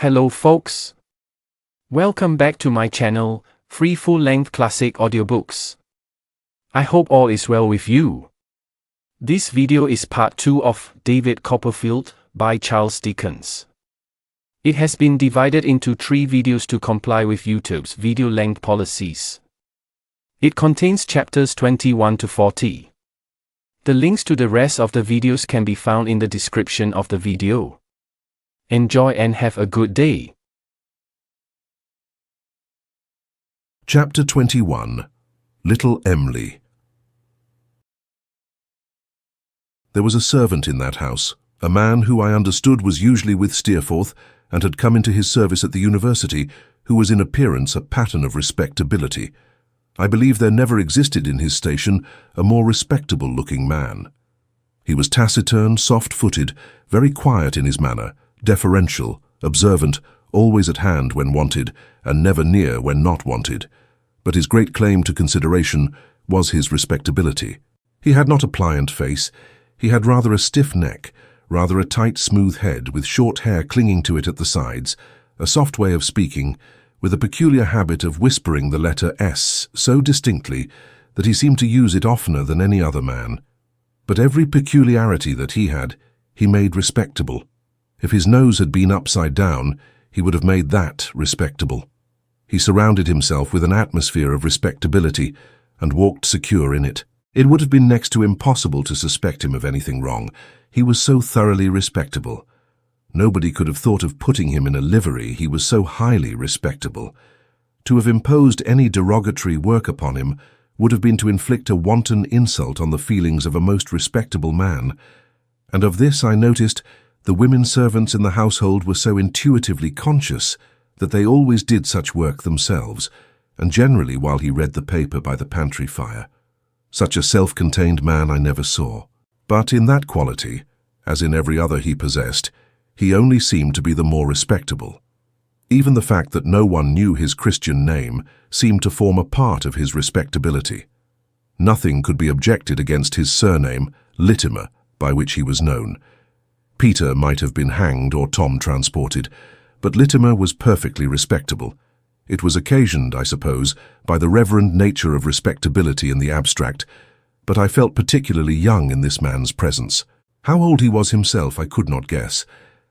Hello folks. Welcome back to my channel, Free Full-Length Classic Audiobooks. I hope all is well with you. This video is part 2 of David Copperfield by Charles Dickens. It has been divided into 3 videos to comply with YouTube's video length policies. It contains chapters 21 to 40. The links to the rest of the videos can be found in the description of the video. Enjoy and have a good day. Chapter 21. Little Em'ly. There was a servant in that house, a man who I understood was usually with Steerforth and had come into his service at the university, who was in appearance a pattern of respectability. I believe there never existed in his station a more respectable-looking man. He was taciturn, soft-footed, very quiet in his manner, deferential, observant, always at hand when wanted, and never near when not wanted. But his great claim to consideration was his respectability. He had not a pliant face. He had rather a stiff neck, rather a tight, smooth head, with short hair clinging to it at the sides, a soft way of speaking, with a peculiar habit of whispering the letter S so distinctly that he seemed to use it oftener than any other man. But every peculiarity that he had, he made respectable. If his nose had been upside down, he would have made that respectable. He surrounded himself with an atmosphere of respectability and walked secure in it. It would have been next to impossible to suspect him of anything wrong. He was so thoroughly respectable. Nobody could have thought of putting him in a livery, he was so highly respectable. To have imposed any derogatory work upon him would have been to inflict a wanton insult on the feelings of a most respectable man. And of this I noticed the women servants in the household were so intuitively conscious that they always did such work themselves, and generally while he read the paper by the pantry fire. Such a self-contained man I never saw. But in that quality, as in every other he possessed, he only seemed to be the more respectable. Even the fact that no one knew his Christian name seemed to form a part of his respectability. Nothing could be objected against his surname, Littimer, by which he was known. Peter might have been hanged or Tom transported, but Littimer was perfectly respectable. It was occasioned, I suppose, by the reverend nature of respectability in the abstract, but I felt particularly young in this man's presence. How old he was himself I could not guess,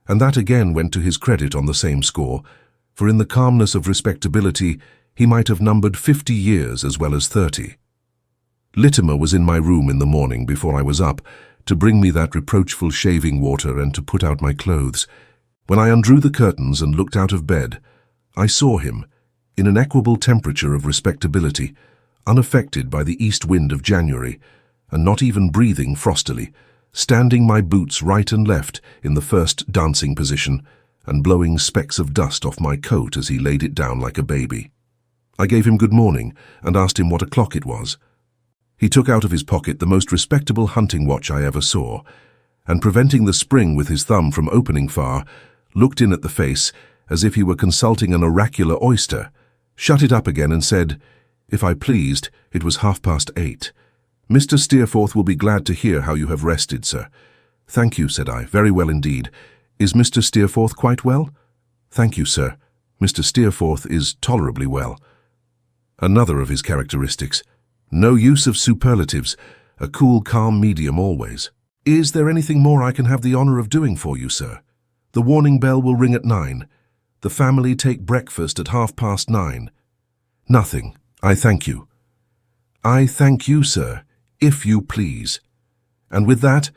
and that again went to his credit on the same score, for in the calmness of respectability he might have numbered 50 years as well as 30. Littimer was in my room in the morning before I was up, to bring me that reproachful shaving water and to put out my clothes. When I undrew the curtains and looked out of bed, I saw him, in an equable temperature of respectability, unaffected by the east wind of January, and not even breathing frostily, standing my boots right and left in the first dancing position, and blowing specks of dust off my coat as he laid it down like a baby. I gave him good morning and asked him what o'clock it was. He took out of his pocket the most respectable hunting watch I ever saw, and preventing the spring with his thumb from opening far, looked in at the face as if he were consulting an oracular oyster, shut it up again and said, "If I pleased, it was 8:30. Mr. Steerforth will be glad to hear how you have rested, sir." "Thank you," said I, "very well indeed. Is Mr. Steerforth quite well?" "Thank you, sir. Mr. Steerforth is tolerably well." Another of his characteristics. No use of superlatives, a cool, calm medium always. "Is there anything more I can have the honor of doing for you, sir? The warning bell will ring at 9. The family take breakfast at 9:30. "Nothing. I thank you." "I thank you, sir, if you please." And with that,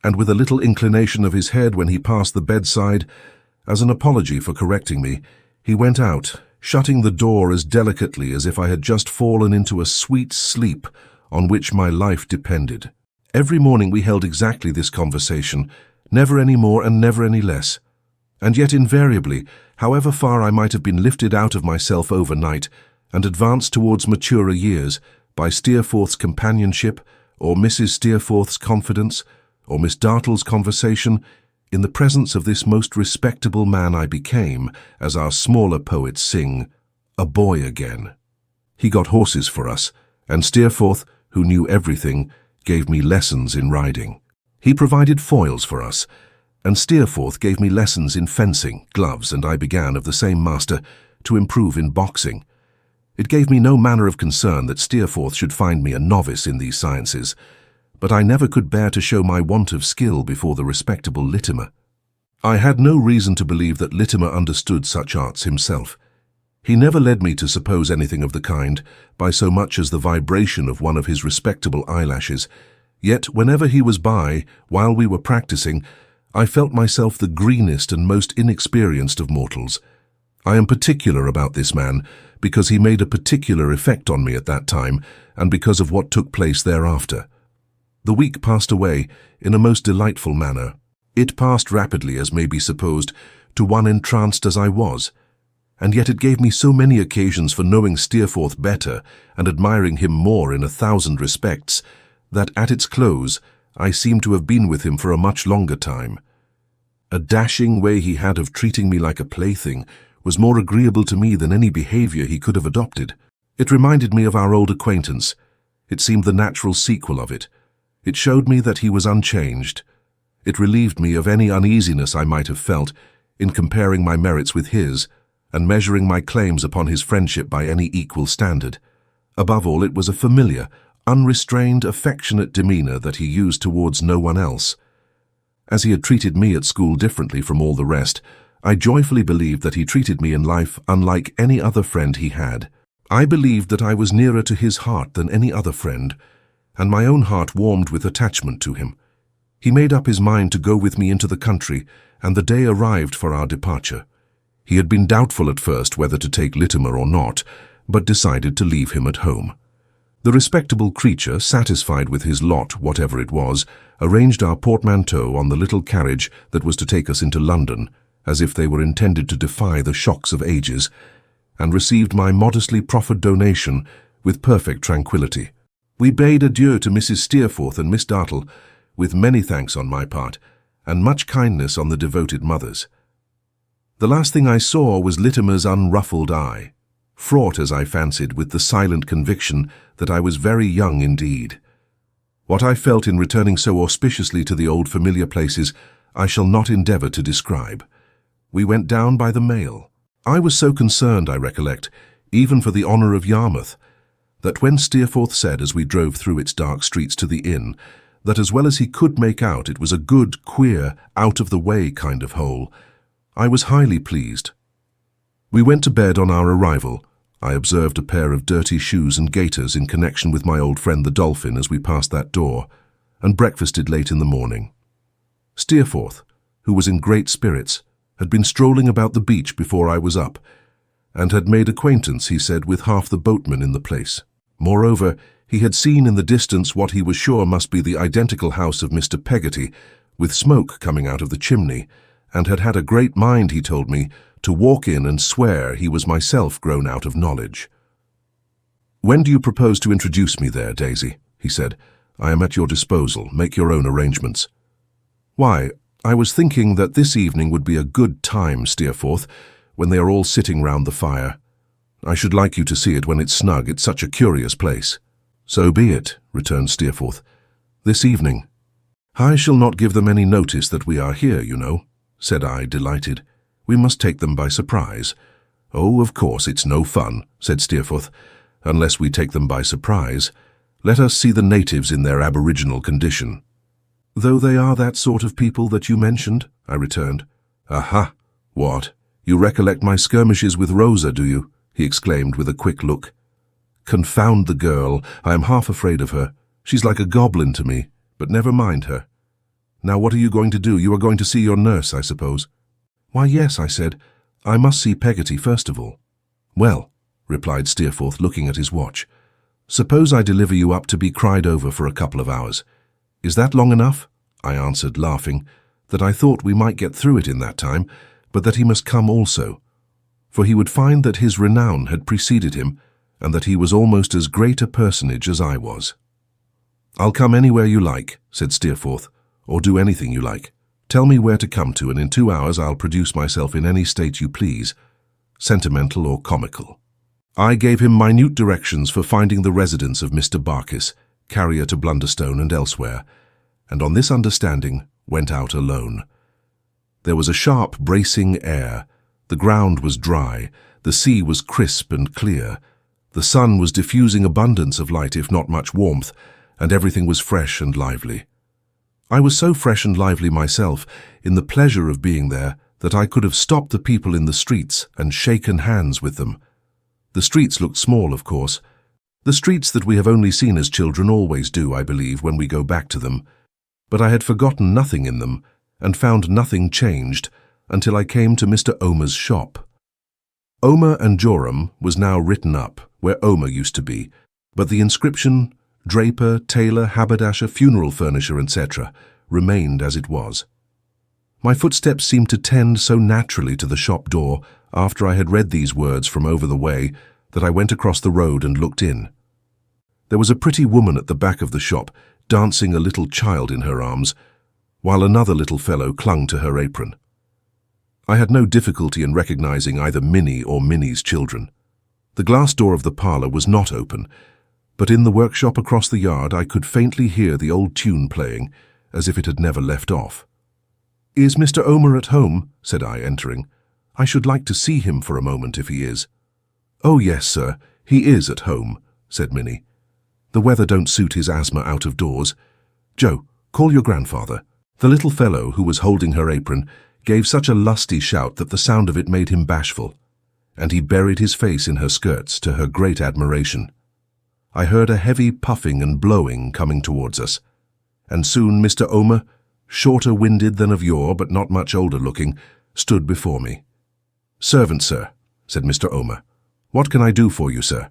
and with a little inclination of his head when he passed the bedside, as an apology for correcting me, he went out, shutting the door as delicately as if I had just fallen into a sweet sleep on which my life depended. Every morning we held exactly this conversation, never any more and never any less. And yet invariably, however far I might have been lifted out of myself overnight and advanced towards maturer years by Steerforth's companionship, or Mrs. Steerforth's confidence, or Miss Dartle's conversation, in the presence of this most respectable man I became, as our smaller poets sing, a boy again. He got horses for us, and Steerforth, who knew everything, gave me lessons in riding. He provided foils for us, and Steerforth gave me lessons in fencing, gloves, and I began, of the same master, to improve in boxing. It gave me no manner of concern that Steerforth should find me a novice in these sciences, but I never could bear to show my want of skill before the respectable Littimer. I had no reason to believe that Littimer understood such arts himself. He never led me to suppose anything of the kind, by so much as the vibration of one of his respectable eyelashes, yet whenever he was by, while we were practicing, I felt myself the greenest and most inexperienced of mortals. I am particular about this man, because he made a particular effect on me at that time, and because of what took place thereafter. The week passed away in a most delightful manner. It passed rapidly, as may be supposed, to one entranced as I was, and yet it gave me so many occasions for knowing Steerforth better and admiring him more in 1,000 respects, that at its close I seemed to have been with him for a much longer time. A dashing way he had of treating me like a plaything was more agreeable to me than any behavior he could have adopted. It reminded me of our old acquaintance. It seemed the natural sequel of it. It showed me that he was unchanged. It relieved me of any uneasiness I might have felt in comparing my merits with his and measuring my claims upon his friendship by any equal standard. Above all, it was a familiar, unrestrained, affectionate demeanor that he used towards no one else. As he had treated me at school differently from all the rest, I joyfully believed that he treated me in life unlike any other friend he had. I believed that I was nearer to his heart than any other friend, and my own heart warmed with attachment to him. He made up his mind to go with me into the country, and the day arrived for our departure. He had been doubtful at first whether to take Littimer or not, but decided to leave him at home. The respectable creature, satisfied with his lot, whatever it was, arranged our portmanteau on the little carriage that was to take us into London, as if they were intended to defy the shocks of ages, and received my modestly proffered donation with perfect tranquillity. We bade adieu to Mrs. Steerforth and Miss Dartle, with many thanks on my part, and much kindness on the devoted mother's. The last thing I saw was Littimer's unruffled eye, fraught, as I fancied, with the silent conviction that I was very young indeed. What I felt in returning so auspiciously to the old familiar places I shall not endeavour to describe. We went down by the mail. I was so concerned, I recollect, even for the honour of Yarmouth, that when Steerforth said as we drove through its dark streets to the inn, that as well as he could make out it was a good, queer, out-of-the-way kind of hole, I was highly pleased. We went to bed on our arrival. I observed a pair of dirty shoes and gaiters in connection with my old friend the Dolphin as we passed that door, and breakfasted late in the morning. Steerforth, who was in great spirits, had been strolling about the beach before I was up, and had made acquaintance, he said, with half the boatmen in the place. Moreover, he had seen in the distance what he was sure must be the identical house of Mr. Peggotty, with smoke coming out of the chimney, and had had a great mind, he told me, to walk in and swear he was myself grown out of knowledge. "When do you propose to introduce me there, Daisy?" he said. "I am at your disposal. Make your own arrangements." "Why, I was thinking that this evening would be a good time, Steerforth, when they are all sitting round the fire. I should like you to see it when it's snug. It's such a curious place." "So be it," returned Steerforth. "This evening." "I shall not give them any notice that we are here, you know," said I, delighted. "We must take them by surprise." "Oh, of course, it's no fun," said Steerforth, "unless we take them by surprise. Let us see the natives in their aboriginal condition." "Though they are that sort of people that you mentioned," I returned. "Aha! What? You recollect my skirmishes with Rosa, do you?" he exclaimed with a quick look. "Confound the girl! I am half afraid of her. She's like a goblin to me, but never mind her. Now what are you going to do? You are going to see your nurse, I suppose?" "Why, yes," I said. "I must see Peggotty first of all." "Well," replied Steerforth, looking at his watch, "suppose I deliver you up to be cried over for a couple of hours. Is that long enough?" I answered, laughing, that I thought we might get through it in that time, but that he must come also, for he would find that his renown had preceded him, and that he was almost as great a personage as I was. "I'll come anywhere you like," said Steerforth, "or do anything you like. Tell me where to come to, and in 2 hours I'll produce myself in any state you please, sentimental or comical." I gave him minute directions for finding the residence of Mr. Barkis, carrier to Blunderstone and elsewhere, and on this understanding went out alone. There was a sharp, bracing air. The ground was dry, the sea was crisp and clear. The sun was diffusing abundance of light, if not much warmth, and everything was fresh and lively. I was so fresh and lively myself, in the pleasure of being there, that I could have stopped the people in the streets and shaken hands with them. The streets looked small, of course. The streets that we have only seen as children always do, I believe, when we go back to them. But I had forgotten nothing in them, and found nothing changed, until I came to Mr. Omer's shop. Omer and Joram was now written up, where Omer used to be, but the inscription, draper, tailor, haberdasher, funeral furnisher, etc., remained as it was. My footsteps seemed to tend so naturally to the shop door after I had read these words from over the way that I went across the road and looked in. There was a pretty woman at the back of the shop, dancing a little child in her arms, while another little fellow clung to her apron. I had no difficulty in recognizing either Minnie or Minnie's children. The glass door of the parlour was not open, but in the workshop across the yard I could faintly hear the old tune playing, as if it had never left off. "Is Mr. Omer at home?" said I, entering. "I should like to see him for a moment, if he is." "Oh, yes, sir, he is at home," said Minnie. "The weather don't suit his asthma out of doors. Joe, call your grandfather." The little fellow, who was holding her apron, gave such a lusty shout that the sound of it made him bashful, and he buried his face in her skirts to her great admiration. I heard a heavy puffing and blowing coming towards us, and soon Mr. Omer, shorter-winded than of yore but not much older-looking, stood before me. "Servant, sir," said Mr. Omer. "What can I do for you, sir?"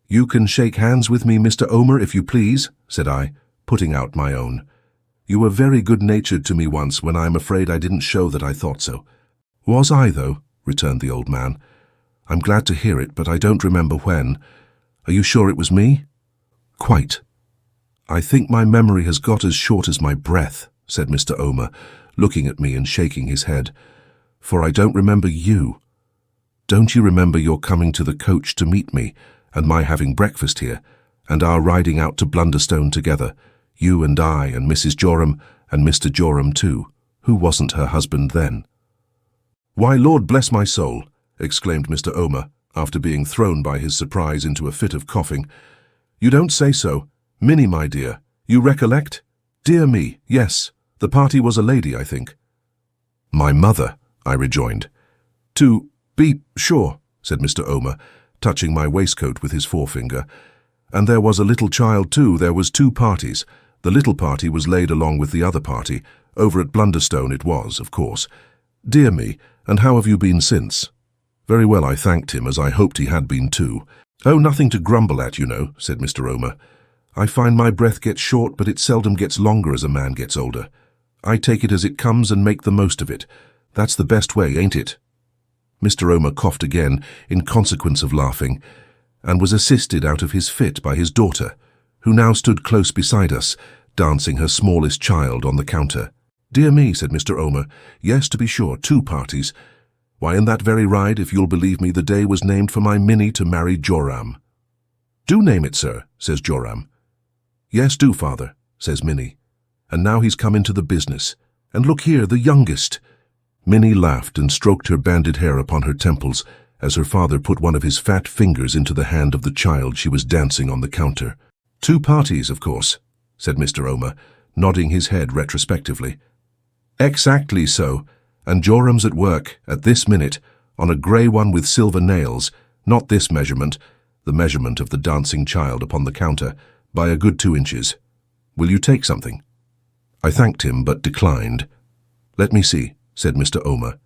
"You can shake hands with me, Mr. Omer, if you please," said I, putting out my own. "You were very good-natured to me once when I am afraid I didn't show that I thought so." "Was I, though?" returned the old man. "I'm glad to hear it, but I don't remember when. Are you sure it was me?" "Quite." "I think my memory has got as short as my breath," said Mr. Omer, looking at me and shaking his head, "for I don't remember you. Don't you remember your coming to the coach to meet me, and my having breakfast here, and our riding out to Blunderstone together, you and I and Mrs. Joram and Mr. Joram too, who wasn't her husband then?" "Why, Lord bless my soul," exclaimed Mr. Omer, after being thrown by his surprise into a fit of coughing. "You don't say so. Minnie, my dear, you recollect?" "Dear me, yes. The party was a lady, I think." "My mother," I rejoined. "To be sure," said Mr. Omer, touching my waistcoat with his forefinger. "And there was a little child too. There was 2 parties. The little party was laid along with the other party. Over at Blunderstone it was, of course. Dear me, and how have you been since?" "Very well," I thanked him, as I hoped he had been too. "Oh, nothing to grumble at, you know," said Mr. Omer. "I find my breath gets short, but it seldom gets longer as a man gets older. I take it as it comes and make the most of it. That's the best way, ain't it?" Mr. Omer coughed again, in consequence of laughing, and was assisted out of his fit by his daughter, who now stood close beside us, dancing her smallest child on the counter. "Dear me," said Mr. Omer. "Yes, to be sure, 2 parties. Why, in that very ride, if you'll believe me, the day was named for my Minnie to marry Joram." "Do name it, sir," says Joram. "Yes, do, father," says Minnie. "And now he's come into the business. And look here, the youngest." Minnie laughed and stroked her banded hair upon her temples as her father put one of his fat fingers into the hand of the child she was dancing on the counter. "2 parties, of course," said Mr. Omer, nodding his head retrospectively. "Exactly so, and Joram's at work, at this minute, on a grey one with silver nails, not this measurement, the measurement of the dancing child upon the counter, by a good 2 inches. Will you take something?" I thanked him, but declined. "Let me see," said Mr. Omer.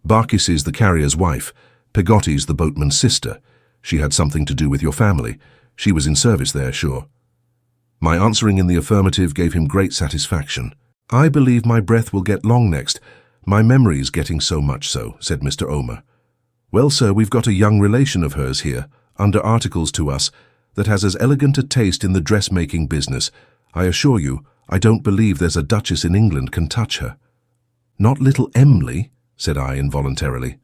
"Barkis is the carrier's wife. Peggotty's the boatman's sister. She had something to do with your family. She was in service there, sure." My answering in the affirmative gave him great satisfaction. "I believe my breath will get long next. My memory's getting so much so," said Mr. Omer. "Well, sir, we've got a young relation of hers here, under articles to us, that has as elegant a taste in the dressmaking business. I assure you, I don't believe there's a duchess in England can touch her." "Not little Em'ly?" said I involuntarily.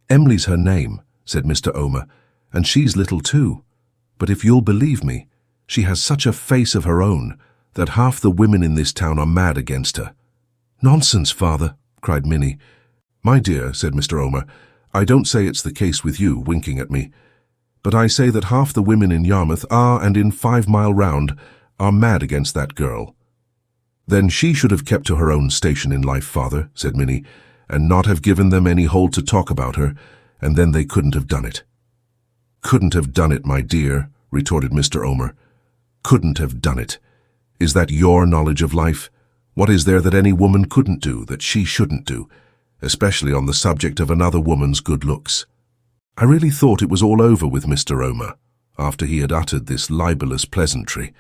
"Em'ly's her name," said Mr. Omer, "and she's little too. But if you'll believe me, she has such a face of her own that half the women in this town are mad against her. "Nonsense, father," cried Minnie. "My dear," said Mr. Omer, "I don't say it's the case with you," winking at me, "but I say that half the women in Yarmouth are, and in 5 mile round, are mad against that girl." "Then she should have kept to her own station in life, father," said Minnie, "and not have given them any hold to talk about her, and then they couldn't have done it." "Couldn't have done it, my dear," retorted Mr. Omer. "Couldn't have done it. Is that your knowledge of life? What is there that any woman couldn't do, that she shouldn't do, especially on the subject of another woman's good looks?" I really thought it was all over with Mr. Omer, after he had uttered this libelous pleasantry.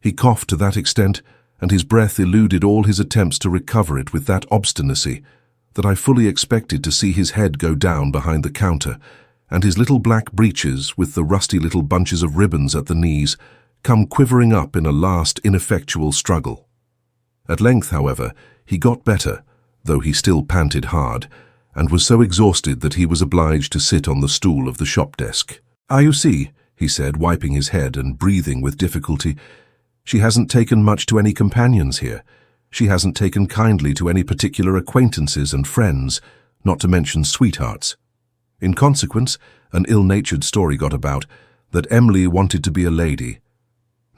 He coughed to that extent, and his breath eluded all his attempts to recover it with that obstinacy, that I fully expected to see his head go down behind the counter, and his little black breeches, with the rusty little bunches of ribbons at the knees, come quivering up in a last ineffectual struggle. At length, however, he got better, though he still panted hard, and was so exhausted that he was obliged to sit on the stool of the shop desk. "Ah, you see," he said, wiping his head and breathing with difficulty, "she hasn't taken much to any companions here. She hasn't taken kindly to any particular acquaintances and friends, not to mention sweethearts. In consequence, an ill-natured story got about that Emily wanted to be a lady.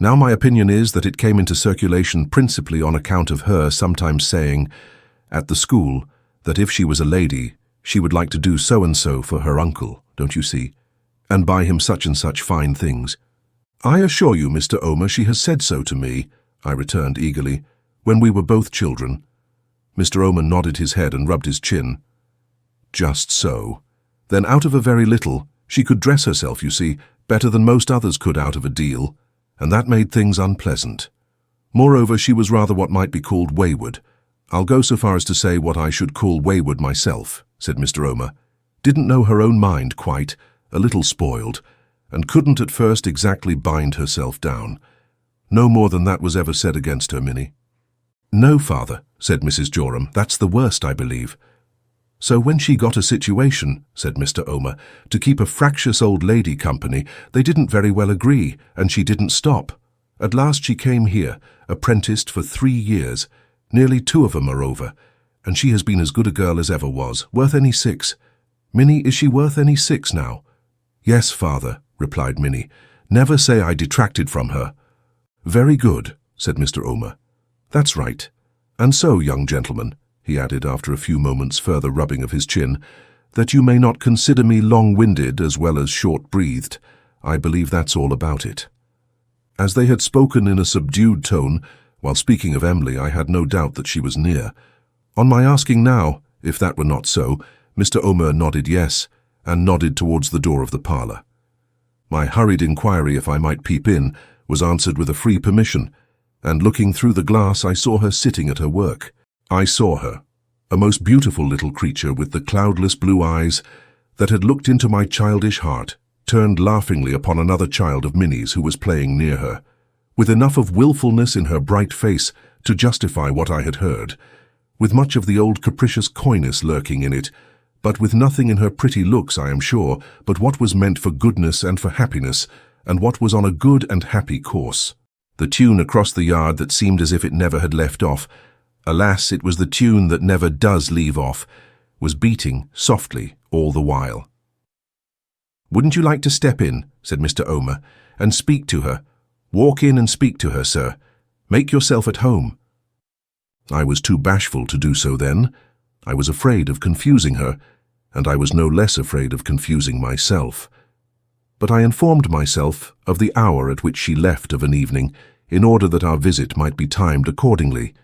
Now my opinion is that it came into circulation principally on account of her sometimes saying, at the school, that if she was a lady, she would like to do so-and-so for her uncle, don't you see, and buy him such and such fine things." "I assure you, Mr. Omer, she has said so to me," I returned eagerly, "when we were both children." Mr. Omer nodded his head and rubbed his chin. "Just so. Then out of a very little, she could dress herself, you see, better than most others could out of a deal, and that made things unpleasant. Moreover, she was rather what might be called wayward. I'll go so far as to say what I should call wayward myself," said Mr. Omer. "Didn't know her own mind quite, a little spoiled, and couldn't at first exactly bind herself down. No more than that was ever said against her, Minnie." "No, father," said Mrs. Joram, "that's the worst, I believe." "So when she got a situation," said Mr. Omer, "to keep a fractious old lady company, they didn't very well agree, and she didn't stop. At last she came here, apprenticed for 3 years, nearly 2 of 'em are over, and she has been as good a girl as ever was, worth any 6. Minnie, is she worth any 6 now?" "Yes, father," replied Minnie. "Never say I detracted from her." "Very good," said Mr. Omer. "That's right. And so, young gentleman," he added after a few moments' further rubbing of his chin, "that you may not consider me long-winded as well as short-breathed, I believe that's all about it." As they had spoken in a subdued tone, while speaking of Emily, I had no doubt that she was near. On my asking now, if that were not so, Mr. Omer nodded yes, and nodded towards the door of the parlour. My hurried inquiry if I might peep in was answered with a free permission, and looking through the glass I saw her sitting at her work. I saw her, a most beautiful little creature with the cloudless blue eyes that had looked into my childish heart, turned laughingly upon another child of Minnie's who was playing near her, with enough of wilfulness in her bright face to justify what I had heard, with much of the old capricious coyness lurking in it, but with nothing in her pretty looks, I am sure, but what was meant for goodness and for happiness, and what was on a good and happy course. The tune across the yard that seemed as if it never had left off, alas, it was the tune that never does leave off, was beating softly all the while. "Wouldn't you like to step in," said Mr. Omer, "and speak to her? Walk in and speak to her, sir. Make yourself at home." I was too bashful to do so then. I was afraid of confusing her, and I was no less afraid of confusing myself. But I informed myself of the hour at which she left of an evening, in order that our visit might be timed accordingly,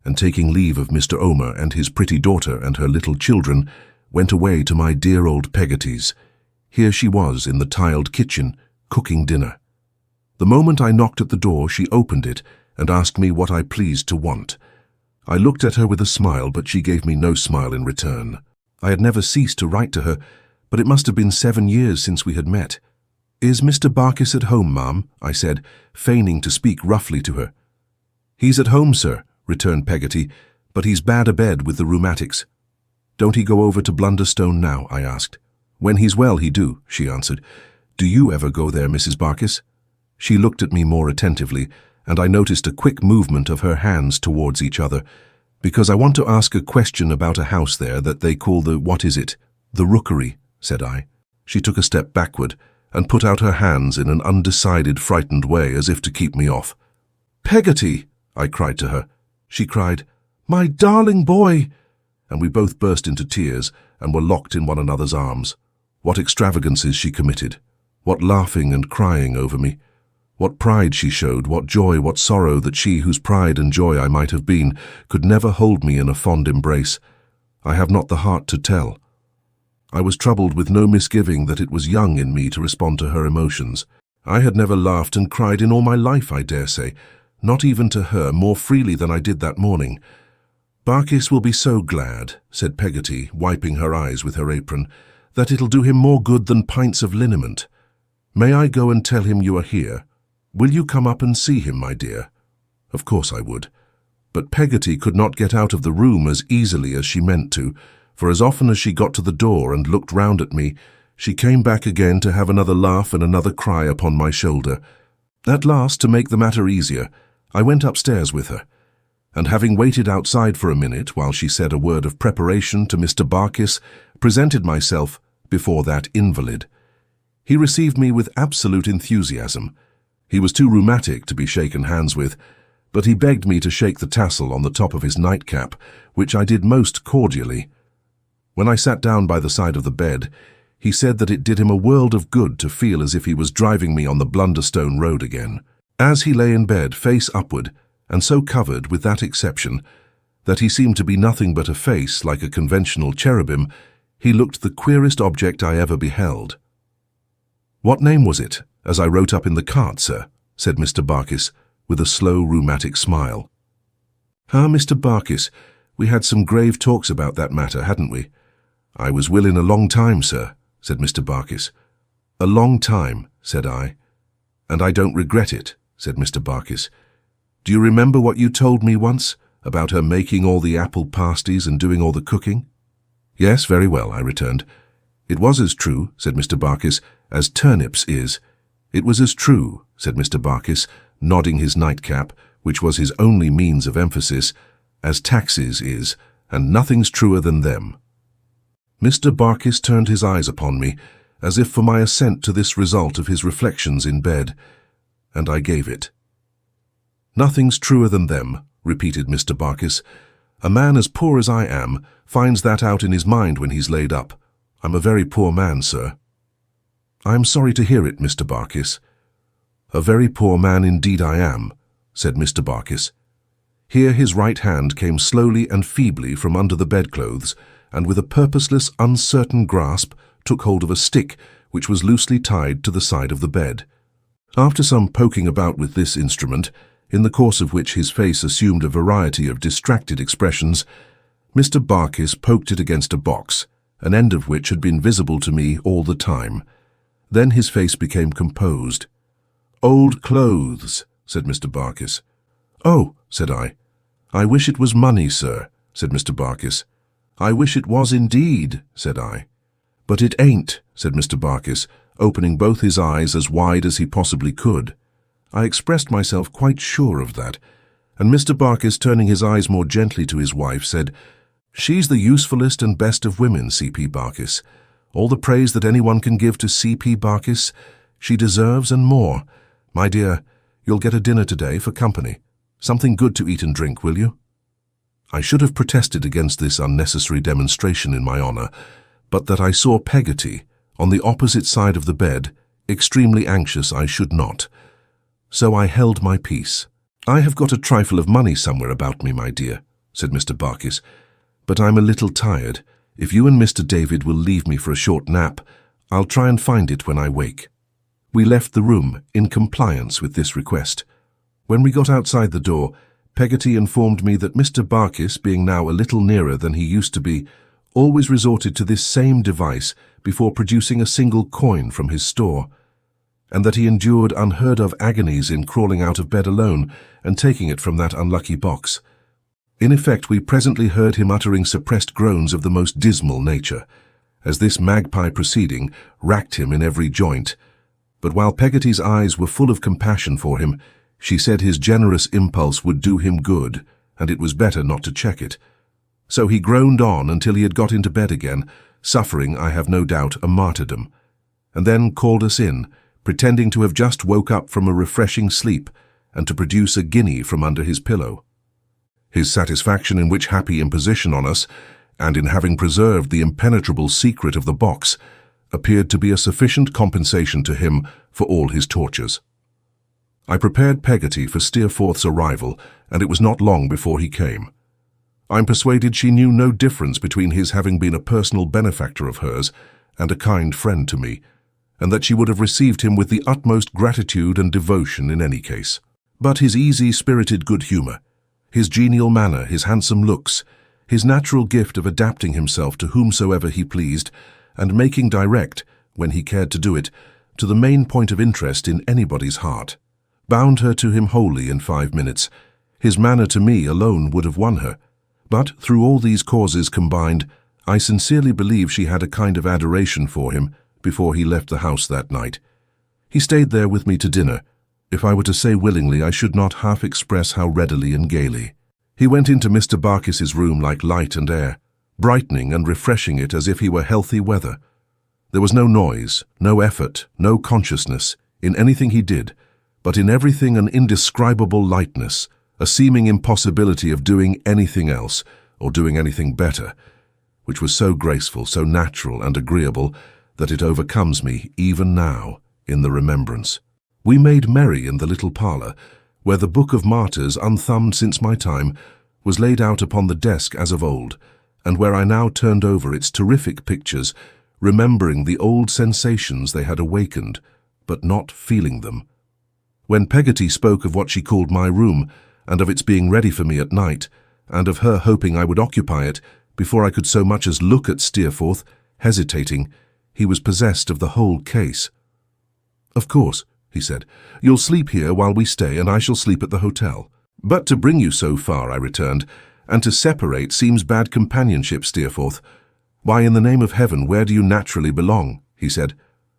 and taking leave of Mr. Omer and his pretty daughter and her little children, went away to my dear old Peggotty's. Here she was in the tiled kitchen, cooking dinner. The moment I knocked at the door, she opened it and asked me what I pleased to want. I looked at her with a smile, but she gave me no smile in return. I had never ceased to write to her, but it must have been 7 years since we had met. "Is Mr. Barkis at home, ma'am?" I said, feigning to speak roughly to her. "He's at home, sir," returned Peggotty, "but he's bad abed with the rheumatics." "Don't he go over to Blunderstone now?" I asked. "When he's well, he do," she answered. "Do you ever go there, Mrs. Barkis?" She looked at me more attentively, and I noticed a quick movement of her hands towards each other, "Because I want to ask a question about a house there that they call the rookery," said I. She took a step backward and put out her hands in an undecided, frightened way as if to keep me off. "Peggotty!" I cried to her. She cried, "My darling boy!" And we both burst into tears and were locked in one another's arms. What extravagances she committed! What laughing and crying over me! What pride she showed, what joy, what sorrow that she whose pride and joy I might have been could never hold me in a fond embrace. I have not the heart to tell. I was troubled with no misgiving that it was young in me to respond to her emotions. I had never laughed and cried in all my life, I dare say, not even to her more freely than I did that morning. "Barkis will be so glad," said Peggotty, wiping her eyes with her apron, "that it'll do him more good than pints of liniment. May I go and tell him you are here? Will you come up and see him, my dear?" Of course I would. But Peggotty could not get out of the room as easily as she meant to, for as often as she got to the door and looked round at me, she came back again to have another laugh and another cry upon my shoulder. At last, to make the matter easier, I went upstairs with her, and having waited outside for a minute while she said a word of preparation to Mr. Barkis, presented myself before that invalid. He received me with absolute enthusiasm. He was too rheumatic to be shaken hands with, but he begged me to shake the tassel on the top of his nightcap, which I did most cordially. When I sat down by the side of the bed, he said that it did him a world of good to feel as if he was driving me on the Blunderstone road again. As he lay in bed, face upward, and so covered with that exception, that he seemed to be nothing but a face like a conventional cherubim, he looked the queerest object I ever beheld. "What name was it, as I wrote up in the cart, sir?" said Mr. Barkis, with a slow, rheumatic smile. "Ah, Mr. Barkis, we had some grave talks about that matter, hadn't we?" "I was willin' a long time, sir," said Mr. Barkis. "A long time," said I. "And I don't regret it," said Mr. Barkis. "Do you remember what you told me once, about her making all the apple pasties and doing all the cooking?" "Yes, very well," I returned. "It was as true," said Mr. Barkis, "as turnips is." "It was as true," said Mr. Barkis, nodding his nightcap, which was his only means of emphasis, "as taxes is, and nothing's truer than them." Mr. Barkis turned his eyes upon me, as if for my assent to this result of his reflections in bed, and I gave it. "Nothing's truer than them," repeated Mr. Barkis. "A man as poor as I am finds that out in his mind when he's laid up. I'm a very poor man, sir." "I am sorry to hear it, Mr. Barkis." "A very poor man indeed I am," said Mr. Barkis. Here his right hand came slowly and feebly from under the bedclothes, and with a purposeless, uncertain grasp took hold of a stick which was loosely tied to the side of the bed. After some poking about with this instrument, in the course of which his face assumed a variety of distracted expressions, Mr. Barkis poked it against a box, an end of which had been visible to me all the time. Then his face became composed. "Old clothes," said Mr. Barkis. "Oh," said I. "I wish it was money, sir," said Mr. Barkis. "I wish it was indeed," said I. "But it ain't," said Mr. Barkis, opening both his eyes as wide as he possibly could. I expressed myself quite sure of that, and Mr. Barkis, turning his eyes more gently to his wife, said, "She's the usefulest and best of women, C.P. Barkis. All the praise that anyone can give to C.P. Barkis, she deserves and more. My dear, you'll get a dinner today for company. Something good to eat and drink, will you?" I should have protested against this unnecessary demonstration in my honour, but that I saw Peggotty, on the opposite side of the bed, extremely anxious I should not. So I held my peace. "I have got a trifle of money somewhere about me, my dear," said Mr. Barkis, "but I'm a little tired. If you and Mr. David will leave me for a short nap, I'll try and find it when I wake." We left the room in compliance with this request. When we got outside the door, Peggotty informed me that Mr. Barkis, being now a little nearer than he used to be, always resorted to this same device before producing a single coin from his store, and that he endured unheard-of agonies in crawling out of bed alone and taking it from that unlucky box. In effect, we presently heard him uttering suppressed groans of the most dismal nature, as this magpie proceeding racked him in every joint. But while Peggotty's eyes were full of compassion for him, she said his generous impulse would do him good, and it was better not to check it. So he groaned on until he had got into bed again, suffering, I have no doubt, a martyrdom, and then called us in, pretending to have just woke up from a refreshing sleep and to produce a guinea from under his pillow. His satisfaction in which happy imposition on us, and in having preserved the impenetrable secret of the box, appeared to be a sufficient compensation to him for all his tortures. I prepared Peggotty for Steerforth's arrival, and it was not long before he came. I'm persuaded she knew no difference between his having been a personal benefactor of hers and a kind friend to me, and that she would have received him with the utmost gratitude and devotion in any case. But his easy-spirited good humour, his genial manner, his handsome looks, his natural gift of adapting himself to whomsoever he pleased, and making direct, when he cared to do it, to the main point of interest in anybody's heart, bound her to him wholly in 5 minutes. His manner to me alone would have won her, but through all these causes combined, I sincerely believe she had a kind of adoration for him before he left the house that night. He stayed there with me to dinner. If I were to say willingly, I should not half express how readily and gaily. He went into Mr. Barkis's room like light and air, brightening and refreshing it as if he were healthy weather. There was no noise, no effort, no consciousness in anything he did, but in everything an indescribable lightness, a seeming impossibility of doing anything else, or doing anything better, which was so graceful, so natural and agreeable, that it overcomes me even now in the remembrance. We made merry in the little parlour, where the Book of Martyrs, unthumbed since my time, was laid out upon the desk as of old, and where I now turned over its terrific pictures, remembering the old sensations they had awakened, but not feeling them. When Peggotty spoke of what she called my room, and of its being ready for me at night, and of her hoping I would occupy it before I could so much as look at Steerforth, hesitating, he was possessed of the whole case. "Of course," he said, "you'll sleep here while we stay, and I shall sleep at the hotel." "But to bring you so far," I returned, "and to separate seems bad companionship, Steerforth. Why, in the name of heaven, where do you naturally belong?" he said.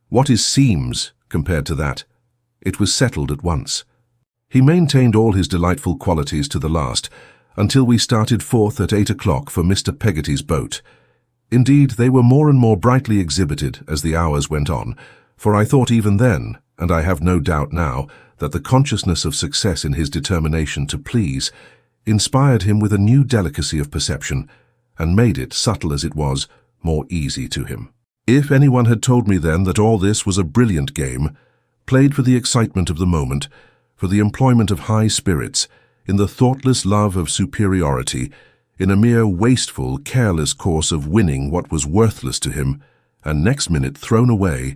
"What is seems compared to that?" It was settled at once. He maintained all his delightful qualities to the last, until we started forth at 8 o'clock for Mr. Peggotty's boat. Indeed, they were more and more brightly exhibited as the hours went on, for I thought even then, and I have no doubt now, that the consciousness of success in his determination to please inspired him with a new delicacy of perception, and made it, subtle as it was, more easy to him. If anyone had told me then that all this was a brilliant game, played for the excitement of the moment, for the employment of high spirits, in the thoughtless love of superiority, in a mere wasteful, careless course of winning what was worthless to him, and next minute thrown away,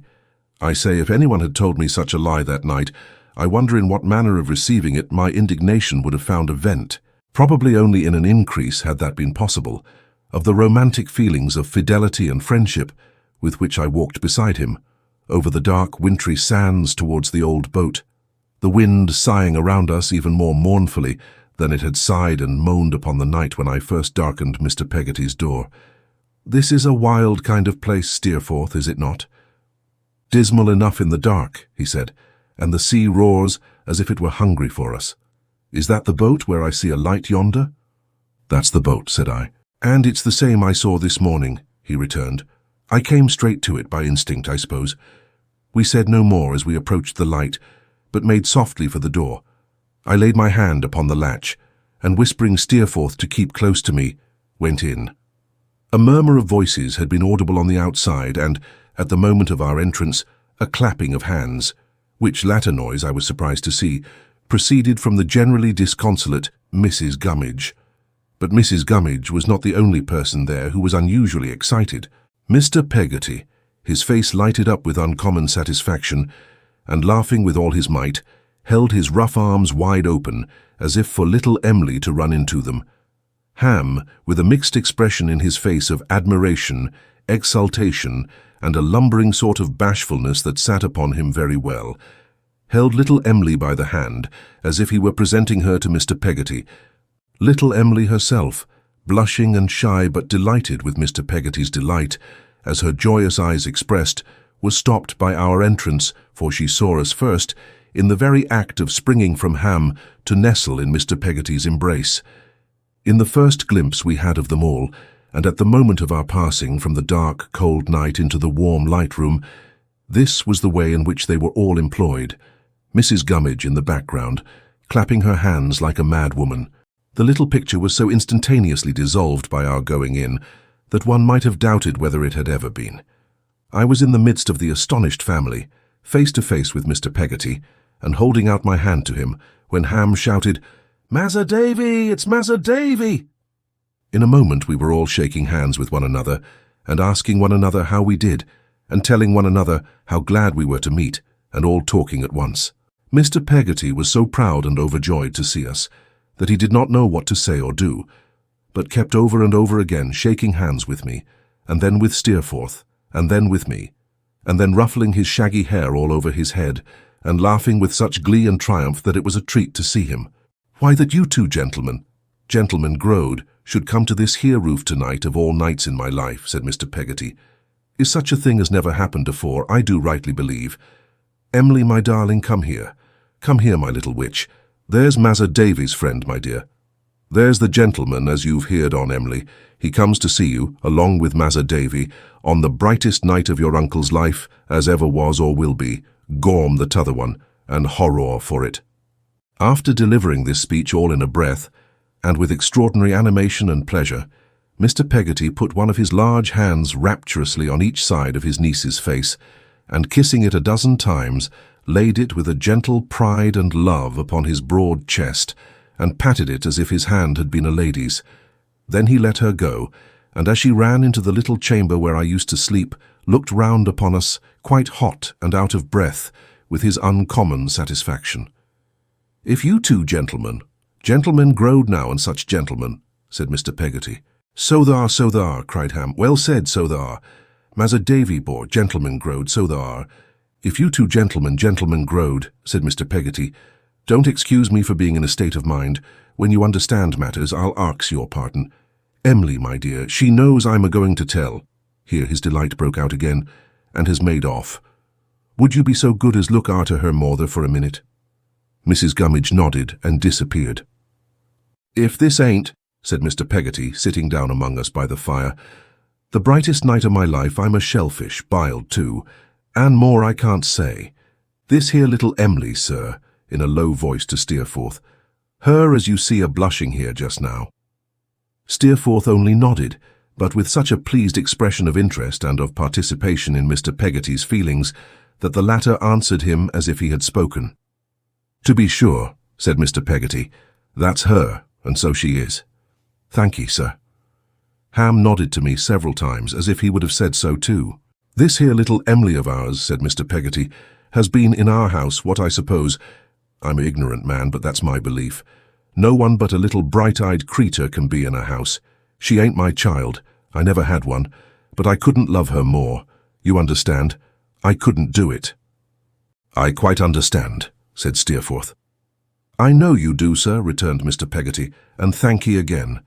I say, if anyone had told me such a lie that night, I wonder in what manner of receiving it my indignation would have found a vent. Probably only in an increase, had that been possible, of the romantic feelings of fidelity and friendship with which I walked beside him, over the dark wintry sands towards the old boat, the wind sighing around us even more mournfully than it had sighed and moaned upon the night when I first darkened Mr. Peggotty's door. "This is a wild kind of place, Steerforth, is it not?" "Dismal enough in the dark," he said, "and the sea roars as if it were hungry for us. Is that the boat where I see a light yonder?" "That's the boat," said I. "And it's the same I saw this morning," he returned. "I came straight to it by instinct, I suppose." We said no more as we approached the light, but made softly for the door. I laid my hand upon the latch, and whispering Steerforth to keep close to me, went in. A murmur of voices had been audible on the outside, and, at the moment of our entrance, a clapping of hands, which latter noise, I was surprised to see, proceeded from the generally disconsolate Mrs. Gummidge. But Mrs. Gummidge was not the only person there who was unusually excited. Mr. Peggotty, his face lighted up with uncommon satisfaction, and laughing with all his might, held his rough arms wide open, as if for little Emily to run into them. Ham, with a mixed expression in his face of admiration, exultation, and a lumbering sort of bashfulness that sat upon him very well, held little Emily by the hand, as if he were presenting her to Mr. Peggotty. Little Emily herself, blushing and shy but delighted with Mr. Peggotty's delight, as her joyous eyes expressed, was stopped by our entrance, for she saw us first, in the very act of springing from Ham to nestle in Mr. Peggotty's embrace. In the first glimpse we had of them all, and at the moment of our passing from the dark, cold night into the warm light room, this was the way in which they were all employed. Mrs. Gummidge in the background, clapping her hands like a mad woman. The little picture was so instantaneously dissolved by our going in that one might have doubted whether it had ever been. I was in the midst of the astonished family, face to face with Mr. Peggotty, and holding out my hand to him, when Ham shouted, "Massa Davy! It's Massa Davy!" In a moment we were all shaking hands with one another, and asking one another how we did, and telling one another how glad we were to meet, and all talking at once. Mr. Peggotty was so proud and overjoyed to see us that he did not know what to say or do, but kept over and over again shaking hands with me, and then with Steerforth, and then with me, and then ruffling his shaggy hair all over his head, and laughing with such glee and triumph that it was a treat to see him. "Why, that you two gentlemen Grode, should come to this here roof tonight of all nights in my life," said Mr. Peggotty, "is such a thing as never happened afore, I do rightly believe. Emily, my darling, come here, my little witch. There's Massa Davy's friend, my dear. There's the gentleman, as you've heard on, Emily. He comes to see you, along with Massa Davy, on the brightest night of your uncle's life, as ever was or will be. Gorm the t'other one, and horror for it." After delivering this speech all in a breath, and with extraordinary animation and pleasure, Mr. Peggotty put one of his large hands rapturously on each side of his niece's face, and kissing it a dozen times, laid it with a gentle pride and love upon his broad chest, and patted it as if his hand had been a lady's. Then he let her go, and as she ran into the little chamber where I used to sleep, looked round upon us, quite hot and out of breath, with his uncommon satisfaction. "If you two gentlemen Grode now and such gentlemen," said Mr. Peggotty. So thar, cried Ham. "Well said, so thar. Massa Davy boy, gentleman Grode, so thar. If you two gentlemen Grode," said Mr. Peggotty, "don't excuse me for being in a state of mind. When you understand matters, I'll ax your pardon. Emily, my dear, she knows I'm a-going to tell." Here his delight broke out again, and has made off. "Would you be so good as look arter her mother for a minute?" Mrs. Gummidge nodded and disappeared. "If this ain't," said Mr. Peggotty, sitting down among us by the fire, "the brightest night of my life, I'm a shellfish, biled too, and more I can't say. This here little Emily, sir," in a low voice to Steerforth, "her as you see a-blushing here just now." Steerforth only nodded, but with such a pleased expression of interest and of participation in Mr. Peggotty's feelings that the latter answered him as if he had spoken. "To be sure," said Mr. Peggotty, "that's her, and so she is. Thank ye, sir." Ham nodded to me several times as if he would have said so too. "This here little Emily of ours," said Mr. Peggotty, "has been in our house what I suppose, I'm an ignorant man, but that's my belief, no one but a little bright-eyed creature can be in a house. She ain't my child, I never had one, but I couldn't love her more. You understand? I couldn't do it." "I quite understand," said Steerforth. "I know you do, sir," returned Mr. Peggotty, "and thank ye again.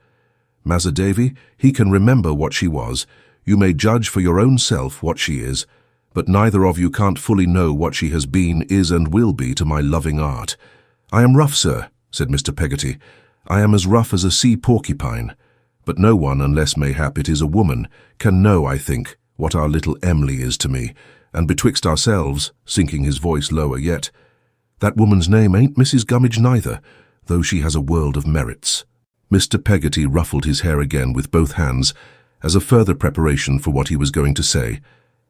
Massa Davy, he can remember what she was. You may judge for your own self what she is, but neither of you can't fully know what she has been, is, and will be to my loving art. I am rough, sir," said Mr. Peggotty. "I am as rough as a sea porcupine, but no one, unless mayhap it is a woman, can know, I think, what our little Emily is to me, and betwixt ourselves," sinking his voice lower yet, "that woman's name ain't Mrs. Gummidge neither, though she has a world of merits." Mr. Peggotty ruffled his hair again with both hands, as a further preparation for what he was going to say,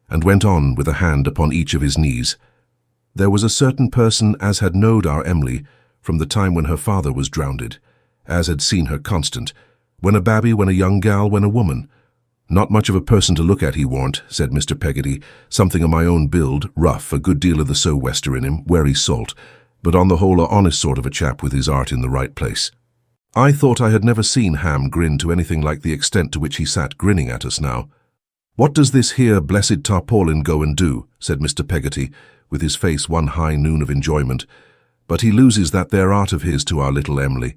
and went on with a hand upon each of his knees. "There was a certain person as had knowed our Emily from the time when her father was drownded, as had seen her constant, when a babby, when a young gal, when a woman. Not much of a person to look at, he warn't," said Mr. Peggotty, "something of my own build, rough, a good deal of the so-wester in him, wary salt, but on the whole a honest sort of a chap with his art in the right place." I thought I had never seen Ham grin to anything like the extent to which he sat grinning at us now. "What does this here blessed tarpaulin go and do?" said Mr. Peggotty, with his face one high noon of enjoyment. "But he loses that there art of his to our little Emily.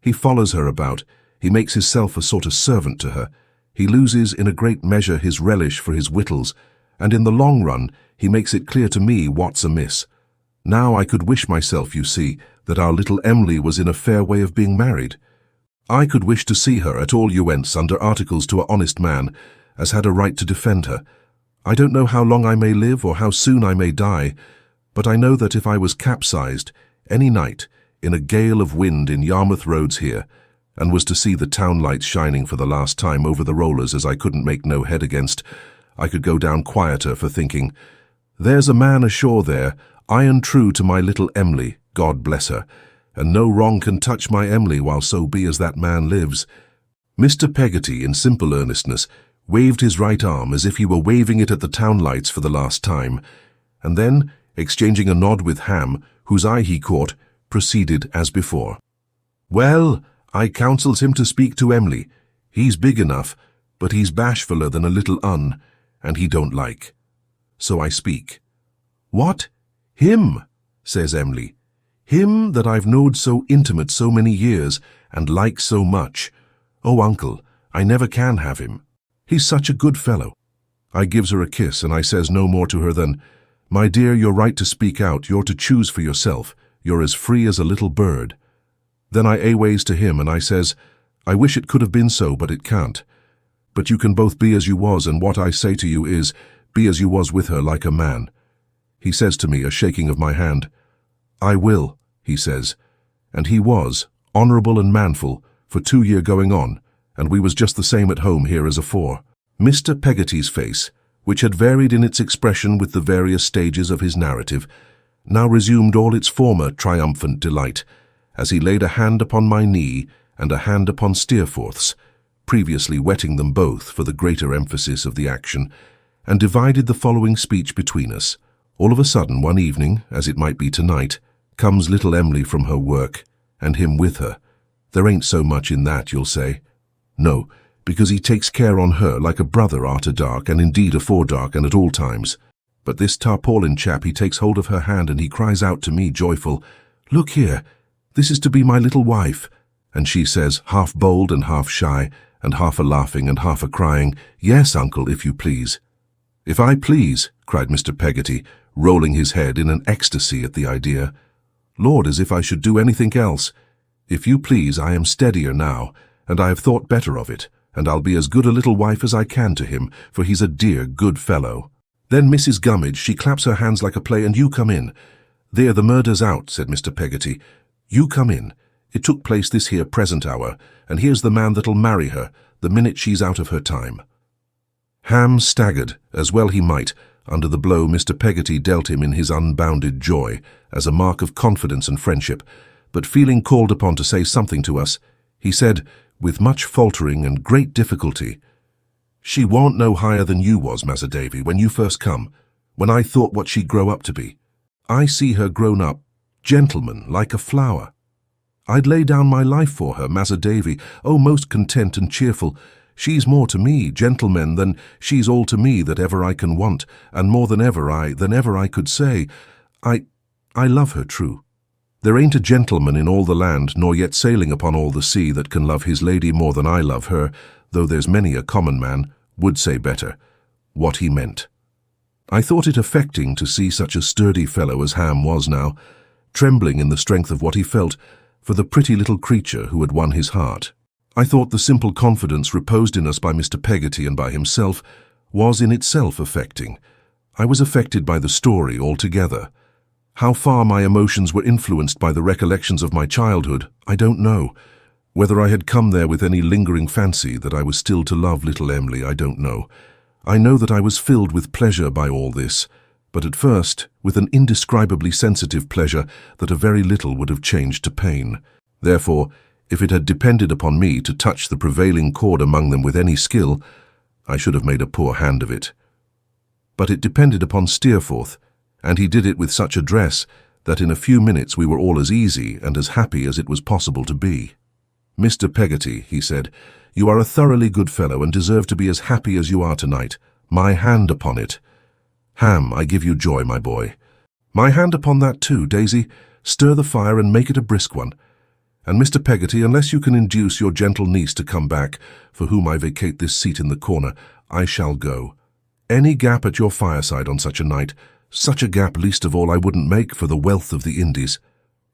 He follows her about, he makes hisself a sort of servant to her, he loses in a great measure his relish for his wittles, and in the long run he makes it clear to me what's amiss. Now I could wish myself, you see, that our little Emily was in a fair way of being married. I could wish to see her at all uents under articles to a honest man, as had a right to defend her. I don't know how long I may live or how soon I may die, but I know that if I was capsized, any night, in a gale of wind in Yarmouth roads here, and was to see the town lights shining for the last time over the rollers as I couldn't make no head against, I could go down quieter for thinking, there's a man ashore there, iron true to my little Emily, God bless her, and no wrong can touch my Emily while so be as that man lives. Mr. Peggotty, in simple earnestness, waved his right arm as if he were waving it at the town lights for the last time, and then, exchanging a nod with Ham, whose eye he caught, proceeded as before. Well, I counsels him to speak to Emily. He's big enough, but he's bashfuller than a little and he don't like. So I speak. What? Him, says Emily. Him that I've knowed so intimate so many years, and like so much. Oh, uncle, I never can have him. He's such a good fellow. I gives her a kiss, and I says no more to her than, my dear, you're right to speak out, you're to choose for yourself, you're as free as a little bird. Then I aways to him, and I says, I wish it could have been so, but it can't. But you can both be as you was, and what I say to you is, be as you was with her like a man. He says to me, a shaking of my hand, I will, he says, and he was, honourable and manful, for 2 year going on, and we was just the same at home here as afore. Mr. Peggotty's face, which had varied in its expression with the various stages of his narrative, now resumed all its former triumphant delight, as he laid a hand upon my knee and a hand upon Steerforth's, previously wetting them both for the greater emphasis of the action, and divided the following speech between us. All of a sudden, one evening, as it might be tonight, comes little Emily from her work, and him with her. There ain't so much in that, you'll say. No, because he takes care on her like a brother arter dark, and indeed afore dark, and at all times. But this tarpaulin chap, he takes hold of her hand, and he cries out to me, joyful, Look here, this is to be my little wife. And she says, half bold and half shy, and half a-laughing and half a-crying, Yes, uncle, if you please. If I please, cried Mr. Peggotty, rolling his head in an ecstasy at the idea. Lord, as if I should do anything else. If you please, I am steadier now, and I have thought better of it, and I'll be as good a little wife as I can to him, for he's a dear, good fellow. Then Mrs. Gummidge, she claps her hands like a play, and you come in. There, the murder's out, said Mr. Peggotty. You come in. It took place this here present hour, and here's the man that'll marry her, the minute she's out of her time. Ham staggered, as well he might, under the blow Mr. Peggotty dealt him in his unbounded joy, as a mark of confidence and friendship, but feeling called upon to say something to us, he said, with much faltering and great difficulty, She warn't no higher than you was, Massa Davy, when you first come, when I thought what she'd grow up to be. I see her grown up, gentleman, like a flower. I'd lay down my life for her, Massa Davy, oh, most content and cheerful. She's more to me, gentlemen, than she's all to me that ever I can want, and more than ever I could say. I love her true. There ain't a gentleman in all the land, nor yet sailing upon all the sea, that can love his lady more than I love her, though there's many a common man would say better what he meant. I thought it affecting to see such a sturdy fellow as Ham was now, trembling in the strength of what he felt for the pretty little creature who had won his heart. I thought the simple confidence reposed in us by Mr. Peggotty and by himself was in itself affecting. I was affected by the story altogether. How far my emotions were influenced by the recollections of my childhood, I don't know. Whether I had come there with any lingering fancy that I was still to love little Emily, I don't know. I know that I was filled with pleasure by all this, but at first with an indescribably sensitive pleasure that a very little would have changed to pain. Therefore, if it had depended upon me to touch the prevailing chord among them with any skill, I should have made a poor hand of it. But it depended upon Steerforth, and he did it with such address that in a few minutes we were all as easy and as happy as it was possible to be. Mr. Peggotty, he said, you are a thoroughly good fellow and deserve to be as happy as you are tonight. My hand upon it. Ham, I give you joy, my boy. My hand upon that too, Daisy. Stir the fire and make it a brisk one. And Mr. Peggotty, unless you can induce your gentle niece to come back, for whom I vacate this seat in the corner, I shall go. Any gap at your fireside on such a night, such a gap least of all I wouldn't make for the wealth of the Indies.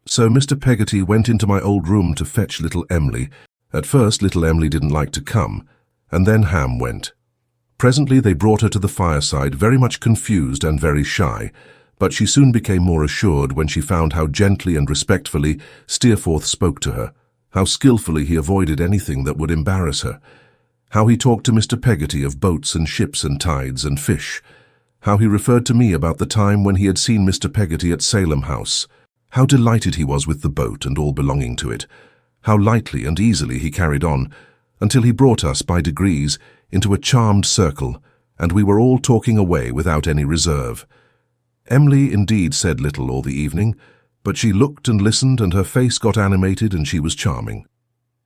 So Mr. Peggotty went into my old room to fetch little Emily, At first little Emily didn't like to come, and then Ham went. Presently they brought her to the fireside, very much confused and very shy, but she soon became more assured when she found how gently and respectfully Steerforth spoke to her, how skillfully he avoided anything that would embarrass her, how he talked to Mr. Peggotty of boats and ships and tides and fish, how he referred to me about the time when he had seen Mr. Peggotty at Salem House, how delighted he was with the boat and all belonging to it, how lightly and easily he carried on, until he brought us by degrees into a charmed circle, and we were all talking away without any reserve. Emily indeed said little all the evening, but she looked and listened, and her face got animated, and she was charming.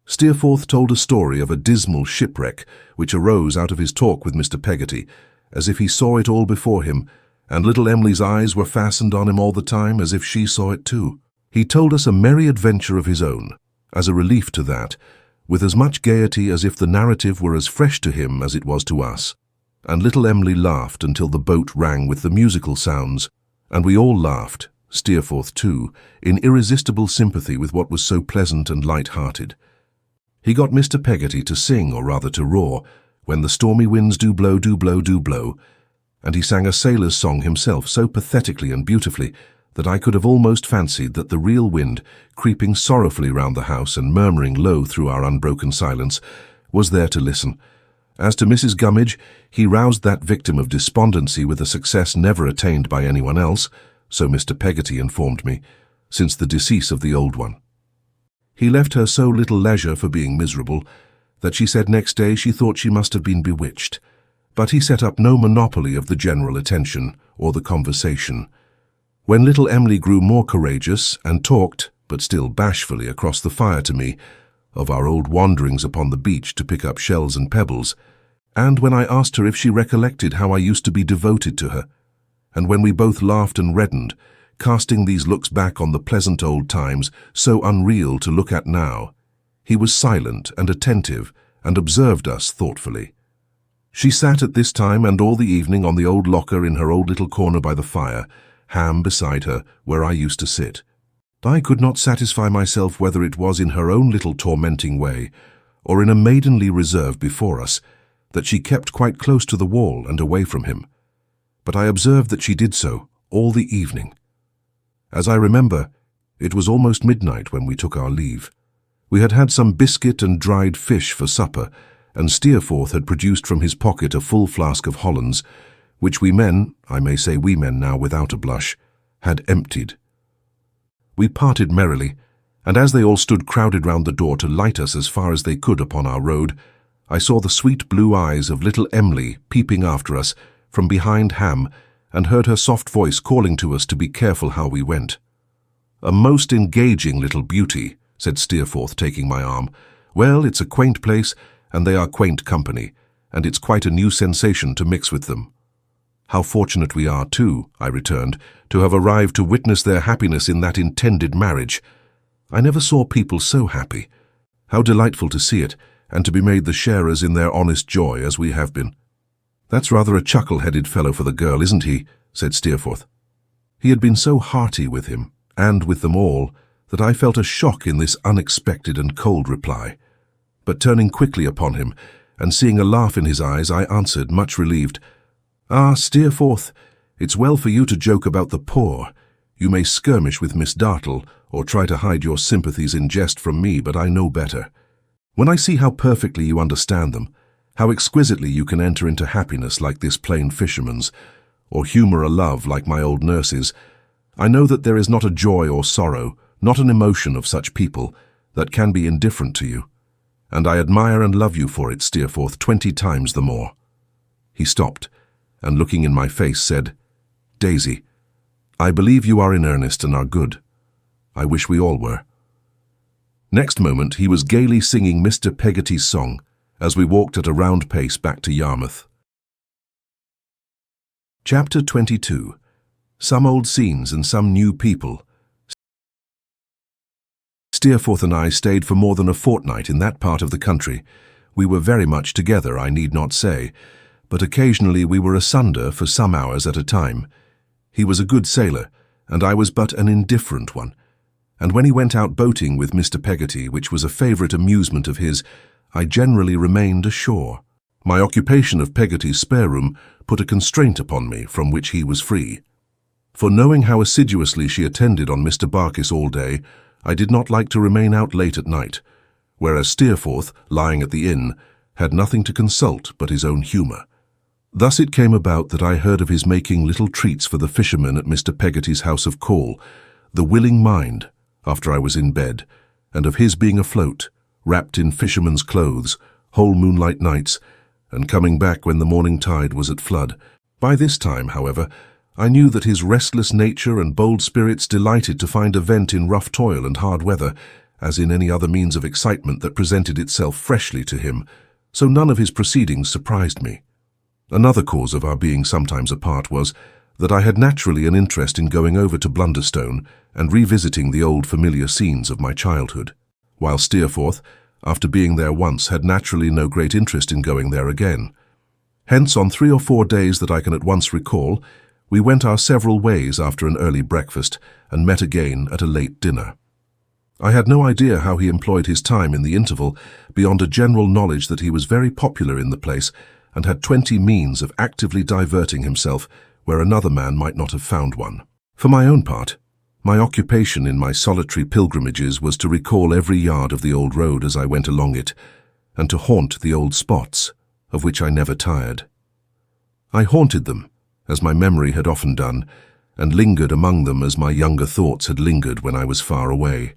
Steerforth told a story of a dismal shipwreck which arose out of his talk with Mr. Peggotty, as if he saw it all before him, and little Emily's eyes were fastened on him all the time as if she saw it too. He told us a merry adventure of his own, as a relief to that, with as much gaiety as if the narrative were as fresh to him as it was to us. And little Emily laughed until the boat rang with the musical sounds, and we all laughed, Steerforth too, in irresistible sympathy with what was so pleasant and light-hearted. He got Mr. Peggotty to sing, or rather to roar, "When the stormy winds do blow, do blow, do blow," and he sang a sailor's song himself so pathetically and beautifully that I could have almost fancied that the real wind, creeping sorrowfully round the house and murmuring low through our unbroken silence, was there to listen. As to Mrs. Gummidge, he roused that victim of despondency with a success never attained by anyone else, so Mr. Peggotty informed me, since the decease of the old one. He left her so little leisure for being miserable that she said next day she thought she must have been bewitched, but he set up no monopoly of the general attention or the conversation. When little Emily grew more courageous and talked, but still bashfully, across the fire to me, of our old wanderings upon the beach to pick up shells and pebbles, and when I asked her if she recollected how I used to be devoted to her, and when we both laughed and reddened, casting these looks back on the pleasant old times, so unreal to look at now, he was silent and attentive and observed us thoughtfully. She sat at this time and all the evening on the old locker in her old little corner by the fire, Ham beside her, where I used to sit. I could not satisfy myself whether it was in her own little tormenting way, or in a maidenly reserve before us, that she kept quite close to the wall and away from him. But I observed that she did so all the evening. As I remember, it was almost midnight when we took our leave. We had had some biscuit and dried fish for supper, and Steerforth had produced from his pocket a full flask of Hollands, which we men, I may say we men now without a blush, had emptied. We parted merrily, and as they all stood crowded round the door to light us as far as they could upon our road, I saw the sweet blue eyes of little Emily peeping after us from behind Ham, and heard her soft voice calling to us to be careful how we went. "A most engaging little beauty," said Steerforth, taking my arm. "Well, it's a quaint place, and they are quaint company, and it's quite a new sensation to mix with them." "How fortunate we are, too," I returned, "to have arrived to witness their happiness in that intended marriage. I never saw people so happy. How delightful to see it, and to be made the sharers in their honest joy, as we have been." "That's rather a chuckle-headed fellow for the girl, isn't he?" said Steerforth. He had been so hearty with him, and with them all, that I felt a shock in this unexpected and cold reply. But turning quickly upon him, and seeing a laugh in his eyes, I answered, much relieved, "Ah, Steerforth, it's well for you to joke about the poor. You may skirmish with Miss Dartle, or try to hide your sympathies in jest from me, but I know better. When I see how perfectly you understand them, how exquisitely you can enter into happiness like this plain fisherman's, or humour a love like my old nurse's, I know that there is not a joy or sorrow, not an emotion of such people, that can be indifferent to you. And I admire and love you for it, Steerforth, 20 times the more." He stopped, and looking in my face said, "Daisy, I believe you are in earnest and are good. I wish we all were." Next moment he was gaily singing Mr. Peggotty's song as we walked at a round pace back to Yarmouth. Chapter 22. Some old scenes and some new people. Steerforth and I stayed for more than a fortnight in that part of the country. We were very much together, I need not say, but occasionally we were asunder for some hours at a time. He was a good sailor, and I was but an indifferent one, and when he went out boating with Mr. Peggotty, which was a favourite amusement of his, I generally remained ashore. My occupation of Peggotty's spare room put a constraint upon me from which he was free. For knowing how assiduously she attended on Mr. Barkis all day, I did not like to remain out late at night, whereas Steerforth, lying at the inn, had nothing to consult but his own humour. Thus it came about that I heard of his making little treats for the fishermen at Mr. Peggotty's house of call, the willing mind, after I was in bed, and of his being afloat, wrapped in fisherman's clothes, whole moonlight nights, and coming back when the morning tide was at flood. By this time, however, I knew that his restless nature and bold spirits delighted to find a vent in rough toil and hard weather, as in any other means of excitement that presented itself freshly to him, so none of his proceedings surprised me. Another cause of our being sometimes apart was that I had naturally an interest in going over to Blunderstone and revisiting the old familiar scenes of my childhood, while Steerforth, after being there once, had naturally no great interest in going there again. Hence, on 3 or 4 days that I can at once recall, we went our several ways after an early breakfast and met again at a late dinner. I had no idea how he employed his time in the interval, beyond a general knowledge that he was very popular in the place and had 20 means of actively diverting himself where another man might not have found one. For my own part, my occupation in my solitary pilgrimages was to recall every yard of the old road as I went along it, and to haunt the old spots, of which I never tired. I haunted them, as my memory had often done, and lingered among them as my younger thoughts had lingered when I was far away.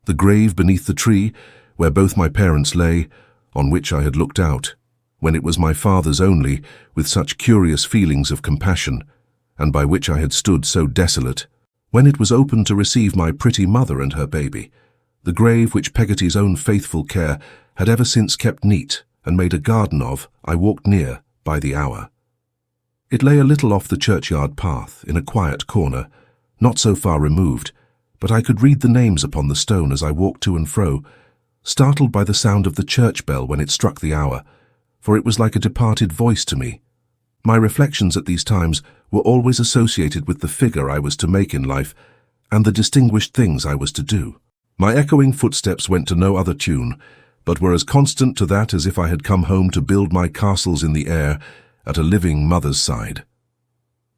The grave beneath the tree, where both my parents lay, on which I had looked out, when it was my father's only, with such curious feelings of compassion, and by which I had stood so desolate, when it was open to receive my pretty mother and her baby, the grave which Peggotty's own faithful care had ever since kept neat and made a garden of, I walked near by the hour. It lay a little off the churchyard path, in a quiet corner, not so far removed, but I could read the names upon the stone as I walked to and fro, startled by the sound of the church bell when it struck the hour, for it was like a departed voice to me. My reflections at these times were always associated with the figure I was to make in life and the distinguished things I was to do. My echoing footsteps went to no other tune, but were as constant to that as if I had come home to build my castles in the air at a living mother's side.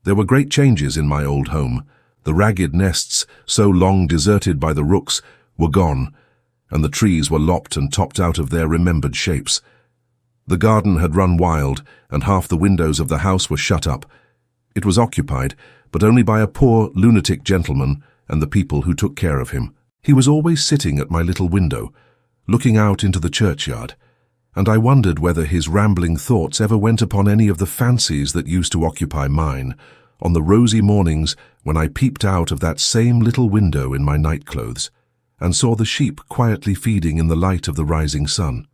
There were great changes in my old home. The ragged nests, so long deserted by the rooks, were gone, and the trees were lopped and topped out of their remembered shapes. The garden had run wild, and half the windows of the house were shut up. It was occupied, but only by a poor, lunatic gentleman and the people who took care of him. He was always sitting at my little window, looking out into the churchyard, and I wondered whether his rambling thoughts ever went upon any of the fancies that used to occupy mine, on the rosy mornings when I peeped out of that same little window in my nightclothes, and saw the sheep quietly feeding in the light of the rising sun.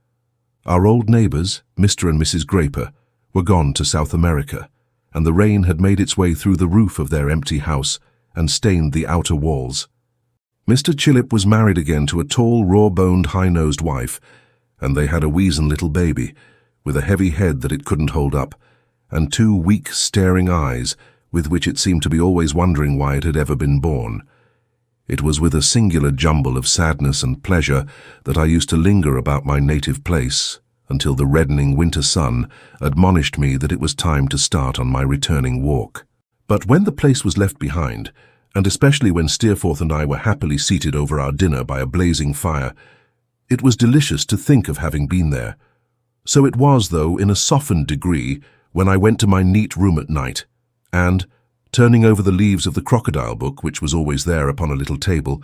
Our old neighbours, Mr. and Mrs. Graper, were gone to South America, and the rain had made its way through the roof of their empty house and stained the outer walls. Mr. Chillip was married again to a tall, raw-boned, high-nosed wife, and they had a weazen little baby, with a heavy head that it couldn't hold up, and 2 weak, staring eyes, with which it seemed to be always wondering why it had ever been born. It was with a singular jumble of sadness and pleasure that I used to linger about my native place, until the reddening winter sun admonished me that it was time to start on my returning walk. But when the place was left behind, and especially when Steerforth and I were happily seated over our dinner by a blazing fire, it was delicious to think of having been there. So it was, though, in a softened degree, when I went to my neat room at night, and, turning over the leaves of the crocodile book, which was always there upon a little table,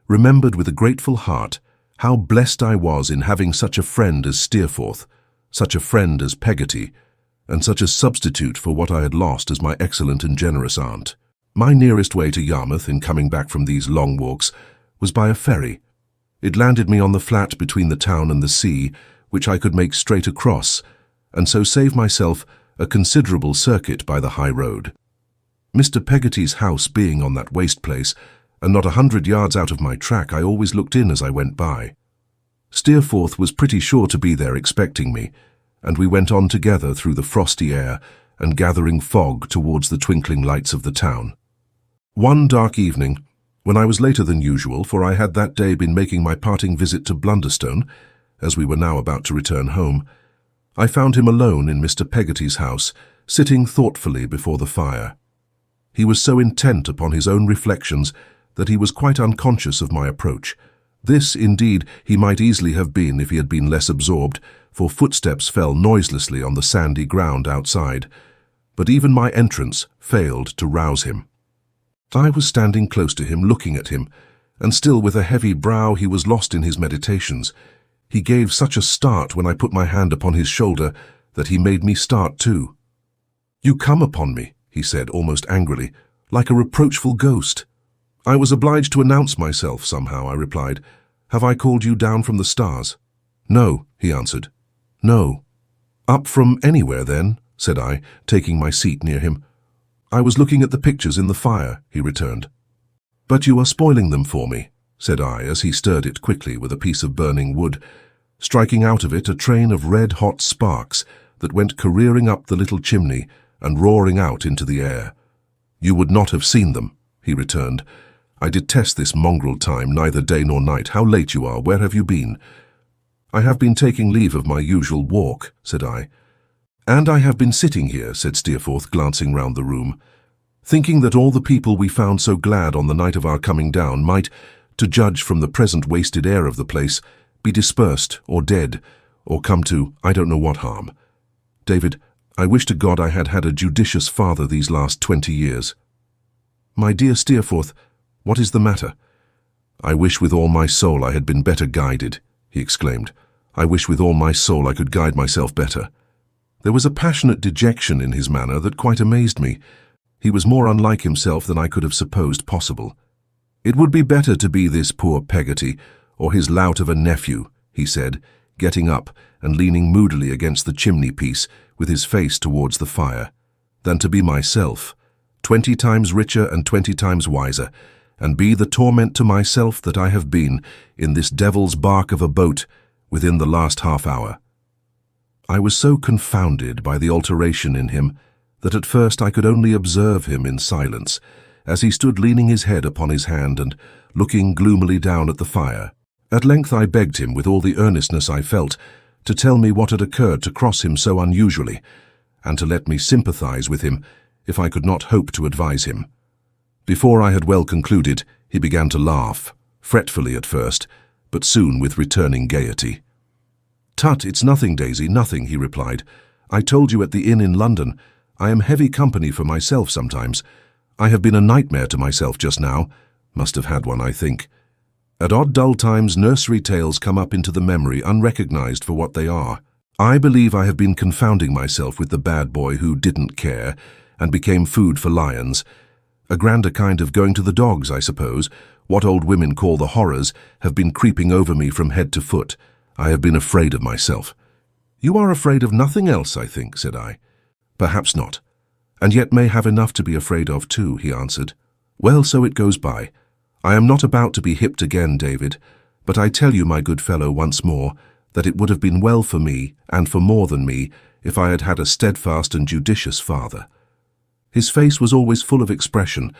remembered with a grateful heart how blessed I was in having such a friend as Steerforth, such a friend as Peggotty, and such a substitute for what I had lost as my excellent and generous aunt. My nearest way to Yarmouth in coming back from these long walks was by a ferry. It landed me on the flat between the town and the sea, which I could make straight across, and so save myself a considerable circuit by the high road. Mr. Peggotty's house being on that waste place, and not 100 yards out of my track, I always looked in as I went by. Steerforth was pretty sure to be there expecting me, and we went on together through the frosty air and gathering fog towards the twinkling lights of the town. One dark evening, When I was later than usual, for I had that day been making my parting visit to Blunderstone, as we were now about to return home, I found him alone in Mr. Peggotty's house, sitting thoughtfully before the fire. He was so intent upon his own reflections that he was quite unconscious of my approach. This, indeed, he might easily have been if he had been less absorbed, for footsteps fell noiselessly on the sandy ground outside. But even my entrance failed to rouse him. I was standing close to him, looking at him, and still with a heavy brow he was lost in his meditations. He gave such a start when I put my hand upon his shoulder that he made me start too. "You come upon me," he said almost angrily, "like a reproachful ghost." "I was obliged to announce myself somehow," I replied. "Have I called you down from the stars?" "No," he answered. "No." "Up from anywhere then?" said I, taking my seat near him. "I was looking at the pictures in the fire," he returned. "But you are spoiling them for me," said I, as he stirred it quickly with a piece of burning wood, striking out of it a train of red-hot sparks that went careering up the little chimney and roaring out into the air. "You would not have seen them," he returned. "I detest this mongrel time, neither day nor night. How late you are. Where have you been?" "I have been taking leave of my usual walk," said I. "And I have been sitting here," said Steerforth, glancing round the room, "thinking that all the people we found so glad on the night of our coming down might, to judge from the present wasted air of the place, be dispersed or dead, or come to I don't know what harm. David, I wish to God I had had a judicious father these last 20 years. "My dear Steerforth, what is the matter?" "I wish with all my soul I had been better guided," he exclaimed. "I wish with all my soul I could guide myself better." There was a passionate dejection in his manner that quite amazed me. He was more unlike himself than I could have supposed possible. "It would be better to be this poor Peggotty, or his lout of a nephew," he said, getting up and leaning moodily against the chimney-piece with his face towards the fire, "than to be myself, 20 times richer and 20 times wiser, and be the torment to myself that I have been in this devil's bark of a boat within the last half-hour." I was so confounded by the alteration in him that at first I could only observe him in silence, as he stood leaning his head upon his hand and looking gloomily down at the fire. At length I begged him, with all the earnestness I felt, to tell me what had occurred to cross him so unusually, and to let me sympathize with him if I could not hope to advise him. Before I had well concluded, he began to laugh, fretfully at first, but soon with returning gaiety. "Tut, it's nothing, Daisy, nothing," he replied. "I told you at the inn in London, I am heavy company for myself sometimes. I have been a nightmare to myself just now. Must have had one, I think. At odd dull times nursery tales come up into the memory unrecognized for what they are. I believe I have been confounding myself with the bad boy who didn't care and became food for lions. A grander kind of going to the dogs, I suppose. What old women call the horrors have been creeping over me from head to foot. I have been afraid of myself." "You are afraid of nothing else, I think," said I. "Perhaps not, and yet may have enough to be afraid of too," he answered. "Well, so it goes by. I am not about to be hipped again, David, but I tell you, my good fellow, once more, that it would have been well for me, and for more than me, if I had had a steadfast and judicious father." His face was always full of expression,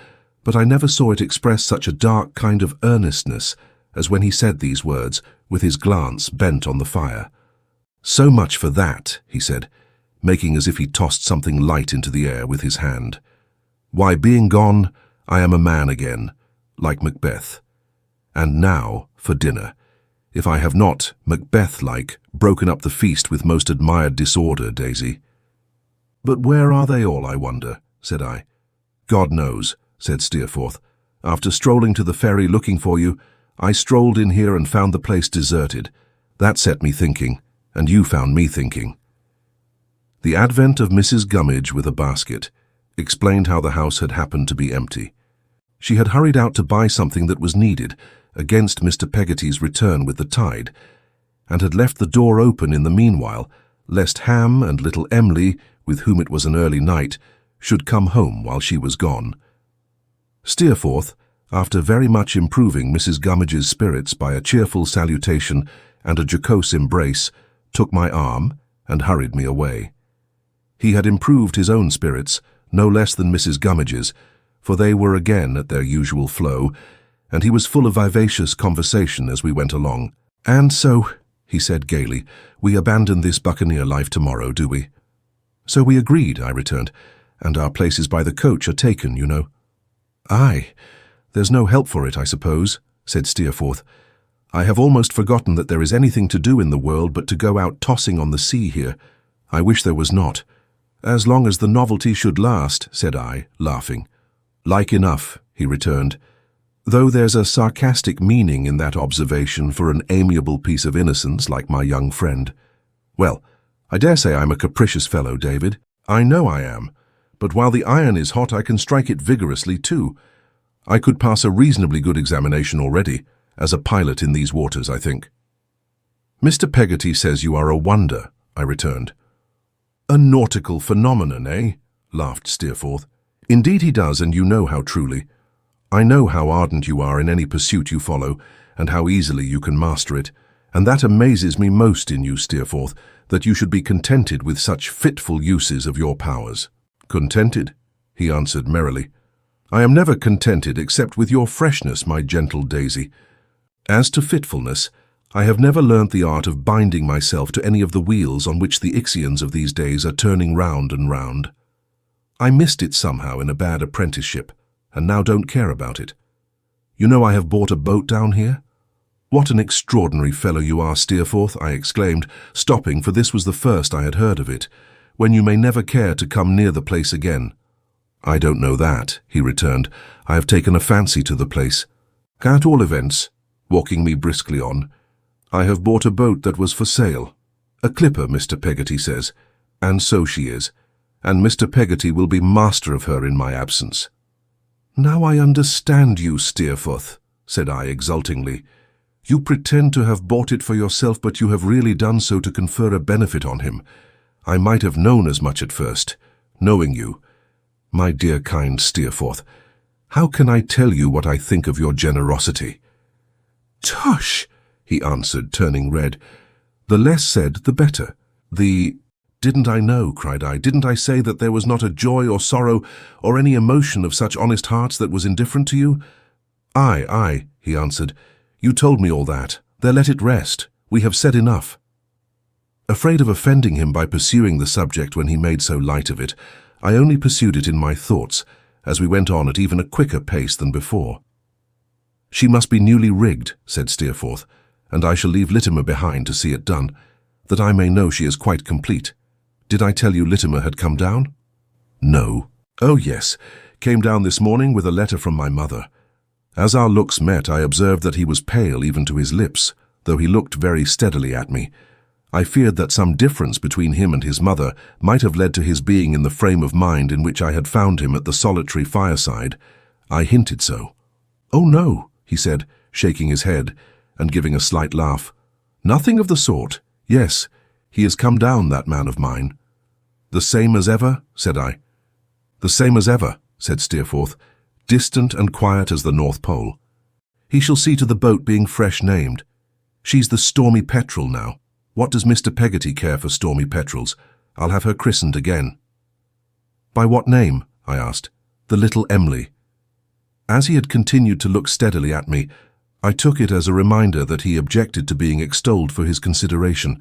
but I never saw it express such a dark kind of earnestness as when he said these words, with his glance bent on the fire. "So much for that," he said, making as if he tossed something light into the air with his hand. "Why, being gone, I am a man again, like Macbeth. And now for dinner, if I have not, Macbeth-like, broken up the feast with most admired disorder, Daisy." "But where are they all, I wonder?" said I. "God knows," said Steerforth. "After strolling to the ferry looking for you, I strolled in here and found the place deserted. That set me thinking, and you found me thinking." The advent of Mrs. Gummidge with a basket explained how the house had happened to be empty. She had hurried out to buy something that was needed against Mr. Peggotty's return with the tide, and had left the door open in the meanwhile, lest Ham and little Emily, with whom it was an early night, should come home while she was gone. Steerforth, after very much improving Mrs. Gummidge's spirits by a cheerful salutation and a jocose embrace, took my arm and hurried me away. He had improved his own spirits, no less than Mrs. Gummidge's, for they were again at their usual flow, and he was full of vivacious conversation as we went along. "And so," he said gaily, "we abandon this buccaneer life tomorrow, do we?" "So we agreed," I returned, "and our places by the coach are taken, you know." "Aye, there's no help for it, I suppose," said Steerforth. "I have almost forgotten that there is anything to do in the world but to go out tossing on the sea here. I wish there was not." "As long as the novelty should last," said I, laughing. "Like enough," he returned, "though there's a sarcastic meaning in that observation for an amiable piece of innocence like my young friend. Well, I dare say I'm a capricious fellow, David. I know I am, but while the iron is hot I can strike it vigorously too. I could pass a reasonably good examination already, as a pilot in these waters, I think." "Mr. Peggotty says you are a wonder," I returned. "A nautical phenomenon, eh?" laughed Steerforth. "Indeed he does, and you know how truly. I know how ardent you are in any pursuit you follow, and how easily you can master it, and that amazes me most in you, Steerforth, that you should be contented with such fitful uses of your powers." "Contented?" he answered merrily. "I am never contented except with your freshness, my gentle daisy. As to fitfulness, I have never learnt the art of binding myself to any of the wheels on which the Ixions of these days are turning round and round. I missed it somehow in a bad apprenticeship, and now don't care about it. You know I have bought a boat down here?" "What an extraordinary fellow you are, Steerforth," I exclaimed, stopping, for this was the first I had heard of it, "when you may never care to come near the place again." "I don't know that," he returned. "I have taken a fancy to the place. At all events," walking me briskly on, "I have bought a boat that was for sale. A clipper, Mr. Peggotty says, and so she is, and Mr. Peggotty will be master of her in my absence." "Now I understand you, Steerforth," said I exultingly. "You pretend to have bought it for yourself, but you have really done so to confer a benefit on him. I might have known as much at first, knowing you. My dear kind Steerforth, how can I tell you what I think of your generosity?" "Tush!" he answered, turning red. "The less said, the better. Didn't I know," cried I, "didn't I say that there was not a joy or sorrow or any emotion of such honest hearts that was indifferent to you?" Aye, he answered. "You told me all that. There, let it rest. We have said enough." Afraid of offending him by pursuing the subject when he made so light of it, I only pursued it in my thoughts, as we went on at even a quicker pace than before. "She must be newly rigged," said Steerforth, "and I shall leave Littimer behind to see it done, that I may know she is quite complete. Did I tell you Littimer had come down?" "No." "Oh, yes, came down this morning with a letter from my mother. As our looks met, I observed that he was pale even to his lips, though he looked very steadily at me. I feared that some difference between him and his mother might have led to his being in the frame of mind in which I had found him at the solitary fireside. I hinted so. "Oh, no," he said, shaking his head and giving a slight laugh. "Nothing of the sort. Yes, he has come down, that man of mine." "The same as ever?" said I. "The same as ever," said Steerforth, "distant and quiet as the North Pole. He shall see to the boat being fresh named. She's the Stormy Petrel now. What does Mr. Peggotty care for Stormy Petrels? I'll have her christened again." "By what name?" I asked. "The Little Em'ly." As he had continued to look steadily at me, I took it as a reminder that he objected to being extolled for his consideration.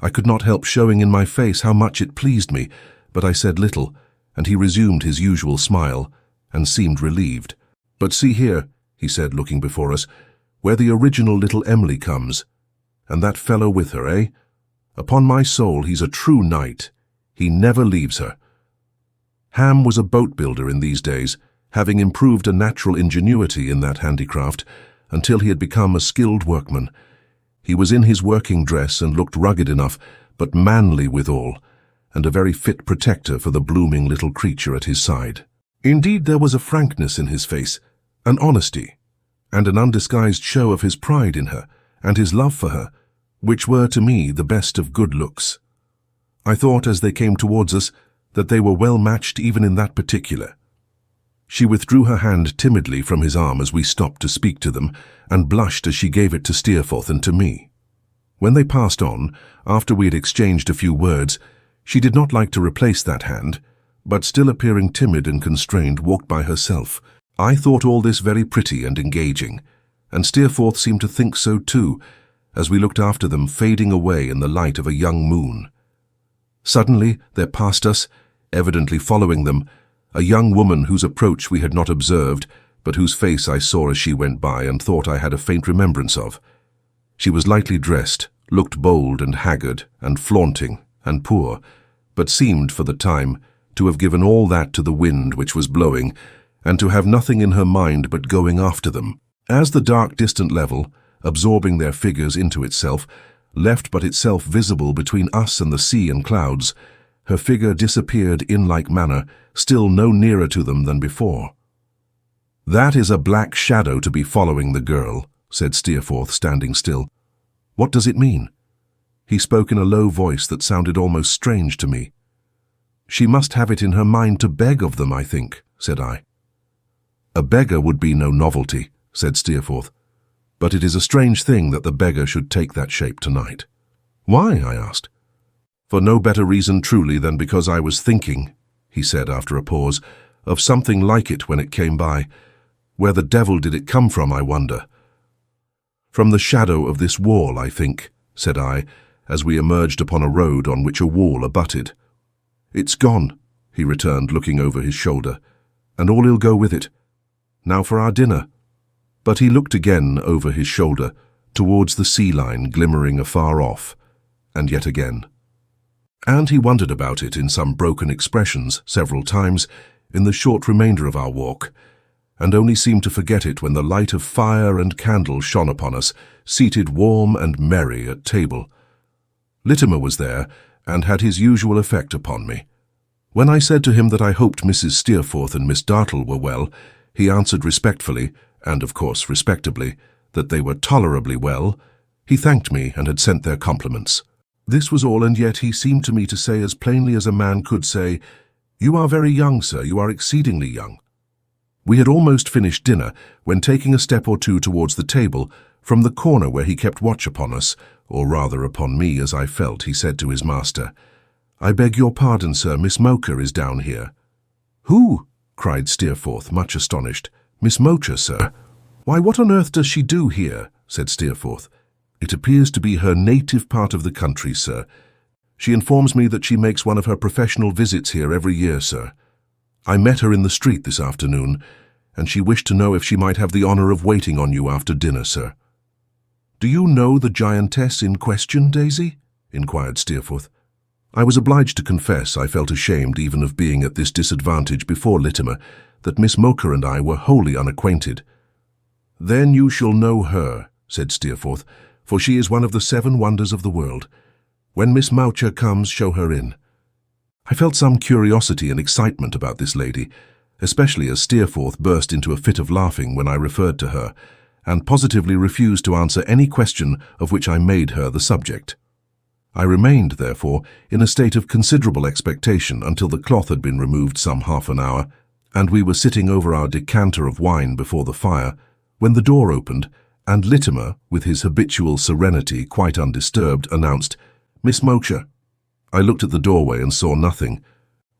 I could not help showing in my face how much it pleased me, but I said little, and he resumed his usual smile, and seemed relieved. "But see here," he said, looking before us, "where the original Little Em'ly comes. And that fellow with her, eh? Upon my soul, he's a true knight. He never leaves her." Ham was a boat builder in these days, having improved a natural ingenuity in that handicraft, until he had become a skilled workman. He was in his working dress and looked rugged enough, but manly withal, and a very fit protector for the blooming little creature at his side. Indeed, there was a frankness in his face, an honesty, and an undisguised show of his pride in her, and his love for her, which were to me the best of good looks. I thought, as they came towards us, that they were well matched even in that particular. She withdrew her hand timidly from his arm as we stopped to speak to them, and blushed as she gave it to Steerforth and to me. When they passed on, after we had exchanged a few words, she did not like to replace that hand, but still appearing timid and constrained, walked by herself. I thought all this very pretty and engaging, and Steerforth seemed to think so too, as we looked after them fading away in the light of a young moon. Suddenly there passed us, evidently following them, a young woman whose approach we had not observed, but whose face I saw as she went by and thought I had a faint remembrance of. She was lightly dressed, looked bold and haggard and flaunting and poor, but seemed, for the time, to have given all that to the wind which was blowing, and to have nothing in her mind but going after them. As the dark distant level, absorbing their figures into itself, left but itself visible between us and the sea and clouds, her figure disappeared in like manner, still no nearer to them than before. "That is a black shadow to be following the girl," said Steerforth, standing still. "What does it mean?" He spoke in a low voice that sounded almost strange to me. "She must have it in her mind to beg of them, I think," said I. "A beggar would be no novelty," said Steerforth, "but it is a strange thing that the beggar should take that shape tonight." "Why?" I asked. "For no better reason truly than because I was thinking," he said after a pause, "of something like it when it came by. Where the devil did it come from, I wonder?" "From the shadow of this wall, I think," said I, as we emerged upon a road on which a wall abutted. "It's gone," he returned, looking over his shoulder, "and all he'll go with it. Now for our dinner." But he looked again over his shoulder, towards the sea line glimmering afar off, and yet again. And he wondered about it in some broken expressions several times in the short remainder of our walk, and only seemed to forget it when the light of fire and candle shone upon us, seated warm and merry at table. Littimer was there, and had his usual effect upon me. When I said to him that I hoped Mrs. Steerforth and Miss Dartle were well, he answered respectfully, and of course respectably, that they were tolerably well. He thanked me and had sent their compliments. This was all, and yet he seemed to me to say as plainly as a man could say, "You are very young, sir, you are exceedingly young." We had almost finished dinner when, taking a step or two towards the table, from the corner where he kept watch upon us, or rather upon me as I felt, he said to his master, "I beg your pardon, sir, Miss Mocha is down here." "Who?" cried Steerforth, much astonished. "Miss Mocha, sir." "Why, what on earth does she do here?" said Steerforth. "It appears to be her native part of the country, sir. She informs me that she makes one of her professional visits here every year, sir. I met her in the street this afternoon, and she wished to know if she might have the honour of waiting on you after dinner, sir." "Do you know the giantess in question, Daisy?" inquired Steerforth. I was obliged to confess I felt ashamed even of being at this disadvantage before Littimer, that Miss Mocha and I were wholly unacquainted. "Then you shall know her," said Steerforth, "for she is one of the 7 wonders of the world. When Miss Mocha comes, show her in." I felt some curiosity and excitement about this lady, especially as Steerforth burst into a fit of laughing when I referred to her, and positively refused to answer any question of which I made her the subject. I remained, therefore, in a state of considerable expectation until the cloth had been removed some half an hour, and we were sitting over our decanter of wine before the fire, when the door opened, and Littimer, with his habitual serenity quite undisturbed, announced, "Miss Mocha." I looked at the doorway and saw nothing.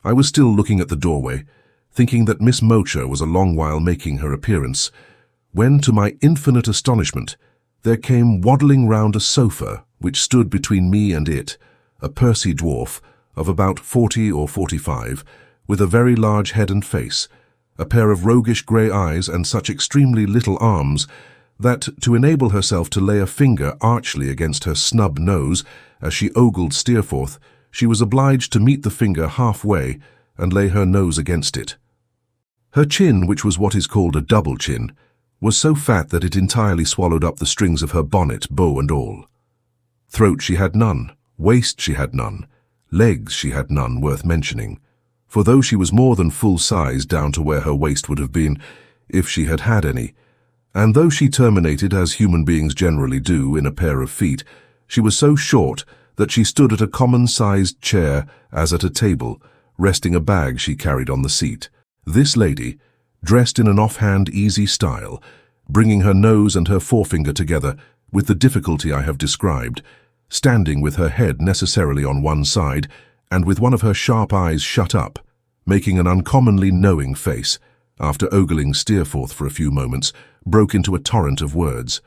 I was still looking at the doorway, thinking that Miss Mocha was a long while making her appearance, when, to my infinite astonishment, there came waddling round a sofa which stood between me and it, a pursy dwarf of about 40 or 45, with a very large head and face, a pair of roguish grey eyes and such extremely little arms that, to enable herself to lay a finger archly against her snub nose as she ogled Steerforth, she was obliged to meet the finger halfway and lay her nose against it. Her chin, which was what is called a double chin, was so fat that it entirely swallowed up the strings of her bonnet, bow and all. Throat she had none, waist she had none, legs she had none worth mentioning, for though she was more than full size down to where her waist would have been, if she had had any, and though she terminated, as human beings generally do, in a pair of feet, she was so short that she stood at a common-sized chair as at a table, resting a bag she carried on the seat. This lady, dressed in an offhand easy style, bringing her nose and her forefinger together with the difficulty I have described, standing with her head necessarily on one side, and with one of her sharp eyes shut up, making an uncommonly knowing face, after ogling Steerforth for a few moments, broke into a torrent of words.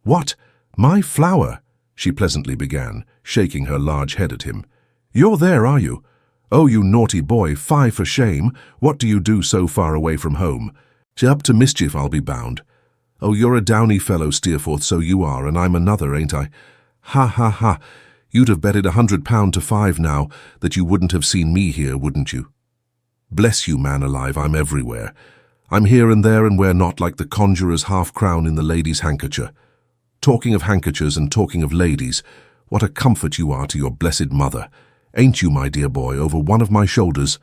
"What? My flower?" she pleasantly began, shaking her large head at him. "You're there, are you? Oh, you naughty boy, fie for shame. What do you do so far away from home? You're up to mischief, I'll be bound. Oh, you're a downy fellow, Steerforth, so you are, and I'm another, ain't I? Ha, ha, ha. You'd have betted £100 to 5 now that you wouldn't have seen me here, wouldn't you? Bless you, man alive, I'm everywhere. I'm here and there and where not, like the conjurer's half-crown in the lady's handkercher. Talking of handkerchers and talking of ladies, what a comfort you are to your blessed mother. Ain't you, my dear boy, over one of my shoulders,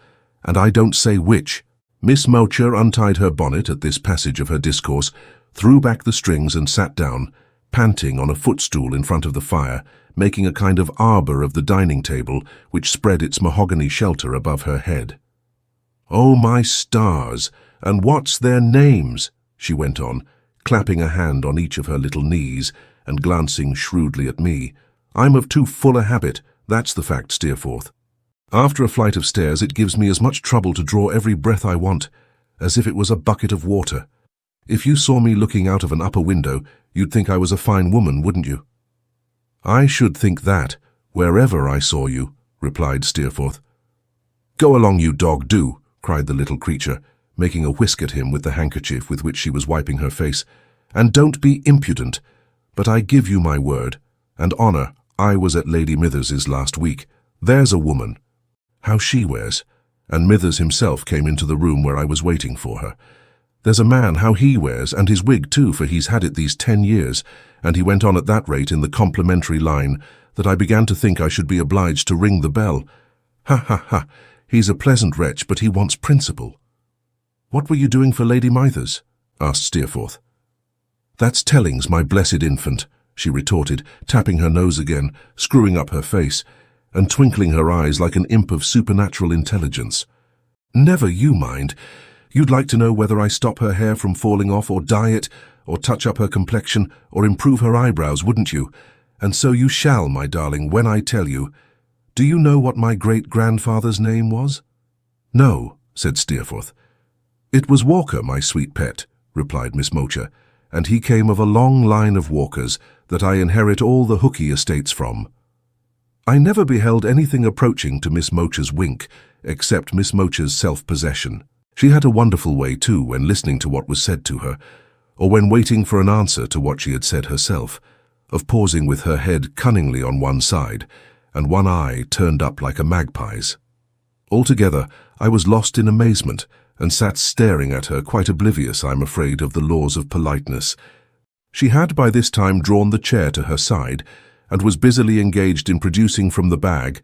and I don't say which." Miss Mowcher untied her bonnet at this passage of her discourse, threw back the strings and sat down, panting on a footstool in front of the fire, making a kind of arbour of the dining table which spread its mahogany shelter above her head. "Oh, my stars, and what's their names?" she went on, clapping a hand on each of her little knees and glancing shrewdly at me. "I'm of too full a habit, that's the fact, Steerforth. After a flight of stairs it gives me as much trouble to draw every breath I want, as if it was a bucket of water. If you saw me looking out of an upper window, you'd think I was a fine woman, wouldn't you?" "I should think that, wherever I saw you," replied Steerforth. "Go along, you dog, do," cried the little creature, making a whisk at him with the handkerchief with which she was wiping her face. "And don't be impudent, but I give you my word, and honour, I was at Lady Mithers's last week. There's a woman. How she wears, and Mithers himself came into the room where I was waiting for her. There's a man, how he wears, and his wig too, for he's had it these 10 years, and he went on at that rate in the complimentary line that I began to think I should be obliged to ring the bell. Ha, ha, ha, he's a pleasant wretch, but he wants principle." "What were you doing for Lady Mithers?" asked Steerforth. "That's tellings, my blessed infant," she retorted, tapping her nose again, screwing up her face, and twinkling her eyes like an imp of supernatural intelligence. "Never you mind. You'd like to know whether I stop her hair from falling off, or dye it, or touch up her complexion, or improve her eyebrows, wouldn't you? And so you shall, my darling, when I tell you. Do you know what my great-grandfather's name was?" "No," said Steerforth. "It was Walker, my sweet pet," replied Miss Mowcher, "and he came of a long line of Walkers that I inherit all the Hookey estates from." I never beheld anything approaching to Miss Mowcher's wink, except Miss Mowcher's self-possession. She had a wonderful way, too, when listening to what was said to her, or when waiting for an answer to what she had said herself, of pausing with her head cunningly on one side, and one eye turned up like a magpie's. Altogether, I was lost in amazement, and sat staring at her, quite oblivious, I'm afraid, of the laws of politeness. She had by this time drawn the chair to her side, and was busily engaged in producing from the bag,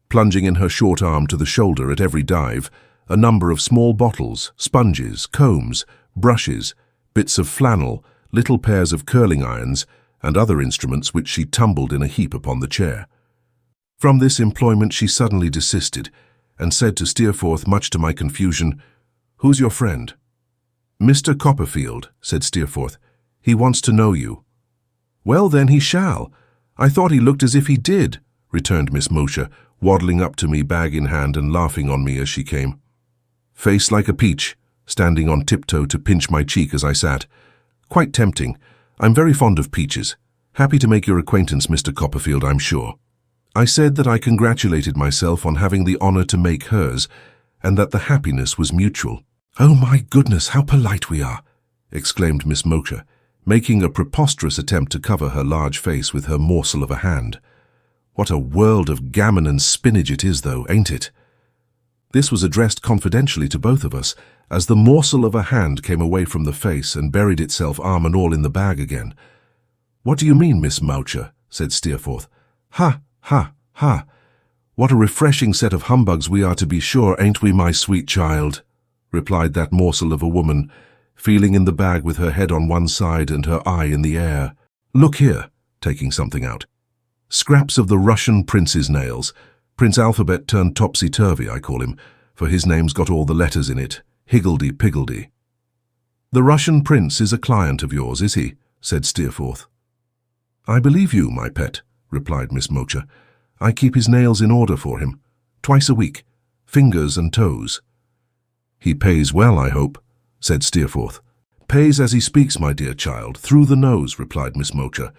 plunging in her short arm to the shoulder at every dive, a number of small bottles, sponges, combs, brushes, bits of flannel, little pairs of curling irons, and other instruments which she tumbled in a heap upon the chair. From this employment she suddenly desisted, and said to Steerforth, much to my confusion, "Who's your friend?" "Mr. Copperfield," said Steerforth. "He wants to know you." "Well, then he shall. I thought he looked as if he did," returned Miss Mowcher, waddling up to me, bag in hand, and laughing on me as she came. Face like a peach, standing on tiptoe to pinch my cheek as I sat. "Quite tempting. I'm very fond of peaches. Happy to make your acquaintance, Mr. Copperfield, I'm sure." I said that I congratulated myself on having the honour to make hers, and that the happiness was mutual. "Oh, my goodness, how polite we are!" exclaimed Miss Mowcher, making a preposterous attempt to cover her large face with her morsel of a hand. "What a world of gammon and spinach it is, though, ain't it?" This was addressed confidentially to both of us, as the morsel of a hand came away from the face and buried itself arm and all in the bag again. "What do you mean, Miss Mowcher?" said Steerforth. "Ha, ha, ha! What a refreshing set of humbugs we are, to be sure, ain't we, my sweet child?" replied that morsel of a woman, feeling in the bag with her head on one side and her eye in the air. "Look here," taking something out. "Scraps of the Russian prince's nails. Prince Alphabet turned topsy-turvy, I call him, for his name's got all the letters in it. Higgledy-piggledy." "The Russian prince is a client of yours, is he?" said Steerforth. "I believe you, my pet," replied Miss Mowcher. "I keep his nails in order for him, 2 times a week, fingers and toes." "He pays well, I hope," said Steerforth. Pays as he speaks, my dear child, through the nose, replied Miss Mowcher.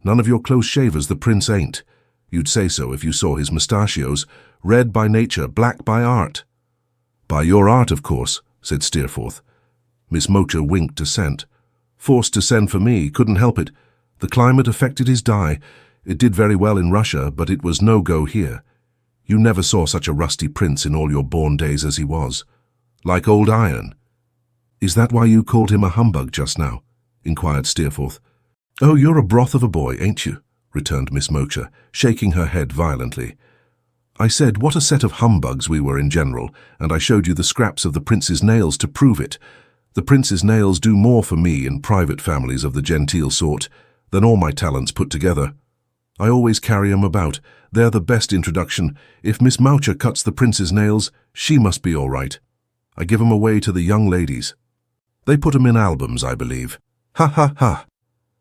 None of your close shavers the prince ain't. You'd say so if you saw his mustachios, red by nature, black by art. By your art, of course, said Steerforth. Miss Mowcher winked assent. Forced to send for me, couldn't help it. The climate affected his dye. It did very well in Russia, but it was no go here. You never saw such a rusty prince in all your born days as he was. Like old iron. Is that why you called him a humbug just now? Inquired Steerforth. Oh, you're a broth of a boy, ain't you? Returned Miss Mowcher, shaking her head violently. I said what a set of humbugs we were in general, and I showed you the scraps of the prince's nails to prove it. The prince's nails do more for me in private families of the genteel sort than all my talents put together. I always carry 'em about. They're the best introduction. If Miss Mowcher cuts the prince's nails, she must be all right. I give 'em away to the young ladies. They put 'em in albums, I believe. Ha ha ha!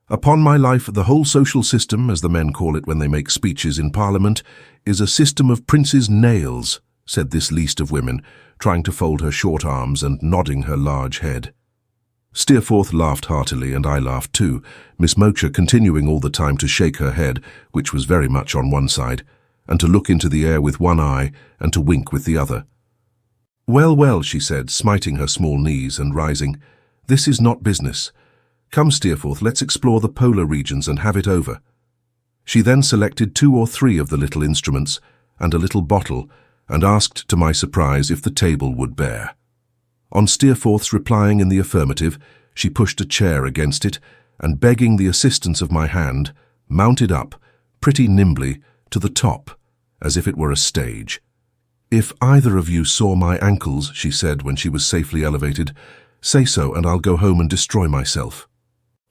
Upon my life, the whole social system, as the men call it when they make speeches in Parliament, is a system of prince's nails, said this least of women, trying to fold her short arms and nodding her large head. Steerforth laughed heartily, and I laughed too, Miss Mowcher continuing all the time to shake her head, which was very much on one side, and to look into the air with one eye and to wink with the other. Well, well, she said, smiting her small knees and rising, this is not business. Come, Steerforth, let's explore the polar regions and have it over. She then selected 2 or 3 of the little instruments and a little bottle and asked, to my surprise, if the table would bear. On Steerforth's replying in the affirmative, she pushed a chair against it and, begging the assistance of my hand, mounted up, pretty nimbly, to the top, as if it were a stage. If either of you saw my ankles, she said when she was safely elevated, say so and I'll go home and destroy myself.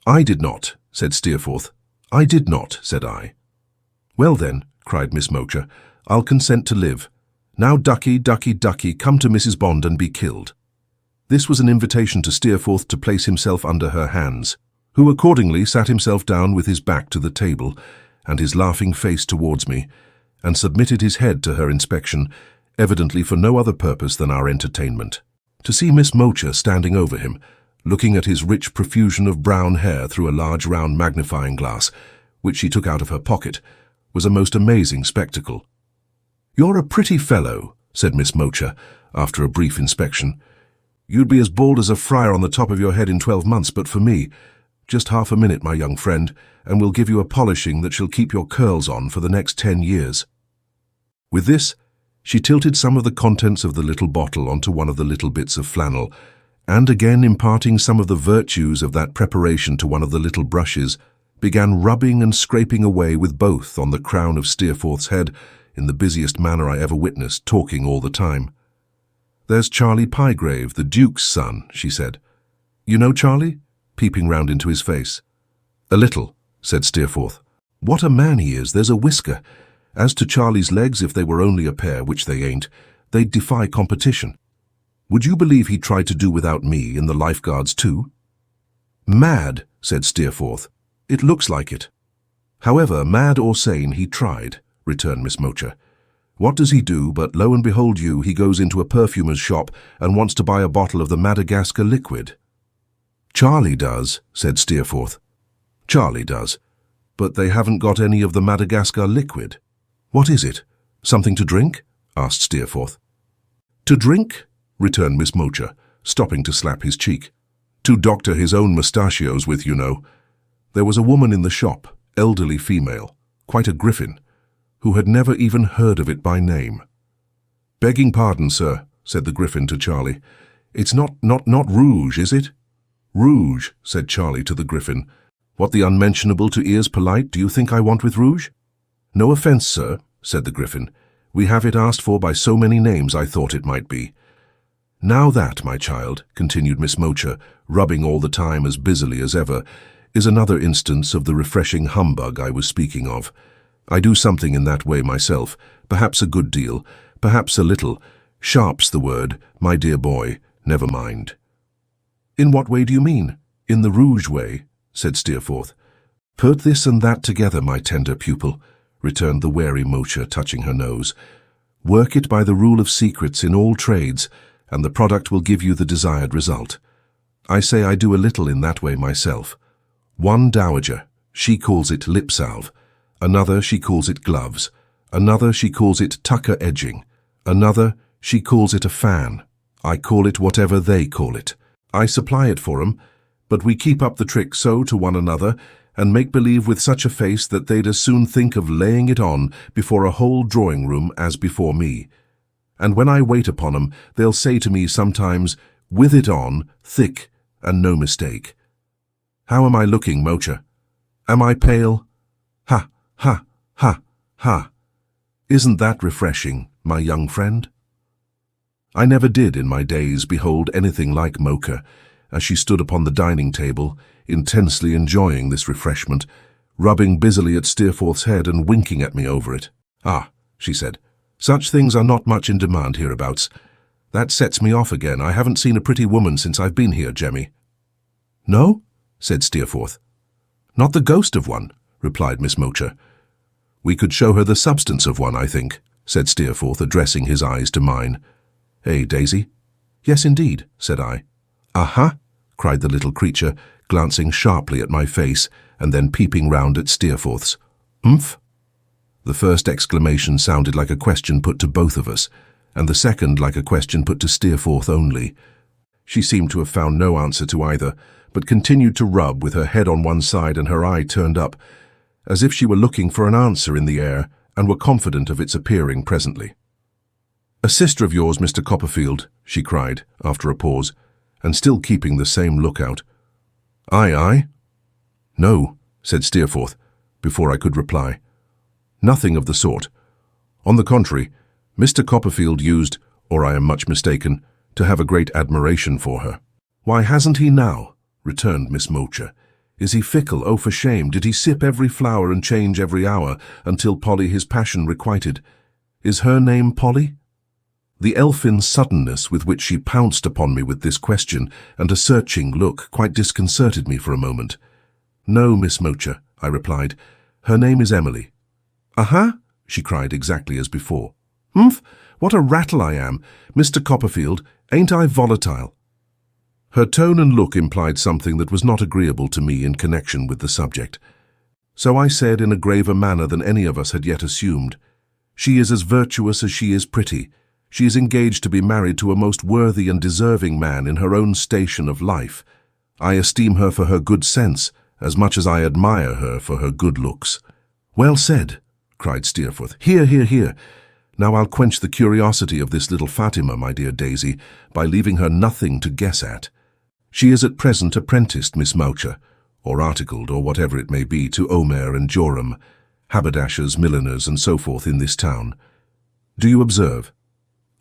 I did not, said Steerforth. I did not, said I. Well then, cried Miss Mowcher, I'll consent to live. Now ducky, ducky, ducky, come to Mrs. Bond and be killed. This was an invitation to Steerforth to place himself under her hands, who accordingly sat himself down with his back to the table and his laughing face towards me, and submitted his head to her inspection, evidently for no other purpose than our entertainment. To see Miss Mowcher standing over him, looking at his rich profusion of brown hair through a large round magnifying glass, which she took out of her pocket, was a most amazing spectacle. You're a pretty fellow, said Miss Mowcher, after a brief inspection. You'd be as bald as a friar on the top of your head in 12 months, but for me, just half a minute, my young friend, and we'll give you a polishing that shall keep your curls on for the next 10 years. With this, she tilted some of the contents of the little bottle onto one of the little bits of flannel, and again imparting some of the virtues of that preparation to one of the little brushes, began rubbing and scraping away with both on the crown of Steerforth's head in the busiest manner I ever witnessed, talking all the time. There's Charlie Pygrave, the Duke's son, she said. You know Charlie? Peeping round into his face. A little, said Steerforth. What a man he is, there's a whisker. As to Charlie's legs, if they were only a pair, which they ain't, they'd defy competition. Would you believe he tried to do without me in the lifeguards too? Mad, said Steerforth. It looks like it. However, mad or sane, he tried, returned Miss Mowcher. What does he do but, lo and behold you, he goes into a perfumer's shop and wants to buy a bottle of the Madagascar liquid. Charlie does, said Steerforth. Charlie does. But they haven't got any of the Madagascar liquid. What is it? Something to drink? Asked Steerforth. To drink? Returned Miss Mowcher, stopping to slap his cheek. To doctor his own mustachios with, you know. There was a woman in the shop, elderly female, quite a griffin, who had never even heard of it by name. Begging pardon, sir, said the griffin to Charlie. It's not rouge, is it? Rouge, said Charlie to the griffin. What the unmentionable to ears polite do you think I want with rouge? No offence, sir, said the griffin. We have it asked for by so many names I thought it might be. Now that, my child, continued Miss Mowcher, rubbing all the time as busily as ever, is another instance of the refreshing humbug I was speaking of. I do something in that way myself, perhaps a good deal, perhaps a little. Sharp's the word, my dear boy, never mind. In what way do you mean? In the rouge way, said Steerforth. Put this and that together, my tender pupil, returned the wary Mowcher, touching her nose. Work it by the rule of secrets in all trades, and the product will give you the desired result. I say I do a little in that way myself. One dowager, she calls it lip salve. Another, she calls it gloves. Another, she calls it tucker edging. Another, she calls it a fan. I call it whatever they call it. I supply it for 'em, but we keep up the trick so to one another and make believe with such a face that they'd as soon think of laying it on before a whole drawing-room as before me. And when I wait upon 'em, they'll say to me sometimes, with it on, thick, and no mistake. How am I looking, Mocha? Am I pale? Ha, ha, ha, ha. Isn't that refreshing, my young friend? I never did in my days behold anything like Mocha, as she stood upon the dining table, intensely enjoying this refreshment, rubbing busily at Steerforth's head and winking at me over it. Ah, she said, such things are not much in demand hereabouts. That sets me off again. I haven't seen a pretty woman since I've been here, Jemmy. No? Said Steerforth. Not the ghost of one, replied Miss Mocha. We could show her the substance of one, I think, said Steerforth, addressing his eyes to mine. Eh, Daisy? Yes, indeed, said I. Aha! Cried the little creature, glancing sharply at my face and then peeping round at Steerforth's. Umph? The first exclamation sounded like a question put to both of us, and the second like a question put to Steerforth only. She seemed to have found no answer to either, but continued to rub with her head on one side and her eye turned up, as if she were looking for an answer in the air and were confident of its appearing presently. A sister of yours, Mr. Copperfield, she cried, after a pause, and still keeping the same lookout. Aye, aye? No, said Steerforth, before I could reply. Nothing of the sort. On the contrary, Mr. Copperfield used, or I am much mistaken, to have a great admiration for her. Why hasn't he now? Returned Miss Mocha. Is he fickle? Oh, for shame! Did he sip every flower and change every hour, until Polly his passion requited? Is her name Polly? The elfin suddenness with which she pounced upon me with this question and a searching look quite disconcerted me for a moment. No, Miss Mocha, I replied. Her name is Emily. Aha! She cried exactly as before. Humph! What a rattle I am! Mr. Copperfield, ain't I volatile? Her tone and look implied something that was not agreeable to me in connection with the subject. So I said in a graver manner than any of us had yet assumed, she is as virtuous as she is pretty. She is engaged to be married to a most worthy and deserving man in her own station of life. I esteem her for her good sense, as much as I admire her for her good looks. Well said, cried Steerforth. Hear, hear, hear. Now I'll quench the curiosity of this little Fatima, my dear Daisy, by leaving her nothing to guess at. She is at present apprenticed, Miss Mocha, or articled, or whatever it may be, to Omer and Joram, haberdashers, milliners, and so forth in this town. Do you observe?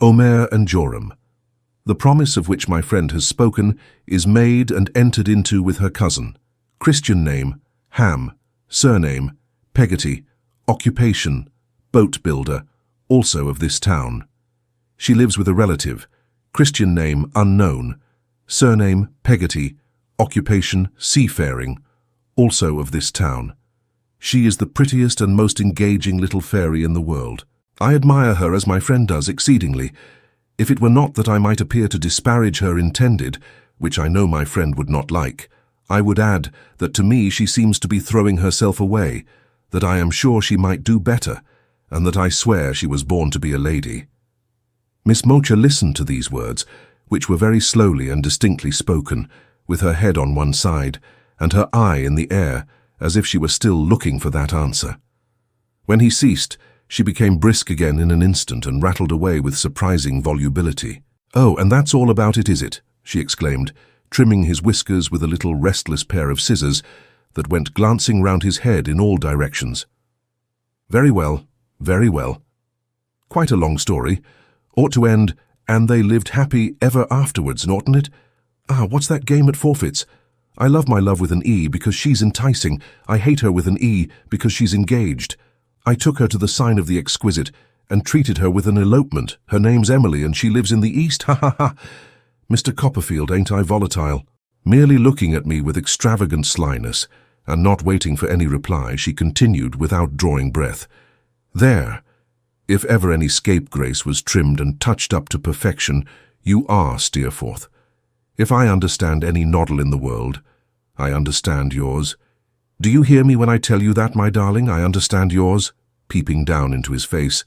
Omer and Joram. The promise of which my friend has spoken is made and entered into with her cousin. Christian name, Ham. Surname, Peggotty. Occupation, boat builder, also of this town. She lives with a relative. Christian name, unknown. Surname, Peggotty. Occupation, seafaring, also of this town. She is the prettiest and most engaging little fairy in the world. I admire her as my friend does exceedingly. If it were not that I might appear to disparage her intended, which I know my friend would not like, I would add that to me she seems to be throwing herself away, that I am sure she might do better, and that I swear she was born to be a lady. Miss Mocha listened to these words, which were very slowly and distinctly spoken, with her head on one side, and her eye in the air, as if she were still looking for that answer. When he ceased, she became brisk again in an instant and rattled away with surprising volubility. Oh, and that's all about it, is it? She exclaimed, trimming his whiskers with a little restless pair of scissors that went glancing round his head in all directions. Very well, very well. Quite a long story. Ought to end, and they lived happy ever afterwards, oughtn't it? Ah, what's that game at forfeits? I love my love with an E because she's enticing. I hate her with an E because she's engaged. I took her to the sign of the exquisite and treated her with an elopement. Her name's Emily and she lives in the East. Ha ha ha! Mr. Copperfield, ain't I volatile? Merely looking at me with extravagant slyness, and not waiting for any reply, she continued without drawing breath. There, if ever any scapegrace was trimmed and touched up to perfection, you are, Steerforth. If I understand any noddle in the world, I understand yours. Do you hear me when I tell you that, my darling? I understand yours, peeping down into his face.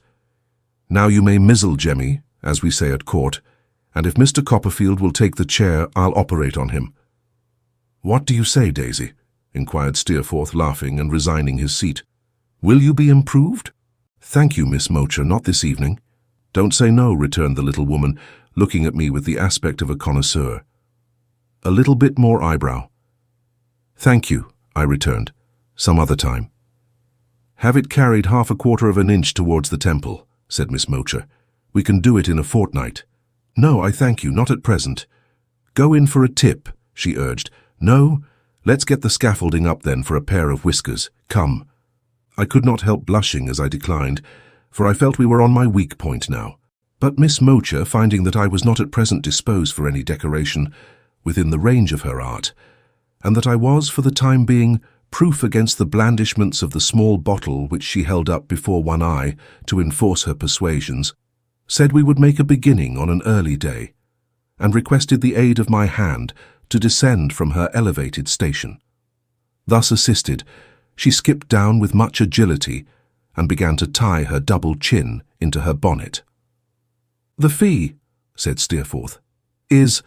Now you may mizzle Jemmy, as we say at court, and if Mr. Copperfield will take the chair, I'll operate on him. What do you say, Daisy? Inquired Steerforth, laughing and resigning his seat. Will you be improved? Thank you, Miss Mocher, not this evening. Don't say no, returned the little woman, looking at me with the aspect of a connoisseur. A little bit more eyebrow. Thank you, I returned. Some other time. Have it carried 1/4 of an inch towards the temple, said Miss Mocher. We can do it in a fortnight. No, I thank you, not at present. Go in for a tip, she urged. No, let's get the scaffolding up then for a pair of whiskers. Come. I could not help blushing as I declined, for I felt we were on my weak point now. But Miss Mocher, finding that I was not at present disposed for any decoration within the range of her art, and that I was, for the time being, proof against the blandishments of the small bottle which she held up before one eye to enforce her persuasions, said we would make a beginning on an early day, and requested the aid of my hand to descend from her elevated station. Thus assisted, she skipped down with much agility and began to tie her double chin into her bonnet. The fee, said Steerforth, is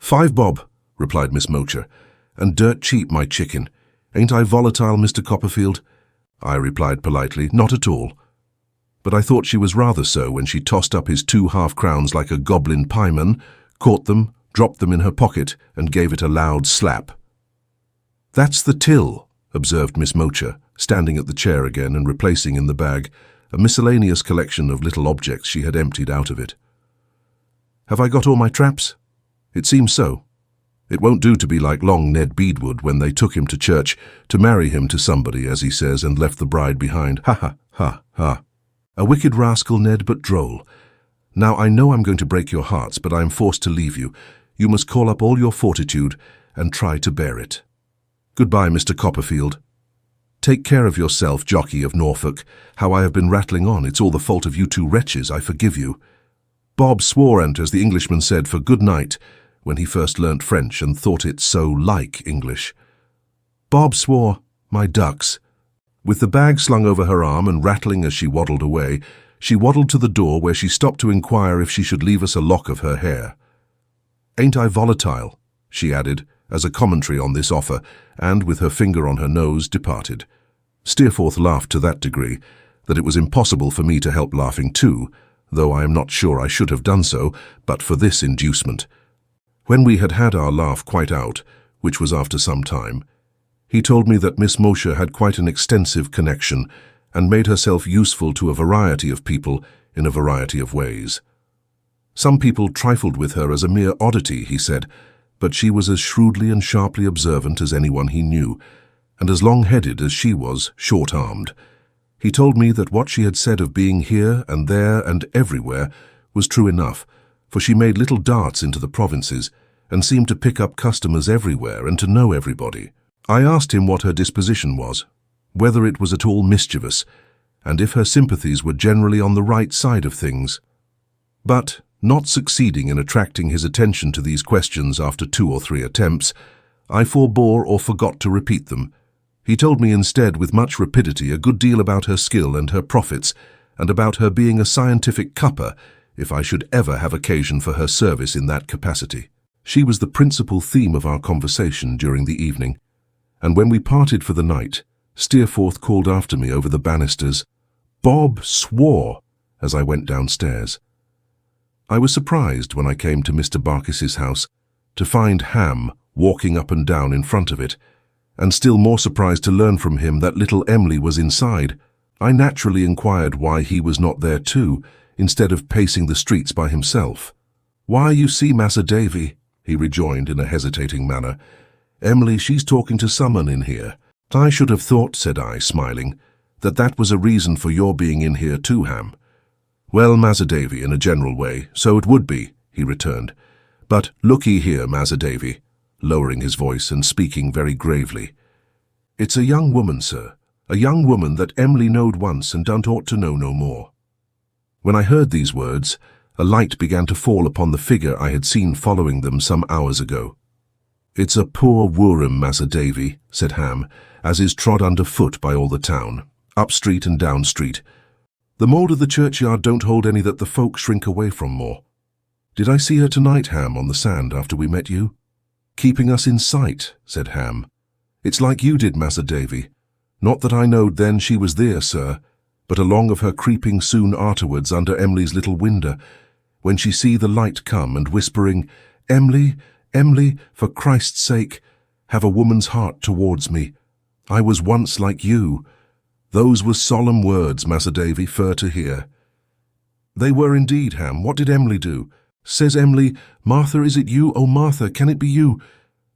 5 bob, replied Miss Mocher, and dirt cheap, my chicken. Ain't I volatile, Mr. Copperfield? I replied politely, not at all. But I thought she was rather so when she tossed up his 2 half-crowns like a goblin pieman, caught them, dropped them in her pocket, and gave it a loud slap. That's the till, observed Miss Mocher, standing at the chair again and replacing in the bag a miscellaneous collection of little objects she had emptied out of it. Have I got all my traps? It seems so. It won't do to be like long Ned Beadwood when they took him to church to marry him to somebody, as he says, and left the bride behind. Ha ha, ha ha. A wicked rascal, Ned, but droll. Now I know I'm going to break your hearts, but I am forced to leave you. You must call up all your fortitude and try to bear it. Goodbye, Mr. Copperfield. Take care of yourself, jockey of Norfolk. How I have been rattling on. It's all the fault of you 2 wretches. I forgive you. Bob swore, and, as the Englishman said, for good night, when he first learnt French and thought it so like English. Bob swore, my ducks. With the bag slung over her arm and rattling as she waddled away, she waddled to the door, where she stopped to inquire if she should leave us a lock of her hair. Ain't I volatile? She added, as a commentary on this offer, and, with her finger on her nose, departed. Steerforth laughed to that degree that it was impossible for me to help laughing too, though I am not sure I should have done so but for this inducement. When we had had our laugh quite out, which was after some time, he told me that Miss Mocher had quite an extensive connection and made herself useful to a variety of people in a variety of ways. Some people trifled with her as a mere oddity, he said, but she was as shrewdly and sharply observant as anyone he knew, and as long-headed as she was short-armed. He told me that what she had said of being here and there and everywhere was true enough, for she made little darts into the provinces and seemed to pick up customers everywhere and to know everybody. I asked him what her disposition was, whether it was at all mischievous, and if her sympathies were generally on the right side of things. But, not succeeding in attracting his attention to these questions after 2 or 3 attempts, I forbore or forgot to repeat them. He told me instead with much rapidity a good deal about her skill and her profits, and about her being a scientific cupper, if I should ever have occasion for her service in that capacity. She was the principal theme of our conversation during the evening, and when we parted for the night, Steerforth called after me over the banisters, "Bob swore," as I went downstairs. I was surprised when I came to Mr. Barkis's house to find Ham walking up and down in front of it, and still more surprised to learn from him that little Emily was inside. I naturally inquired why he was not there too, instead of pacing the streets by himself. "Why, you see, Massa Davy," he rejoined in a hesitating manner, "Emily, she's talking to someone in here." "I should have thought," said I, smiling, "that was a reason for your being in here too, Ham." "Well, Massa Davy, in a general way, so it would be," he returned. "But look-ye here, Massa Davy," lowering his voice and speaking very gravely. "It's a young woman, sir, a young woman that Emily knowed once and don't ought to know no more." When I heard these words, A light began to fall upon the figure I had seen following them some hours ago. "It's a poor wurem, Massa Davy," said Ham, as is trod under foot by all the town, up street and down street. "The mould of the churchyard don't hold any that the folk shrink away from more. Did I see her tonight, Ham, on the sand after we met you?" "Keeping us in sight," said Ham. "It's like you did, Massa Davy. Not that I knowed then she was there, sir, but along of her creeping soon arterwards under Em'ly's little window, when she see the light come and whispering, 'Em'ly, Em'ly, for Christ's sake, have a woman's heart towards me. I was once like you.' Those were solemn words, Massa Davy, fur to hear." "They were indeed, Ham. What did Em'ly do?" Says Em'ly, "Martha, is it you? Oh, Martha, can it be you?"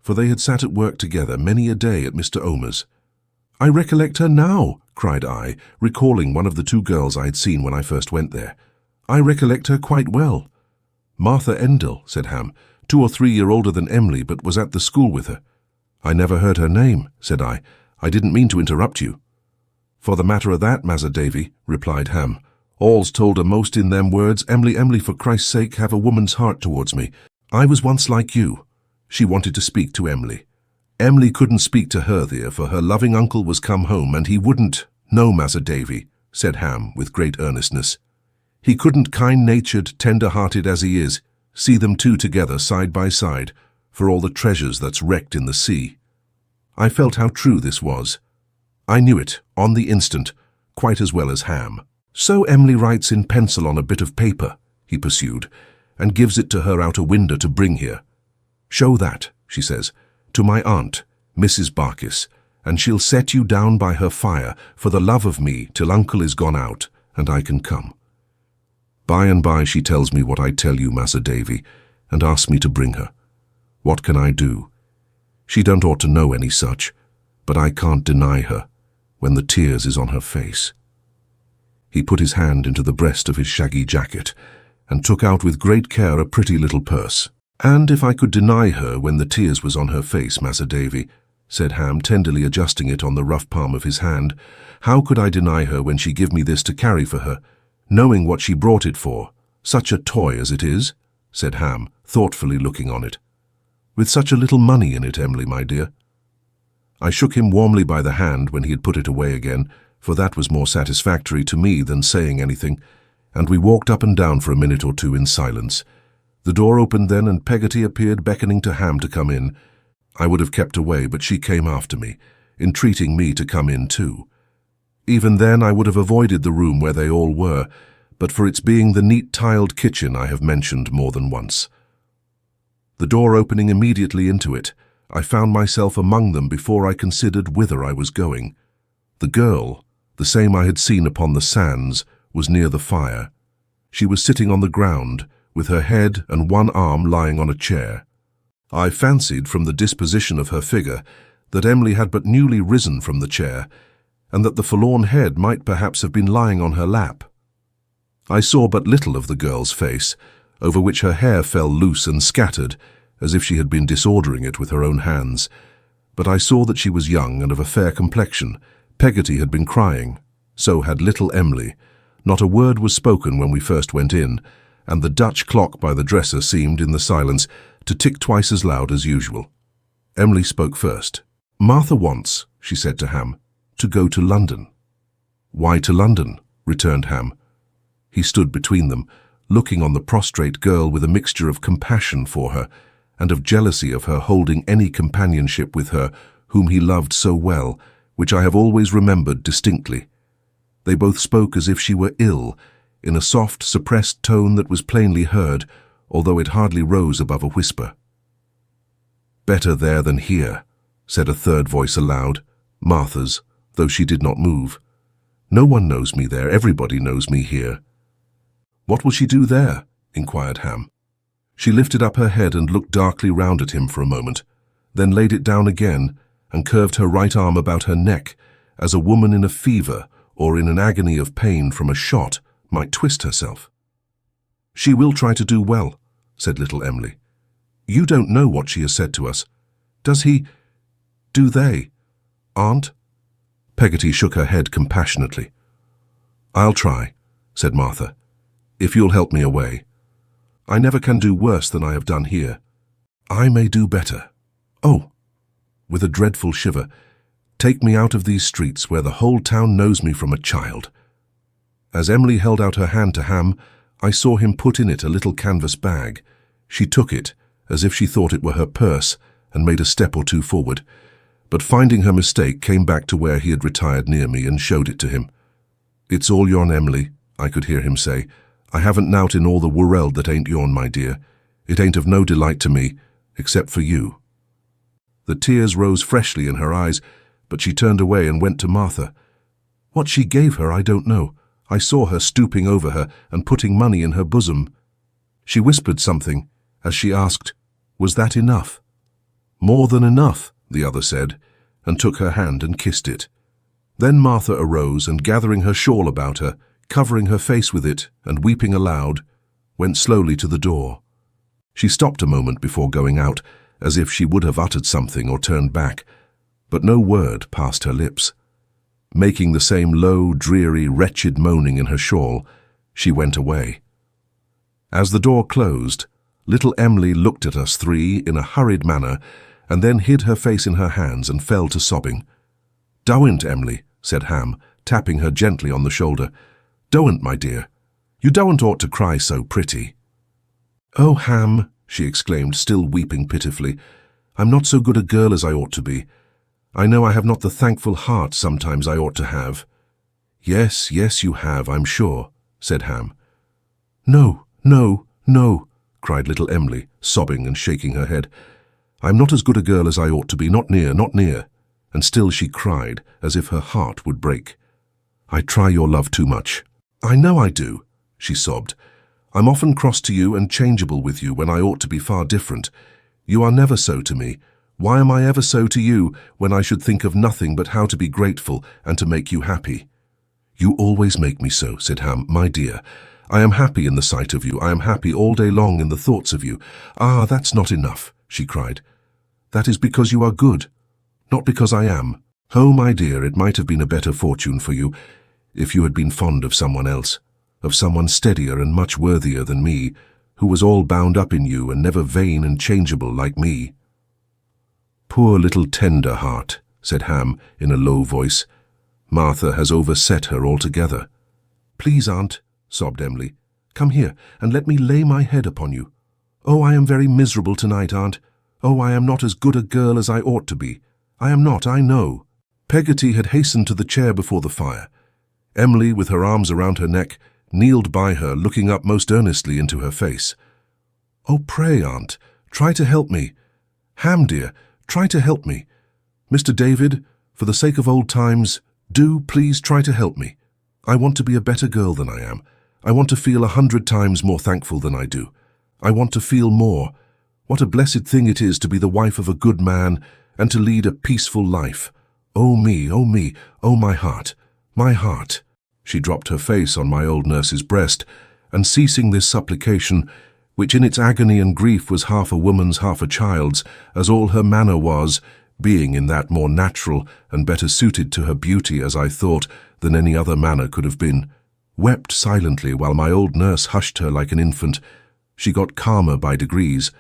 For they had sat at work together many a day at Mr. Omer's. "I recollect her now," cried I, recalling one of the two girls I had seen when I first went there. "I recollect her quite well." "Martha Endell," said Ham, 2 or 3 years older than Em'ly, but was at the school with her. "I never heard her name," said I. "I didn't mean to interrupt you." "For the matter of that, Massa Davy," replied Ham, "all's told her most in them words, 'Em'ly, Em'ly, for Christ's sake, have a woman's heart towards me. I was once like you.' She wanted to speak to Em'ly. Em'ly couldn't speak to her there, for her loving uncle was come home, and he wouldn't—" "No, Massa Davy," said Ham with great earnestness. "He couldn't, kind-natured, tender-hearted as he is, see them two together side by side, for all the treasures that's wrecked in the sea." I felt how true this was. I knew it, on the instant, quite as well as Ham. "So Em'ly writes in pencil on a bit of paper," he pursued, "and gives it to her out a window to bring here. 'Show that,' she says, 'to my aunt, Mrs. Barkis, and she'll set you down by her fire, for the love of me, till uncle is gone out, and I can come.' By and by she tells me what I tell you, Massa Davy, and asks me to bring her. What can I do? She don't ought to know any such, but I can't deny her, when the tears is on her face." He put his hand into the breast of his shaggy jacket, and took out with great care a pretty little purse. "And if I could deny her when the tears was on her face, Massa Davy," said Ham, tenderly adjusting it on the rough palm of his hand, "how could I deny her when she give me this to carry for her, knowing what she brought it for? Such a toy as it is," said Ham, thoughtfully looking on it. "With such a little money in it, Em'ly, my dear." I shook him warmly by the hand when he had put it away again, for that was more satisfactory to me than saying anything, and we walked up and down for a minute or two in silence. The door opened then, and Peggotty appeared beckoning to Ham to come in. I would have kept away, but she came after me, entreating me to come in too. Even then I would have avoided the room where they all were, but for its being the neat tiled kitchen I have mentioned more than once. The door opening immediately into it, I found myself among them before I considered whither I was going. The girl, the same I had seen upon the sands, was near the fire. She was sitting on the ground, with her head and one arm lying on a chair. I fancied from the disposition of her figure that Em'ly had but newly risen from the chair, and that the forlorn head might perhaps have been lying on her lap. I saw but little of the girl's face, over which her hair fell loose and scattered, as if she had been disordering it with her own hands. But I saw that she was young and of a fair complexion. Peggotty had been crying. So had little Em'ly. Not a word was spoken when we first went in, and the Dutch clock by the dresser seemed, in the silence, to tick twice as loud as usual. Em'ly spoke first. "Martha wants," she said to Ham, "to go to London." "Why to London?" returned Ham. He stood between them, looking on the prostrate girl with a mixture of compassion for her, and of jealousy of her holding any companionship with her whom he loved so well, which I have always remembered distinctly. They both spoke as if she were ill, in a soft, suppressed tone that was plainly heard, although it hardly rose above a whisper. "Better there than here," said a third voice aloud, Martha's, though she did not move. "No one knows me there, everybody knows me here." "What will she do there?" inquired Ham. She lifted up her head and looked darkly round at him for a moment, then laid it down again and curved her right arm about her neck, as a woman in a fever or in an agony of pain from a shot might twist herself. "She will try to do well," said little Em'ly. "You don't know what she has said to us. Does he? Do they? Aunt?" Peggotty shook her head compassionately. "I'll try," said Martha, "if you'll help me away. I never can do worse than I have done here. I may do better. Oh, with a dreadful shiver, take me out of these streets where the whole town knows me from a child. As Emily held out her hand to Ham, I saw him put in it a little canvas bag. She took it, as if she thought it were her purse, and made a step or two forward, but finding her mistake, came back to where he had retired near me and showed it to him. "It's all yourn, Emily," I could hear him say. "I haven't nowt in all the world that ain't yourn, my dear. It ain't of no delight to me, except for you." The tears rose freshly in her eyes, but she turned away and went to Martha. What she gave her I don't know. I saw her stooping over her and putting money in her bosom. She whispered something, as she asked, "Was that enough?" "More than enough," the other said, and took her hand and kissed it. Then Martha arose and, gathering her shawl about her, covering her face with it and weeping aloud, went slowly to the door. She stopped a moment before going out, as if she would have uttered something or turned back, but no word passed her lips. Making the same low, dreary, wretched moaning in her shawl, she went away. As the door closed, little Emily looked at us three in a hurried manner, and then hid her face in her hands and fell to sobbing. "Doan't, Emily," said Ham, tapping her gently on the shoulder. "Doan't, my dear. You doan't ought to cry so pretty." "Oh, Ham," she exclaimed, still weeping pitifully, "I'm not so good a girl as I ought to be. I know I have not the thankful heart sometimes I ought to have." "Yes, yes, you have, I'm sure," said Ham. "No, no, no," cried little Emily, sobbing and shaking her head. "I'm not as good a girl as I ought to be, not near, not near." And still she cried, as if her heart would break. "I try your love too much. I know I do," she sobbed. "I'm often cross to you and changeable with you when I ought to be far different. You are never so to me. Why am I ever so to you when I should think of nothing but how to be grateful and to make you happy?" "You always make me so," said Ham, "my dear. I am happy in the sight of you. I am happy all day long in the thoughts of you." "Ah, that's not enough," she cried. "That is because you are good, not because I am. Oh, my dear, it might have been a better fortune for you if you had been fond of someone else, of someone steadier and much worthier than me, who was all bound up in you and never vain and changeable like me." "Poor little tender heart," said Ham in a low voice. "Martha has overset her altogether." "Please, Aunt," sobbed Emily, "come here and let me lay my head upon you. Oh, I am very miserable tonight, Aunt. Oh, I am not as good a girl as I ought to be. I am not, I know." Peggotty had hastened to the chair before the fire. Emily, with her arms around her neck, kneeled by her, looking up most earnestly into her face. "Oh, pray, Aunt, try to help me. Ham, dear, try to help me. Mr. David, for the sake of old times, do please try to help me. I want to be a better girl than I am. I want to feel 100 times more thankful than I do. I want to feel more. What a blessed thing it is to be the wife of a good man and to lead a peaceful life. Oh me, oh me, oh my heart, my heart." She dropped her face on my old nurse's breast, and ceasing this supplication, which in its agony and grief was half a woman's, half a child's, as all her manner was, being in that more natural and better suited to her beauty, as I thought, than any other manner could have been, wept silently while my old nurse hushed her like an infant. She got calmer by degrees,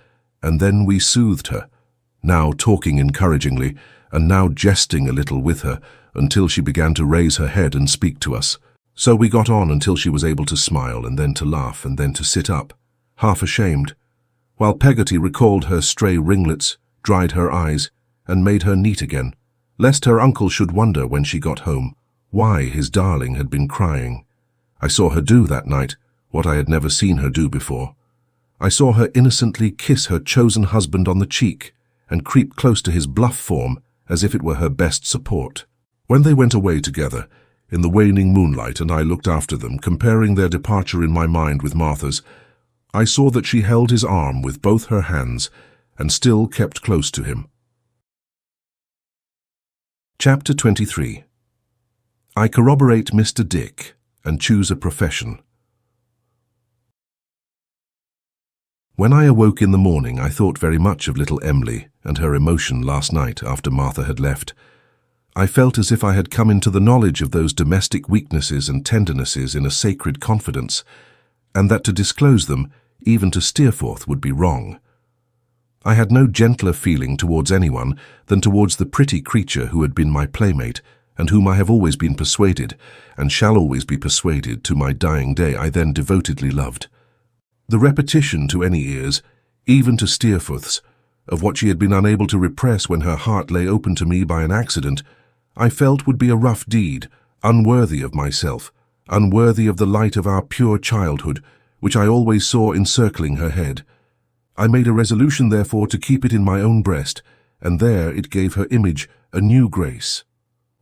and then we soothed her, now talking encouragingly, and now jesting a little with her, until she began to raise her head and speak to us. So we got on until she was able to smile, and then to laugh, and then to sit up, half ashamed, while Peggotty recalled her stray ringlets, dried her eyes, and made her neat again, lest her uncle should wonder when she got home why his darling had been crying. I saw her do that night what I had never seen her do before. I saw her innocently kiss her chosen husband on the cheek and creep close to his bluff form as if it were her best support. When they went away together, in the waning moonlight, and I looked after them, comparing their departure in my mind with Martha's, I saw that she held his arm with both her hands and still kept close to him. Chapter 23. I corroborate Mr. Dick and choose a profession. When I awoke in the morning, I thought very much of little Emily and her emotion last night after Martha had left. I felt as if I had come into the knowledge of those domestic weaknesses and tendernesses in a sacred confidence, and that to disclose them, even to Steerforth, would be wrong. I had no gentler feeling towards anyone than towards the pretty creature who had been my playmate, and whom I have always been persuaded, and shall always be persuaded to my dying day I then devotedly loved. The repetition to any ears, even to Steerforth's, of what she had been unable to repress when her heart lay open to me by an accident, I felt would be a rough deed, unworthy of myself, unworthy of the light of our pure childhood, which I always saw encircling her head. I made a resolution, therefore, to keep it in my own breast, and there it gave her image a new grace.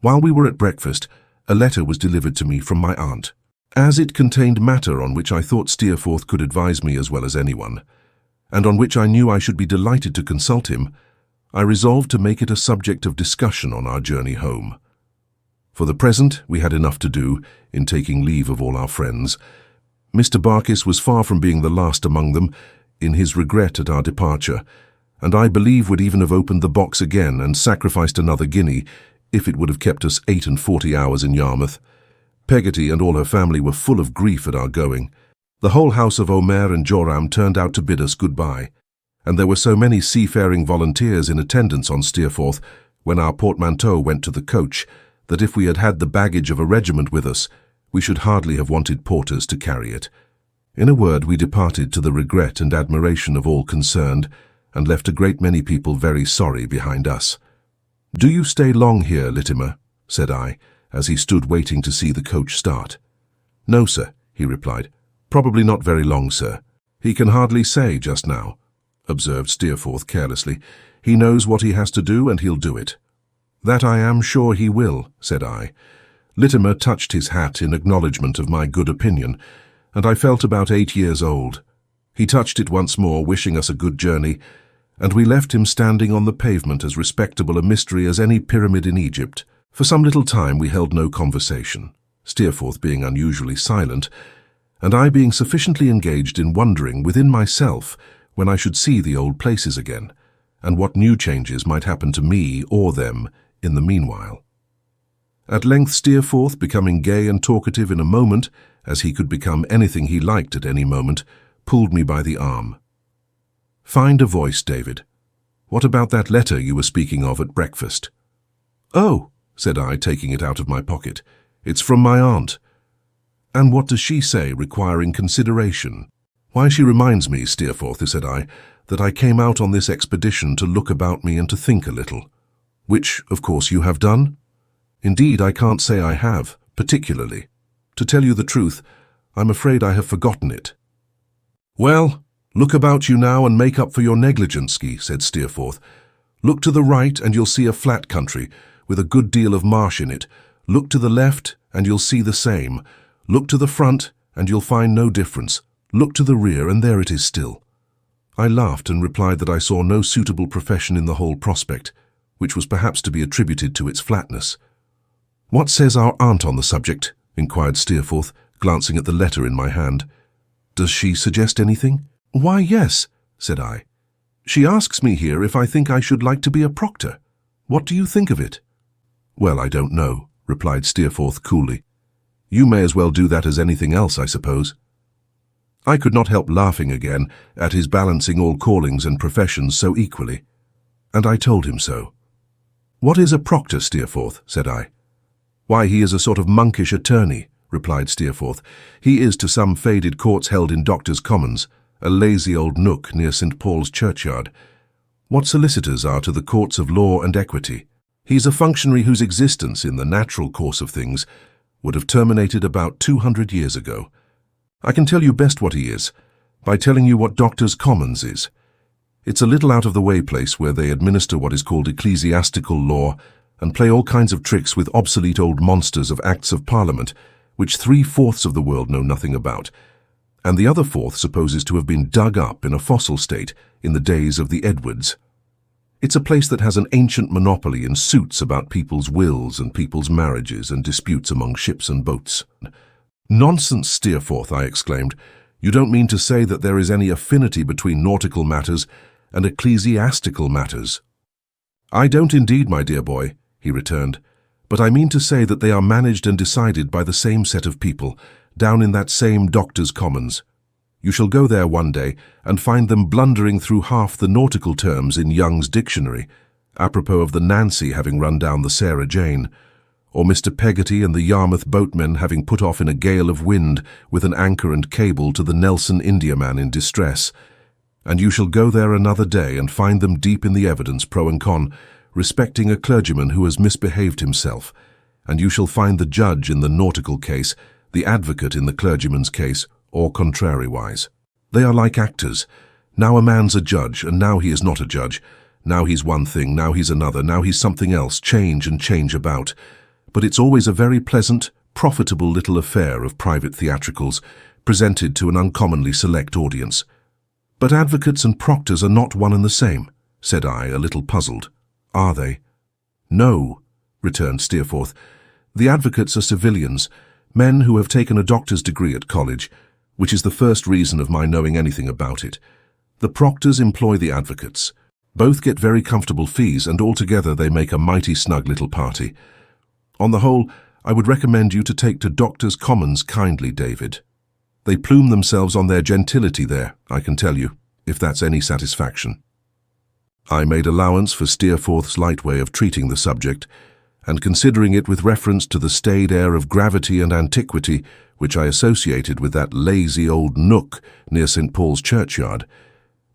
While we were at breakfast, a letter was delivered to me from my aunt. As it contained matter on which I thought Steerforth could advise me as well as anyone, and on which I knew I should be delighted to consult him, I resolved to make it a subject of discussion on our journey home. For the present, we had enough to do in taking leave of all our friends. Mr. Barkis was far from being the last among them in his regret at our departure, and I believe would even have opened the box again and sacrificed another guinea if it would have kept us 48 hours in Yarmouth. Peggotty and all her family were full of grief at our going. The whole house of Omer and Joram turned out to bid us goodbye, and there were so many seafaring volunteers in attendance on Steerforth when our portmanteau went to the coach that if we had had the baggage of a regiment with us, we should hardly have wanted porters to carry it. In a word, we departed to the regret and admiration of all concerned, and left a great many people very sorry behind us. "Do you stay long here, Littimer?" said I, as he stood waiting to see the coach start. "No, sir," he replied. "Probably not very long, sir." "He can hardly say just now," observed Steerforth carelessly. "He knows what he has to do, and he'll do it." "That I am sure he will," said I. Littimer touched his hat in acknowledgment of my good opinion, and I felt about 8 years old. He touched it once more, wishing us a good journey, and we left him standing on the pavement as respectable a mystery as any pyramid in Egypt. For some little time we held no conversation, Steerforth being unusually silent, and I being sufficiently engaged in wondering within myself when I should see the old places again, and what new changes might happen to me or them in the meanwhile. At length Steerforth, becoming gay and talkative in a moment, as he could become anything he liked at any moment, pulled me by the arm. "Find a voice, David. What about that letter you were speaking of at breakfast?" "Oh," said I, taking it out of my pocket. "It's from my aunt." "And what does she say, requiring consideration?" "Why, she reminds me, Steerforth," said I, "that I came out on this expedition to look about me and to think a little." "Which, of course, you have done?" "Indeed, I can't say I have, particularly. To tell you the truth, I'm afraid I have forgotten it." "Well, look about you now and make up for your negligence," said Steerforth. "Look to the right and you'll see a flat country, with a good deal of marsh in it. Look to the left and you'll see the same. Look to the front and you'll find no difference. Look to the rear and there it is still." I laughed and replied that I saw no suitable profession in the whole prospect, which was perhaps to be attributed to its flatness. "What says our aunt on the subject?" inquired Steerforth, glancing at the letter in my hand. "Does she suggest anything?" "Why, yes," said I. "She asks me here if I think I should like to be a proctor. What do you think of it?" "Well, I don't know," replied Steerforth coolly. "You may as well do that as anything else, I suppose." I could not help laughing again at his balancing all callings and professions so equally, and I told him so. "What is a proctor, Steerforth?" said I. "Why, he is a sort of monkish attorney," replied Steerforth. "He is to some faded courts held in Doctors' Commons, a lazy old nook near St. Paul's churchyard, what solicitors are to the courts of law and equity. He's a functionary whose existence, in the natural course of things, would have terminated about 200 years ago. I can tell you best what he is, by telling you what Doctors' Commons is. It's a little out-of-the-way place where they administer what is called ecclesiastical law and play all kinds of tricks with obsolete old monsters of Acts of Parliament, which 3/4 of the world know nothing about, and the other fourth supposes to have been dug up in a fossil state in the days of the Edwards. It's a place that has an ancient monopoly in suits about people's wills and people's marriages and disputes among ships and boats." "Nonsense, Steerforth," I exclaimed. "You don't mean to say that there is any affinity between nautical matters and ecclesiastical matters?" "I don't indeed, my dear boy," he returned, "but I mean to say that they are managed and decided by the same set of people, down in that same Doctors' Commons. You shall go there one day and find them blundering through half the nautical terms in Young's dictionary, apropos of the Nancy having run down the Sarah Jane, or Mr. Peggotty and the Yarmouth boatmen having put off in a gale of wind with an anchor and cable to the Nelson Indiaman in distress. And you shall go there another day and find them deep in the evidence pro and con, respecting a clergyman who has misbehaved himself, and you shall find the judge in the nautical case, the advocate in the clergyman's case, or contrariwise. They are like actors. Now a man's a judge, and now he is not a judge. Now he's one thing, now he's another, now he's something else, change and change about. But it's always a very pleasant, profitable little affair of private theatricals, presented to an uncommonly select audience. But advocates and proctors are not one and the same, said I, a little puzzled. Are they? No, returned Steerforth. The advocates are civilians, men who have taken a doctor's degree at college, which is the first reason of my knowing anything about it. The proctors employ the advocates. Both get very comfortable fees, and altogether they make a mighty snug little party. On the whole, I would recommend you to take to Doctors' Commons kindly, David. They plume themselves on their gentility there, I can tell you, if that's any satisfaction. I made allowance for Steerforth's light way of treating the subject, and considering it with reference to the staid air of gravity and antiquity which I associated with that lazy old nook near St. Paul's churchyard,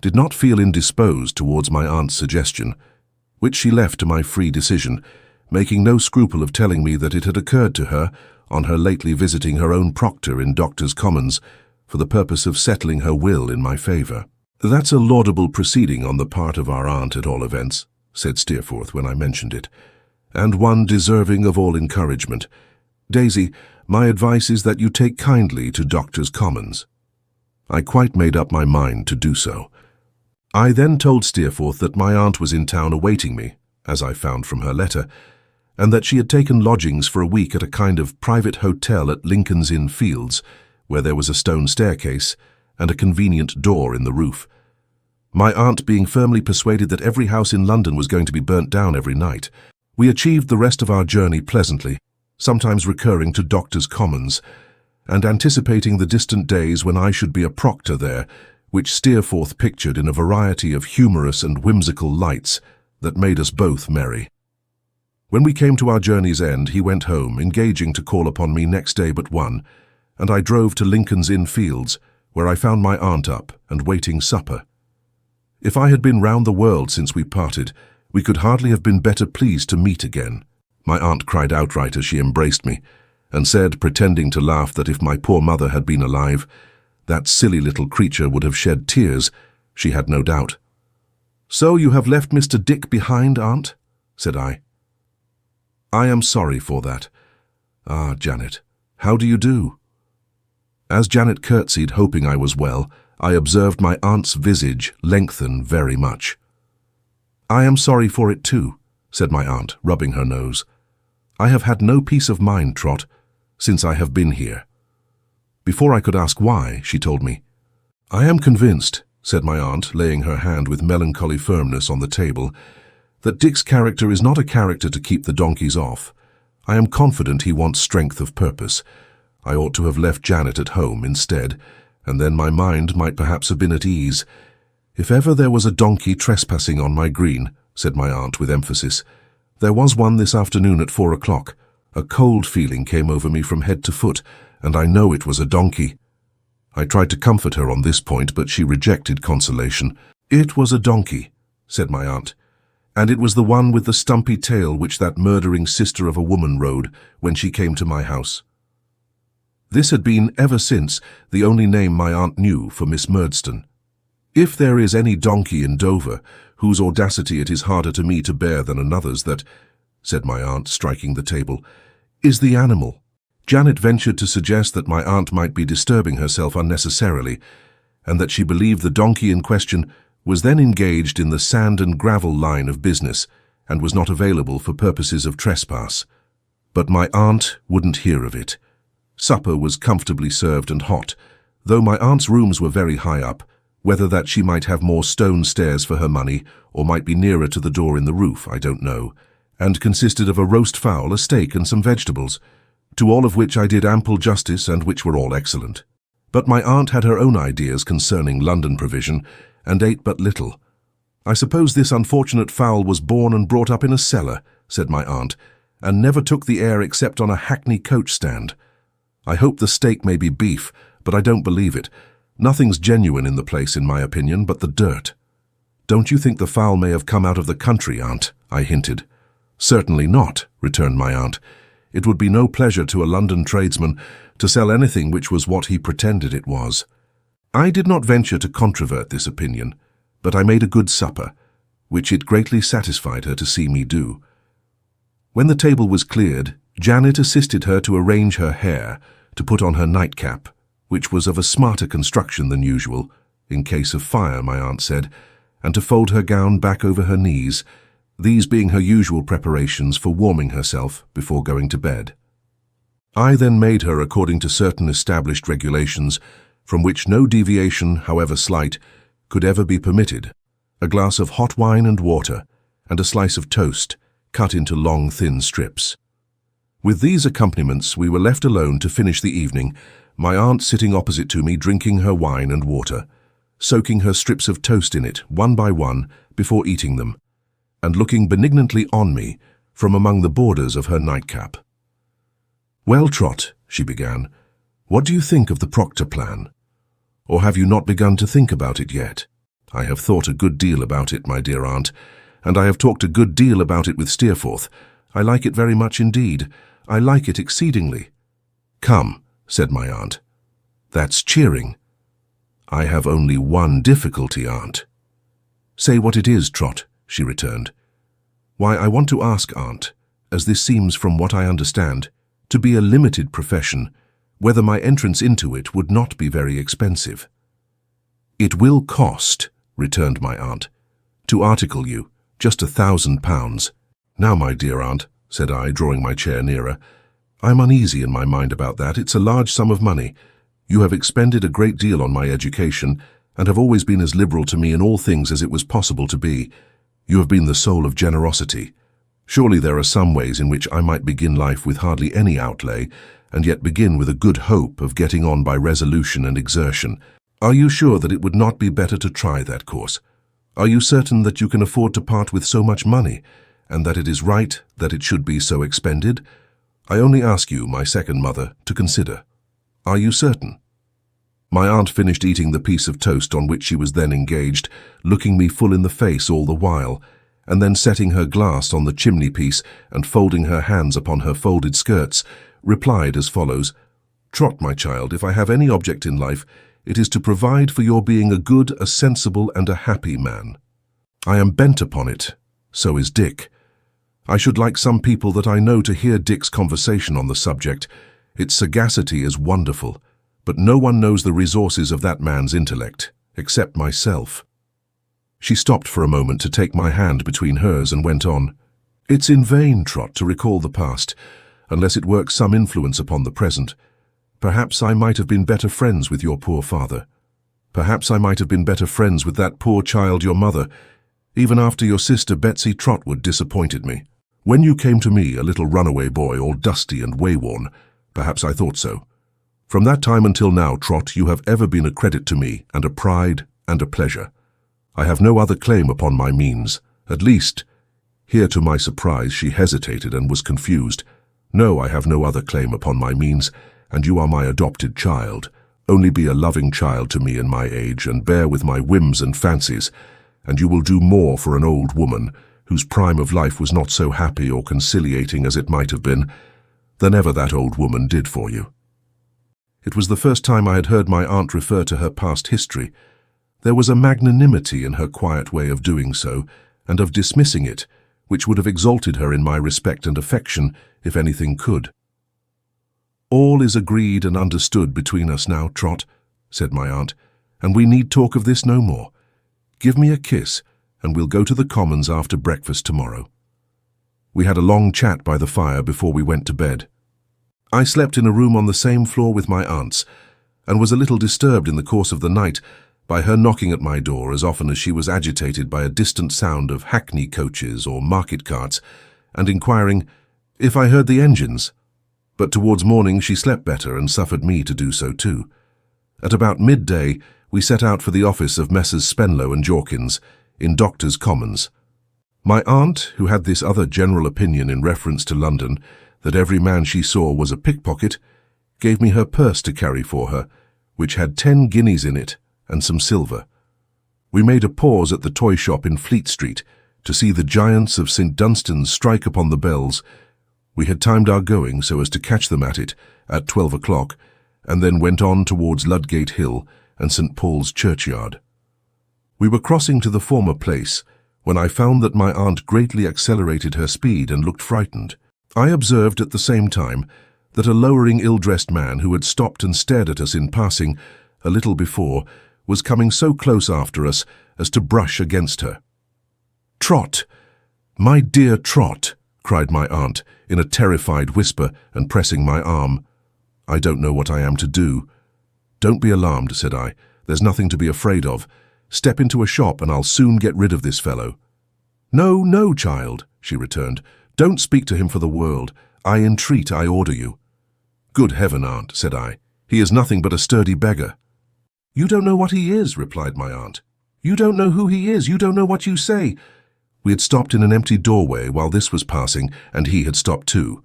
did not feel indisposed towards my aunt's suggestion, which she left to my free decision, making no scruple of telling me that it had occurred to her, on her lately visiting her own proctor in Doctors' Commons, for the purpose of settling her will in my favour. That's a laudable proceeding on the part of our aunt at all events, said Steerforth when I mentioned it, and one deserving of all encouragement. Daisy, my advice is that you take kindly to Doctors' Commons. I quite made up my mind to do so. I then told Steerforth that my aunt was in town awaiting me, as I found from her letter, and that she had taken lodgings for a week at a kind of private hotel at Lincoln's Inn Fields, where there was a stone staircase and a convenient door in the roof. My aunt being firmly persuaded that every house in London was going to be burnt down every night, we achieved the rest of our journey pleasantly, sometimes recurring to Doctors' Commons, and anticipating the distant days when I should be a proctor there, which Steerforth pictured in a variety of humorous and whimsical lights that made us both merry. When we came to our journey's end, he went home, engaging to call upon me next day but one, and I drove to Lincoln's Inn Fields, where I found my aunt up and waiting supper. If I had been round the world since we parted, we could hardly have been better pleased to meet again. My aunt cried outright as she embraced me, and said, pretending to laugh, that if my poor mother had been alive, that silly little creature would have shed tears, she had no doubt. "So you have left Mr. Dick behind, aunt?" said I. "I am sorry for that. Ah, Janet, how do you do?" As Janet curtsied, hoping I was well, I observed my aunt's visage lengthen very much. "I am sorry for it too," said my aunt, rubbing her nose. "I have had no peace of mind, Trot, since I have been here." Before I could ask why, she told me. "I am convinced," said my aunt, laying her hand with melancholy firmness on the table, "that Dick's character is not a character to keep the donkeys off. I am confident he wants strength of purpose. I ought to have left Janet at home instead, and then my mind might perhaps have been at ease. If ever there was a donkey trespassing on my green," said my aunt with emphasis, "there was one this afternoon at 4 o'clock. A cold feeling came over me from head to foot, and I know it was a donkey." I tried to comfort her on this point, but she rejected consolation. "It was a donkey," said my aunt, "and it was the one with the stumpy tail which that murdering sister of a woman rode when she came to my house." This had been, ever since, the only name my aunt knew for Miss Murdstone. "If there is any donkey in Dover, whose audacity it is harder to me to bear than another's, that," said my aunt, striking the table, "is the animal." Janet ventured to suggest that my aunt might be disturbing herself unnecessarily, and that she believed the donkey in question was then engaged in the sand and gravel line of business, and was not available for purposes of trespass. But my aunt wouldn't hear of it. Supper was comfortably served and hot, though my aunt's rooms were very high up, whether that she might have more stone stairs for her money, or might be nearer to the door in the roof, I don't know, and consisted of a roast fowl, a steak, and some vegetables, to all of which I did ample justice and which were all excellent. But my aunt had her own ideas concerning London provision, and ate but little. "I suppose this unfortunate fowl was born and brought up in a cellar," said my aunt, "and never took the air except on a hackney coach stand. I hope the steak may be beef, but I don't believe it. Nothing's genuine in the place, in my opinion, but the dirt." "Don't you think the fowl may have come out of the country, Aunt?" I hinted. "Certainly not," returned my aunt. "It would be no pleasure to a London tradesman to sell anything which was what he pretended it was." I did not venture to controvert this opinion, but I made a good supper, which it greatly satisfied her to see me do. When the table was cleared, Janet assisted her to arrange her hair, to put on her nightcap, which was of a smarter construction than usual, in case of fire, my aunt said, and to fold her gown back over her knees, these being her usual preparations for warming herself before going to bed. I then made her according to certain established regulations, from which no deviation, however slight, could ever be permitted, a glass of hot wine and water, and a slice of toast, cut into long, thin strips. With these accompaniments we were left alone to finish the evening, my aunt sitting opposite to me drinking her wine and water, soaking her strips of toast in it, one by one, before eating them, and looking benignantly on me from among the borders of her nightcap. "Well, Trot," she began, "what do you think of the Proctor plan? Or have you not begun to think about it yet?" "I have thought a good deal about it, my dear aunt, and I have talked a good deal about it with Steerforth. I like it very much indeed. I like it exceedingly." "Come," said my aunt. "That's cheering." "I have only one difficulty, Aunt." "Say what it is, Trot," she returned. "Why, I want to ask, Aunt, as this seems, from what I understand, to be a limited profession, whether my entrance into it would not be very expensive." "It will cost," returned my aunt, "to article you, just £1,000. "Now, my dear aunt," said I, drawing my chair nearer, "I'm uneasy in my mind about that. It's a large sum of money. You have expended a great deal on my education, and have always been as liberal to me in all things as it was possible to be. You have been the soul of generosity. Surely there are some ways in which I might begin life with hardly any outlay, and yet begin with a good hope of getting on by resolution and exertion. Are you sure that it would not be better to try that course? Are you certain that you can afford to part with so much money, and that it is right that it should be so expended? I only ask you, my second mother, to consider. Are you certain?" My aunt finished eating the piece of toast on which she was then engaged, looking me full in the face all the while, and then setting her glass on the chimney-piece and folding her hands upon her folded skirts, replied as follows: "Trot, my child, if I have any object in life, it is to provide for your being a good, a sensible, and a happy man. I am bent upon it. So is Dick. I should like some people that I know to hear Dick's conversation on the subject. Its sagacity is wonderful, but no one knows the resources of that man's intellect, except myself." She stopped for a moment to take my hand between hers and went on, "It's in vain, Trot, to recall the past, unless it works some influence upon the present. Perhaps I might have been better friends with your poor father. Perhaps I might have been better friends with that poor child, your mother, even after your sister Betsey Trotwood disappointed me. When you came to me, a little runaway boy, all dusty and wayworn, perhaps I thought so. From that time until now, Trot, you have ever been a credit to me, and a pride and a pleasure. I have no other claim upon my means, at least—" Here, to my surprise, she hesitated and was confused. "No, I have no other claim upon my means, and you are my adopted child. Only be a loving child to me in my age, and bear with my whims and fancies, and you will do more for an old woman, whose prime of life was not so happy or conciliating as it might have been, than ever that old woman did for you." It was the first time I had heard my aunt refer to her past history. There was a magnanimity in her quiet way of doing so, and of dismissing it, which would have exalted her in my respect and affection, if anything could. "All is agreed and understood between us now, Trot," said my aunt, "and we need talk of this no more. Give me a kiss, and we'll go to the Commons after breakfast tomorrow." We had a long chat by the fire before we went to bed. I slept in a room on the same floor with my aunt's, and was a little disturbed in the course of the night by her knocking at my door as often as she was agitated by a distant sound of hackney coaches or market carts, and inquiring if I heard the engines. But towards morning she slept better and suffered me to do so too. At about midday, we set out for the office of Messrs. Spenlow and Jorkins, in Doctors' Commons. My aunt, who had this other general opinion in reference to London, that every man she saw was a pickpocket, gave me her purse to carry for her, which had 10 guineas in it and some silver. We made a pause at the toy shop in Fleet Street to see the giants of St. Dunstan's strike upon the bells. We had timed our going so as to catch them at it at 12 o'clock, and then went on towards Ludgate Hill and St. Paul's Churchyard. We were crossing to the former place when I found that my aunt greatly accelerated her speed and looked frightened. I observed at the same time that a lowering, ill-dressed man who had stopped and stared at us in passing a little before was coming so close after us as to brush against her. "Trot! My dear Trot!" cried my aunt in a terrified whisper and pressing my arm. "I don't know what I am to do." "Don't be alarmed," said I. "There's nothing to be afraid of. Step into a shop and I'll soon get rid of this fellow." "No, no, child," she returned. "Don't speak to him for the world. I entreat, I order you." "Good heaven, aunt," said I. "He is nothing but a sturdy beggar." "You don't know what he is," replied my aunt. "You don't know who he is. You don't know what you say." We had stopped in an empty doorway while this was passing, and he had stopped too.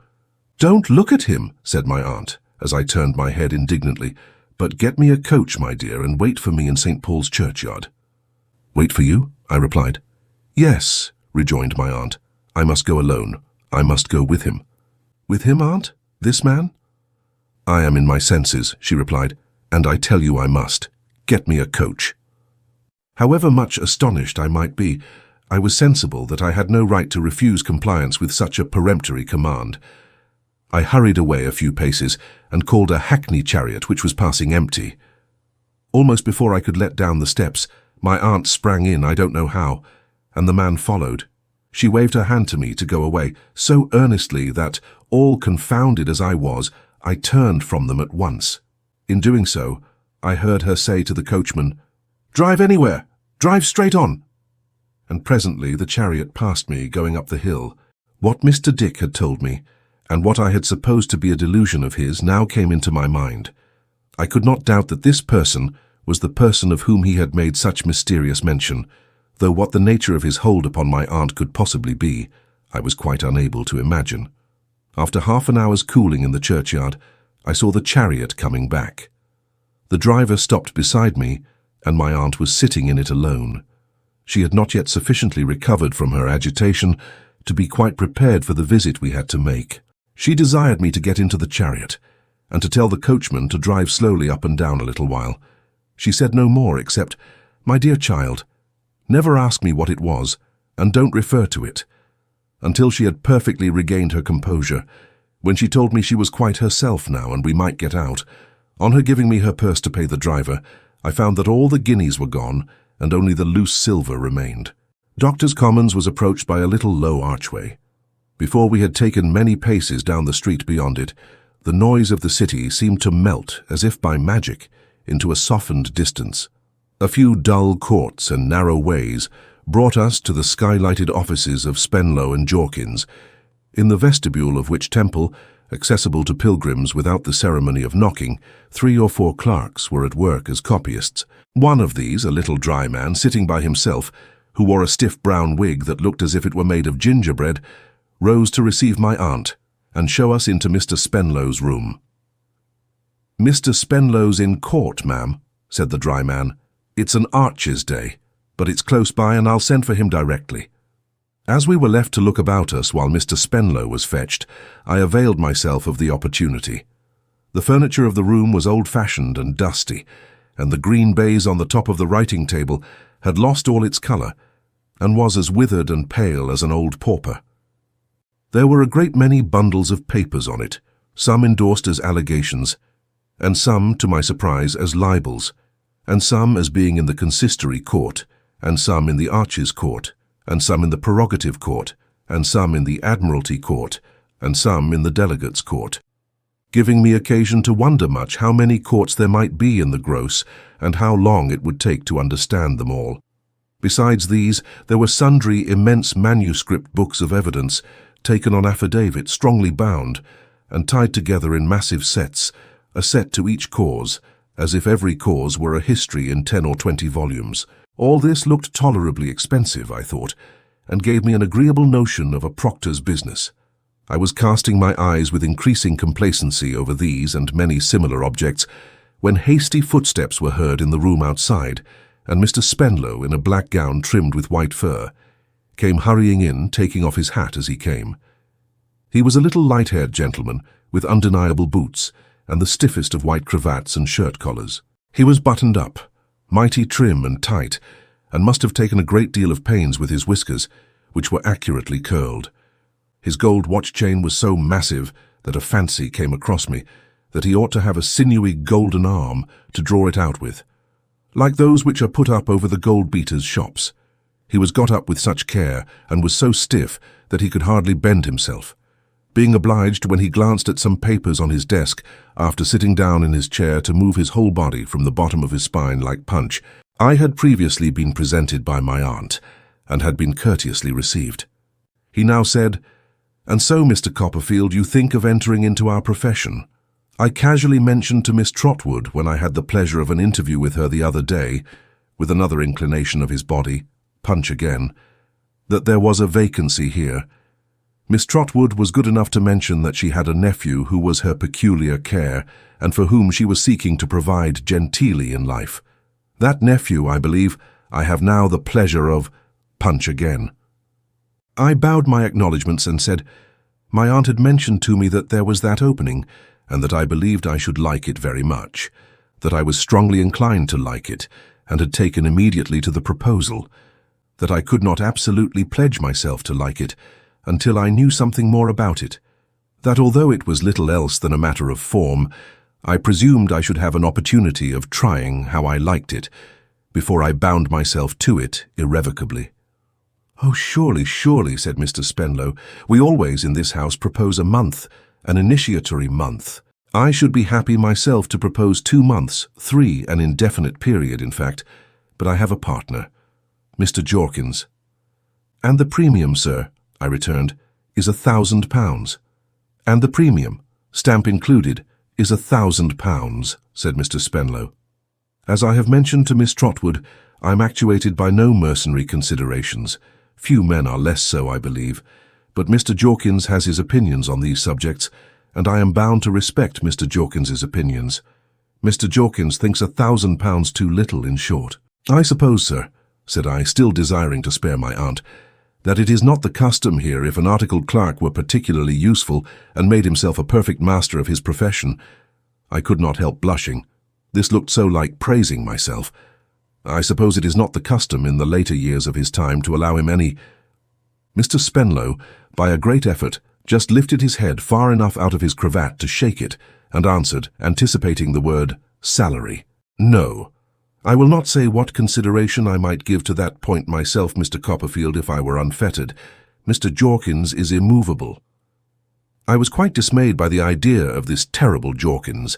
"Don't look at him," said my aunt, as I turned my head indignantly, "but get me a coach, my dear, and wait for me in St. Paul's Churchyard." "Wait for you?" I replied. "Yes," rejoined my aunt. "I must go alone. I must go with him." "With him, aunt? This man?" "I am in my senses," she replied, "and I tell you I must. Get me a coach." However much astonished I might be, I was sensible that I had no right to refuse compliance with such a peremptory command. I hurried away a few paces and called a hackney chariot which was passing empty. Almost before I could let down the steps, my aunt sprang in, I don't know how, and the man followed. She waved her hand to me to go away, so earnestly that, all confounded as I was, I turned from them at once. In doing so, I heard her say to the coachman, "Drive anywhere! Drive straight on!" And presently the chariot passed me going up the hill. What Mr. Dick had told me, and what I had supposed to be a delusion of his, now came into my mind. I could not doubt that this person was the person of whom he had made such mysterious mention, though what the nature of his hold upon my aunt could possibly be, I was quite unable to imagine. After half an hour's cooling in the churchyard, I saw the chariot coming back. The driver stopped beside me, and my aunt was sitting in it alone. She had not yet sufficiently recovered from her agitation to be quite prepared for the visit we had to make. She desired me to get into the chariot, and to tell the coachman to drive slowly up and down a little while. She said no more except, "My dear child, never ask me what it was, and don't refer to it," until she had perfectly regained her composure, when she told me she was quite herself now and we might get out. On her giving me her purse to pay the driver, I found that all the guineas were gone and only the loose silver remained. Doctors' Commons was approached by a little low archway. Before we had taken many paces down the street beyond it, the noise of the city seemed to melt, as if by magic, into a softened distance. A few dull courts and narrow ways brought us to the skylighted offices of Spenlow and Jorkins, in the vestibule of which temple, accessible to pilgrims without the ceremony of knocking, 3 or 4 clerks were at work as copyists. One of these, a little dry man, sitting by himself, who wore a stiff brown wig that looked as if it were made of gingerbread, rose to receive my aunt and show us into Mr. Spenlow's room. "Mr. Spenlow's in court, ma'am," said the dry man. "It's an Archer's day, but it's close by and I'll send for him directly." As we were left to look about us while Mr. Spenlow was fetched, I availed myself of the opportunity. The furniture of the room was old-fashioned and dusty, and the green baize on the top of the writing table had lost all its colour, and was as withered and pale as an old pauper. There were a great many bundles of papers on it, some endorsed as allegations, and some, to my surprise, as libels, and some as being in the consistory court, and some in the Arches court, and some in the prerogative court, and some in the Admiralty court, and some in the delegates' court, giving me occasion to wonder much how many courts there might be in the gross, and how long it would take to understand them all. Besides these, there were sundry immense manuscript books of evidence, taken on affidavit, strongly bound, and tied together in massive sets, a set to each cause, as if every cause were a history in 10 or 20 volumes. All this looked tolerably expensive, I thought, and gave me an agreeable notion of a proctor's business. I was casting my eyes with increasing complacency over these and many similar objects when hasty footsteps were heard in the room outside, and Mr. Spenlow, in a black gown trimmed with white fur, came hurrying in, taking off his hat as he came. He was a little light-haired gentleman with undeniable boots and the stiffest of white cravats and shirt collars. He was buttoned up, mighty trim and tight, and must have taken a great deal of pains with his whiskers, which were accurately curled. His gold watch chain was so massive that a fancy came across me that he ought to have a sinewy golden arm to draw it out with, like those which are put up over the gold-beaters' shops. He was got up with such care and was so stiff that he could hardly bend himself, being obliged when he glanced at some papers on his desk after sitting down in his chair to move his whole body from the bottom of his spine like Punch. I had previously been presented by my aunt and had been courteously received. He now said, "And so, Mr. Copperfield, you think of entering into our profession?" I casually mentioned to Miss Trotwood, when I had the pleasure of an interview with her the other day, with another inclination of his body, Punch again, that there was a vacancy here. Miss Trotwood was good enough to mention that she had a nephew who was her peculiar care, and for whom she was seeking to provide genteelly in life. That nephew, I believe, I have now the pleasure of Punch again. I bowed my acknowledgments and said, my aunt had mentioned to me that there was that opening, and that I believed I should like it very much, that I was strongly inclined to like it, and had taken immediately to the proposal, that I could not absolutely pledge myself to like it until I knew something more about it, that although it was little else than a matter of form, I presumed I should have an opportunity of trying how I liked it, before I bound myself to it irrevocably. "Oh, surely, surely," said Mr. Spenlow. "We always in this house propose a month, an initiatory month. I should be happy myself to propose 2 months, 3, an indefinite period, in fact, but I have a partner, Mr. Jorkins." "And the premium, sir," I returned, "is £1,000. "And the premium, stamp included, is £1,000, said Mr. Spenlow. "As I have mentioned to Miss Trotwood, I am actuated by no mercenary considerations. Few men are less so, I believe, but Mr. Jorkins has his opinions on these subjects, and I am bound to respect Mr. Jorkins's opinions. Mr. Jorkins thinks £1,000 too little, in short." "I suppose, sir," said I, still desiring to spare my aunt, "that it is not the custom here, if an articled clerk were particularly useful and made himself a perfect master of his profession." I could not help blushing. This looked so like praising myself. "I suppose it is not the custom in the later years of his time to allow him any—" Mr. Spenlow, by a great effort, just lifted his head far enough out of his cravat to shake it, and answered, anticipating the word salary, "No. I will not say what consideration I might give to that point myself, Mr. Copperfield, if I were unfettered. Mr. Jorkins is immovable." I was quite dismayed by the idea of this terrible Jorkins,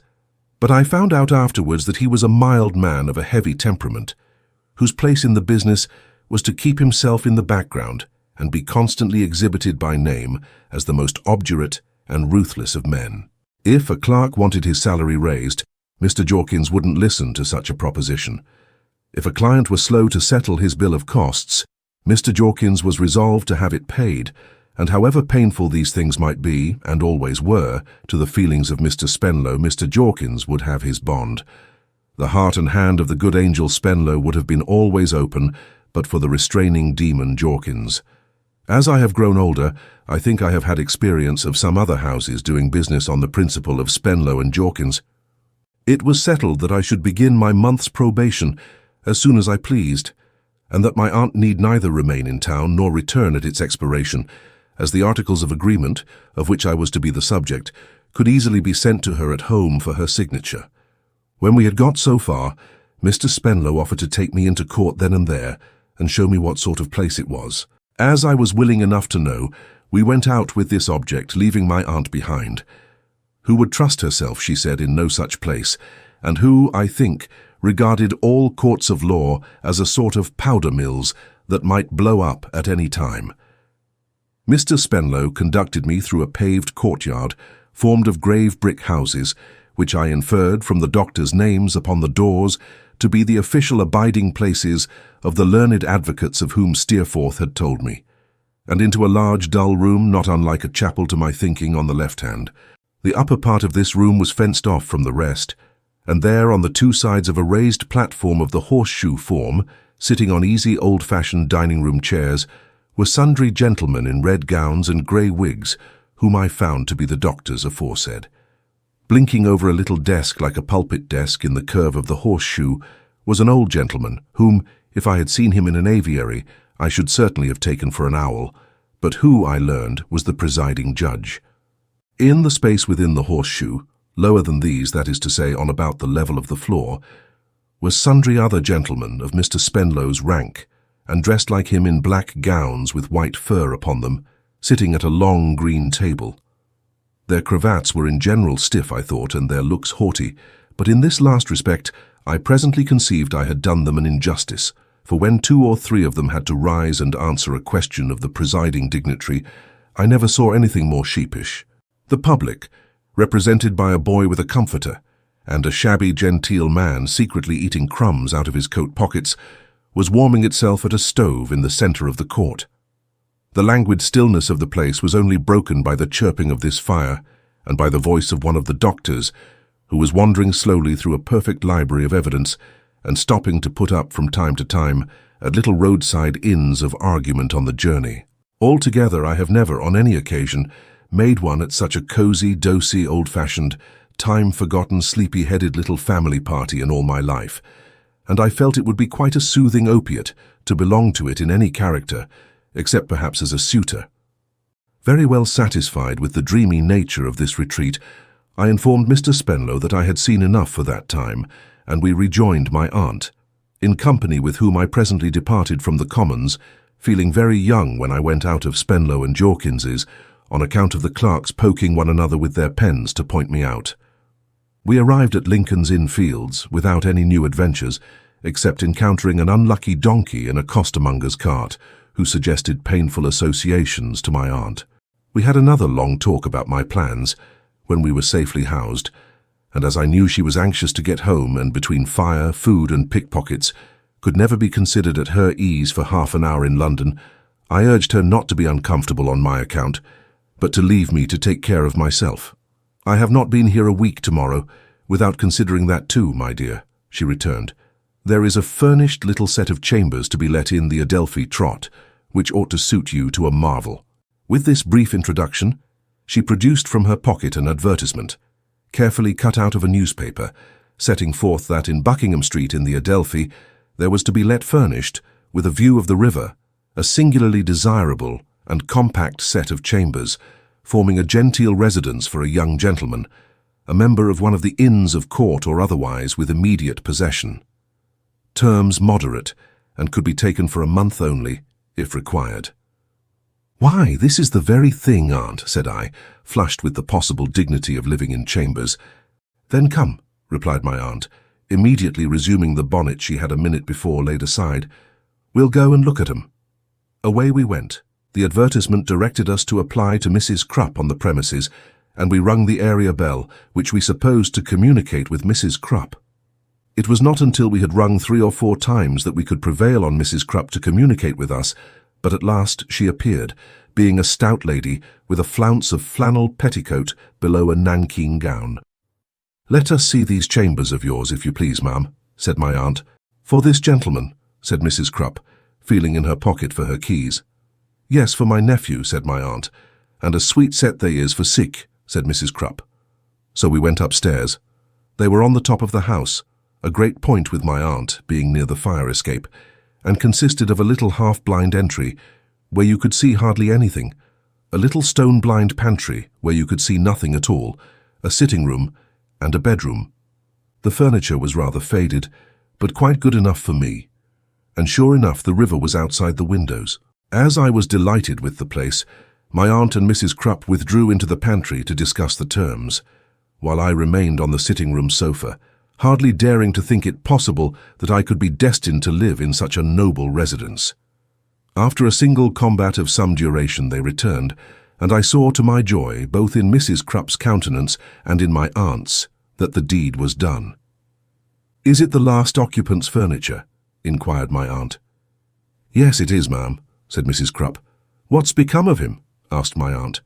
but I found out afterwards that he was a mild man of a heavy temperament, whose place in the business was to keep himself in the background and be constantly exhibited by name as the most obdurate and ruthless of men. If a clerk wanted his salary raised, Mr. Jorkins wouldn't listen to such a proposition. If a client was slow to settle his bill of costs, Mr. Jorkins was resolved to have it paid, and however painful these things might be, and always were, to the feelings of Mr. Spenlow, Mr. Jorkins would have his bond. The heart and hand of the good angel Spenlow would have been always open, but for the restraining demon Jorkins. As I have grown older, I think I have had experience of some other houses doing business on the principle of Spenlow and Jorkins. It was settled that I should begin my month's probation as soon as I pleased, and that my aunt need neither remain in town nor return at its expiration, as the articles of agreement, of which I was to be the subject, could easily be sent to her at home for her signature. When we had got so far, Mr. Spenlow offered to take me into court then and there, and show me what sort of place it was. As I was willing enough to know, we went out with this object, leaving my aunt behind, who would trust herself, she said, in no such place, and who, I think, regarded all courts of law as a sort of powder mills that might blow up at any time. Mr. Spenlow conducted me through a paved courtyard formed of grave brick houses, which I inferred from the doctors' names upon the doors to be the official abiding places of the learned advocates of whom Steerforth had told me, and into a large dull room not unlike a chapel to my thinking on the left hand. The upper part of this room was fenced off from the rest, and there on the two sides of a raised platform of the horseshoe form, sitting on easy old-fashioned dining-room chairs, were sundry gentlemen in red gowns and grey wigs, whom I found to be the doctors aforesaid. Blinking over a little desk like a pulpit desk in the curve of the horseshoe was an old gentleman whom, if I had seen him in an aviary, I should certainly have taken for an owl, but who, I learned, was the presiding judge. In the space within the horseshoe, lower than these, that is to say, on about the level of the floor, were sundry other gentlemen of Mr. Spenlow's rank, and dressed like him in black gowns with white fur upon them, sitting at a long green table. Their cravats were in general stiff, I thought, and their looks haughty, but in this last respect I presently conceived I had done them an injustice, for when 2 or 3 of them had to rise and answer a question of the presiding dignitary, I never saw anything more sheepish. The public, represented by a boy with a comforter, and a shabby genteel man secretly eating crumbs out of his coat pockets, was warming itself at a stove in the centre of the court. The languid stillness of the place was only broken by the chirping of this fire, and by the voice of one of the doctors, who was wandering slowly through a perfect library of evidence, and stopping to put up from time to time at little roadside inns of argument on the journey. Altogether, I have never, on any occasion, made one at such a cosy, dosy, old-fashioned, time-forgotten, sleepy-headed little family party in all my life, and I felt it would be quite a soothing opiate to belong to it in any character, except perhaps as a suitor. Very well satisfied with the dreamy nature of this retreat, I informed Mr. Spenlow that I had seen enough for that time, and we rejoined my aunt, in company with whom I presently departed from the Commons, feeling very young when I went out of Spenlow and Jorkins's, on account of the clerks poking one another with their pens to point me out. We arrived at Lincoln's Inn Fields without any new adventures, except encountering an unlucky donkey in a costermonger's cart, who suggested painful associations to my aunt. We had another long talk about my plans, when we were safely housed, and as I knew she was anxious to get home and between fire, food and pickpockets, could never be considered at her ease for half an hour in London, I urged her not to be uncomfortable on my account, but to leave me to take care of myself. "I have not been here a week tomorrow, without considering that too, my dear," she returned. "There is a furnished little set of chambers to be let in the Adelphi Trot, which ought to suit you to a marvel." With this brief introduction, she produced from her pocket an advertisement, carefully cut out of a newspaper, setting forth that in Buckingham Street in the Adelphi there was to be let furnished, with a view of the river, a singularly desirable and compact set of chambers, forming a genteel residence for a young gentleman, a member of one of the inns of court or otherwise with immediate possession. Terms moderate, and could be taken for a month only, if required. "Why, this is the very thing, aunt," said I, flushed with the possible dignity of living in chambers. "Then come," replied my aunt, immediately resuming the bonnet she had a minute before laid aside. "We'll go and look at 'em." Away we went. The advertisement directed us to apply to Mrs. Krupp on the premises, and we rung the area bell, which we supposed to communicate with Mrs. Krupp. It was not until we had rung 3 or 4 times that we could prevail on Mrs. Krupp to communicate with us, but at last she appeared, being a stout lady with a flounce of flannel petticoat below a nankeen gown. "Let us see these chambers of yours, if you please, ma'am," said my aunt. "For this gentleman," said Mrs. Krupp, feeling in her pocket for her keys. "Yes, for my nephew," said my aunt, "and a sweet set they is for sick," said Mrs. Krupp. So we went upstairs. They were on the top of the house, a great point with my aunt, being near the fire escape, and consisted of a little half-blind entry, where you could see hardly anything, a little stone-blind pantry, where you could see nothing at all, a sitting-room, and a bedroom. The furniture was rather faded, but quite good enough for me, and sure enough the river was outside the windows. As I was delighted with the place, my aunt and Mrs. Krupp withdrew into the pantry to discuss the terms, while I remained on the sitting-room sofa, hardly daring to think it possible that I could be destined to live in such a noble residence. After a single combat of some duration they returned, and I saw to my joy, both in Mrs. Krupp's countenance and in my aunt's, that the deed was done. "Is it the last occupant's furniture?" inquired my aunt. "Yes, it is, ma'am," said Mrs. Crupp. "What's become of him?" asked my aunt.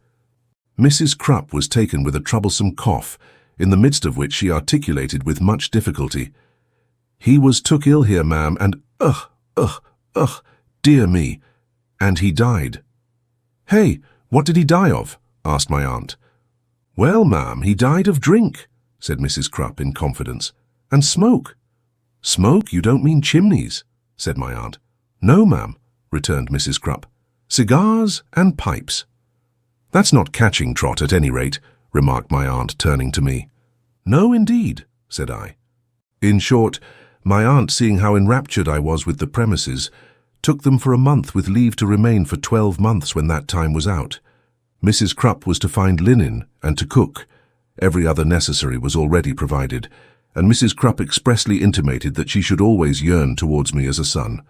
Mrs. Crupp was taken with a troublesome cough, in the midst of which she articulated with much difficulty, "He was took ill here, ma'am, and dear me, and he died." "Hey, what did he die of?" asked my aunt. "Well, ma'am, he died of drink," said Mrs. Crupp in confidence, "and smoke." "Smoke? You don't mean chimneys?" said my aunt. "No, ma'am," returned Mrs. Crupp. "Cigars and pipes." "That's not catching, Trot, at any rate," remarked my aunt, turning to me. "No, indeed," said I. In short, my aunt, seeing how enraptured I was with the premises, took them for a month with leave to remain for 12 months when that time was out. Mrs. Crupp was to find linen and to cook. Every other necessary was already provided, and Mrs. Crupp expressly intimated that she should always yearn towards me as a son.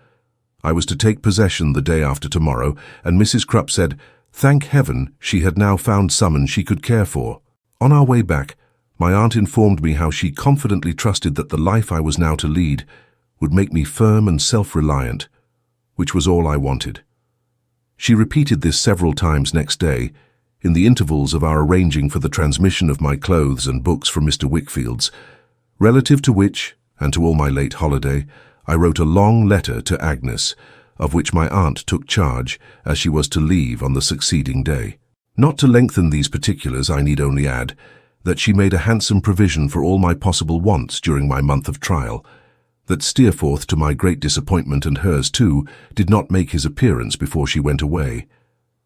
I was to take possession the day after tomorrow, and Mrs. Crupp said, thank heaven she had now found someone she could care for. On our way back, my aunt informed me how she confidently trusted that the life I was now to lead would make me firm and self-reliant, which was all I wanted. She repeated this several times next day, in the intervals of our arranging for the transmission of my clothes and books from Mr. Wickfield's, relative to which, and to all my late holiday, I wrote a long letter to Agnes, of which my aunt took charge, as she was to leave on the succeeding day. Not to lengthen these particulars, I need only add that she made a handsome provision for all my possible wants during my month of trial, that Steerforth, to my great disappointment and hers too, did not make his appearance before she went away,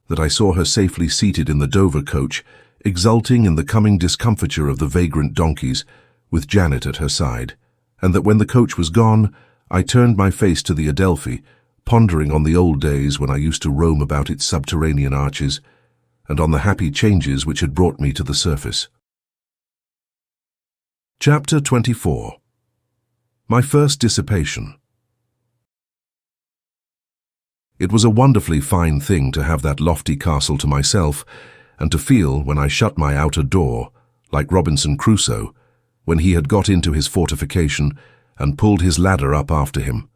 that I saw her safely seated in the Dover coach, exulting in the coming discomfiture of the vagrant donkeys, with Janet at her side, and that when the coach was gone, I turned my face to the Adelphi, pondering on the old days when I used to roam about its subterranean arches, and on the happy changes which had brought me to the surface. Chapter 24. My first dissipation. It was a wonderfully fine thing to have that lofty castle to myself, and to feel, when I shut my outer door, like Robinson Crusoe, when he had got into his fortification and pulled his ladder up after him.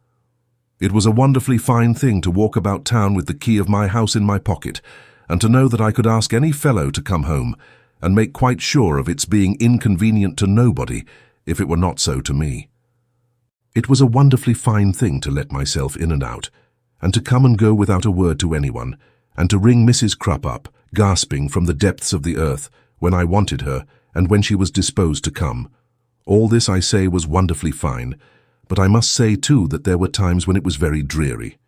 It was a wonderfully fine thing to walk about town with the key of my house in my pocket, and to know that I could ask any fellow to come home, and make quite sure of its being inconvenient to nobody, if it were not so to me. It was a wonderfully fine thing to let myself in and out, and to come and go without a word to anyone, and to ring Mrs. Crupp up, gasping from the depths of the earth, when I wanted her, and when she was disposed to come. All this, I say, was wonderfully fine, but I must say, too, that there were times when it was very dreary.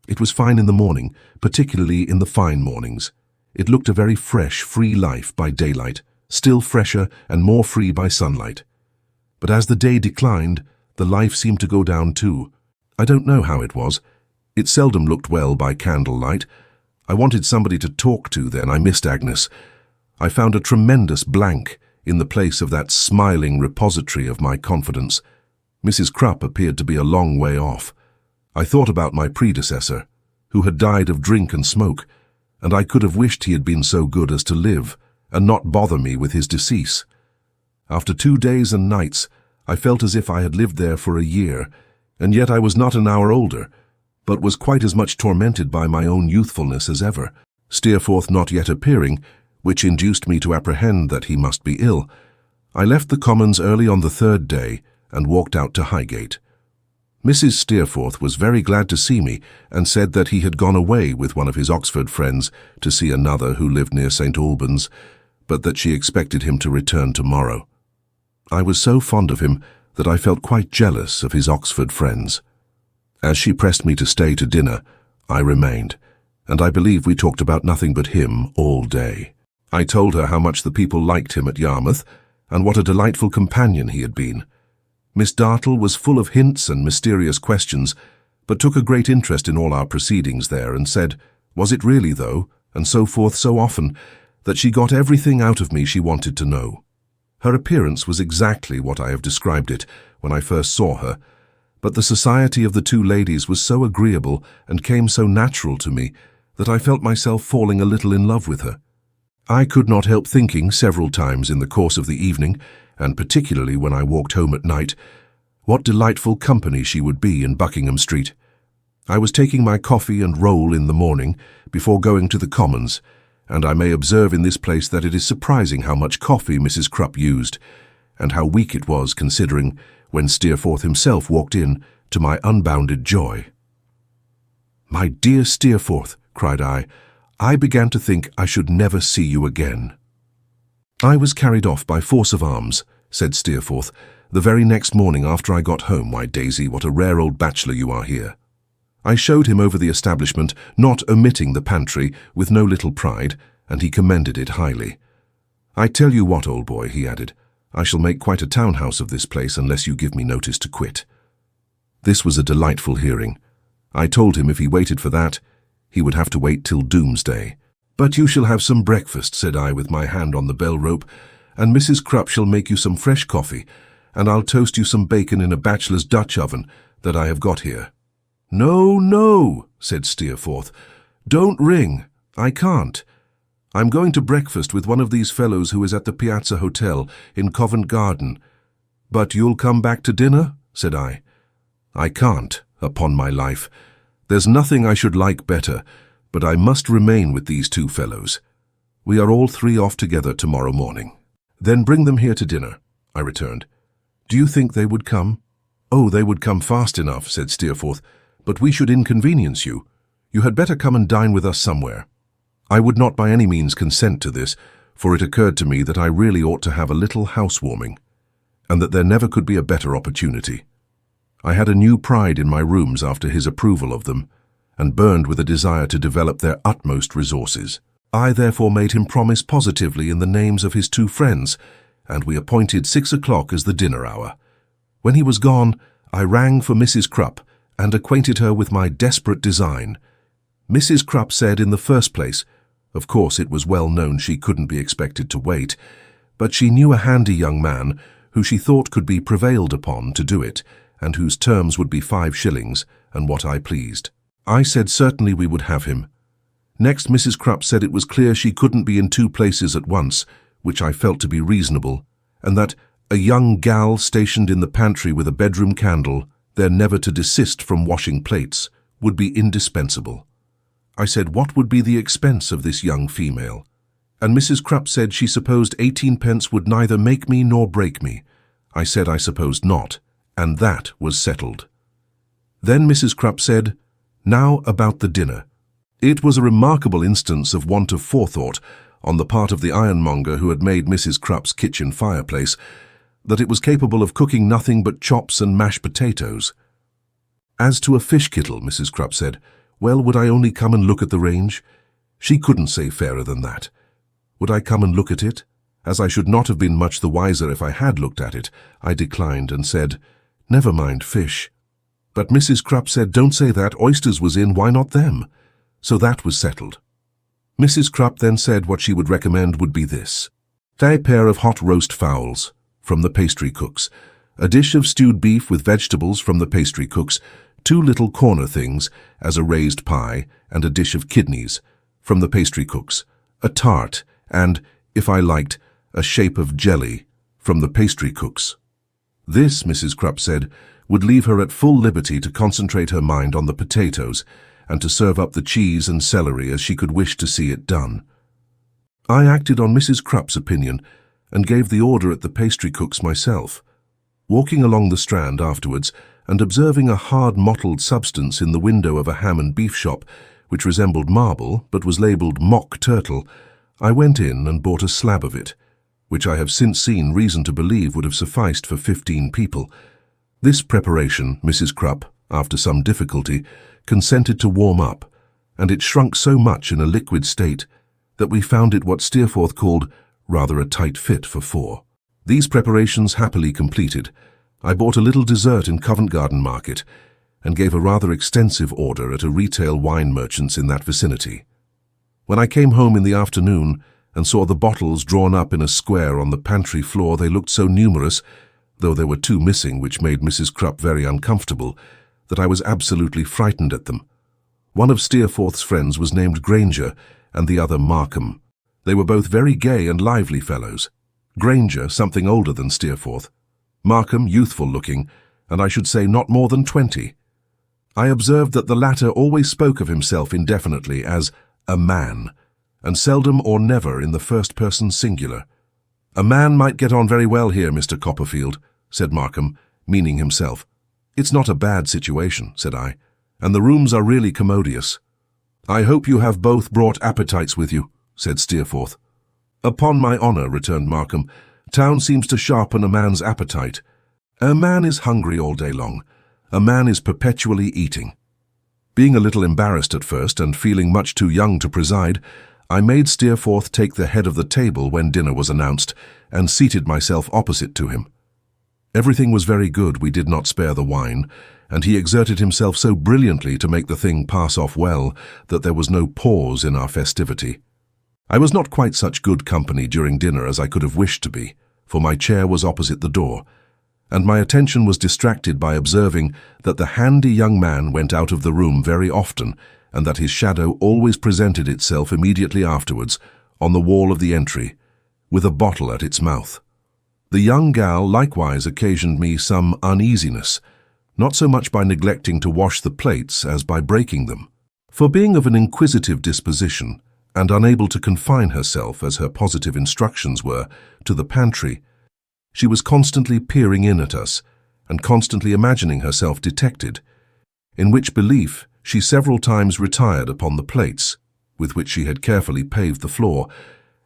It was fine in the morning, particularly in the fine mornings. It looked a very fresh, free life by daylight, still fresher and more free by sunlight. But as the day declined, the life seemed to go down too. I don't know how it was. It seldom looked well by candlelight. I wanted somebody to talk to then. I missed Agnes. I found a tremendous blank in the place of that smiling repository of my confidence. Mrs. Crupp appeared to be a long way off. I thought about my predecessor, who had died of drink and smoke, and I could have wished he had been so good as to live, and not bother me with his decease. After 2 days and nights, I felt as if I had lived there for a year, and yet I was not an hour older, but was quite as much tormented by my own youthfulness as ever. Steerforth not yet appearing, which induced me to apprehend that he must be ill, I left the Commons early on the 3rd day, and walked out to Highgate. Mrs. Steerforth was very glad to see me, and said that he had gone away with one of his Oxford friends to see another who lived near St. Albans, but that she expected him to return tomorrow. I was so fond of him that I felt quite jealous of his Oxford friends. As she pressed me to stay to dinner, I remained, and I believe we talked about nothing but him all day. I told her how much the people liked him at Yarmouth, and what a delightful companion he had been. Miss Dartle was full of hints and mysterious questions, but took a great interest in all our proceedings there, and said, was it really, though, and so forth so often, that she got everything out of me she wanted to know. Her appearance was exactly what I have described it when I first saw her, but the society of the 2 ladies was so agreeable and came so natural to me that I felt myself falling a little in love with her. I could not help thinking several times in the course of the evening and particularly when I walked home at night, what delightful company she would be in Buckingham Street. I was taking my coffee and roll in the morning before going to the Commons, and I may observe in this place that it is surprising how much coffee Mrs. Crupp used, and how weak it was considering when Steerforth himself walked in, to my unbounded joy. "My dear Steerforth," cried I began to think I should never see you again." "I was carried off by force of arms," said Steerforth, "the very next morning after I got home. Why, Daisy, what a rare old bachelor you are here." I showed him over the establishment, not omitting the pantry, with no little pride, and he commended it highly. "I tell you what, old boy," he added, "I shall make quite a townhouse of this place unless you give me notice to quit." This was a delightful hearing. I told him if he waited for that, he would have to wait till doomsday. "But you shall have some breakfast," said I with my hand on the bell rope, "and Mrs. Crupp shall make you some fresh coffee, and I'll toast you some bacon in a bachelor's Dutch oven that I have got here." "No, no," said Steerforth. "Don't ring. I can't. I'm going to breakfast with one of these fellows who is at the Piazza Hotel in Covent Garden." "But you'll come back to dinner?" said I. "I can't, upon my life. There's nothing I should like better, but I must remain with these two fellows. We are all three off together tomorrow morning." "Then bring them here to dinner," I returned. "Do you think they would come?" "Oh, they would come fast enough," said Steerforth, "but we should inconvenience you. You had better come and dine with us somewhere." I would not by any means consent to this, for it occurred to me that I really ought to have a little housewarming, and that there never could be a better opportunity. I had a new pride in my rooms after his approval of them, and burned with a desire to develop their utmost resources. I therefore made him promise positively in the names of his two friends, and we appointed 6 o'clock as the dinner hour. When he was gone, I rang for Mrs. Crupp, and acquainted her with my desperate design. Mrs. Crupp said in the first place, of course it was well known she couldn't be expected to wait, but she knew a handy young man who she thought could be prevailed upon to do it, and whose terms would be 5 shillings, and what I pleased. I said certainly we would have him. Next, Mrs. Crupp said it was clear she couldn't be in 2 places at once, which I felt to be reasonable, and that a young gal stationed in the pantry with a bedroom candle, there never to desist from washing plates, would be indispensable. I said what would be the expense of this young female, and Mrs. Crupp said she supposed 18p would neither make me nor break me. I said I supposed not, and that was settled. Then Mrs. Crupp said, "Now about the dinner." It was a remarkable instance of want of forethought on the part of the ironmonger who had made Mrs. Crupp's kitchen fireplace, that it was capable of cooking nothing but chops and mashed potatoes. As to a fish kittle, Mrs. Crupp said, well, would I only come and look at the range? She couldn't say fairer than that. Would I come and look at it? As I should not have been much the wiser if I had looked at it, I declined and said, "Never mind fish." But Mrs. Crupp said, "Don't say that, oysters was in, why not them?" So that was settled. Mrs. Crupp then said what she would recommend would be this: a pair of hot roast fowls, from the pastry cook's, a dish of stewed beef with vegetables from the pastry cook's, 2 little corner things as a raised pie, and a dish of kidneys, from the pastry cook's, a tart, and, if I liked, a shape of jelly, from the pastry cook's. This, Mrs. Crupp said, would leave her at full liberty to concentrate her mind on the potatoes, and to serve up the cheese and celery as she could wish to see it done. I acted on Mrs. Crupp's opinion, and gave the order at the pastry cook's myself. Walking along the Strand afterwards, and observing a hard mottled substance in the window of a ham and beef shop, which resembled marble, but was labelled mock turtle, I went in and bought a slab of it, which I have since seen reason to believe would have sufficed for 15 people. This preparation, Mrs. Crupp, after some difficulty, consented to warm up, and it shrunk so much in a liquid state that we found it what Steerforth called rather a tight fit for 4. These preparations happily completed, I bought a little dessert in Covent Garden Market, and gave a rather extensive order at a retail wine merchant's in that vicinity. When I came home in the afternoon and saw the bottles drawn up in a square on the pantry floor, they looked so numerous, though there were 2 missing which made Mrs. Crupp very uncomfortable, that I was absolutely frightened at them. One of Steerforth's friends was named Granger, and the other Markham. They were both very gay and lively fellows. Granger, something older than Steerforth. Markham, youthful-looking, and I should say not more than 20. I observed that the latter always spoke of himself indefinitely as a man, and seldom or never in the first-person singular. "A man might get on very well here, Mr. Copperfield," said Markham, meaning himself. "It's not a bad situation," said I, "and the rooms are really commodious." "I hope you have both brought appetites with you," said Steerforth. "Upon my honour," returned Markham, "town seems to sharpen a man's appetite. A man is hungry all day long. A man is perpetually eating." Being a little embarrassed at first and feeling much too young to preside, I made Steerforth take the head of the table when dinner was announced and seated myself opposite to him. Everything was very good, we did not spare the wine, and he exerted himself so brilliantly to make the thing pass off well that there was no pause in our festivity. I was not quite such good company during dinner as I could have wished to be, for my chair was opposite the door, and my attention was distracted by observing that the handy young man went out of the room very often, and that his shadow always presented itself immediately afterwards on the wall of the entry, with a bottle at its mouth. The young gal likewise occasioned me some uneasiness, not so much by neglecting to wash the plates as by breaking them. For being of an inquisitive disposition, and unable to confine herself, as her positive instructions were, to the pantry, she was constantly peering in at us, and constantly imagining herself detected, in which belief she several times retired upon the plates, with which she had carefully paved the floor,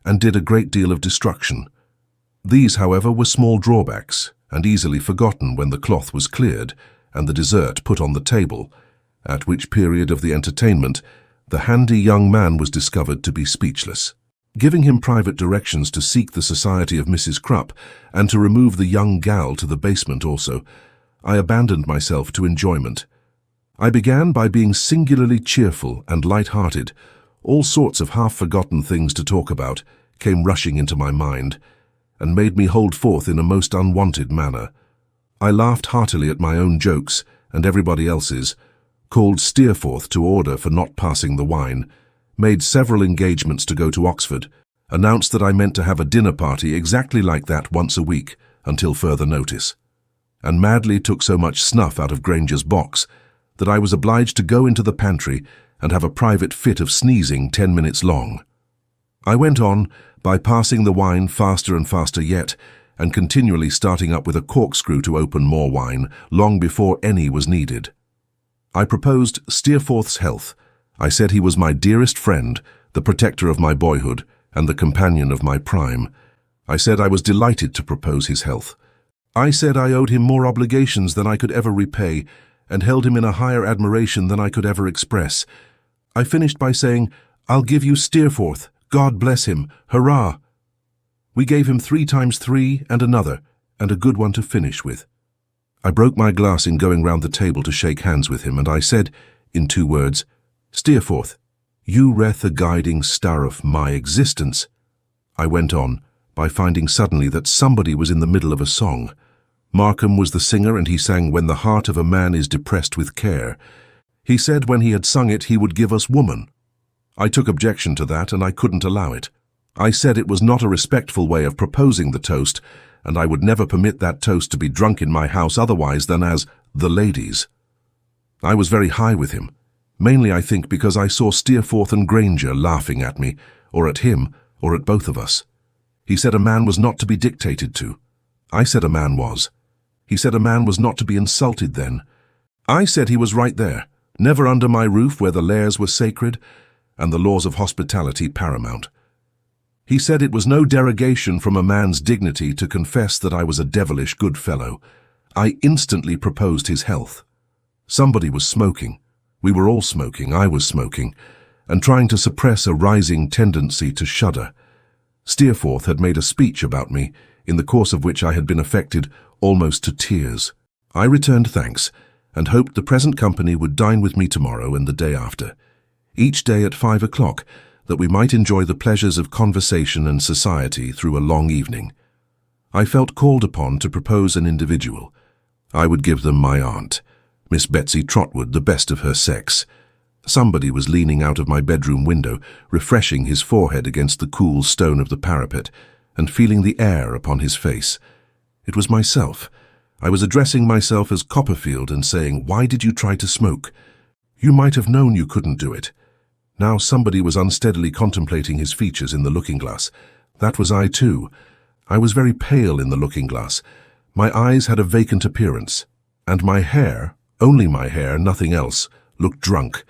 and did a great deal of destruction. These, however, were small drawbacks, and easily forgotten when the cloth was cleared and the dessert put on the table, at which period of the entertainment the handy young man was discovered to be speechless. Giving him private directions to seek the society of Mrs. Crupp and to remove the young gal to the basement also, I abandoned myself to enjoyment. I began by being singularly cheerful and light-hearted. All sorts of half-forgotten things to talk about came rushing into my mind, and made me hold forth in a most unwonted manner. I laughed heartily at my own jokes and everybody else's, called Steerforth to order for not passing the wine, made several engagements to go to Oxford, announced that I meant to have a dinner party exactly like that once a week until further notice, and madly took so much snuff out of Granger's box that I was obliged to go into the pantry and have a private fit of sneezing 10 minutes long. I went on by passing the wine faster and faster yet, and continually starting up with a corkscrew to open more wine long before any was needed. I proposed Steerforth's health. I said he was my dearest friend, the protector of my boyhood, and the companion of my prime. I said I was delighted to propose his health. I said I owed him more obligations than I could ever repay, and held him in a higher admiration than I could ever express. I finished by saying, "I'll give you Steerforth, God bless him, hurrah!" We gave him 3 times 3 and another, and a good one to finish with. I broke my glass in going round the table to shake hands with him, and I said, in 2 words, "Steerforth, you wreath the guiding star of my existence." I went on by finding suddenly that somebody was in the middle of a song. Markham was the singer, and he sang "When the heart of a man is depressed with care." He said when he had sung it he would give us woman. I took objection to that, and I couldn't allow it. I said it was not a respectful way of proposing the toast, and I would never permit that toast to be drunk in my house otherwise than as "the ladies." I was very high with him, mainly I think because I saw Steerforth and Granger laughing at me, or at him, or at both of us. He said a man was not to be dictated to. I said a man was. He said a man was not to be insulted then. I said he was right there, never under my roof where the lairs were sacred, and the laws of hospitality paramount. He said it was no derogation from a man's dignity to confess that I was a devilish good fellow. I instantly proposed his health. Somebody was smoking. We were all smoking, I was smoking, and trying to suppress a rising tendency to shudder. Steerforth had made a speech about me, in the course of which I had been affected almost to tears. I returned thanks, and hoped the present company would dine with me tomorrow and the day after, each day at 5 o'clock, that we might enjoy the pleasures of conversation and society through a long evening. I felt called upon to propose an individual. I would give them my aunt, Miss Betsey Trotwood, the best of her sex. Somebody was leaning out of my bedroom window, refreshing his forehead against the cool stone of the parapet, and feeling the air upon his face. It was myself. I was addressing myself as Copperfield and saying, "Why did you try to smoke? You might have known you couldn't do it." Now somebody was unsteadily contemplating his features in the looking-glass. That was I too. I was very pale in the looking-glass. My eyes had a vacant appearance, and my hair, only my hair, nothing else, looked drunk.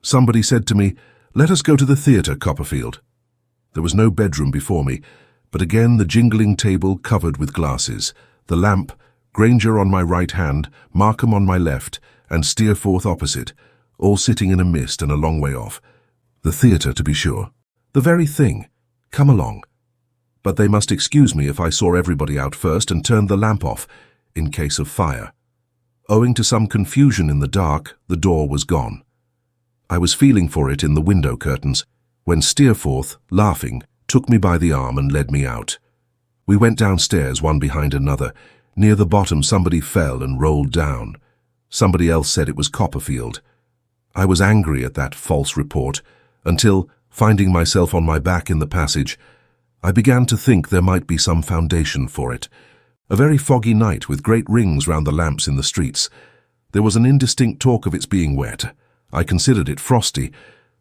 Somebody said to me, "Let us go to the theatre, Copperfield." There was no bedroom before me, but again the jingling table covered with glasses, the lamp, Granger on my right hand, Markham on my left, and Steerforth opposite, all sitting in a mist and a long way off. The theatre, to be sure. The very thing. Come along. But they must excuse me if I saw everybody out first and turned the lamp off, in case of fire. Owing to some confusion in the dark, the door was gone. I was feeling for it in the window curtains, when Steerforth, laughing, took me by the arm and led me out. We went downstairs, one behind another. Near the bottom somebody fell and rolled down. Somebody else said it was Copperfield. I was angry at that false report, until, finding myself on my back in the passage, I began to think there might be some foundation for it. A very foggy night with great rings round the lamps in the streets. There was an indistinct talk of its being wet. I considered it frosty.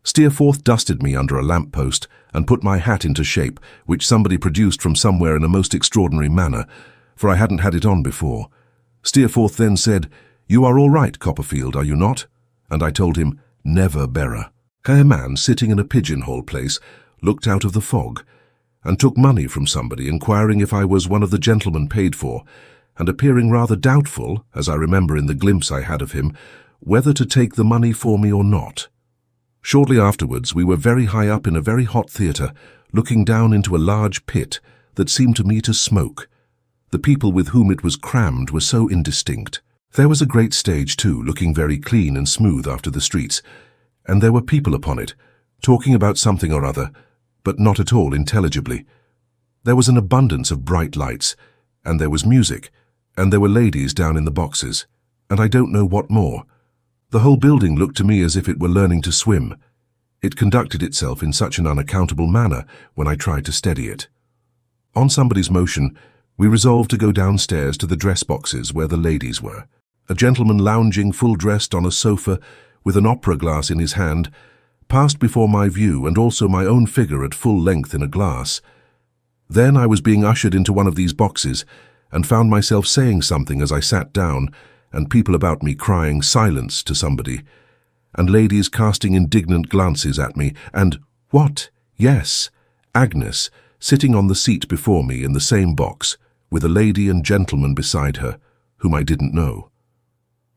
Steerforth dusted me under a lamp-post and put my hat into shape, which somebody produced from somewhere in a most extraordinary manner, for I hadn't had it on before. Steerforth then said, "You are all right, Copperfield, are you not?" And I told him, "Never better." A man sitting in a pigeonhole place looked out of the fog and took money from somebody, inquiring if I was one of the gentlemen paid for, and appearing rather doubtful, as I remember in the glimpse I had of him, whether to take the money for me or not. Shortly afterwards we were very high up in a very hot theatre, looking down into a large pit that seemed to me to smoke. The people with whom it was crammed were so indistinct. There was a great stage too, looking very clean and smooth after the streets, and there were people upon it, talking about something or other, but not at all intelligibly. There was an abundance of bright lights, and there was music, and there were ladies down in the boxes, and I don't know what more. The whole building looked to me as if it were learning to swim. It conducted itself in such an unaccountable manner when I tried to steady it. On somebody's motion, we resolved to go downstairs to the dress boxes where the ladies were. A gentleman lounging full-dressed on a sofa with an opera glass in his hand passed before my view, and also my own figure at full length in a glass. Then I was being ushered into one of these boxes and found myself saying something as I sat down, and people about me crying "Silence" to somebody, and ladies casting indignant glances at me, and what? Yes, Agnes, sitting on the seat before me in the same box, with a lady and gentleman beside her, whom I didn't know.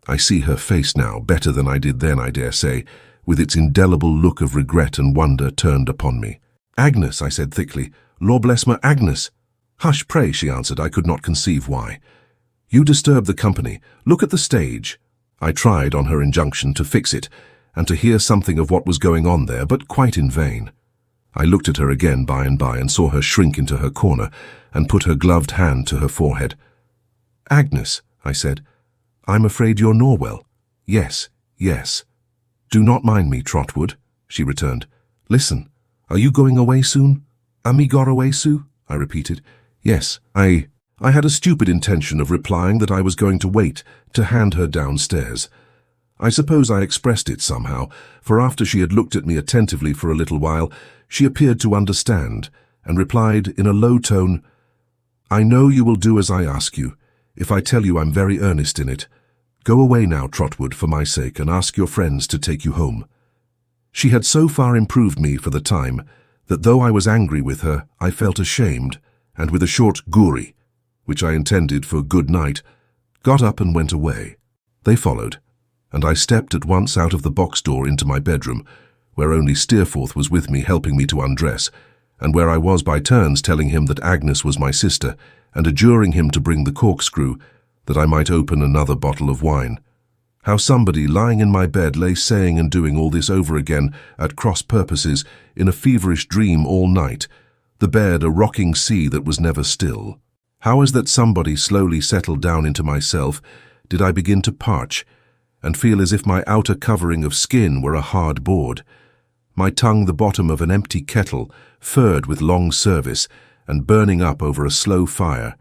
I see her face now better than I did then, I dare say, with its indelible look of regret and wonder turned upon me. "Agnes," I said thickly. "Lor bless me, Agnes." "Hush, pray," she answered. I could not conceive why. "You disturb the company. Look at the stage." I tried, on her injunction, to fix it, and to hear something of what was going on there, but quite in vain. I looked at her again by and by and saw her shrink into her corner and put her gloved hand to her forehead. "Agnes," I said, "I'm afraid you're Norwell." "Yes, yes." "Do not mind me, Trotwood," she returned. "Listen, are you going away soon?" "Ami gor away, Sue?" I repeated. "Yes, I had a stupid intention of replying that I was going to wait to hand her downstairs. I suppose I expressed it somehow, for after she had looked at me attentively for a little while, she appeared to understand, and replied in a low tone, "I know you will do as I ask you, if I tell you I'm very earnest in it. Go away now, Trotwood, for my sake, and ask your friends to take you home." She had so far improved me for the time, that though I was angry with her, I felt ashamed, and with a short "goory," which I intended for good night, got up and went away. They followed, and I stepped at once out of the box door into my bedroom, where only Steerforth was with me helping me to undress, and where I was by turns telling him that Agnes was my sister, and adjuring him to bring the corkscrew, that I might open another bottle of wine. How somebody lying in my bed lay saying and doing all this over again at cross purposes in a feverish dream all night, the bed a rocking sea that was never still. How as that somebody slowly settled down into myself did I begin to parch, and feel as if my outer covering of skin were a hard board, my tongue the bottom of an empty kettle, furred with long service, and burning up over a slow fire.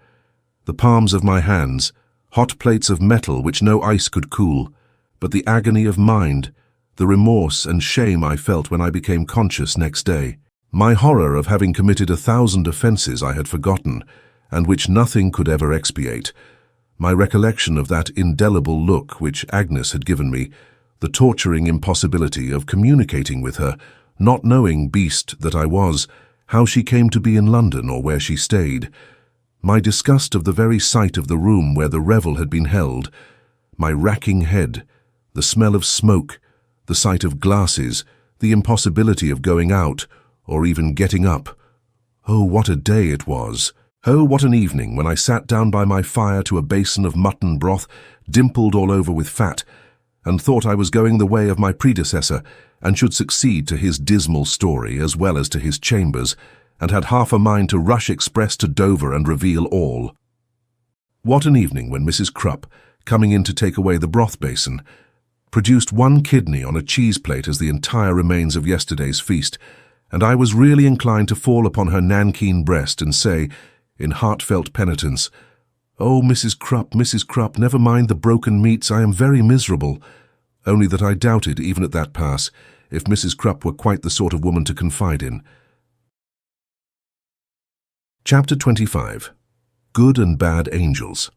The palms of my hands, hot plates of metal which no ice could cool, but the agony of mind, the remorse and shame I felt when I became conscious next day. My horror of having committed 1,000 offences I had forgotten, and which nothing could ever expiate. My recollection of that indelible look which Agnes had given me, the torturing impossibility of communicating with her, not knowing, beast that I was, how she came to be in London or where she stayed. My disgust of the very sight of the room where the revel had been held, my racking head, the smell of smoke, the sight of glasses, the impossibility of going out, or even getting up. Oh, what a day it was! Oh, what an evening when I sat down by my fire to a basin of mutton broth, dimpled all over with fat, and thought I was going the way of my predecessor, and should succeed to his dismal story as well as to his chambers, and had half a mind to rush express to Dover and reveal all. What an evening when Mrs. Crupp, coming in to take away the broth basin, produced 1 kidney on a cheese plate as the entire remains of yesterday's feast, and I was really inclined to fall upon her nankeen breast and say, in heartfelt penitence, "Oh, Mrs. Crupp, never mind the broken meats, I am very miserable," only that I doubted, even at that pass, if Mrs. Crupp were quite the sort of woman to confide in. Chapter 25. Good and Bad Angels.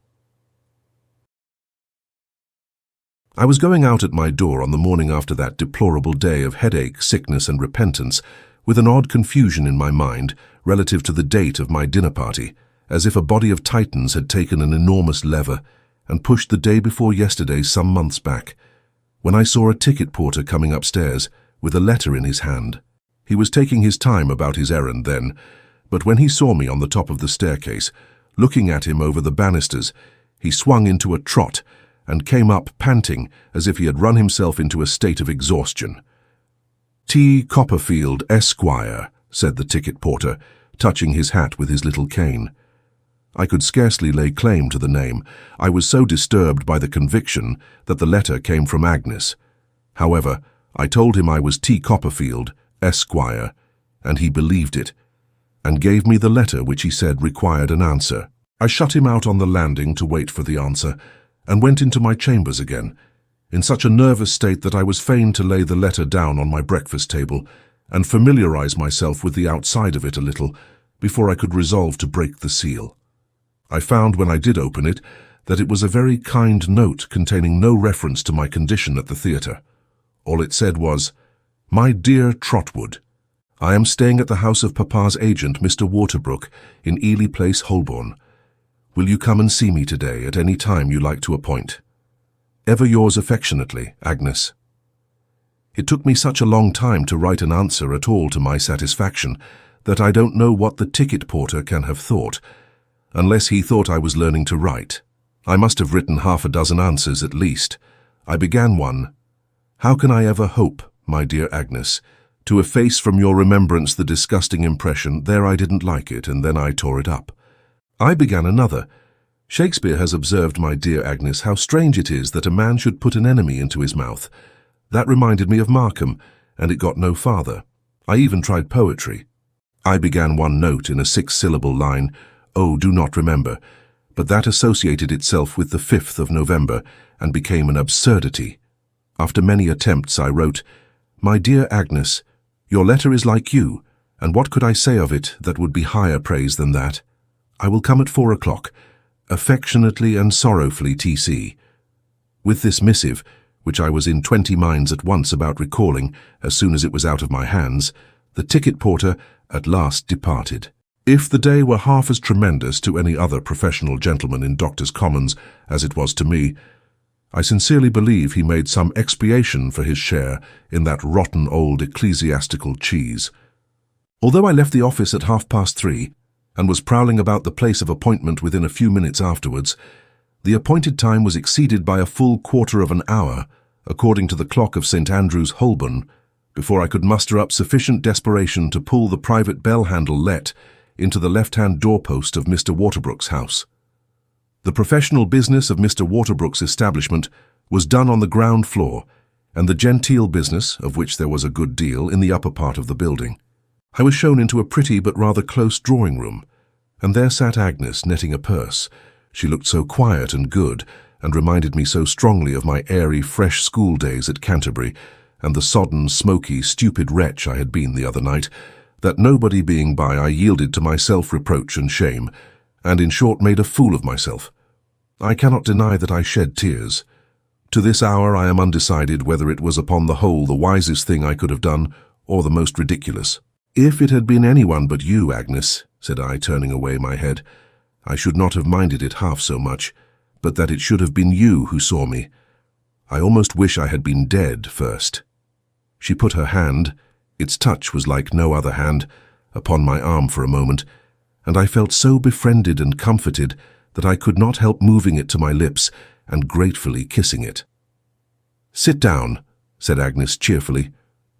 I was going out at my door on the morning after that deplorable day of headache, sickness, and repentance, with an odd confusion in my mind relative to the date of my dinner party, as if a body of titans had taken an enormous lever and pushed the day before yesterday some months back, when I saw a ticket porter coming upstairs with a letter in his hand. He was taking his time about his errand then, but when he saw me on the top of the staircase, looking at him over the banisters, he swung into a trot and came up panting as if he had run himself into a state of exhaustion. "T. Copperfield, Esquire," said the ticket porter, touching his hat with his little cane. I could scarcely lay claim to the name. I was so disturbed by the conviction that the letter came from Agnes. However, I told him I was T. Copperfield, Esquire, and he believed it, and gave me the letter which he said required an answer. I shut him out on the landing to wait for the answer, and went into my chambers again, in such a nervous state that I was fain to lay the letter down on my breakfast table and familiarize myself with the outside of it a little before I could resolve to break the seal. I found when I did open it that it was a very kind note containing no reference to my condition at the theatre. All it said was, "My dear Trotwood, I am staying at the house of Papa's agent, Mr. Waterbrook, in Ely Place, Holborn. Will you come and see me today at any time you like to appoint? Ever yours affectionately, Agnes." It took me such a long time to write an answer at all to my satisfaction that I don't know what the ticket porter can have thought, unless he thought I was learning to write. I must have written 6 answers at least. I began one, "How can I ever hope, my dear Agnes, to efface from your remembrance the disgusting impression, there I didn't like it, and then I tore it up." I began another, "Shakespeare has observed, my dear Agnes, how strange it is that a man should put an enemy into his mouth. That reminded me of Markham, and it got no farther. I even tried poetry." I began one note in a 6-syllable line, "Oh, do not remember," but that associated itself with the 5th of November and became an absurdity. After many attempts I wrote, "My dear Agnes, your letter is like you, and what could I say of it that would be higher praise than that? I will come at 4 o'clock. Affectionately and sorrowfully, T.C." With this missive, which I was in 20 minds at once about recalling as soon as it was out of my hands, the ticket porter at last departed. If the day were half as tremendous to any other professional gentleman in Doctors' Commons as it was to me, I sincerely believe he made some expiation for his share in that rotten old ecclesiastical cheese. Although I left the office at 3:30, and was prowling about the place of appointment within a few minutes afterwards, the appointed time was exceeded by a full quarter of an hour, according to the clock of St. Andrew's, Holborn, before I could muster up sufficient desperation to pull the private bell-handle let into the left-hand doorpost of Mr. Waterbrook's house. The professional business of Mr. Waterbrook's establishment was done on the ground floor, and the genteel business, of which there was a good deal, in the upper part of the building. I was shown into a pretty but rather close drawing-room, And there sat Agnes netting a purse. She looked so quiet and good, and reminded me so strongly of my airy, fresh school days at Canterbury, and the sodden, smoky, stupid wretch I had been the other night, that nobody being by I yielded to my self-reproach and shame, and in short made a fool of myself. I cannot deny that I shed tears. To this hour I am undecided whether it was upon the whole the wisest thing I could have done, or the most ridiculous. If it had been anyone but you, Agnes, said I, turning away my head, I should not have minded it half so much, but that it should have been you who saw me. I almost wish I had been dead first. She put her hand, its touch was like no other hand, upon my arm for a moment, and I felt so befriended and comforted that I could not help moving it to my lips and gratefully kissing it. "Sit down," said Agnes cheerfully.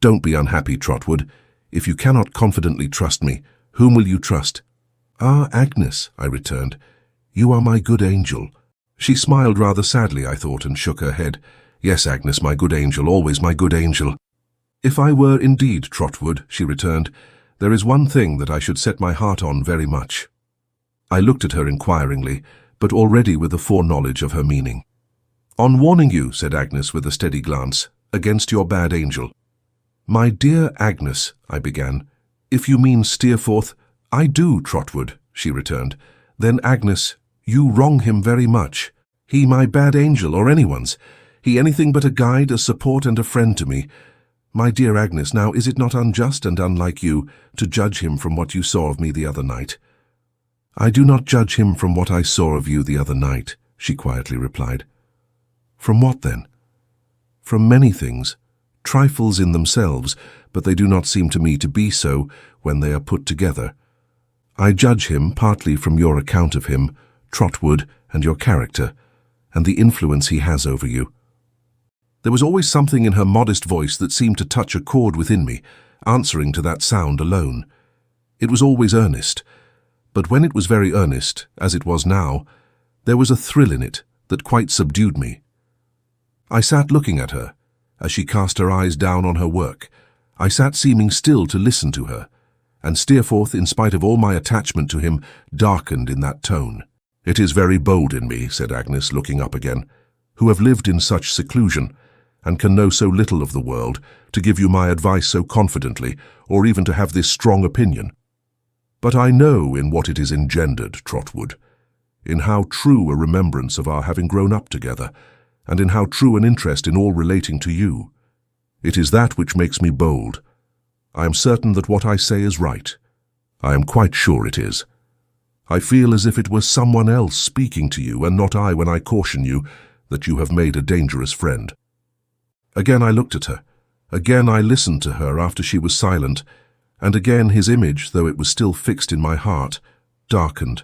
"Don't be unhappy, Trotwood. If you cannot confidently trust me, whom will you trust?" "Ah, Agnes," I returned, "you are my good angel." She smiled rather sadly, I thought, and shook her head. "Yes, Agnes, my good angel, always my good angel." "If I were indeed Trotwood," she returned, "there is one thing that I should set my heart on very much." I looked at her inquiringly, but already with a foreknowledge of her meaning. "On warning you," said Agnes with a steady glance, "against your bad angel." "My dear Agnes," I began. "If you mean Steerforth—" "I do, Trotwood," she returned. "Then, Agnes, you wrong him very much. He my bad angel, or anyone's. He anything but a guide, a support, and a friend to me. My dear Agnes, now is it not unjust and unlike you to judge him from what you saw of me the other night?" "I do not judge him from what I saw of you the other night," she quietly replied. "From what, then?" "From many things, trifles in themselves, but they do not seem to me to be so when they are put together. I judge him partly from your account of him, Trotwood, and your character, and the influence he has over you." There was always something in her modest voice that seemed to touch a chord within me, answering to that sound alone. It was always earnest, but when it was very earnest, as it was now, there was a thrill in it that quite subdued me. I sat looking at her, as she cast her eyes down on her work. I sat seeming still to listen to her, and Steerforth, in spite of all my attachment to him, darkened in that tone. "It is very bold in me," said Agnes, looking up again, "who have lived in such seclusion, and can know so little of the world, to give you my advice so confidently, or even to have this strong opinion. But I know in what it is engendered, Trotwood, in how true a remembrance of our having grown up together, and in how true an interest in all relating to you. It is that which makes me bold. I am certain that what I say is right. I am quite sure it is. I feel as if it were someone else speaking to you, and not I, when I caution you that you have made a dangerous friend." Again I looked at her. Again I listened to her after she was silent, and again his image, though it was still fixed in my heart, darkened.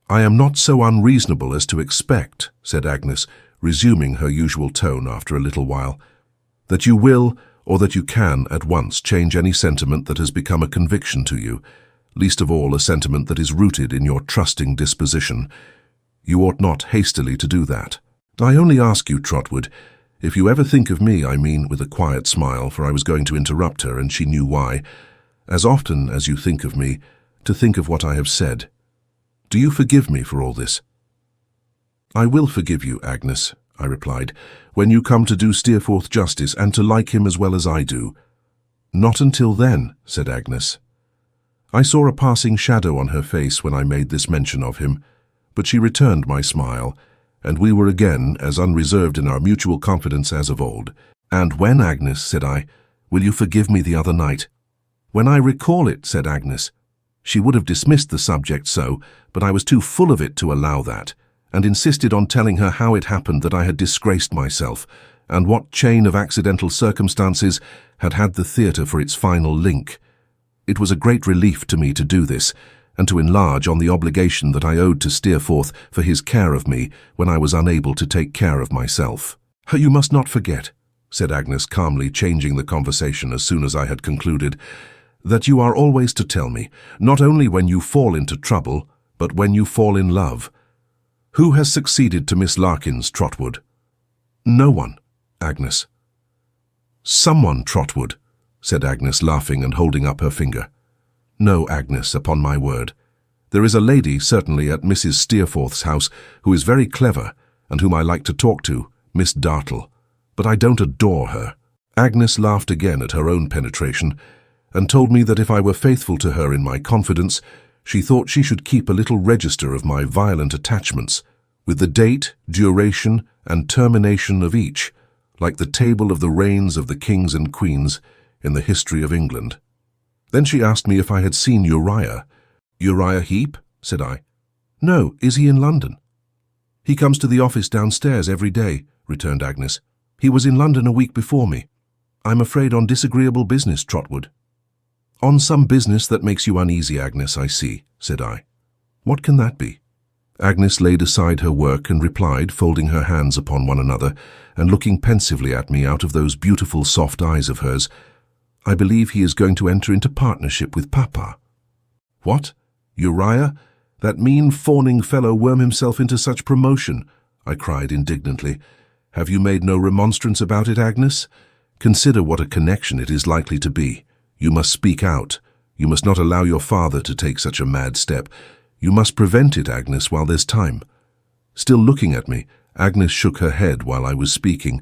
"I am not so unreasonable as to expect," said Agnes, resuming her usual tone after a little while, "that you will, or that you can, at once change any sentiment that has become a conviction to you, least of all a sentiment that is rooted in your trusting disposition. You ought not hastily to do that. I only ask you, Trotwood, if you ever think of me, I mean," with a quiet smile, for I was going to interrupt her, and she knew why, "as often as you think of me, to think of what I have said. Do you forgive me for all this?" "I will forgive you, Agnes," I replied, "when you come to do Steerforth justice, and to like him as well as I do." "Not until then," said Agnes. I saw a passing shadow on her face when I made this mention of him, but she returned my smile, and we were again as unreserved in our mutual confidence as of old. "And when, Agnes," said I, "will you forgive me the other night?" "When I recall it," said Agnes. She would have dismissed the subject so, but I was too full of it to allow that, and insisted on telling her how it happened that I had disgraced myself, and what chain of accidental circumstances had had the theatre for its final link. It was a great relief to me to do this, and to enlarge on the obligation that I owed to Steerforth for his care of me when I was unable to take care of myself. "You must not forget," said Agnes calmly, changing the conversation as soon as I had concluded, "that you are always to tell me, not only when you fall into trouble, but when you fall in love. Who has succeeded to Miss Larkins, Trotwood?" "No one, Agnes." "Someone, Trotwood," said Agnes, laughing and holding up her finger. "No, Agnes, upon my word. There is a lady, certainly, at Mrs. Steerforth's house, who is very clever, and whom I like to talk to, Miss Dartle, but I don't adore her." Agnes laughed again at her own penetration, and told me that if I were faithful to her in my confidence, she thought she should keep a little register of my violent attachments, with the date, duration, and termination of each, like the table of the reigns of the kings and queens in the history of England. Then she asked me if I had seen Uriah. "Uriah Heep?" said I. "No, is he in London?" "He comes to the office downstairs every day," returned Agnes. "He was in London a week before me. I'm afraid on disagreeable business, Trotwood." "On some business that makes you uneasy, Agnes, I see," said I. "What can that be?" Agnes laid aside her work and replied, folding her hands upon one another and looking pensively at me out of those beautiful soft eyes of hers, "I believe he is going to enter into partnership with Papa." "What? Uriah? That mean, fawning fellow worm himself into such promotion?" I cried indignantly. "Have you made no remonstrance about it, Agnes? Consider what a connection it is likely to be. You must speak out. You must not allow your father to take such a mad step. You must prevent it, Agnes, while there's time." Still looking at me, Agnes shook her head while I was speaking,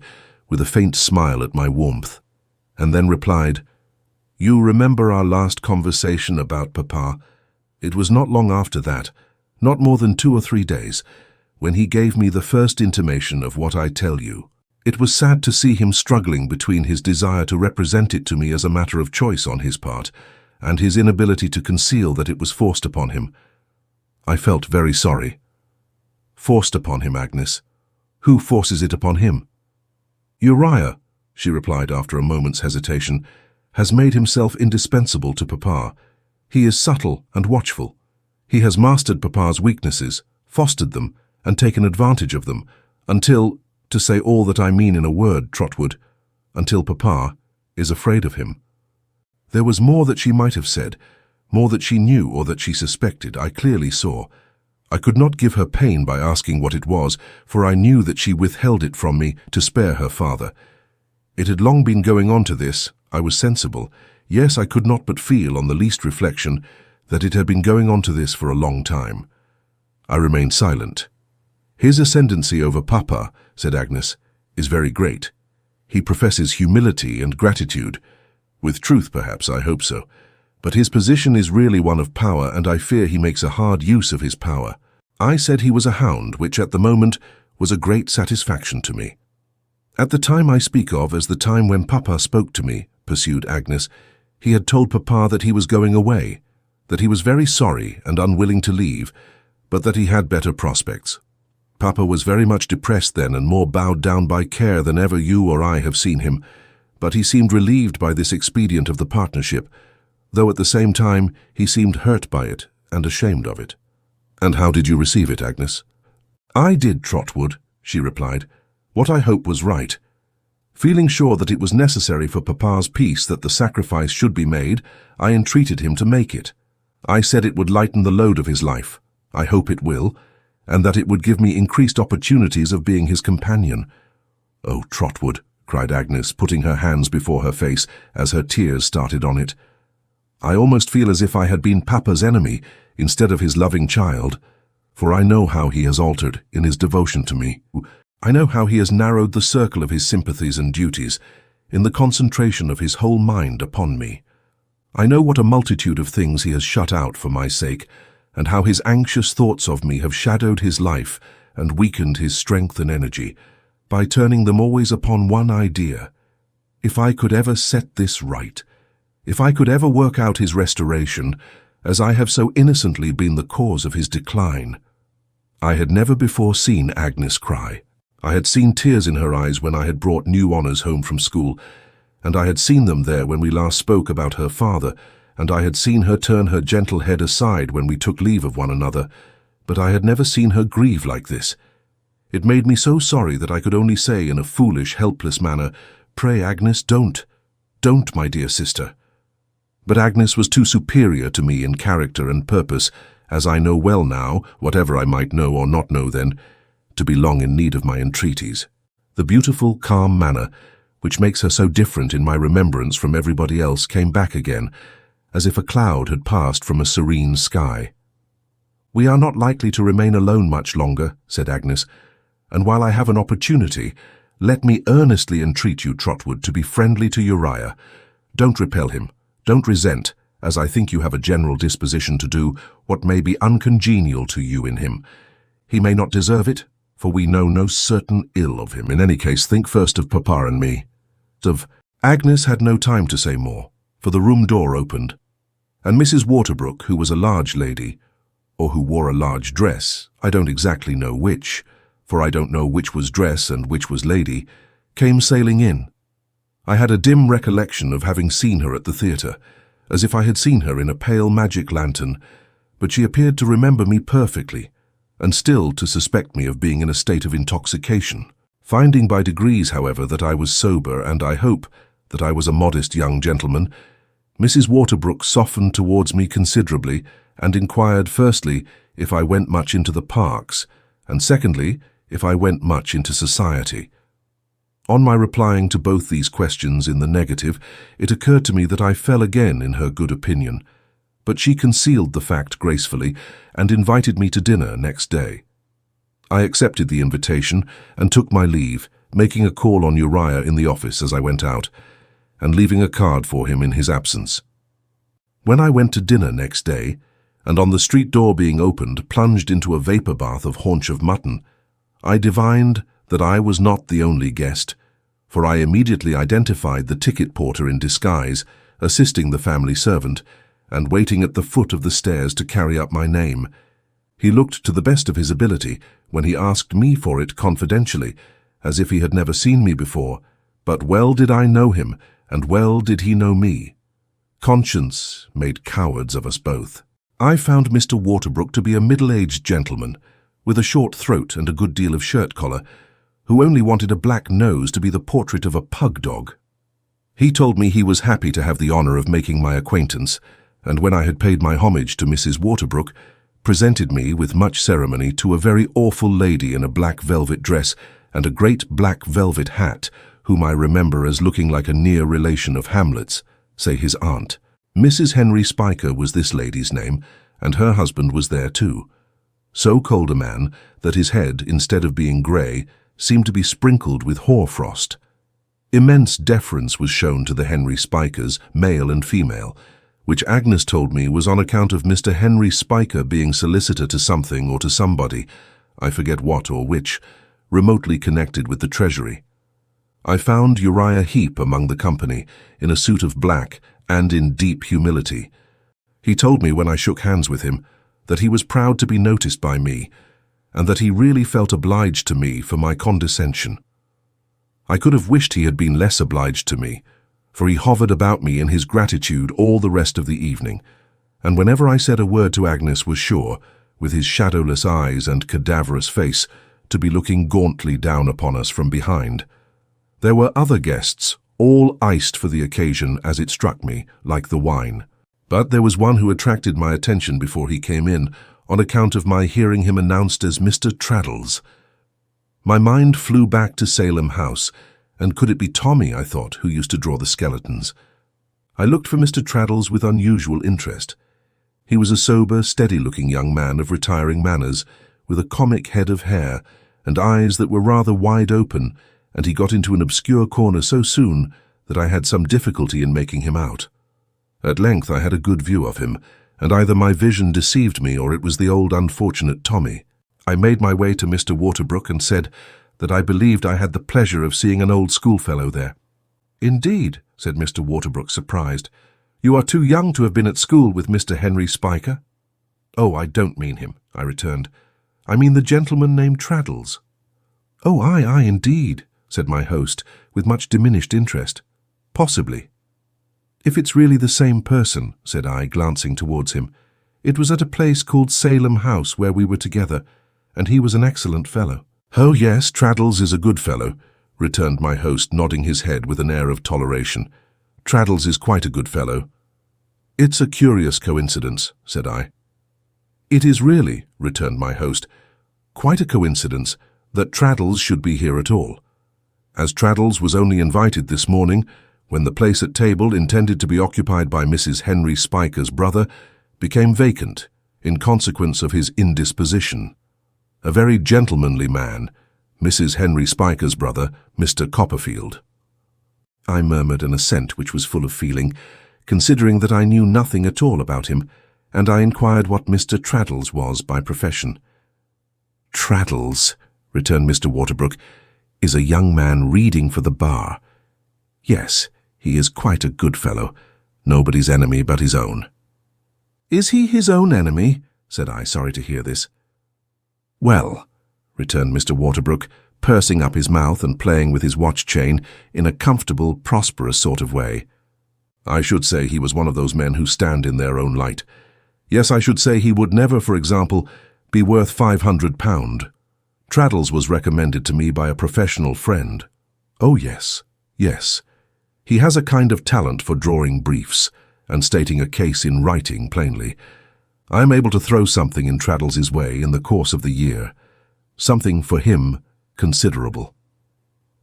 with a faint smile at my warmth, and then replied, "You remember our last conversation about Papa? It was not long after that, not more than 2 or 3 days, when he gave me the first intimation of what I tell you. It was sad to see him struggling between his desire to represent it to me as a matter of choice on his part, and his inability to conceal that it was forced upon him. I felt very sorry." "Forced upon him, Agnes? Who forces it upon him?" "Uriah," she replied after a moment's hesitation, "has made himself indispensable to Papa. He is subtle and watchful. He has mastered Papa's weaknesses, fostered them, and taken advantage of them, until, to say all that I mean in a word, Trotwood, until Papa is afraid of him." There was more that she might have said, more that she knew or that she suspected, I clearly saw. I could not give her pain by asking what it was, for I knew that she withheld it from me to spare her father. It had long been going on to this, I was sensible. Yes, I could not but feel, on the least reflection, that it had been going on to this for a long time. I remained silent. "His ascendancy over Papa," said Agnes, "is very great. He professes humility and gratitude. With truth, perhaps, I hope so. But his position is really one of power, and I fear he makes a hard use of his power. I said he was a hound, which at the moment was a great satisfaction to me." "At the time I speak of as the time when Papa spoke to me," pursued Agnes, "he had told Papa that he was going away, that he was very sorry and unwilling to leave, but that he had better prospects. Papa was very much depressed then and more bowed down by care than ever you or I have seen him, but he seemed relieved by this expedient of the partnership, though at the same time he seemed hurt by it and ashamed of it." "And how did you receive it, Agnes?" "I did, Trotwood," she replied, "what I hope was right. Feeling sure that it was necessary for Papa's peace that the sacrifice should be made, I entreated him to make it. I said it would lighten the load of his life, I hope it will, and that it would give me increased opportunities of being his companion." "Oh, Trotwood," cried Agnes, putting her hands before her face as her tears started on it, "I almost feel as if I had been Papa's enemy instead of his loving child, for I know how he has altered in his devotion to me. I know how he has narrowed the circle of his sympathies and duties, in the concentration of his whole mind upon me. I know what a multitude of things he has shut out for my sake, and how his anxious thoughts of me have shadowed his life and weakened his strength and energy, by turning them always upon one idea. If I could ever set this right, if I could ever work out his restoration, as I have so innocently been the cause of his decline." I had never before seen Agnes cry. I had seen tears in her eyes when I had brought new honours home from school, and I had seen them there when we last spoke about her father, and I had seen her turn her gentle head aside when we took leave of one another, but I had never seen her grieve like this. It made me so sorry that I could only say in a foolish, helpless manner, "Pray, Agnes, don't. Don't, my dear sister." But Agnes was too superior to me in character and purpose, as I know well now, whatever I might know or not know then, to be long in need of my entreaties. The beautiful, calm manner, which makes her so different in my remembrance from everybody else, came back again, as if a cloud had passed from a serene sky. "We are not likely to remain alone much longer," said Agnes, "and while I have an opportunity, let me earnestly entreat you, Trotwood, to be friendly to Uriah. Don't repel him, don't resent, as I think you have a general disposition to do, what may be uncongenial to you in him. He may not deserve it, for we know no certain ill of him. In any case, think first of Papa and me." Agnes had no time to say more, for the room door opened, and Mrs. Waterbrook, who was a large lady, or who wore a large dress, I don't exactly know which, for I don't know which was dress and which was lady, came sailing in. I had a dim recollection of having seen her at the theatre, as if I had seen her in a pale magic lantern, but she appeared to remember me perfectly, and still to suspect me of being in a state of intoxication. Finding by degrees, however, that I was sober, and I hope that I was a modest young gentleman, Mrs. Waterbrook softened towards me considerably, and inquired firstly if I went much into the parks, and secondly if I went much into society. On my replying to both these questions in the negative, it occurred to me that I fell again in her good opinion, but she concealed the fact gracefully and invited me to dinner next day. I accepted the invitation and took my leave, making a call on Uriah in the office as I went out, and leaving a card for him in his absence. When I went to dinner next day, and on the street door being opened plunged into a vapour bath of haunch of mutton, I divined that I was not the only guest, for I immediately identified the ticket porter in disguise, assisting the family servant, and waiting at the foot of the stairs to carry up my name. He looked to the best of his ability when he asked me for it confidentially, as if he had never seen me before, but well did I know him, and well did he know me. Conscience made cowards of us both. I found Mr. Waterbrook to be a middle-aged gentleman, with a short throat and a good deal of shirt-collar, who only wanted a black nose to be the portrait of a pug dog. He told me he was happy to have the honour of making my acquaintance, and when I had paid my homage to Mrs. Waterbrook, presented me with much ceremony to a very awful lady in a black velvet dress and a great black velvet hat, whom I remember as looking like a near relation of Hamlet's, say his aunt. Mrs. Henry Spiker was this lady's name, and her husband was there too. So cold a man that his head, instead of being grey, seemed to be sprinkled with hoarfrost. Immense deference was shown to the Henry Spikers, male and female, which Agnes told me was on account of Mr. Henry Spiker being solicitor to something or to somebody, I forget what or which, remotely connected with the Treasury. I found Uriah Heep among the company, in a suit of black and in deep humility. He told me when I shook hands with him that he was proud to be noticed by me, and that he really felt obliged to me for my condescension. I could have wished he had been less obliged to me, for he hovered about me in his gratitude all the rest of the evening, and whenever I said a word to Agnes was sure, with his shadowless eyes and cadaverous face, to be looking gauntly down upon us from behind. There were other guests, all iced for the occasion as it struck me, like the wine. But there was one who attracted my attention before he came in, on account of my hearing him announced as Mr. Traddles. My mind flew back to Salem House, and could it be Tommy, I thought, who used to draw the skeletons? I looked for Mr. Traddles with unusual interest. He was a sober, steady-looking young man of retiring manners, with a comic head of hair, and eyes that were rather wide open, and he got into an obscure corner so soon that I had some difficulty in making him out. At length I had a good view of him, and either my vision deceived me or it was the old unfortunate Tommy. I made my way to Mr. Waterbrook and said that I believed I had the pleasure of seeing an old schoolfellow there. "Indeed," said Mr. Waterbrook, surprised. "You are too young to have been at school with Mr. Henry Spiker." "Oh, I don't mean him," I returned. "I mean the gentleman named Traddles." "Oh, aye, indeed," said my host, with much diminished interest. "Possibly." "If it's really the same person," said I, glancing towards him. "It was at a place called Salem House where we were together, and he was an excellent fellow." "Oh, yes, Traddles is a good fellow," returned my host, nodding his head with an air of toleration. "Traddles is quite a good fellow." "It's a curious coincidence," said I. "It is really," returned my host, "quite a coincidence that Traddles should be here at all. As Traddles was only invited this morning, when the place at table intended to be occupied by Mrs. Henry Spiker's brother became vacant, in consequence of his indisposition. A very gentlemanly man, Mrs. Henry Spiker's brother, Mr. Copperfield. I murmured an assent which was full of feeling, considering that I knew nothing at all about him, and I inquired what Mr. Traddles was by profession. "Traddles," returned Mr. Waterbrook, "is a young man reading for the bar. Yes, he is quite a good fellow, nobody's enemy but his own." "Is he his own enemy?" said I, sorry to hear this. "Well," returned Mr. Waterbrook, pursing up his mouth and playing with his watch chain in a comfortable, prosperous sort of way, "I should say he was one of those men who stand in their own light. Yes, I should say he would never, for example, be worth £500. Traddles was recommended to me by a professional friend. Oh, yes, yes. He has a kind of talent for drawing briefs and stating a case in writing plainly. I am able to throw something in Traddles's way in the course of the year. Something for him considerable.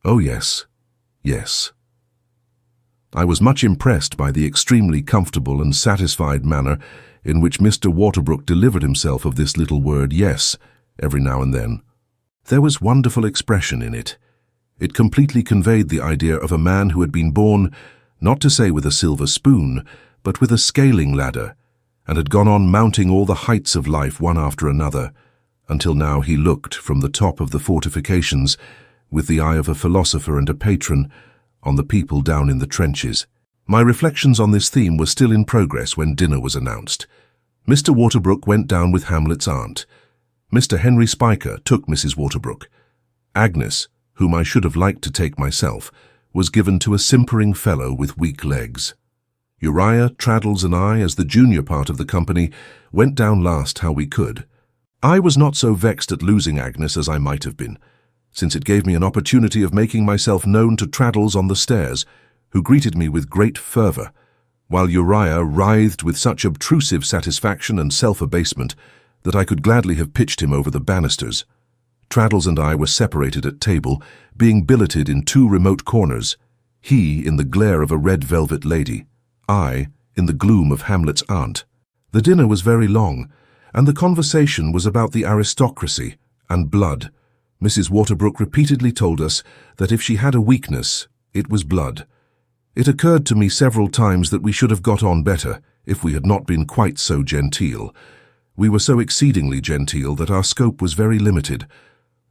Oh, yes, yes." I was much impressed by the extremely comfortable and satisfied manner in which Mr. Waterbrook delivered himself of this little word "yes" every now and then. There was wonderful expression in it. It completely conveyed the idea of a man who had been born, not to say with a silver spoon, but with a scaling ladder, and had gone on mounting all the heights of life one after another, until now he looked from the top of the fortifications, with the eye of a philosopher and a patron, on the people down in the trenches. My reflections on this theme were still in progress when dinner was announced. Mr. Waterbrook went down with Hamlet's aunt. Mr. Henry Spiker took Mrs. Waterbrook. Agnes, whom I should have liked to take myself, was given to a simpering fellow with weak legs. Uriah, Traddles, and I, as the junior part of the company, went down last how we could. I was not so vexed at losing Agnes as I might have been, since it gave me an opportunity of making myself known to Traddles on the stairs, who greeted me with great fervour, while Uriah writhed with such obtrusive satisfaction and self-abasement that I could gladly have pitched him over the banisters. Traddles and I were separated at table, being billeted in two remote corners, he in the glare of a red velvet lady, I in the gloom of Hamlet's aunt. The dinner was very long, and the conversation was about the aristocracy and blood. Mrs. Waterbrook repeatedly told us that if she had a weakness, it was blood. It occurred to me several times that we should have got on better if we had not been quite so genteel. We were so exceedingly genteel that our scope was very limited.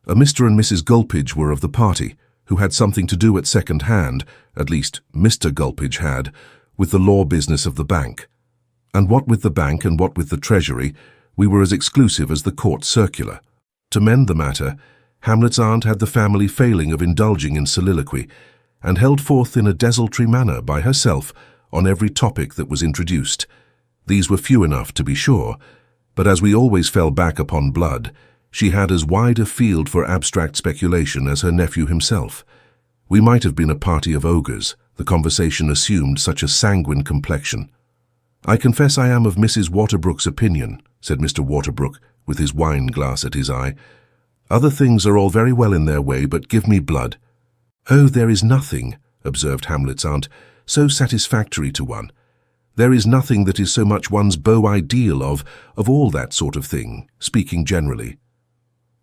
A Mr. and Mrs. Gulpidge were of the party, who had something to do at second hand, at least Mr. Gulpidge had, with the law business of the bank. And what with the bank and what with the Treasury, we were as exclusive as the court circular. To mend the matter, Hamlet's aunt had the family failing of indulging in soliloquy, and held forth in a desultory manner by herself on every topic that was introduced. These were few enough, to be sure, but as we always fell back upon blood, she had as wide a field for abstract speculation as her nephew himself. We might have been a party of ogres, the conversation assumed such a sanguine complexion. "I confess I am of Mrs. Waterbrook's opinion," said Mr. Waterbrook, with his wine-glass at his eye. "Other things are all very well in their way, but give me blood." "Oh, there is nothing," observed Hamlet's aunt, "so satisfactory to one. There is nothing that is so much one's beau ideal of all that sort of thing, speaking generally.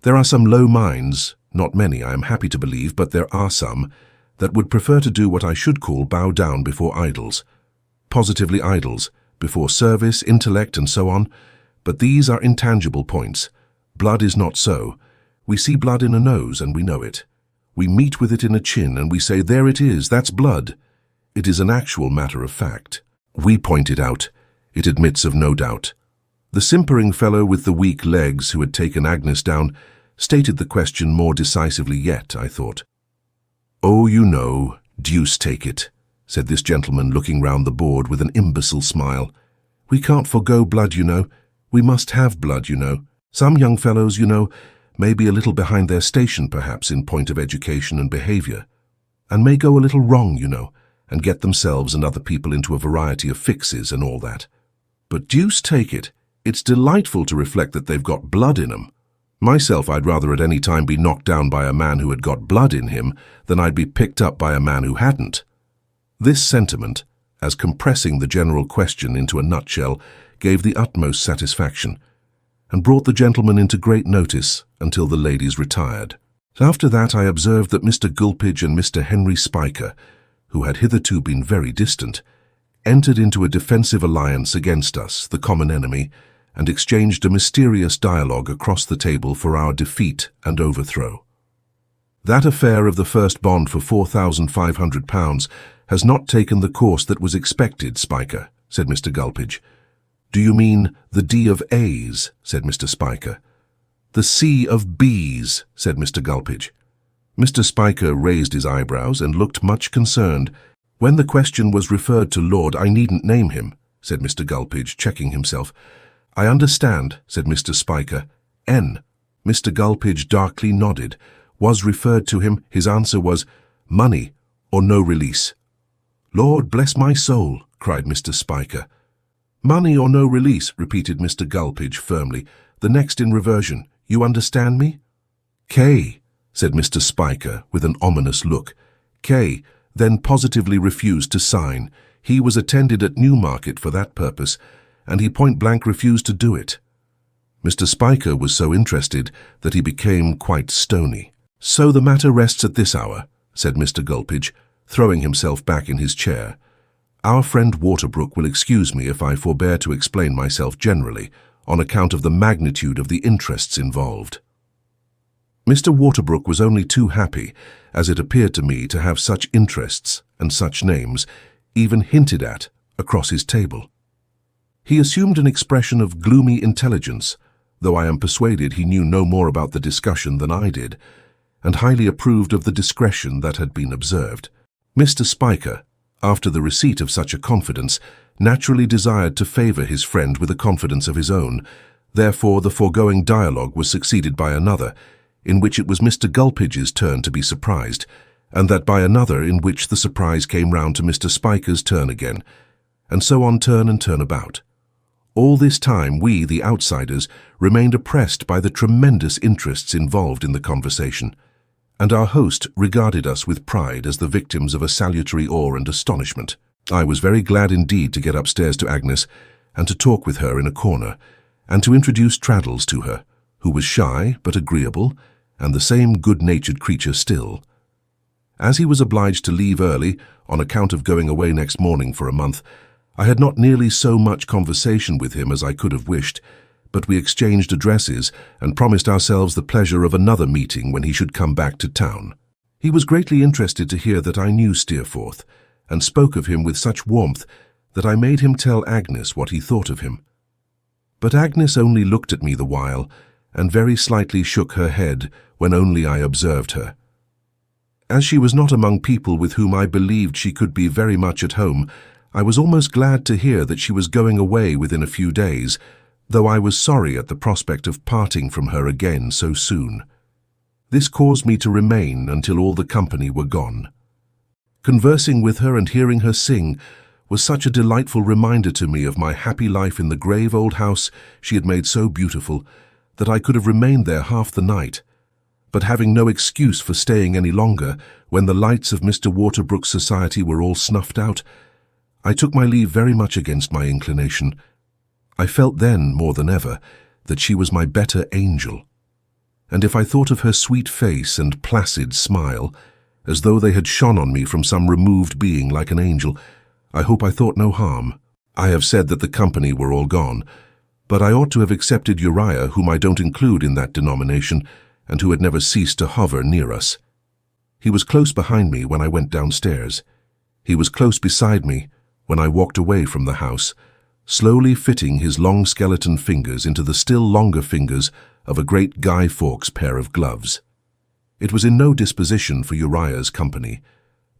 There are some low minds, not many, I am happy to believe, but there are some, that would prefer to do what I should call bow down before idols. Positively idols, before service, intellect, and so on. But these are intangible points. Blood is not so. We see blood in a nose, and we know it. We meet with it in a chin, and we say, there it is, that's blood. It is an actual matter of fact. We point it out. It admits of no doubt. The simpering fellow with the weak legs who had taken Agnes down stated the question more decisively yet, I thought. "Oh, you know, deuce take it," said this gentleman, looking round the board with an imbecile smile. "We can't forego blood, you know. We must have blood, you know. Some young fellows, you know, may be a little behind their station, perhaps, in point of education and behaviour, and may go a little wrong, you know, and get themselves and other people into a variety of fixes and all that. But deuce take it, it's delightful to reflect that they've got blood in 'em. Myself, I'd rather at any time be knocked down by a man who had got blood in him than I'd be picked up by a man who hadn't." This sentiment, as compressing the general question into a nutshell, gave the utmost satisfaction, and brought the gentleman into great notice until the ladies retired. After that I observed that Mr. Gulpidge and Mr. Henry Spiker, who had hitherto been very distant, entered into a defensive alliance against us, the common enemy, and exchanged a mysterious dialogue across the table for our defeat and overthrow. That affair of the first bond for £4,500 has not taken the course that was expected, Spiker, said Mr. Gulpidge. Do you mean the D of A's, said Mr. Spiker. The C of B's, said Mr. Gulpidge. Mr. Spiker raised his eyebrows and looked much concerned. When the question was referred to Lord, I needn't name him, said Mr. Gulpidge, checking himself. I understand, said Mr. Spiker. N. Mr. Gulpidge darkly nodded. Was referred to him, his answer was, money or no release. Lord bless my soul, cried Mr. Spiker. Money or no release, repeated Mr. Gulpidge firmly. The next in reversion. You understand me? K, said Mr. Spiker with an ominous look. K then positively refused to sign. He was attended at Newmarket for that purpose, and he point-blank refused to do it. Mr. Spiker was so interested that he became quite stony. So the matter rests at this hour, said Mr. Gulpidge, throwing himself back in his chair. Our friend Waterbrook will excuse me if I forbear to explain myself generally, on account of the magnitude of the interests involved. Mr. Waterbrook was only too happy, as it appeared to me, to have such interests and such names, even hinted at, across his table. He assumed an expression of gloomy intelligence, though I am persuaded he knew no more about the discussion than I did, and highly approved of the discretion that had been observed. Mr. Spiker, after the receipt of such a confidence, naturally desired to favour his friend with a confidence of his own. Therefore the foregoing dialogue was succeeded by another, in which it was Mr. Gulpidge's turn to be surprised, and that by another in which the surprise came round to Mr. Spiker's turn again, and so on turn and turn about. All this time we, the outsiders, remained oppressed by the tremendous interests involved in the conversation, and our host regarded us with pride as the victims of a salutary awe and astonishment. I was very glad indeed to get upstairs to Agnes, and to talk with her in a corner, and to introduce Traddles to her, who was shy but agreeable, and the same good-natured creature still. As he was obliged to leave early, on account of going away next morning for a month, I had not nearly so much conversation with him as I could have wished, but we exchanged addresses and promised ourselves the pleasure of another meeting when he should come back to town. He was greatly interested to hear that I knew Steerforth, and spoke of him with such warmth that I made him tell Agnes what he thought of him. But Agnes only looked at me the while, and very slightly shook her head when only I observed her. As she was not among people with whom I believed she could be very much at home, I was almost glad to hear that she was going away within a few days, though I was sorry at the prospect of parting from her again so soon. This caused me to remain until all the company were gone. Conversing with her and hearing her sing was such a delightful reminder to me of my happy life in the grave old house she had made so beautiful, that I could have remained there half the night. But having no excuse for staying any longer, when the lights of Mr. Waterbrook's society were all snuffed out, I took my leave very much against my inclination. I felt then, more than ever, that she was my better angel. And if I thought of her sweet face and placid smile, as though they had shone on me from some removed being like an angel, I hope I thought no harm. I have said that the company were all gone, but I ought to have accepted Uriah, whom I don't include in that denomination, and who had never ceased to hover near us. He was close behind me when I went downstairs. He was close beside me when I walked away from the house, slowly fitting his long skeleton fingers into the still longer fingers of a great Guy Fawkes pair of gloves. It was in no disposition for Uriah's company,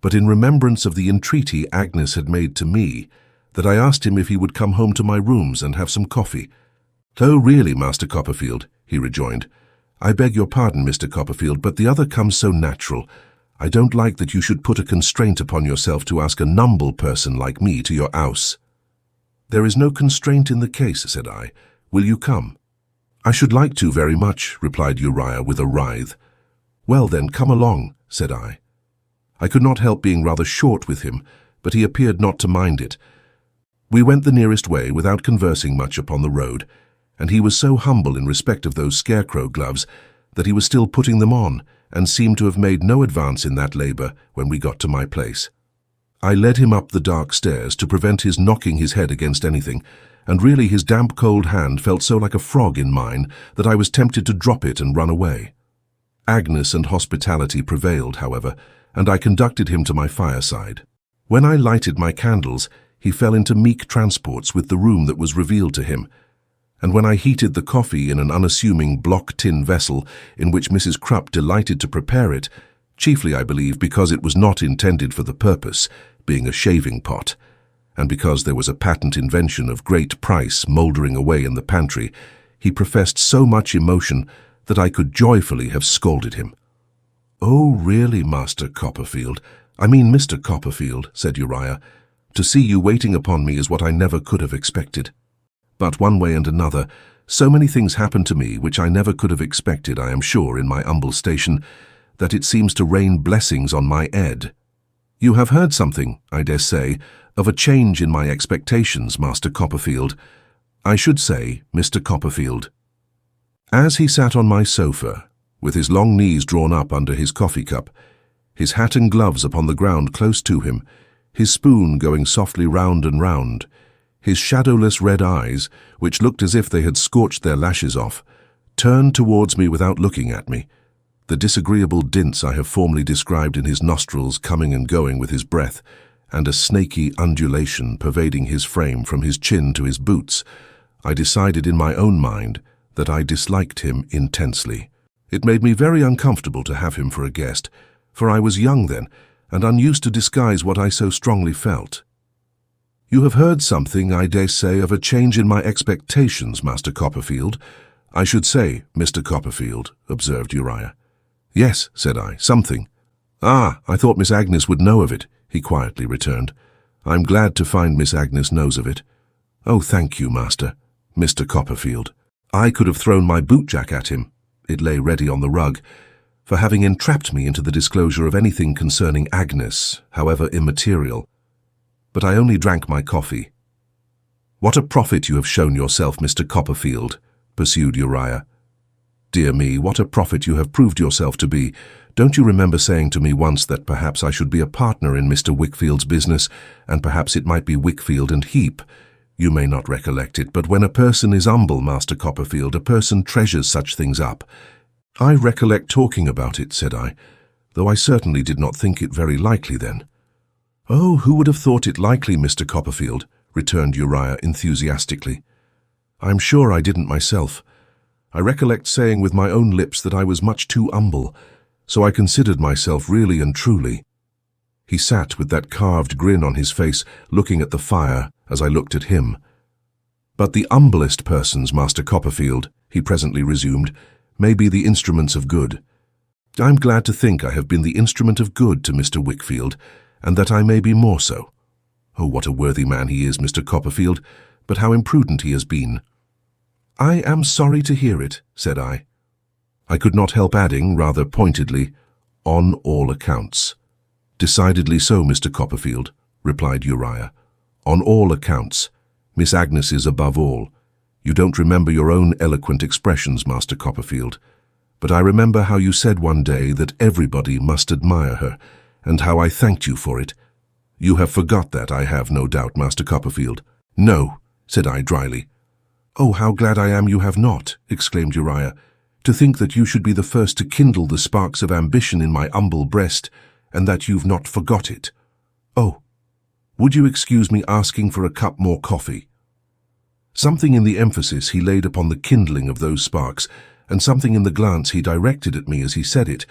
but in remembrance of the entreaty Agnes had made to me, that I asked him if he would come home to my rooms and have some coffee. "Oh, really, Master Copperfield," he rejoined. "I beg your pardon, Mr. Copperfield, but the other comes so natural. I don't like that you should put a constraint upon yourself to ask a numble person like me to your house." "There is no constraint in the case," said I. "Will you come?" "I should like to very much," replied Uriah with a writhe. "Well then, come along," said I. I could not help being rather short with him, but he appeared not to mind it. We went the nearest way without conversing much upon the road, and he was so humble in respect of those scarecrow gloves that he was still putting them on and seemed to have made no advance in that labor when we got to my place. I led him up the dark stairs to prevent his knocking his head against anything, and really his damp cold hand felt so like a frog in mine that I was tempted to drop it and run away. Agnes and hospitality prevailed, however, and I conducted him to my fireside. When I lighted my candles, he fell into meek transports with the room that was revealed to him, and when I heated the coffee in an unassuming block tin vessel in which Mrs. Krupp delighted to prepare it, chiefly, I believe, because it was not intended for the purpose, being a shaving pot, and because there was a patent invention of great price mouldering away in the pantry, he professed so much emotion that I could joyfully have scolded him. "Oh, really, Master Copperfield, I mean Mr. Copperfield," said Uriah, "to see you waiting upon me is what I never could have expected. But one way and another, so many things happen to me which I never could have expected, I am sure, in my humble station, that it seems to rain blessings on my head. You have heard something, I dare say, of a change in my expectations, Master Copperfield. I should say, Mr. Copperfield." As he sat on my sofa, with his long knees drawn up under his coffee cup, his hat and gloves upon the ground close to him, his spoon going softly round and round, his shadowless red eyes, which looked as if they had scorched their lashes off, turned towards me without looking at me, the disagreeable dints I have formerly described in his nostrils coming and going with his breath, and a snaky undulation pervading his frame from his chin to his boots, I decided in my own mind that I disliked him intensely. It made me very uncomfortable to have him for a guest, for I was young then, and unused to disguise what I so strongly felt. "You have heard something, I dare say, of a change in my expectations, Master Copperfield. I should say, Mr. Copperfield," observed Uriah. "Yes," said I, "something." "Ah, I thought Miss Agnes would know of it," he quietly returned. "I'm glad to find Miss Agnes knows of it." "Oh, thank you, Master, Mr. Copperfield." I could have thrown my bootjack at him, it lay ready on the rug, for having entrapped me into the disclosure of anything concerning Agnes, however immaterial. But I only drank my coffee. "What a prophet you have shown yourself, Mr. Copperfield," pursued Uriah. "Dear me, what a prophet you have proved yourself to be. Don't you remember saying to me once that perhaps I should be a partner in Mr. Wickfield's business, and perhaps it might be Wickfield and Heep? You may not recollect it, but when a person is humble, Master Copperfield, a person treasures such things up." "I recollect talking about it," said I, "though I certainly did not think it very likely then." "Oh, who would have thought it likely, Mr. Copperfield?" returned Uriah enthusiastically. "I'm sure I didn't myself. I recollect saying with my own lips that I was much too humble, so I considered myself really and truly." He sat with that carved grin on his face, looking at the fire as I looked at him. "But the humblest persons, Master Copperfield," he presently resumed, "may be the instruments of good. I'm glad to think I have been the instrument of good to Mr. Wickfield, and that I may be more so. Oh, what a worthy man he is, Mr. Copperfield, but how imprudent he has been." "I am sorry to hear it," said I. I could not help adding, rather pointedly, "on all accounts." "Decidedly so, Mr. Copperfield," replied Uriah. "On all accounts. Miss Agnes is above all. You don't remember your own eloquent expressions, Master Copperfield, but I remember how you said one day that everybody must admire her, and how I thanked you for it. You have forgot that, I have no doubt, Master Copperfield." "No," said I dryly. "Oh, how glad I am you have not," exclaimed Uriah. "To think that you should be the first to kindle the sparks of ambition in my humble breast, and that you've not forgot it. Oh, would you excuse me asking for a cup more coffee?" Something in the emphasis he laid upon the kindling of those sparks, and something in the glance he directed at me as he said it,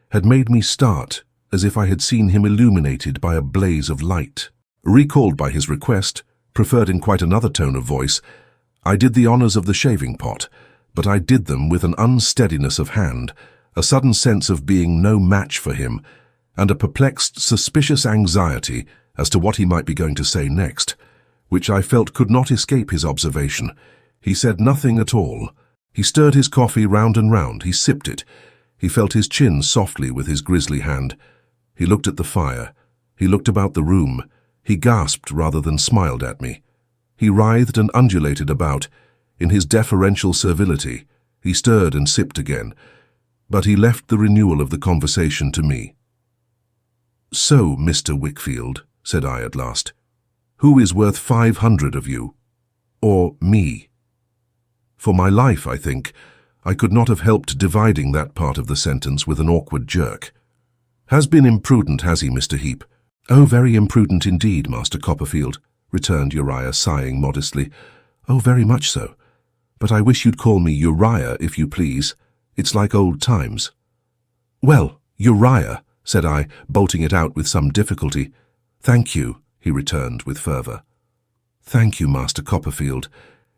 had made me start as if I had seen him illuminated by a blaze of light. Recalled by his request, preferred in quite another tone of voice, I did the honours of the shaving pot, but I did them with an unsteadiness of hand, a sudden sense of being no match for him, and a perplexed, suspicious anxiety as to what he might be going to say next, which I felt could not escape his observation. He said nothing at all. He stirred his coffee round and round, he sipped it, he felt his chin softly with his grisly hand. He looked at the fire, he looked about the room, he gasped rather than smiled at me. He writhed and undulated about, In his deferential servility, he stirred and sipped again, but he left the renewal of the conversation to me. "So, Mr. Wickfield," said I at last, "who is worth 500 of you? Or me?" For my life, I think, I could not have helped dividing that part of the sentence with an awkward jerk. "Has been imprudent, has he, Mr. Heep?" "Oh, very imprudent indeed, Master Copperfield," returned Uriah, sighing modestly. "Oh, very much so. But I wish you'd call me Uriah, if you please. It's like old times." "Well, Uriah," said I, bolting it out with some difficulty. "Thank you," he returned with fervour. "Thank you, Master Copperfield.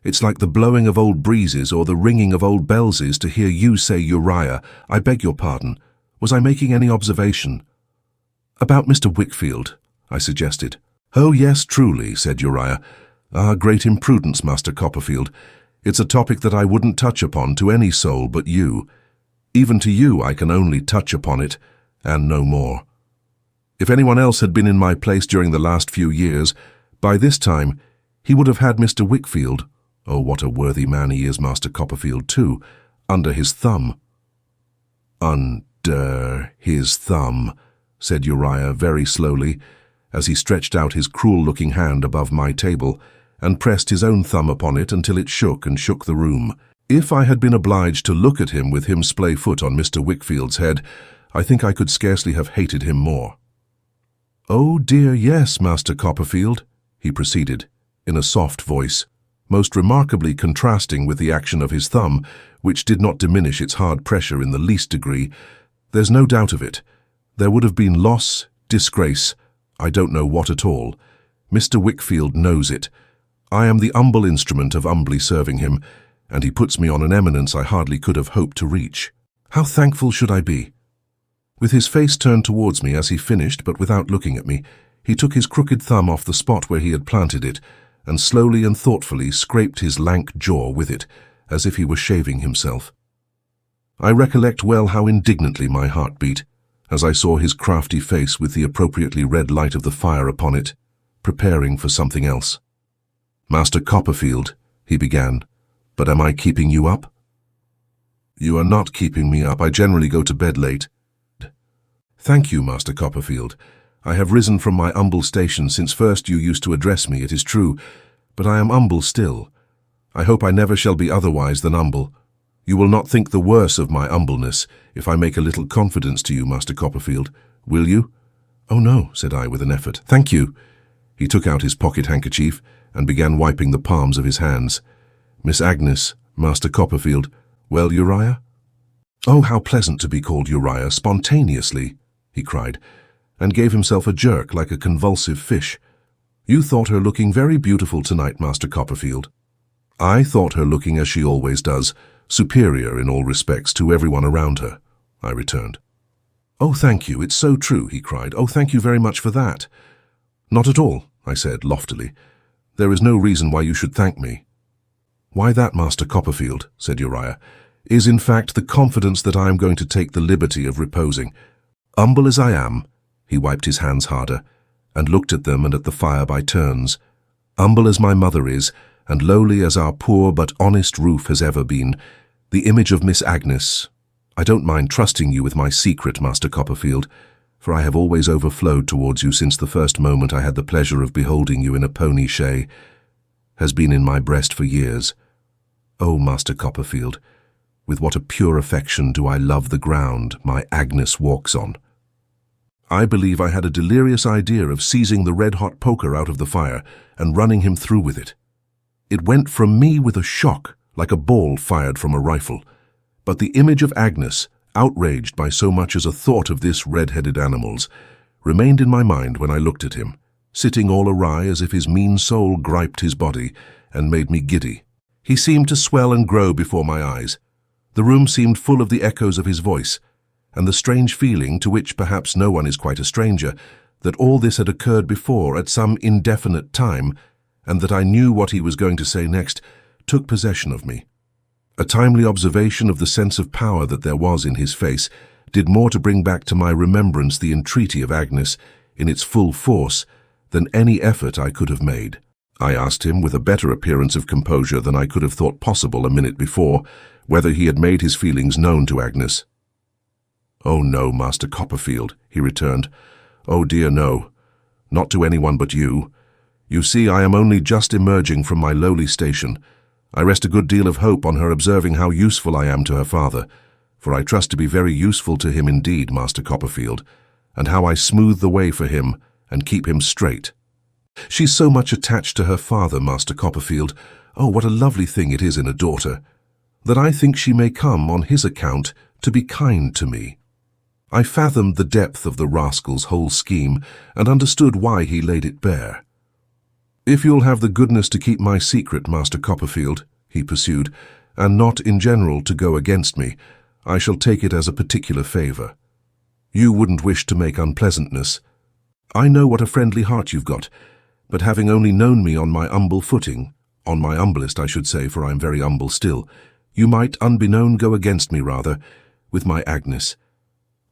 It's like the blowing of old breezes or the ringing of old bells is to hear you say Uriah. I beg your pardon. Was I making any observation?" "About Mr. Wickfield," I suggested. "Oh, yes, truly," said Uriah. "Ah, great imprudence, Master Copperfield. It's a topic that I wouldn't touch upon to any soul but you. Even to you I can only touch upon it, and no more. If anyone else had been in my place during the last few years, by this time he would have had Mr. Wickfield, oh, what a worthy man he is, Master Copperfield, too, under his thumb." "Under his thumb," said Uriah very slowly, as he stretched out his cruel-looking hand above my table and pressed his own thumb upon it until it shook and shook the room. If I had been obliged to look at him with him splay foot on Mr. Wickfield's head, I think I could scarcely have hated him more. "Oh dear, yes, Master Copperfield," he proceeded, in a soft voice, most remarkably contrasting with the action of his thumb, which did not diminish its hard pressure in the least degree. "There's no doubt of it. There would have been loss, disgrace, I don't know what at all. Mr. Wickfield knows it. I am the humble instrument of humbly serving him, and he puts me on an eminence I hardly could have hoped to reach. How thankful should I be?" With his face turned towards me as he finished, but without looking at me, he took his crooked thumb off the spot where he had planted it, and slowly and thoughtfully scraped his lank jaw with it, as if he were shaving himself. I recollect well how indignantly my heart beat, as I saw his crafty face with the appropriately red light of the fire upon it, preparing for something else. "Master Copperfield," he began, "but am I keeping you up?" "You are not keeping me up. I generally go to bed late." "Thank you, Master Copperfield. I have risen from my humble station since first you used to address me, it is true, but I am humble still. I hope I never shall be otherwise than humble. You will not think the worse of my humbleness if I make a little confidence to you, Master Copperfield, will you?" "Oh, no," said I with an effort. "Thank you." He took out his pocket-handkerchief and began wiping the palms of his hands. "Miss Agnes, Master Copperfield. Well, Uriah?" "Oh, how pleasant to be called Uriah, spontaneously," he cried, and gave himself a jerk like a convulsive fish. "You thought her looking very beautiful tonight, Master Copperfield." "I thought her looking as she always does, superior in all respects to everyone around her," I returned. "Oh, thank you, it's so true," he cried. "Oh, thank you very much for that." "Not at all," I said loftily. "There is no reason why you should thank me." "Why that, Master Copperfield," said Uriah, "is in fact the confidence that I am going to take the liberty of reposing. Humble as I am," he wiped his hands harder, and looked at them and at the fire by turns, "humble as my mother is, and lowly as our poor but honest roof has ever been, the image of Miss Agnes, I don't mind trusting you with my secret, Master Copperfield, for I have always overflowed towards you since the first moment I had the pleasure of beholding you in a pony shay, has been in my breast for years. Oh, Master Copperfield, with what a pure affection do I love the ground my Agnes walks on." I believe I had a delirious idea of seizing the red-hot poker out of the fire and running him through with it. It went from me with a shock, like a ball fired from a rifle, but the image of Agnes, outraged by so much as a thought of this red-headed animal's, remained in my mind when I looked at him, sitting all awry as if his mean soul griped his body, and made me giddy. He seemed to swell and grow before my eyes. The room seemed full of the echoes of his voice, and the strange feeling, to which perhaps no one is quite a stranger, that all this had occurred before at some indefinite time, and that I knew what he was going to say next, took possession of me. A timely observation of the sense of power that there was in his face did more to bring back to my remembrance the entreaty of Agnes in its full force than any effort I could have made. I asked him with a better appearance of composure than I could have thought possible a minute before, whether he had made his feelings known to Agnes. "Oh no, Master Copperfield," he returned. "Oh dear no. Not to anyone but you. You see, I am only just emerging from my lowly station. I rest a good deal of hope on her observing how useful I am to her father, for I trust to be very useful to him indeed, Master Copperfield, and how I smooth the way for him and keep him straight. She's so much attached to her father, Master Copperfield, oh, what a lovely thing it is in a daughter, that I think she may come on his account to be kind to me." I fathomed the depth of the rascal's whole scheme and understood why he laid it bare. "If you'll have the goodness to keep my secret, Master Copperfield," he pursued, "and not in general to go against me, I shall take it as a particular favour. You wouldn't wish to make unpleasantness. I know what a friendly heart you've got, but having only known me on my humble footing, on my humblest I should say, for I'm very humble still, you might, unbeknown, go against me rather, with my Agnes.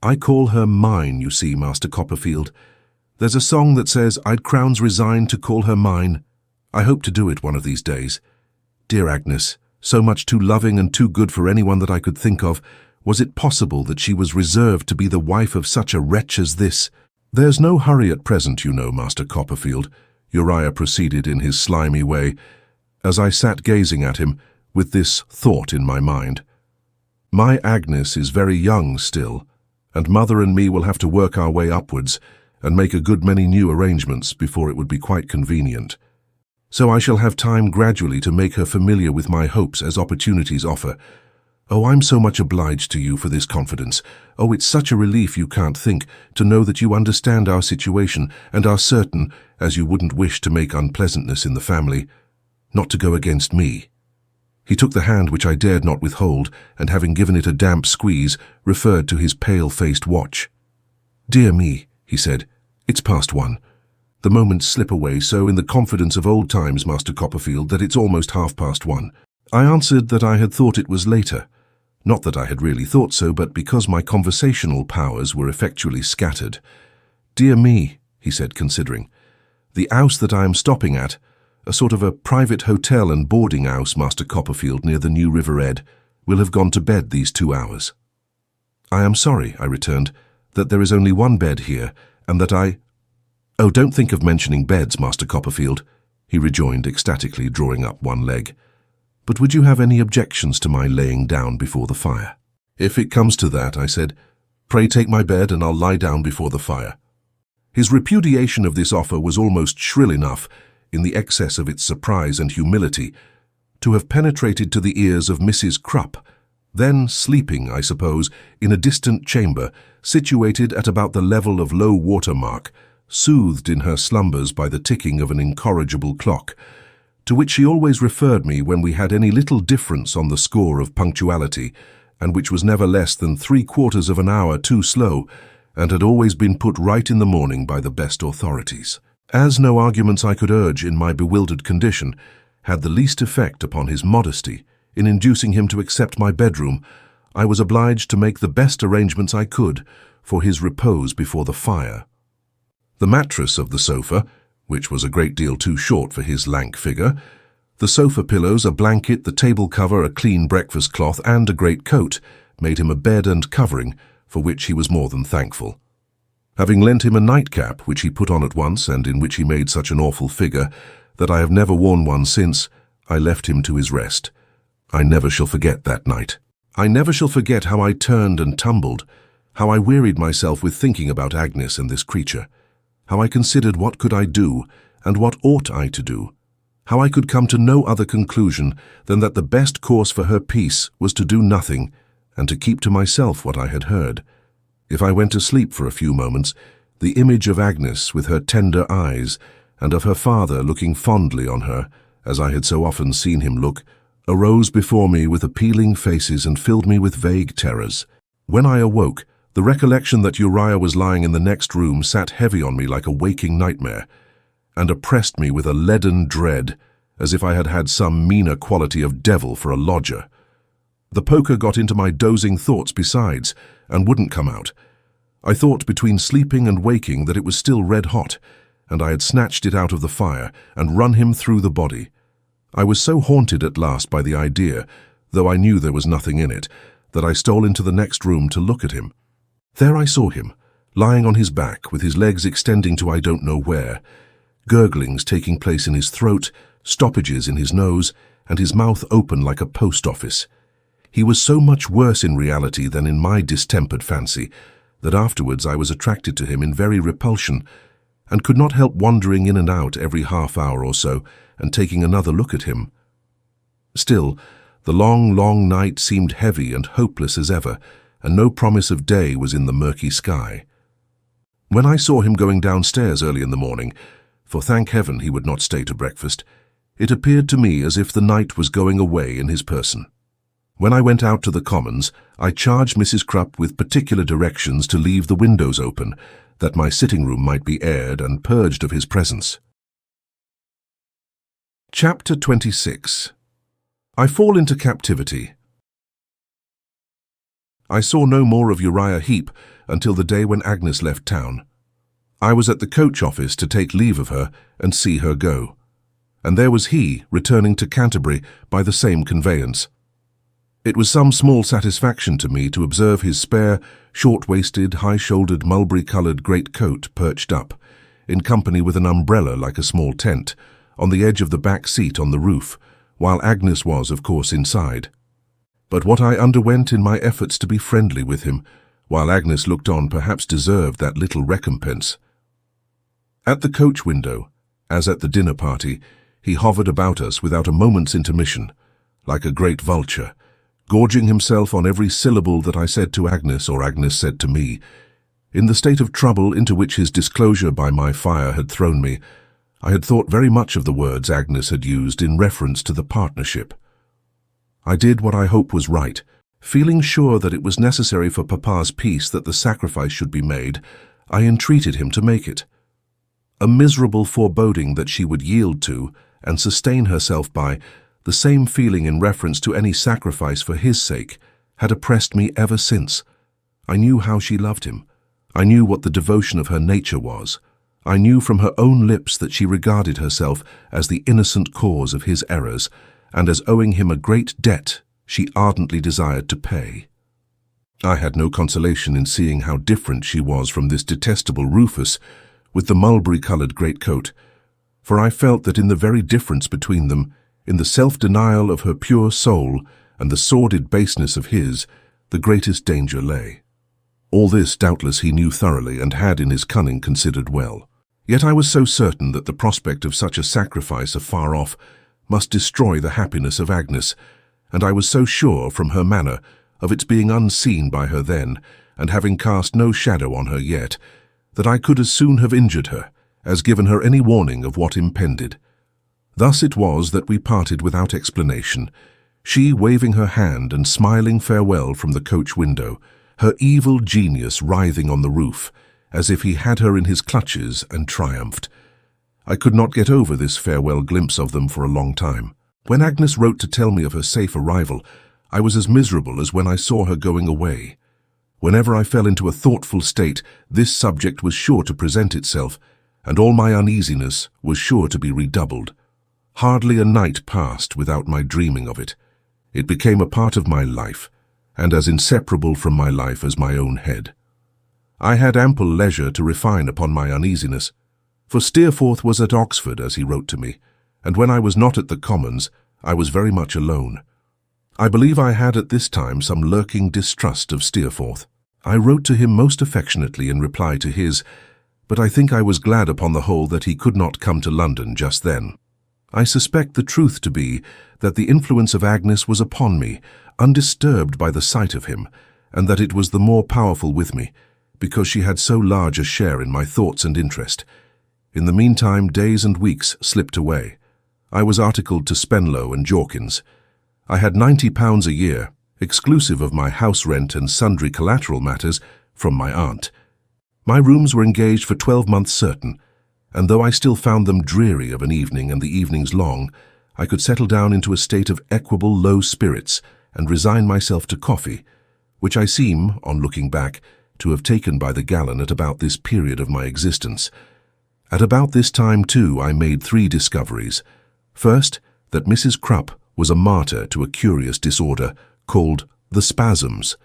I call her mine, you see, Master Copperfield. There's a song that says I'd crowns resign to call her mine. I hope to do it one of these days. Dear Agnes, so much too loving and too good for anyone that I could think of, was it possible that she was reserved to be the wife of such a wretch as this? There's no hurry at present, you know, Master Copperfield," Uriah proceeded in his slimy way, as I sat gazing at him with this thought in my mind. "My Agnes is very young still, and Mother and me will have to work our way upwards and make a good many new arrangements before it would be quite convenient. So I shall have time gradually to make her familiar with my hopes as opportunities offer. Oh, I'm so much obliged to you for this confidence. Oh, it's such a relief you can't think, to know that you understand our situation and are certain, as you wouldn't wish to make unpleasantness in the family, not to go against me." He took the hand which I dared not withhold, and having given it a damp squeeze, referred to his pale-faced watch. "Dear me," he said, "it's past 1. The moments slip away so in the confidence of old times, Master Copperfield, that it's almost 1:30. I answered that I had thought it was later. Not that I had really thought so, but because my conversational powers were effectually scattered. "Dear me," he said, considering, "the house that I am stopping at, a sort of a private hotel and boarding house, Master Copperfield, near the New River Ed, will have gone to bed these 2 hours." "I am sorry," I returned, "that there is only one bed here, and that I—" "Oh, don't think of mentioning beds, Master Copperfield," he rejoined ecstatically, drawing up one leg. "But would you have any objections to my laying down before the fire?" "If it comes to that," I said, "pray take my bed and I'll lie down before the fire." His repudiation of this offer was almost shrill enough, in the excess of its surprise and humility, to have penetrated to the ears of Mrs. Crupp, then sleeping, I suppose, in a distant chamber, situated at about the level of low water mark, soothed in her slumbers by the ticking of an incorrigible clock, to which she always referred me when we had any little difference on the score of punctuality, and which was never less than 3/4 of an hour too slow, and had always been put right in the morning by the best authorities. As no arguments I could urge in my bewildered condition had the least effect upon his modesty in inducing him to accept my bedroom, I was obliged to make the best arrangements I could for his repose before the fire. The mattress of the sofa, which was a great deal too short for his lank figure, the sofa pillows, a blanket, the table cover, a clean breakfast cloth, and a great coat, made him a bed and covering, for which he was more than thankful. Having lent him a nightcap, which he put on at once, and in which he made such an awful figure that I have never worn one since, I left him to his rest. I never shall forget that night. I never shall forget how I turned and tumbled, how I wearied myself with thinking about Agnes and this creature, how I considered what could I do, and what ought I to do, how I could come to no other conclusion than that the best course for her peace was to do nothing, and to keep to myself what I had heard. If I went to sleep for a few moments, the image of Agnes with her tender eyes, and of her father looking fondly on her, as I had so often seen him look, arose before me with appealing faces and filled me with vague terrors. When I awoke, the recollection that Uriah was lying in the next room sat heavy on me like a waking nightmare, and oppressed me with a leaden dread, as if I had had some meaner quality of devil for a lodger. The poker got into my dozing thoughts besides, and wouldn't come out. I thought between sleeping and waking that it was still red hot, and I had snatched it out of the fire and run him through the body. I was so haunted at last by the idea, though I knew there was nothing in it, that I stole into the next room to look at him. There I saw him, lying on his back with his legs extending to I don't know where, gurglings taking place in his throat, stoppages in his nose, and his mouth open like a post office. He was so much worse in reality than in my distempered fancy that afterwards I was attracted to him in very repulsion, and could not help wandering in and out every half hour or so and taking another look at him. Still, the long, long night seemed heavy and hopeless as ever, and no promise of day was in the murky sky. When I saw him going downstairs early in the morning, for thank heaven he would not stay to breakfast, it appeared to me as if the night was going away in his person. When I went out to the commons, I charged Mrs. Crupp with particular directions to leave the windows open, that my sitting-room might be aired and purged of his presence. Chapter 26. I fall into captivity. I saw no more of Uriah Heep until the day when Agnes left town. I was at the coach office to take leave of her and see her go, and there was he returning to Canterbury by the same conveyance. It was some small satisfaction to me to observe his spare, short-waisted, high-shouldered, mulberry-coloured great-coat perched up, in company with an umbrella like a small tent, on the edge of the back seat on the roof, while Agnes was, of course, inside. But what I underwent in my efforts to be friendly with him, while Agnes looked on, perhaps deserved that little recompense. At the coach window, as at the dinner party, he hovered about us without a moment's intermission, like a great vulture, gorging himself on every syllable that I said to Agnes or Agnes said to me. In the state of trouble into which his disclosure by my fire had thrown me, I had thought very much of the words Agnes had used in reference to the partnership. I did what I hope was right, feeling sure that it was necessary for Papa's peace that the sacrifice should be made. I entreated him to make it. A miserable foreboding that she would yield to, and sustain herself by, the same feeling in reference to any sacrifice for his sake, had oppressed me ever since. I knew how she loved him. I knew what the devotion of her nature was. I knew from her own lips that she regarded herself as the innocent cause of his errors, and as owing him a great debt she ardently desired to pay. I had no consolation in seeing how different she was from this detestable Rufus, with the mulberry-coloured greatcoat, for I felt that in the very difference between them, in the self-denial of her pure soul and the sordid baseness of his, the greatest danger lay. All this doubtless he knew thoroughly and had in his cunning considered well. Yet I was so certain that the prospect of such a sacrifice afar off must destroy the happiness of Agnes, and I was so sure from her manner of its being unseen by her then, and having cast no shadow on her yet, that I could as soon have injured her as given her any warning of what impended. Thus it was that we parted without explanation, she waving her hand and smiling farewell from the coach window, her evil genius writhing on the roof, as if he had her in his clutches and triumphed. I could not get over this farewell glimpse of them for a long time. When Agnes wrote to tell me of her safe arrival, I was as miserable as when I saw her going away. Whenever I fell into a thoughtful state, this subject was sure to present itself, and all my uneasiness was sure to be redoubled. Hardly a night passed without my dreaming of it. It became a part of my life, and as inseparable from my life as my own head. I had ample leisure to refine upon my uneasiness, for Steerforth was at Oxford, as he wrote to me, and when I was not at the Commons, I was very much alone. I believe I had at this time some lurking distrust of Steerforth. I wrote to him most affectionately in reply to his, but I think I was glad upon the whole that he could not come to London just then. I suspect the truth to be that the influence of Agnes was upon me, undisturbed by the sight of him, and that it was the more powerful with me, because she had so large a share in my thoughts and interest. In the meantime, days and weeks slipped away. I was articled to Spenlow and Jorkins. I had £90 a year, exclusive of my house rent and sundry collateral matters, from my aunt. My rooms were engaged for 12 months certain, and though I still found them dreary of an evening and the evenings long, I could settle down into a state of equable low spirits and resign myself to coffee, which I seem, on looking back, to have taken by the gallon at about this period of my existence. At about this time, too, I made 3 discoveries. First, that Mrs. Krupp was a martyr to a curious disorder called the spasms,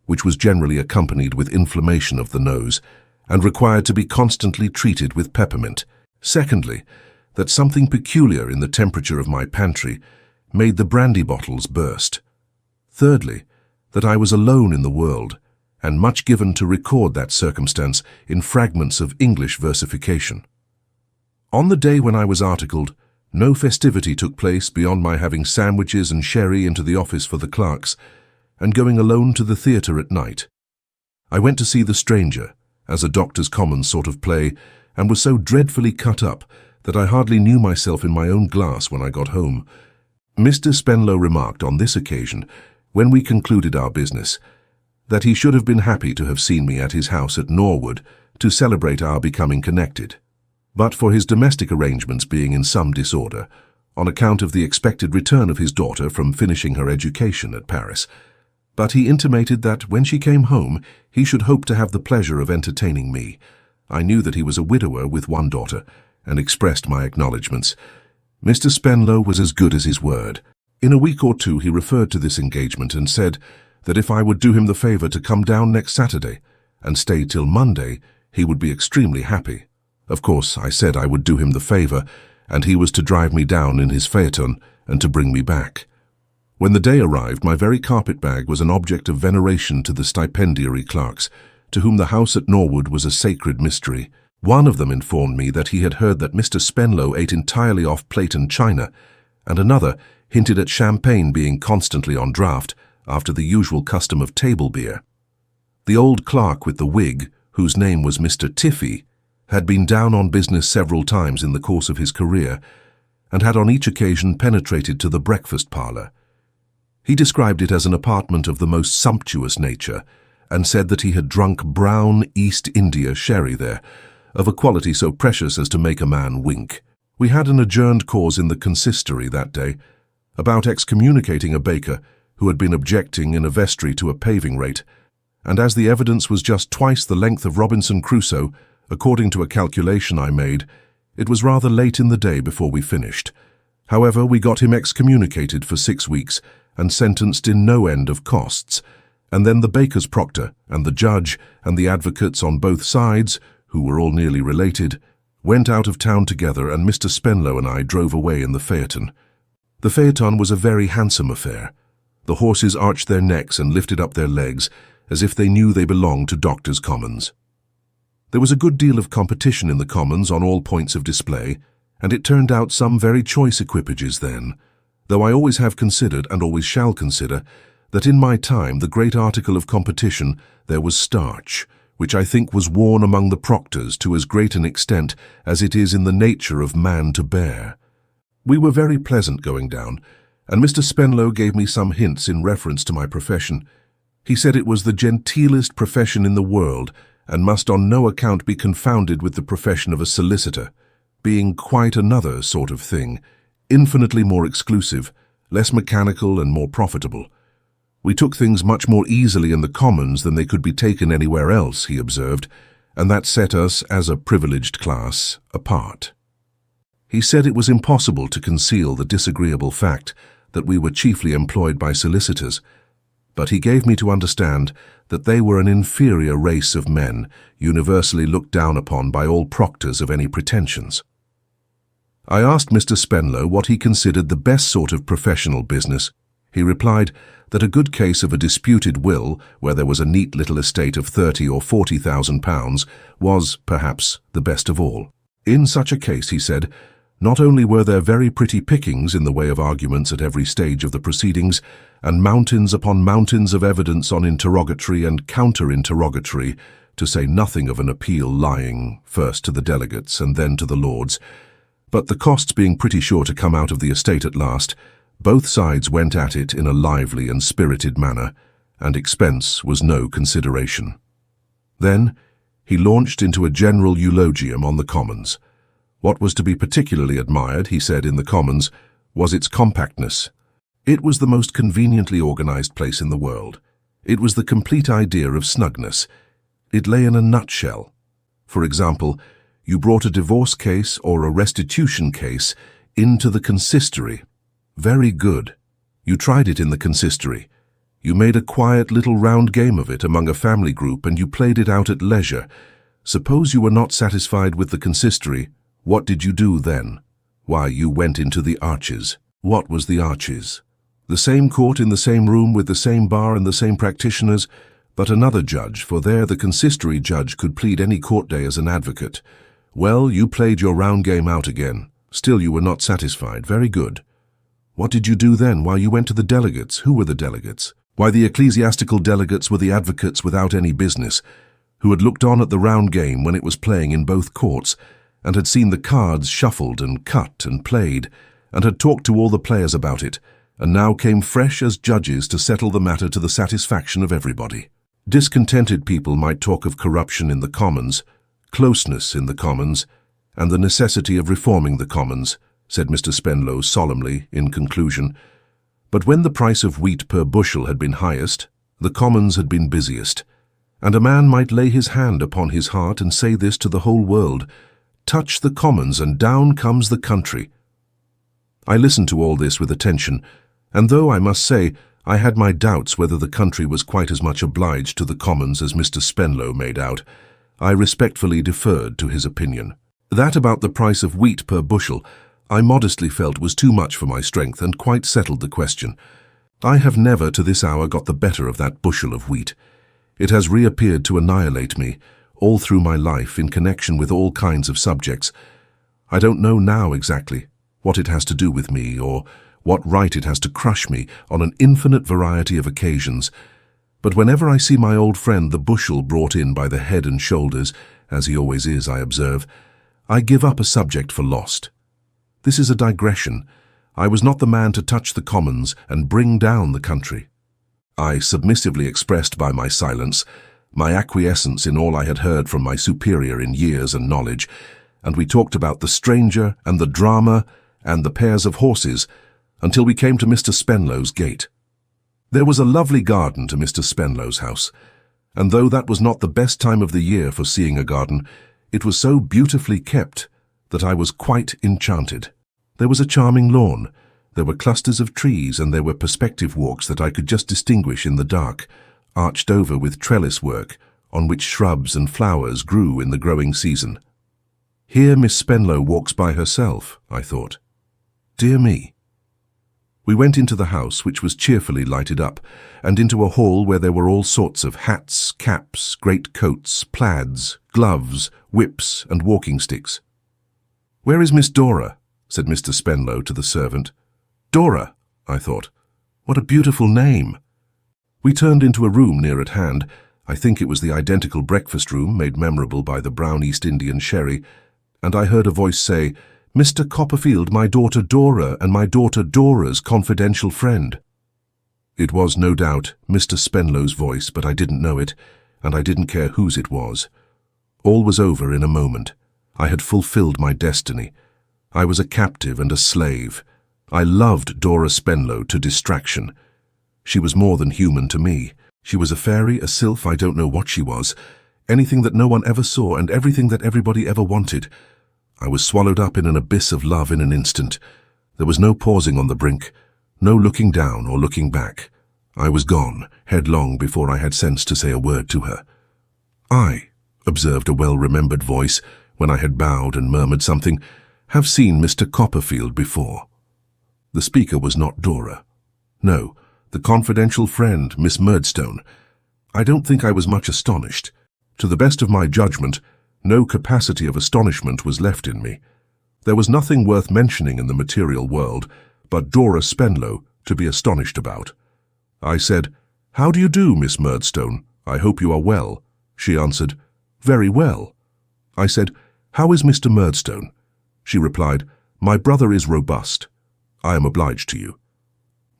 which was generally accompanied with inflammation of the nose and required to be constantly treated with peppermint. Secondly, that something peculiar in the temperature of my pantry made the brandy bottles burst. Thirdly, that I was alone in the world, and much given to record that circumstance in fragments of English versification. On the day when I was articled, no festivity took place beyond my having sandwiches and sherry into the office for the clerks, and going alone to the theatre at night. I went to see The Stranger, as a Doctor's Commons sort of play, and was so dreadfully cut up that I hardly knew myself in my own glass when I got home. Mr. Spenlow remarked on this occasion, when we concluded our business, that he should have been happy to have seen me at his house at Norwood to celebrate our becoming connected, but for his domestic arrangements being in some disorder, on account of the expected return of his daughter from finishing her education at Paris. But he intimated that when she came home, he should hope to have the pleasure of entertaining me. I knew that he was a widower with 1 daughter, and expressed my acknowledgments. Mr. Spenlow was as good as his word. In a week or 2 he referred to this engagement and said that if I would do him the favour to come down next Saturday and stay till Monday, he would be extremely happy. Of course, I said I would do him the favour, and he was to drive me down in his phaeton and to bring me back. When the day arrived, my very carpet-bag was an object of veneration to the stipendiary clerks, to whom the house at Norwood was a sacred mystery. One of them informed me that he had heard that Mr. Spenlow ate entirely off plate and china, and another hinted at champagne being constantly on draught after the usual custom of table beer. The old clerk with the wig, whose name was Mr. Tiffy, had been down on business several times in the course of his career, and had on each occasion penetrated to the breakfast parlour. He described it as an apartment of the most sumptuous nature, and said that he had drunk brown East India sherry there, of a quality so precious as to make a man wink. We had an adjourned cause in the consistory that day, about excommunicating a baker who had been objecting in a vestry to a paving rate, and as the evidence was just twice the length of Robinson Crusoe, according to a calculation I made, it was rather late in the day before we finished. However, we got him excommunicated for 6 weeks and sentenced in no end of costs, and then the baker's proctor and the judge and the advocates on both sides, who were all nearly related, went out of town together, and Mr. Spenlow and I drove away in the phaeton. The phaeton was a very handsome affair. The horses arched their necks and lifted up their legs as if they knew they belonged to Doctors' Commons. There was a good deal of competition in the Commons on all points of display, and it turned out some very choice equipages then, though I always have considered, and always shall consider, that in my time the great article of competition there was starch, which I think was worn among the proctors to as great an extent as it is in the nature of man to bear. We were very pleasant going down, and Mr. Spenlow gave me some hints in reference to my profession. He said it was the genteelest profession in the world, and must on no account be confounded with the profession of a solicitor, being quite another sort of thing, infinitely more exclusive, less mechanical and more profitable. We took things much more easily in the Commons than they could be taken anywhere else, he observed, and that set us, as a privileged class, apart. He said it was impossible to conceal the disagreeable fact that we were chiefly employed by solicitors, but he gave me to understand that they were an inferior race of men, universally looked down upon by all proctors of any pretensions. I asked Mr. Spenlow what he considered the best sort of professional business. He replied that a good case of a disputed will, where there was a neat little estate of £30,000 or £40,000, was, perhaps, the best of all. In such a case, he said, not only were there very pretty pickings in the way of arguments at every stage of the proceedings, and mountains upon mountains of evidence on interrogatory and counter-interrogatory, to say nothing of an appeal lying, first to the delegates and then to the lords, but the costs being pretty sure to come out of the estate at last, both sides went at it in a lively and spirited manner, and expense was no consideration. Then he launched into a general eulogium on the Commons. What was to be particularly admired, he said, in the Commons, was its compactness. It was the most conveniently organized place in the world. It was the complete idea of snugness. It lay in a nutshell. For example, You brought a divorce case or a restitution case into the consistory. Very good. You tried it in the consistory. You made a quiet little round game of it among a family group and you played it out at leisure. Suppose you were not satisfied with the consistory, what did you do then? Why, you went into the Arches. What was the Arches? The same court in the same room with the same bar and the same practitioners, but another judge, for there the consistory judge could plead any court day as an advocate. Well, you played your round game out again. Still you were not satisfied. Very good. What did you do then? Why, you went to the delegates. Who were the delegates? Why, the ecclesiastical delegates were the advocates without any business, who had looked on at the round game when it was playing in both courts, and had seen the cards shuffled and cut and played, and had talked to all the players about it, and now came fresh as judges to settle the matter to the satisfaction of everybody. Discontented people might talk of corruption in the Commons, closeness in the Commons, and the necessity of reforming the Commons, said Mr. Spenlow solemnly in conclusion. But when the price of wheat per bushel had been highest, the Commons had been busiest, and a man might lay his hand upon his heart and say this to the whole world, touch the Commons and down comes the country. I listened to all this with attention, and though I must say I had my doubts whether the country was quite as much obliged to the Commons as Mr. Spenlow made out, I respectfully deferred to his opinion. That about the price of wheat per bushel I modestly felt was too much for my strength and quite settled the question. I have never to this hour got the better of that bushel of wheat. It has reappeared to annihilate me all through my life in connection with all kinds of subjects. I don't know now exactly what it has to do with me or what right it has to crush me on an infinite variety of occasions, but whenever I see my old friend the bushel brought in by the head and shoulders, as he always is, I observe, I give up a subject for lost. This is a digression. I was not the man to touch the Commons and bring down the country. I submissively expressed by my silence my acquiescence in all I had heard from my superior in years and knowledge, and we talked about the stranger and the drama and the pairs of horses until we came to Mr. Spenlow's gate. There was a lovely garden to Mr. Spenlow's house, and though that was not the best time of the year for seeing a garden, it was so beautifully kept that I was quite enchanted. There was a charming lawn, there were clusters of trees, and there were perspective walks that I could just distinguish in the dark, arched over with trellis work, on which shrubs and flowers grew in the growing season. Here Miss Spenlow walks by herself, I thought. Dear me. We went into the house, which was cheerfully lighted up, and into a hall where there were all sorts of hats, caps, great coats, plaids, gloves, whips, and walking sticks. "Where is Miss Dora?" said Mr. Spenlow to the servant. Dora, I thought. What a beautiful name. We turned into a room near at hand. I think it was the identical breakfast room made memorable by the brown East Indian sherry, and I heard a voice say, "Mr. Copperfield, my daughter Dora and my daughter Dora's confidential friend." It was, no doubt, Mr. Spenlow's voice, but I didn't know it, and I didn't care whose it was. All was over in a moment. I had fulfilled my destiny. I was a captive and a slave. I loved Dora Spenlow to distraction. She was more than human to me. She was a fairy, a sylph, I don't know what she was, anything that no one ever saw and everything that everybody ever wanted. I was swallowed up in an abyss of love in an instant. There was no pausing on the brink, no looking down or looking back. I was gone, headlong, before I had sense to say a word to her. "I," observed a well-remembered voice, when I had bowed and murmured something, "have seen Mr. Copperfield before." The speaker was not Dora. No, the confidential friend, Miss Murdstone. I don't think I was much astonished. To the best of my judgment, no capacity of astonishment was left in me. There was nothing worth mentioning in the material world but Dora Spenlow to be astonished about. I said, "How do you do, Miss Murdstone? I hope you are well." She answered, "Very well." I said, "How is Mr. Murdstone?" She replied, "My brother is robust. I am obliged to you."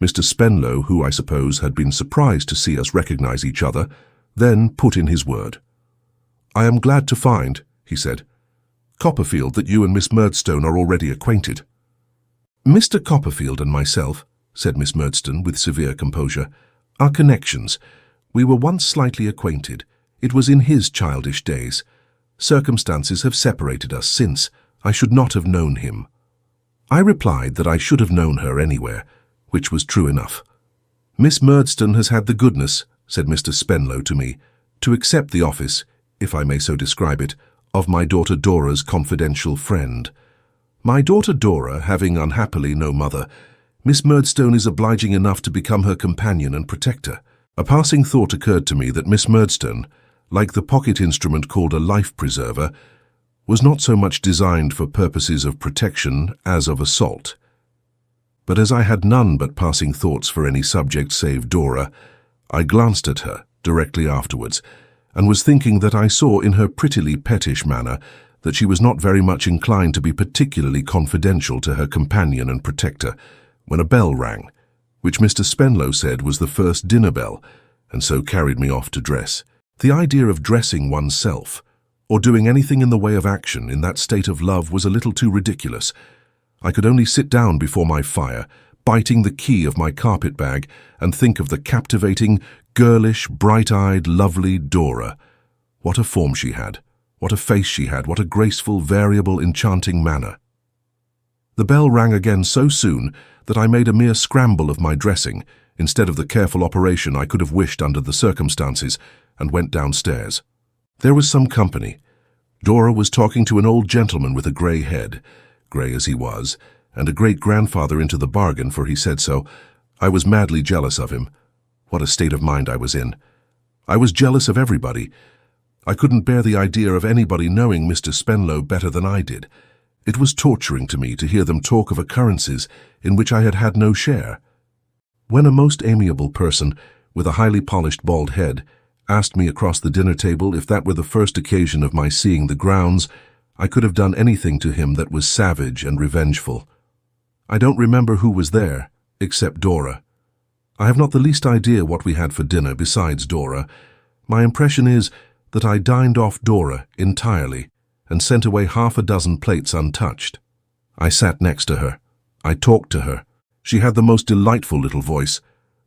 Mr. Spenlow, who I suppose had been surprised to see us recognize each other, then put in his word. "I am glad to find," he said, "Copperfield, that you and Miss Murdstone are already acquainted." "Mr. Copperfield and myself," said Miss Murdstone with severe composure, "are connections. We were once slightly acquainted. It was in his childish days. Circumstances have separated us since. I should not have known him." I replied that I should have known her anywhere, which was true enough. "Miss Murdstone has had the goodness," said Mr. Spenlow to me, "to accept the office, if I may so describe it, of my daughter Dora's confidential friend. My daughter Dora having unhappily no mother, Miss Murdstone is obliging enough to become her companion and protector." A passing thought occurred to me that Miss Murdstone, like the pocket instrument called a life preserver, was not so much designed for purposes of protection as of assault. But as I had none but passing thoughts for any subject save Dora, I glanced at her directly afterwards, and was thinking that I saw in her prettily pettish manner that she was not very much inclined to be particularly confidential to her companion and protector, when a bell rang, which Mr. Spenlow said was the first dinner bell, and so carried me off to dress. The idea of dressing oneself, or doing anything in the way of action in that state of love, was a little too ridiculous. I could only sit down before my fire, biting the key of my carpet-bag, and think of the captivating, girlish, bright-eyed, lovely Dora. What a form she had, what a face she had, what a graceful, variable, enchanting manner. The bell rang again so soon that I made a mere scramble of my dressing, instead of the careful operation I could have wished under the circumstances, and went downstairs. There was some company. Dora was talking to an old gentleman with a grey head, grey as he was, and a great-grandfather into the bargain, for he said so. I was madly jealous of him. What a state of mind I was in. I was jealous of everybody. I couldn't bear the idea of anybody knowing Mr. Spenlow better than I did. It was torturing to me to hear them talk of occurrences in which I had had no share. When a most amiable person, with a highly polished bald head, asked me across the dinner table if that were the first occasion of my seeing the grounds, I could have done anything to him that was savage and revengeful. I don't remember who was there, except Dora. I have not the least idea what we had for dinner besides Dora. My impression is that I dined off Dora entirely, and sent away half a dozen plates untouched. I sat next to her. I talked to her. She had the most delightful little voice,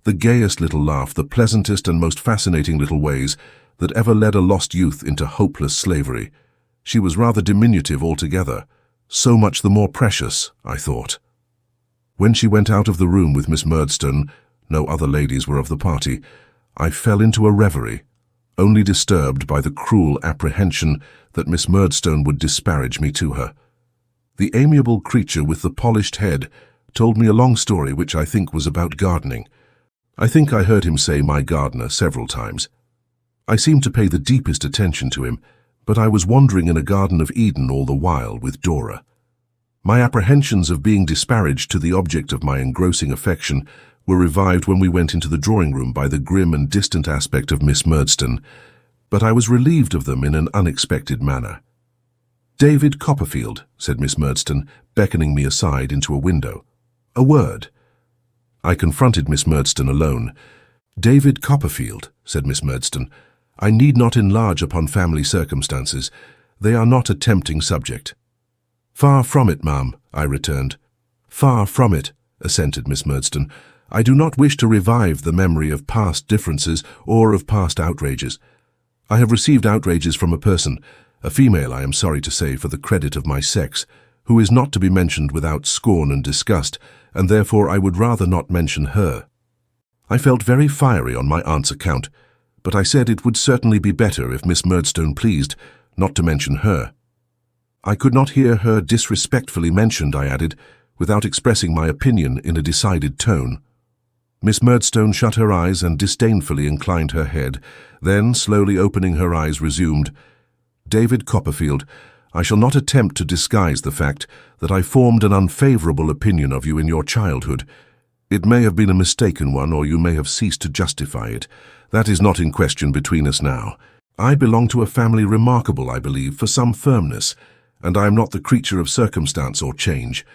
the gayest little laugh, the pleasantest and most fascinating little ways that ever led a lost youth into hopeless slavery. She was rather diminutive altogether, so much the more precious, I thought. When she went out of the room with Miss Murdstone, no other ladies were of the party, I fell into a reverie, only disturbed by the cruel apprehension that Miss Murdstone would disparage me to her. The amiable creature with the polished head told me a long story which I think was about gardening. I think I heard him say "my gardener" several times. I seemed to pay the deepest attention to him, but I was wandering in a Garden of Eden all the while with Dora. My apprehensions of being disparaged to the object of my engrossing affection were revived when we went into the drawing-room by the grim and distant aspect of Miss Murdstone, but I was relieved of them in an unexpected manner. "David Copperfield," said Miss Murdstone, beckoning me aside into a window. "A word." I confronted Miss Murdstone alone. "David Copperfield," said Miss Murdstone. "I need not enlarge upon family circumstances. They are not a tempting subject." "Far from it, ma'am," I returned. "Far from it," assented Miss Murdstone. "I do not wish to revive the memory of past differences or of past outrages. I have received outrages from a person, a female, I am sorry to say, for the credit of my sex, who is not to be mentioned without scorn and disgust, and therefore I would rather not mention her." I felt very fiery on my aunt's account, but I said it would certainly be better, if Miss Murdstone pleased, not to mention her. I could not hear her disrespectfully mentioned, I added, without expressing my opinion in a decided tone. Miss Murdstone shut her eyes and disdainfully inclined her head, then, slowly opening her eyes, resumed, "David Copperfield, I shall not attempt to disguise the fact that I formed an unfavorable opinion of you in your childhood. It may have been a mistaken one, or you may have ceased to justify it. That is not in question between us now. I belong to a family remarkable, I believe, for some firmness, and I am not the creature of circumstance or change.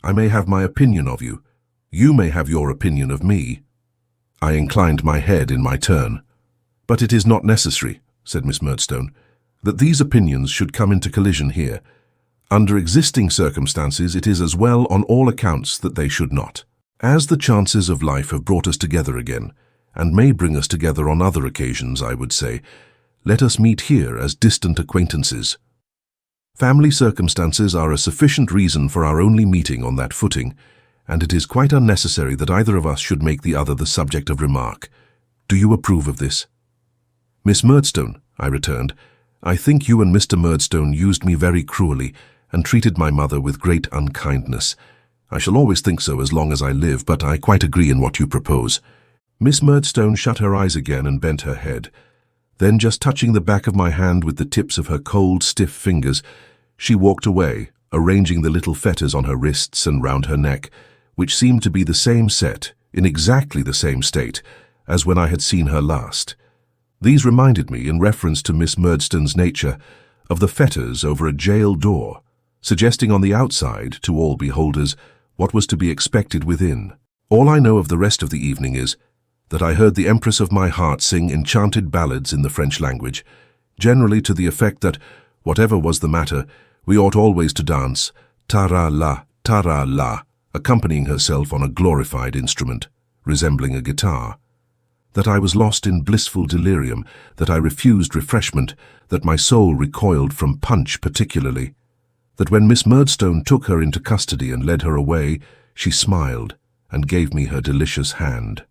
I may have my opinion of you. You may have your opinion of me." I inclined my head in my turn. "But it is not necessary," said Miss Murdstone, "that these opinions should come into collision here. Under existing circumstances, it is as well on all accounts that they should not. As the chances of life have brought us together again, and may bring us together on other occasions, I would say, let us meet here as distant acquaintances, Family circumstances are a sufficient reason for our only meeting on that footing, and it is quite unnecessary that either of us should make the other the subject of remark. Do you approve of this?" "Miss Murdstone," I returned, "I think you and Mr. Murdstone used me very cruelly and treated my mother with great unkindness. I shall always think so as long as I live, but I quite agree in what you propose." Miss Murdstone shut her eyes again and bent her head. Then, just touching the back of my hand with the tips of her cold, stiff fingers, she walked away, arranging the little fetters on her wrists and round her neck, which seemed to be the same set, in exactly the same state, as when I had seen her last. These reminded me, in reference to Miss Murdstone's nature, of the fetters over a jail door, suggesting on the outside, to all beholders, what was to be expected within. All I know of the rest of the evening is that I heard the Empress of my heart sing enchanted ballads in the French language, generally to the effect that, whatever was the matter, we ought always to dance tara-la, accompanying herself on a glorified instrument, resembling a guitar. That I was lost in blissful delirium, that I refused refreshment, that my soul recoiled from punch particularly. That when Miss Murdstone took her into custody and led her away, she smiled and gave me her delicious hand.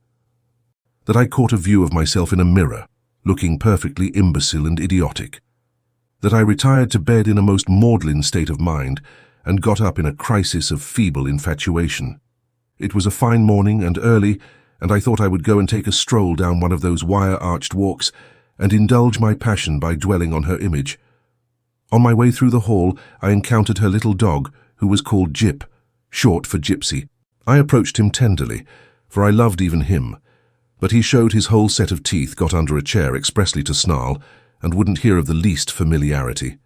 That I caught a view of myself in a mirror, looking perfectly imbecile and idiotic. That I retired to bed in a most maudlin state of mind and got up in a crisis of feeble infatuation. It was a fine morning and early, and I thought I would go and take a stroll down one of those wire-arched walks and indulge my passion by dwelling on her image. On my way through the hall, I encountered her little dog, who was called Jip, short for Gypsy. I approached him tenderly, for I loved even him, but he showed his whole set of teeth, got under a chair expressly to snarl, and wouldn't hear of the least familiarity.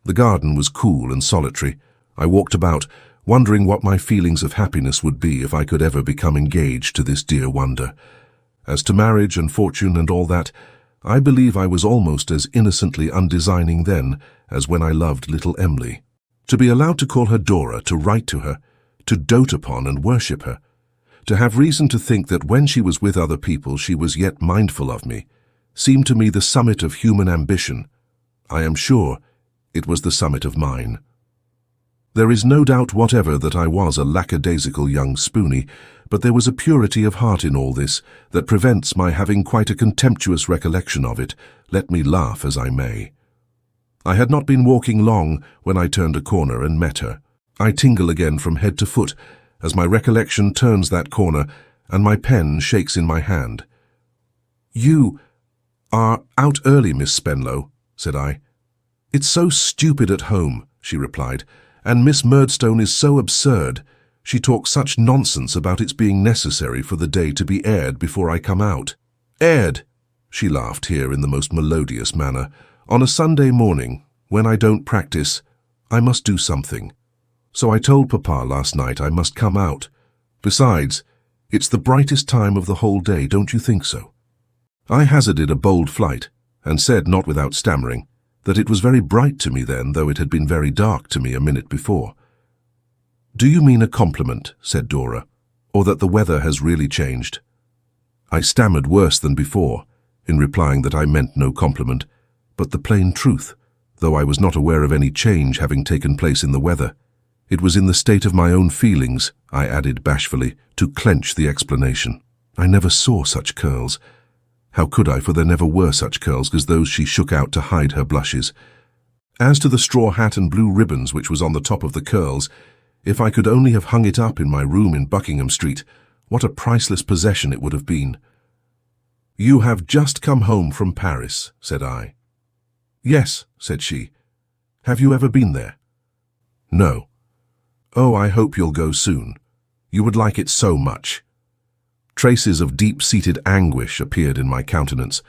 The garden was cool and solitary. I walked about, wondering what my feelings of happiness would be if I could ever become engaged to this dear wonder. As to marriage and fortune and all that, I believe I was almost as innocently undesigning then as when I loved little Emily. To be allowed to call her Dora, to write to her, to dote upon and worship her, to have reason to think that when she was with other people she was yet mindful of me, seemed to me the summit of human ambition. I am sure it was the summit of mine. There is no doubt whatever that I was a lackadaisical young spoony, but there was a purity of heart in all this that prevents my having quite a contemptuous recollection of it, let me laugh as I may. I had not been walking long when I turned a corner and met her. I tingle again from head to foot as my recollection turns that corner and my pen shakes in my hand. "You are out early, Miss Spenlow," said I. "It's so stupid at home," she replied, "and Miss Murdstone is so absurd. She talks such nonsense about its being necessary for the day to be aired before I come out." "Aired," she laughed here in the most melodious manner. "On a Sunday morning, when I don't practice, I must do something. So I told Papa last night I must come out. Besides, it's the brightest time of the whole day, don't you think so?" I hazarded a bold flight, and said, not without stammering, that it was very bright to me then, though it had been very dark to me a minute before. "Do you mean a compliment," said Dora, "or that the weather has really changed?" I stammered worse than before, in replying that I meant no compliment, but the plain truth, though I was not aware of any change having taken place in the weather. It was in the state of my own feelings, I added bashfully, to clench the explanation. I never saw such curls. How could I, for there never were such curls as those she shook out to hide her blushes. As to the straw hat and blue ribbons which was on the top of the curls, if I could only have hung it up in my room in Buckingham Street, what a priceless possession it would have been. "You have just come home from Paris," said I. "Yes," said she. "Have you ever been there?" "No." "Oh, I hope you'll go soon. You would like it so much." Traces of deep-seated anguish appeared in my countenance.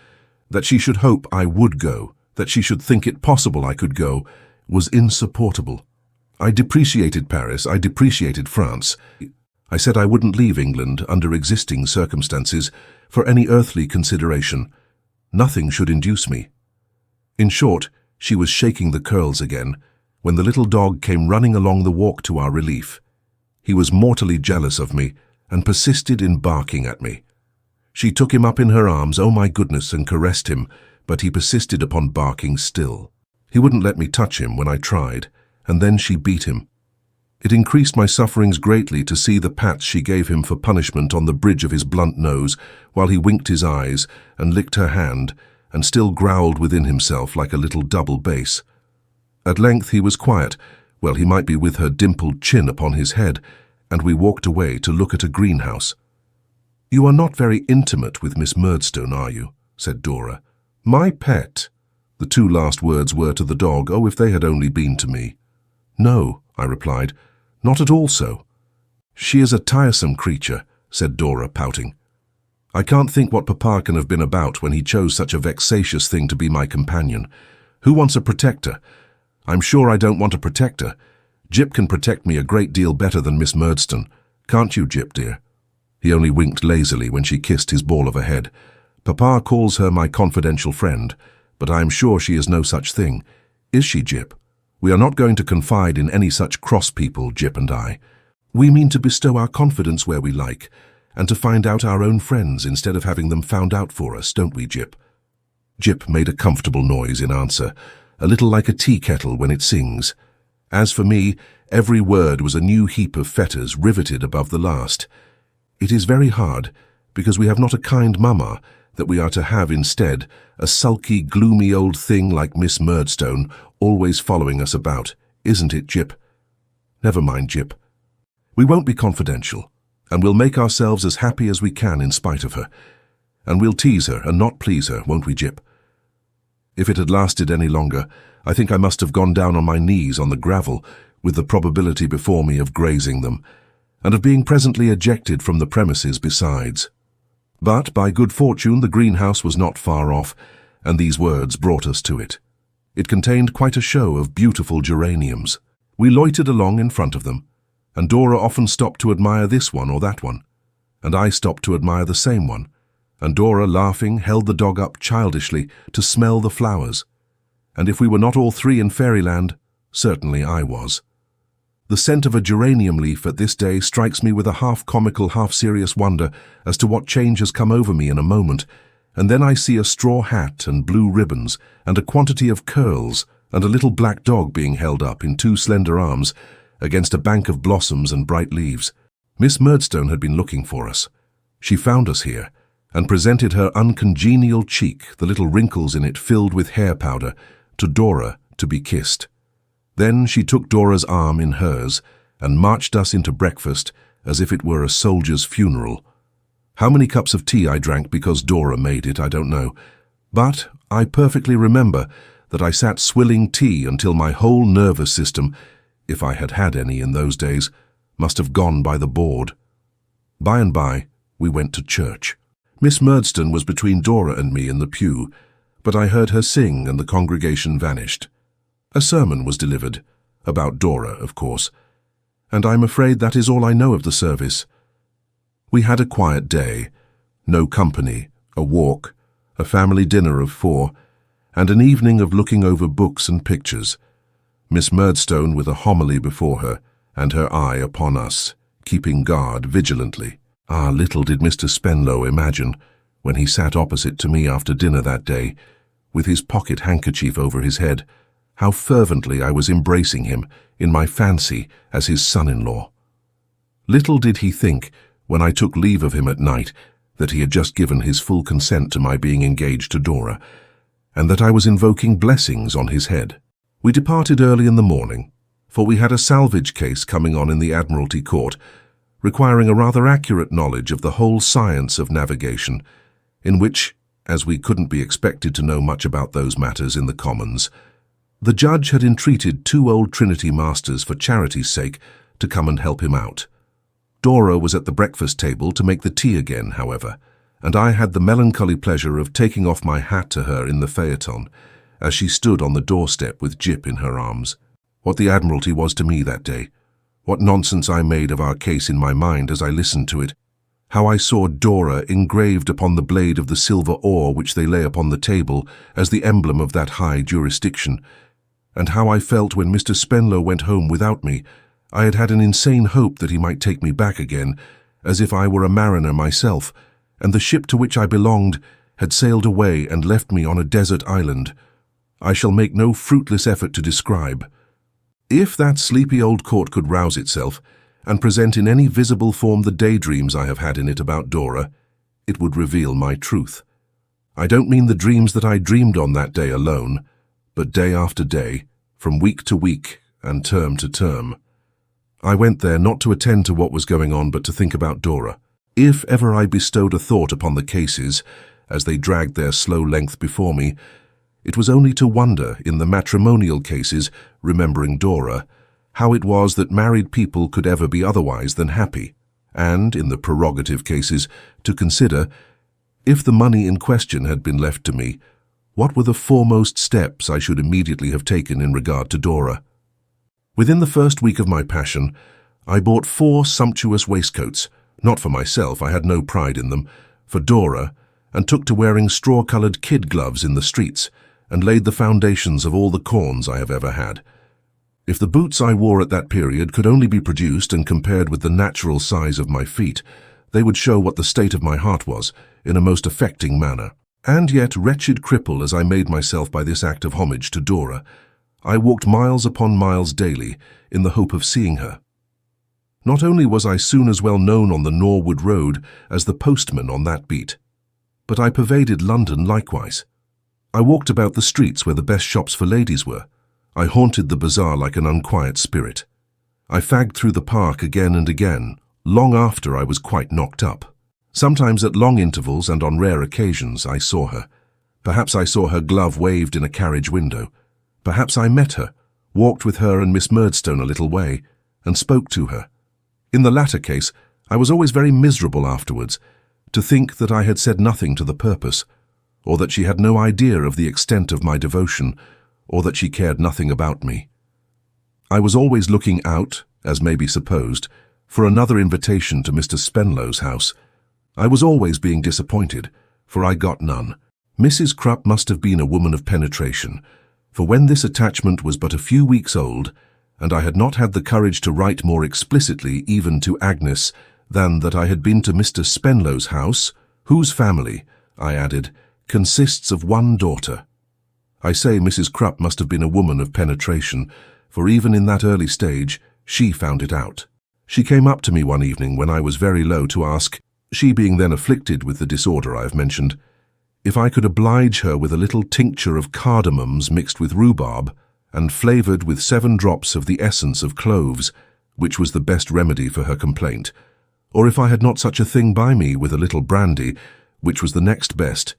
That she should hope I would go, that she should think it possible I could go, was insupportable. I depreciated Paris, I depreciated France. I said I wouldn't leave England under existing circumstances for any earthly consideration. Nothing should induce me. In short, she was shaking the curls again, when the little dog came running along the walk to our relief. He was mortally jealous of me, and persisted in barking at me. She took him up in her arms, oh my goodness, and caressed him, but he persisted upon barking still. He wouldn't let me touch him when I tried, and then she beat him. It increased my sufferings greatly to see the pats she gave him for punishment on the bridge of his blunt nose, while he winked his eyes and licked her hand, and still growled within himself like a little double bass. At length he was quiet, well, he might be with her dimpled chin upon his head, and we walked away to look at a greenhouse. "You are not very intimate with Miss Murdstone, are you?" said Dora. "My pet." The two last words were to the dog, oh, if they had only been to me. "No," I replied, "not at all so." "She is a tiresome creature," said Dora, pouting. "I can't think what Papa can have been about when he chose such a vexatious thing to be my companion. Who wants a protector? I'm sure I don't want a protector. Jip can protect me a great deal better than Miss Murdstone. Can't you, Jip, dear?" He only winked lazily when she kissed his ball of a head. "Papa calls her my confidential friend, but I am sure she is no such thing. Is she, Jip? We are not going to confide in any such cross people, Jip and I. We mean to bestow our confidence where we like, and to find out our own friends instead of having them found out for us, don't we, Jip?" Jip made a comfortable noise in answer, a little like a tea kettle when it sings. As for me, every word was a new heap of fetters riveted above the last. It is very hard, because we have not a kind mamma, that we are to have instead a sulky, gloomy old thing like Miss Murdstone always following us about, isn't it, Jip? Never mind, Jip. We won't be confidential, and we'll make ourselves as happy as we can in spite of her. And we'll tease her and not please her, won't we, Jip? If it had lasted any longer, I think I must have gone down on my knees on the gravel, with the probability before me of grazing them, and of being presently ejected from the premises besides. But by good fortune the greenhouse was not far off, and these words brought us to it. It contained quite a show of beautiful geraniums. We loitered along in front of them, and Dora often stopped to admire this one or that one, and I stopped to admire the same one, and Dora, laughing, held the dog up childishly to smell the flowers. And if we were not all three in fairyland, certainly I was. The scent of a geranium leaf at this day strikes me with a half-comical, half-serious wonder as to what change has come over me in a moment, and then I see a straw hat and blue ribbons, and a quantity of curls, and a little black dog being held up in two slender arms against a bank of blossoms and bright leaves. Miss Murdstone had been looking for us. She found us here, and presented her uncongenial cheek, the little wrinkles in it filled with hair powder, to Dora to be kissed. Then she took Dora's arm in hers and marched us into breakfast as if it were a soldier's funeral. How many cups of tea I drank because Dora made it, I don't know, but I perfectly remember that I sat swilling tea until my whole nervous system, if I had had any in those days, must have gone by the board. By and by, we went to church. Miss Murdstone was between Dora and me in the pew, but I heard her sing and the congregation vanished. A sermon was delivered, about Dora, of course, and I'm afraid that is all I know of the service. We had a quiet day, no company, a walk, a family dinner of 4, and an evening of looking over books and pictures. Miss Murdstone with a homily before her, and her eye upon us, keeping guard vigilantly. Ah, little did Mr. Spenlow imagine, when he sat opposite to me after dinner that day, with his pocket handkerchief over his head, how fervently I was embracing him, in my fancy, as his son-in-law. Little did he think, when I took leave of him at night, that he had just given his full consent to my being engaged to Dora, and that I was invoking blessings on his head. We departed early in the morning, for we had a salvage case coming on in the Admiralty Court, requiring a rather accurate knowledge of the whole science of navigation, in which, as we couldn't be expected to know much about those matters in the Commons, the judge had entreated 2 old Trinity masters for charity's sake to come and help him out. Dora was at the breakfast table to make the tea again, however, and I had the melancholy pleasure of taking off my hat to her in the phaeton, as she stood on the doorstep with Jip in her arms. What the Admiralty was to me that day, what nonsense I made of our case in my mind as I listened to it, how I saw Dora engraved upon the blade of the silver oar which they lay upon the table as the emblem of that high jurisdiction, and how I felt when Mr. Spenlow went home without me. I had had an insane hope that he might take me back again, as if I were a mariner myself, and the ship to which I belonged had sailed away and left me on a desert island. I shall make no fruitless effort to describe. If that sleepy old court could rouse itself and present in any visible form the daydreams I have had in it about Dora, it would reveal my truth. I don't mean the dreams that I dreamed on that day alone, but day after day, from week to week and term to term. I went there not to attend to what was going on, but to think about Dora. If ever I bestowed a thought upon the cases, as they dragged their slow length before me, it was only to wonder, in the matrimonial cases, remembering Dora, how it was that married people could ever be otherwise than happy, and, in the prerogative cases, to consider, if the money in question had been left to me, what were the foremost steps I should immediately have taken in regard to Dora. Within the first week of my passion, I bought 4 sumptuous waistcoats, not for myself, I had no pride in them, for Dora, and took to wearing straw-coloured kid gloves in the streets, and laid the foundations of all the corns I have ever had. If the boots I wore at that period could only be produced and compared with the natural size of my feet, they would show what the state of my heart was, in a most affecting manner. And yet, wretched cripple as I made myself by this act of homage to Dora, I walked miles upon miles daily, in the hope of seeing her. Not only was I soon as well known on the Norwood Road as the postman on that beat, but I pervaded London likewise. I walked about the streets where the best shops for ladies were. I haunted the bazaar like an unquiet spirit. I fagged through the park again and again, long after I was quite knocked up. Sometimes at long intervals and on rare occasions I saw her. Perhaps I saw her glove waved in a carriage window. Perhaps I met her, walked with her and Miss Murdstone a little way, and spoke to her. In the latter case, I was always very miserable afterwards, to think that I had said nothing to the purpose, or that she had no idea of the extent of my devotion, or that she cared nothing about me. I was always looking out, as may be supposed, for another invitation to Mr. Spenlow's house. I was always being disappointed, for I got none. Mrs. Crupp must have been a woman of penetration, for when this attachment was but a few weeks old, and I had not had the courage to write more explicitly even to Agnes than that I had been to Mr. Spenlow's house, whose family, I added, consists of one daughter. I say Mrs. Crupp must have been a woman of penetration, for even in that early stage, she found it out. She came up to me one evening when I was very low to ask, she being then afflicted with the disorder I have mentioned, if I could oblige her with a little tincture of cardamoms mixed with rhubarb, and flavoured with 7 drops of the essence of cloves, which was the best remedy for her complaint, or if I had not such a thing by me with a little brandy, which was the next best.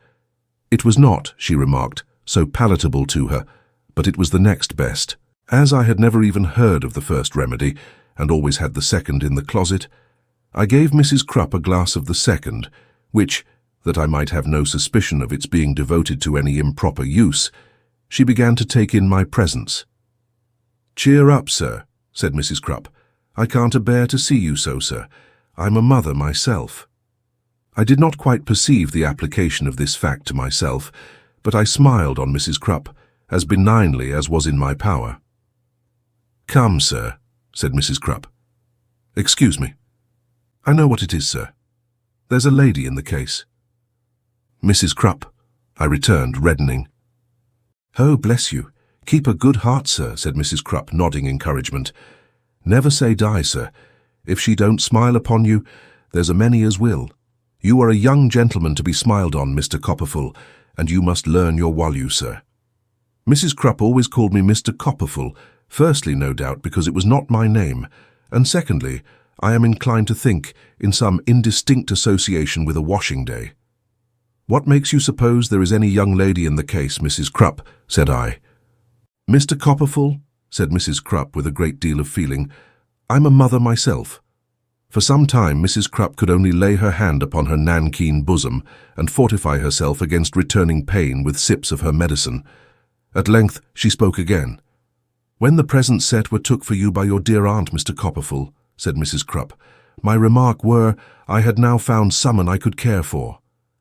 It was not, she remarked, so palatable to her, but it was the next best. As I had never even heard of the first remedy, and always had the second in the closet, I gave Mrs. Crupp a glass of the second, which, that I might have no suspicion of its being devoted to any improper use, she began to take in my presence. "Cheer up, sir," said Mrs. Crupp. "I can't abear to see you so, sir. I'm a mother myself." I did not quite perceive the application of this fact to myself, but I smiled on Mrs. Crupp, as benignly as was in my power. "Come, sir," said Mrs. Crupp. "Excuse me. I know what it is, sir. There's a lady in the case." "Mrs. Crupp," I returned, reddening. "Oh, bless you. Keep a good heart, sir," said Mrs. Crupp, nodding encouragement. "Never say die, sir. If she don't smile upon you, there's a many as will. You are a young gentleman to be smiled on, Mr. Copperfield, and you must learn your walue, sir." Mrs. Crupp always called me Mr. Copperfield, firstly, no doubt, because it was not my name, and secondly, I am inclined to think, in some indistinct association with a washing day. "What makes you suppose there is any young lady in the case, Mrs. Crupp?" said I. "Mr. Copperfield," said Mrs. Crupp with a great deal of feeling, "I'm a mother myself." For some time Mrs. Crupp could only lay her hand upon her nankeen bosom and fortify herself against returning pain with sips of her medicine. At length she spoke again. "When the present set were took for you by your dear aunt, Mr. Copperfield," said Mrs. Crupp, "my remark were, I had now found someone I could care for.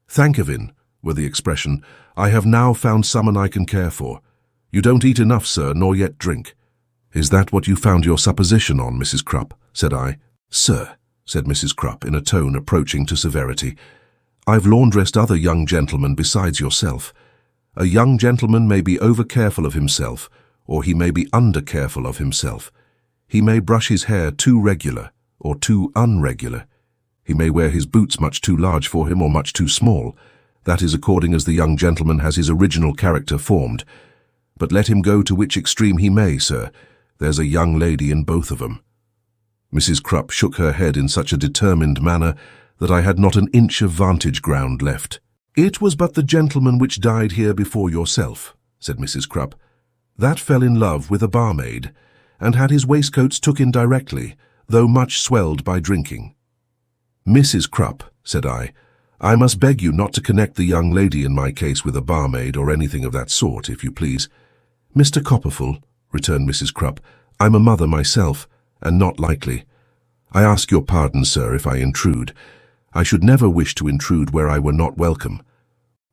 Thankavin, were the expression, I have now found someone I can care for. You don't eat enough, sir, nor yet drink." "Is that what you found your supposition on, Mrs. Crupp?" said I. "Sir," said Mrs. Crupp in a tone approaching to severity, "I've laundressed other young gentlemen besides yourself. A young gentleman may be over-careful of himself, or he may be under-careful of himself. He may brush his hair too regular, or too unregular. He may wear his boots much too large for him or much too small. That is according as the young gentleman has his original character formed. But let him go to which extreme he may, sir, there's a young lady in both of 'em." Mrs. Crupp shook her head in such a determined manner that I had not an inch of vantage ground left. "It was but the gentleman which died here before yourself," said Mrs. Crupp. "That fell in love with a barmaid, and had his waistcoats took in directly, though much swelled by drinking." "Mrs. Crupp," said I must beg you not to connect the young lady in my case with a barmaid or anything of that sort, if you please." "Mr. Copperfield," returned Mrs. Crupp, "I'm a mother myself, and not likely. I ask your pardon, sir, if I intrude. I should never wish to intrude where I were not welcome.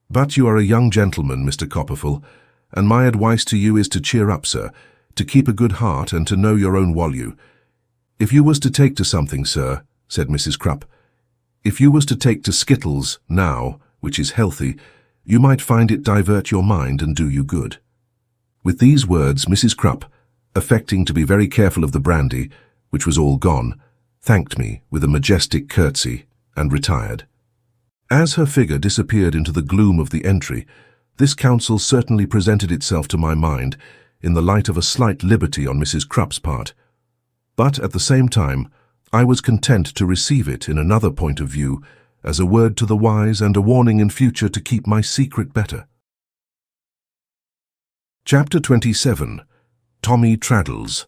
But you are a young gentleman, Mr. Copperfield, and my advice to you is to cheer up, sir, to keep a good heart and to know your own value. If you was to take to something, sir," said Mrs. Crupp, "if you was to take to skittles now, which is healthy, you might find it divert your mind and do you good." With these words, Mrs. Crupp, affecting to be very careful of the brandy, which was all gone, thanked me with a majestic curtsy and retired. As her figure disappeared into the gloom of the entry, this counsel certainly presented itself to my mind in the light of a slight liberty on Mrs. Crupp's part. But at the same time, I was content to receive it in another point of view as a word to the wise and a warning in future to keep my secret better. Chapter 27. Tommy Traddles.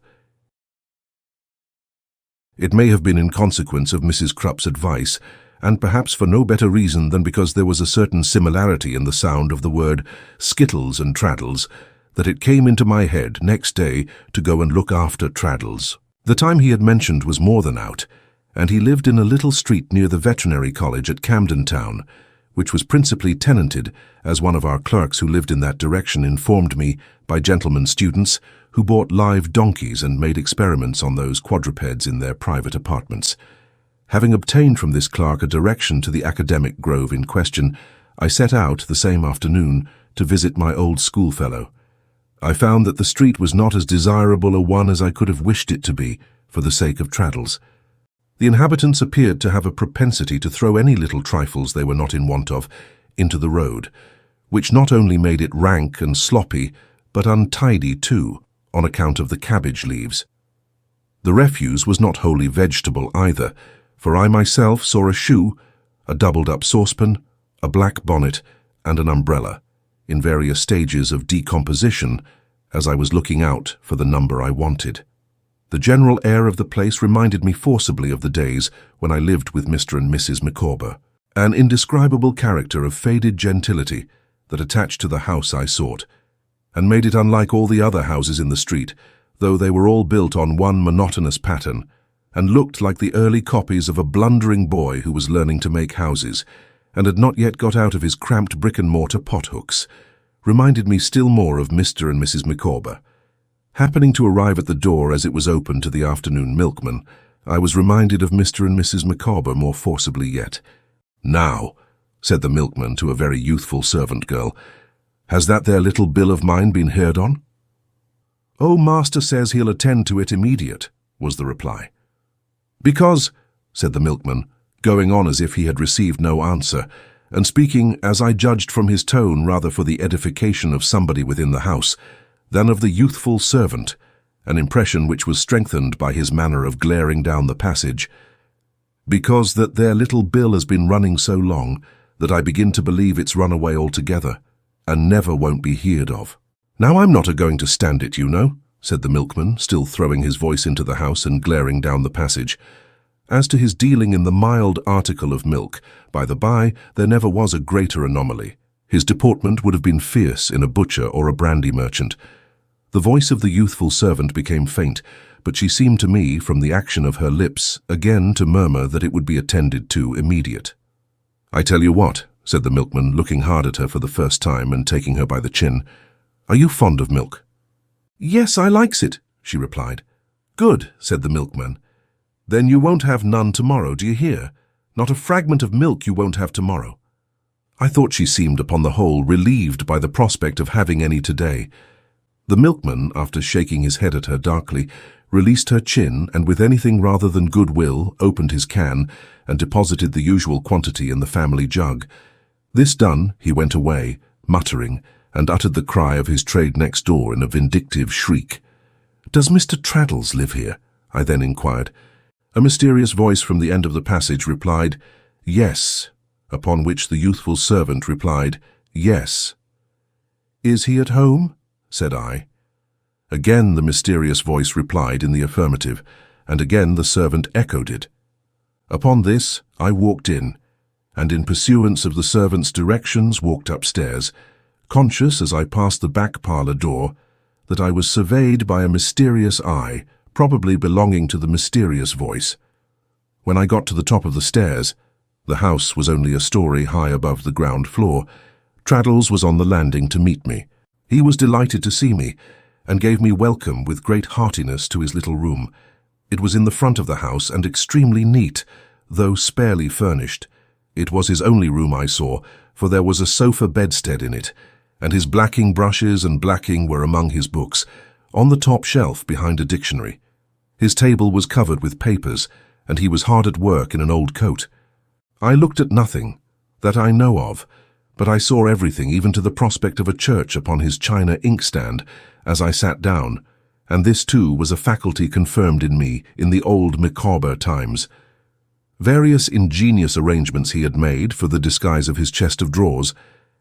It may have been in consequence of Mrs. Crupp's advice, and perhaps for no better reason than because there was a certain similarity in the sound of the word skittles and Traddles, that it came into my head next day to go and look after Traddles. The time he had mentioned was more than out, and he lived in a little street near the veterinary college at Camden Town, which was principally tenanted, as one of our clerks who lived in that direction informed me, by gentlemen students who bought live donkeys and made experiments on those quadrupeds in their private apartments. Having obtained from this clerk a direction to the academic grove in question, I set out the same afternoon to visit my old schoolfellow. I found that the street was not as desirable a one as I could have wished it to be, for the sake of Traddles. The inhabitants appeared to have a propensity to throw any little trifles they were not in want of into the road, which not only made it rank and sloppy, but untidy too, on account of the cabbage leaves. The refuse was not wholly vegetable either, for I myself saw a shoe, a doubled-up saucepan, a black bonnet, and an umbrella, in various stages of decomposition, as I was looking out for the number I wanted. The general air of the place reminded me forcibly of the days when I lived with Mr. and Mrs. Micawber, an indescribable character of faded gentility that attached to the house I sought, and made it unlike all the other houses in the street, though they were all built on one monotonous pattern, and looked like the early copies of a blundering boy who was learning to make houses, and had not yet got out of his cramped brick-and-mortar pothooks, reminded me still more of Mr. and Mrs. Micawber. Happening to arrive at the door as it was open to the afternoon milkman, I was reminded of Mr. and Mrs. Micawber more forcibly yet. "Now," said the milkman to a very youthful servant girl, "has that there little bill of mine been heard on?" "Oh, master says he'll attend to it immediate," was the reply. "Because," said the milkman, going on as if he had received no answer, and speaking, as I judged from his tone, rather for the edification of somebody within the house than of the youthful servant, an impression which was strengthened by his manner of glaring down the passage, "because that their little bill has been running so long that I begin to believe it's run away altogether, and never won't be heard of." "Now I'm not a-going to stand it, you know," said the milkman, still throwing his voice into the house and glaring down the passage. As to his dealing in the mild article of milk, by the by, there never was a greater anomaly. His deportment would have been fierce in a butcher or a brandy merchant. The voice of the youthful servant became faint, but she seemed to me, from the action of her lips, again to murmur that it would be attended to immediate. "I tell you what," said the milkman, looking hard at her for the first time and taking her by the chin, "are you fond of milk?" "Yes, I likes it," she replied. "Good," said the milkman. "Then you won't have none tomorrow, do you hear? Not a fragment of milk you won't have tomorrow." I thought she seemed, upon the whole, relieved by the prospect of having any today. The milkman, after shaking his head at her darkly, released her chin and with anything rather than goodwill opened his can and deposited the usual quantity in the family jug. This done, he went away, muttering, and uttered the cry of his trade next door in a vindictive shriek. "Does Mr. Traddles live here?" I then inquired. A mysterious voice from the end of the passage replied, "Yes," upon which the youthful servant replied, "Yes." "Is he at home?" said I. Again the mysterious voice replied in the affirmative, and again the servant echoed it. Upon this I walked in, and in pursuance of the servant's directions walked upstairs, conscious as I passed the back parlour door that I was surveyed by a mysterious eye, probably belonging to the mysterious voice. When I got to the top of the stairs, the house was only a story high above the ground floor. Traddles was on the landing to meet me. He was delighted to see me, and gave me welcome with great heartiness to his little room. It was in the front of the house and extremely neat, though sparely furnished. It was his only room I saw, for there was a sofa bedstead in it, and his blacking brushes and blacking were among his books, on the top shelf behind a dictionary. His table was covered with papers, and he was hard at work in an old coat. I looked at nothing, that I know of, but I saw everything, even to the prospect of a church upon his china inkstand, as I sat down, and this too was a faculty confirmed in me in the old Micawber times. Various ingenious arrangements he had made for the disguise of his chest of drawers,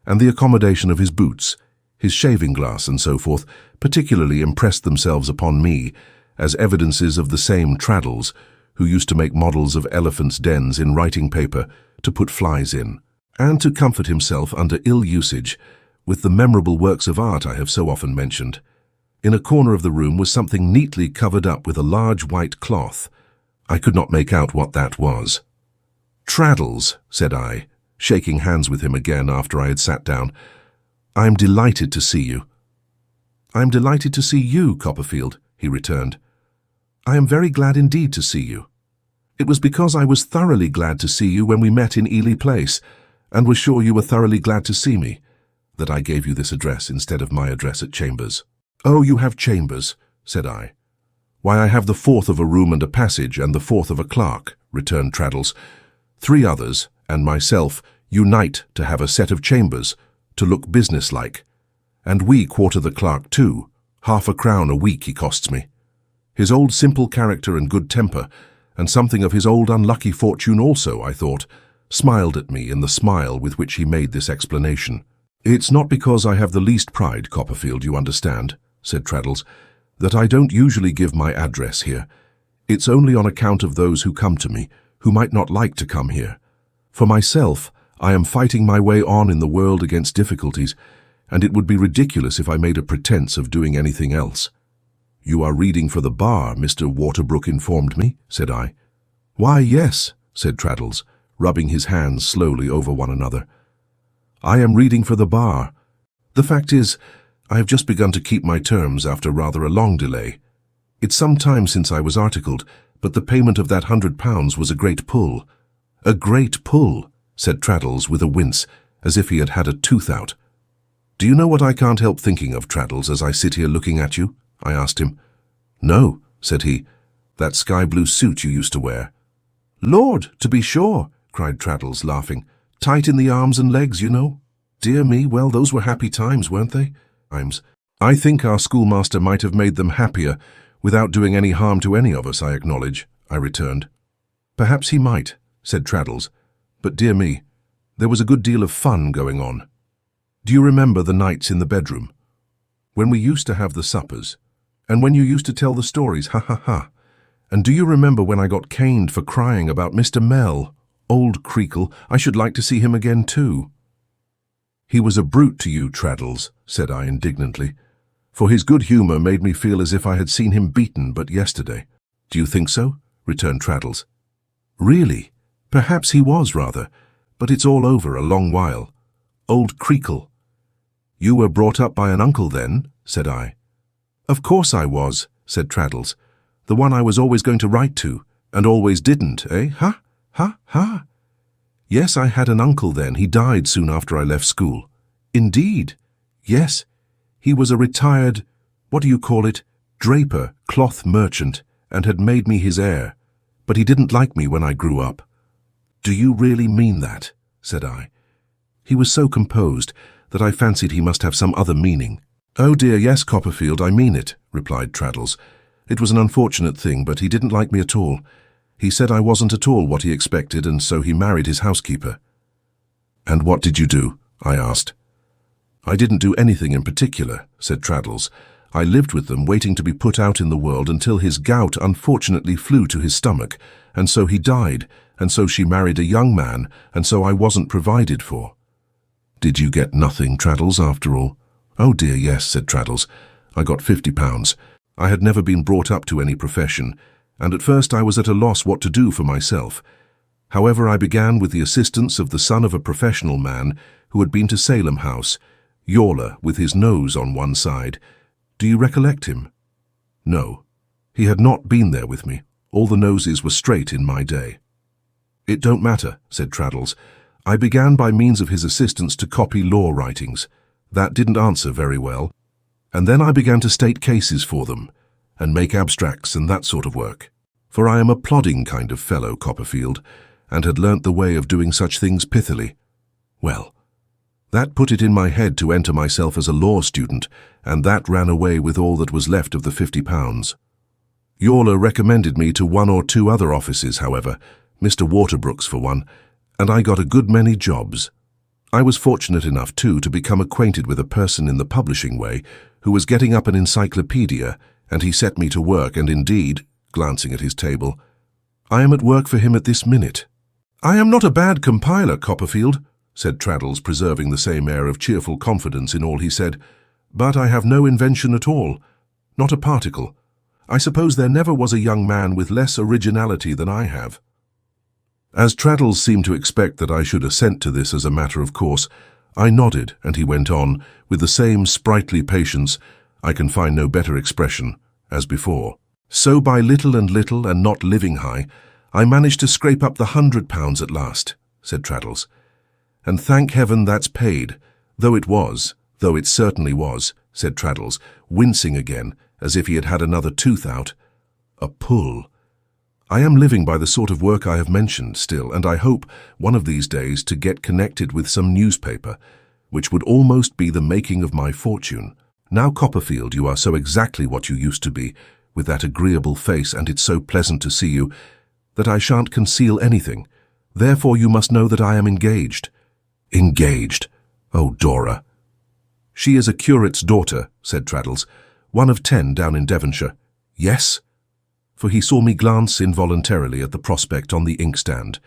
and the accommodation of his boots, his shaving glass, and so forth, particularly impressed themselves upon me as evidences of the same Traddles, who used to make models of elephants' dens in writing paper to put flies in, and to comfort himself under ill usage with the memorable works of art I have so often mentioned. In a corner of the room was something neatly covered up with a large white cloth. I could not make out what that was. "Traddles," said I, shaking hands with him again after I had sat down, "I am delighted to see you." "I am delighted to see you, Copperfield," he returned. "I am very glad indeed to see you. It was because I was thoroughly glad to see you when we met in Ely Place, and was sure you were thoroughly glad to see me, that I gave you this address instead of my address at chambers." "Oh, you have chambers," said I. "Why, I have the fourth of a room and a passage, and the fourth of a clerk," returned Traddles. "Three others, and myself, unite to have a set of chambers, to look business-like. And we quarter the clerk too. £half-a-crown a week he costs me. His old simple character and good temper, and something of his old unlucky fortune also, I thought, smiled at me in the smile with which he made this explanation. "It's not because I have the least pride, Copperfield, you understand," said Traddles, "that I don't usually give my address here. It's only on account of those who come to me, who might not like to come here. For myself, I am fighting my way on in the world against difficulties, and it would be ridiculous if I made a pretence of doing anything else." "You are reading for the bar, Mr. Waterbrook informed me," said I. "Why, yes," said Traddles, rubbing his hands slowly over one another. "I am reading for the bar. The fact is, I have just begun to keep my terms after rather a long delay. It's some time since I was articled, but the payment of that £100 was a great pull." "A great pull," said Traddles with a wince, as if he had had a tooth out. "Do you know what I can't help thinking of, Traddles, as I sit here looking at you?" I asked him. "No," said he, "that sky-blue suit you used to wear." "Lord, to be sure," cried Traddles, laughing. "Tight in the arms and legs, you know." "Dear me, well, those were happy times, weren't they?" "I think our schoolmaster might have made them happier without doing any harm to any of us, I acknowledge," I returned. "Perhaps he might," said Traddles, "but dear me, there was a good deal of fun going on. Do you remember the nights in the bedroom, when we used to have the suppers, and when you used to tell the stories, ha ha ha? And do you remember when I got caned for crying about Mr. Mell? Old Creakle, I should like to see him again too." "He was a brute to you, Traddles," said I indignantly, "for his good humour made me feel as if I had seen him beaten but yesterday." "Do you think so?" returned Traddles. "Really? Perhaps he was rather, but it's all over a long while. Old Creakle." "You were brought up by an uncle then?" said I. "Of course I was," said Traddles. "The one I was always going to write to, and always didn't, eh? Ha? Ha? Ha?" Yes, I had an uncle then. He died soon after I left school. Indeed? Yes. He was a retired, what do you call it, draper, cloth merchant, and had made me his heir. But he didn't like me when I grew up. Do you really mean that? Said I. He was so composed that I fancied he must have some other meaning. Oh dear, yes, Copperfield, I mean it, replied Traddles. It was an unfortunate thing, but he didn't like me at all. He said I wasn't at all what he expected, and so he married his housekeeper. And what did you do? I asked. I didn't do anything in particular, said Traddles. I lived with them, waiting to be put out in the world until his gout unfortunately flew to his stomach, and so he died, and so she married a young man, and so I wasn't provided for. Did you get nothing, Traddles, after all? Oh dear, yes, said Traddles. I got £50. I had never been brought up to any profession, and at first I was at a loss what to do for myself. However, I began with the assistance of the son of a professional man who had been to Salem House, Yawler, with his nose on one side. Do you recollect him? No. He had not been there with me. All the noses were straight in my day. It don't matter, said Traddles. I began by means of his assistance to copy law writings. That didn't answer very well. And then I began to state cases for them, and make abstracts and that sort of work. For I am a plodding kind of fellow, Copperfield, and had learnt the way of doing such things pithily. Well, that put it in my head to enter myself as a law student, and that ran away with all that was left of the £50. Yawler recommended me to one or two other offices, however, Mr. Waterbrook's for one, and I got a good many jobs. I was fortunate enough, too, to become acquainted with a person in the publishing way who was getting up an encyclopedia, and he set me to work, and indeed, glancing at his table, I am at work for him at this minute. I am not a bad compiler, Copperfield, said Traddles, preserving the same air of cheerful confidence in all he said, but I have no invention at all, not a particle. I suppose there never was a young man with less originality than I have. As Traddles seemed to expect that I should assent to this as a matter of course, I nodded, and he went on, with the same sprightly patience, I can find no better expression, as before. So by little and little, and not living high, I managed to scrape up the £100 at last, said Traddles. And thank heaven that's paid, though it certainly was, said Traddles, wincing again, as if he had had another tooth out. A pull. I am living by the sort of work I have mentioned still, and I hope, one of these days, to get connected with some newspaper, which would almost be the making of my fortune. Now, Copperfield, you are so exactly what you used to be, with that agreeable face, and it's so pleasant to see you, that I shan't conceal anything. Therefore you must know that I am engaged. Engaged? Oh, Dora. She is a curate's daughter, said Traddles, one of 10 down in Devonshire. Yes? For he saw me glance involuntarily at the prospect on the inkstand.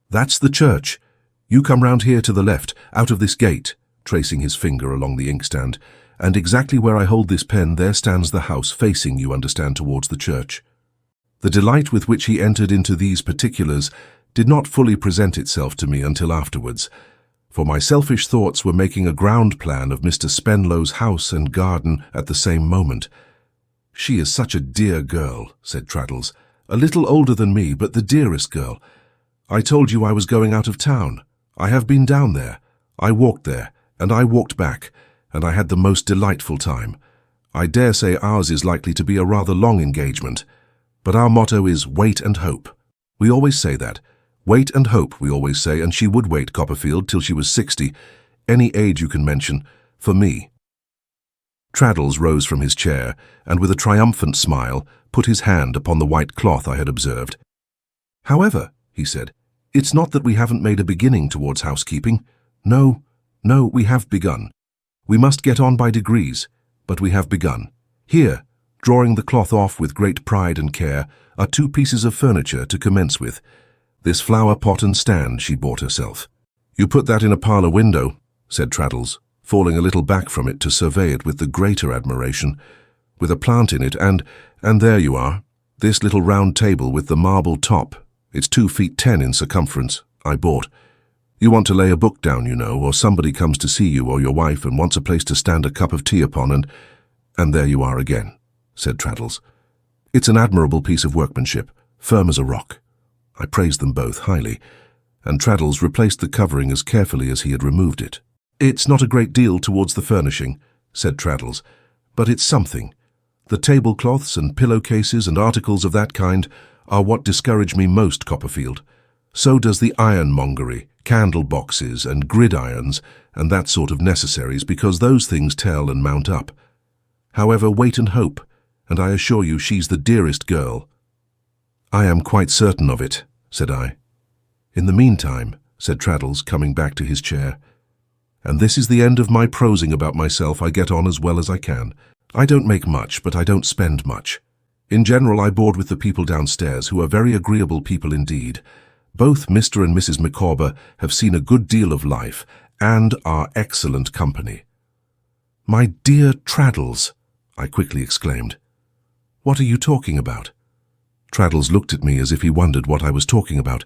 That's the church. You come round here to the left, out of this gate, tracing his finger along the inkstand, and exactly where I hold this pen there stands the house facing, you understand, towards the church. The delight with which he entered into these particulars did not fully present itself to me until afterwards, for my selfish thoughts were making a ground plan of Mr. Spenlow's house and garden at the same moment. She is such a dear girl, said Traddles, a little older than me, but the dearest girl. I told you I was going out of town. I have been down there. I walked there, and I walked back, and I had the most delightful time. I dare say ours is likely to be a rather long engagement, but our motto is wait and hope. We always say that. Wait and hope, we always say, and she would wait, Copperfield, till she was 60, any age you can mention, for me. Traddles rose from his chair, and with a triumphant smile, put his hand upon the white cloth I had observed. However, he said, it's not that we haven't made a beginning towards housekeeping. No, we have begun. We must get on by degrees, but we have begun. Here, drawing the cloth off with great pride and care, are 2 pieces of furniture to commence with. This flower pot and stand she bought herself. You put that in a parlour window, said Traddles, falling a little back from it to survey it with the greater admiration, with a plant in it, and there you are, this little round table with the marble top. It's 2 feet 10 in circumference, I bought. You want to lay a book down, you know, or somebody comes to see you or your wife and wants a place to stand a cup of tea upon, and there you are again, said Traddles. It's an admirable piece of workmanship, firm as a rock. I praised them both highly, and Traddles replaced the covering as carefully as he had removed it. "It's not a great deal towards the furnishing," said Traddles, "but it's something. The tablecloths and pillowcases and articles of that kind are what discourage me most, Copperfield. So does the ironmongery, candle boxes and gridirons and that sort of necessaries, because those things tell and mount up. However, wait and hope, and I assure you she's the dearest girl." "I am quite certain of it," said I. "In the meantime," said Traddles, coming back to his chair, "and this is the end of my prosing about myself, I get on as well as I can. I don't make much, but I don't spend much. In general, I board with the people downstairs, who are very agreeable people indeed. Both Mr. and Mrs. Micawber have seen a good deal of life, and are excellent company." "My dear Traddles," I quickly exclaimed. "What are you talking about?" Traddles looked at me as if he wondered what I was talking about.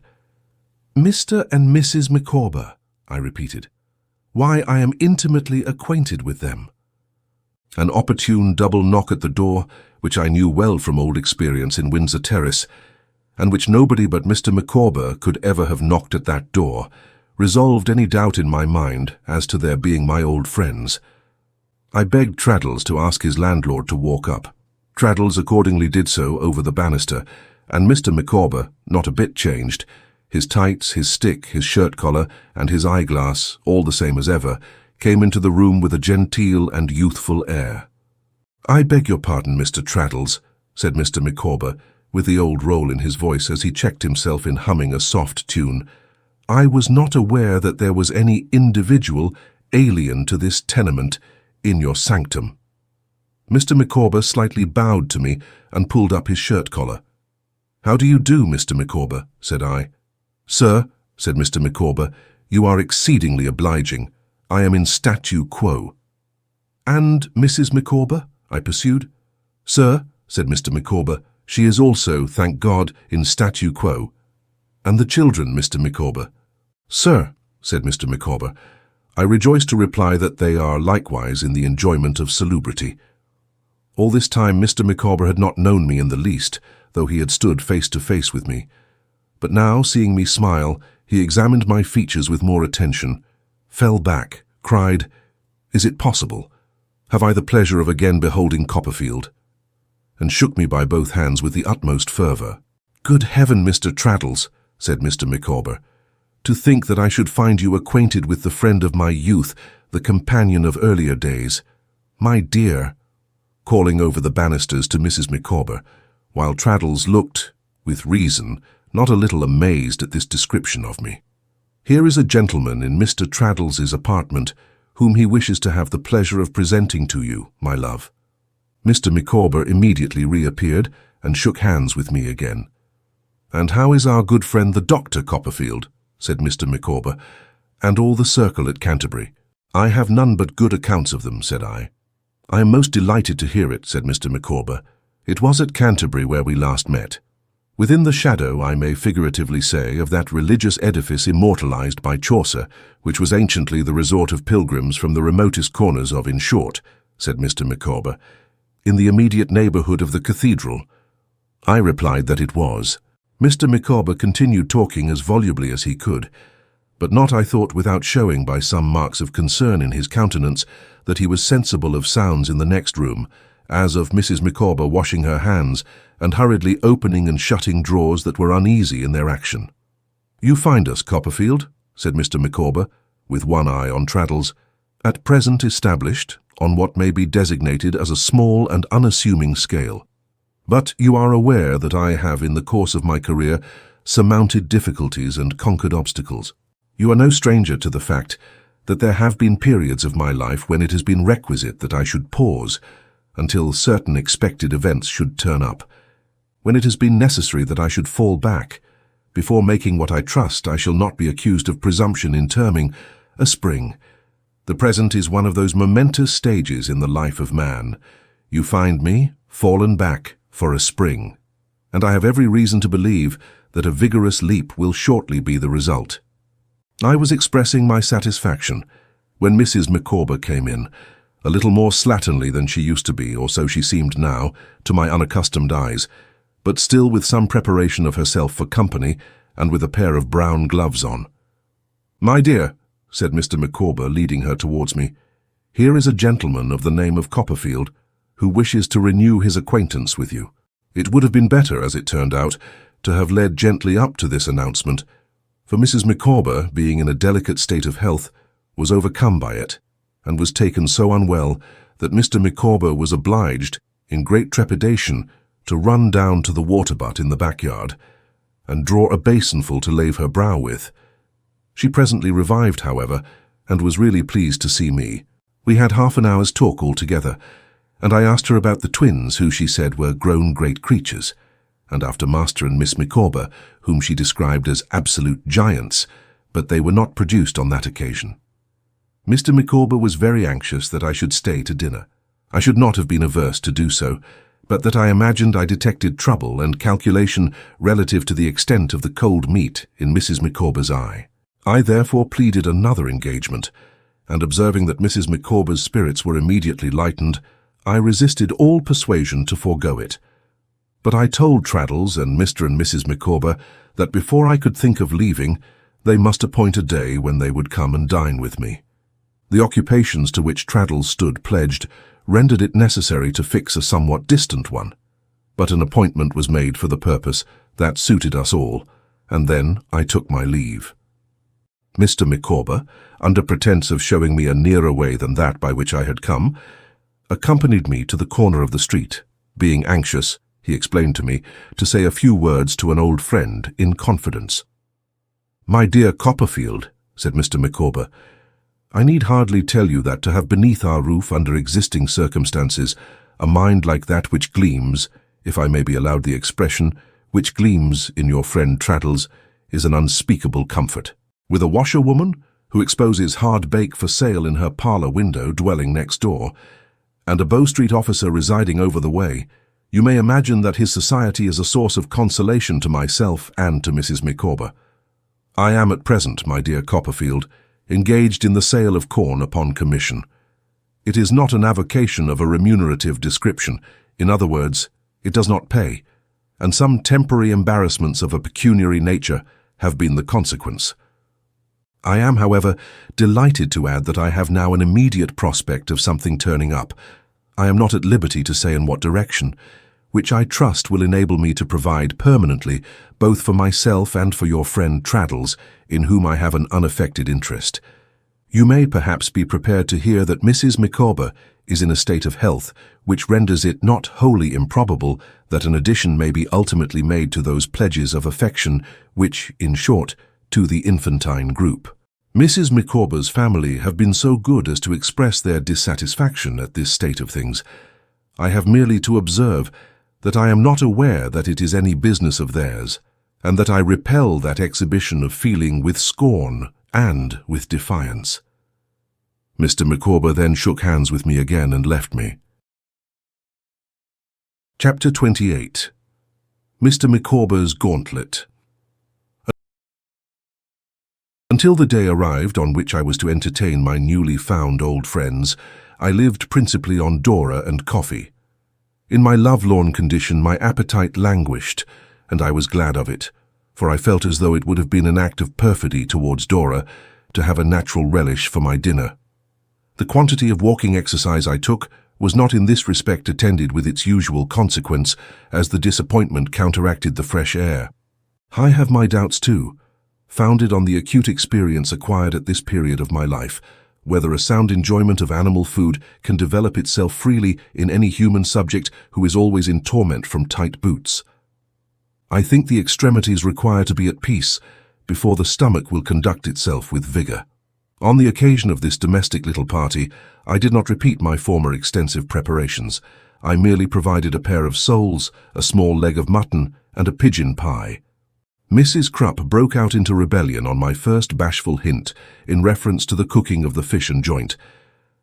"Mr. and Mrs. Micawber," I repeated. "Why, I am intimately acquainted with them." An opportune double knock at the door, which I knew well from old experience in Windsor Terrace, and which nobody but Mr. Micawber could ever have knocked at that door, resolved any doubt in my mind as to their being my old friends. I begged Traddles to ask his landlord to walk up. Traddles accordingly did so over the banister, and Mr. Micawber, not a bit changed, his tights, his stick, his shirt-collar, and his eyeglass, all the same as ever, came into the room with a genteel and youthful air. "I beg your pardon, Mr. Traddles," said Mr. Micawber, with the old roll in his voice as he checked himself in humming a soft tune. "I was not aware that there was any individual alien to this tenement in your sanctum." Mr. Micawber slightly bowed to me and pulled up his shirt-collar. "How do you do, Mr. Micawber?" said I. "Sir," said Mr. Micawber, "you are exceedingly obliging. I am in statu quo." "And Mrs. Micawber?" I pursued. "Sir," said Mr. Micawber, "she is also, thank God, in statu quo." "And the children, Mr. Micawber?" "Sir," said Mr. Micawber, "I rejoice to reply that they are likewise in the enjoyment of salubrity." All this time Mr. Micawber had not known me in the least, though he had stood face to face with me. But now, seeing me smile, he examined my features with more attention, fell back, cried, "Is it possible? Have I the pleasure of again beholding Copperfield?" and shook me by both hands with the utmost fervour. "Good heaven, Mr. Traddles," said Mr. Micawber, "to think that I should find you acquainted with the friend of my youth, the companion of earlier days. My dear," calling over the banisters to Mrs. Micawber, while Traddles looked, with reason, not a little amazed at this description of me. "Here is a gentleman in Mr. Traddles's apartment, whom he wishes to have the pleasure of presenting to you, my love." Mr. Micawber immediately reappeared and shook hands with me again. "And how is our good friend the Doctor, Copperfield?" said Mr. Micawber, "and all the circle at Canterbury?" "I have none but good accounts of them," said I. "I am most delighted to hear it," said Mr. Micawber. "It was at Canterbury where we last met. Within the shadow, I may figuratively say, of that religious edifice immortalized by Chaucer, which was anciently the resort of pilgrims from the remotest corners of, in short," said Mr. Micawber, "in the immediate neighbourhood of the cathedral." I replied that it was. Mr. Micawber continued talking as volubly as he could, but not, I thought, without showing by some marks of concern in his countenance that he was sensible of sounds in the next room, as of Mrs. Micawber washing her hands and hurriedly opening and shutting drawers that were uneasy in their action. "You find us, Copperfield," said Mr. Micawber, with one eye on Traddles, "at present established on what may be designated as a small and unassuming scale. But you are aware that I have, in the course of my career, surmounted difficulties and conquered obstacles. You are no stranger to the fact that there have been periods of my life when it has been requisite that I should pause until certain expected events should turn up, when it has been necessary that I should fall back, before making what I trust I shall not be accused of presumption in terming a spring. The present is one of those momentous stages in the life of man. You find me fallen back for a spring, and I have every reason to believe that a vigorous leap will shortly be the result." I was expressing my satisfaction when Mrs. Micawber came in, a little more slatternly than she used to be, or so she seemed now, to my unaccustomed eyes, but still with some preparation of herself for company, and with a pair of brown gloves on. "My dear," said Mr. Micawber, leading her towards me, "here is a gentleman of the name of Copperfield who wishes to renew his acquaintance with you." It would have been better, as it turned out, to have led gently up to this announcement, for Mrs. Micawber, being in a delicate state of health, was overcome by it, and was taken so unwell that Mr. Micawber was obliged, in great trepidation, to run down to the water-butt in the backyard, and draw a basinful to lave her brow with. She presently revived, however, and was really pleased to see me. We had half an hour's talk altogether, and I asked her about the twins, who she said were grown great creatures, and after Master and Miss Micawber, whom she described as absolute giants, but they were not produced on that occasion. Mr. Micawber was very anxious that I should stay to dinner. I should not have been averse to do so, but that I imagined I detected trouble and calculation relative to the extent of the cold meat in Mrs. Micawber's eye. I therefore pleaded another engagement, and observing that Mrs. Micawber's spirits were immediately lightened, I resisted all persuasion to forego it. But I told Traddles and Mr. and Mrs. Micawber that before I could think of leaving, they must appoint a day when they would come and dine with me. The occupations to which Traddles stood pledged rendered it necessary to fix a somewhat distant one, but an appointment was made for the purpose that suited us all, and then I took my leave. Mr. Micawber, under pretence of showing me a nearer way than that by which I had come, accompanied me to the corner of the street, being anxious, he explained to me, to say a few words to an old friend in confidence. "My dear Copperfield," said Mr. Micawber, "I need hardly tell you that to have beneath our roof under existing circumstances a mind like that which gleams, if I may be allowed the expression, which gleams in your friend Traddles, is an unspeakable comfort. With a washerwoman, who exposes hard bake for sale in her parlour window dwelling next door, and a Bow Street officer residing over the way, you may imagine that his society is a source of consolation to myself and to Mrs. Micawber. I am at present, my dear Copperfield, engaged in the sale of corn upon commission. It is not an avocation of a remunerative description. In other words, it does not pay, and some temporary embarrassments of a pecuniary nature have been the consequence. I am, however, delighted to add that I have now an immediate prospect of something turning up. I am not at liberty to say in what direction, which I trust will enable me to provide permanently both for myself and for your friend Traddles, in whom I have an unaffected interest. You may perhaps be prepared to hear that Mrs. Micawber is in a state of health which renders it not wholly improbable that an addition may be ultimately made to those pledges of affection which, in short, to the infantine group. Mrs. Micawber's family have been so good as to express their dissatisfaction at this state of things. I have merely to observe that I am not aware that it is any business of theirs, and that I repel that exhibition of feeling with scorn and with defiance. Mr. Micawber then shook hands with me again and left me. Chapter 28. Mr. Micawber's Gauntlet. Until the day arrived on which I was to entertain my newly found old friends, I lived principally on Dora and coffee. In my lovelorn condition, my appetite languished, and I was glad of it, for I felt as though it would have been an act of perfidy towards Dora to have a natural relish for my dinner. The quantity of walking exercise I took was not in this respect attended with its usual consequence, as the disappointment counteracted the fresh air. I have my doubts too, founded on the acute experience acquired at this period of my life, whether a sound enjoyment of animal food can develop itself freely in any human subject who is always in torment from tight boots. I think the extremities require to be at peace before the stomach will conduct itself with vigor. On the occasion of this domestic little party, I did not repeat my former extensive preparations. I merely provided a pair of soles, a small leg of mutton, and a pigeon pie. Mrs. Crupp broke out into rebellion on my first bashful hint in reference to the cooking of the fish and joint,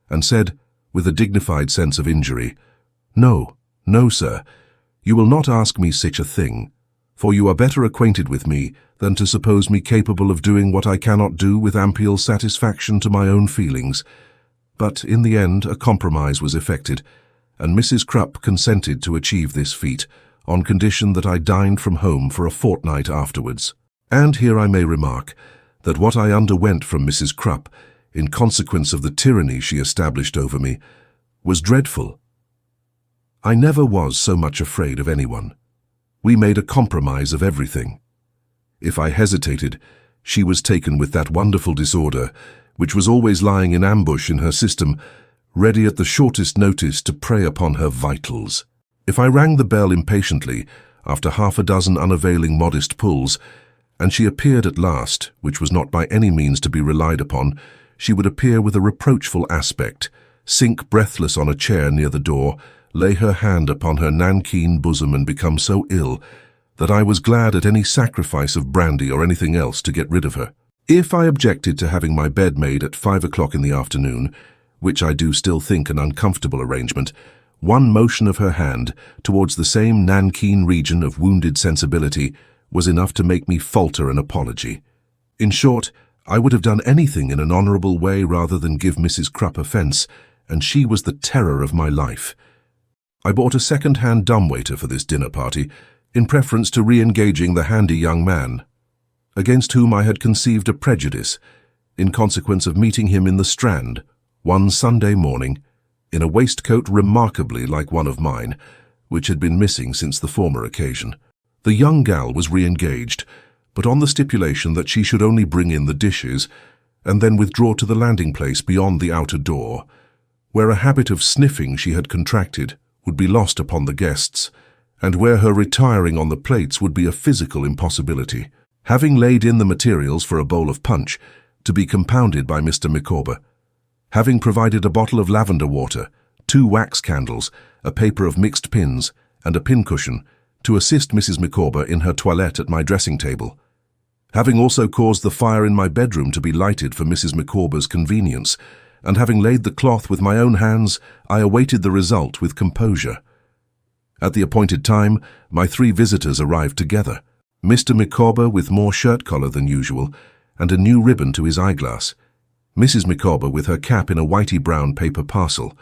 and said, with a dignified sense of injury, "No, no, sir, you will not ask me such a thing, for you are better acquainted with me than to suppose me capable of doing what I cannot do with ample satisfaction to my own feelings." But in the end a compromise was effected, and Mrs. Crupp consented to achieve this feat, on condition that I dined from home for a fortnight afterwards. And here I may remark that what I underwent from Mrs. Crupp, in consequence of the tyranny she established over me, was dreadful. I never was so much afraid of anyone. We made a compromise of everything. If I hesitated, she was taken with that wonderful disorder, which was always lying in ambush in her system, ready at the shortest notice to prey upon her vitals. If I rang the bell impatiently, after half a dozen unavailing modest pulls, and she appeared at last, which was not by any means to be relied upon, she would appear with a reproachful aspect, sink breathless on a chair near the door, lay her hand upon her nankeen bosom and become so ill that I was glad at any sacrifice of brandy or anything else to get rid of her. If I objected to having my bed made at 5 o'clock in the afternoon, which I do still think an uncomfortable arrangement, one motion of her hand towards the same nankeen region of wounded sensibility was enough to make me falter an apology. In short, I would have done anything in an honourable way rather than give Mrs. Crupp offence, and she was the terror of my life. I bought a second-hand dumbwaiter for this dinner party, in preference to re-engaging the handy young man, against whom I had conceived a prejudice, in consequence of meeting him in the Strand, one Sunday morning, in a waistcoat remarkably like one of mine, which had been missing since the former occasion. The young gal was re-engaged, but on the stipulation that she should only bring in the dishes, and then withdraw to the landing-place beyond the outer door, where a habit of sniffing she had contracted would be lost upon the guests, and where her retiring on the plates would be a physical impossibility. Having laid in the materials for a bowl of punch, to be compounded by Mr. Micawber, having provided a bottle of lavender water, 2 wax candles, a paper of mixed pins, and a pincushion, to assist Mrs. Micawber in her toilette at my dressing-table, having also caused the fire in my bedroom to be lighted for Mrs. Micawber's convenience, and having laid the cloth with my own hands, I awaited the result with composure. At the appointed time, my 3 visitors arrived together, Mr. Micawber with more shirt-collar than usual, and a new ribbon to his eyeglass, Mrs. Micawber with her cap in a whitey-brown paper parcel,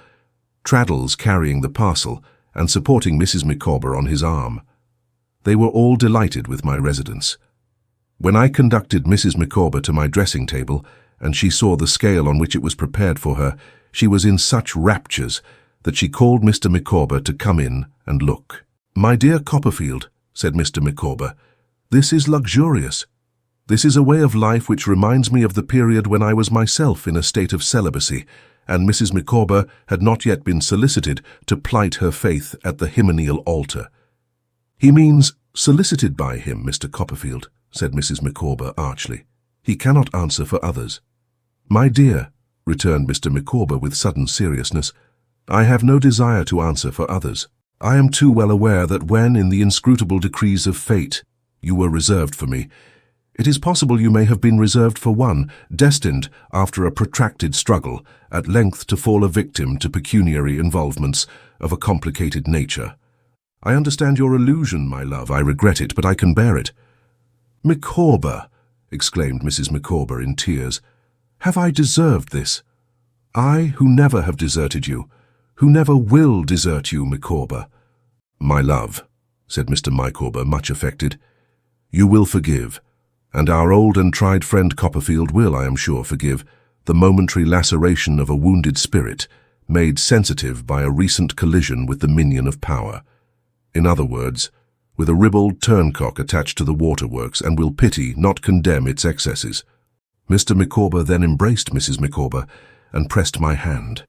Traddles carrying the parcel and supporting Mrs. Micawber on his arm. They were all delighted with my residence. When I conducted Mrs. Micawber to my dressing-table, and she saw the scale on which it was prepared for her, she was in such raptures that she called Mr. Micawber to come in and look. "My dear Copperfield," said Mr. Micawber, "this is luxurious. This is a way of life which reminds me of the period when I was myself in a state of celibacy, and Mrs. Micawber had not yet been solicited to plight her faith at the hymeneal altar." "He means solicited by him, Mr. Copperfield," said Mrs. Micawber archly. "He cannot answer for others." "My dear," returned Mr. Micawber with sudden seriousness, "I have no desire to answer for others. I am too well aware that when, in the inscrutable decrees of fate, you were reserved for me, it is possible you may have been reserved for one, destined, after a protracted struggle, at length to fall a victim to pecuniary involvements of a complicated nature. I understand your illusion, my love. I regret it, but I can bear it." "Micawber!" exclaimed Mrs. Micawber in tears. "Have I deserved this? I, who never have deserted you, who never will desert you, Micawber." "My love," said Mr. Micawber, much affected, "you will forgive, and our old and tried friend Copperfield will, I am sure, forgive, the momentary laceration of a wounded spirit, made sensitive by a recent collision with the minion of power. In other words, with a ribald turncock attached to the waterworks, and will pity, not condemn, its excesses." Mr. Micawber then embraced Mrs. Micawber and pressed my hand,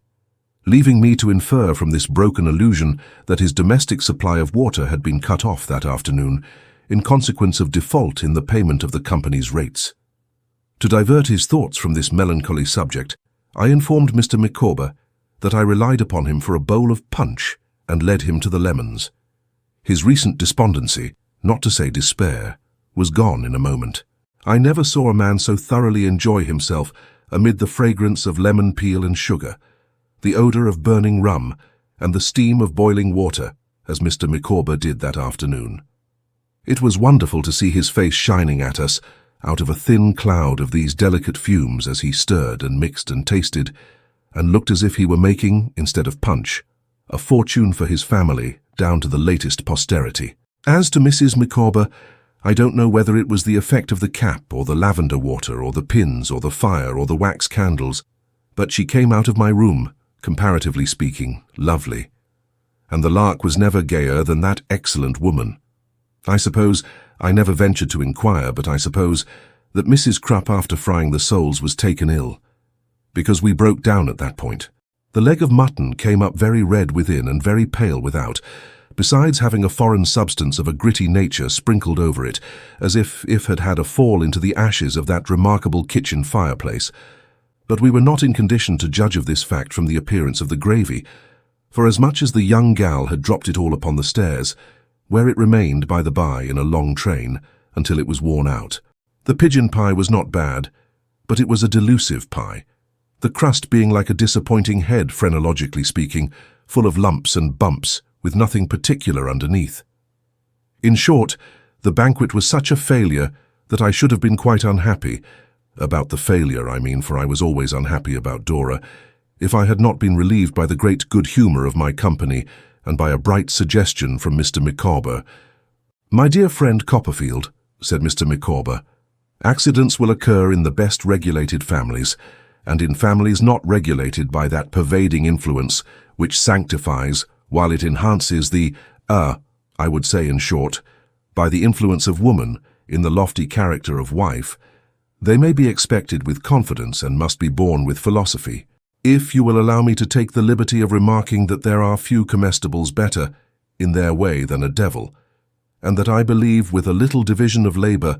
leaving me to infer from this broken allusion that his domestic supply of water had been cut off that afternoon in consequence of default in the payment of the company's rates. To divert his thoughts from this melancholy subject, I informed Mr. Micawber that I relied upon him for a bowl of punch and led him to the lemons. His recent despondency, not to say despair, was gone in a moment. I never saw a man so thoroughly enjoy himself amid the fragrance of lemon peel and sugar, the odour of burning rum, and the steam of boiling water, as Mr. Micawber did that afternoon. It was wonderful to see his face shining at us out of a thin cloud of these delicate fumes as he stirred and mixed and tasted, and looked as if he were making, instead of punch, a fortune for his family down to the latest posterity. As to Mrs. Micawber, I don't know whether it was the effect of the cap or the lavender water or the pins or the fire or the wax candles, but she came out of my room, comparatively speaking, lovely. And the lark was never gayer than that excellent woman. I suppose, I never ventured to inquire, but I suppose that Mrs. Crupp after frying the soles was taken ill, because we broke down at that point. The leg of mutton came up very red within and very pale without, besides having a foreign substance of a gritty nature sprinkled over it, as if had had a fall into the ashes of that remarkable kitchen fireplace. But we were not in condition to judge of this fact from the appearance of the gravy, for as much as the young gal had dropped it all upon the stairs, where it remained by the by in a long train, until it was worn out. The pigeon pie was not bad, but it was a delusive pie, the crust being like a disappointing head, phrenologically speaking, full of lumps and bumps, with nothing particular underneath. In short, the banquet was such a failure that I should have been quite unhappy, about the failure, I mean, for I was always unhappy about Dora, if I had not been relieved by the great good humour of my company and by a bright suggestion from Mr. Micawber. "My dear friend Copperfield," said Mr. Micawber, "accidents will occur in the best regulated families, and in families not regulated by that pervading influence which sanctifies, while it enhances I would say in short, by the influence of woman in the lofty character of wife, they may be expected with confidence and must be borne with philosophy. If you will allow me to take the liberty of remarking that there are few comestibles better in their way than a devil, and that I believe with a little division of labour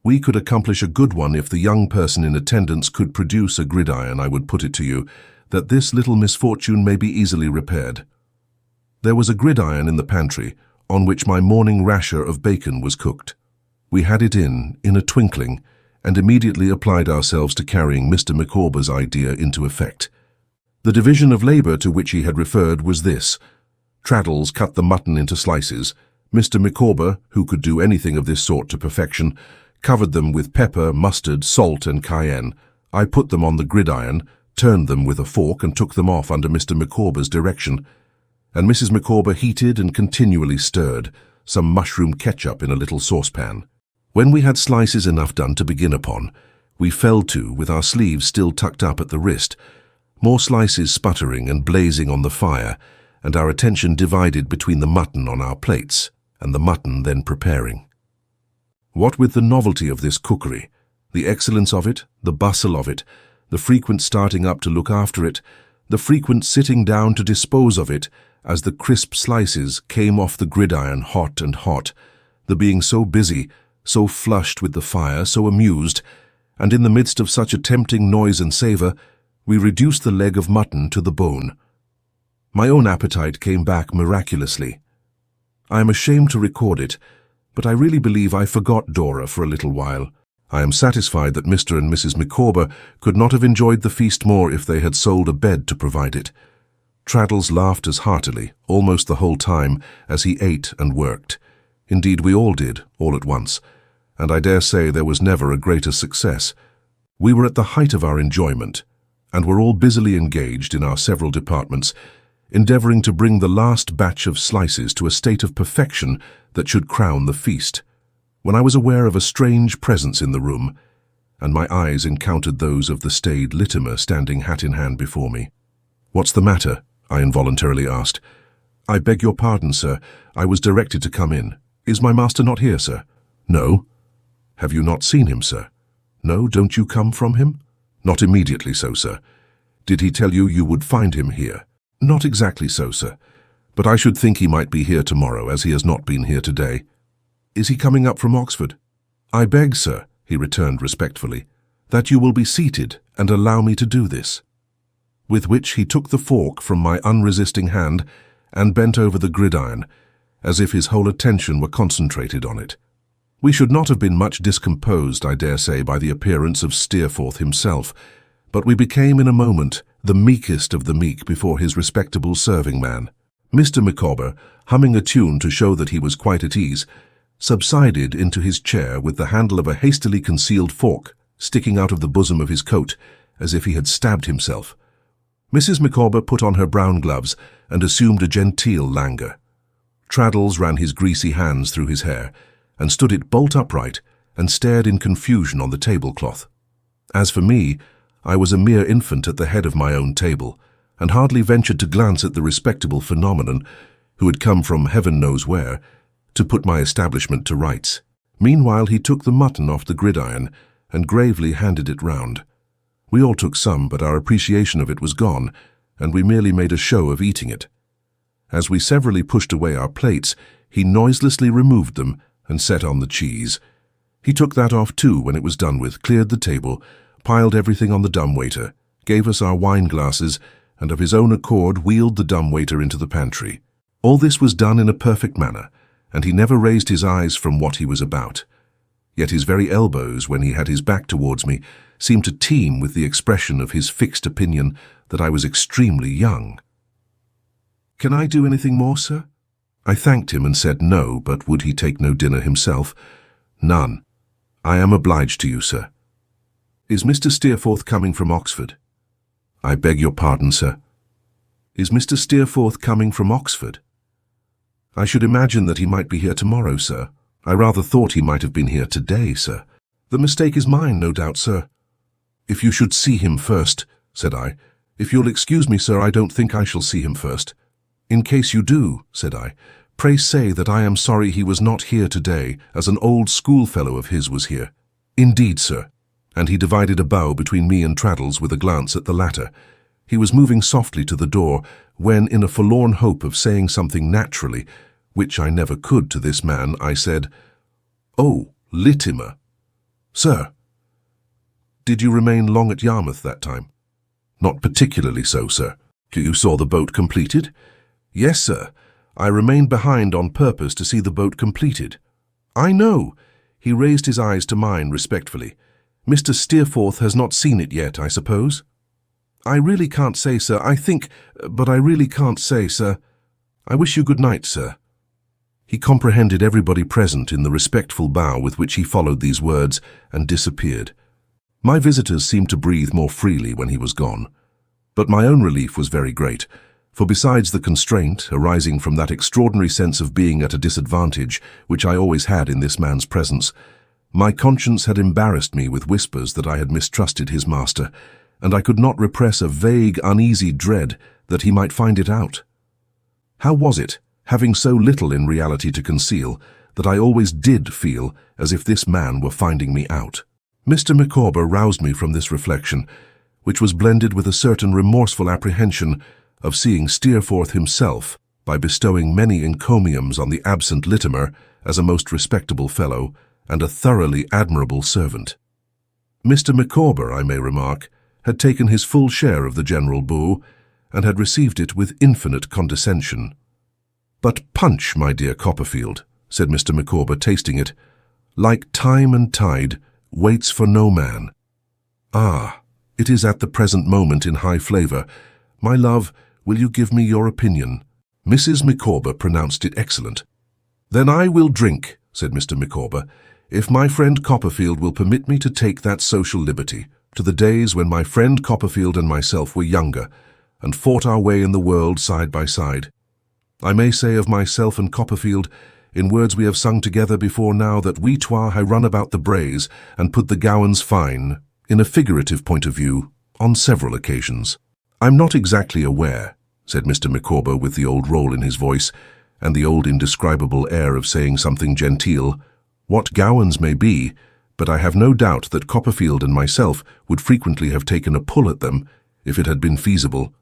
we could accomplish a good one if the young person in attendance could produce a gridiron, I would put it to you that this little misfortune may be easily repaired." There was a gridiron in the pantry, on which my morning rasher of bacon was cooked. We had it in a twinkling, and immediately applied ourselves to carrying Mr. Micawber's idea into effect. The division of labour to which he had referred was this. Traddles cut the mutton into slices. Mr. Micawber, who could do anything of this sort to perfection, covered them with pepper, mustard, salt and cayenne. I put them on the gridiron, turned them with a fork and took them off under Mr. Micawber's direction, and Mrs. Micawber heated and continually stirred some mushroom ketchup in a little saucepan. When we had slices enough done to begin upon, we fell to, with our sleeves still tucked up at the wrist, more slices sputtering and blazing on the fire, and our attention divided between the mutton on our plates and the mutton then preparing. What with the novelty of this cookery, the excellence of it, the bustle of it, the frequent starting up to look after it, the frequent sitting down to dispose of it, as the crisp slices came off the gridiron hot and hot, the being so busy, so flushed with the fire, so amused, and in the midst of such a tempting noise and savour, we reduced the leg of mutton to the bone. My own appetite came back miraculously. I am ashamed to record it, but I really believe I forgot Dora for a little while. I am satisfied that Mr. and Mrs. Micawber could not have enjoyed the feast more if they had sold a bed to provide it. Traddles laughed as heartily, almost the whole time, as he ate and worked. Indeed, we all did, all at once, and I dare say there was never a greater success. We were at the height of our enjoyment, and were all busily engaged in our several departments, endeavouring to bring the last batch of slices to a state of perfection that should crown the feast, when I was aware of a strange presence in the room, and my eyes encountered those of the staid Littimer standing hat in hand before me. "What's the matter?" I involuntarily asked. "I beg your pardon, sir. I was directed to come in. Is my master not here, sir?" "No." "Have you not seen him, sir?" "No, don't you come from him?" "Not immediately so, sir." "Did he tell you you would find him here?" "Not exactly so, sir. But I should think he might be here tomorrow, as he has not been here today." "Is he coming up from Oxford?" "I beg, sir," he returned respectfully, "that you will be seated and allow me to do this." With which he took the fork from my unresisting hand and bent over the gridiron, as if his whole attention were concentrated on it. We should not have been much discomposed, I dare say, by the appearance of Steerforth himself, but we became in a moment the meekest of the meek before his respectable serving-man. Mr. Micawber, humming a tune to show that he was quite at ease, subsided into his chair with the handle of a hastily concealed fork sticking out of the bosom of his coat, as if he had stabbed himself. Mrs. Micawber put on her brown gloves and assumed a genteel languor. Traddles ran his greasy hands through his hair, and stood it bolt upright and stared in confusion on the tablecloth. As for me, I was a mere infant at the head of my own table, and hardly ventured to glance at the respectable phenomenon, who had come from heaven knows where, to put my establishment to rights. Meanwhile he took the mutton off the gridiron and gravely handed it round. We all took some, but our appreciation of it was gone, and we merely made a show of eating it. As we severally pushed away our plates, he noiselessly removed them and set on the cheese. He took that off too when it was done with, cleared the table, piled everything on the dumbwaiter, gave us our wine glasses, and of his own accord wheeled the dumbwaiter into the pantry. All this was done in a perfect manner, and he never raised his eyes from what he was about. Yet his very elbows, when he had his back towards me, seemed to teem with the expression of his fixed opinion that I was extremely young. "Can I do anything more, sir?" I thanked him and said no, but would he take no dinner himself? "None. I am obliged to you, sir." "Is Mr. Steerforth coming from Oxford?" "I beg your pardon, sir." "Is Mr. Steerforth coming from Oxford?" "I should imagine that he might be here tomorrow, sir. I rather thought he might have been here today, sir." "The mistake is mine, no doubt, sir." "If you should see him first," said I. "If you'll excuse me, sir, I don't think I shall see him first." "In case you do," said I, "pray say that I am sorry he was not here today, as an old schoolfellow of his was here." "Indeed, sir." And he divided a bow between me and Traddles with a glance at the latter. He was moving softly to the door, when, in a forlorn hope of saying something naturally, which I never could to this man, I said, "Oh, Littimer." "Sir." "Did you remain long at Yarmouth that time?" "Not particularly so, sir." "You saw the boat completed?" "Yes, sir. I remained behind on purpose to see the boat completed." "I know." He raised his eyes to mine respectfully. "Mr. Steerforth has not seen it yet, I suppose?" "I really can't say, sir. I think, but I really can't say, sir. I wish you good night, sir." He comprehended everybody present in the respectful bow with which he followed these words and disappeared. My visitors seemed to breathe more freely when he was gone. But my own relief was very great, for besides the constraint arising from that extraordinary sense of being at a disadvantage which I always had in this man's presence, my conscience had embarrassed me with whispers that I had mistrusted his master, and I could not repress a vague, uneasy dread that he might find it out. How was it, having so little in reality to conceal, that I always did feel as if this man were finding me out? Mr. Micawber roused me from this reflection, which was blended with a certain remorseful apprehension of seeing Steerforth himself, by bestowing many encomiums on the absent Littimer as a most respectable fellow and a thoroughly admirable servant. Mr. Micawber, I may remark, had taken his full share of the general bow, and had received it with infinite condescension. "But punch, my dear Copperfield," said Mr. Micawber, tasting it, "like time and tide, waits for no man. Ah, it is at the present moment in high flavour. My love, will you give me your opinion?" Mrs. Micawber pronounced it excellent. "Then I will drink," said Mr. Micawber, "if my friend Copperfield will permit me to take that social liberty, to the days when my friend Copperfield and myself were younger, and fought our way in the world side by side. I may say of myself and Copperfield, in words we have sung together before now, that we twa hae run about the braes and put the gowans fine, in a figurative point of view, on several occasions. I'm not exactly aware," said Mr. Micawber with the old roll in his voice, and the old indescribable air of saying something genteel, "what gowans may be, but I have no doubt that Copperfield and myself would frequently have taken a pull at them, if it had been feasible."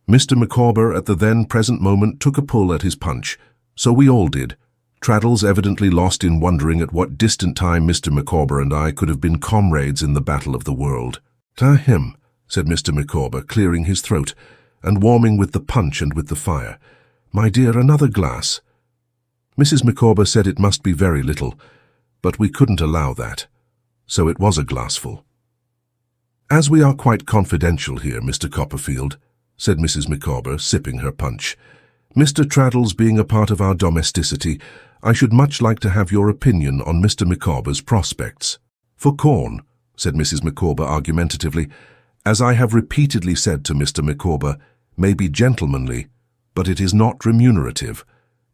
Mr. Micawber at the then present moment took a pull at his punch, so we all did, Traddles evidently lost in wondering at what distant time Mr. Micawber and I could have been comrades in the battle of the world. "Ta him," said Mr. Micawber, clearing his throat, and warming with the punch and with the fire. "My dear, another glass." Mrs. Micawber said it must be very little, but we couldn't allow that, so it was a glassful. "As we are quite confidential here, Mr. Copperfield," said Mrs. Micawber, sipping her punch, "Mr. Traddles being a part of our domesticity, I should much like to have your opinion on Mr. Micawber's prospects." "For corn," said Mrs. Micawber argumentatively, "as I have repeatedly said to Mr. Micawber, may be gentlemanly, but it is not remunerative.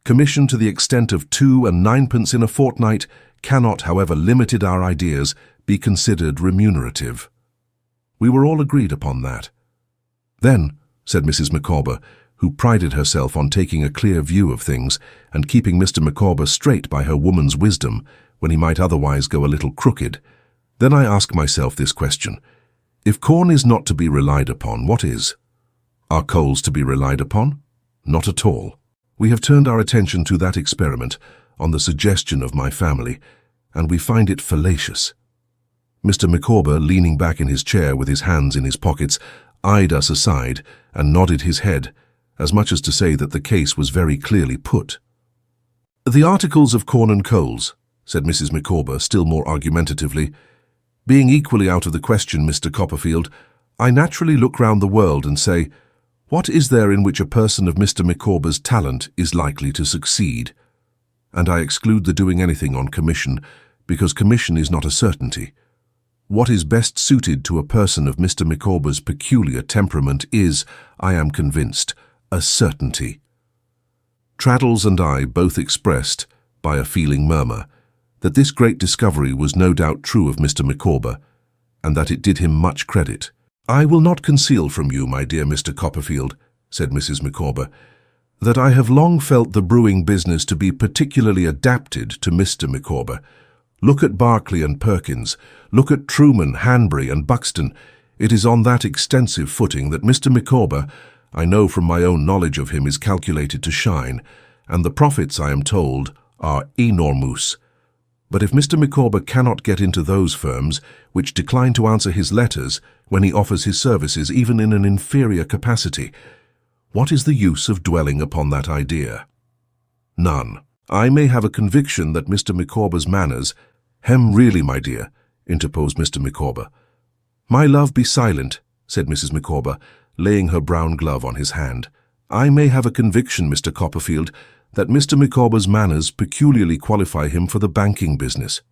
Commission to the extent of 2 and 9pence in a fortnight cannot, however limited our ideas, be considered remunerative. We were all agreed upon that. Then, said Mrs. Micawber, who prided herself on taking a clear view of things and keeping Mr. Micawber straight by her woman's wisdom when he might otherwise go a little crooked, then I ask myself this question: if corn is not to be relied upon, what is? Are coals to be relied upon? Not at all. We have turned our attention to that experiment on the suggestion of my family, and we find it fallacious. Mr. Micawber, leaning back in his chair with his hands in his pockets, eyed us aside and nodded his head, as much as to say that the case was very clearly put. The articles of corn and coals, said Mrs. Micawber still more argumentatively, being equally out of the question, Mr. Copperfield, I naturally look round the world and say, what is there in which a person of Mr. Micawber's talent is likely to succeed? And I exclude the doing anything on commission, because commission is not a certainty. What is best suited to a person of Mr. Micawber's peculiar temperament is, I am convinced, a certainty. Traddles and I both expressed, by a feeling murmur, that this great discovery was no doubt true of Mr. Micawber, and that it did him much credit. I will not conceal from you, my dear Mr. Copperfield, said Mrs. Micawber, that I have long felt the brewing business to be particularly adapted to Mr. Micawber. Look at Barclay and Perkins, look at Truman, Hanbury and Buxton. It is on that extensive footing that Mr. Micawber, I know from my own knowledge of him, is calculated to shine, and the profits, I am told, are enormous. But if Mr. Micawber cannot get into those firms which decline to answer his letters when he offers his services even in an inferior capacity, what is the use of dwelling upon that idea? None. I may have a conviction that Mr. Micawber's manners— really, my dear, interposed Mr. Micawber. My love, be silent, said Mrs. Micawber, laying her brown glove on his hand. I may have a conviction, Mr. Copperfield, that Mr. Micawber's manners peculiarly qualify him for the banking business.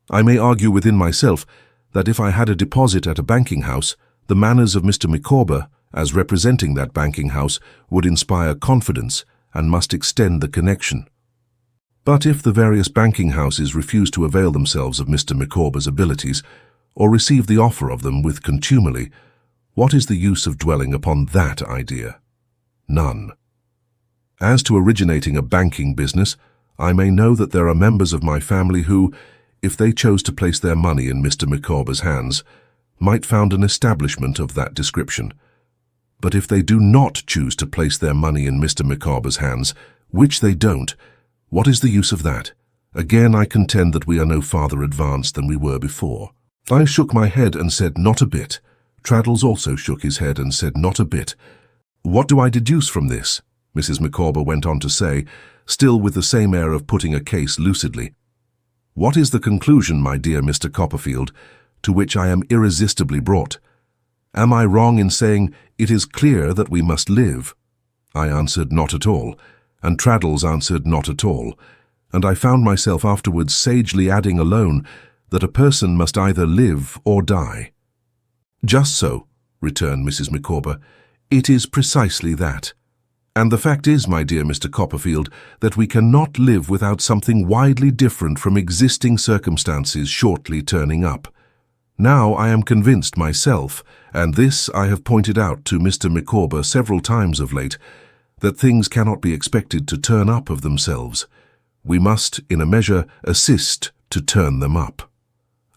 I may argue within myself that if I had a deposit at a banking house, the manners of Mr. Micawber, as representing that banking house, would inspire confidence and must extend the connection. But if the various banking houses refuse to avail themselves of Mr. Micawber's abilities, or receive the offer of them with contumely, what is the use of dwelling upon that idea? None. As to originating a banking business, I may know that there are members of my family who, if they chose to place their money in Mr. Micawber's hands, might found an establishment of that description. But if they do not choose to place their money in Mr. Micawber's hands, which they don't, what is the use of that? Again, I contend that we are no farther advanced than we were before. I shook my head and said, not a bit. Traddles also shook his head and said, not a bit. What do I deduce from this? Mrs. Micawber went on to say, still with the same air of putting a case lucidly. What is the conclusion, my dear Mr. Copperfield, to which I am irresistibly brought? Am I wrong in saying it is clear that we must live? I answered not at all, and Traddles answered not at all, and I found myself afterwards sagely adding alone that a person must either live or die. Just so, returned Mrs. Micawber, it is precisely that. And the fact is, my dear Mr. Copperfield, that we cannot live without something widely different from existing circumstances shortly turning up. Now I am convinced myself, and this I have pointed out to Mr. Micawber several times of late, that things cannot be expected to turn up of themselves. We must, in a measure, assist to turn them up.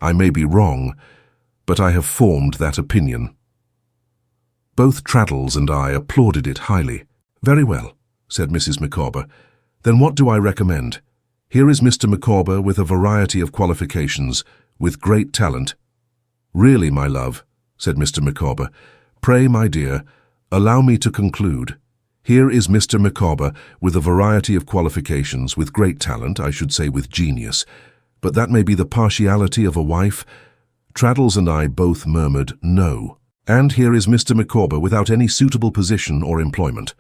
I may be wrong, but I have formed that opinion. Both Traddles and I applauded it highly. Very well, said Mrs. Micawber. Then what do I recommend? Here is Mr. Micawber with a variety of qualifications, with great talent. Really, my love, said Mr. Micawber, pray, my dear, allow me to conclude. Here is Mr. Micawber with a variety of qualifications, with great talent, I should say with genius, but that may be the partiality of a wife. Traddles and I both murmured no. And here is Mr. Micawber without any suitable position or employment.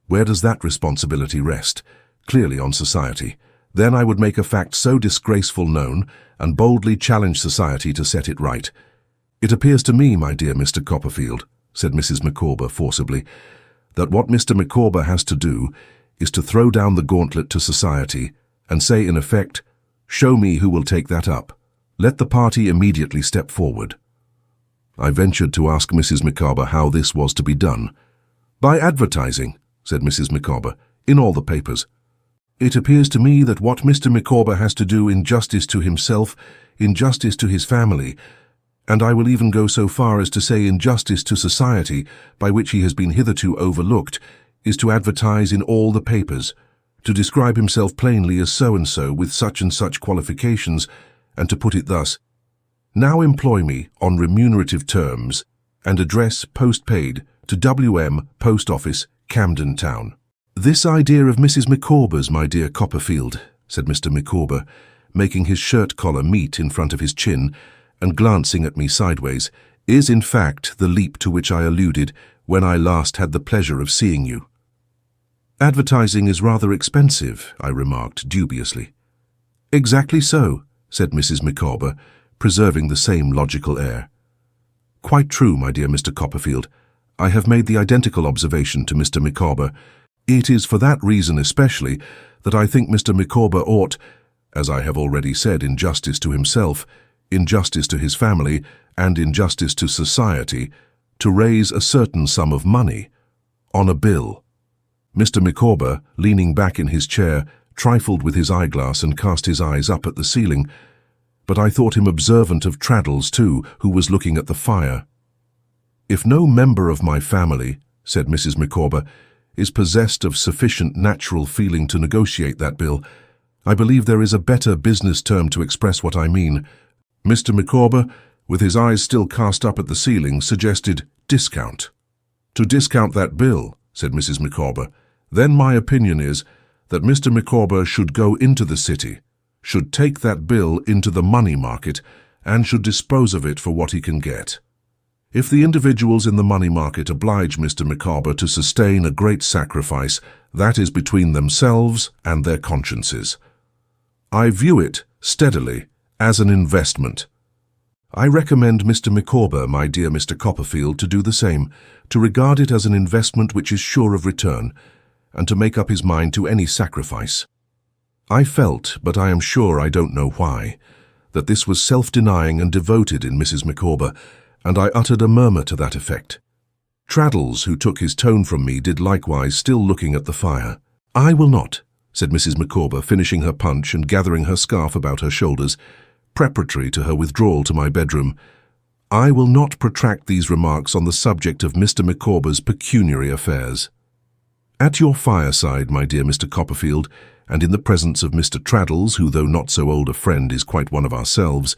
Where does that responsibility rest? Clearly on society. Then I would make a fact so disgraceful known, and boldly challenge society to set it right. It appears to me, my dear Mr. Copperfield, said Mrs. Micawber forcibly, that what Mr. Micawber has to do is to throw down the gauntlet to society and say in effect, "Show me who will take that up. Let the party immediately step forward." I ventured to ask Mrs. Micawber how this was to be done. "By advertising," said Mrs. Micawber, "in all the papers. It appears to me that what Mr. Micawber has to do in justice to himself, in justice to his family, and I will even go so far as to say in justice to society, by which he has been hitherto overlooked, is to advertise in all the papers, to describe himself plainly as so-and-so with such and such qualifications, and to put it thus: Now employ me on remunerative terms, and address post-paid to W.M. Post Office, Camden Town." "This idea of Mrs. Micawber's, my dear Copperfield," said Mr. Micawber, making his shirt collar meet in front of his chin and glancing at me sideways, "is in fact the leap to which I alluded when I last had the pleasure of seeing you." "Advertising is rather expensive," I remarked dubiously. "Exactly so," said Mrs. Micawber, preserving the same logical air. "Quite true, my dear Mr. Copperfield. I have made the identical observation to Mr. Micawber. It is for that reason especially that I think Mr. Micawber ought, as I have already said, in justice to himself, in justice to his family, and in justice to society, to raise a certain sum of money on a bill." Mr. Micawber, leaning back in his chair, trifled with his eyeglass and cast his eyes up at the ceiling, but I thought him observant of Traddles too, who was looking at the fire. "If no member of my family," said Mrs. Micawber, "is possessed of sufficient natural feeling to negotiate that bill, I believe there is a better business term to express what I mean." Mr. Micawber, with his eyes still cast up at the ceiling, suggested discount. "To discount that bill," said Mrs. Micawber, "then my opinion is that Mr. Micawber should go into the city, should take that bill into the money market, and should dispose of it for what he can get. If the individuals in the money market oblige Mr. Micawber to sustain a great sacrifice, that is between themselves and their consciences. I view it, steadily, as an investment. I recommend Mr. Micawber, my dear Mr. Copperfield, to do the same, to regard it as an investment which is sure of return, and to make up his mind to any sacrifice." I felt, but I am sure I don't know why, that this was self-denying and devoted in Mrs. Micawber, and I uttered a murmur to that effect. Traddles, who took his tone from me, did likewise, still looking at the fire. "I will not," said Mrs. Micawber, finishing her punch and gathering her scarf about her shoulders, preparatory to her withdrawal to my bedroom, "I will not protract these remarks on the subject of Mr. Micawber's pecuniary affairs. At your fireside, my dear Mr. Copperfield, and in the presence of Mr. Traddles, who, though not so old a friend, is quite one of ourselves,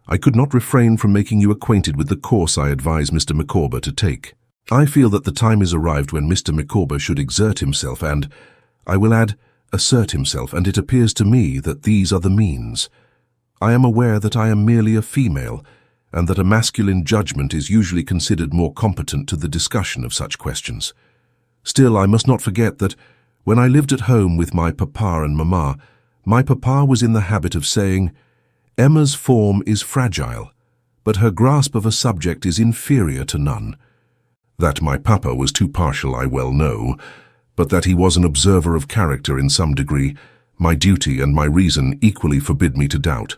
I could not refrain from making you acquainted with the course I advise Mr. Micawber to take. I feel that the time is arrived when Mr. Micawber should exert himself and, I will add, assert himself, and it appears to me that these are the means. I am aware that I am merely a female, and that a masculine judgment is usually considered more competent to the discussion of such questions. Still, I must not forget that, when I lived at home with my papa and mamma, my papa was in the habit of saying, 'Emma's form is fragile, but her grasp of a subject is inferior to none.' That my papa was too partial I well know, but that he was an observer of character in some degree, my duty and my reason equally forbid me to doubt."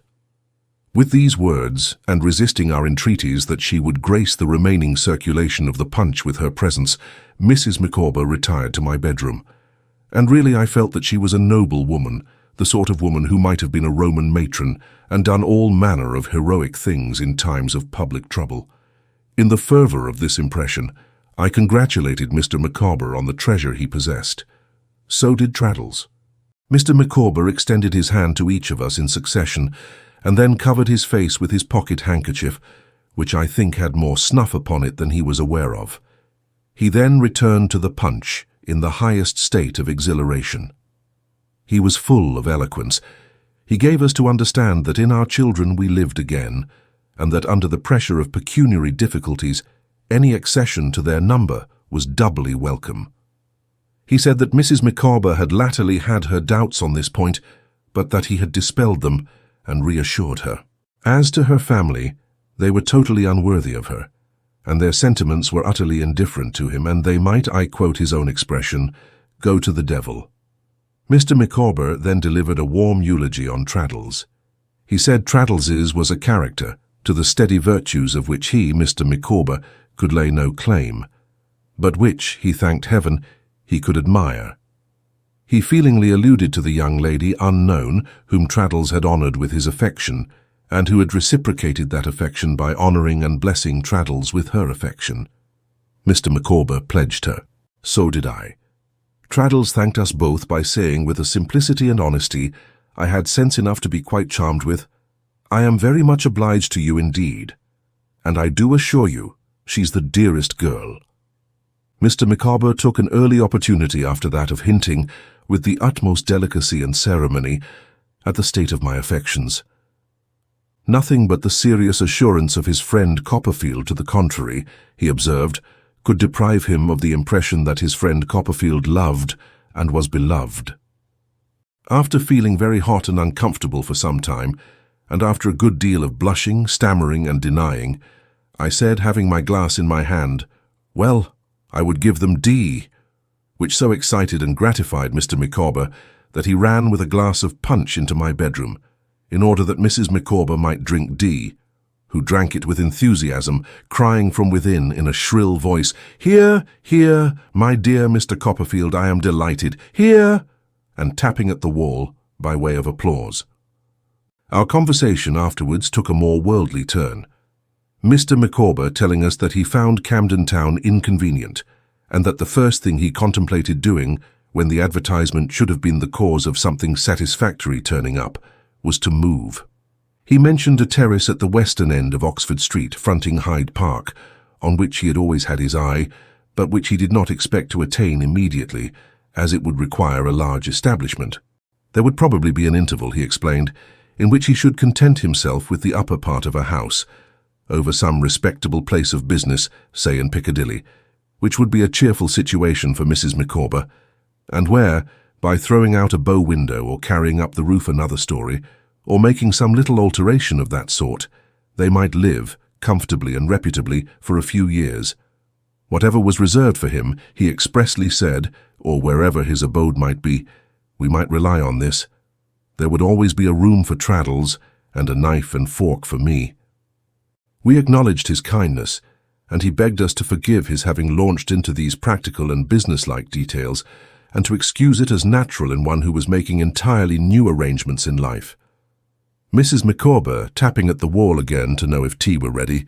With these words, and resisting our entreaties that she would grace the remaining circulation of the punch with her presence, Mrs. Micawber retired to my bedroom. And really I felt that she was a noble woman, the sort of woman who might have been a Roman matron and done all manner of heroic things in times of public trouble. In the fervour of this impression, I congratulated Mr. Micawber on the treasure he possessed. So did Traddles. Mr. Micawber extended his hand to each of us in succession, and then covered his face with his pocket handkerchief, which I think had more snuff upon it than he was aware of. He then returned to the punch in the highest state of exhilaration. He was full of eloquence. He gave us to understand that in our children we lived again, and that under the pressure of pecuniary difficulties, any accession to their number was doubly welcome. He said that Mrs. Micawber had latterly had her doubts on this point, but that he had dispelled them and reassured her. As to her family, they were totally unworthy of her, and their sentiments were utterly indifferent to him, and they might, I quote his own expression, go to the devil. Mr. Micawber then delivered a warm eulogy on Traddles. He said Traddles's was a character, to the steady virtues of which he, Mr. Micawber, could lay no claim, but which, he thanked heaven, he could admire. He feelingly alluded to the young lady unknown whom Traddles had honoured with his affection, and who had reciprocated that affection by honouring and blessing Traddles with her affection. Mr. Micawber pledged her. So did I. Traddles thanked us both by saying with a simplicity and honesty I had sense enough to be quite charmed with, "I am very much obliged to you indeed, and I do assure you she's the dearest girl." Mr. Micawber took an early opportunity after that of hinting, with the utmost delicacy and ceremony, at the state of my affections. Nothing but the serious assurance of his friend Copperfield to the contrary, he observed, could deprive him of the impression that his friend Copperfield loved and was beloved. After feeling very hot and uncomfortable for some time, and after a good deal of blushing, stammering, and denying, I said, having my glass in my hand, "Well, I would give them D," which so excited and gratified Mr. Micawber that he ran with a glass of punch into my bedroom, in order that Mrs. Micawber might drink D, who drank it with enthusiasm, crying from within in a shrill voice, "Here, here, my dear Mr. Copperfield, I am delighted, here," and tapping at the wall by way of applause. Our conversation afterwards took a more worldly turn, Mr. Micawber telling us that he found Camden Town inconvenient, and that the first thing he contemplated doing, when the advertisement should have been the cause of something satisfactory turning up, was to move. He mentioned a terrace at the western end of Oxford Street, fronting Hyde Park, on which he had always had his eye, but which he did not expect to attain immediately, as it would require a large establishment. There would probably be an interval, he explained, in which he should content himself with the upper part of a house, over some respectable place of business, say in Piccadilly, which would be a cheerful situation for Mrs. Micawber, and where, by throwing out a bow window or carrying up the roof another story, or making some little alteration of that sort, they might live, comfortably and reputably, for a few years. Whatever was reserved for him, he expressly said, or wherever his abode might be, we might rely on this. There would always be a room for Traddles, and a knife and fork for me. We acknowledged his kindness, and he begged us to forgive his having launched into these practical and business-like details, and to excuse it as natural in one who was making entirely new arrangements in life. Mrs. Micawber, tapping at the wall again to know if tea were ready,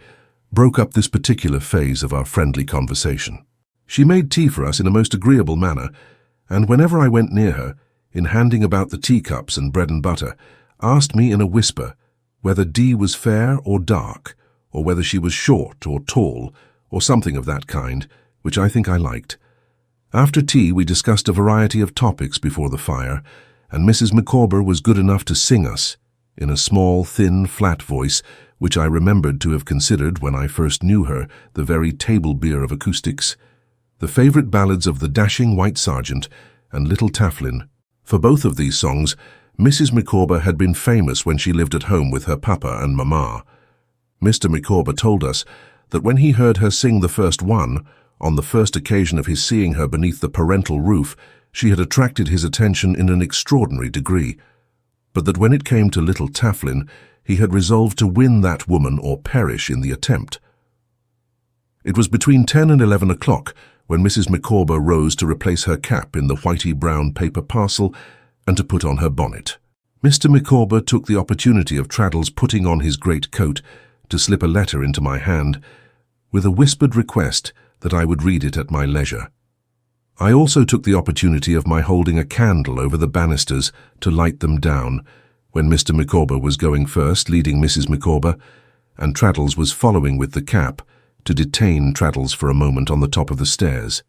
broke up this particular phase of our friendly conversation. She made tea for us in a most agreeable manner, and whenever I went near her, in handing about the teacups and bread and butter, asked me in a whisper whether D was fair or dark, or whether she was short or tall, or something of that kind, which I think I liked. After tea we discussed a variety of topics before the fire, and Mrs. Micawber was good enough to sing us, in a small, thin, flat voice, which I remembered to have considered, when I first knew her, the very table beer of acoustics, the favourite ballads of the Dashing White Sergeant and Little Tafflin. For both of these songs, Mrs. Micawber had been famous when she lived at home with her papa and mamma. Mr. Micawber told us that when he heard her sing the first one, on the first occasion of his seeing her beneath the parental roof, she had attracted his attention in an extraordinary degree, but that when it came to Little Tafflin, he had resolved to win that woman or perish in the attempt. It was between 10 and 11 o'clock when Mrs. Micawber rose to replace her cap in the whitey-brown paper parcel and to put on her bonnet. Mr. Micawber took the opportunity of Traddles putting on his great coat to slip a letter into my hand, with a whispered request that I would read it at my leisure. I also took the opportunity of my holding a candle over the banisters to light them down, when Mr. Micawber was going first, leading Mrs. Micawber, and Traddles was following with the cap, to detain Traddles for a moment on the top of the stairs.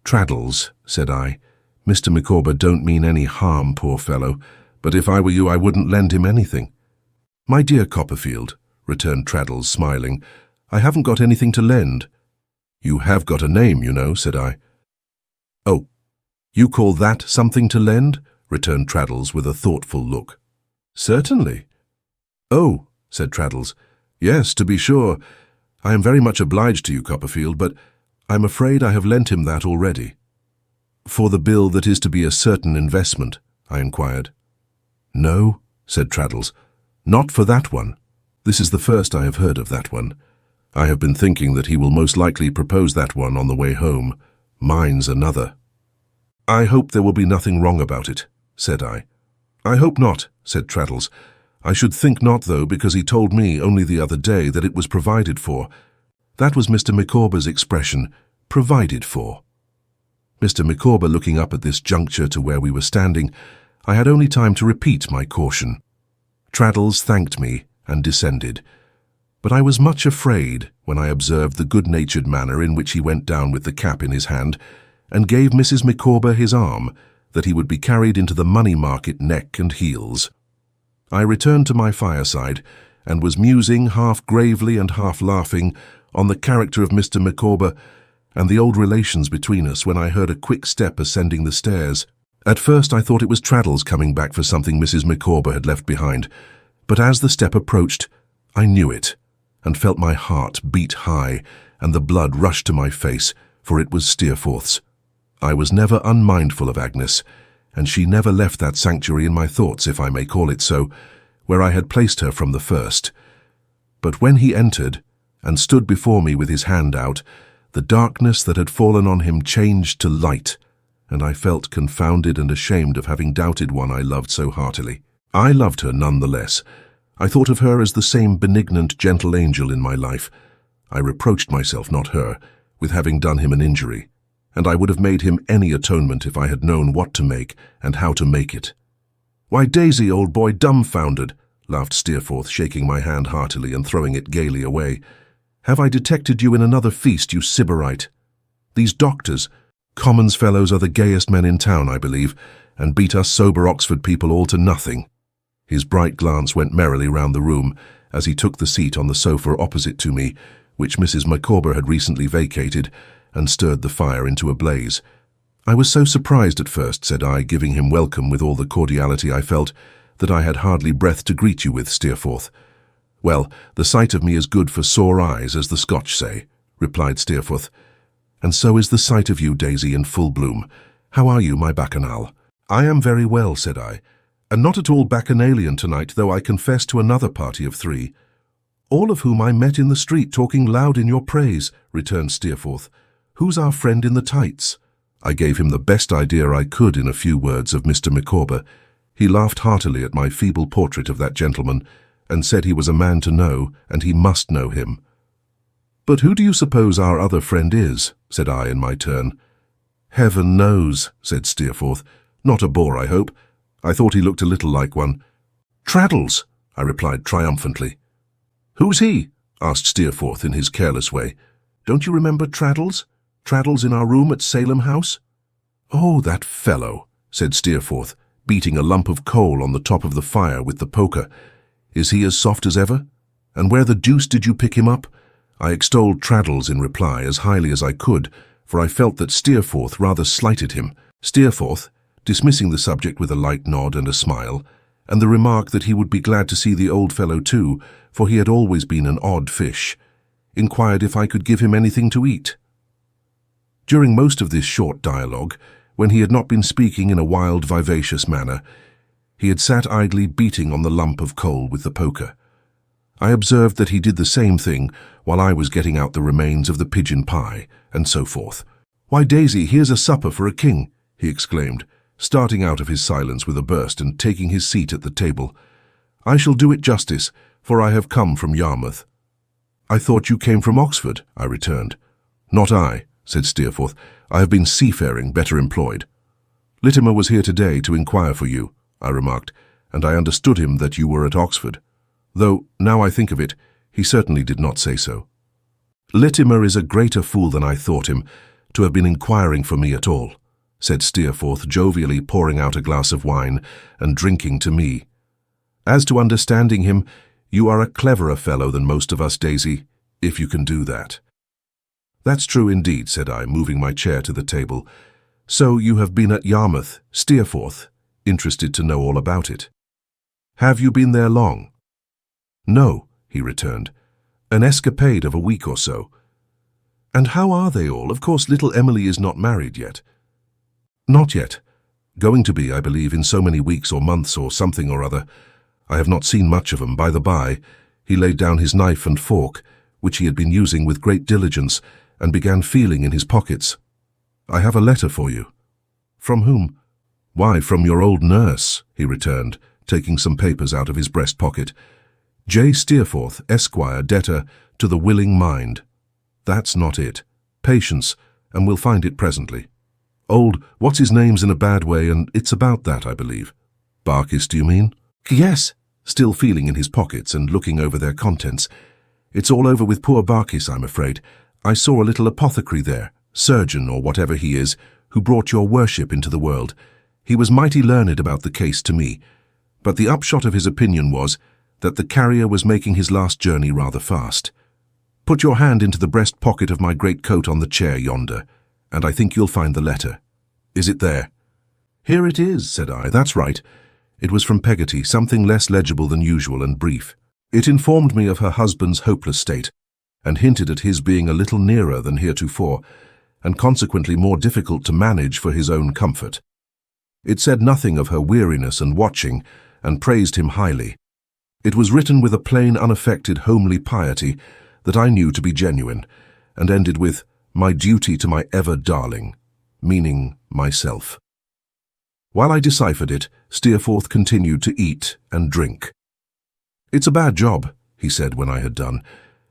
"Traddles," said I, "Mr. Micawber don't mean any harm, poor fellow, but if I were you I wouldn't lend him anything." "My dear Copperfield," returned Traddles, smiling, "I haven't got anything to lend." "You have got a name, you know," said I. "Oh, you call that something to lend?" returned Traddles with a thoughtful look. "Certainly." "Oh," said Traddles, "yes, to be sure. I am very much obliged to you, Copperfield, but I'm afraid I have lent him that already." For the bill that is to be a certain investment? I inquired. No, said Traddles, not for that one. This is the first I have heard of that one. I have been thinking that he will most likely propose that one on the way home. Mine's another. I hope there will be nothing wrong about it, said I. I hope not, said Traddles. I should think not, though, because he told me only the other day that it was provided for. That was Mr. MICAWBER'S expression, provided for. Mr. MICAWBER looking up at this juncture to where we were standing, I had only time to repeat my caution. Traddles thanked me and descended, but I was much afraid when I observed the good-natured manner in which he went down with the cap in his hand and gave Mrs. MICAWBER his arm, that he would be carried into the money market neck and heels. I returned to my fireside and was musing half gravely and half laughing on the character of Mr. MICAWBER and the old relations between us when I heard a quick step ascending the stairs. At first I thought it was Traddles coming back for something Mrs. MICAWBER had left behind, but as the step approached, I knew it, and felt my heart beat high and the blood rush to my face, for it was Steerforth's. I was never unmindful of Agnes, and she never left that sanctuary in my thoughts, if I may call it so, where I had placed her from the first. But when he entered, and stood before me with his hand out, the darkness that had fallen on him changed to light, and I felt confounded and ashamed of having doubted one I loved so heartily. I loved her none the less. I thought of her as the same benignant, gentle angel in my life. I reproached myself, not her, with having done him an injury, and I would have made him any atonement if I had known what to make and how to make it. "Why, Daisy, old boy, dumbfounded," laughed Steerforth, shaking my hand heartily and throwing it gaily away. "Have I detected you in another feast, you sybarite? These doctors, Commons fellows, are the gayest men in town, I believe, and beat us sober Oxford people all to nothing." His bright glance went merrily round the room as he took the seat on the sofa opposite to me, which Mrs. MICAWBER had recently vacated, and stirred the fire into a blaze. "I was so surprised at first," said I, giving him welcome with all the cordiality I felt, "that I had hardly breath to greet you with, Steerforth." "Well, the sight of me is good for sore eyes, as the Scotch say," replied Steerforth. "And so is the sight of you, Daisy, in full bloom. How are you, my bacchanal?" "I am very well," said I, "and not at all bacchanalian tonight, though I confess to another party of 3. "All of whom I met in the street talking loud in your praise," returned Steerforth. "Who's our friend in the tights?" I gave him the best idea I could in a few words of Mr. MICAWBER. He laughed heartily at my feeble portrait of that gentleman, and said he was a man to know, and he must know him. "But who do you suppose our other friend is?" said I in my turn. "Heaven knows," said Steerforth. "Not a bore, I hope. I thought he looked a little like one." "Traddles," I replied triumphantly. "Who's he?" asked Steerforth in his careless way. "Don't you remember Traddles? Traddles in our room at Salem House?" "Oh, that fellow," said Steerforth, beating a lump of coal on the top of the fire with the poker. "Is he as soft as ever? And where the deuce did you pick him up?" I extolled Traddles in reply as highly as I could, for I felt that Steerforth rather slighted him. Steerforth, dismissing the subject with a light nod and a smile, and the remark that he would be glad to see the old fellow too, for he had always been an odd fish, inquired if I could give him anything to eat. During most of this short dialogue, when he had not been speaking in a wild, vivacious manner, he had sat idly beating on the lump of coal with the poker. I observed that he did the same thing while I was getting out the remains of the pigeon pie, and so forth. "Why, Daisy, here's a supper for a king," he exclaimed, starting out of his silence with a burst and taking his seat at the table. "I shall do it justice, for I have come from Yarmouth." "I thought you came from Oxford," I returned. "Not I," said Steerforth. "I have been seafaring, better employed." "Littimer was here today to inquire for you," I remarked, "and I understood him that you were at Oxford. Though, now I think of it, he certainly did not say so." "Littimer is a greater fool than I thought him, to have been inquiring for me at all," said Steerforth, jovially pouring out a glass of wine and drinking to me. "As to understanding him, you are a cleverer fellow than most of us, Daisy, if you can do that." "That's true indeed," said I, moving my chair to the table. "So you have been at Yarmouth, Steerforth, interested to know all about it. Have you been there long?" "No," he returned. "An escapade of a week or so." "And how are they all? Of course little Emily is not married yet." Not yet. Going to be, I believe, in so many weeks or months or something or other. I have not seen much of 'em. By the by, he laid down his knife and fork, which he had been using with great diligence, and began feeling in his pockets. I have a letter for you. From whom? Why, from your old nurse, he returned, taking some papers out of his breast pocket. J. Steerforth, Esquire, debtor, to the willing mind. That's not it. Patience, and we'll find it presently. Old what's-his-name's in a bad way, and it's about that, I believe. Barkis, do you mean? Yes, still feeling in his pockets and looking over their contents. It's all over with poor Barkis, I'm afraid. I saw a little apothecary there, surgeon or whatever he is, who brought your worship into the world. He was mighty learned about the case to me, but the upshot of his opinion was that the carrier was making his last journey rather fast. Put your hand into the breast pocket of my greatcoat on the chair yonder, and I think you'll find the letter. Is it there? Here it is, said I. That's right. It was from Peggotty, something less legible than usual and brief. It informed me of her husband's hopeless state, and hinted at his being a little nearer than heretofore, and consequently more difficult to manage for his own comfort. It said nothing of her weariness and watching, and praised him highly. It was written with a plain, unaffected, homely piety that I knew to be genuine, and ended with, my duty to my ever-darling, meaning myself. While I deciphered it, Steerforth continued to eat and drink. It's a bad job, he said when I had done,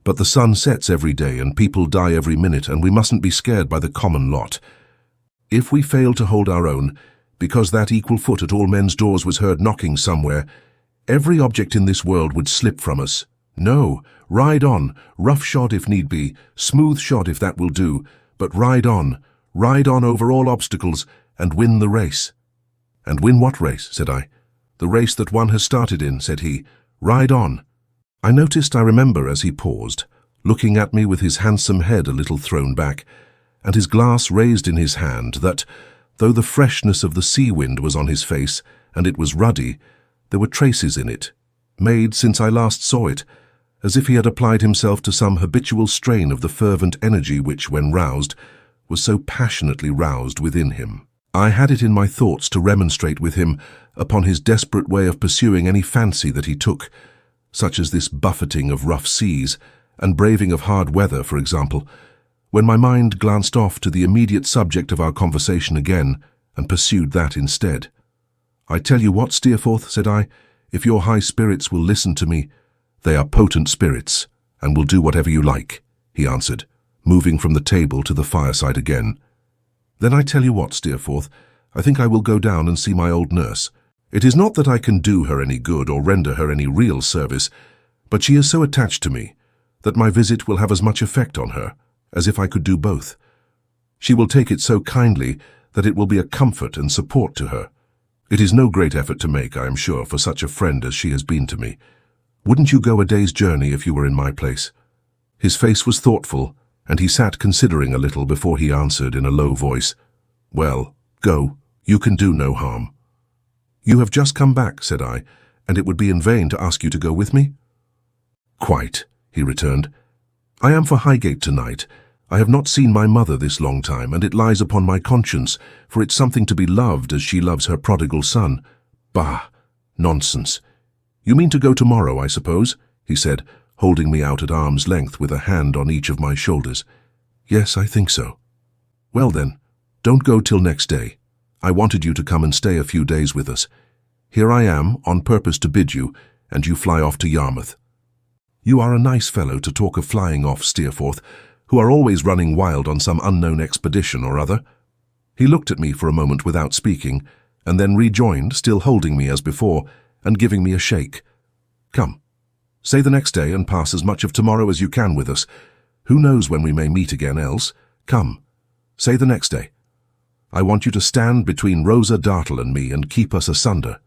but the sun sets every day and people die every minute, and we mustn't be scared by the common lot. If we fail to hold our own, because that equal foot at all men's doors was heard knocking somewhere, every object in this world would slip from us. No, ride on, rough-shod if need be, smooth-shod if that will do, but ride on over all obstacles, and win the race. And win what race, said I. The race that one has started in, said he. Ride on. I remember, as he paused, looking at me with his handsome head a little thrown back, and his glass raised in his hand, that, though the freshness of the sea wind was on his face, and it was ruddy, there were traces in it, made since I last saw it, as if he had applied himself to some habitual strain of the fervent energy which, when roused, was so passionately roused within him. I had it in my thoughts to remonstrate with him upon his desperate way of pursuing any fancy that he took, such as this buffeting of rough seas, and braving of hard weather, for example, when my mind glanced off to the immediate subject of our conversation again, and pursued that instead. I tell you what, Steerforth, said I, if your high spirits will listen to me, they are potent spirits, and will do whatever you like, he answered, moving from the table to the fireside again. Then I tell you what, Steerforth, I think I will go down and see my old nurse. It is not that I can do her any good or render her any real service, but she is so attached to me that my visit will have as much effect on her as if I could do both. She will take it so kindly that it will be a comfort and support to her. It is no great effort to make, I am sure, for such a friend as she has been to me. Wouldn't you go a day's journey if you were in my place? His face was thoughtful, and he sat considering a little before he answered in a low voice, Well, go, you can do no harm. You have just come back, said I, and it would be in vain to ask you to go with me? Quite, he returned. I am for Highgate tonight. I have not seen my mother this long time, and it lies upon my conscience, for it's something to be loved as she loves her prodigal son. Bah, nonsense. You mean to go tomorrow, I suppose? He said, holding me out at arm's length with a hand on each of my shoulders. Yes, I think so. Well then, don't go till next day. I wanted you to come and stay a few days with us. Here I am, on purpose to bid you, and you fly off to Yarmouth. You are a nice fellow to talk of flying off, Steerforth, who are always running wild on some unknown expedition or other. He looked at me for a moment without speaking, and then rejoined, still holding me as before, and giving me a shake. Come, say the next day and pass as much of tomorrow as you can with us. Who knows when we may meet again else? Come, say the next day. I want you to stand between Rosa Dartle and me and keep us asunder.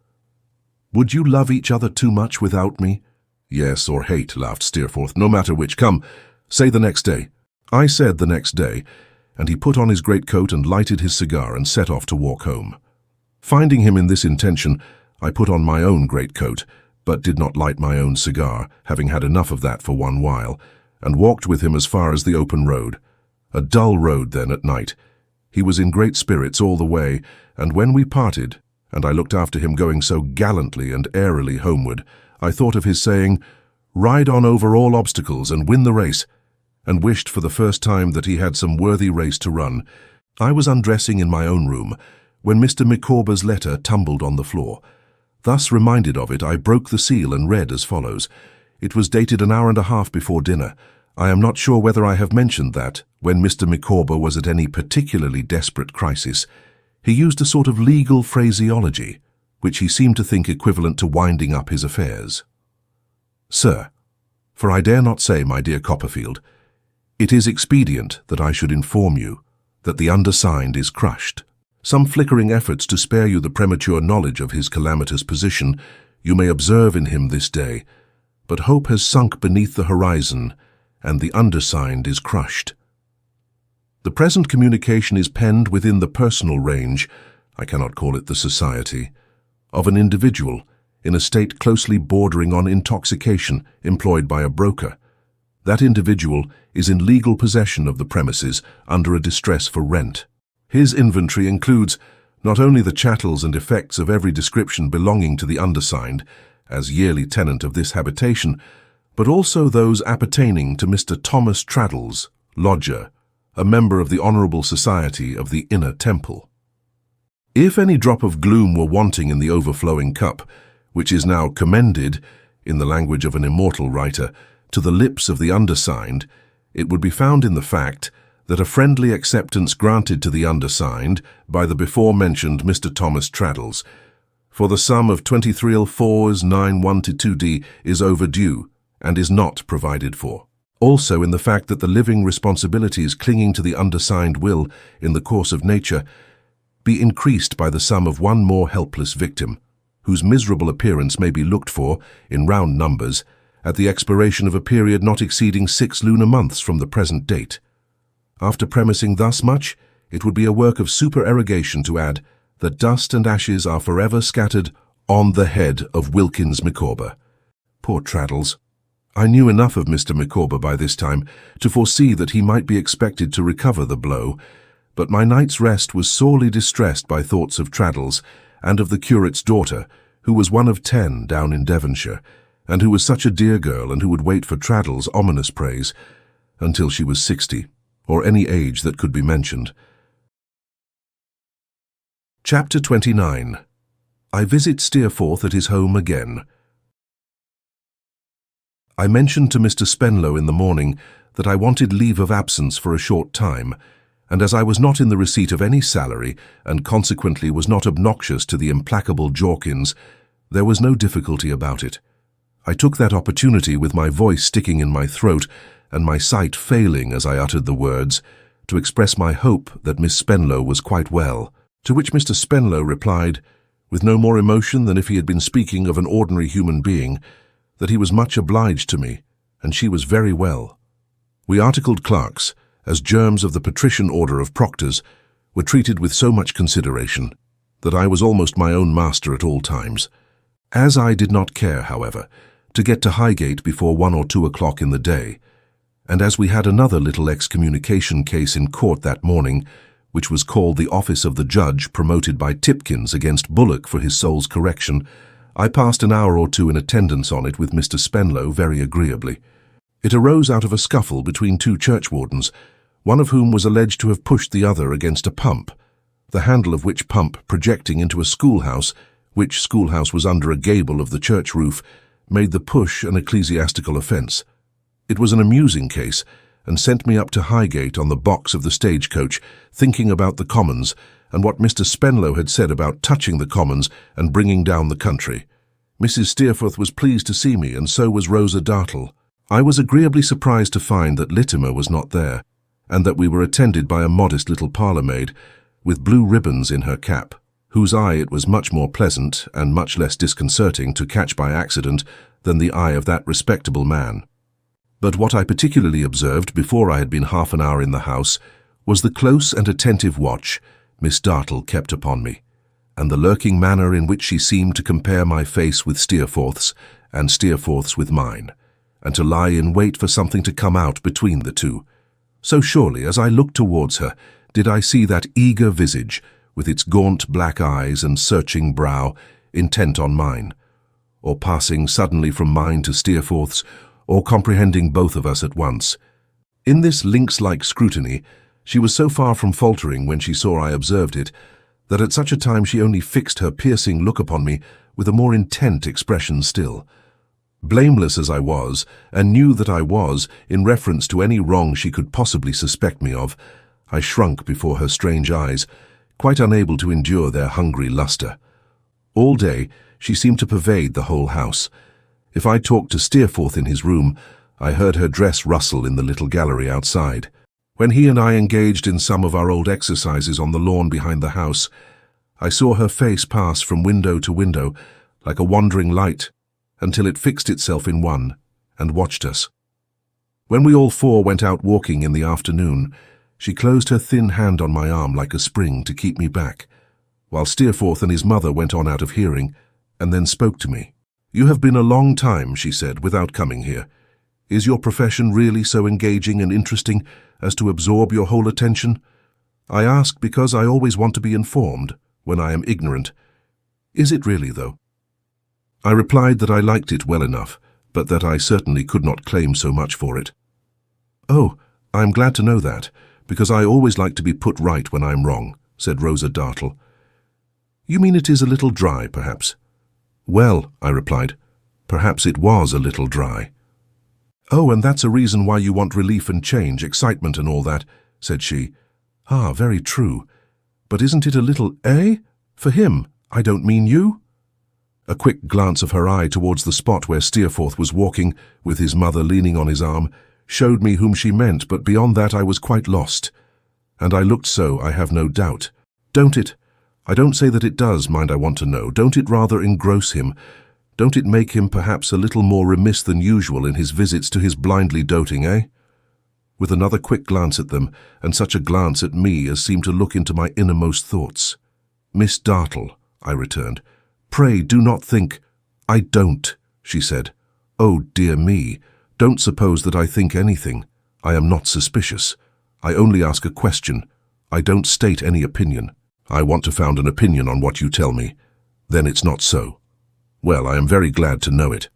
Would you love each other too much without me? Yes, or hate, laughed Steerforth, no matter which. Come, say the next day. I said the next day, and he put on his greatcoat and lighted his cigar and set off to walk home. Finding him in this intention, I put on my own greatcoat, but did not light my own cigar, having had enough of that for one while, and walked with him as far as the open road. A dull road then at night. He was in great spirits all the way, and when we parted, and I looked after him going so gallantly and airily homeward, I thought of his saying, "Ride on over all obstacles and win the race," and wished for the first time that he had some worthy race to run. I was undressing in my own room when Mr. MICAWBER'S letter tumbled on the floor. Thus reminded of it, I broke the seal and read as follows. It was dated an hour and a half before dinner. I am not sure whether I have mentioned that, when Mr. MICAWBER was at any particularly desperate crisis, he used a sort of legal phraseology, which he seemed to think equivalent to winding up his affairs. Sir, for I dare not say, my dear Copperfield, it is expedient that I should inform you that the undersigned is crushed. Some flickering efforts to spare you the premature knowledge of his calamitous position you may observe in him this day, but hope has sunk beneath the horizon, and the undersigned is crushed. The present communication is penned within the personal range, I cannot call it the society, of an individual in a state closely bordering on intoxication, employed by a broker. That individual is in legal possession of the premises under a distress for rent. His inventory includes not only the chattels and effects of every description belonging to the undersigned, as yearly tenant of this habitation, but also those appertaining to Mr. Thomas Traddles, lodger, a member of the Honourable Society of the Inner Temple. If any drop of gloom were wanting in the overflowing cup, which is now commended, in the language of an immortal writer, to the lips of the undersigned, it would be found in the fact that a friendly acceptance granted to the undersigned by the before-mentioned Mr. Thomas Traddles for the sum of 23/4s 9/1-2d is overdue and is not provided for. Also in the fact that the living responsibilities clinging to the undersigned will, in the course of nature, be increased by the sum of one more helpless victim, whose miserable appearance may be looked for, in round numbers, at the expiration of a period not exceeding 6 lunar months from the present date. After premising thus much, it would be a work of supererogation to add that dust and ashes are forever scattered on the head of Wilkins Micawber. Poor Traddles! I knew enough of Mr. Micawber by this time to foresee that he might be expected to recover the blow, but my night's rest was sorely distressed by thoughts of Traddles and of the curate's daughter, who was one of 10 down in Devonshire, and who was such a dear girl and who would wait for Traddles' ominous praise until she was 60. Or any age that could be mentioned. Chapter 29. I visit Steerforth at his home again. I mentioned to Mr. Spenlow in the morning that I wanted leave of absence for a short time, and as I was not in the receipt of any salary, and consequently was not obnoxious to the implacable Jorkins, there was no difficulty about it. I took that opportunity, with my voice sticking in my throat, and my sight failing as I uttered the words, to express my hope that Miss Spenlow was quite well, to which Mr. Spenlow replied, with no more emotion than if he had been speaking of an ordinary human being, that he was much obliged to me, and she was very well. We articled clerks, as germs of the patrician order of proctors, were treated with so much consideration, that I was almost my own master at all times. As I did not care, however, to get to Highgate before 1 or 2 o'clock in the day, and as we had another little excommunication case in court that morning, which was called the office of the judge promoted by Tipkins against Bullock for his soul's correction, I passed an hour or 2 in attendance on it with Mr. Spenlow very agreeably. It arose out of a scuffle between 2 churchwardens, one of whom was alleged to have pushed the other against a pump, the handle of which pump projecting into a schoolhouse, which schoolhouse was under a gable of the church roof, made the push an ecclesiastical offence. It was an amusing case, and sent me up to Highgate on the box of the stagecoach, thinking about the Commons, and what Mr. Spenlow had said about touching the Commons and bringing down the country. Mrs. Steerforth was pleased to see me, and so was Rosa Dartle. I was agreeably surprised to find that Littimer was not there, and that we were attended by a modest little parlour-maid, with blue ribbons in her cap, whose eye it was much more pleasant and much less disconcerting to catch by accident than the eye of that respectable man. But what I particularly observed before I had been half an hour in the house was the close and attentive watch Miss Dartle kept upon me, and the lurking manner in which she seemed to compare my face with Steerforth's, and Steerforth's with mine, and to lie in wait for something to come out between the two. So surely, as I looked towards her, did I see that eager visage, with its gaunt black eyes and searching brow, intent on mine, or passing suddenly from mine to Steerforth's, or comprehending both of us at once. In this lynx-like scrutiny, she was so far from faltering when she saw I observed it, that at such a time she only fixed her piercing look upon me with a more intent expression still. Blameless as I was, and knew that I was, in reference to any wrong she could possibly suspect me of, I shrunk before her strange eyes, quite unable to endure their hungry lustre. All day she seemed to pervade the whole house. If I talked to Steerforth in his room, I heard her dress rustle in the little gallery outside. When he and I engaged in some of our old exercises on the lawn behind the house, I saw her face pass from window to window like a wandering light until it fixed itself in one and watched us. When we all four went out walking in the afternoon, she closed her thin hand on my arm like a spring to keep me back, while Steerforth and his mother went on out of hearing, and then spoke to me. "You have been a long time," she said, "without coming here. Is your profession really so engaging and interesting as to absorb your whole attention? I ask because I always want to be informed when I am ignorant. Is it really, though?" I replied that I liked it well enough, but that I certainly could not claim so much for it. "Oh, I am glad to know that, because I always like to be put right when I'm wrong," said Rosa Dartle. "You mean it is a little dry, perhaps?" "Well," I replied, "perhaps it was a little dry." "Oh, and that's a reason why you want relief and change, excitement and all that," said she. "Ah, very true. But isn't it a little, for him? I don't mean you?" A quick glance of her eye towards the spot where Steerforth was walking, with his mother leaning on his arm, showed me whom she meant, but beyond that I was quite lost. And I looked so, I have no doubt. "Don't it? I don't say that it does, mind, I want to know. Don't it rather engross him? Don't it make him perhaps a little more remiss than usual in his visits to his blindly doting, With another quick glance at them, and such a glance at me as seemed to look into my innermost thoughts. "Miss Dartle," I returned, "pray do not think—" "I don't," she said. "Oh, dear me, don't suppose that I think anything. I am not suspicious. I only ask a question. I don't state any opinion. I want to found an opinion on what you tell me. Then it's not so. Well, I am very glad to know it."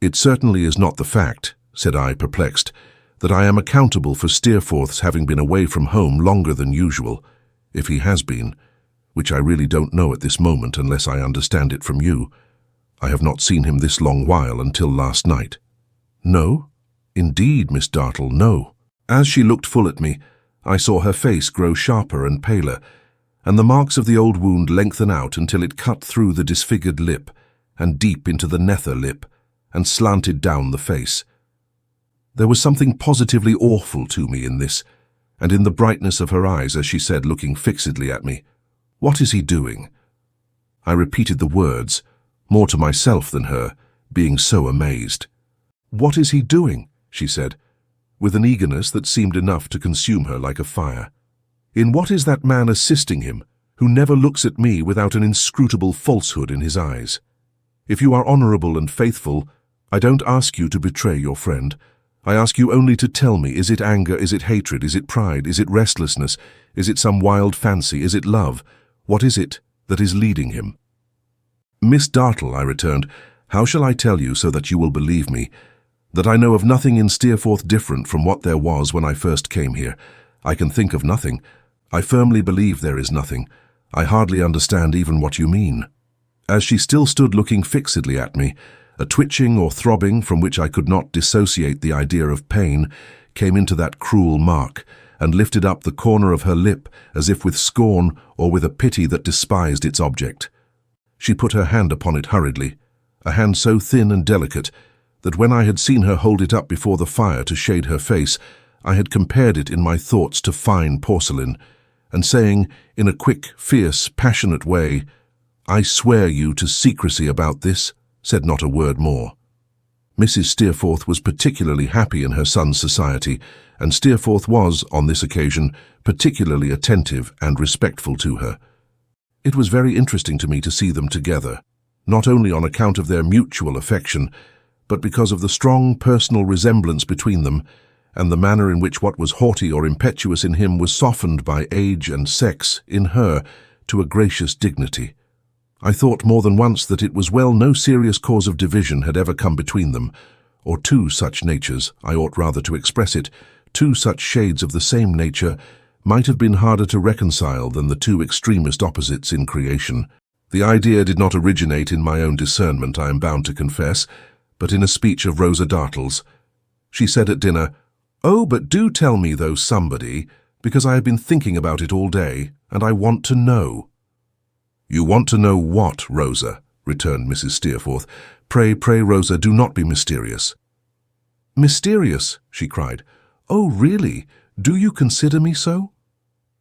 "It certainly is not the fact," said I, perplexed, "that I am accountable for Steerforth's having been away from home longer than usual, if he has been, which I really don't know at this moment unless I understand it from you. I have not seen him this long while until last night." "No? Indeed, Miss Dartle, no." As she looked full at me, I saw her face grow sharper and paler, and the marks of the old wound lengthen out until it cut through the disfigured lip, and deep into the nether lip, and slanted down the face. There was something positively awful to me in this, and in the brightness of her eyes as she said, looking fixedly at me, "What is he doing?" I repeated the words, more to myself than her, being so amazed. "What is he doing?" she said, with an eagerness that seemed enough to consume her like a fire. "In what is that man assisting him, who never looks at me without an inscrutable falsehood in his eyes? If you are honourable and faithful, I don't ask you to betray your friend. I ask you only to tell me, is it anger, is it hatred, is it pride, is it restlessness, is it some wild fancy, is it love? What is it that is leading him?" "Miss Dartle," I returned, "how shall I tell you so that you will believe me? That I know of nothing in Steerforth different from what there was when I first came here. I can think of nothing. I firmly believe there is nothing. I hardly understand even what you mean." As she still stood looking fixedly at me, a twitching or throbbing from which I could not dissociate the idea of pain came into that cruel mark, and lifted up the corner of her lip as if with scorn or with a pity that despised its object. She put her hand upon it hurriedly, a hand so thin and delicate that when I had seen her hold it up before the fire to shade her face, I had compared it in my thoughts to fine porcelain, and saying, in a quick, fierce, passionate way, "I swear you to secrecy about this," said not a word more. Mrs. Steerforth was particularly happy in her son's society, and Steerforth was, on this occasion, particularly attentive and respectful to her. It was very interesting to me to see them together, not only on account of their mutual affection, but because of the strong personal resemblance between them, and the manner in which what was haughty or impetuous in him was softened by age and sex in her to a gracious dignity. I thought more than once that it was well no serious cause of division had ever come between them, or two such natures, I ought rather to express it, two such shades of the same nature might have been harder to reconcile than the two extremest opposites in creation. The idea did not originate in my own discernment, I am bound to confess, but in a speech of Rosa Dartle's. She said at dinner, "Oh, but do tell me, though, somebody, because I have been thinking about it all day, and I want to know." "You want to know what, Rosa?" returned Mrs. Steerforth. "Pray, pray, Rosa, do not be mysterious." "Mysterious?" she cried. "Oh, really? Do you consider me so?"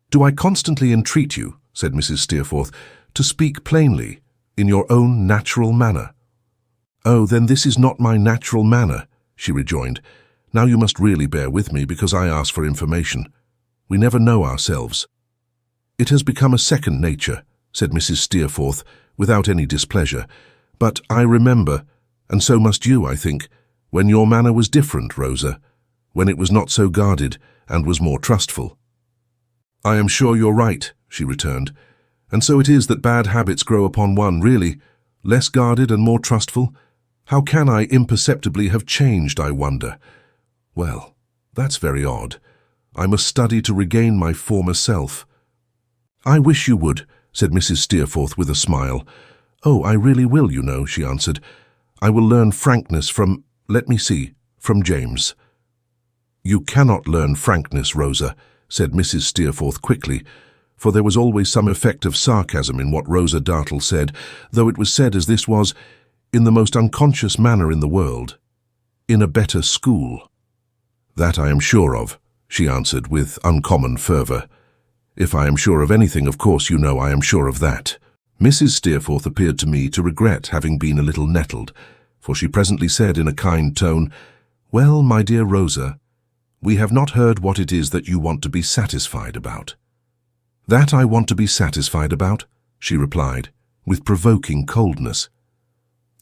"Do I constantly entreat you," said Mrs. Steerforth, "to speak plainly, in your own natural manner?" "Oh, then this is not my natural manner," she rejoined. "Now you must really bear with me, because I ask for information. We never know ourselves." "It has become a second nature," said Mrs. Steerforth, without any displeasure. "But I remember, and so must you, I think, when your manner was different, Rosa, when it was not so guarded and was more trustful." "I am sure you're right," she returned. "And so it is that bad habits grow upon one, really, less guarded and more trustful. How can I imperceptibly have changed, I wonder? Well, that's very odd. I must study to regain my former self." "I wish you would," said Mrs. Steerforth with a smile. "Oh, I really will, you know," she answered. "I will learn frankness from, let me see, from James." "You cannot learn frankness, Rosa," said Mrs. Steerforth quickly, for there was always some effect of sarcasm in what Rosa Dartle said, though it was said as this was, in the most unconscious manner in the world, in a better school. "That I am sure of," she answered with uncommon fervour. "If I am sure of anything, of course you know I am sure of that." Mrs. Steerforth appeared to me to regret having been a little nettled, for she presently said in a kind tone, "Well, my dear Rosa, we have not heard what it is that you want to be satisfied about." "That I want to be satisfied about?" she replied, with provoking coldness.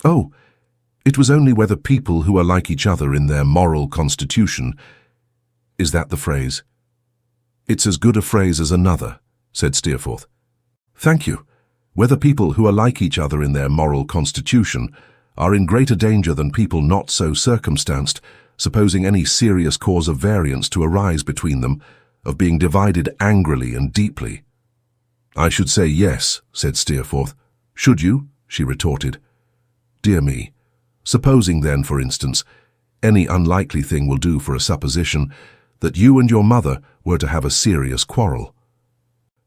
"Oh, it was only whether people who are like each other in their moral constitution—" "Is that the phrase?" "It's as good a phrase as another," said Steerforth. "Thank you. Whether people who are like each other in their moral constitution are in greater danger than people not so circumstanced, supposing any serious cause of variance to arise between them, of being divided angrily and deeply." "I should say yes," said Steerforth. "Should you?" she retorted. "Dear me. Supposing then, for instance, any unlikely thing will do for a supposition, that you and your mother were to have a serious quarrel."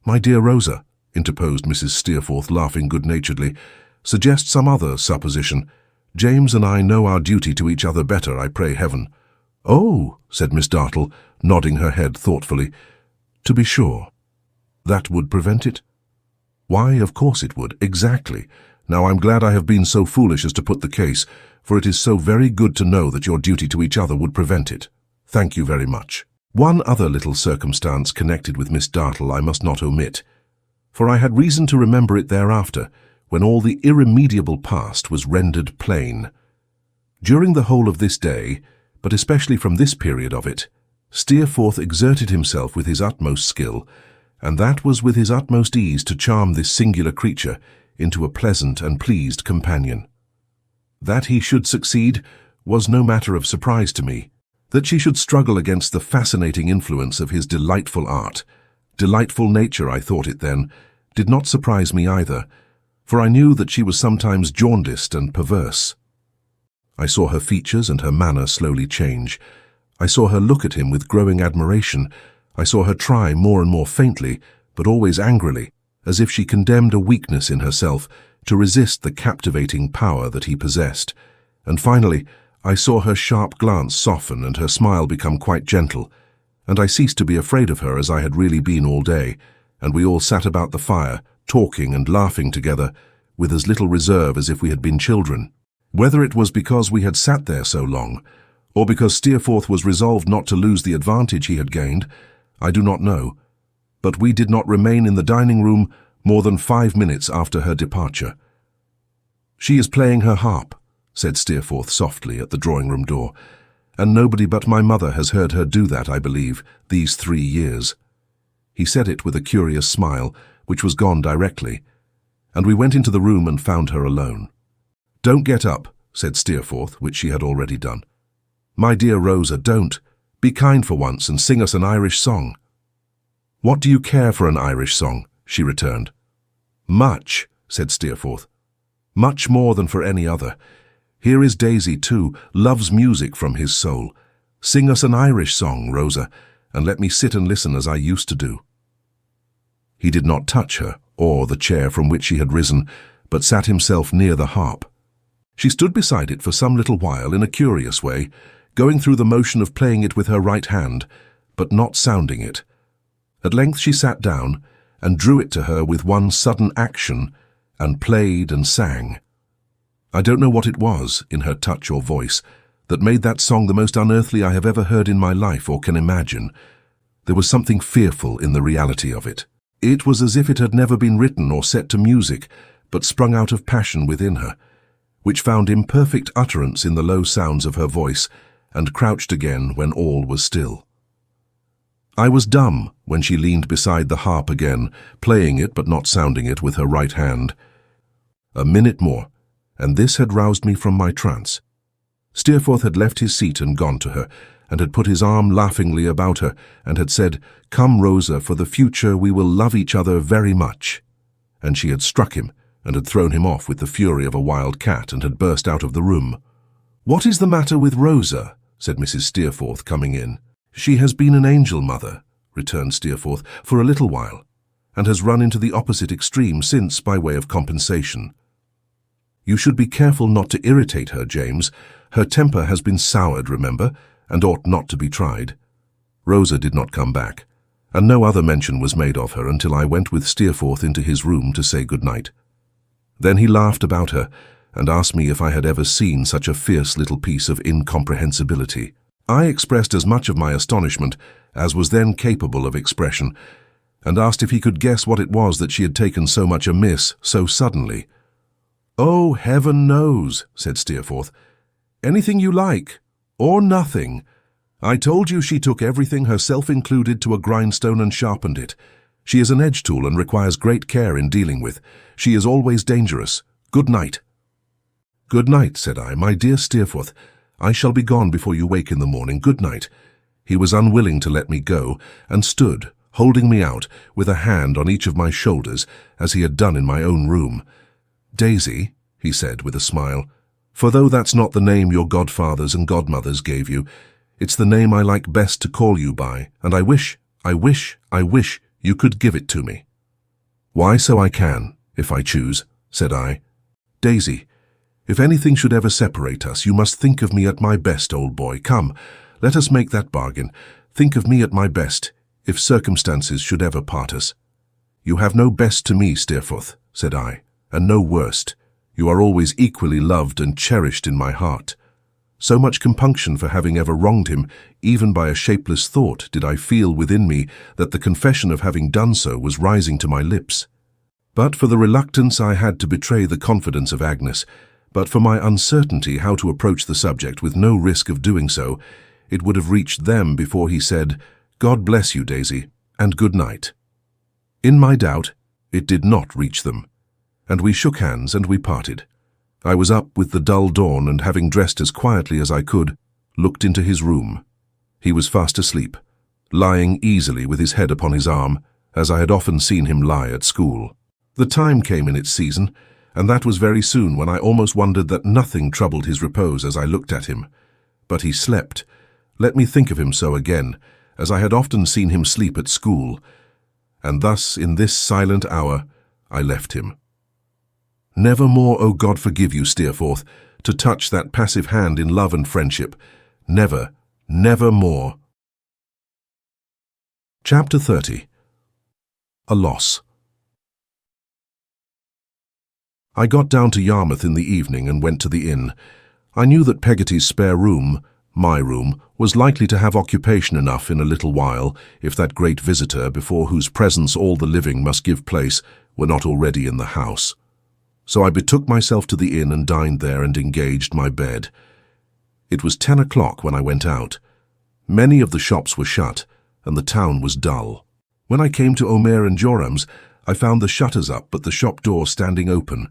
"My dear Rosa," interposed Mrs. Steerforth, laughing good-naturedly, "suggest some other supposition. James and I know our duty to each other better, I pray heaven." "Oh," said Miss Dartle, nodding her head thoughtfully. "To be sure. That would prevent it?" "Why, of course it would, exactly. Now I'm glad I have been so foolish as to put the case, for it is so very good to know that your duty to each other would prevent it. Thank you very much." One other little circumstance connected with Miss Dartle I must not omit, for I had reason to remember it thereafter, when all the irremediable past was rendered plain. During the whole of this day, but especially from this period of it, Steerforth exerted himself with his utmost skill, and that was with his utmost ease to charm this singular creature into a pleasant and pleased companion. That he should succeed was no matter of surprise to me. That she should struggle against the fascinating influence of his delightful art, delightful nature, I thought it then, did not surprise me either, for I knew that she was sometimes jaundiced and perverse. I saw her features and her manner slowly change. I saw her look at him with growing admiration. I saw her try more and more faintly, but always angrily, as if she condemned a weakness in herself, to resist the captivating power that he possessed. And finally, I saw her sharp glance soften and her smile become quite gentle, and I ceased to be afraid of her as I had really been all day, and we all sat about the fire, talking and laughing together, with as little reserve as if we had been children. Whether it was because we had sat there so long, or because Steerforth was resolved not to lose the advantage he had gained, I do not know, but we did not remain in the dining-room more than 5 minutes after her departure. "She is playing her harp," said Steerforth softly at the drawing-room door, and nobody but my mother has heard her do that, I believe, these 3 years." He said it with a curious smile, which was gone directly, and we went into the room and found her alone. "Don't get up," said Steerforth, which she had already done. "My dear Rosa, don't. Be kind for once and sing us an Irish song." "What do you care for an Irish song?" she returned. "Much," said Steerforth. "Much more than for any other. Here is Daisy, too, loves music from his soul. Sing us an Irish song, Rosa, and let me sit and listen as I used to do." He did not touch her, or the chair from which she had risen, but sat himself near the harp. She stood beside it for some little while in a curious way, going through the motion of playing it with her right hand, but not sounding it. At length she sat down, and drew it to her with one sudden action, and played and sang. I don't know what it was, in her touch or voice, that made that song the most unearthly I have ever heard in my life or can imagine. There was something fearful in the reality of it. It was as if it had never been written or set to music, but sprung out of passion within her, which found imperfect utterance in the low sounds of her voice, and crouched again when all was still. I was dumb when she leaned beside the harp again, playing it but not sounding it with her right hand. A minute more, and this had roused me from my trance. Steerforth had left his seat and gone to her, and had put his arm laughingly about her, and had said, "Come, Rosa, for the future we will love each other very much." And she had struck him, and had thrown him off with the fury of a wild cat, and had burst out of the room. "What is the matter with Rosa?" said Mrs. Steerforth, coming in. "She has been an angel, mother," returned Steerforth, "for a little while, and has run into the opposite extreme since by way of compensation. You should be careful not to irritate her, James. Her temper has been soured, remember, and ought not to be tried." Rosa did not come back, and no other mention was made of her until I went with Steerforth into his room to say good night. Then he laughed about her, and asked me if I had ever seen such a fierce little piece of incomprehensibility. I expressed as much of my astonishment as was then capable of expression, and asked if he could guess what it was that she had taken so much amiss so suddenly. "Oh, heaven knows," said Steerforth. "Anything you like, or nothing. I told you she took everything, herself included, to a grindstone and sharpened it. She is an edge tool and requires great care in dealing with. She is always dangerous. Good night." "Good night," said I, "my dear Steerforth. I shall be gone before you wake in the morning. Good night." He was unwilling to let me go, and stood, holding me out, with a hand on each of my shoulders, as he had done in my own room. "Daisy," he said with a smile, "for though that's not the name your godfathers and godmothers gave you, it's the name I like best to call you by, and I wish you could give it to me." "Why, so I can, if I choose," said I. "Daisy, if anything should ever separate us, you must think of me at my best, old boy. Come, let us make that bargain. Think of me at my best, if circumstances should ever part us." "You have no best to me, Steerforth," said I, "and no worst. You are always equally loved and cherished in my heart." So much compunction for having ever wronged him, even by a shapeless thought, did I feel within me that the confession of having done so was rising to my lips. But for the reluctance I had to betray the confidence of Agnes, but for my uncertainty how to approach the subject with no risk of doing so, it would have reached them before he said, "God bless you, Daisy, and good night." In my doubt, it did not reach them, and we shook hands and we parted. I was up with the dull dawn, and having dressed as quietly as I could, looked into his room. He was fast asleep, lying easily with his head upon his arm, as I had often seen him lie at school. The time came in its season, and that was very soon, when I almost wondered that nothing troubled his repose as I looked at him. But he slept. Let me think of him so again, as I had often seen him sleep at school. And thus, in this silent hour, I left him. Never more, O God forgive you, Steerforth, to touch that passive hand in love and friendship. Never, never more. Chapter 30. A Loss. I got down to Yarmouth in the evening and went to the inn. I knew that Peggotty's spare room, my room, was likely to have occupation enough in a little while, if that great visitor, before whose presence all the living must give place, were not already in the house. So I betook myself to the inn and dined there and engaged my bed. It was 10 o'clock when I went out. Many of the shops were shut, and the town was dull. When I came to Omer and Joram's, I found the shutters up but the shop door standing open.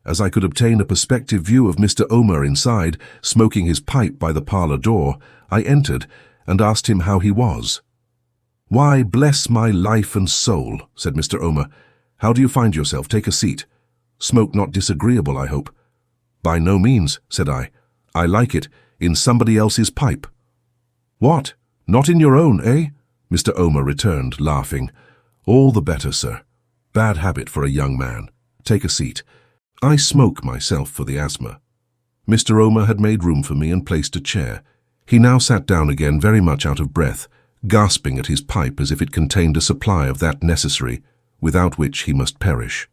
As I could obtain a perspective view of Mr. Omer inside, smoking his pipe by the parlour door, I entered and asked him how he was. "Why, bless my life and soul," said Mr. Omer. "How do you find yourself? Take a seat. Smoke not disagreeable, I hope." "By no means," said I. "I like it in somebody else's pipe." "What? Not in your own, eh?" Mr. Omer returned, laughing. "All the better, sir. Bad habit for a young man. Take a seat. I smoke myself for the asthma." Mr. Omer had made room for me and placed a chair. He now sat down again very much out of breath, gasping at his pipe as if it contained a supply of that necessary, without which he must perish.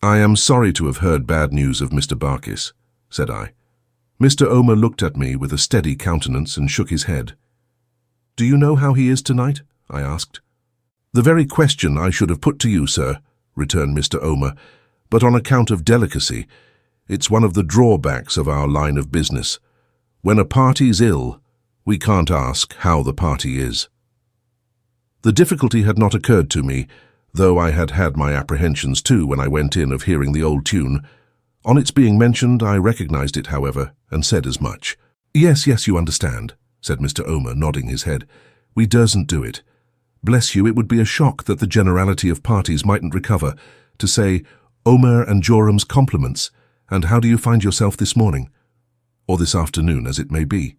"I am sorry to have heard bad news of Mr. Barkis," said I. Mr. Omer looked at me with a steady countenance and shook his head. "Do you know how he is tonight?" I asked. "The very question I should have put to you, sir," returned Mr. Omer, "but on account of delicacy, it's one of the drawbacks of our line of business. When a party's ill, we can't ask how the party is." The difficulty had not occurred to me, though I had had my apprehensions too when I went in of hearing the old tune. On its being mentioned, I recognized it, however, and said as much. Yes, you understand," said Mr. Omer, nodding his head. "We dursn't do it. Bless you, it would be a shock that the generality of parties mightn't recover, to say, 'Omer and Joram's compliments, and how do you find yourself this morning?' Or this afternoon, as it may be."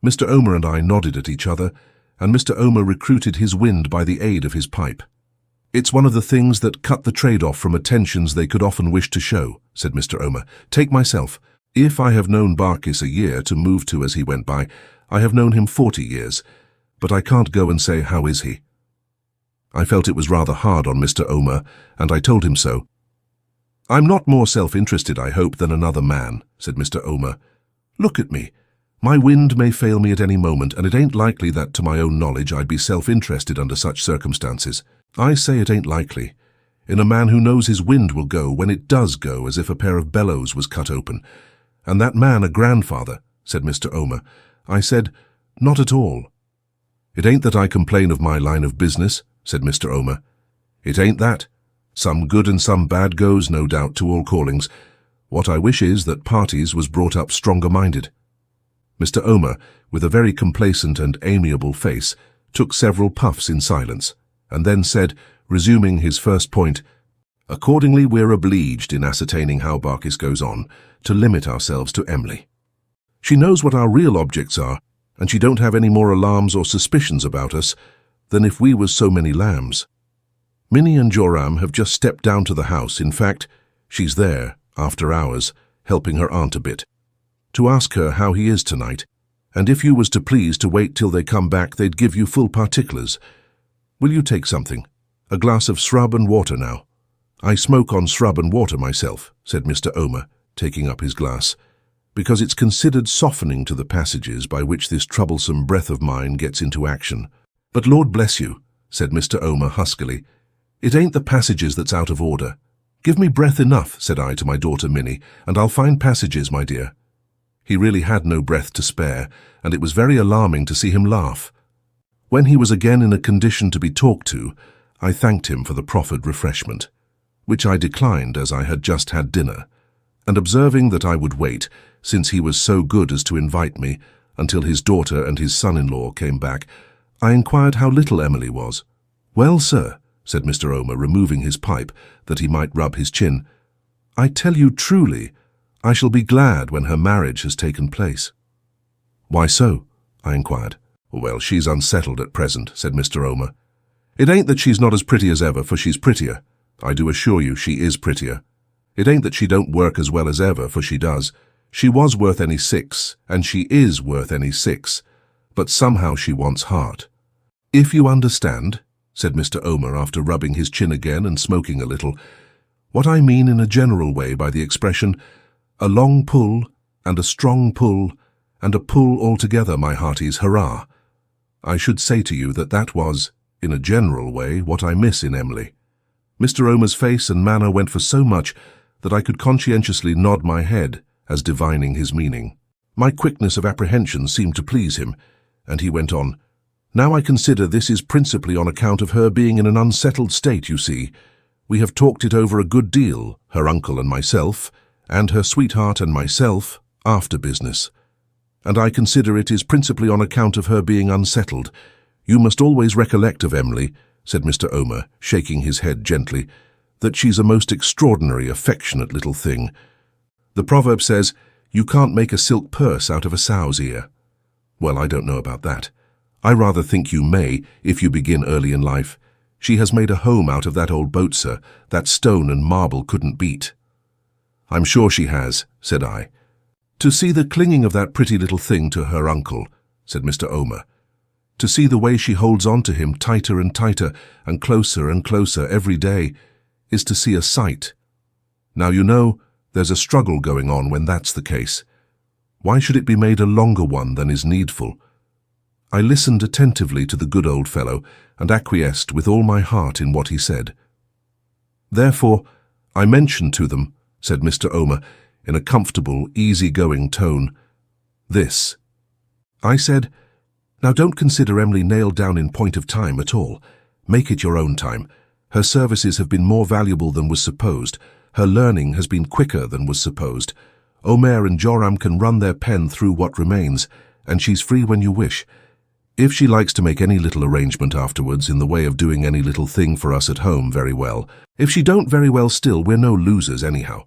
Mr. Omer and I nodded at each other, and Mr. Omer recruited his wind by the aid of his pipe. "It's one of the things that cut the trade off from attentions they could often wish to show," said Mr. Omer. "Take myself. If I have known Barkis a year to move to as he went by, I have known him 40 years, but I can't go and say, 'How is he?'" I felt it was rather hard on Mr. Omer, and I told him so. "I'm not more self-interested, I hope, than another man," said Mr. Omer. "Look at me. My wind may fail me at any moment, and it ain't likely that, to my own knowledge, I'd be self-interested under such circumstances. I say it ain't likely. In a man who knows his wind will go when it does go, as if a pair of bellows was cut open. And that man a grandfather," said Mr. Omer. I said, "Not at all." "It ain't that I complain of my line of business," said Mr. Omer. "It ain't that. Some good and some bad goes, no doubt, to all callings. What I wish is that parties was brought up stronger-minded." Mr. Omer, with a very complacent and amiable face, took several puffs in silence, and then said, resuming his first point, "Accordingly we're obliged, in ascertaining how Barkis goes on, to limit ourselves to Emily. She knows what our real objects are, and she don't have any more alarms or suspicions about us than if we was so many lambs. Minnie and Joram have just stepped down to the house. In fact, she's there, after hours, helping her aunt a bit, to ask her how he is tonight, and if you was to please to wait till they come back, they'd give you full particulars. Will you take something? A glass of srub and water now." "I smoke on srub and water myself," said Mr. Omer, taking up his glass, "because it's considered softening to the passages by which this troublesome breath of mine gets into action. But Lord bless you," said Mr. Omer huskily, "it ain't the passages that's out of order. Give me breath enough," said I to my daughter Minnie, "and I'll find passages, my dear." He really had no breath to spare, and it was very alarming to see him laugh. When he was again in a condition to be talked to, I thanked him for the proffered refreshment, which I declined as I had just had dinner, and observing that I would wait, since he was so good as to invite me, until his daughter and his son-in-law came back, I inquired how little Emily was. "Well, sir," said Mr. Omer, removing his pipe that he might rub his chin, "I tell you truly, I shall be glad when her marriage has taken place." "Why so?" I inquired. "Well, she's unsettled at present," said Mr. Omer. "It ain't that she's not as pretty as ever, for she's prettier. I do assure you she is prettier. It ain't that she don't work as well as ever, for she does. She was worth any 6, and she is worth any 6, but somehow she wants heart. If you understand," said Mr. Omer after rubbing his chin again and smoking a little, "what I mean in a general way by the expression, a long pull, and a strong pull, and a pull altogether, my hearties, hurrah. I should say to you that that was, in a general way, what I miss in Emily." Mr. Omer's face and manner went for so much that I could conscientiously nod my head as divining his meaning. My quickness of apprehension seemed to please him, and he went on, "Now I consider this is principally on account of her being in an unsettled state, you see. We have talked it over a good deal, her uncle and myself, and her sweetheart and myself, after business. And I consider it is principally on account of her being unsettled. You must always recollect of Emily," said Mr. Omer, shaking his head gently, "that she's a most extraordinary, affectionate little thing. The proverb says, 'You can't make a silk purse out of a sow's ear.' Well, I don't know about that. I rather think you may, if you begin early in life. She has made a home out of that old boat, sir, that stone and marble couldn't beat." "I'm sure she has," said I. "To see the clinging of that pretty little thing to her uncle," said Mr. Omer. "To see the way she holds on to him tighter and tighter and closer every day, is to see a sight. Now you know, there's a struggle going on when that's the case. Why should it be made a longer one than is needful?" I listened attentively to the good old fellow and acquiesced with all my heart in what he said. "Therefore, I mentioned to them," said Mr. Omer, in a comfortable, easy-going tone, "this. I said, 'Now don't consider Emily nailed down in point of time at all. Make it your own time. Her services have been more valuable than was supposed. Her learning has been quicker than was supposed. Omer and Joram can run their pen through what remains, and she's free when you wish. If she likes to make any little arrangement afterwards in the way of doing any little thing for us at home, very well. If she don't, very well still, we're no losers anyhow.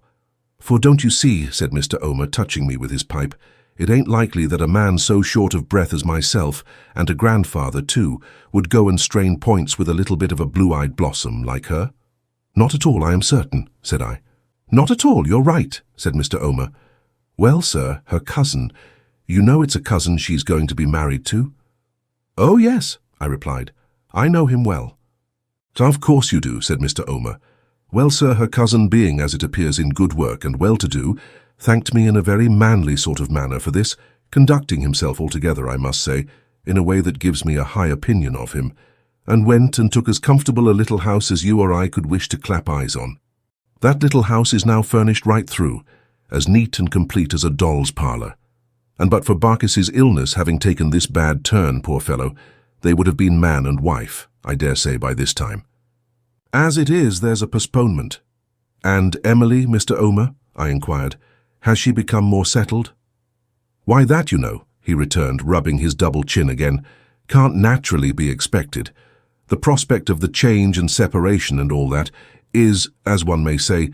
For don't you see," said Mr. Omer, touching me with his pipe, "it ain't likely that a man so short of breath as myself, and a grandfather too, would go and strain points with a little bit of a blue-eyed blossom like her?" "Not at all, I am certain," said I. "Not at all, you're right," said Mr. Omer. "Well, sir, her cousin. You know it's a cousin she's going to be married to?" "Oh, yes," I replied. "I know him well." "Of course you do," said Mr. Omer. "Well, sir, her cousin being, as it appears, in good work and well-to-do, thanked me in a very manly sort of manner for this, conducting himself altogether, I must say, in a way that gives me a high opinion of him, and went and took as comfortable a little house as you or I could wish to clap eyes on. That little house is now furnished right through, as neat and complete as a doll's parlour. And but for Barkis's illness having taken this bad turn, poor fellow, they would have been man and wife, I dare say, by this time. As it is, there's a postponement." "And Emily, Mr. Omer?" I inquired. "Has she become more settled?" "Why, that, you know," he returned, rubbing his double chin again, "can't naturally be expected. The prospect of the change and separation and all that is, as one may say,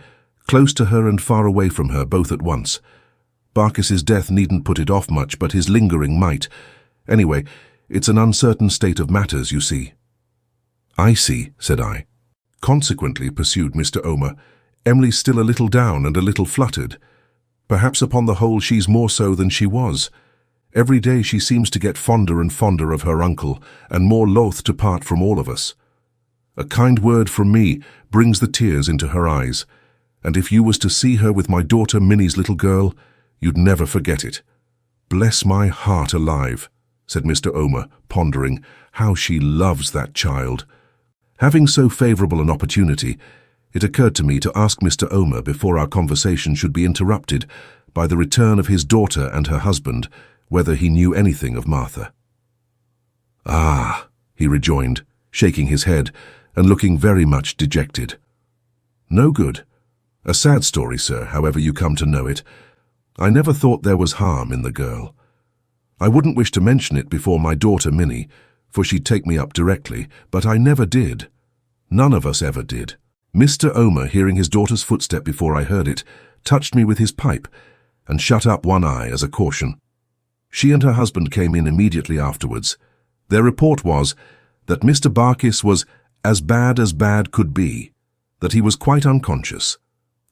close to her and far away from her, both at once. Barkis's death needn't put it off much, but his lingering might. Anyway, it's an uncertain state of matters, you see." "I see," said I. "Consequently," pursued Mr. Omer, "Emily's still a little down and a little fluttered. Perhaps upon the whole she's more so than she was. Every day she seems to get fonder and fonder of her uncle, and more loath to part from all of us. A kind word from me brings the tears into her eyes, and if you was to see her with my daughter Minnie's little girl, you'd never forget it. Bless my heart alive," said Mr. Omer, pondering, "how she loves that child." Having so favourable an opportunity, it occurred to me to ask Mr. Omer before our conversation should be interrupted by the return of his daughter and her husband, whether he knew anything of Martha. "Ah," he rejoined, shaking his head and looking very much dejected. "No good. A sad story, sir, however you come to know it. I never thought there was harm in the girl. I wouldn't wish to mention it before my daughter Minnie, for she'd take me up directly, but I never did. None of us ever did." Mr. Omer, hearing his daughter's footstep before I heard it, touched me with his pipe and shut up one eye as a caution. She and her husband came in immediately afterwards. Their report was that Mr. Barkis was as bad could be, that he was quite unconscious,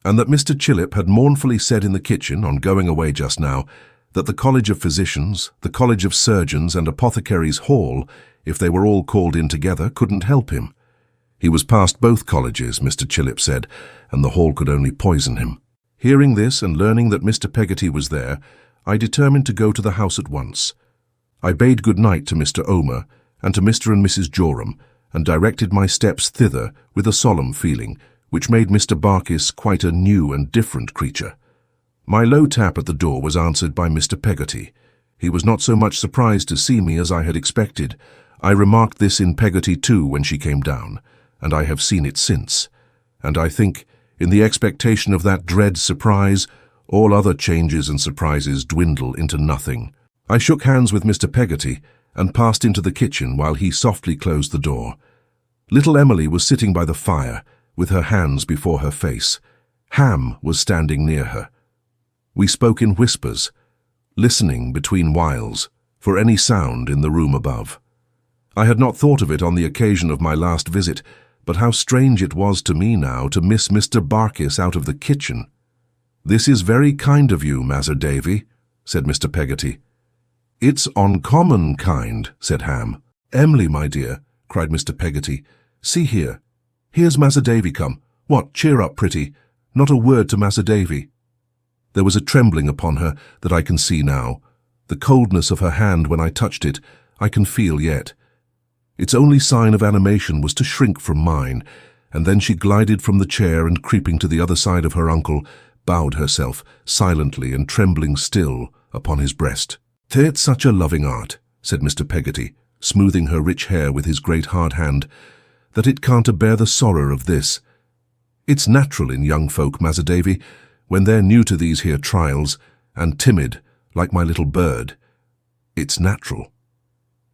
and that Mr. Chillip had mournfully said in the kitchen on going away just now that the College of Physicians, the College of Surgeons and Apothecaries' Hall, if they were all called in together, couldn't help him. He was past both colleges, Mr. Chillip said, and the hall could only poison him. Hearing this and learning that Mr. Peggotty was there, I determined to go to the house at once. I bade good night to Mr. Omer and to Mr. and Mrs. Joram, and directed my steps thither with a solemn feeling, which made Mr. Barkis quite a new and different creature. My low tap at the door was answered by Mr. Peggotty. He was not so much surprised to see me as I had expected. I remarked this in Peggotty too when she came down, and I have seen it since. And I think, in the expectation of that dread surprise, all other changes and surprises dwindle into nothing. I shook hands with Mr. Peggotty and passed into the kitchen while he softly closed the door. Little Emily was sitting by the fire, with her hands before her face. Ham was standing near her. We spoke in whispers, listening between whiles for any sound in the room above. I had not thought of it on the occasion of my last visit, but how strange it was to me now to miss Mr. Barkis out of the kitchen. "This is very kind of you, Mas'r Davy," said Mr. Peggotty. "It's uncommon kind," said Ham. "Em'ly, my dear," cried Mr. Peggotty, "see here. Here's Mas'r Davy come. What, cheer up, pretty. Not a word to Mas'r Davy." There was a trembling upon her that I can see now. The coldness of her hand when I touched it, I can feel yet. Its only sign of animation was to shrink from mine, and then she glided from the chair and, creeping to the other side of her uncle, bowed herself, silently and trembling still, upon his breast. "'Tain't such a loving art," said Mr. Peggotty, smoothing her rich hair with his great hard hand, "that it can't a-bear the sorrow of this. It's natural in young folk, Mas'r Davy, when they're new to these here trials, and timid, like my little bird. It's natural."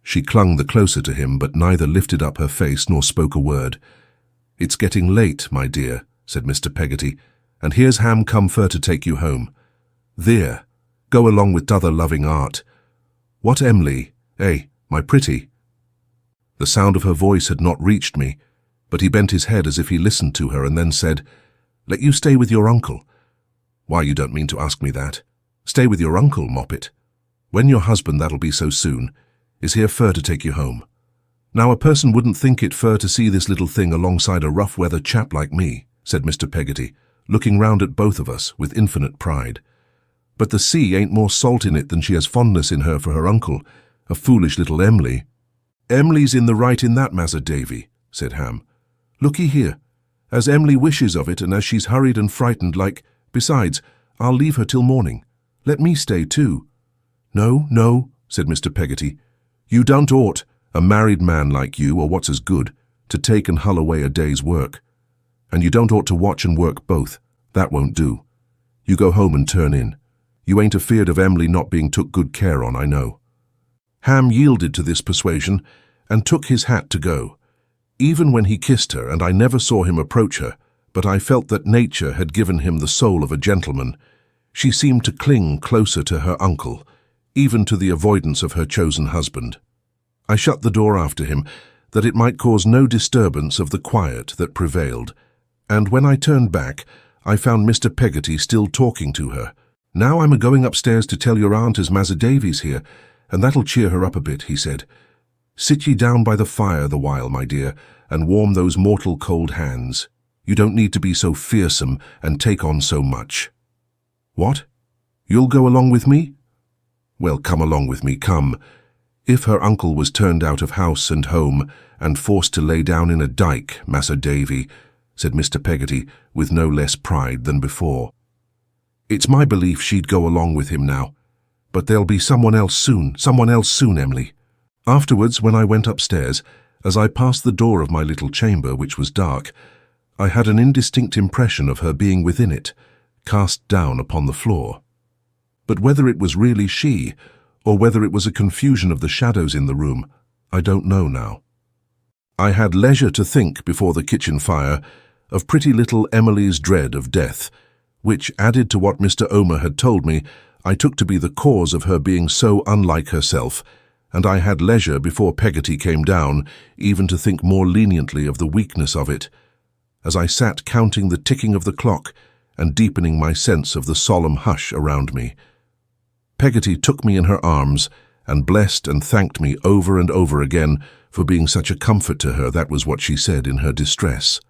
She clung the closer to him, but neither lifted up her face nor spoke a word. "It's getting late, my dear," said Mr. Peggotty, "and here's Ham come fur to take you home. There, go along with t'other loving art. What, Em'ly, my pretty?" The sound of her voice had not reached me, but he bent his head as if he listened to her and then said, "Let you stay with your uncle?" "Why, you don't mean to ask me that. Stay with your uncle, Moppet. When your husband, that'll be so soon, is here fur to take you home. Now, a person wouldn't think it fur to see this little thing alongside a rough-weather chap like me," said Mr. Peggotty, looking round at both of us with infinite pride. "But the sea ain't more salt in it than she has fondness in her for her uncle, a foolish little Em'ly." "Em'ly's in the right in that, Mas'r Davy," said Ham. "Look-ye here, as Em'ly wishes of it, and as she's hurried and frightened like. Besides, I'll leave her till morning. Let me stay too." "No, no," said Mr. Peggotty. "You don't ought, a married man like you, or what's as good, to take and hull away a day's work. And you don't ought to watch and work both. That won't do. You go home and turn in. You ain't afeard of Em'ly not being took good care on, I know." Ham yielded to this persuasion and took his hat to go. Even when he kissed her, and I never saw him approach her, but I felt that nature had given him the soul of a gentleman, she seemed to cling closer to her uncle, even to the avoidance of her chosen husband. I shut the door after him, that it might cause no disturbance of the quiet that prevailed, and when I turned back, I found Mr. Peggotty still talking to her. "Now I'm a-going upstairs to tell your aunt as Mas'r Davy's here, and that'll cheer her up a bit," he said. "Sit ye down by the fire the while, my dear, and warm those mortal cold hands. You don't need to be so fearsome and take on so much." "What? You'll go along with me?" "Well, come along with me, come." If her uncle was turned out of house and home and forced to lay down in a dyke, Mas'r Davy, said Mr. Peggotty with no less pride than before. "It's my belief she'd go along with him now. But there'll be someone else soon, Em'ly." Afterwards, when I went upstairs, as I passed the door of my little chamber, which was dark, I had an indistinct impression of her being within it, cast down upon the floor. But whether it was really she, or whether it was a confusion of the shadows in the room, I don't know now. I had leisure to think before the kitchen fire of pretty little Emily's dread of death, which, added to what Mr. Omer had told me, I took to be the cause of her being so unlike herself, and I had leisure before Peggotty came down even to think more leniently of the weakness of it, as I sat counting the ticking of the clock and deepening my sense of the solemn hush around me. Peggotty took me in her arms and blessed and thanked me over and over again for being such a comfort to her. That was what she said in her distress.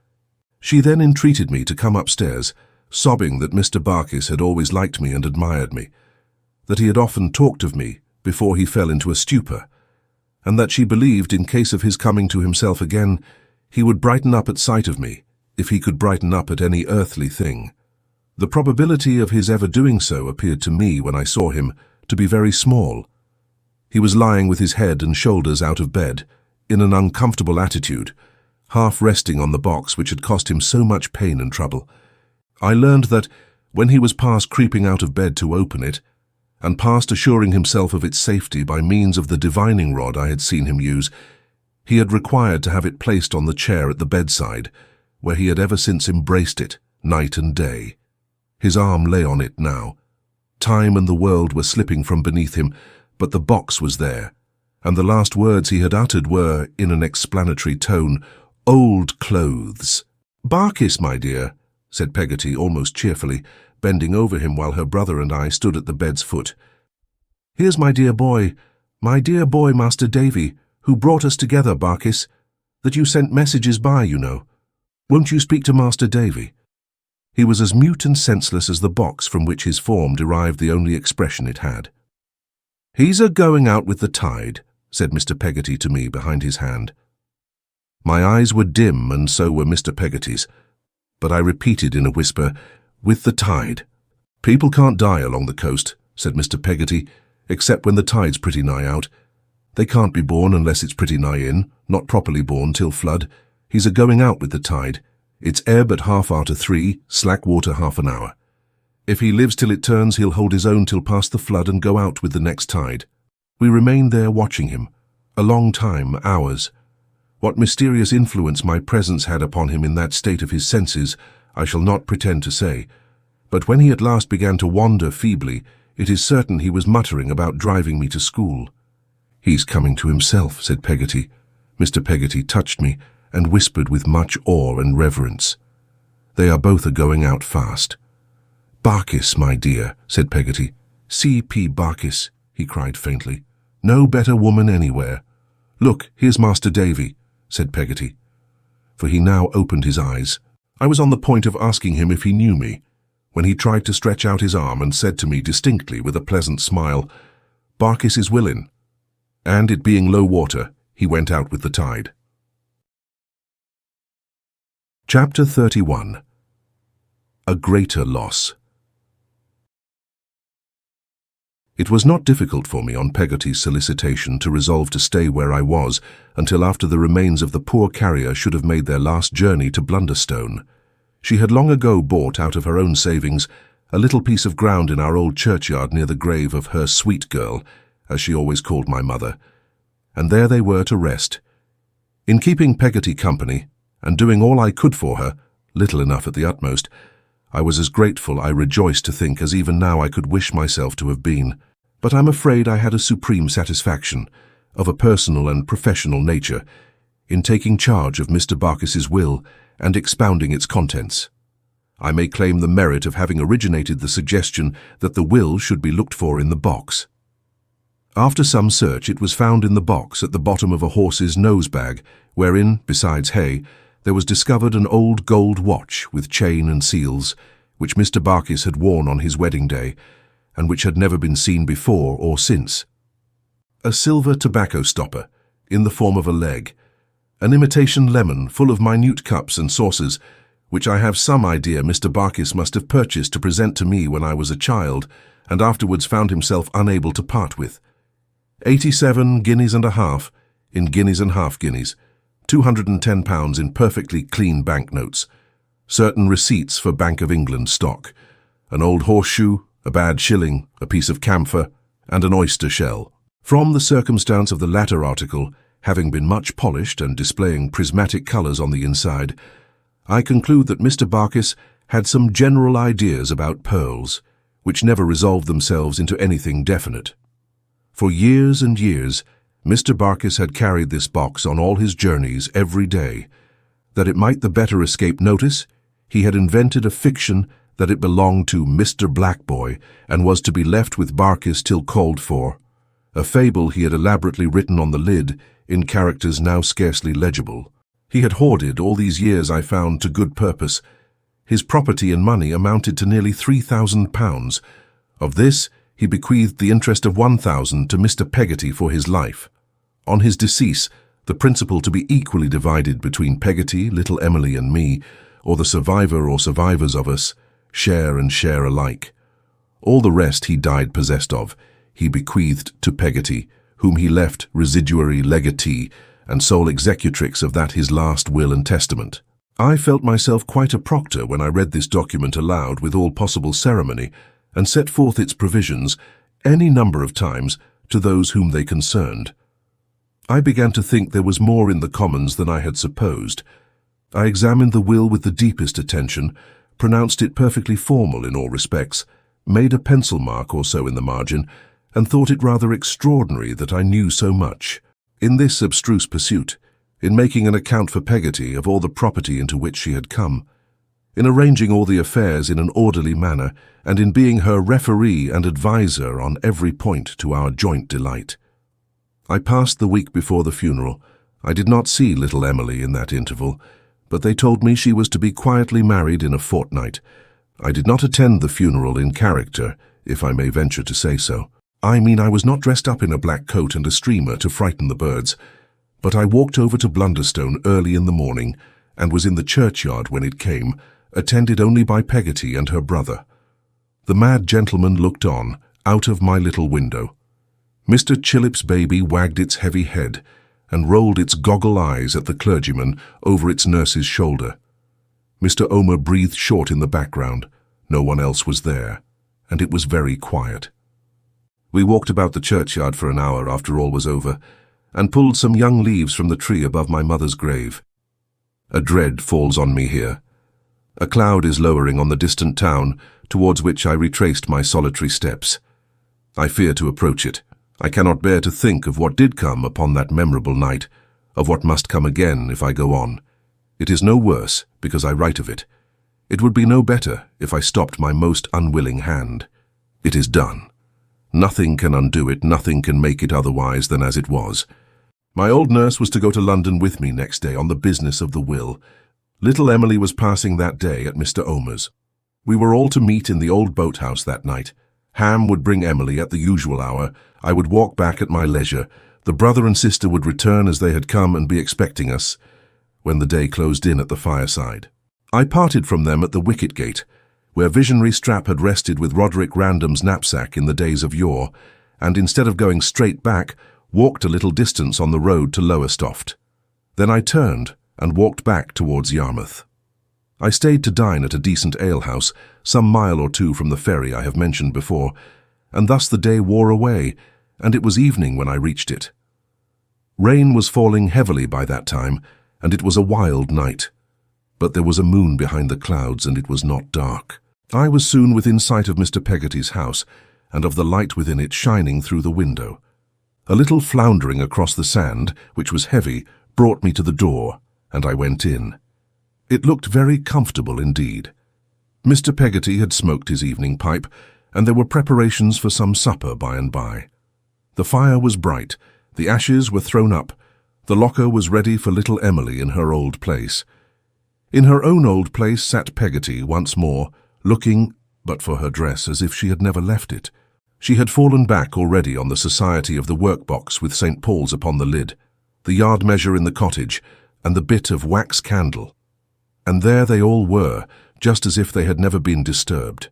She then entreated me to come upstairs, sobbing that Mr. Barkis had always liked me and admired me, that he had often talked of me before he fell into a stupor, and that she believed in case of his coming to himself again, he would brighten up at sight of me, if he could brighten up at any earthly thing. The probability of his ever doing so appeared to me, when I saw him, to be very small. He was lying with his head and shoulders out of bed, in an uncomfortable attitude, half resting on the box which had cost him so much pain and trouble. I learned that, when he was past creeping out of bed to open it, and past assuring himself of its safety by means of the divining rod I had seen him use, he had required to have it placed on the chair at the bedside, where he had ever since embraced it, night and day. His arm lay on it now. Time and the world were slipping from beneath him, but the box was there, and the last words he had uttered were, in an explanatory tone, "Old clothes." "Barkis, my dear," said Peggotty almost cheerfully, bending over him while her brother and I stood at the bed's foot. "Here's my dear boy, Master Davy, who brought us together, Barkis, that you sent messages by, you know. Won't you speak to Master Davy?" He was as mute and senseless as the box from which his form derived the only expression it had. "He's a-going out with the tide," said Mr. Peggotty to me behind his hand. My eyes were dim, and so were Mr. Peggotty's, but I repeated in a whisper, "With the tide." "People can't die along the coast," said Mr. Peggotty, "except when the tide's pretty nigh out. They can't be born unless it's pretty nigh in, not properly born till flood. He's a-going out with the tide. It's ebb at 3:30, slack water half an hour. If he lives till it turns, he'll hold his own till past the flood and go out with the next tide." We remained there watching him, a long time, hours. What mysterious influence my presence had upon him in that state of his senses, I shall not pretend to say, but when he at last began to wander feebly, it is certain he was muttering about driving me to school. "He's coming to himself," said Peggotty. Mr. Peggotty touched me, and whispered with much awe and reverence, "They are both a-going out fast." "Barkis, my dear," said Peggotty. "C.P. Barkis," he cried faintly. "No better woman anywhere." "Look, here's Master Davy," said Peggotty. For he now opened his eyes. I was on the point of asking him if he knew me, when he tried to stretch out his arm and said to me distinctly with a pleasant smile, "Barkis is willin'." And it being low water, he went out with the tide. Chapter 31. A Greater Loss. It was not difficult for me on Peggotty's solicitation to resolve to stay where I was until after the remains of the poor carrier should have made their last journey to Blunderstone. She had long ago bought, out of her own savings, a little piece of ground in our old churchyard near the grave of her sweet girl, as she always called my mother, and there they were to rest. In keeping Peggotty company, and doing all I could for her, little enough at the utmost, I was as grateful, I rejoiced to think, as even now I could wish myself to have been. But I'm afraid I had a supreme satisfaction, of a personal and professional nature, in taking charge of Mr. Barkis's will and expounding its contents. I may claim the merit of having originated the suggestion that the will should be looked for in the box. After some search, it was found in the box at the bottom of a horse's nose-bag, wherein, besides hay, there was discovered an old gold watch with chain and seals, which Mr. Barkis had worn on his wedding day, and which had never been seen before or since. A silver tobacco stopper, in the form of a leg, an imitation lemon full of minute cups and saucers, which I have some idea Mr. Barkis must have purchased to present to me when I was a child, and afterwards found himself unable to part with. 87 guineas and a half, in guineas and half guineas, £210 in perfectly clean banknotes, certain receipts for Bank of England stock, an old horseshoe, a bad shilling, a piece of camphor, and an oyster shell. From the circumstance of the latter article having been much polished and displaying prismatic colours on the inside, I conclude that Mr. Barkis had some general ideas about pearls, which never resolved themselves into anything definite. For years and years, Mr. Barkis had carried this box on all his journeys every day. That it might the better escape notice, he had invented a fiction that it belonged to Mr. Blackboy and was to be left with Barkis till called for, a fable he had elaborately written on the lid in characters now scarcely legible. He had hoarded all these years, I found, to good purpose. His property and money amounted to nearly £3,000. Of this, he bequeathed the interest of £1,000 to Mr. Peggotty for his life. On his decease, the principal to be equally divided between Peggotty, little Emily, and me, or the survivor or survivors of us, share and share alike. All the rest he died possessed of, he bequeathed to Peggotty, whom he left residuary legatee and sole executrix of that his last will and testament. I felt myself quite a proctor when I read this document aloud with all possible ceremony, and set forth its provisions, any number of times, to those whom they concerned. I began to think there was more in the Commons than I had supposed. I examined the will with the deepest attention, pronounced it perfectly formal in all respects, made a pencil mark or so in the margin, and thought it rather extraordinary that I knew so much. In this abstruse pursuit, in making an account for Peggotty of all the property into which she had come, in arranging all the affairs in an orderly manner, and in being her referee and adviser on every point to our joint delight. I passed the week before the funeral. I did not see little Emily in that interval, but they told me she was to be quietly married in a fortnight. I did not attend the funeral in character, if I may venture to say so. I mean, I was not dressed up in a black coat and a streamer to frighten the birds, but I walked over to Blunderstone early in the morning, and was in the churchyard when it came, attended only by Peggotty and her brother. The mad gentleman looked on, out of my little window. Mr. Chillip's baby wagged its heavy head, and rolled its goggle eyes at the clergyman over its nurse's shoulder. Mr. Omer breathed short in the background. No one else was there, and it was very quiet. We walked about the churchyard for an hour after all was over, and pulled some young leaves from the tree above my mother's grave. A dread falls on me here. A cloud is lowering on the distant town, towards which I retraced my solitary steps. I fear to approach it. I cannot bear to think of what did come upon that memorable night, of what must come again if I go on. It is no worse, because I write of it. It would be no better if I stopped my most unwilling hand. It is done. Nothing can undo it, nothing can make it otherwise than as it was. My old nurse was to go to London with me next day on the business of the will. Little Emily was passing that day at Mr. Omer's. We were all to meet in the old boathouse that night. Ham would bring Emily at the usual hour. I would walk back at my leisure. The brother and sister would return as they had come and be expecting us, when the day closed in at the fireside. I parted from them at the wicket gate, where visionary Strap had rested with Roderick Random's knapsack in the days of yore, and instead of going straight back, walked a little distance on the road to Lowestoft. Then I turned and walked back towards Yarmouth. I stayed to dine at a decent alehouse, some mile or two from the ferry I have mentioned before, and thus the day wore away, and it was evening when I reached it. Rain was falling heavily by that time, and it was a wild night. But there was a moon behind the clouds, and it was not dark. I was soon within sight of Mr. Peggotty's house, and of the light within it shining through the window. A little floundering across the sand, which was heavy, brought me to the door, and I went in. It looked very comfortable indeed. Mr. Peggotty had smoked his evening pipe, and there were preparations for some supper by and by. The fire was bright, the ashes were thrown up, the locker was ready for little Emily in her old place. In her own old place sat Peggotty once more, looking, but for her dress, as if she had never left it. She had fallen back already on the society of the workbox with St. Paul's upon the lid, the yard measure in the cottage, and the bit of wax candle. And there they all were, just as if they had never been disturbed.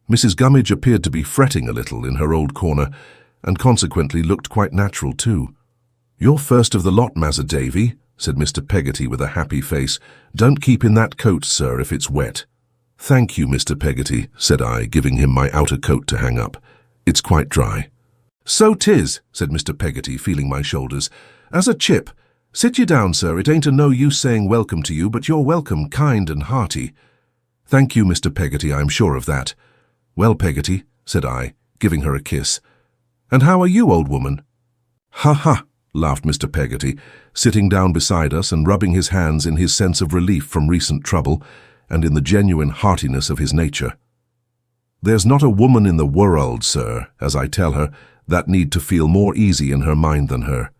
Mrs. Gummidge appeared to be fretting a little in her old corner, and consequently looked quite natural too. "You're first of the lot, Mazzer Davy," said Mr. Peggotty with a happy face. "Don't keep in that coat, sir, if it's wet." "Thank you, Mr. Peggotty," said I, giving him my outer coat to hang up. "It's quite dry." "So 'tis," said Mr. Peggotty, feeling my shoulders. "As a chip. Sit you down, sir. It ain't a no use saying welcome to you, but you're welcome, kind and hearty." "Thank you, Mr. Peggotty, I'm sure of that." "Well, Peggotty," said I, giving her a kiss. "And how are you, old woman?" "Ha ha," laughed Mr. Peggotty, sitting down beside us and rubbing his hands in his sense of relief from recent trouble, and in the genuine heartiness of his nature. "There's not a woman in the world, sir, as I tell her, that need to feel more easy in her mind than her.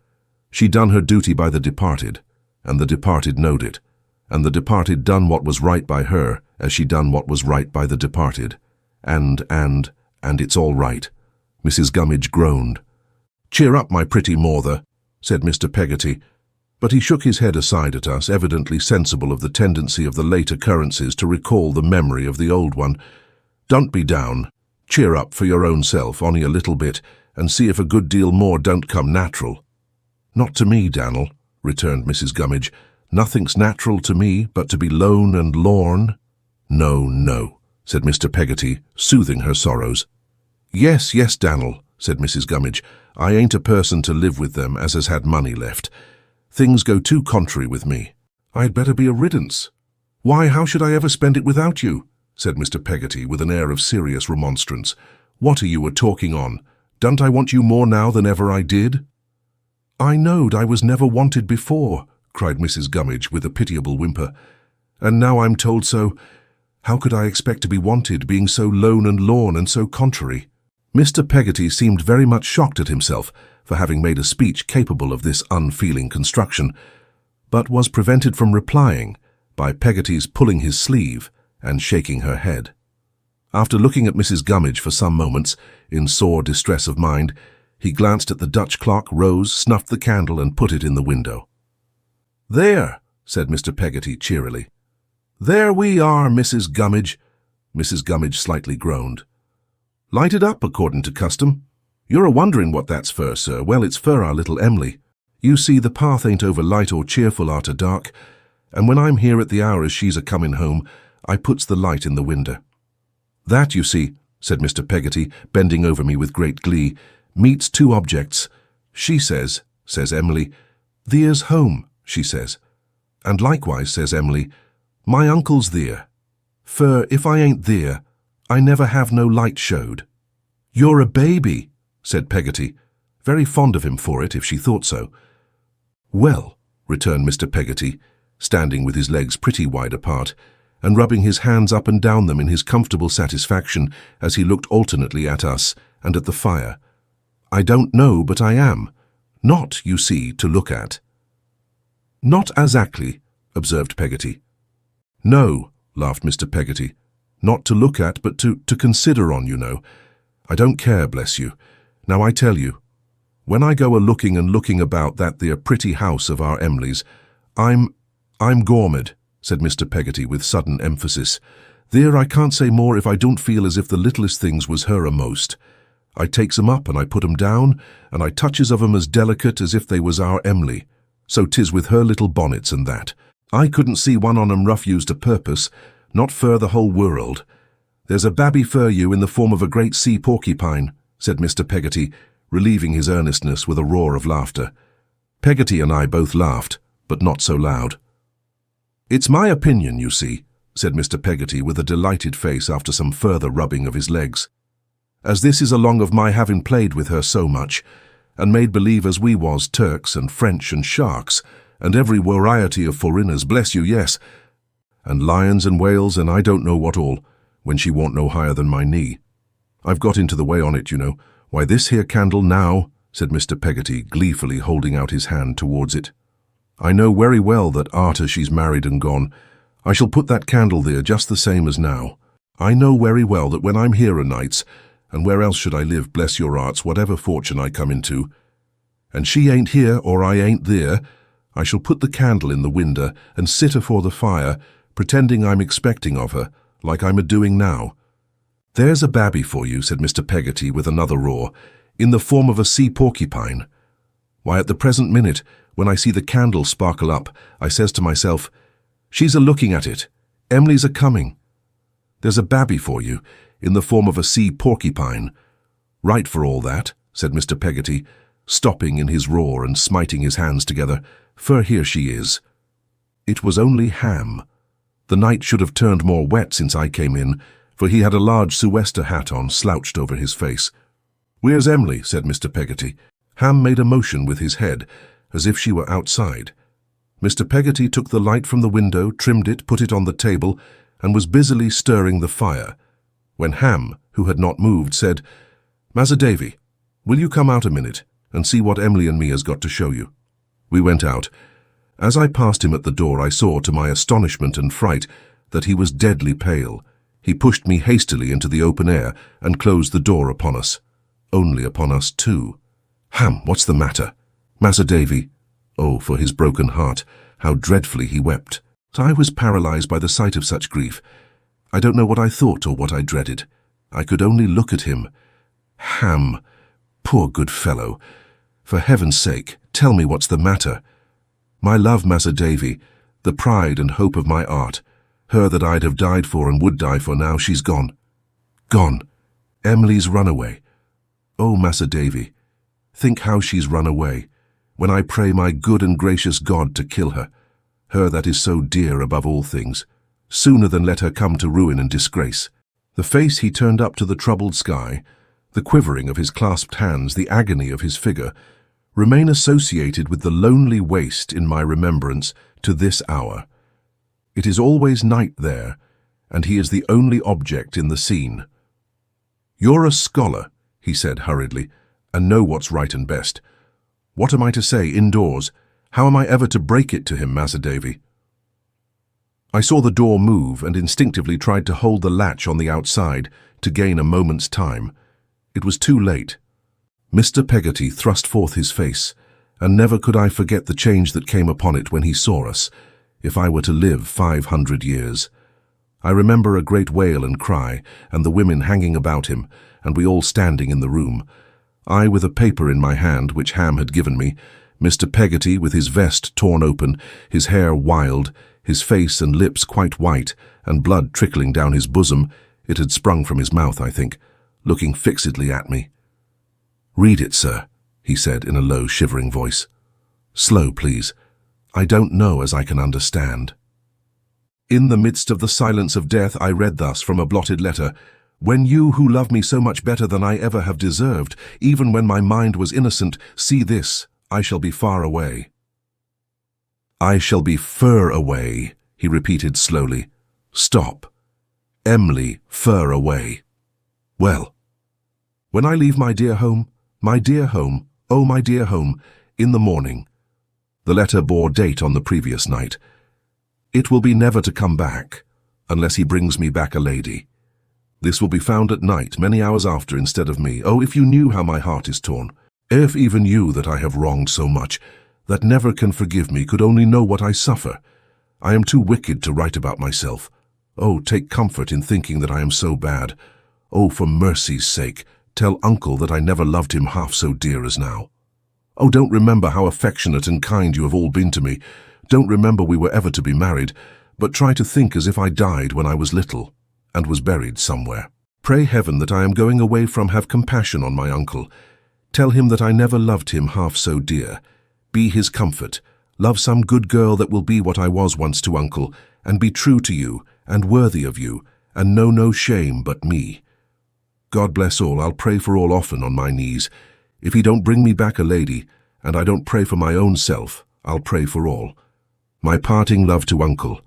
She done her duty by the departed, and the departed knowed it, and the departed done what was right by her, as she done what was right by the departed. And it's all right." Mrs. Gummidge groaned. "Cheer up, my pretty Mawther," said Mr. Peggotty. But he shook his head aside at us, evidently sensible of the tendency of the late occurrences to recall the memory of the old one. "Don't be down. Cheer up for your own self, only a little bit, and see if a good deal more don't come natural." "Not to me, Dan'l," returned Mrs. Gummidge. "Nothing's natural to me but to be lone and lorn." "No, no," said Mr. Peggotty, soothing her sorrows. "Yes, yes, Dan'l," said Mrs. Gummidge. "I ain't a person to live with them as has had money left. Things go too contrary with me. I'd better be a riddance." "Why, how should I ever spend it without you?" said Mr. Peggotty with an air of serious remonstrance. "What are you a-talking on? Don't I want you more now than ever I did?" "I knowed I was never wanted before," cried Mrs. Gummidge with a pitiable whimper. "And now I'm told so. How could I expect to be wanted, being so lone and lorn and so contrary?" Mr. Peggotty seemed very much shocked at himself for having made a speech capable of this unfeeling construction, but was prevented from replying by Peggotty's pulling his sleeve and shaking her head. After looking at Mrs. Gummidge for some moments, in sore distress of mind, he glanced at the Dutch clock, rose, snuffed the candle, and put it in the window. "There," said Mr. Peggotty cheerily. "There we are, Mrs. Gummidge." Mrs. Gummidge slightly groaned. "Lighted up, according to custom. You're a-wondering what that's for, sir. Well, it's for our little Em'ly. You see, the path ain't over light or cheerful arter dark, and when I'm here at the hour as she's a-comin' home, I puts the light in the winder. That, you see," said Mr. Peggotty, bending over me with great glee, "meets two objects. She says Em'ly, 'There's home,' she says. And likewise, says Em'ly, 'My uncle's there. For if I ain't there, I never have no light showed.'" "You're a baby," said Peggotty, very fond of him for it if she thought so. "Well," returned Mr. Peggotty, standing with his legs pretty wide apart, and rubbing his hands up and down them in his comfortable satisfaction as he looked alternately at us and at the fire, "I don't know but I am. Not, you see, to look at." "Not exactly," observed Peggotty. "No," laughed Mr. Peggotty. "Not to look at, but to consider on, you know. I don't care, bless you. Now I tell you, when I go a-looking and looking about that there pretty house of our Em'ly's, I'm gormed," said Mr. Peggotty with sudden emphasis. "There I can't say more if I don't feel as if the littlest things was her a-most. I takes 'em up and I put 'em down, and I touches of 'em as delicate as if they was our Em'ly. So 'tis with her little bonnets and that. I couldn't see one on 'em rough used a purpose, not fur the whole world. There's a babby fur you in the form of a great sea porcupine," said Mr. Peggotty, relieving his earnestness with a roar of laughter. Peggotty and I both laughed, but not so loud. "It's my opinion, you see," said Mr. Peggotty with a delighted face after some further rubbing of his legs, "as this is along of my having played with her so much, and made believe as we was Turks and French and sharks, and every variety of foreigners, bless you, yes, and lions and whales and I don't know what all, when she warn't no higher than my knee. I've got into the way on it, you know. Why, this here candle now," said Mr. Peggotty, gleefully holding out his hand towards it. "I know very well that arter she's married and gone, I shall put that candle there just the same as now. I know very well that when I'm here o' nights, and where else should I live, bless your hearts, whatever fortune I come into, and she ain't here or I ain't there, I shall put the candle in the winder and sit afore the fire, pretending I'm expecting of her, like I'm a-doing now. There's a babby for you," said Mr. Peggotty with another roar, "in the form of a sea porcupine. Why, at the present minute, when I see the candle sparkle up, I says to myself, 'She's a-looking at it. Em'ly's a-coming.' There's a babby for you, in the form of a sea porcupine. Right for all that," said Mr. Peggotty, stopping in his roar and smiting his hands together, "for here she is. It was only Ham. The night should have turned more wet since I came in, for he had a large sou'wester hat on, slouched over his face. 'Where's Em'ly?' said Mr. Peggotty. Ham made a motion with his head, as if she were outside. Mr. Peggotty took the light from the window, trimmed it, put it on the table, and was busily stirring the fire, when Ham, who had not moved, said, "Massa Davy, will you come out a minute, and see what Em'ly and me has got to show you?" We went out. As I passed him at the door, I saw, to my astonishment and fright, that he was deadly pale. He pushed me hastily into the open air and closed the door upon us. Only upon us two. "Ham, what's the matter?" "Massa Davy, Oh, for his broken heart, how dreadfully he wept. I was paralyzed by the sight of such grief. I don't know what I thought or what I dreaded. I could only look at him. Ham, poor good fellow. For heaven's sake, tell me what's the matter. My love, Massa Davy, the pride and hope of my art, her that I'd have died for and would die for, now she's gone. Gone. Emily's run away. Oh, Massa Davy, think how she's run away, when I pray my good and gracious God to kill her, her that is so dear above all things, sooner than let her come to ruin and disgrace. The face he turned up to the troubled sky, the quivering of his clasped hands, the agony of his figure, remain associated with the lonely waste in my remembrance to this hour. It is always night there, and he is the only object in the scene. "You're a scholar," he said hurriedly, "and know what's right and best. What am I to say indoors? How am I ever to break it to him, Massa Davy?" I saw the door move and instinctively tried to hold the latch on the outside to gain a moment's time. It was too late. Mr. Peggotty thrust forth his face, and never could I forget the change that came upon it when he saw us, if I were to live 500 years. I remember a great wail and cry, and the women hanging about him, and we all standing in the room. I with a paper in my hand which Ham had given me, Mr. Peggotty with his vest torn open, his hair wild, his face and lips quite white, and blood trickling down his bosom, it had sprung from his mouth, I think, looking fixedly at me. "Read it, sir," he said in a low, shivering voice. "Slow, please. I don't know as I can understand." In the midst of the silence of death I read thus from a blotted letter, "When you who love me so much better than I ever have deserved, even when my mind was innocent, see this, I shall be far away." "I shall be fur away," he repeated slowly. "Stop. Emily, fur away. Well, when I leave my dear home, oh my dear home, in the morning." The letter bore date on the previous night. "It will be never to come back, unless he brings me back a lady. This will be found at night, many hours after, instead of me. Oh, if you knew how my heart is torn, if even you that I have wronged so much, that never can forgive me, could only know what I suffer. I am too wicked to write about myself. Oh, take comfort in thinking that I am so bad. Oh, for mercy's sake, tell Uncle that I never loved him half so dear as now. Oh, don't remember how affectionate and kind you have all been to me. Don't remember we were ever to be married, but try to think as if I died when I was little, and was buried somewhere. Pray heaven that I am going away from have compassion on my uncle. Tell him that I never loved him half so dear. Be his comfort. Love some good girl that will be what I was once to Uncle, and be true to you, and worthy of you, and know no shame but me. God bless all. I'll pray for all often on my knees. If he don't bring me back a lady, and I don't pray for my own self, I'll pray for all. My parting love to Uncle,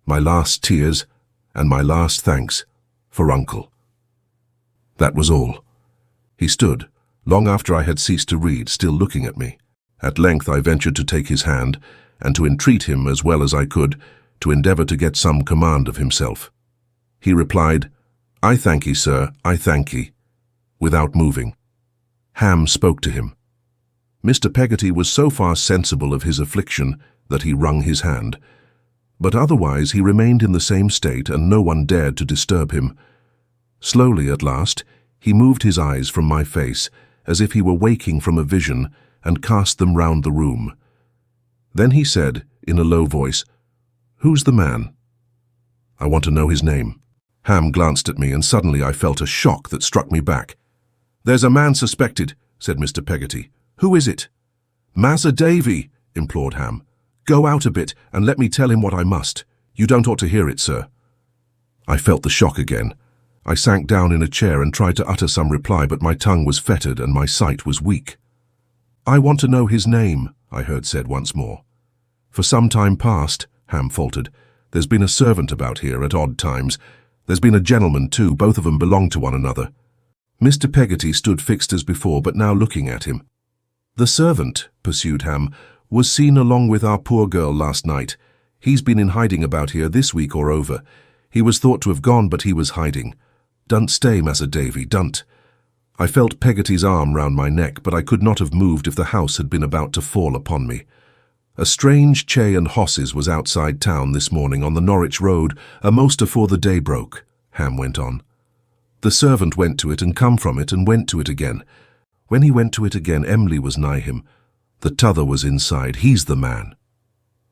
my last tears, and my last thanks for Uncle." That was all. He stood, long after I had ceased to read, still looking at me. At length I ventured to take his hand, and to entreat him as well as I could, to endeavour to get some command of himself. He replied, "I thank ye, sir, I thank ye," without moving. Ham spoke to him. Mr. Peggotty was so far sensible of his affliction that he wrung his hand, but otherwise he remained in the same state, and no one dared to disturb him. Slowly, at last, he moved his eyes from my face, as if he were waking from a vision, and cast them round the room. Then he said, in a low voice, "Who's the man?" "I want to know his name." Ham glanced at me, and suddenly I felt a shock that struck me back. "There's a man suspected," said Mr. Peggotty. "Who is it?" "Massa Davy," implored Ham. "Go out a bit, and let me tell him what I must. You don't ought to hear it, sir." I felt the shock again. I sank down in a chair and tried to utter some reply, but my tongue was fettered and my sight was weak. "I want to know his name," I heard said once more. "For some time past," Ham faltered, "there's been a servant about here at odd times. There's been a gentleman, too. Both of them belong to one another." Mr. Peggotty stood fixed as before, but now looking at him. "The servant," pursued Ham, "was seen along with our poor girl last night. He's been in hiding about here this week or over. He was thought to have gone, but he was hiding. Dunt stay, Massa Davy, dunt." I felt Peggotty's arm round my neck, but I could not have moved if the house had been about to fall upon me. A strange chay and hosses was outside town this morning on the Norwich road, a'most afore the day broke, Ham went on. The servant went to it and come from it and went to it again. When he went to it again, Emily was nigh him. The t'other was inside. He's the man.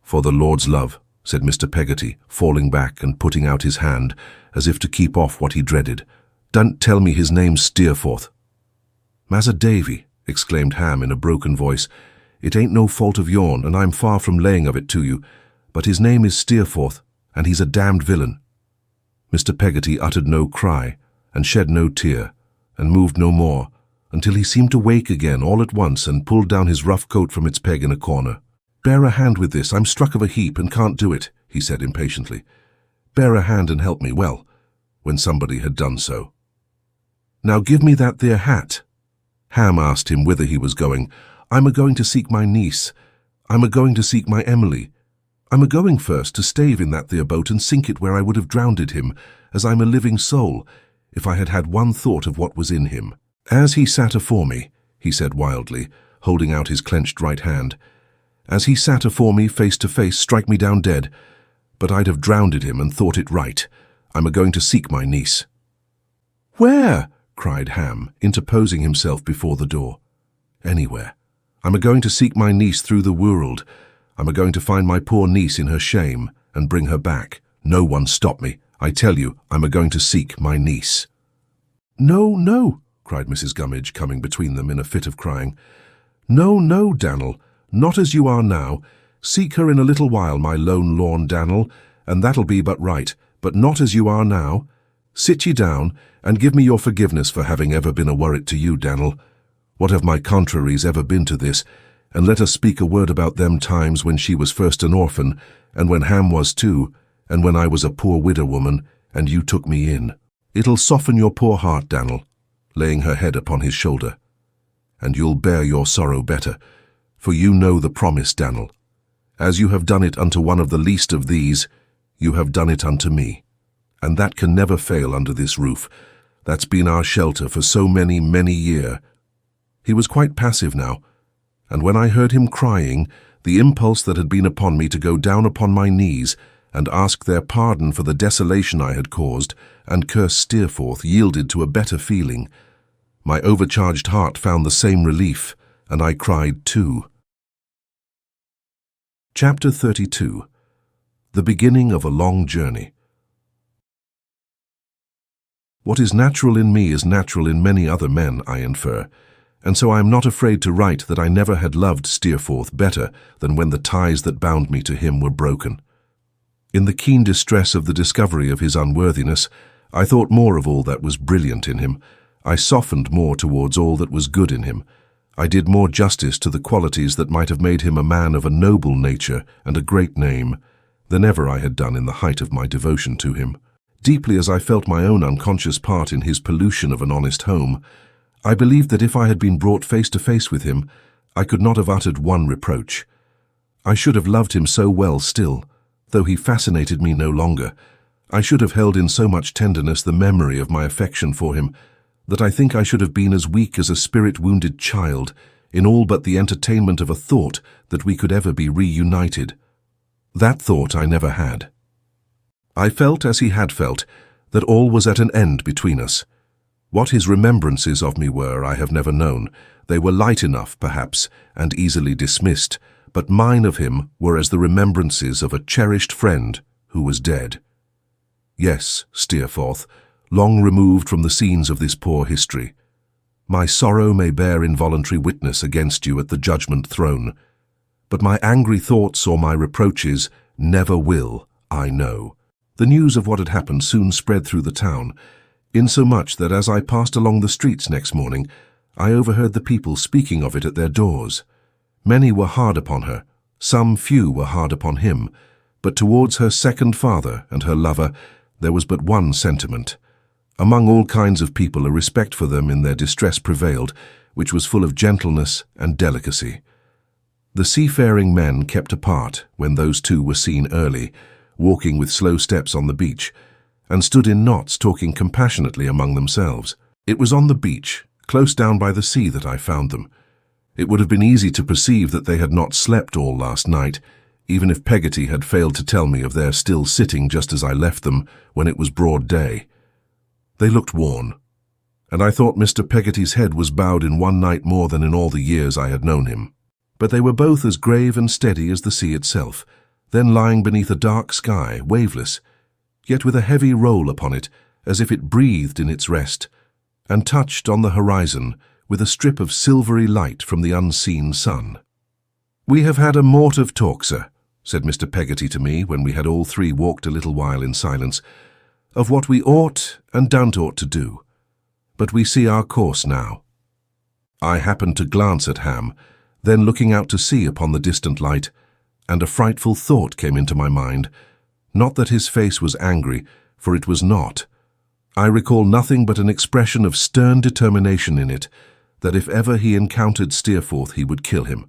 For the Lord's love, said Mr. Peggotty, falling back and putting out his hand, as if to keep off what he dreaded. Don't tell me his name's Steerforth. Massa Davy, exclaimed Ham in a broken voice, it ain't no fault of yourn, and I'm far from laying of it to you, but his name is Steerforth, and he's a damned villain. Mr. Peggotty uttered no cry, and shed no tear, and moved no more, until he seemed to wake again all at once and pulled down his rough coat from its peg in a corner. Bear a hand with this, I'm struck of a heap and can't do it, he said impatiently. Bear a hand and help me, well, when somebody had done so. Now give me that there hat. Ham asked him whither he was going. I'm a-going to seek my niece. I'm a-going to seek my Emily. I'm a-going first to stave in that there boat and sink it where I would have drowned him, as I'm a living soul, if I had had one thought of what was in him. As he sat afore me, he said wildly, holding out his clenched right hand, as he sat afore me face to face, strike me down dead, but I'd have drowned him and thought it right. I'm a-going to seek my niece. Where? Cried Ham, interposing himself before the door. Anywhere. I'm a-going to seek my niece through the world. I'm a-going to find my poor niece in her shame and bring her back. No one stop me. I tell you, I'm a-going to seek my niece. No, no, cried Mrs. Gummidge, coming between them in a fit of crying. No, no, Dannel, not as you are now. Seek her in a little while, my lone lorn Dannel, and that'll be but right, but not as you are now. Sit ye down, and give me your forgiveness for having ever been a worrit to you, Dannel. What have my contraries ever been to this? And let us speak a word about them times when she was first an orphan, and when Ham was too, and when I was a poor widow woman, and you took me in. It'll soften your poor heart, Dannel, laying her head upon his shoulder, and you'll bear your sorrow better, for you know the promise, Dannel. As you have done it unto one of the least of these, you have done it unto me, and that can never fail under this roof. That's been our shelter for so many, many year. He was quite passive now, and when I heard him crying, the impulse that had been upon me to go down upon my knees and ask their pardon for the desolation I had caused, and curse Steerforth, yielded to a better feeling. My overcharged heart found the same relief, and I cried too. Chapter 32. The beginning of a long journey. What is natural in me is natural in many other men, I infer, and so I am not afraid to write that I never had loved Steerforth better than when the ties that bound me to him were broken. In the keen distress of the discovery of his unworthiness, I thought more of all that was brilliant in him. I softened more towards all that was good in him. I did more justice to the qualities that might have made him a man of a noble nature and a great name than ever I had done in the height of my devotion to him. Deeply as I felt my own unconscious part in his pollution of an honest home, I believed that if I had been brought face to face with him, I could not have uttered one reproach. I should have loved him so well still, though he fascinated me no longer. I should have held in so much tenderness the memory of my affection for him, that I think I should have been as weak as a spirit-wounded child in all but the entertainment of a thought that we could ever be reunited. That thought I never had. I felt, as he had felt, that all was at an end between us. What his remembrances of me were, I have never known. They were light enough, perhaps, and easily dismissed, but mine of him were as the remembrances of a cherished friend who was dead. Yes, Steerforth, long removed from the scenes of this poor history. My sorrow may bear involuntary witness against you at the judgment throne, but my angry thoughts or my reproaches never will, I know. The news of what had happened soon spread through the town, insomuch that as I passed along the streets next morning, I overheard the people speaking of it at their doors. Many were hard upon her, some few were hard upon him, but towards her second father and her lover there was but one sentiment. Among all kinds of people a respect for them in their distress prevailed, which was full of gentleness and delicacy. The seafaring men kept apart when those two were seen early, walking with slow steps on the beach, and stood in knots talking compassionately among themselves. It was on the beach, close down by the sea, that I found them. It would have been easy to perceive that they had not slept all last night, even if Peggotty had failed to tell me of their still sitting just as I left them when it was broad day. They looked worn, and I thought Mr. Peggotty's head was bowed in one night more than in all the years I had known him. But they were both as grave and steady as the sea itself, then lying beneath a dark sky, waveless, yet with a heavy roll upon it, as if it breathed in its rest, and touched on the horizon with a strip of silvery light from the unseen sun. "We have had a mort of talk, sir," said Mr. Peggotty to me when we had all three walked a little while in silence, "of what we ought and don't ought to do. But we see our course now." I happened to glance at Ham, then looking out to sea upon the distant light, and a frightful thought came into my mind. Not that his face was angry, for it was not. I recall nothing but an expression of stern determination in it, that if ever he encountered Steerforth he would kill him.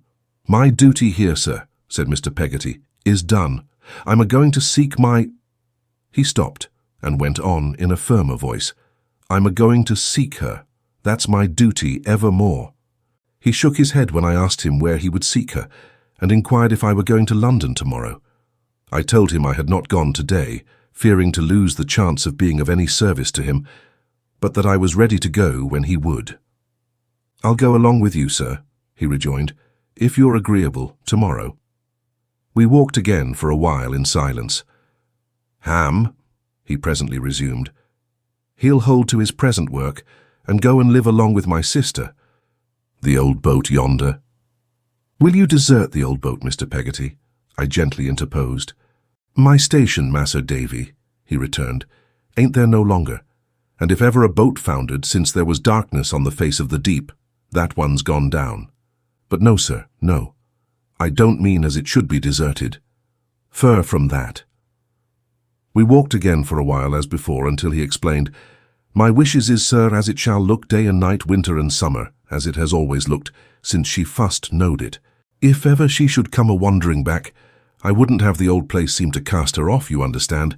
"My duty here, sir," said Mr. Peggotty, "is done. I'm a-going to seek my—" He stopped and went on in a firmer voice. "I'm a-going to seek her. That's my duty evermore." He shook his head when I asked him where he would seek her, and inquired if I were going to London tomorrow. I told him I had not gone today, fearing to lose the chance of being of any service to him, but that I was ready to go when he would. "I'll go along with you, sir," he rejoined, "if you're agreeable, tomorrow." We walked again for a while in silence. "Ham," he presently resumed, "he'll hold to his present work and go and live along with my sister. The old boat yonder." "Will you desert the old boat, Mr. Peggotty?" I gently interposed. "My station, Mas'r Davy," he returned, "ain't there no longer, and if ever a boat foundered since there was darkness on the face of the deep, that one's gone down. But no, sir, no. I don't mean as it should be deserted. Fur from that." We walked again for a while as before until he explained, "My wishes is, sir, as it shall look day and night, winter and summer, as it has always looked, since she fust knowed it. If ever she should come a-wandering back, I wouldn't have the old place seem to cast her off, you understand,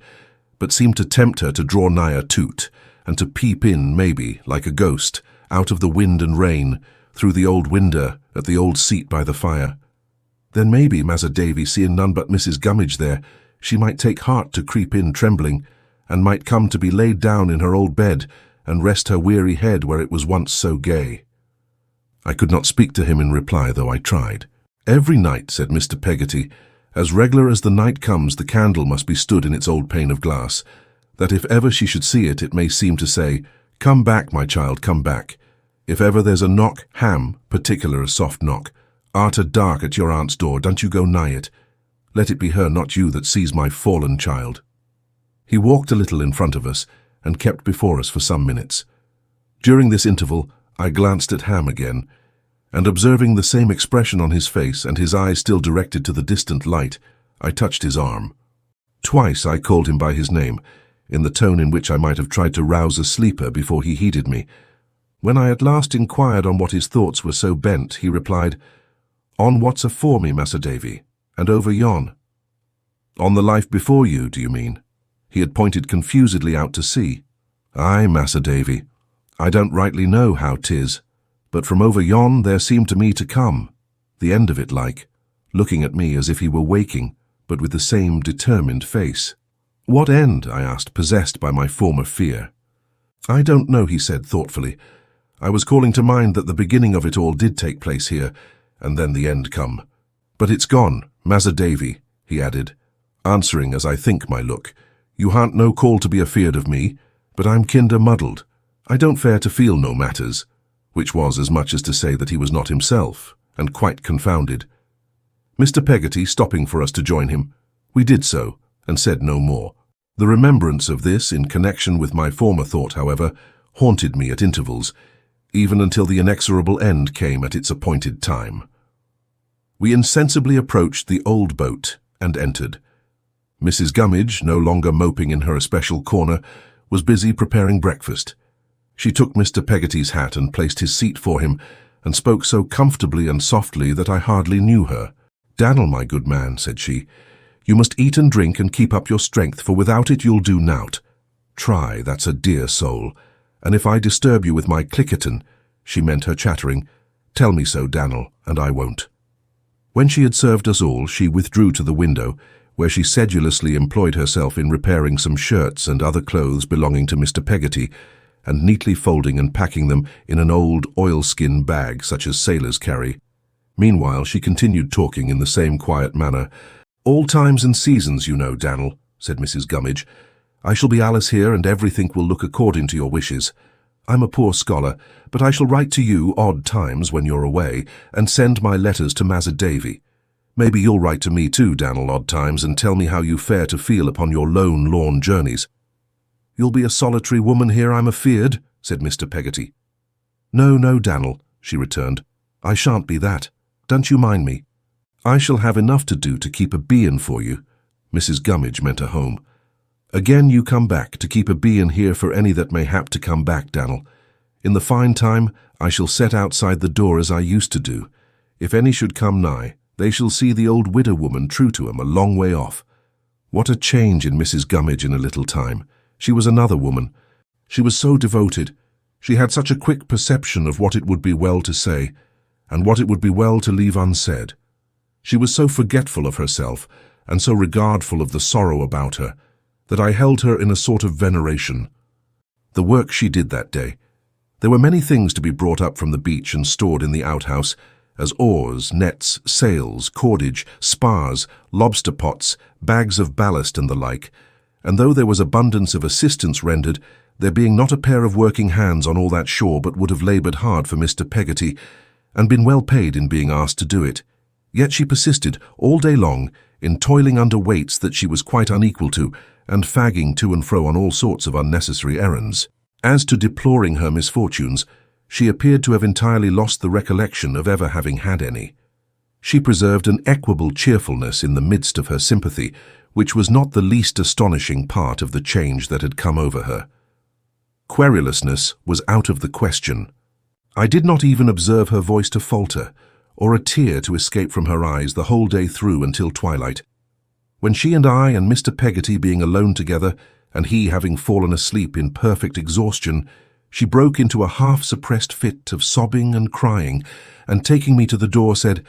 but seem to tempt her to draw nigher to't, and to peep in, maybe, like a ghost, out of the wind and rain, through the old winder at the old seat by the fire. Then maybe, Mas'r Davy, seeing none but Mrs. Gummidge there, she might take heart to creep in trembling, and might come to be laid down in her old bed, and rest her weary head where it was once so gay." I could not speak to him in reply, though I tried. "Every night," said Mr. Peggotty, "as regular as the night comes, the candle must be stood in its old pane of glass, that if ever she should see it, it may seem to say, 'Come back, my child, come back.' If ever there's a knock, Ham, particular a soft knock, arter dark at your aunt's door, don't you go nigh it. Let it be her, not you, that sees my fallen child." He walked a little in front of us, and kept before us for some minutes. During this interval, I glanced at Ham again, and observing the same expression on his face and his eyes still directed to the distant light, I touched his arm. Twice I called him by his name, in the tone in which I might have tried to rouse a sleeper before he heeded me. When I at last inquired on what his thoughts were so bent, he replied, "On what's afore me, Mas'r Davy, and over yon." "On the life before you, do you mean?" He had pointed confusedly out to sea. "Aye, Mas'r Davy, I don't rightly know how 'tis, but from over yon there seemed to me to come, the end of it like, looking at me as if he were waking, but with the same determined face." "What end?" I asked, possessed by my former fear. "I don't know," he said thoughtfully. "I was calling to mind that the beginning of it all did take place here, and then the end come. But it's gone, Mas'r Davy," he added, answering as I think my look. "You harn't no call to be afeard of me, but I'm kinder muddled. I don't fare to feel no matters," which was as much as to say that he was not himself, and quite confounded. Mr. Peggotty stopping for us to join him, we did so, and said no more. The remembrance of this in connection with my former thought, however, haunted me at intervals, even until the inexorable end came at its appointed time. We insensibly approached the old boat and entered. Mrs. Gummidge, no longer moping in her especial corner, was busy preparing breakfast. She took Mr. Peggotty's hat and placed his seat for him, and spoke so comfortably and softly that I hardly knew her. "Dannel, my good man," said she, "you must eat and drink and keep up your strength, for without it you'll do nought. Try, that's a dear soul, and if I disturb you with my clickerton," she meant her chattering, Tell me so, Daniel, and I won't." When she had served us all, she withdrew to the window, where she sedulously employed herself in repairing some shirts and other clothes belonging to Mr. Peggotty, and neatly folding and packing them in an old oilskin bag such as sailors carry. Meanwhile, she continued talking in the same quiet manner. "All times and seasons, you know, Daniel," said Mrs. Gummidge. "I shall be Alice here, and everything will look according to your wishes. I'm a poor scholar, but I shall write to you odd times when you're away, and send my letters to Mazza Davy. Maybe you'll write to me too, Daniel, odd times, and tell me how you fare to feel upon your lone, lorn journeys." "You'll be a solitary woman here, I'm afeard," said Mr. Peggotty. "No, no, Daniel," she returned. "I shan't be that. Don't you mind me. I shall have enough to do to keep a bein' for you." Mrs. Gummidge meant a home. "Again you come back to keep a bein' here for any that may hap to come back, Daniel. In the fine time, I shall set outside the door as I used to do. If any should come nigh, they shall see the old widow woman true to 'em a long way off." What a change in Mrs. Gummidge in a little time. She was another woman. She was so devoted. She had such a quick perception of what it would be well to say, and what it would be well to leave unsaid. She was so forgetful of herself, and so regardful of the sorrow about her, that I held her in a sort of veneration. The work she did that day. There were many things to be brought up from the beach and stored in the outhouse, as oars, nets, sails, cordage, spars, lobster pots, bags of ballast and the like, and though there was abundance of assistance rendered, there being not a pair of working hands on all that shore but would have laboured hard for Mr. Peggotty, and been well paid in being asked to do it, yet she persisted all day long in toiling under weights that she was quite unequal to, and fagging to and fro on all sorts of unnecessary errands. As to deploring her misfortunes, she appeared to have entirely lost the recollection of ever having had any. She preserved an equable cheerfulness in the midst of her sympathy, which was not the least astonishing part of the change that had come over her. Querulousness was out of the question. I did not even observe her voice to falter, or a tear to escape from her eyes the whole day through until twilight. When she and I and Mr. Peggotty being alone together, and he having fallen asleep in perfect exhaustion, she broke into a half-suppressed fit of sobbing and crying, and taking me to the door said,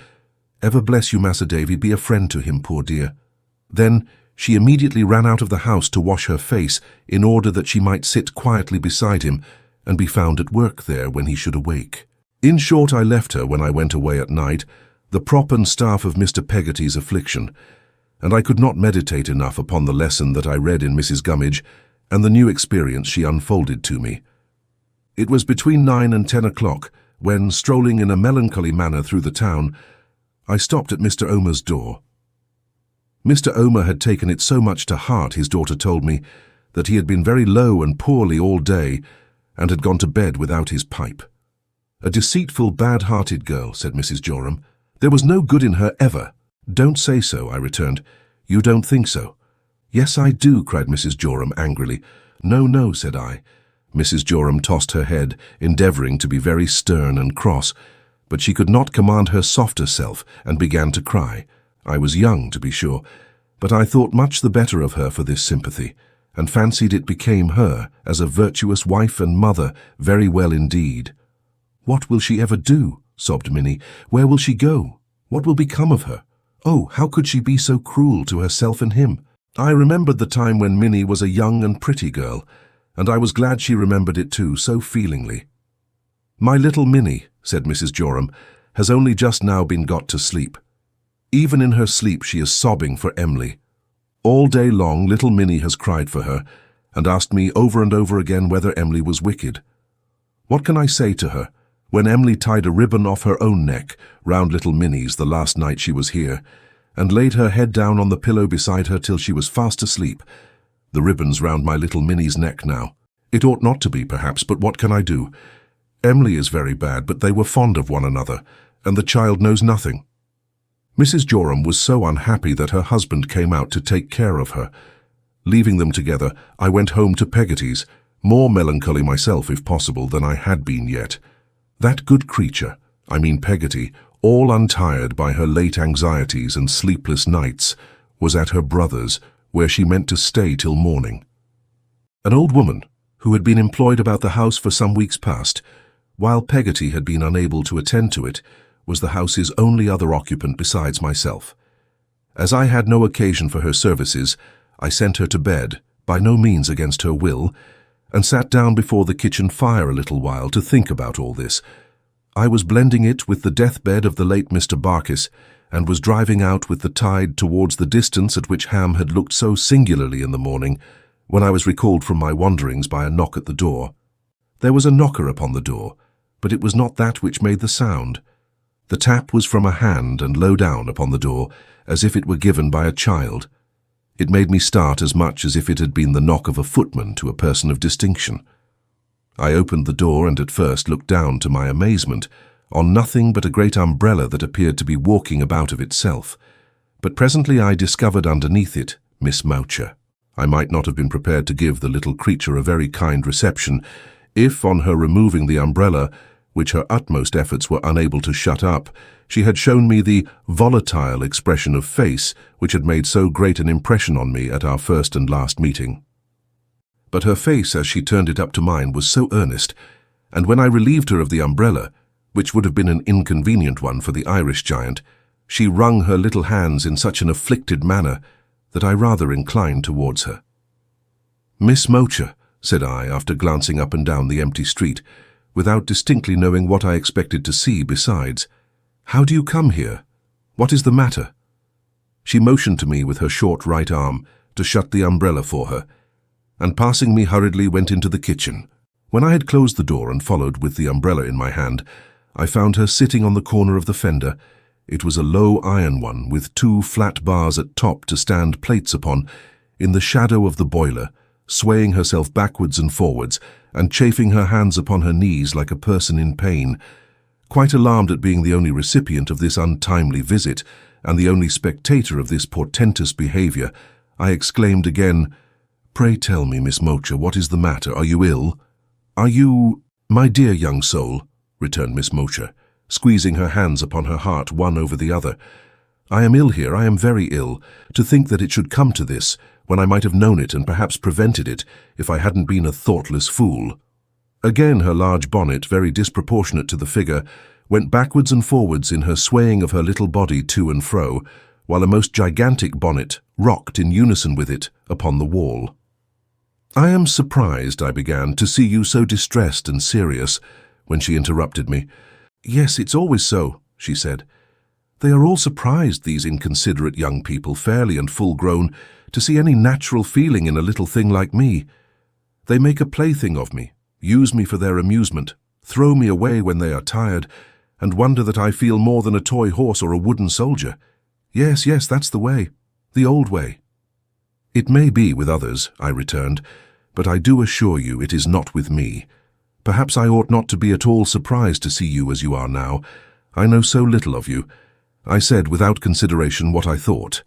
"Ever bless you, Massa Davy, be a friend to him, poor dear." Then she immediately ran out of the house to wash her face, in order that she might sit quietly beside him, and be found at work there when he should awake. In short, I left her, when I went away at night, the prop and staff of Mr. Peggotty's affliction, and I could not meditate enough upon the lesson that I read in Mrs. Gummidge, and the new experience she unfolded to me. It was between 9 and 10 o'clock, when, strolling in a melancholy manner through the town, I stopped at Mr. Omer's door. Mr. Omer had taken it so much to heart, his daughter told me, that he had been very low and poorly all day, and had gone to bed without his pipe. "A deceitful, bad-hearted girl," said Mrs. Joram. "There was no good in her ever." "Don't say so," I returned. "You don't think so?" "Yes, I do," cried Mrs. Joram angrily. "No, no," said I. Mrs. Joram tossed her head, endeavouring to be very stern and cross, but she could not command her softer self, and began to cry. I was young, to be sure, but I thought much the better of her for this sympathy, and fancied it became her, as a virtuous wife and mother, very well indeed. "What will she ever do?" sobbed Minnie. "Where will she go? What will become of her? Oh, how could she be so cruel to herself and him?" I remembered the time when Minnie was a young and pretty girl, and I was glad she remembered it too, so feelingly. "My little Minnie," said Mrs. Joram, "has only just now been got to sleep. Even in her sleep she is sobbing for Emily. All day long little Minnie has cried for her, and asked me over and over again whether Emily was wicked. What can I say to her, when Emily tied a ribbon off her own neck round little Minnie's the last night she was here, and laid her head down on the pillow beside her till she was fast asleep? The ribbon's round my little Minnie's neck now. It ought not to be, perhaps, but what can I do? Emily is very bad, but they were fond of one another, and the child knows nothing." Mrs. Joram was so unhappy that her husband came out to take care of her. Leaving them together, I went home to Peggotty's, more melancholy myself, if possible, than I had been yet. That good creature, I mean Peggotty, all untired by her late anxieties and sleepless nights, was at her brother's, where she meant to stay till morning. An old woman, who had been employed about the house for some weeks past, while Peggotty had been unable to attend to it, was the house's only other occupant besides myself. As I had no occasion for her services, I sent her to bed, by no means against her will, and sat down before the kitchen fire a little while to think about all this. I was blending it with the deathbed of the late Mr. Barkis, and was driving out with the tide towards the distance at which Ham had looked so singularly in the morning, when I was recalled from my wanderings by a knock at the door. There was a knocker upon the door, but it was not that which made the sound. The tap was from a hand and low down upon the door, as if it were given by a child. It made me start as much as if it had been the knock of a footman to a person of distinction. I opened the door and at first looked down, to my amazement, on nothing but a great umbrella that appeared to be walking about of itself. But presently I discovered underneath it Miss Moucher. I might not have been prepared to give the little creature a very kind reception, if, on her removing the umbrella, which her utmost efforts were unable to shut up, she had shown me the volatile expression of face which had made so great an impression on me at our first and last meeting. But her face, as she turned it up to mine, was so earnest, and when I relieved her of the umbrella, which would have been an inconvenient one for the Irish giant, she wrung her little hands in such an afflicted manner that I rather inclined towards her. "Miss Moucher," said I, after glancing up and down the empty street, without distinctly knowing what I expected to see besides, "how do you come here? What is the matter?" She motioned to me with her short right arm to shut the umbrella for her, and passing me hurriedly went into the kitchen. When I had closed the door and followed with the umbrella in my hand, I found her sitting on the corner of the fender. It was a low iron one, with 2 flat bars at top to stand plates upon, in the shadow of the boiler, swaying herself backwards and forwards, and chafing her hands upon her knees like a person in pain. Quite alarmed at being the only recipient of this untimely visit, and the only spectator of this portentous behaviour, I exclaimed again, "Pray tell me, Miss Moucher, what is the matter? Are you ill?" "Are you—" "My dear young soul," returned Miss Moucher, squeezing her hands upon her heart one over the other, "I am ill here, I am very ill. To think that it should come to this, when I might have known it and perhaps prevented it, if I hadn't been a thoughtless fool." Again her large bonnet, very disproportionate to the figure, went backwards and forwards in her swaying of her little body to and fro, while a most gigantic bonnet rocked in unison with it upon the wall. "I am surprised," I began, "to see you so distressed and serious," when she interrupted me. "Yes, it's always so," she said. "They are all surprised, these inconsiderate young people, fairly and full-grown, to see any natural feeling in a little thing like me. They make a plaything of me, use me for their amusement, throw me away when they are tired, and wonder that I feel more than a toy horse or a wooden soldier. Yes, that's the way, the old way." "It may be with others," I returned, "but I do assure you it is not with me. Perhaps I ought not to be at all surprised to see you as you are now. I know so little of you." I said without consideration what I thought.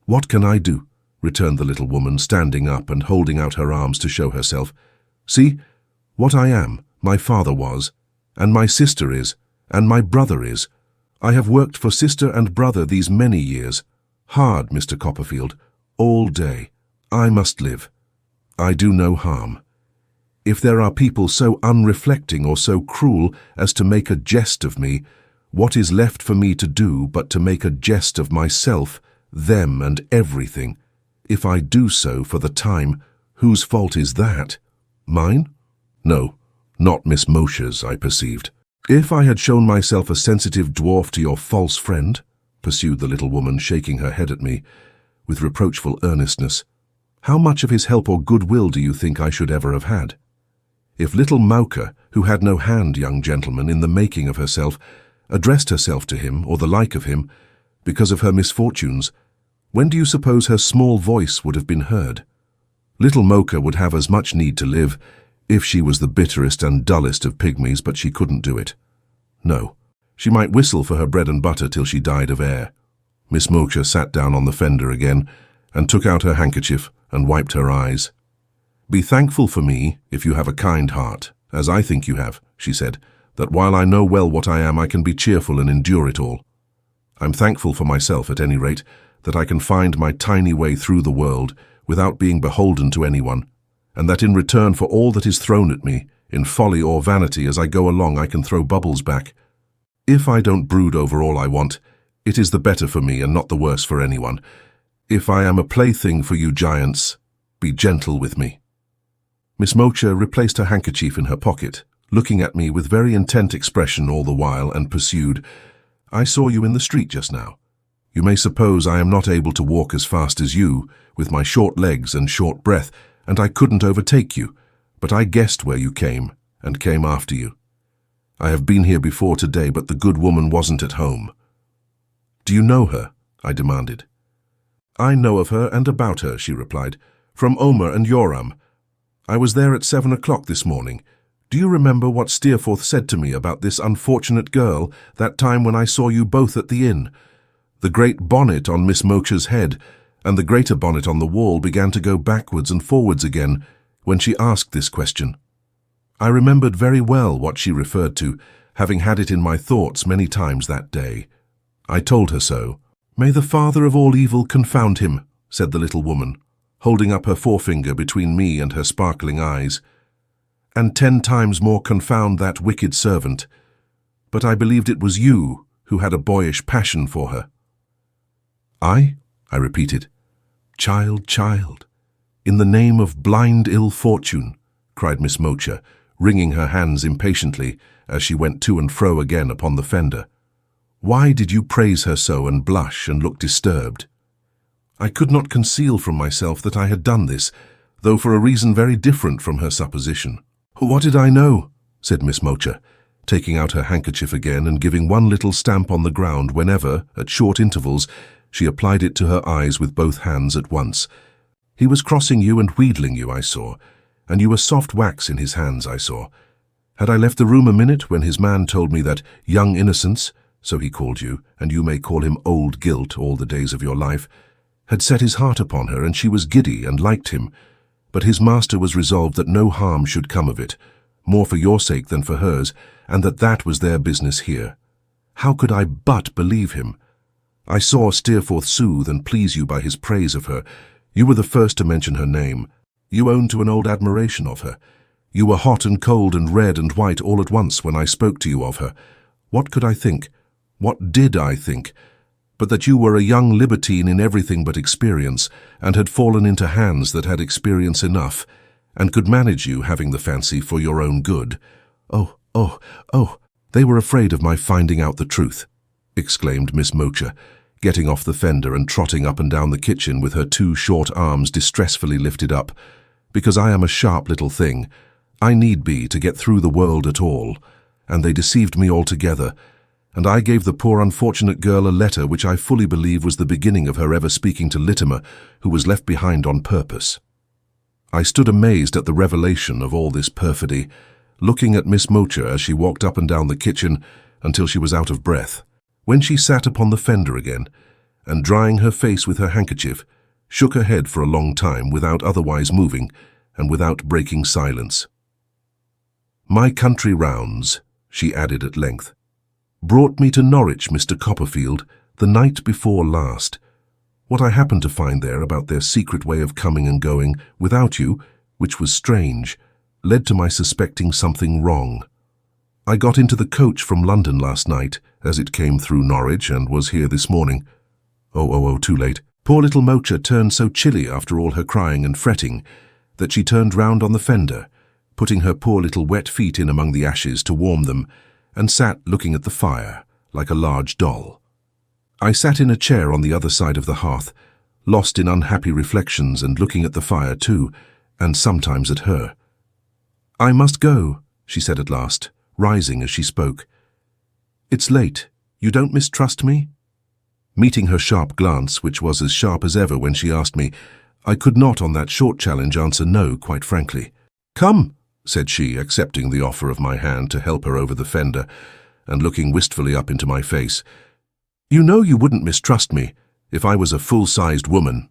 "What can I do?" returned the little woman, standing up and holding out her arms to show herself. "See, what I am, my father was, and my sister is, and my brother is. I have worked for sister and brother these many years. Hard, Mr. Copperfield, all day. I must live. I do no harm. If there are people so unreflecting or so cruel as to make a jest of me, what is left for me to do but to make a jest of myself, them and everything? If I do so for the time, whose fault is that? Mine? No, not Miss Moucher's, I perceived. If I had shown myself a sensitive dwarf to your false friend," pursued the little woman, shaking her head at me with reproachful earnestness, "how much of his help or goodwill do you think I should ever have had? If little Moucher, who had no hand, young gentleman, in the making of herself, addressed herself to him, or the like of him, because of her misfortunes, when do you suppose her small voice would have been heard? Little Moucher would have as much need to live, if she was the bitterest and dullest of pygmies, but she couldn't do it. No, she might whistle for her bread and butter till she died of air." Miss Moucher sat down on the fender again, and took out her handkerchief and wiped her eyes. "Be thankful for me, if you have a kind heart, as I think you have," she said, "that while I know well what I am, I can be cheerful and endure it all. I'm thankful for myself, at any rate, that I can find my tiny way through the world without being beholden to anyone, and that in return for all that is thrown at me, In folly or vanity, as I go along, I can throw bubbles back. If I don't brood over all I want, it is the better for me and not the worse for anyone. If I am a plaything for you giants, be gentle with me." Miss Mocha replaced her handkerchief in her pocket, looking at me with very intent expression all the while, and pursued, "I saw you in the street just now. You may suppose I am not able to walk as fast as you, with my short legs and short breath, and I couldn't overtake you, but I guessed where you came, and came after you. I have been here before today, but the good woman wasn't at home." "Do you know her?" I demanded. "I know of her and about her," she replied, "from Omer and Joram. I was there at 7 o'clock this morning. Do you remember what Steerforth said to me about this unfortunate girl that time when I saw you both at the inn? The great bonnet on Miss Mocha's head and the greater bonnet on the wall began to go backwards and forwards again when she asked this question. I remembered very well what she referred to, having had it in my thoughts many times that day. I told her so. "May the father of all evil confound him," said the little woman, holding up her forefinger between me and her sparkling eyes, "and 10 times more confound that wicked servant. But I believed it was you who had a boyish passion for her." "I?" I repeated. "Child, child, in the name of blind ill fortune," cried Miss Mocha, wringing her hands impatiently as she went to and fro again upon the fender. "Why did you praise her so and blush and look disturbed?" I could not conceal from myself that I had done this, though for a reason very different from her supposition. "What did I know?" said Miss Mocha, taking out her handkerchief again and giving one little stamp on the ground whenever, at short intervals, she applied it to her eyes with both hands at once. "He was crossing you and wheedling you, I saw, and you were soft wax in his hands, I saw. Had I left the room a minute when his man told me that young innocence, so he called you, and you may call him old guilt all the days of your life, had set his heart upon her, and she was giddy and liked him, but his master was resolved that no harm should come of it, more for your sake than for hers, and that was their business here. How could I but believe him? I saw Steerforth soothe and please you by his praise of her. You were the first to mention her name. You owned to an old admiration of her. You were hot and cold and red and white all at once when I spoke to you of her. What could I think? What did I think? But that you were a young libertine in everything but experience, and had fallen into hands that had experience enough, and could manage you, having the fancy, for your own good. Oh, oh, oh, they were afraid of my finding out the truth," exclaimed Miss Mocha, getting off the fender and trotting up and down the kitchen with her 2 short arms distressfully lifted up. "Because I am a sharp little thing. I need be to get through the world at all, and they deceived me altogether, and I gave the poor unfortunate girl a letter which I fully believe was the beginning of her ever speaking to Littimer, who was left behind on purpose." I stood amazed at the revelation of all this perfidy, looking at Miss Mocha as she walked up and down the kitchen until she was out of breath, when she sat upon the fender again, and drying her face with her handkerchief, shook her head for a long time without otherwise moving and without breaking silence. "My country rounds," she added at length, "brought me to Norwich, Mr. Copperfield, the night before last. What I happened to find there about their secret way of coming and going without you, which was strange, led to my suspecting something wrong. I got into the coach from London last night, as it came through Norwich, and was here this morning. Oh, too late. Poor little Mocha turned so chilly after all her crying and fretting that she turned round on the fender, putting her poor little wet feet in among the ashes to warm them, and sat looking at the fire, like a large doll. I sat in a chair on the other side of the hearth, lost in unhappy reflections and looking at the fire too, and sometimes at her. "I must go," she said at last, rising as she spoke. "It's late. You don't mistrust me?" Meeting her sharp glance, which was as sharp as ever when she asked me, I could not on that short challenge answer no, quite frankly. "Come," said she, accepting the offer of my hand to help her over the fender, and looking wistfully up into my face. "You know you wouldn't mistrust me if I was a full-sized woman."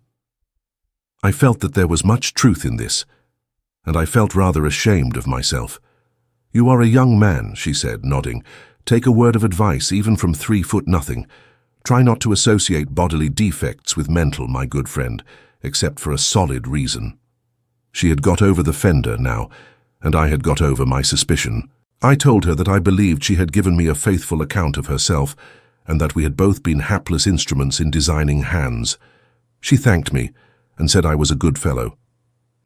I felt that there was much truth in this, and I felt rather ashamed of myself. "You are a young man," she said, nodding. "Take a word of advice, even from 3'0". Try not to associate bodily defects with mental, my good friend, except for a solid reason." She had got over the fender now, and I had got over my suspicion. I told her that I believed she had given me a faithful account of herself, and that we had both been hapless instruments in designing hands. She thanked me, and said I was a good fellow.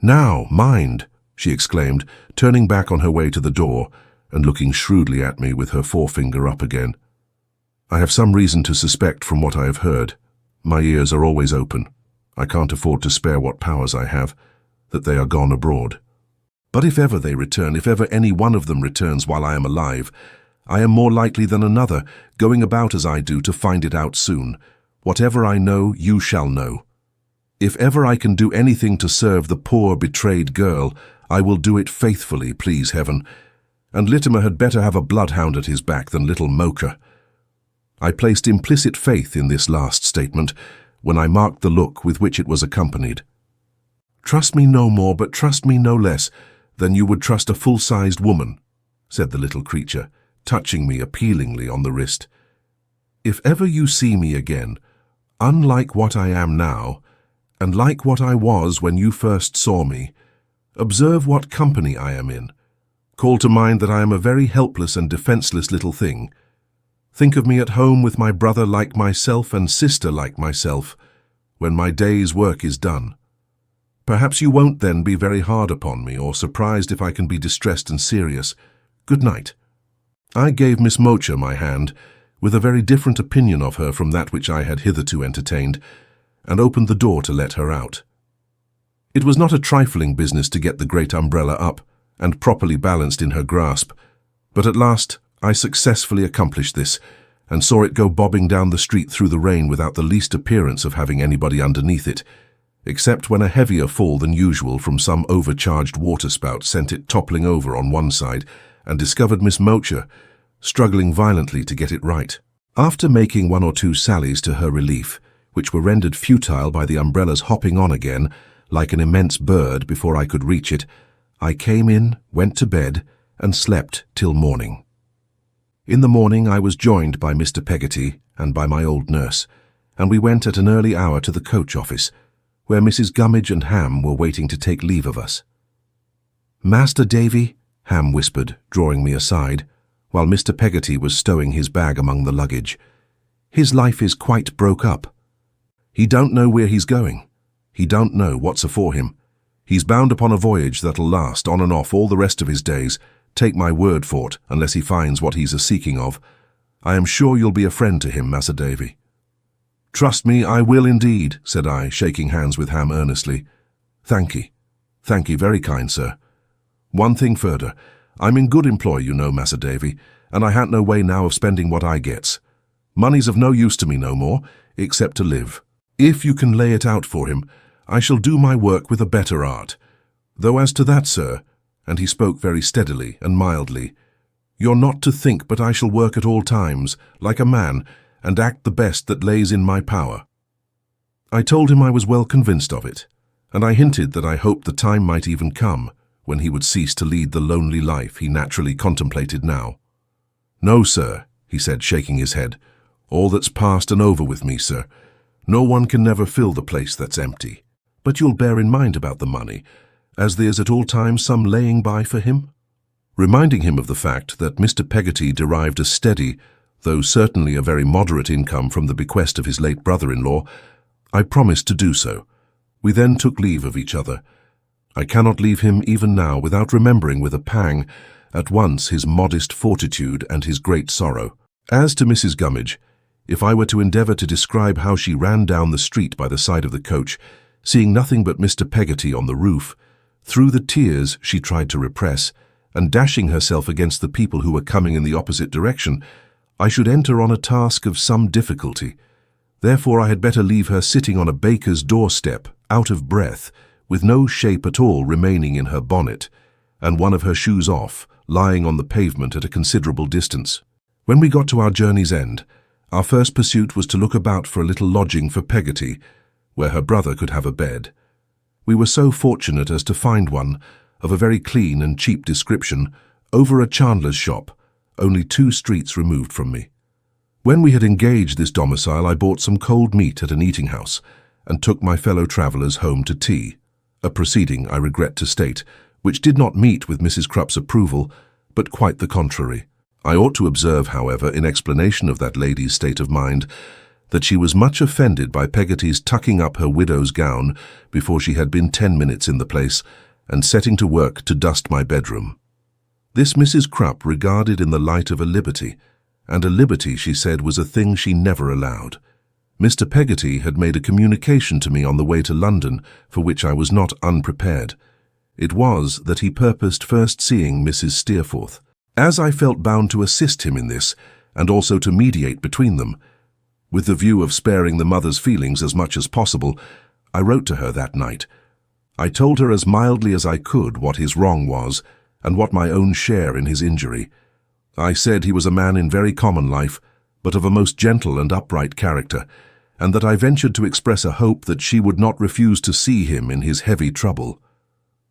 "Now, mind," she exclaimed, turning back on her way to the door, and looking shrewdly at me with her forefinger up again. "I have some reason to suspect from what I have heard. My ears are always open. I can't afford to spare what powers I have, that they are gone abroad. But if ever they return, if ever any one of them returns while I am alive, I am more likely than another, going about as I do, to find it out soon. Whatever I know, you shall know. If ever I can do anything to serve the poor betrayed girl, I will do it faithfully, please heaven. And Littimer had better have a bloodhound at his back than little Mocha." I placed implicit faith in this last statement when I marked the look with which it was accompanied. "Trust me no more, but trust me no less, than you would trust a full-sized woman," said the little creature, touching me appealingly on the wrist. "If ever you see me again, unlike what I am now, and like what I was when you first saw me, observe what company I am in. Call to mind that I am a very helpless and defenseless little thing. Think of me at home with my brother like myself and sister like myself, when my day's work is done. Perhaps you won't then be very hard upon me, or surprised if I can be distressed and serious. Good night." I gave Miss Mocha my hand, with a very different opinion of her from that which I had hitherto entertained, and opened the door to let her out. It was not a trifling business to get the great umbrella up, and properly balanced in her grasp, but at last I successfully accomplished this, and saw it go bobbing down the street through the rain without the least appearance of having anybody underneath it, except when a heavier fall than usual from some overcharged waterspout sent it toppling over on one side, and discovered Miss Mocha struggling violently to get it right. After making one or two sallies to her relief, which were rendered futile by the umbrella's hopping on again, like an immense bird, before I could reach it, I came in, went to bed, and slept till morning. In the morning I was joined by Mr. Peggotty and by my old nurse, and we went at an early hour to the coach office, where Mrs. Gummidge and Ham were waiting to take leave of us. "Master Davy," Ham whispered, drawing me aside, while Mr. Peggotty was stowing his bag among the luggage, "his life is quite broke up. He don't know where he's going. He don't know what's afore him. He's bound upon a voyage that'll last on and off all the rest of his days, take my word for't, unless he finds what he's a-seeking of. I am sure you'll be a friend to him, Mas'r Davy." "Trust me, I will indeed," said I, shaking hands with Ham earnestly. Thank ye, very kind, sir. One thing further, I'm in good employ, you know, Mas'r Davy, and I han't no way now of spending what I gets. Money's of no use to me no more, except to live. If you can lay it out for him, I shall do my work with a better art. Though as to that, sir, and he spoke very steadily and mildly, you're not to think but I shall work at all times, like a man, and act the best that lays in my power. I told him I was well convinced of it, and I hinted that I hoped the time might even come when he would cease to lead the lonely life he naturally contemplated now. "No, sir," he said, shaking his head, "all that's past and over with me, sir. No one can never fill the place that's empty. But you'll bear in mind about the money, as there's at all times some laying by for him?" Reminding him of the fact that Mr. Peggotty derived a steady, though certainly a very moderate income from the bequest of his late brother-in-law, I promised to do so. We then took leave of each other. I cannot leave him even now without remembering with a pang at once his modest fortitude and his great sorrow. As to Mrs. Gummidge, if I were to endeavour to describe how she ran down the street by the side of the coach, seeing nothing but Mr. Peggotty on the roof, through the tears she tried to repress, and dashing herself against the people who were coming in the opposite direction, I should enter on a task of some difficulty. Therefore I had better leave her sitting on a baker's doorstep, out of breath, with no shape at all remaining in her bonnet, and one of her shoes off, lying on the pavement at a considerable distance. When we got to our journey's end, our first pursuit was to look about for a little lodging for Peggotty, where her brother could have a bed. We were so fortunate as to find one, of a very clean and cheap description, over a chandler's shop, only 2 streets removed from me. When we had engaged this domicile, I bought some cold meat at an eating-house, and took my fellow travellers home to tea, a proceeding, I regret to state, which did not meet with Mrs. Crupp's approval, but quite the contrary. I ought to observe, however, in explanation of that lady's state of mind, that she was much offended by Peggotty's tucking up her widow's gown before she had been 10 minutes in the place, and setting to work to dust my bedroom. This Mrs. Crupp regarded in the light of a liberty, and a liberty, she said, was a thing she never allowed. Mr. Peggotty had made a communication to me on the way to London, for which I was not unprepared. It was that he purposed first seeing Mrs. Steerforth. As I felt bound to assist him in this, and also to mediate between them, with the view of sparing the mother's feelings as much as possible, I wrote to her that night. I told her as mildly as I could what his wrong was, and what my own share in his injury. I said he was a man in very common life, but of a most gentle and upright character, and that I ventured to express a hope that she would not refuse to see him in his heavy trouble.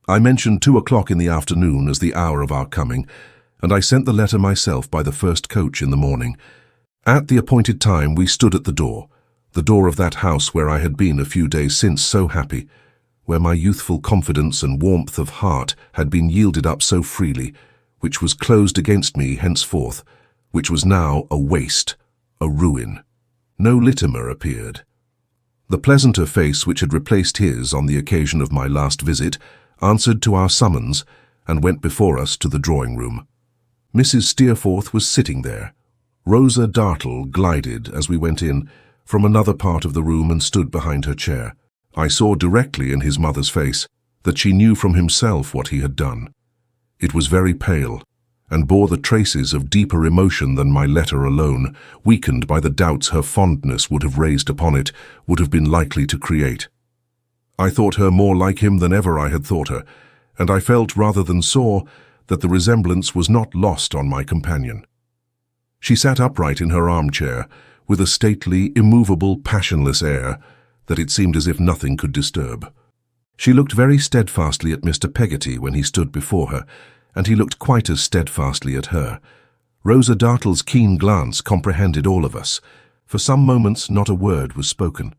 I mentioned 2 o'clock in the afternoon as the hour of our coming, and I sent the letter myself by the first coach in the morning. At the appointed time we stood at the door of that house where I had been a few days since so happy, where my youthful confidence and warmth of heart had been yielded up so freely, which was closed against me henceforth, which was now a waste, a ruin. No Littimer appeared. The pleasanter face which had replaced his on the occasion of my last visit answered to our summons and went before us to the drawing-room. Mrs. Steerforth was sitting there. Rosa Dartle glided, as we went in, from another part of the room and stood behind her chair. I saw directly in his mother's face that she knew from himself what he had done. It was very pale, and bore the traces of deeper emotion than my letter alone, weakened by the doubts her fondness would have raised upon it, would have been likely to create. I thought her more like him than ever I had thought her, and I felt rather than saw that the resemblance was not lost on my companion. She sat upright in her armchair, with a stately, immovable, passionless air, that it seemed as if nothing could disturb. She looked very steadfastly at Mr. Peggotty when he stood before her, and he looked quite as steadfastly at her. Rosa Dartle's keen glance comprehended all of us. For some moments not a word was spoken.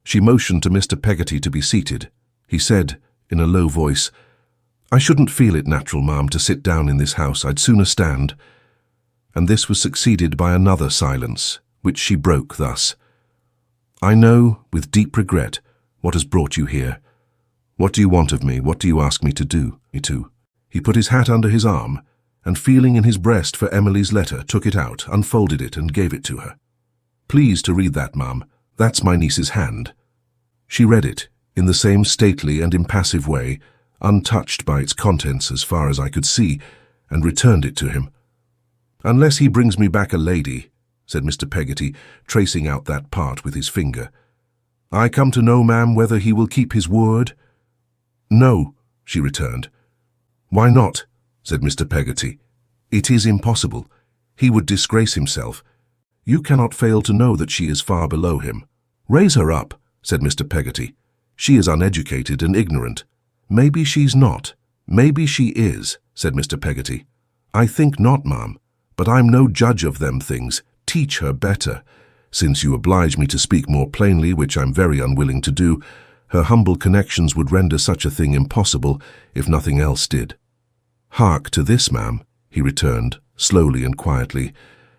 She motioned to Mr. Peggotty to be seated. He said, in a low voice, "I shouldn't feel it natural, ma'am, to sit down in this house. I'd sooner stand." And this was succeeded by another silence, which she broke thus. "I know, with deep regret, what has brought you here. What do you want of me? What do you ask me to do?" He put his hat under his arm, and feeling in his breast for Emily's letter, took it out, unfolded it, and gave it to her. "Please to read that, ma'am. That's my niece's hand." She read it, in the same stately and impassive way, untouched by its contents as far as I could see, and returned it to him. "Unless he brings me back a lady," said Mr. Peggotty, tracing out that part with his finger. "I come to know, ma'am, whether he will keep his word." "No," she returned. "Why not?" said Mr. Peggotty. "It is impossible. He would disgrace himself. You cannot fail to know that she is far below him." "Raise her up," said Mr. Peggotty. "She is uneducated and ignorant." "Maybe she's not. Maybe she is," said Mr. Peggotty. "I think not, ma'am, but I'm no judge of them things. Teach her better. Since you oblige me to speak more plainly, which I'm very unwilling to do, her humble connections would render such a thing impossible, if nothing else did." "Hark to this, ma'am," he returned, slowly and quietly.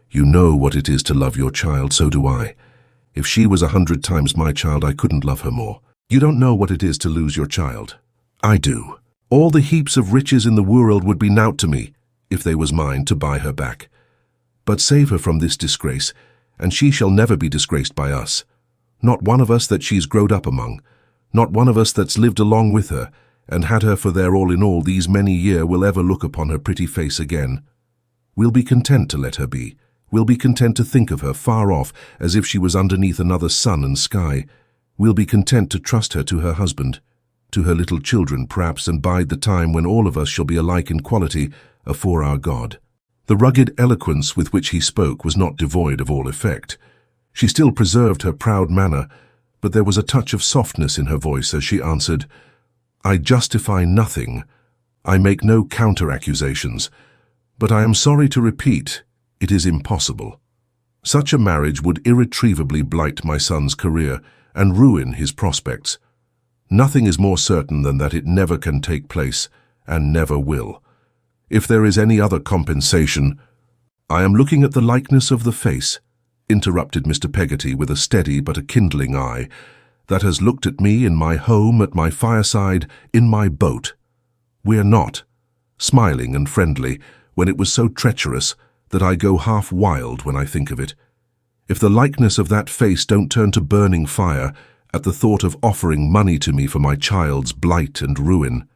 "You know what it is to love your child, so do I. If she was 100 times my child, I couldn't love her more. You don't know what it is to lose your child. I do. All the heaps of riches in the world would be nought to me, if they was mine to buy her back. But save her from this disgrace, and she shall never be disgraced by us. Not one of us that she's growed up among, not one of us that's lived along with her, and had her for their all in all these many year, will ever look upon her pretty face again. We'll be content to let her be. We'll be content to think of her far off, as if she was underneath another sun and sky. We'll be content to trust her to her husband, to her little children, perhaps, and bide the time when all of us shall be alike in quality afore our God." The rugged eloquence with which he spoke was not devoid of all effect. She still preserved her proud manner, but there was a touch of softness in her voice as she answered, "I justify nothing. I make no counter-accusations. But I am sorry to repeat, it is impossible. Such a marriage would irretrievably blight my son's career and ruin his prospects. Nothing is more certain than that it never can take place, and never will. If there is any other compensation— I am looking at the likeness of the face, interrupted Mr. Peggotty with a steady but a kindling eye, that has looked at me in my home, at my fireside, in my boat. We're not, smiling and friendly, when it was so treacherous that I go half wild when I think of it. If the likeness of that face don't turn to burning fire at the thought of offering money to me for my child's blight and ruin,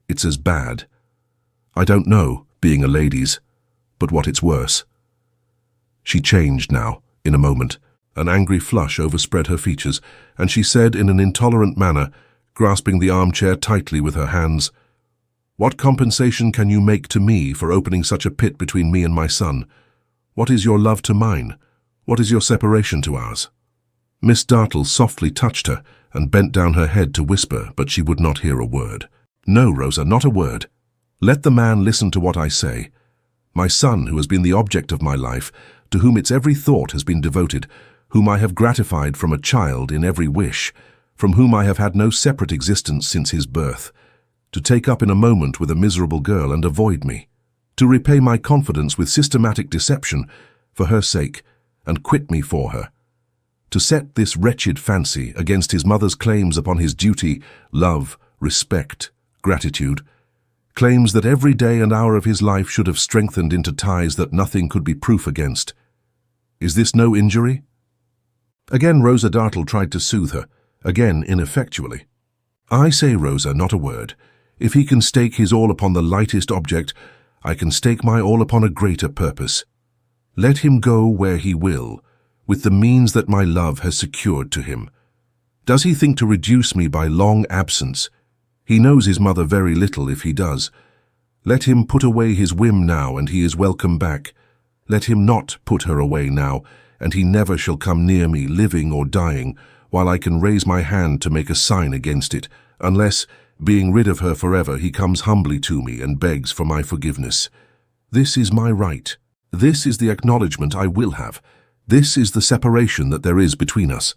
it's as bad. I don't know, being a lady's, but what it's worse. She changed now, in a moment. An angry flush overspread her features, and she said in an intolerant manner, grasping the armchair tightly with her hands, "What compensation can you make to me for opening such a pit between me and my son? What is your love to mine? What is your separation to ours?" Miss Dartle softly touched her and bent down her head to whisper, but she would not hear a word. "No, Rosa, not a word. Let the man listen to what I say. My son, who has been the object of my life, to whom its every thought has been devoted, whom I have gratified from a child in every wish, from whom I have had no separate existence since his birth, to take up in a moment with a miserable girl and avoid me, to repay my confidence with systematic deception for her sake and quit me for her, to set this wretched fancy against his mother's claims upon his duty, love, respect, gratitude, claims that every day and hour of his life should have strengthened into ties that nothing could be proof against. Is this no injury?" Again Rosa Dartle tried to soothe her, again ineffectually. "I say, Rosa, not a word. If he can stake his all upon the lightest object, I can stake my all upon a greater purpose. Let him go where he will, with the means that my love has secured to him. Does he think to reduce me by long absence? He knows his mother very little if he does. Let him put away his whim now, and he is welcome back. Let him not put her away now, and he never shall come near me, living or dying, while I can raise my hand to make a sign against it, unless, being rid of her forever, he comes humbly to me and begs for my forgiveness. This is my right. This is the acknowledgment I will have. This is the separation that there is between us.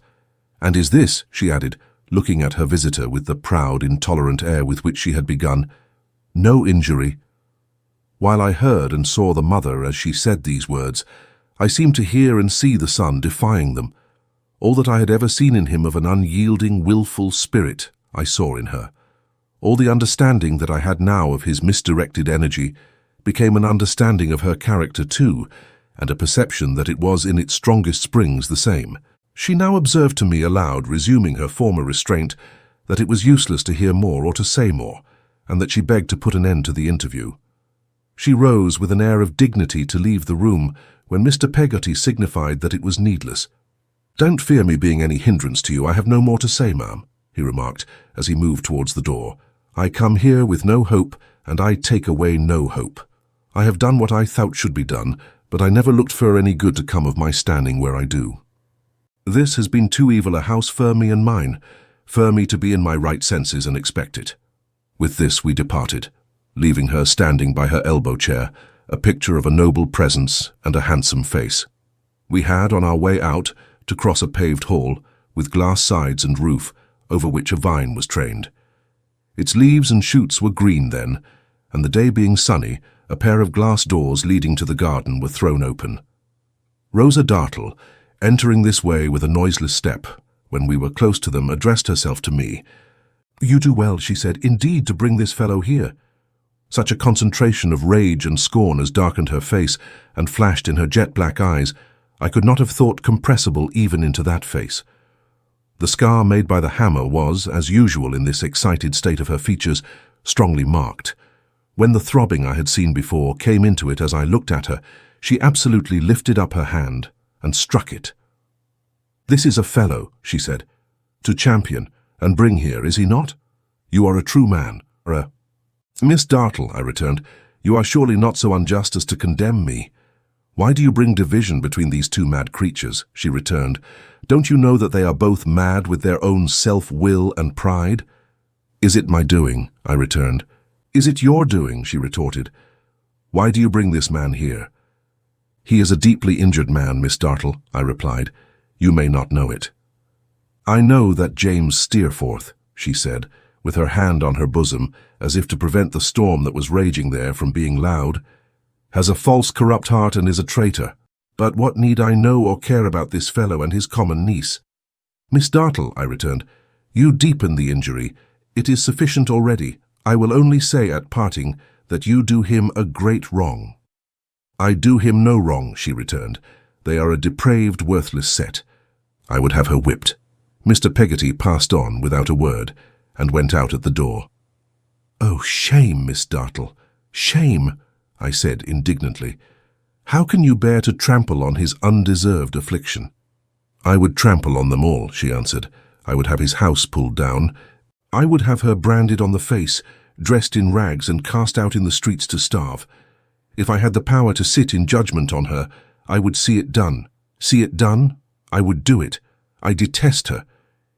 And is this," she added, looking at her visitor with the proud, intolerant air with which she had begun, "no injury?" While I heard and saw the mother as she said these words, I seemed to hear and see the son defying them. All that I had ever seen in him of an unyielding, willful spirit, I saw in her. All the understanding that I had now of his misdirected energy became an understanding of her character too, and a perception that it was in its strongest springs the same. She now observed to me aloud, resuming her former restraint, that it was useless to hear more or to say more, and that she begged to put an end to the interview. She rose with an air of dignity to leave the room, when Mr. Peggotty signified that it was needless. "Don't fear me being any hindrance to you. I have no more to say, ma'am," he remarked, as he moved towards the door. "I come here with no hope, and I take away no hope. I have done what I thought should be done, but I never looked for any good to come of my standing where I do. This has been too evil a house for me and mine, for me to be in my right senses and expect it." With this we departed, leaving her standing by her elbow chair, a picture of a noble presence and a handsome face. We had, on our way out, to cross a paved hall, with glass sides and roof, over which a vine was trained. Its leaves and shoots were green then, and the day being sunny, a pair of glass doors leading to the garden were thrown open. Rosa Dartle, entering this way with a noiseless step, when we were close to them, addressed herself to me. "You do well," she said, "indeed to bring this fellow here." Such a concentration of rage and scorn as darkened her face and flashed in her jet-black eyes, I could not have thought compressible even into that face. The scar made by the hammer was, as usual in this excited state of her features, strongly marked. When the throbbing I had seen before came into it as I looked at her, she absolutely lifted up her hand and struck it. "This is a fellow," she said, "to champion and bring here, is he not? You are a true man, or a—" "Miss Dartle," I returned, "you are surely not so unjust as to condemn me." "Why do you bring division between these two mad creatures?" she returned. "Don't you know that they are both mad with their own self-will and pride?" "Is it my doing?" I returned. "Is it your doing?" she retorted. "Why do you bring this man here?" "He is a deeply injured man, Miss Dartle," I replied. "You may not know it." "I know that James Steerforth," she said, with her hand on her bosom as if to prevent the storm that was raging there from being loud. "Has a false, corrupt heart and is a traitor. But what need I know or care about this fellow and his common niece?" "Miss Dartle," I returned, "you deepen the injury. It is sufficient already. I will only say at parting that you do him a great wrong." "I do him no wrong," she returned. "They are a depraved, worthless set." I would have her whipped. Mr. Peggotty passed on without a word and went out at the door. "Oh, shame, Miss Dartle, shame," I said indignantly. "How can you bear to trample on his undeserved affliction?" "I would trample on them all," she answered. "I would have his house pulled down. I would have her branded on the face, dressed in rags and cast out in the streets to starve. If I had the power to sit in judgment on her, I would see it done. See it done? I would do it. I detest her.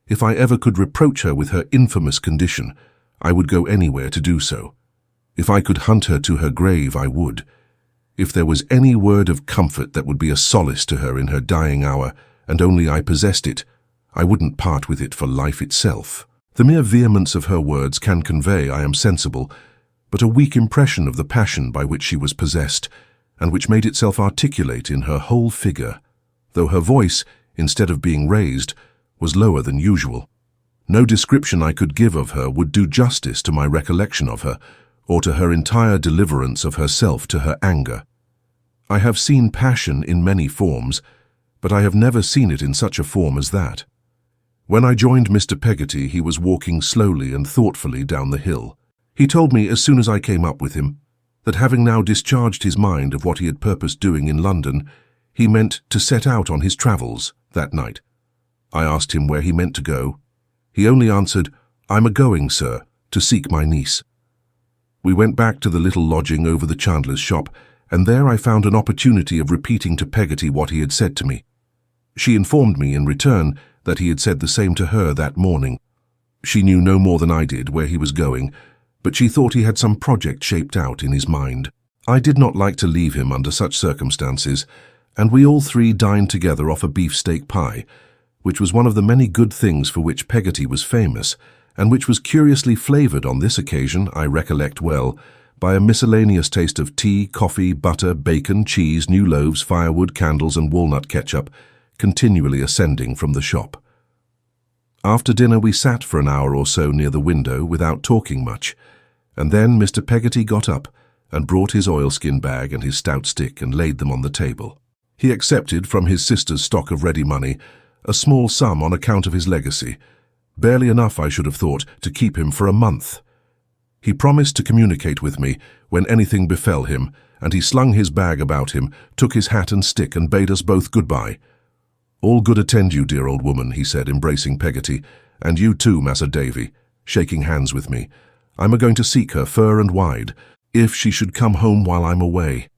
If I ever could reproach her with her infamous condition, I would go anywhere to do so. If I could hunt her to her grave, I would. If there was any word of comfort that would be a solace to her in her dying hour, and only I possessed it, I wouldn't part with it for life itself." The mere vehemence of her words can convey, I am sensible, but a weak impression of the passion by which she was possessed, and which made itself articulate in her whole figure, though her voice, instead of being raised, was lower than usual. No description I could give of her would do justice to my recollection of her, or to her entire deliverance of herself to her anger. I have seen passion in many forms, but I have never seen it in such a form as that. When I joined Mr. Peggotty, he was walking slowly and thoughtfully down the hill. He told me as soon as I came up with him that, having now discharged his mind of what he had purposed doing in London, he meant to set out on his travels that night. I asked him where he meant to go. He only answered, "I'm a-going, sir, to seek my niece." We went back to the little lodging over the chandler's shop, and there I found an opportunity of repeating to Peggotty what he had said to me. She informed me in return that he had said the same to her that morning. She knew no more than I did where he was going, but she thought he had some project shaped out in his mind. I did not like to leave him under such circumstances, and we all three dined together off a beefsteak pie, which was one of the many good things for which Peggotty was famous, and which was curiously flavoured on this occasion, I recollect well, by a miscellaneous taste of tea, coffee, butter, bacon, cheese, new loaves, firewood, candles, and walnut ketchup, continually ascending from the shop. After dinner we sat for an hour or so near the window without talking much, and then Mr. Peggotty got up and brought his oilskin bag and his stout stick and laid them on the table. He accepted from his sister's stock of ready money a small sum on account of his legacy, barely enough, I should have thought, to keep him for a month. He promised to communicate with me when anything befell him, and he slung his bag about him, took his hat and stick, and bade us both goodbye. "All good attend you, dear old woman," he said, embracing Peggotty, "and you too, Massa Davy," shaking hands with me. "I'm a-going to seek her fur and wide, if she should come home while I'm away.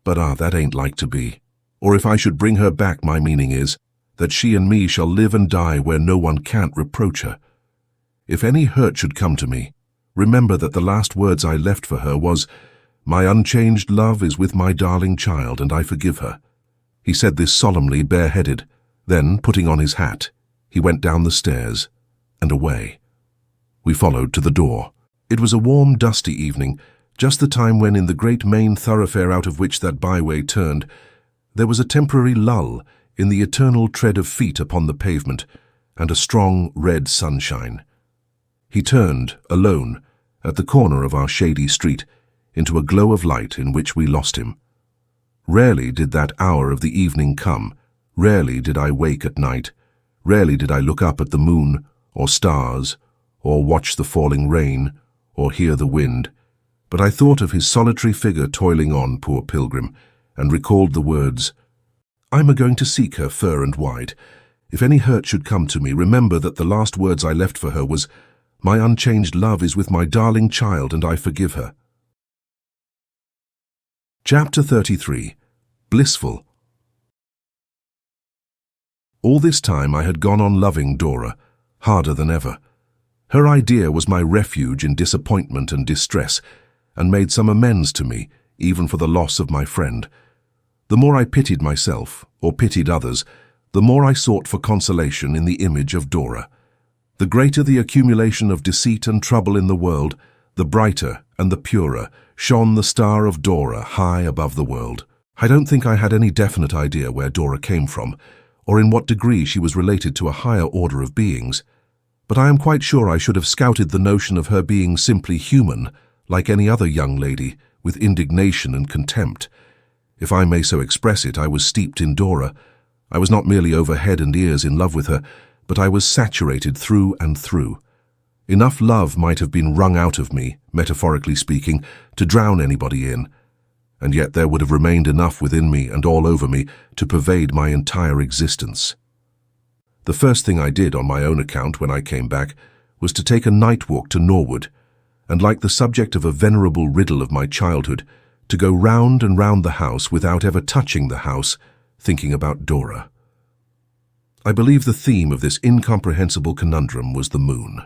But that ain't like to be. Or if I should bring her back, my meaning is that she and me shall live and die where no one can't reproach her. If any hurt should come to me, remember that the last words I left for her was, 'My unchanged love is with my darling child, and I forgive her.'" He said this solemnly, bareheaded. Then, putting on his hat, he went down the stairs and away. We followed to the door. It was a warm, dusty evening, just the time when, in the great main thoroughfare out of which that byway turned, there was a temporary lull in the eternal tread of feet upon the pavement, and a strong red sunshine. He turned, alone, at the corner of our shady street, into a glow of light in which we lost him. Rarely did that hour of the evening come. Rarely did I wake at night. Rarely did I look up at the moon, or stars, or watch the falling rain, or hear the wind. But I thought of his solitary figure toiling on, poor pilgrim, and recalled the words, "I'm a-going to seek her fur and wide. If any hurt should come to me, remember that the last words I left for her was, 'My unchanged love is with my darling child, and I forgive her.'" Chapter 33. Blissful. All this time I had gone on loving Dora, harder than ever. Her idea was my refuge in disappointment and distress, and made some amends to me, even for the loss of my friend. The more I pitied myself, or pitied others, the more I sought for consolation in the image of Dora. The greater the accumulation of deceit and trouble in the world, the brighter and the purer shone the star of Dora high above the world. I don't think I had any definite idea where Dora came from, or in what degree she was related to a higher order of beings, but I am quite sure I should have scouted the notion of her being simply human, like any other young lady, with indignation and contempt. If I may so express it, I was steeped in Dora. I was not merely over head and ears in love with her, but I was saturated through and through. Enough love might have been wrung out of me, metaphorically speaking, to drown anybody in, and yet there would have remained enough within me and all over me to pervade my entire existence. The first thing I did on my own account when I came back was to take a night walk to Norwood, and like the subject of a venerable riddle of my childhood, to go round and round the house without ever touching the house, thinking about Dora. I believe the theme of this incomprehensible conundrum was the moon.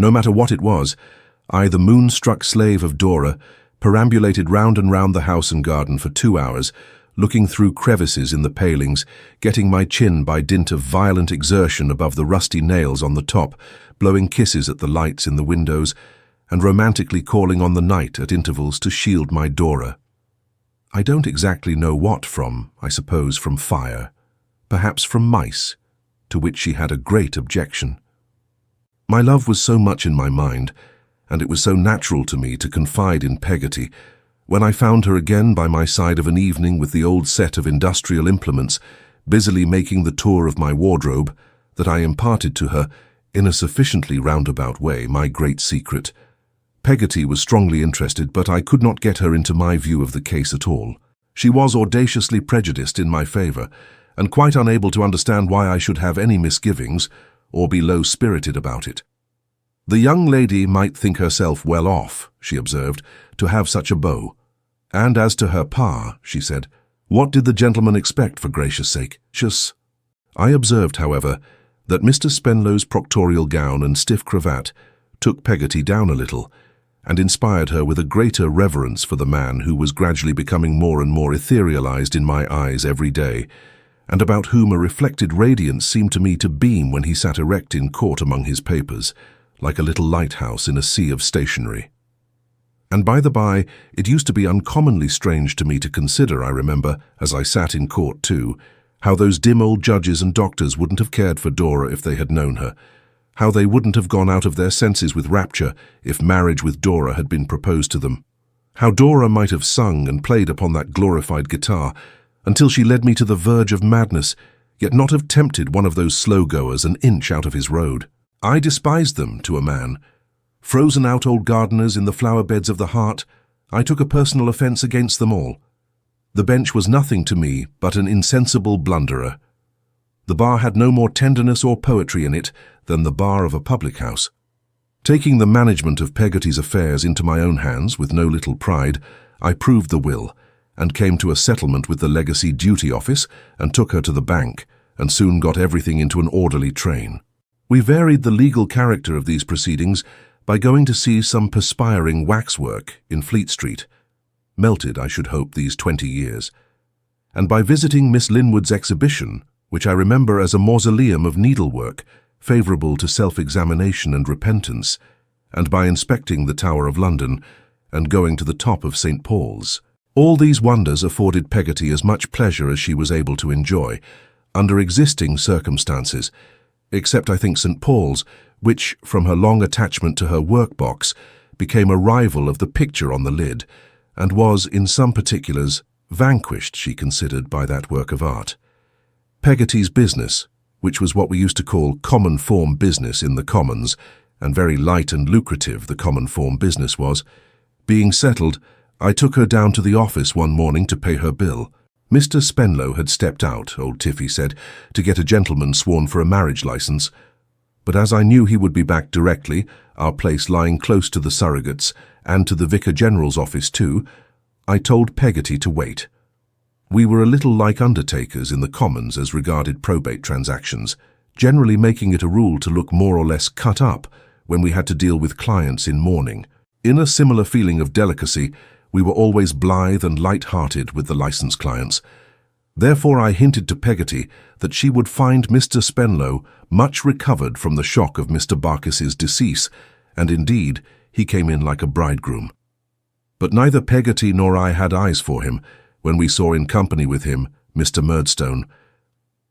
No matter what it was, I, the moon-struck slave of Dora, perambulated round and round the house and garden for 2 hours, looking through crevices in the palings, getting my chin by dint of violent exertion above the rusty nails on the top, blowing kisses at the lights in the windows, and romantically calling on the night at intervals to shield my Dora. I don't exactly know what from, I suppose from fire, perhaps from mice, to which she had a great objection. My love was so much in my mind, and it was so natural to me to confide in Peggotty, when I found her again by my side of an evening with the old set of industrial implements, busily making the tour of my wardrobe, that I imparted to her, in a sufficiently roundabout way, my great secret. Peggotty was strongly interested, but I could not get her into my view of the case at all. She was audaciously prejudiced in my favour, and quite unable to understand why I should have any misgivings, or be low-spirited about it. The young lady might think herself well off, she observed, to have such a beau. And as to her pa, she said, what did the gentleman expect, for gracious sake? I observed, however, that Mr. Spenlow's proctorial gown and stiff cravat took Peggotty down a little, and inspired her with a greater reverence for the man who was gradually becoming more and more etherealized in my eyes every day, and about whom a reflected radiance seemed to me to beam when he sat erect in court among his papers, like a little lighthouse in a sea of stationery. And by the by, it used to be uncommonly strange to me to consider, I remember, as I sat in court too, how those dim old judges and doctors wouldn't have cared for Dora if they had known her, how they wouldn't have gone out of their senses with rapture if marriage with Dora had been proposed to them, how Dora might have sung and played upon that glorified guitar, until she led me to the verge of madness, yet not have tempted one of those slow-goers an inch out of his road. I despised them, to a man. Frozen-out old gardeners in the flower-beds of the heart, I took a personal offence against them all. The bench was nothing to me but an insensible blunderer. The bar had no more tenderness or poetry in it than the bar of a public-house. Taking the management of Peggotty's affairs into my own hands with no little pride, I proved the will, and came to a settlement with the Legacy Duty Office, and took her to the bank, and soon got everything into an orderly train. We varied the legal character of these proceedings by going to see some perspiring waxwork in Fleet Street, melted, I should hope, these 20 years, and by visiting Miss Linwood's exhibition, which I remember as a mausoleum of needlework, favourable to self-examination and repentance, and by inspecting the Tower of London, and going to the top of St. Paul's. All these wonders afforded Peggotty as much pleasure as she was able to enjoy, under existing circumstances, except I think St. Paul's, which, from her long attachment to her work-box, became a rival of the picture on the lid, and was, in some particulars, vanquished, she considered, by that work of art. Peggotty's business, which was what we used to call common form business in the Commons, and very light and lucrative the common form business was, being settled, I took her down to the office one morning to pay her bill. Mr. Spenlow had stepped out, old Tiffy said, to get a gentleman sworn for a marriage licence, but as I knew he would be back directly, our place lying close to the surrogates, and to the Vicar-General's office too, I told Peggotty to wait. We were a little like undertakers in the Commons as regarded probate transactions, generally making it a rule to look more or less cut up when we had to deal with clients in mourning. In a similar feeling of delicacy, we were always blithe and light-hearted with the licensed clients. Therefore I hinted to Peggotty that she would find Mr. Spenlow much recovered from the shock of Mr. Barkis's decease, and indeed, he came in like a bridegroom. But neither Peggotty nor I had eyes for him when we saw in company with him Mr. Murdstone.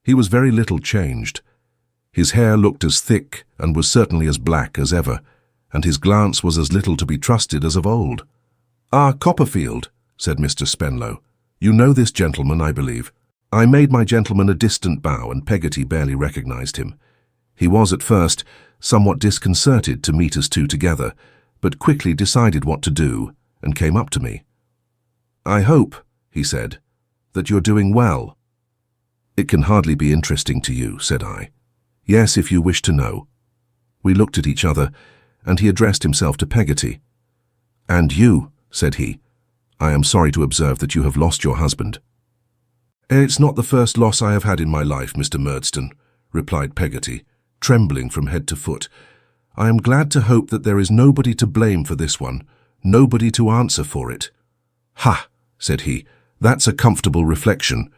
He was very little changed. His hair looked as thick and was certainly as black as ever, and his glance was as little to be trusted as of old. "Ah, Copperfield," said Mr. Spenlow. "You know this gentleman, I believe." I made my gentleman a distant bow, and Peggotty barely recognized him. He was, at first, somewhat disconcerted to meet us two together, but quickly decided what to do, and came up to me. "I hope," he said, "that you're doing well." "It can hardly be interesting to you," said I. "Yes, if you wish to know." We looked at each other, and he addressed himself to Peggotty. "And you," said he, "I am sorry to observe that you have lost your husband." "It's not the first loss I have had in my life, Mr. Murdstone," replied Peggotty, trembling from head to foot. "I am glad to hope that there is nobody to blame for this one, nobody to answer for it." "Ha," said he, "that's a comfortable reflection.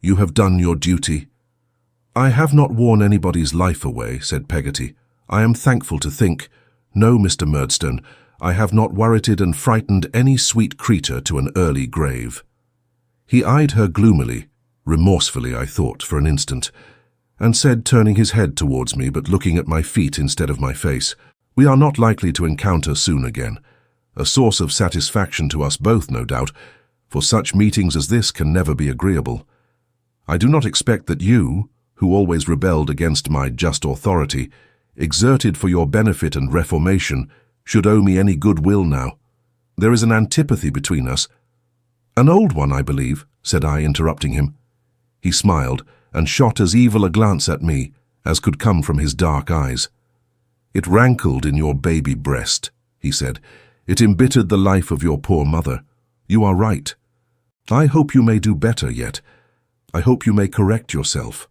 You have done your duty." "I have not worn anybody's life away," said Peggotty. "I am thankful to think. No, Mr. Murdstone, I have not worrited and frightened any sweet creature to an early grave." He eyed her gloomily, remorsefully I thought, for an instant, and said, turning his head towards me but looking at my feet instead of my face, "We are not likely to encounter soon again. A source of satisfaction to us both, no doubt, for such meetings as this can never be agreeable. I do not expect that you, who always rebelled against my just authority, exerted for your benefit and reformation, should owe me any goodwill now. There is an antipathy between us." "An old one, I believe," said I, interrupting him. He smiled and shot as evil a glance at me as could come from his dark eyes. "It rankled in your baby breast," he said. "It embittered the life of your poor mother. You are right. I hope you may do better yet. I hope you may correct yourself."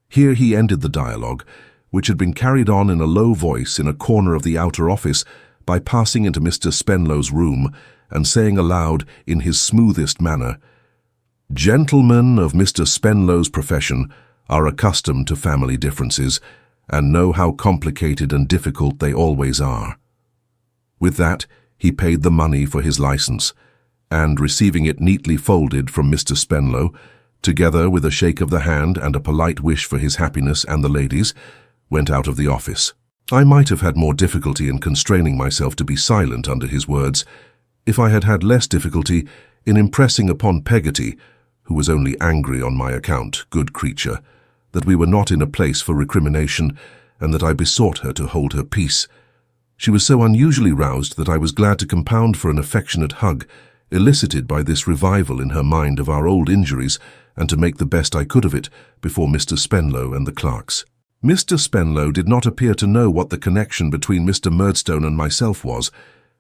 Here he ended the dialogue, which had been carried on in a low voice in a corner of the outer office, by passing into Mr. Spenlow's room and saying aloud in his smoothest manner, "Gentlemen of Mr. Spenlow's profession are accustomed to family differences and know how complicated and difficult they always are." With that, he paid the money for his license, and receiving it neatly folded from Mr. Spenlow, together with a shake of the hand and a polite wish for his happiness and the ladies, went out of the office. I might have had more difficulty in constraining myself to be silent under his words, if I had had less difficulty in impressing upon Peggotty, who was only angry on my account, good creature, that we were not in a place for recrimination, and that I besought her to hold her peace. She was so unusually roused that I was glad to compound for an affectionate hug, elicited by this revival in her mind of our old injuries, and to make the best I could of it before Mr. Spenlow and the clerks. Mr. Spenlow did not appear to know what the connection between Mr. Murdstone and myself was,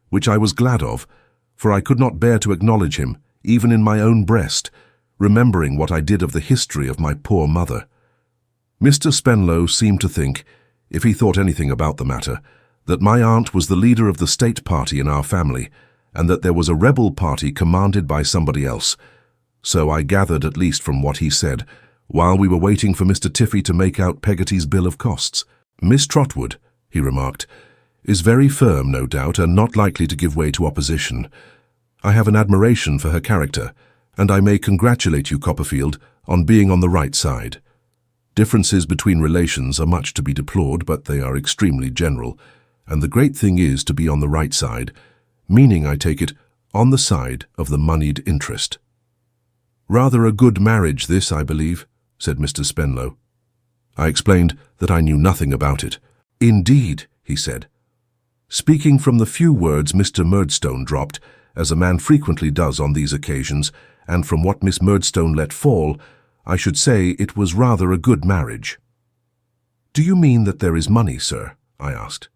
which I was glad of, for I could not bear to acknowledge him, even in my own breast, remembering what I did of the history of my poor mother. Mr. Spenlow seemed to think, if he thought anything about the matter, that my aunt was the leader of the state party in our family, and that there was a rebel party commanded by somebody else. So I gathered, at least from what he said, while we were waiting for Mr. Tiffy to make out Peggotty's bill of costs. "Miss Trotwood," he remarked, "is very firm, no doubt, and not likely to give way to opposition. I have an admiration for her character, and I may congratulate you, Copperfield, on being on the right side. Differences between relations are much to be deplored, but they are extremely general, and the great thing is to be on the right side, meaning, I take it, on the side of the moneyed interest." "Rather a good marriage, this, I believe," said Mr. Spenlow. I explained that I knew nothing about it. "Indeed," he said. Speaking from the few words Mr. Murdstone dropped, as a man frequently does on these occasions, and from what Miss Murdstone let fall, I should say it was rather a good marriage. "Do you mean that there is money, sir?" I asked.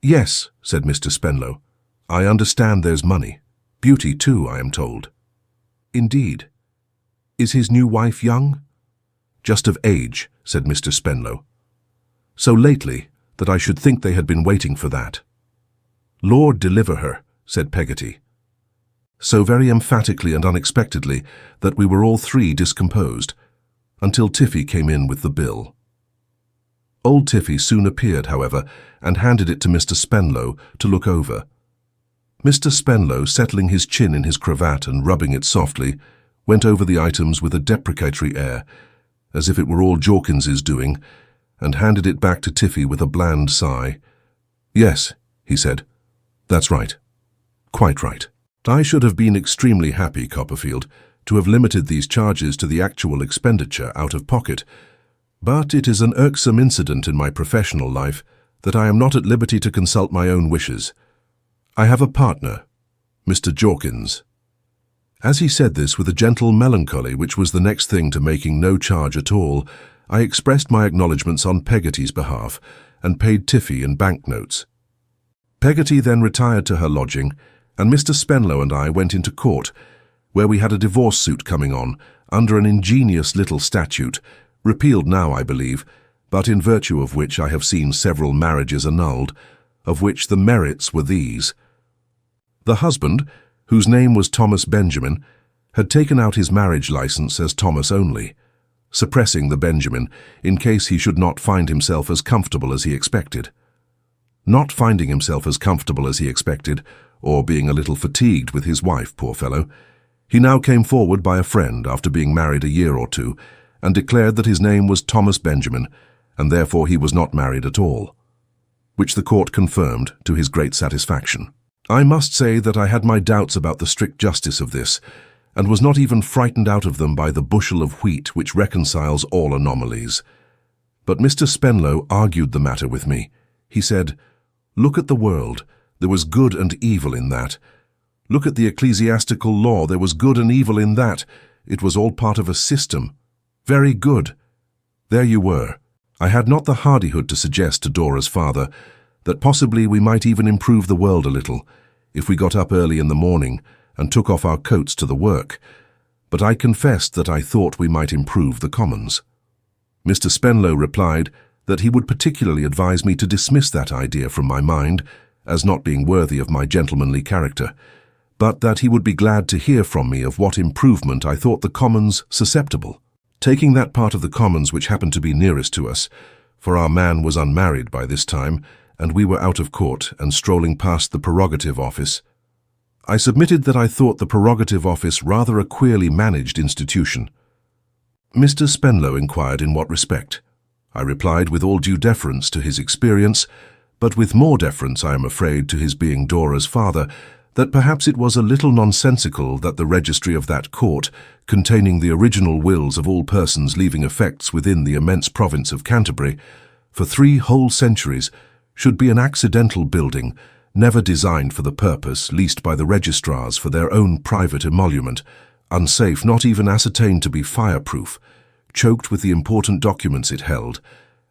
"Yes," said Mr. Spenlow. "I understand there's money. Beauty, too, I am told." "Indeed. Is his new wife young?" "Just of age," said Mr. Spenlow. "So lately that I should think they had been waiting for that." "Lord deliver her," said Peggotty, so very emphatically and unexpectedly that we were all three discomposed, until Tiffy came in with the bill. Old Tiffy soon appeared, however, and handed it to Mr. Spenlow to look over. Mr. Spenlow, settling his chin in his cravat and rubbing it softly, went over the items with a deprecatory air, as if it were all Jorkins's doing, and handed it back to Tiffy with a bland sigh. "Yes," he said, "that's right. Quite right. I should have been extremely happy, Copperfield, to have limited these charges to the actual expenditure out of pocket, but it is an irksome incident in my professional life that I am not at liberty to consult my own wishes. I have a partner, Mr. Jorkins." As he said this with a gentle melancholy which was the next thing to making no charge at all, I expressed my acknowledgments on Peggotty's behalf and paid Tiffy in banknotes. Peggotty then retired to her lodging, and Mr. Spenlow and I went into court, where we had a divorce suit coming on under an ingenious little statute, repealed now, I believe, but in virtue of which I have seen several marriages annulled, of which the merits were these. The husband, whose name was Thomas Benjamin, had taken out his marriage license as Thomas only, suppressing the Benjamin in case he should not find himself as comfortable as he expected. Not finding himself as comfortable as he expected, or being a little fatigued with his wife, poor fellow, he now came forward by a friend after being married a year or two, and declared that his name was Thomas Benjamin, and therefore he was not married at all, which the court confirmed to his great satisfaction. I must say that I had my doubts about the strict justice of this, and was not even frightened out of them by the bushel of wheat which reconciles all anomalies. But Mr. Spenlow argued the matter with me. He said, "Look at the world. There was good and evil in that. Look at the ecclesiastical law. There was good and evil in that. It was all part of a system. Very good. There you were." I had not the hardihood to suggest to Dora's father that possibly we might even improve the world a little if we got up early in the morning and took off our coats to the work, but I confessed that I thought we might improve the commons. Mr. Spenlow replied that he would particularly advise me to dismiss that idea from my mind as not being worthy of my gentlemanly character, but that he would be glad to hear from me of what improvement I thought the commons susceptible. Taking that part of the commons which happened to be nearest to us, for our man was unmarried by this time, and we were out of court and strolling past the prerogative office, I submitted that I thought the prerogative office rather a queerly managed institution. Mr. Spenlow inquired in what respect. I replied with all due deference to his experience, but with more deference, I am afraid, to his being Dora's father, that perhaps it was a little nonsensical that the registry of that court, containing the original wills of all persons leaving effects within the immense province of Canterbury, for 3 whole centuries, should be an accidental building, never designed for the purpose, least by the registrars for their own private emolument, unsafe, not even ascertained to be fireproof, choked with the important documents it held,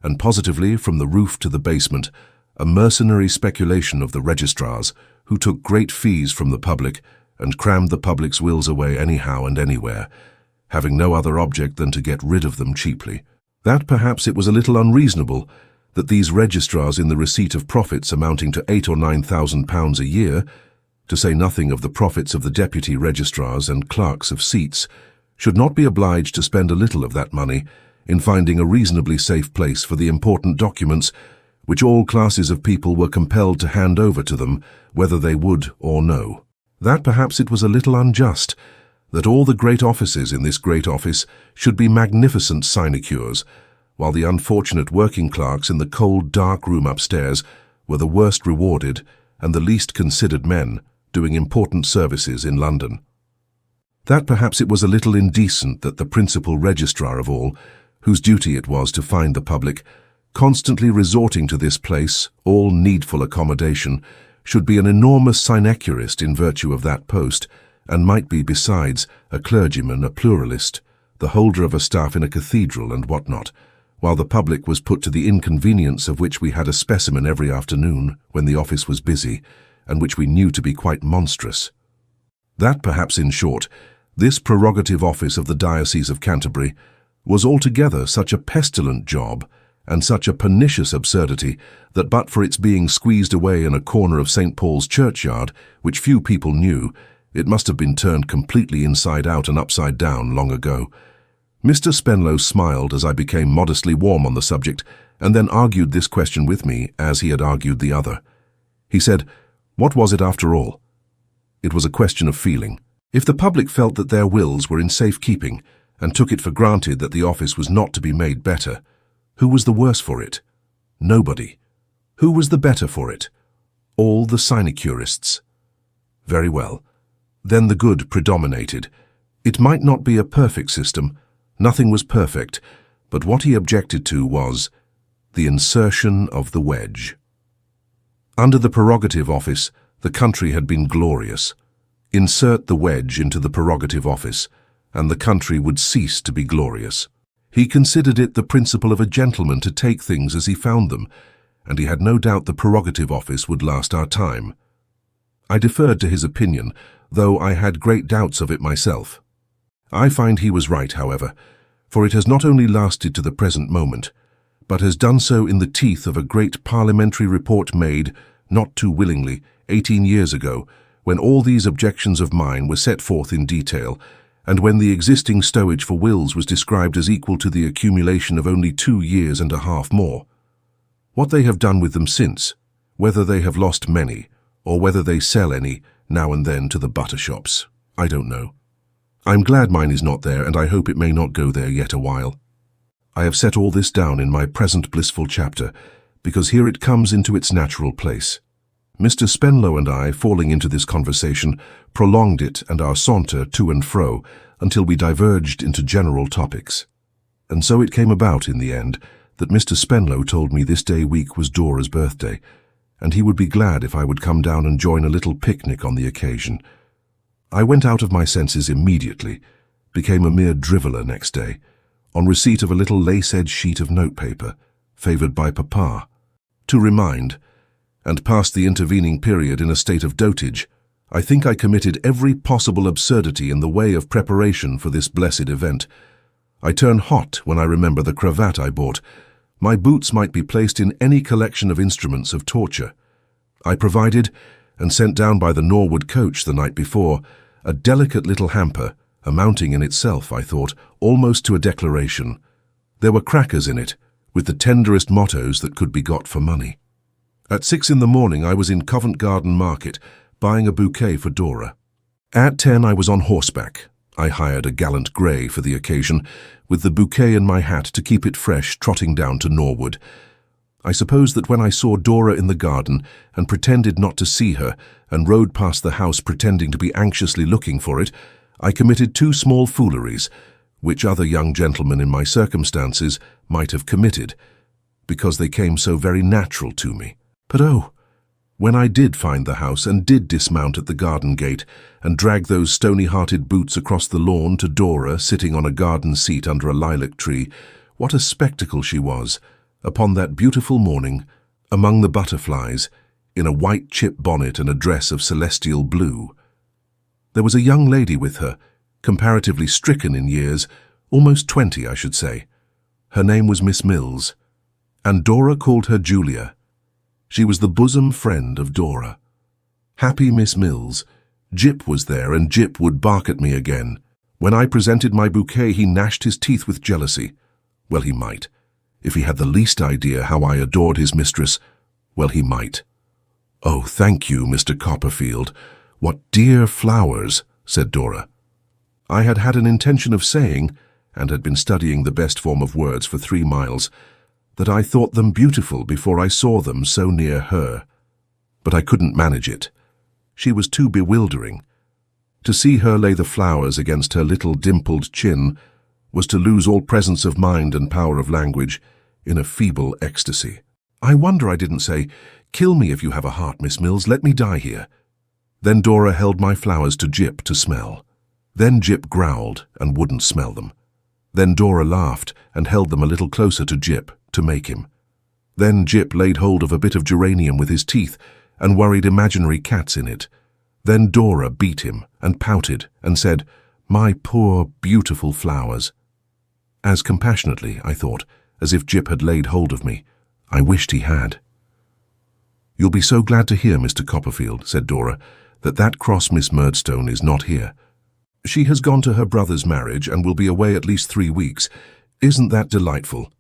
and positively, from the roof to the basement, a mercenary speculation of the registrars, who took great fees from the public and crammed the public's wills away anyhow and anywhere, having no other object than to get rid of them cheaply. That perhaps it was a little unreasonable that these registrars in the receipt of profits amounting to £8,000 or £9,000 a year, to say nothing of the profits of the deputy registrars and clerks of seats, should not be obliged to spend a little of that money in finding a reasonably safe place for the important documents which all classes of people were compelled to hand over to them, whether they would or no. That perhaps it was a little unjust that all the great offices in this great office should be magnificent sinecures, while the unfortunate working clerks in the cold, dark room upstairs were the worst rewarded and the least considered men doing important services in London. That perhaps it was a little indecent that the principal registrar of all, whose duty it was to find the public, constantly resorting to this place, all needful accommodation, should be an enormous sinecurist in virtue of that post, and might be, besides, a clergyman, a pluralist, the holder of a staff in a cathedral and what not, while the public was put to the inconvenience of which we had a specimen every afternoon when the office was busy, and which we knew to be quite monstrous. That perhaps, in short, this prerogative office of the Diocese of Canterbury was altogether such a pestilent job and such a pernicious absurdity that but for its being squeezed away in a corner of St. Paul's churchyard, which few people knew, it must have been turned completely inside out and upside down long ago. Mr. Spenlow smiled as I became modestly warm on the subject, and then argued this question with me as he had argued the other. He said, "What was it after all?" It was a question of feeling. If the public felt that their wills were in safekeeping and took it for granted that the office was not to be made better, who was the worse for it? Nobody. Who was the better for it? All the sinecurists. Very well. Then the good predominated. It might not be a perfect system, nothing was perfect, but what he objected to was the insertion of the wedge. Under the prerogative office, the country had been glorious. Insert the wedge into the prerogative office, and the country would cease to be glorious. He considered it the principle of a gentleman to take things as he found them, and he had no doubt the prerogative office would last our time. I deferred to his opinion, though I had great doubts of it myself. I find he was right, however, for it has not only lasted to the present moment, but has done so in the teeth of a great parliamentary report made, not too willingly, 18 years ago, when all these objections of mine were set forth in detail, and when the existing stowage for wills was described as equal to the accumulation of only 2 years and a half more. What they have done with them since, whether they have lost many, or whether they sell any now and then to the butter shops, I don't know. I'm glad mine is not there, and I hope it may not go there yet a while. I have set all this down in my present blissful chapter, because here it comes into its natural place. Mr. Spenlow and I, falling into this conversation, prolonged it and our saunter to and fro until we diverged into general topics. And so it came about, in the end, that Mr. Spenlow told me this day week was Dora's birthday, and he would be glad if I would come down and join a little picnic on the occasion. I went out of my senses immediately, became a mere driveller next day, on receipt of a little lace-edged sheet of notepaper, favoured by Papa, to remind, and passed the intervening period in a state of dotage. I think I committed every possible absurdity in the way of preparation for this blessed event. I turn hot when I remember the cravat I bought. My boots might be placed in any collection of instruments of torture. I provided, and sent down by the Norwood coach the night before, a delicate little hamper, amounting in itself, I thought, almost to a declaration. There were crackers in it, with the tenderest mottos that could be got for money. At 6 in the morning I was in Covent Garden Market, buying a bouquet for Dora. At 10 I was on horseback. I hired a gallant grey for the occasion, with the bouquet in my hat to keep it fresh, trotting down to Norwood. I suppose that when I saw Dora in the garden, and pretended not to see her, and rode past the house pretending to be anxiously looking for it, I committed 2 small fooleries, which other young gentlemen in my circumstances might have committed, because they came so very natural to me. But oh, when I did find the house and did dismount at the garden gate and drag those stony-hearted boots across the lawn to Dora sitting on a garden seat under a lilac tree, what a spectacle she was, upon that beautiful morning, among the butterflies, in a white chip bonnet and a dress of celestial blue. There was a young lady with her, comparatively stricken in years, almost 20, I should say. Her name was Miss Mills, and Dora called her Julia. She was the bosom friend of Dora. Happy Miss Mills. Jip was there, and Jip would bark at me again. When I presented my bouquet, he gnashed his teeth with jealousy. Well, he might. If he had the least idea how I adored his mistress, well, he might. "Oh, thank you, Mr. Copperfield. What dear flowers," said Dora. I had had an intention of saying, and had been studying the best form of words for 3 miles, that I thought them beautiful before I saw them so near her. But I couldn't manage it. She was too bewildering. To see her lay the flowers against her little dimpled chin was to lose all presence of mind and power of language in a feeble ecstasy. I wonder I didn't say, "Kill me if you have a heart, Miss Mills, let me die here." Then Dora held my flowers to Jip to smell. Then Jip growled and wouldn't smell them. Then Dora laughed and held them a little closer to Jip to make him. Then Jip laid hold of a bit of geranium with his teeth and worried imaginary cats in it. Then Dora beat him and pouted and said, "My poor, beautiful flowers." As compassionately, I thought, as if Jip had laid hold of me. I wished he had. "You'll be so glad to hear, Mr. Copperfield," said Dora, that cross Miss Murdstone is not here. She has gone to her brother's marriage and will be away at least 3 weeks. Isn't that delightful?"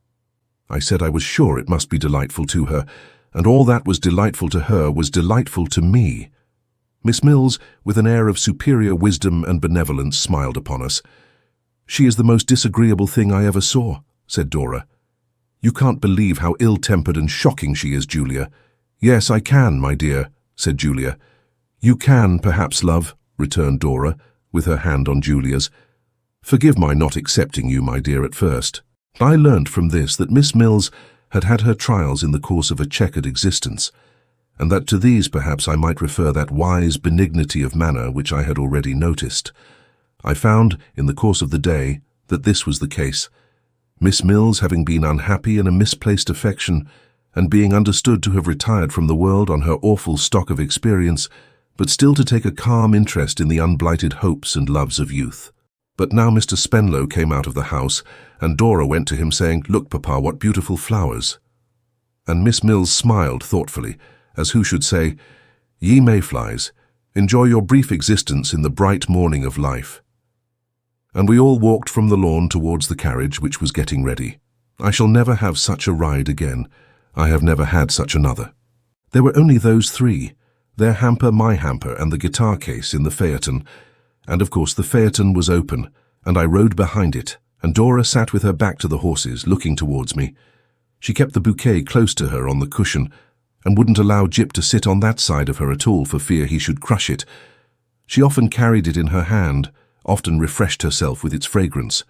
I said I was sure it must be delightful to her, and all that was delightful to her was delightful to me. Miss Mills, with an air of superior wisdom and benevolence, smiled upon us. "She is the most disagreeable thing I ever saw," said Dora. "You can't believe how ill-tempered and shocking she is, Julia." "Yes, I can, my dear," said Julia. "You can, perhaps, love," returned Dora, with her hand on Julia's. "Forgive my not accepting you, my dear, at first. I learnt from this that Miss Mills had had her trials in the course of a checkered existence, and that to these perhaps I might refer that wise benignity of manner which I had already noticed. I found, in the course of the day, that this was the case. Miss Mills, having been unhappy in a misplaced affection, and being understood to have retired from the world on her awful stock of experience, but still to take a calm interest in the unblighted hopes and loves of youth. But now Mr. Spenlow came out of the house, and Dora went to him saying, "Look, Papa, what beautiful flowers." And Miss Mills smiled thoughtfully, as who should say, "Ye mayflies, enjoy your brief existence in the bright morning of life." And we all walked from the lawn towards the carriage, which was getting ready. I shall never have such a ride again. I have never had such another. There were only those three, their hamper, my hamper, and the guitar case in the phaeton, and of course the phaeton was open, and I rode behind it, and Dora sat with her back to the horses, looking towards me. She kept the bouquet close to her on the cushion, and wouldn't allow Jip to sit on that side of her at all for fear he should crush it. She often carried it in her hand, often refreshed herself with its fragrance.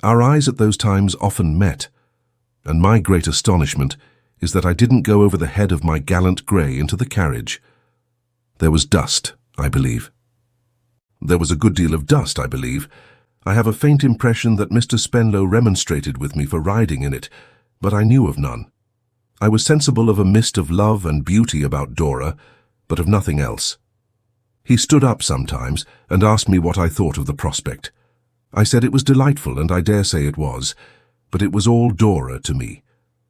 Our eyes at those times often met, and my great astonishment is that I didn't go over the head of my gallant grey into the carriage. There was dust, I believe. There was a good deal of dust, I believe. I have a faint impression that Mr. Spenlow remonstrated with me for riding in it, but I knew of none. I was sensible of a mist of love and beauty about Dora, but of nothing else. He stood up sometimes and asked me what I thought of the prospect. I said it was delightful, and I dare say it was, but it was all Dora to me.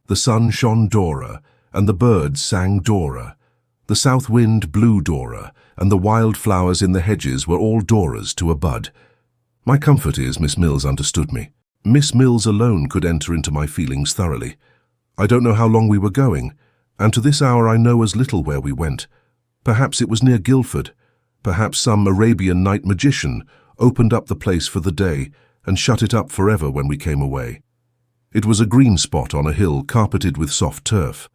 The sun shone Dora, and the birds sang Dora. The south wind blew Dora, and the wild flowers in the hedges were all Dora's to a bud. My comfort is Miss Mills understood me. Miss Mills alone could enter into my feelings thoroughly. I don't know how long we were going, and to this hour I know as little where we went. Perhaps it was near Guildford. Perhaps some Arabian night magician opened up the place for the day and shut it up forever when we came away. It was a green spot on a hill carpeted with soft turf.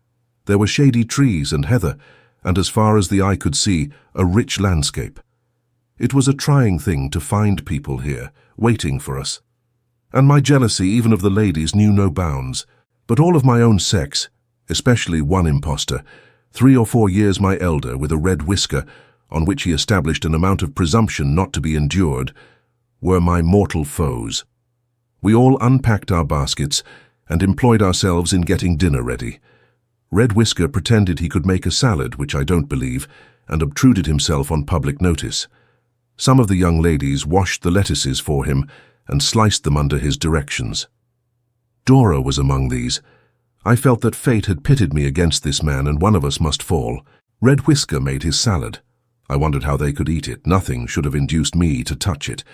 There were shady trees and heather, and as far as the eye could see, a rich landscape. It was a trying thing to find people here, waiting for us. And my jealousy even of the ladies knew no bounds, but all of my own sex, especially one impostor, 3 or 4 years my elder, with a red whisker, on which he established an amount of presumption not to be endured, were my mortal foes. We all unpacked our baskets and employed ourselves in getting dinner ready. Red Whisker pretended he could make a salad, which I don't believe, and obtruded himself on public notice. Some of the young ladies washed the lettuces for him and sliced them under his directions. Dora was among these. I felt that fate had pitted me against this man, and one of us must fall. Red Whisker made his salad. I wondered how they could eat it. Nothing should have induced me to touch it,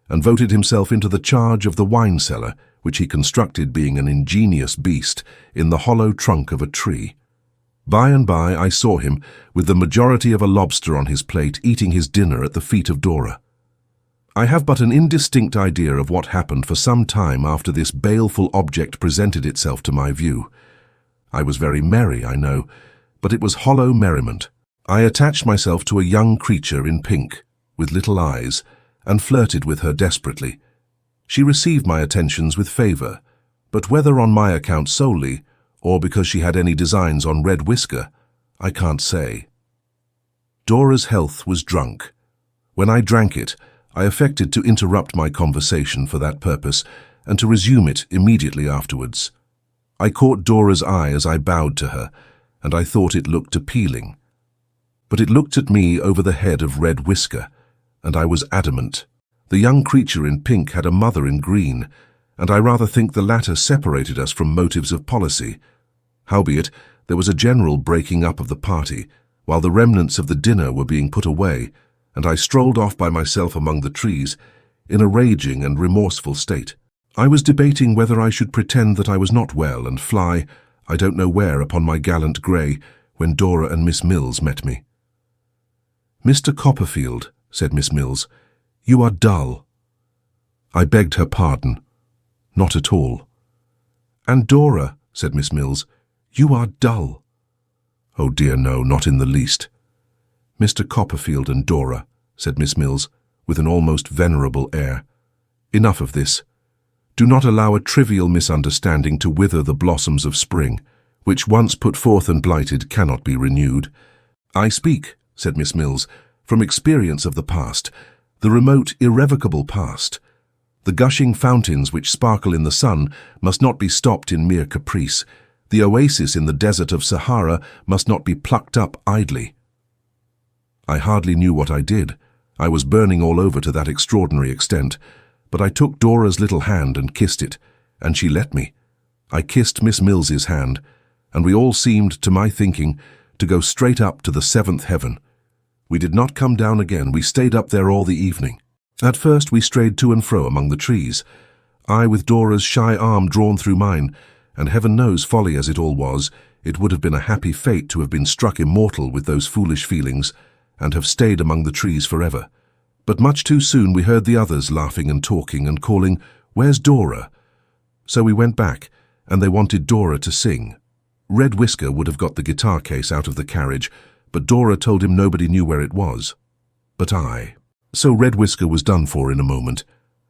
and voted himself into the charge of the wine cellar, which he constructed, being an ingenious beast, in the hollow trunk of a tree. By and by I saw him, with the majority of a lobster on his plate, eating his dinner at the feet of Dora. I have but an indistinct idea of what happened for some time after this baleful object presented itself to my view. I was very merry, I know, but it was hollow merriment. I attached myself to a young creature in pink, with little eyes, and flirted with her desperately. She received my attentions with favour, but whether on my account solely, or because she had any designs on Red Whisker, I can't say. Dora's health was drunk. When I drank it, I affected to interrupt my conversation for that purpose, and to resume it immediately afterwards. I caught Dora's eye as I bowed to her, and I thought it looked appealing. But it looked at me over the head of Red Whisker, and I was adamant. The young creature in pink had a mother in green, and I rather think the latter separated us from motives of policy. Howbeit, there was a general breaking up of the party, while the remnants of the dinner were being put away, and I strolled off by myself among the trees, in a raging and remorseful state. I was debating whether I should pretend that I was not well and fly, I don't know where, upon my gallant grey, when Dora and Miss Mills met me. "Mr. Copperfield," said Miss Mills, "you are dull." I begged her pardon. "Not at all." "And Dora," said Miss Mills, "you are dull." "Oh dear no, not in the least." "Mr. Copperfield and Dora," said Miss Mills, with an almost venerable air, "enough of this. Do not allow a trivial misunderstanding to wither the blossoms of spring, which once put forth and blighted cannot be renewed. I speak," said Miss Mills, "from experience of the past, the remote, irrevocable past. The gushing fountains which sparkle in the sun must not be stopped in mere caprice. The oasis in the desert of Sahara must not be plucked up idly." I hardly knew what I did. I was burning all over to that extraordinary extent. But I took Dora's little hand and kissed it, and she let me. I kissed Miss Mills's hand, and we all seemed, to my thinking, to go straight up to the seventh heaven. We did not come down again. We stayed up there all the evening. At first we strayed to and fro among the trees, I with Dora's shy arm drawn through mine, and heaven knows, folly as it all was, it would have been a happy fate to have been struck immortal with those foolish feelings, and have stayed among the trees forever. But much too soon we heard the others laughing and talking and calling, "Where's Dora?" So we went back, and they wanted Dora to sing. Red Whisker would have got the guitar case out of the carriage, but Dora told him nobody knew where it was. But I. So Red Whisker was done for in a moment,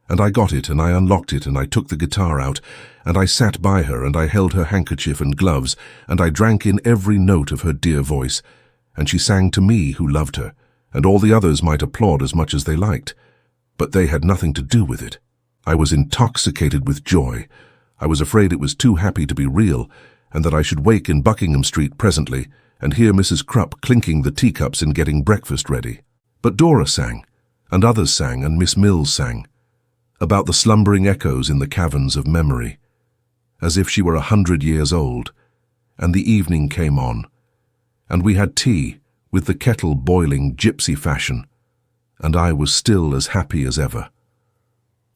and I got it, and I unlocked it, and I took the guitar out, and I sat by her, and I held her handkerchief and gloves, and I drank in every note of her dear voice, and she sang to me who loved her, and all the others might applaud as much as they liked. But they had nothing to do with it. I was intoxicated with joy. I was afraid it was too happy to be real, and that I should wake in Buckingham Street presently, and hear Mrs. Crupp clinking the teacups in getting breakfast ready. But Dora sang, and others sang, and Miss Mills sang, about the slumbering echoes in the caverns of memory, as if she were 100 years old, and the evening came on, and we had tea, with the kettle boiling gypsy fashion, and I was still as happy as ever.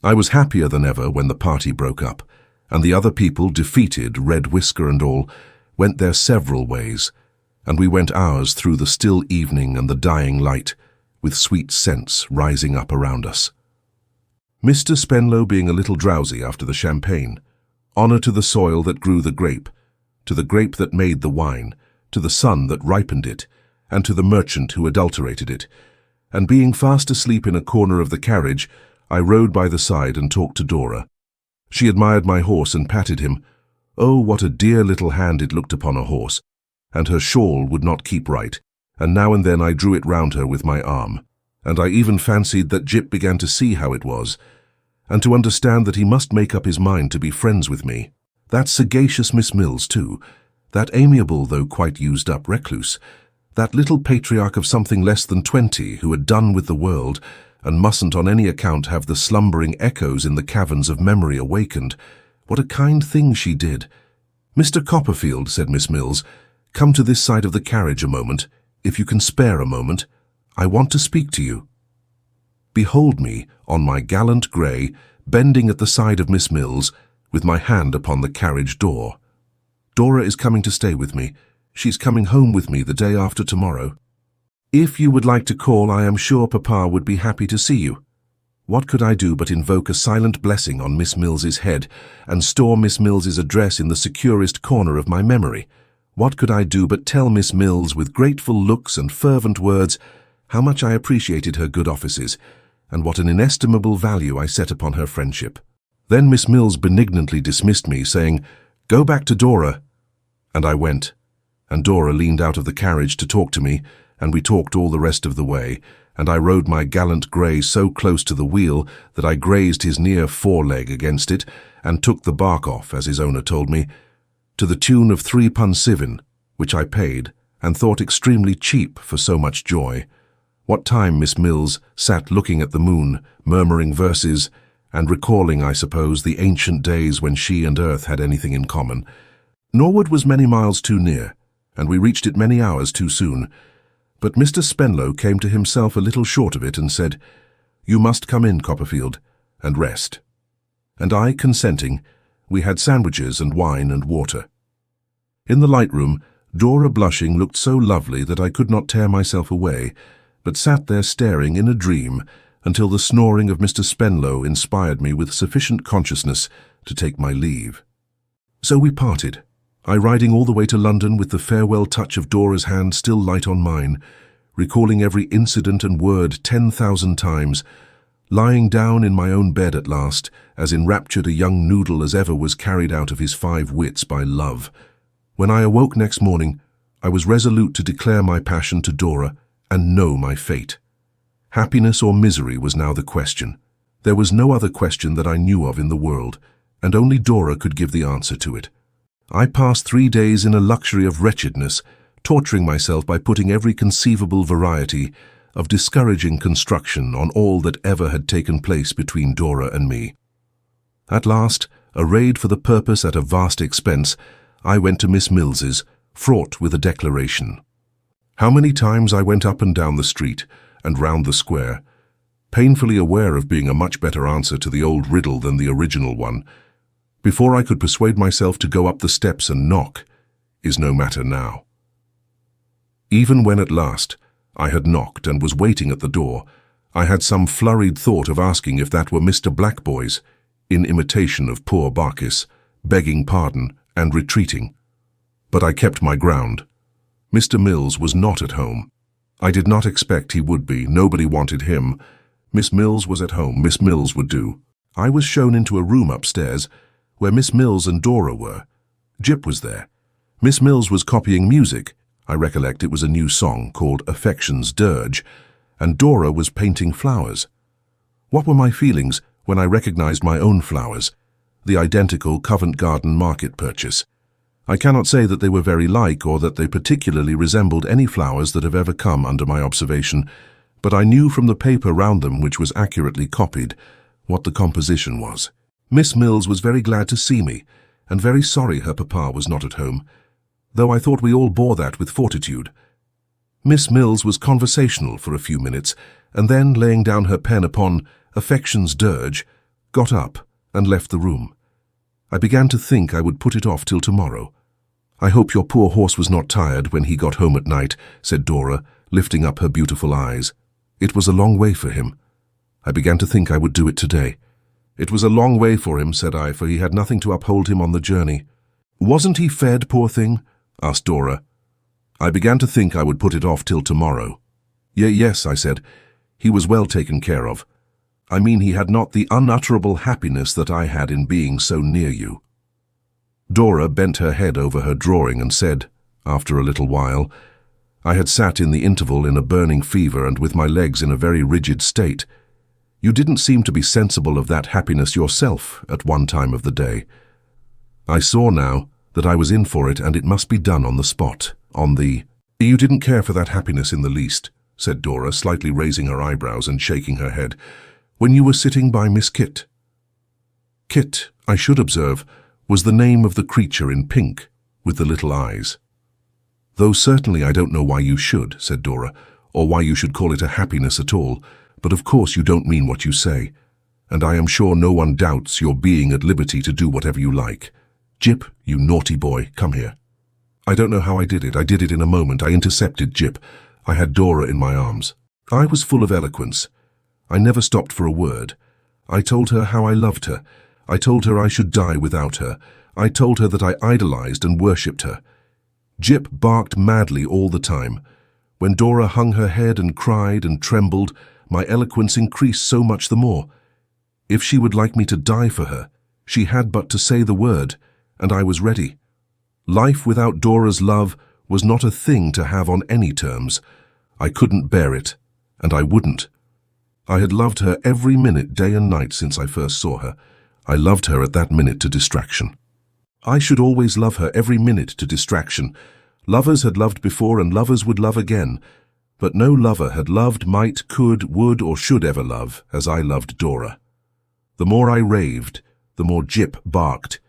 I was happier than ever when the party broke up, and the other people, defeated, Red Whisker and all, went their several ways, and we went ours through the still evening and the dying light, with sweet scents rising up around us. Mr. Spenlow being a little drowsy after the champagne, honour to the soil that grew the grape, to the grape that made the wine, to the sun that ripened it, and to the merchant who adulterated it, and being fast asleep in a corner of the carriage, I rode by the side and talked to Dora. She admired my horse and patted him. Oh, what a dear little hand it looked upon a horse, and her shawl would not keep right, and now and then I drew it round her with my arm, and I even fancied that Jip began to see how it was, and to understand that he must make up his mind to be friends with me. That sagacious Miss Mills, too, that amiable though quite used-up recluse, that little patriarch of something less than 20 who had done with the world and mustn't on any account have the slumbering echoes in the caverns of memory awakened. What a kind thing she did. "Mr. Copperfield," said Miss Mills, "come to this side of the carriage a moment, if you can spare a moment. I want to speak to you." Behold me, on my gallant grey, bending at the side of Miss Mills, with my hand upon the carriage door. Dora is coming to stay with me. She's coming home with me the day after tomorrow. If you would like to call, I am sure Papa would be happy to see you. What could I do but invoke a silent blessing on Miss Mills's head, and store Miss Mills's address in the securest corner of my memory? What could I do but tell Miss Mills, with grateful looks and fervent words, how much I appreciated her good offices, and what an inestimable value I set upon her friendship? Then Miss Mills benignantly dismissed me, saying, "Go back to Dora." And I went, and Dora leaned out of the carriage to talk to me, and we talked all the rest of the way, and I rode my gallant grey so close to the wheel that I grazed his near foreleg against it, and took the bark off, as his owner told me, to the tune of 3 £7, which I paid, and thought extremely cheap for so much joy. What time Miss Mills sat looking at the moon, murmuring verses, and recalling, I suppose, the ancient days when she and earth had anything in common. Norwood was many miles too near, and we reached it many hours too soon. But Mr. Spenlow came to himself a little short of it and said, "You must come in, Copperfield, and rest." and I consenting, we had sandwiches and wine and water. In the light room, Dora, blushing, looked so lovely that I could not tear myself away, but sat there staring in a dream until the snoring of Mr. Spenlow inspired me with sufficient consciousness to take my leave. So we parted, I riding all the way to London with the farewell touch of Dora's hand still light on mine, recalling every incident and word 10,000 times, lying down in my own bed at last, as enraptured a young noodle as ever was carried out of his 5 wits by love. When I awoke next morning, I was resolute to declare my passion to Dora and know my fate. Happiness or misery was now the question. There was no other question that I knew of in the world, and only Dora could give the answer to it. I passed 3 days in a luxury of wretchedness, torturing myself by putting every conceivable variety of discouraging construction on all that ever had taken place between Dora and me. At last, arrayed for the purpose at a vast expense, I went to Miss Mills's, fraught with a declaration. How many times I went up and down the street and round the square, painfully aware of being a much better answer to the old riddle than the original one, before I could persuade myself to go up the steps and knock, is no matter now. Even when at last I had knocked and was waiting at the door, I had some flurried thought of asking if that were Mr. Blackboy's, in imitation of poor Barkis, begging pardon and retreating. But I kept my ground. Mr. Mills was not at home. I did not expect he would be. Nobody wanted him. Miss Mills was at home. Miss Mills would do. I was shown into a room upstairs where Miss Mills and Dora were. Jip was there. Miss Mills was copying music. I recollect it was a new song called Affection's Dirge, and Dora was painting flowers. What were my feelings when I recognized my own flowers, the identical Covent Garden market purchase? I cannot say that they were very like or that they particularly resembled any flowers that have ever come under my observation, but I knew from the paper round them, which was accurately copied, what the composition was. Miss Mills was very glad to see me, and very sorry her papa was not at home, though I thought we all bore that with fortitude. Miss Mills was conversational for a few minutes, and then, laying down her pen upon Affection's Dirge, got up and left the room. I began to think I would put it off till tomorrow. "I hope your poor horse was not tired when he got home at night," said Dora, lifting up her beautiful eyes. "It was a long way for him. I began to think I would do it today." "It was a long way for him," said I, "for he had nothing to uphold him on the journey." "Wasn't he fed, poor thing?" asked Dora. "I began to think I would put it off till tomorrow." Yes," I said. "He was well taken care of. I mean, he had not the unutterable happiness that I had in being so near you." Dora bent her head over her drawing and said, after a little while, I had sat in the interval in a burning fever and with my legs in a very rigid state. "You didn't seem to be sensible of that happiness yourself at one time of the day." I saw now that I was in for it, and it must be done on the spot, "You didn't care for that happiness in the least," said Dora, slightly raising her eyebrows and shaking her head, "when you were sitting by Miss Kit." Kit, I should observe, was the name of the creature in pink, with the little eyes. "Though certainly I don't know why you should," said Dora, "or why you should call it a happiness at all, but of course you don't mean what you say, and I am sure no one doubts your being at liberty to do whatever you like. Jip, you naughty boy, come here." I don't know how I did it. I did it in a moment. I intercepted Jip. I had Dora in my arms. I was full of eloquence. I never stopped for a word. I told her how I loved her. I told her I should die without her. I told her that I idolized and worshipped her. Jip barked madly all the time. When Dora hung her head and cried and trembled, my eloquence increased so much the more. If she would like me to die for her, she had but to say the word, and I was ready. Life without Dora's love was not a thing to have on any terms. I couldn't bear it, and I wouldn't. I had loved her every minute, day and night, since I first saw her. I loved her at that minute to distraction. I should always love her every minute to distraction. Lovers had loved before, and lovers would love again, but no lover had loved, might, could, would, or should ever love as I loved Dora. The more I raved, the more Jip barked.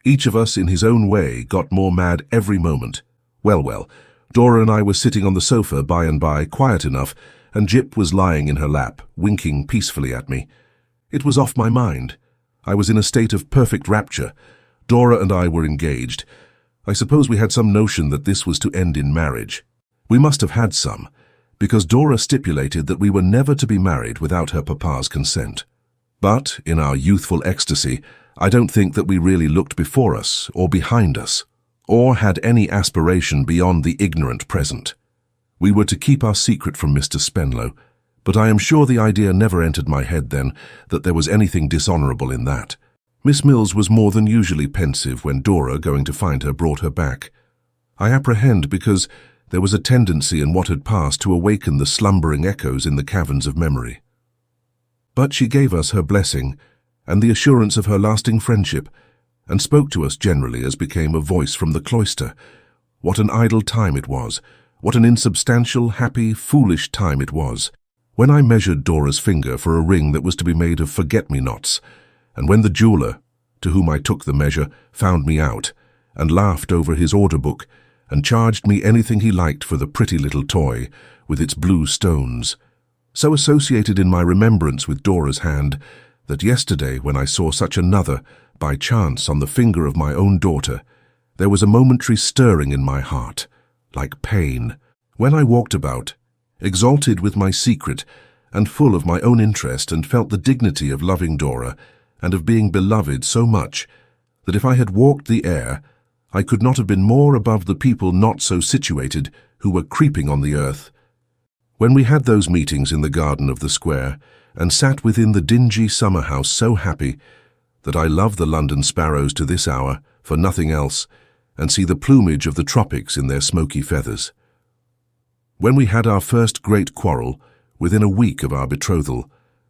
Each of us, in his own way, got more mad every moment. Well, Dora and I were sitting on the sofa by and by, quiet enough, and Jip was lying in her lap, winking peacefully at me. It was off my mind. I was in a state of perfect rapture. Dora and I were engaged. I suppose we had some notion that this was to end in marriage. We must have had some, because Dora stipulated that we were never to be married without her papa's consent. But, in our youthful ecstasy, I don't think that we really looked before us or behind us, or had any aspiration beyond the ignorant present. We were to keep our secret from Mr. Spenlow, but I am sure the idea never entered my head then that there was anything dishonourable in that. Miss Mills was more than usually pensive when Dora, going to find her, brought her back. I apprehend because there was a tendency in what had passed to awaken the slumbering echoes in the caverns of memory. But she gave us her blessing and the assurance of her lasting friendship, and spoke to us generally as became a voice from the cloister. What an idle time it was! What an insubstantial, happy, foolish time it was! When I measured Dora's finger for a ring that was to be made of forget-me-nots, and when the jeweller, to whom I took the measure, found me out, and laughed over his order book, and charged me anything he liked for the pretty little toy, with its blue stones, so associated in my remembrance with Dora's hand, that yesterday, when I saw such another, by chance, on the finger of my own daughter, there was a momentary stirring in my heart, like pain. When I walked about, exalted with my secret, and full of my own interest, and felt the dignity of loving Dora, and of being beloved so much, that if I had walked the air, I could not have been more above the people not so situated, who were creeping on the earth. When we had those meetings in the garden of the square, and sat within the dingy summer-house so happy, that I love the London sparrows to this hour, for nothing else, and see the plumage of the tropics in their smoky feathers. When we had our first great quarrel, within a week of our betrothal,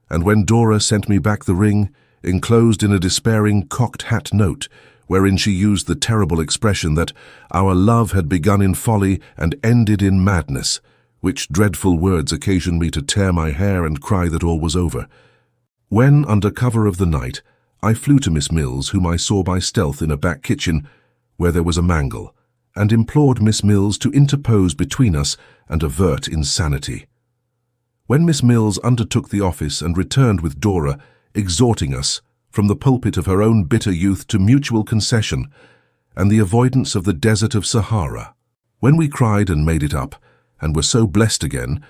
and when Dora sent me back the ring, enclosed in a despairing cocked-hat note, wherein she used the terrible expression that our love had begun in folly and ended in madness, which dreadful words occasioned me to tear my hair and cry that all was over. When, under cover of the night, I flew to Miss Mills, whom I saw by stealth in a back kitchen, where there was a mangle, and implored Miss Mills to interpose between us and avert insanity. When Miss Mills undertook the office and returned with Dora, exhorting us, from the pulpit of her own bitter youth, to mutual concession, and the avoidance of the desert of Sahara, when we cried and made it up, and were so blessed again,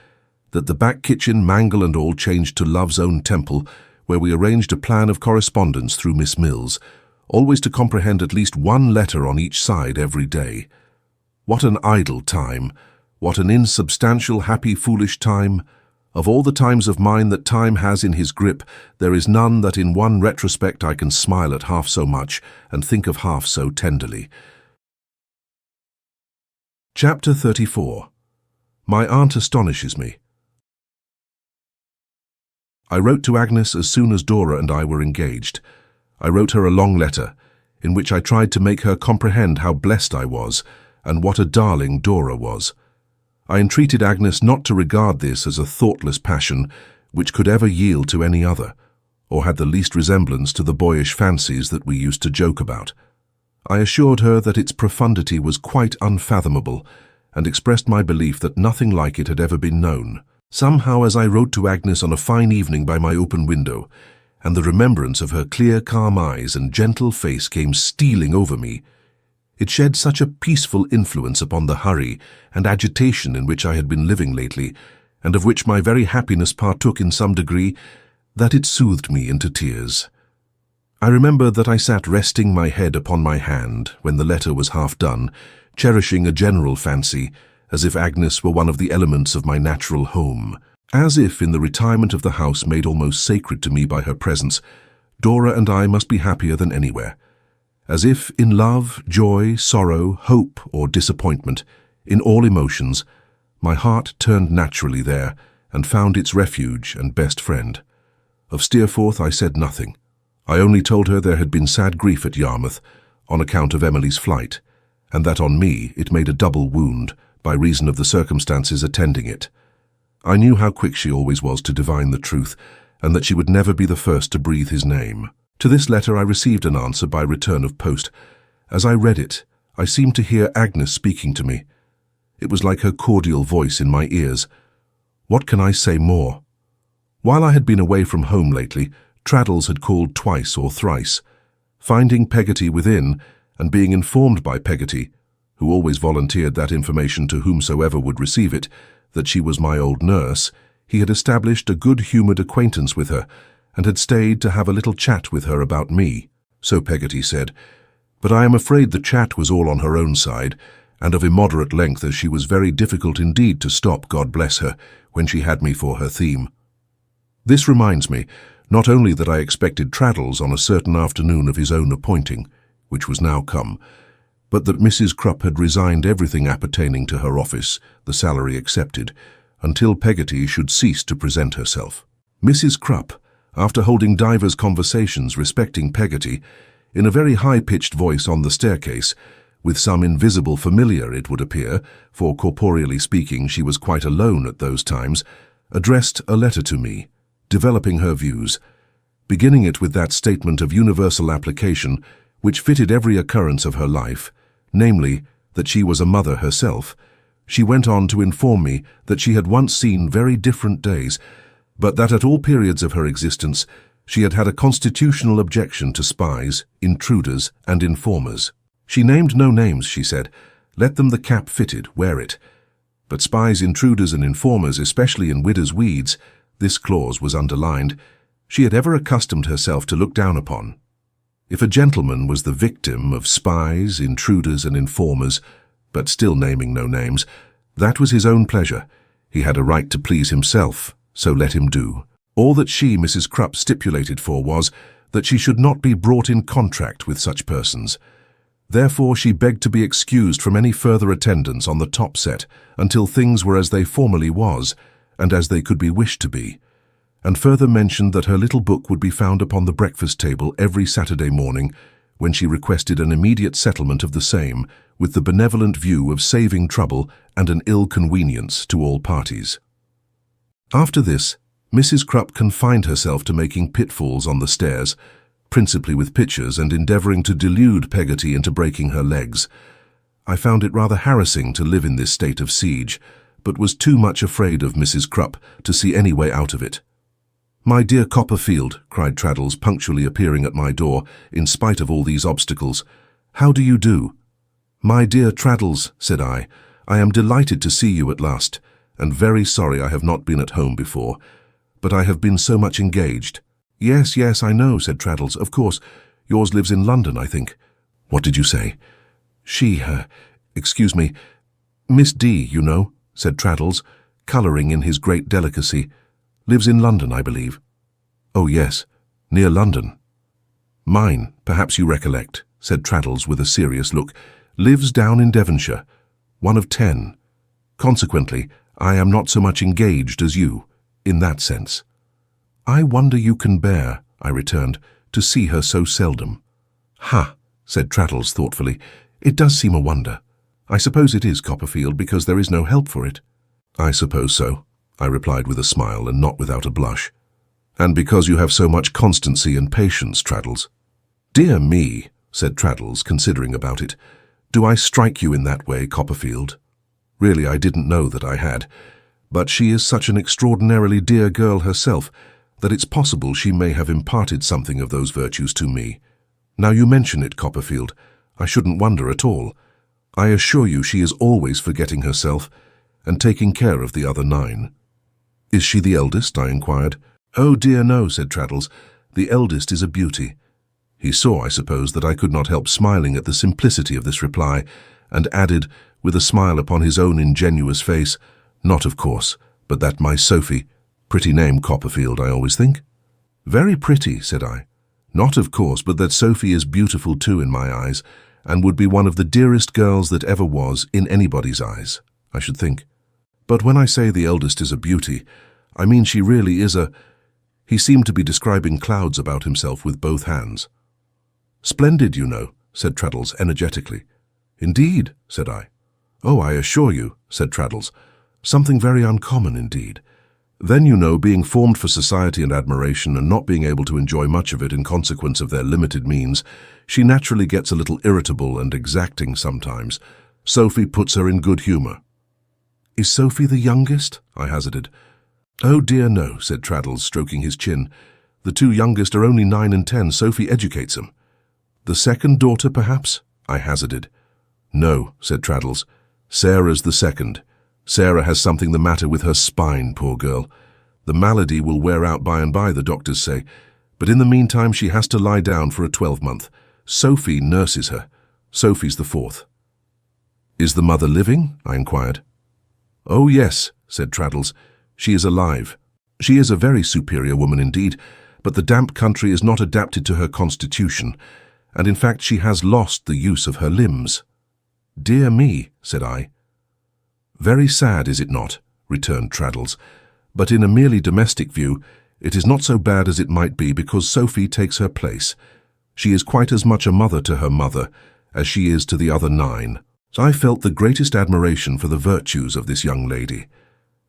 that the back kitchen, mangle and all, changed to Love's own temple, where we arranged a plan of correspondence through Miss Mills, always to comprehend at least one letter on each side every day. What an idle time! What an insubstantial, happy, foolish time! Of all the times of mine that time has in his grip, there is none that in one retrospect I can smile at half so much and think of half so tenderly. Chapter 34. My Aunt Astonishes Me. I wrote to Agnes as soon as Dora and I were engaged. I wrote her a long letter, in which I tried to make her comprehend how blessed I was, and what a darling Dora was. I entreated Agnes not to regard this as a thoughtless passion which could ever yield to any other, or had the least resemblance to the boyish fancies that we used to joke about. I assured her that its profundity was quite unfathomable, and expressed my belief that nothing like it had ever been known. Somehow, as I wrote to Agnes on a fine evening by my open window, and the remembrance of her clear, calm eyes and gentle face came stealing over me, it shed such a peaceful influence upon the hurry and agitation in which I had been living lately, and of which my very happiness partook in some degree, that it soothed me into tears. I remember that I sat resting my head upon my hand when the letter was half done, cherishing a general fancy, as if Agnes were one of the elements of my natural home. As if, in the retirement of the house made almost sacred to me by her presence, Dora and I must be happier than anywhere. As if, in love, joy, sorrow, hope, or disappointment, in all emotions, my heart turned naturally there, and found its refuge and best friend. Of Steerforth I said nothing. I only told her there had been sad grief at Yarmouth, on account of Emily's flight, and that on me it made a double wound, by reason of the circumstances attending it. I knew how quick she always was to divine the truth, and that she would never be the first to breathe his name. To this letter I received an answer by return of post. As I read it, I seemed to hear Agnes speaking to me. It was like her cordial voice in my ears. What can I say more? While I had been away from home lately, Traddles had called twice or thrice. Finding Peggotty within, and being informed by Peggotty, who always volunteered that information to whomsoever would receive it, that she was my old nurse, he had established a good-humoured acquaintance with her, and had stayed to have a little chat with her about me, so Peggotty said. But I am afraid the chat was all on her own side, and of immoderate length, as she was very difficult indeed to stop, God bless her, when she had me for her theme. This reminds me, not only that I expected Traddles on a certain afternoon of his own appointing, which was now come, but that Mrs. Crupp had resigned everything appertaining to her office, the salary excepted, until Peggotty should cease to present herself. Mrs. Crupp, after holding divers conversations respecting Peggotty, in a very high-pitched voice on the staircase, with some invisible familiar, it would appear, for corporeally speaking she was quite alone at those times, addressed a letter to me, developing her views, beginning it with that statement of universal application which fitted every occurrence of her life, namely, that she was a mother herself. She went on to inform me that she had once seen very different days, but that at all periods of her existence she had had a constitutional objection to spies, intruders, and informers. She named no names, she said. Let them the cap fitted, wear it. But spies, intruders, and informers, especially in widow's weeds, this clause was underlined, she had ever accustomed herself to look down upon. If a gentleman was the victim of spies, intruders, and informers, but still naming no names, that was his own pleasure. He had a right to please himself, so let him do. All that she, Mrs. Crupp, stipulated for was that she should not be brought in contract with such persons. Therefore she begged to be excused from any further attendance on the top set until things were as they formerly was, and as they could be wished to be, and further mentioned that her little book would be found upon the breakfast table every Saturday morning, when she requested an immediate settlement of the same, with the benevolent view of saving trouble and an ill convenience to all parties. After this, Mrs. Crupp confined herself to making pitfalls on the stairs, principally with pictures, and endeavouring to delude Peggotty into breaking her legs. I found it rather harassing to live in this state of siege, but was too much afraid of Mrs. Crupp to see any way out of it. "My dear Copperfield," cried Traddles, punctually appearing at my door, in spite of all these obstacles, "how do you do?" "My dear Traddles," said I am delighted to see you at last, and very sorry I have not been at home before, but I have been so much engaged." "Yes, yes, I know," said Traddles. "Of course, yours lives in London, I think." "What did you say?" Excuse me, Miss D, you know," said Traddles, colouring in his great delicacy. "Lives in London, I believe." "Oh, yes, near London." "Mine, perhaps you recollect," said Traddles with a serious look, "lives down in Devonshire, one of 10. Consequently, I am not so much engaged as you, in that sense." "I wonder you can bear," I returned, "to see her so seldom." "Ha," said Traddles thoughtfully, "it does seem a wonder. I suppose it is, Copperfield, because there is no help for it." "I suppose so," I replied with a smile, and not without a blush. "And because you have so much constancy and patience, Traddles." "Dear me," said Traddles, considering about it, "do I strike you in that way, Copperfield? Really, I didn't know that I had. But she is such an extraordinarily dear girl herself that it's possible she may have imparted something of those virtues to me. Now you mention it, Copperfield, I shouldn't wonder at all. I assure you she is always forgetting herself and taking care of the other 9. "Is she the eldest?" I inquired. "Oh dear no," said Traddles. "The eldest is a beauty." He saw, I suppose, that I could not help smiling at the simplicity of this reply, and added, with a smile upon his own ingenuous face, "Not of course, but that my Sophie— pretty name, Copperfield, I always think." "Very pretty," said I. "Not of course, but that Sophie is beautiful too in my eyes, and would be one of the dearest girls that ever was in anybody's eyes, I should think. But when I say the eldest is a beauty, I mean she really is a—" He seemed to be describing clouds about himself with both hands. "Splendid, you know," said Traddles energetically. "Indeed," said I. "Oh, I assure you," said Traddles, "something very uncommon indeed. Then, you know, being formed for society and admiration, and not being able to enjoy much of it in consequence of their limited means, she naturally gets a little irritable and exacting sometimes. Sophie puts her in good humour." "Is Sophie the youngest?" I hazarded. "Oh dear no," said Traddles, stroking his chin. The two youngest are only 9 and 10. Sophie educates them. The second daughter, perhaps? I hazarded. No, said Traddles. Sarah's the second. Sarah has something the matter with her spine, poor girl. The malady will wear out by and by, the doctors say, but in the meantime she has to lie down for a 12-month. Sophie nurses her. Sophie's the fourth. Is the mother living? I inquired. Oh, yes, said Traddles. She is alive. She is a very superior woman indeed, but the damp country is not adapted to her constitution, and in fact she has lost the use of her limbs. Dear me, said I. Very sad, is it not? Returned Traddles. But in a merely domestic view, it is not so bad as it might be because Sophie takes her place. She is quite as much a mother to her mother as she is to the other 9. So I felt the greatest admiration for the virtues of this young lady,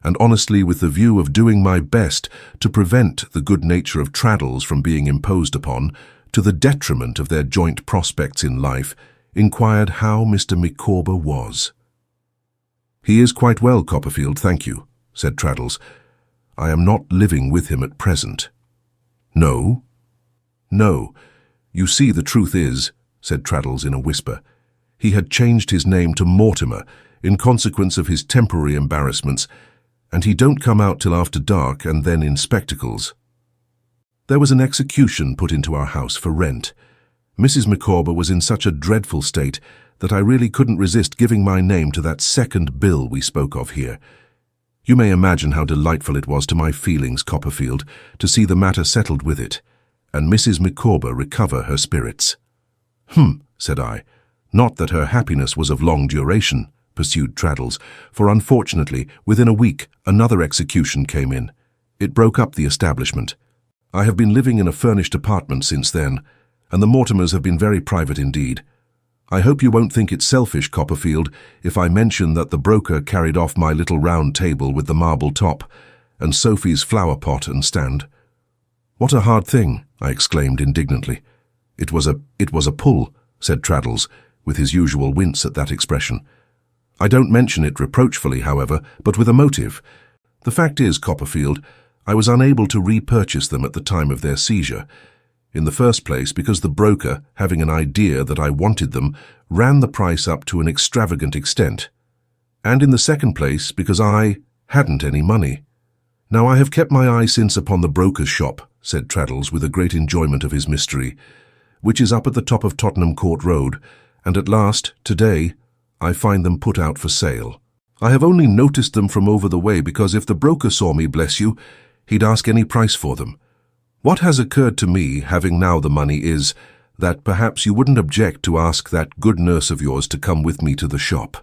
and honestly, with the view of doing my best to prevent the good nature of Traddles from being imposed upon, to the detriment of their joint prospects in life, inquired how Mr. Micawber was. He is quite well, Copperfield, thank you, said Traddles. I am not living with him at present. No? No. You see, the truth is, said Traddles in a whisper, he had changed his name to Mortimer in consequence of his temporary embarrassments, and he don't come out till after dark and then in spectacles. There was an execution put into our house for rent. Mrs. Micawber was in such a dreadful state that I really couldn't resist giving my name to that second bill we spoke of here. You may imagine how delightful it was to my feelings, Copperfield, to see the matter settled with it, and Mrs. Micawber recover her spirits. Said I. Not that her happiness was of long duration, pursued Traddles, for unfortunately, within a week, another execution came in. It broke up the establishment. I have been living in a furnished apartment since then, and the Mortimers have been very private indeed. I hope you won't think it selfish, Copperfield, if I mention that the broker carried off my little round table with the marble top, and Sophie's flower pot and stand. What a hard thing, I exclaimed indignantly. It was a pull, said Traddles, with his usual wince at that expression. I don't mention it reproachfully, however, but with a motive. The fact is, Copperfield, I was unable to repurchase them at the time of their seizure. In the first place, because the broker, having an idea that I wanted them, ran the price up to an extravagant extent. And in the second place, because I hadn't any money. Now I have kept my eye since upon the broker's shop, said Traddles with a great enjoyment of his mystery, which is up at the top of Tottenham Court Road, and at last, today, I find them put out for sale. I have only noticed them from over the way because if the broker saw me, bless you, he'd ask any price for them. What has occurred to me, having now the money, is that perhaps you wouldn't object to ask that good nurse of yours to come with me to the shop.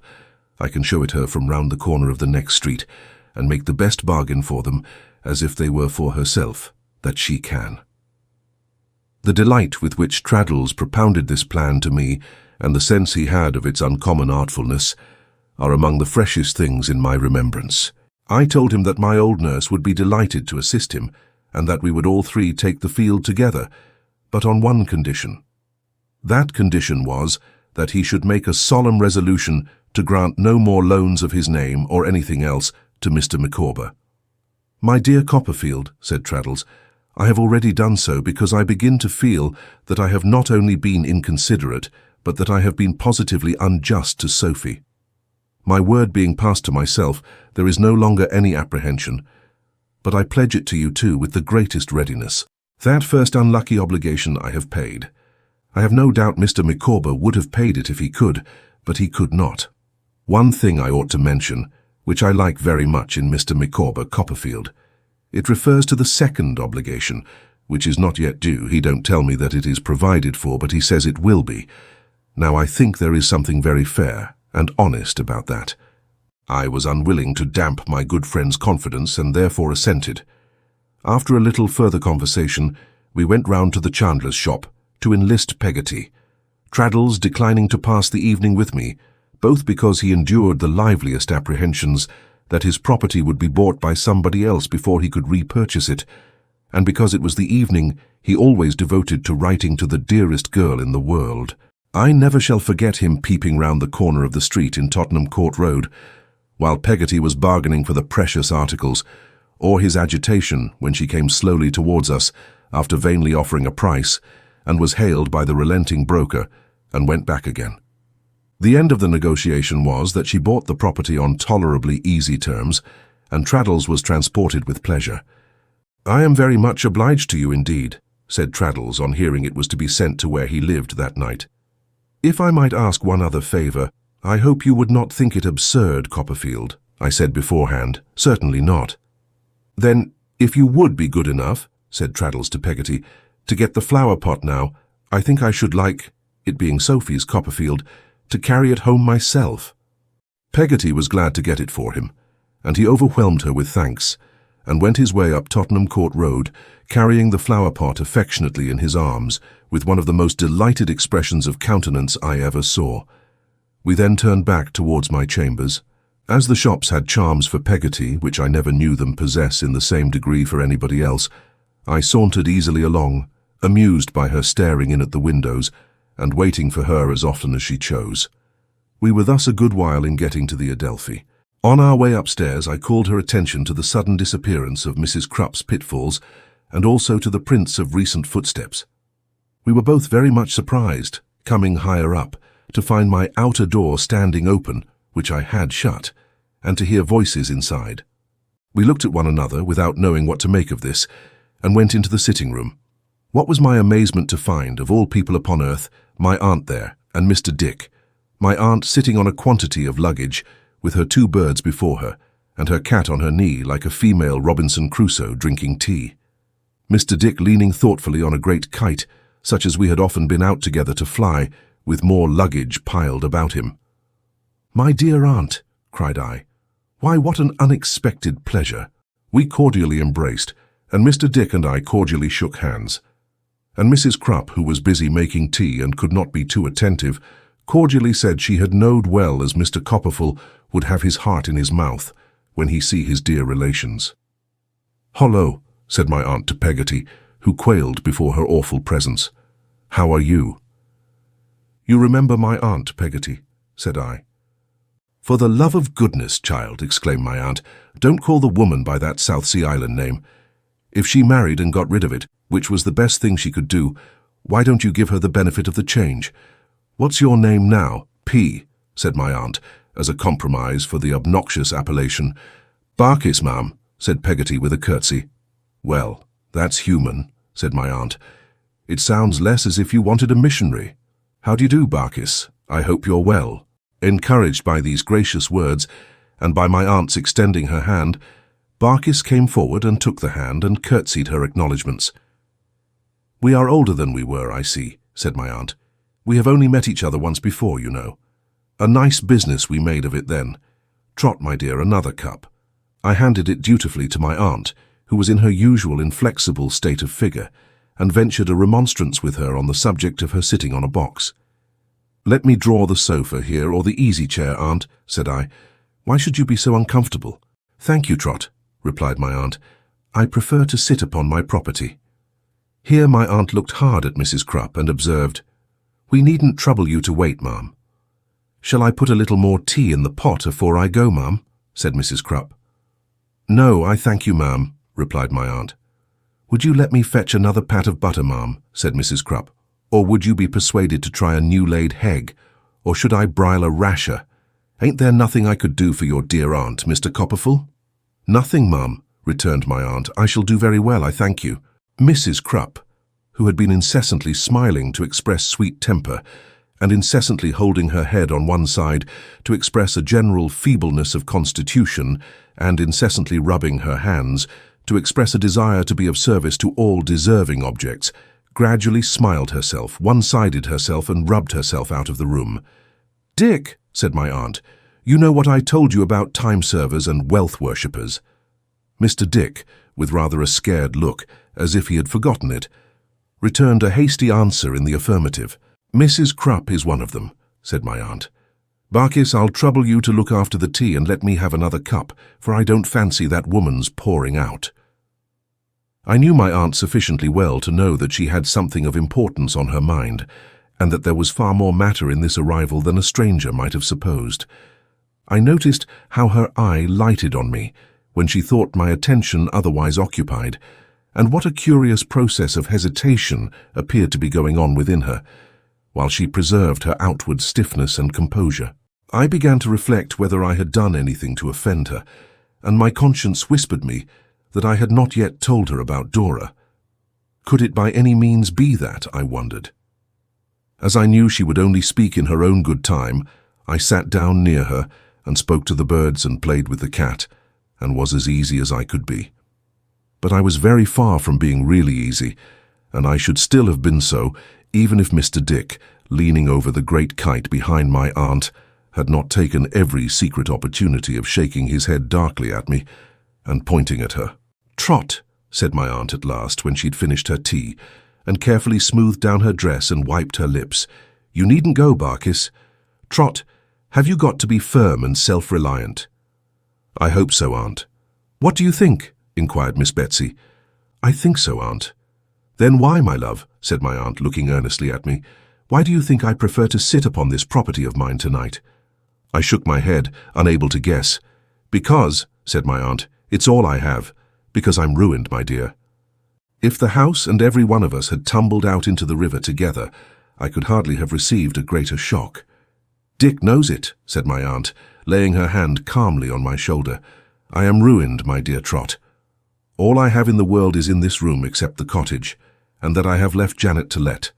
I can show it her from round the corner of the next street, and make the best bargain for them, as if they were for herself, that she can. The delight with which Traddles propounded this plan to me, and the sense he had of its uncommon artfulness, are among the freshest things in my remembrance. I told him that my old nurse would be delighted to assist him, and that we would all 3 take the field together, but on one condition. That condition was that he should make a solemn resolution to grant no more loans of his name or anything else to Mr. Micawber. My dear Copperfield, said Traddles, I have already done so because I begin to feel that I have not only been inconsiderate, but that I have been positively unjust to Sophie. My word being passed to myself, there is no longer any apprehension, but I pledge it to you too with the greatest readiness. That first unlucky obligation I have paid. I have no doubt Mr. Micawber would have paid it if he could, but he could not. One thing I ought to mention, which I like very much in Mr. Micawber, Copperfield. It refers to the second obligation, which is not yet due. He don't tell me that it is provided for, but he says it will be. Now I think there is something very fair and honest about that. I was unwilling to damp my good friend's confidence and therefore assented. After a little further conversation, we went round to the chandler's shop to enlist Peggotty, Traddles declining to pass the evening with me, both because he endured the liveliest apprehensions that his property would be bought by somebody else before he could repurchase it, and because it was the evening he always devoted to writing to the dearest girl in the world. I never shall forget him peeping round the corner of the street in Tottenham Court Road, while Peggotty was bargaining for the precious articles, or his agitation when she came slowly towards us after vainly offering a price, and was hailed by the relenting broker, and went back again. The end of the negotiation was that she bought the property on tolerably easy terms, and Traddles was transported with pleasure. "I am very much obliged to you indeed," said Traddles on hearing it was to be sent to where he lived that night. "If I might ask one other favour, I hope you would not think it absurd, Copperfield," I said beforehand. "Certainly not." "Then, if you would be good enough," said Traddles to Peggotty, "to get the flower pot now, I think I should like, it being Sophie's, Copperfield, to carry it home myself." Peggotty was glad to get it for him, and he overwhelmed her with thanks, and went his way up Tottenham Court Road, carrying the flower pot affectionately in his arms, with one of the most delighted expressions of countenance I ever saw. We then turned back towards my chambers. As the shops had charms for Peggotty, which I never knew them possess in the same degree for anybody else, I sauntered easily along, amused by her staring in at the windows, and waiting for her as often as she chose. We were thus a good while in getting to the Adelphi. On our way upstairs I called her attention to the sudden disappearance of Mrs. Crupp's pitfalls, and also to the prints of recent footsteps. We were both very much surprised, coming higher up, to find my outer door standing open, which I had shut, and to hear voices inside. We looked at one another without knowing what to make of this, and went into the sitting room. What was my amazement to find, of all people upon earth, my aunt there, and Mr. Dick, my aunt sitting on a quantity of luggage, with her 2 birds before her, and her cat on her knee like a female Robinson Crusoe drinking tea. Mr. Dick leaning thoughtfully on a great kite, such as we had often been out together to fly, with more luggage piled about him. "My dear aunt," cried I, "why, what an unexpected pleasure!" We cordially embraced, and Mr. Dick and I cordially shook hands. And Mrs. Crupp, who was busy making tea and could not be too attentive, cordially said she had knowed well as Mr. Copperfield would have his heart in his mouth when he see his dear relations. "Hollo," said my aunt to Peggotty, who quailed before her awful presence. "How are you?" "You remember my aunt, Peggotty?" said I. "For the love of goodness, child," exclaimed my aunt, "don't call the woman by that South Sea Island name. If she married and got rid of it, which was the best thing she could do, why don't you give her the benefit of the change? What's your name now?" "P," said my aunt, as a compromise for the obnoxious appellation. "Barkis, ma'am," said Peggotty with a curtsy. "Well, that's human," said my aunt. "It sounds less as if you wanted a missionary. How do you do, Barkis? I hope you're well." Encouraged by these gracious words, and by my aunt's extending her hand, Barkis came forward and took the hand and curtsied her acknowledgments. "We are older than we were, I see," said my aunt. "We have only met each other once before, you know. A nice business we made of it then. Trot, my dear, another cup." I handed it dutifully to my aunt, who was in her usual inflexible state of figure, and ventured a remonstrance with her on the subject of her sitting on a box. "Let me draw the sofa here, or the easy-chair, aunt," said I. "Why should you be so uncomfortable?" "Thank you, Trot," replied my aunt. "I prefer to sit upon my property." Here my aunt looked hard at Mrs. Crupp and observed, "We needn't trouble you to wait, ma'am." "Shall I put a little more tea in the pot afore I go, ma'am?" said Mrs. Crupp. "No, I thank you, ma'am," replied my aunt. "Would you let me fetch another pat of butter, ma'am?" said Mrs. Crupp. "Or would you be persuaded to try a new-laid hegg? Or should I brile a rasher? Ain't there nothing I could do for your dear aunt, Mr. Copperfield?" "Nothing, ma'am," returned my aunt. "I shall do very well, I thank you." Mrs. Crupp, who had been incessantly smiling to express sweet temper, and incessantly holding her head on one side to express a general feebleness of constitution, and incessantly rubbing her hands to express a desire to be of service to all deserving objects, gradually smiled herself, one-sided herself, and rubbed herself out of the room. "Dick," said my aunt, "you know what I told you about time-servers and wealth-worshippers." Mr. Dick, with rather a scared look, as if he had forgotten it, returned a hasty answer in the affirmative. "Mrs. Crupp is one of them," said my aunt. "Barkis, I'll trouble you to look after the tea and let me have another cup, for I don't fancy that woman's pouring out." I knew my aunt sufficiently well to know that she had something of importance on her mind, and that there was far more matter in this arrival than a stranger might have supposed. I noticed how her eye lighted on me when she thought my attention otherwise occupied, and what a curious process of hesitation appeared to be going on within her, while she preserved her outward stiffness and composure. I began to reflect whether I had done anything to offend her, and my conscience whispered me that I had not yet told her about Dora. Could it by any means be that, I wondered? As I knew she would only speak in her own good time, I sat down near her and spoke to the birds and played with the cat, and was as easy as I could be. But I was very far from being really easy, and I should still have been so even if Mr. Dick, leaning over the great kite behind my aunt, had not taken every secret opportunity of shaking his head darkly at me and pointing at her. "Trot," said my aunt at last when she'd finished her tea, and carefully smoothed down her dress and wiped her lips. "You needn't go, Barkis. Trot, have you got to be firm and self-reliant?" "I hope so, Aunt." "What do you think?" inquired Miss Betsey. "I think so, Aunt." "Then why, my love?" said my aunt, looking earnestly at me. "Why do you think I prefer to sit upon this property of mine tonight?" I shook my head, unable to guess. "Because," said my aunt, "it's all I have. Because I'm ruined, my dear." If the house and every one of us had tumbled out into the river together, I could hardly have received a greater shock. "Dick knows it," said my aunt, laying her hand calmly on my shoulder. "I am ruined, my dear Trot. All I have in the world is in this room except the cottage, and that I have left Janet to let.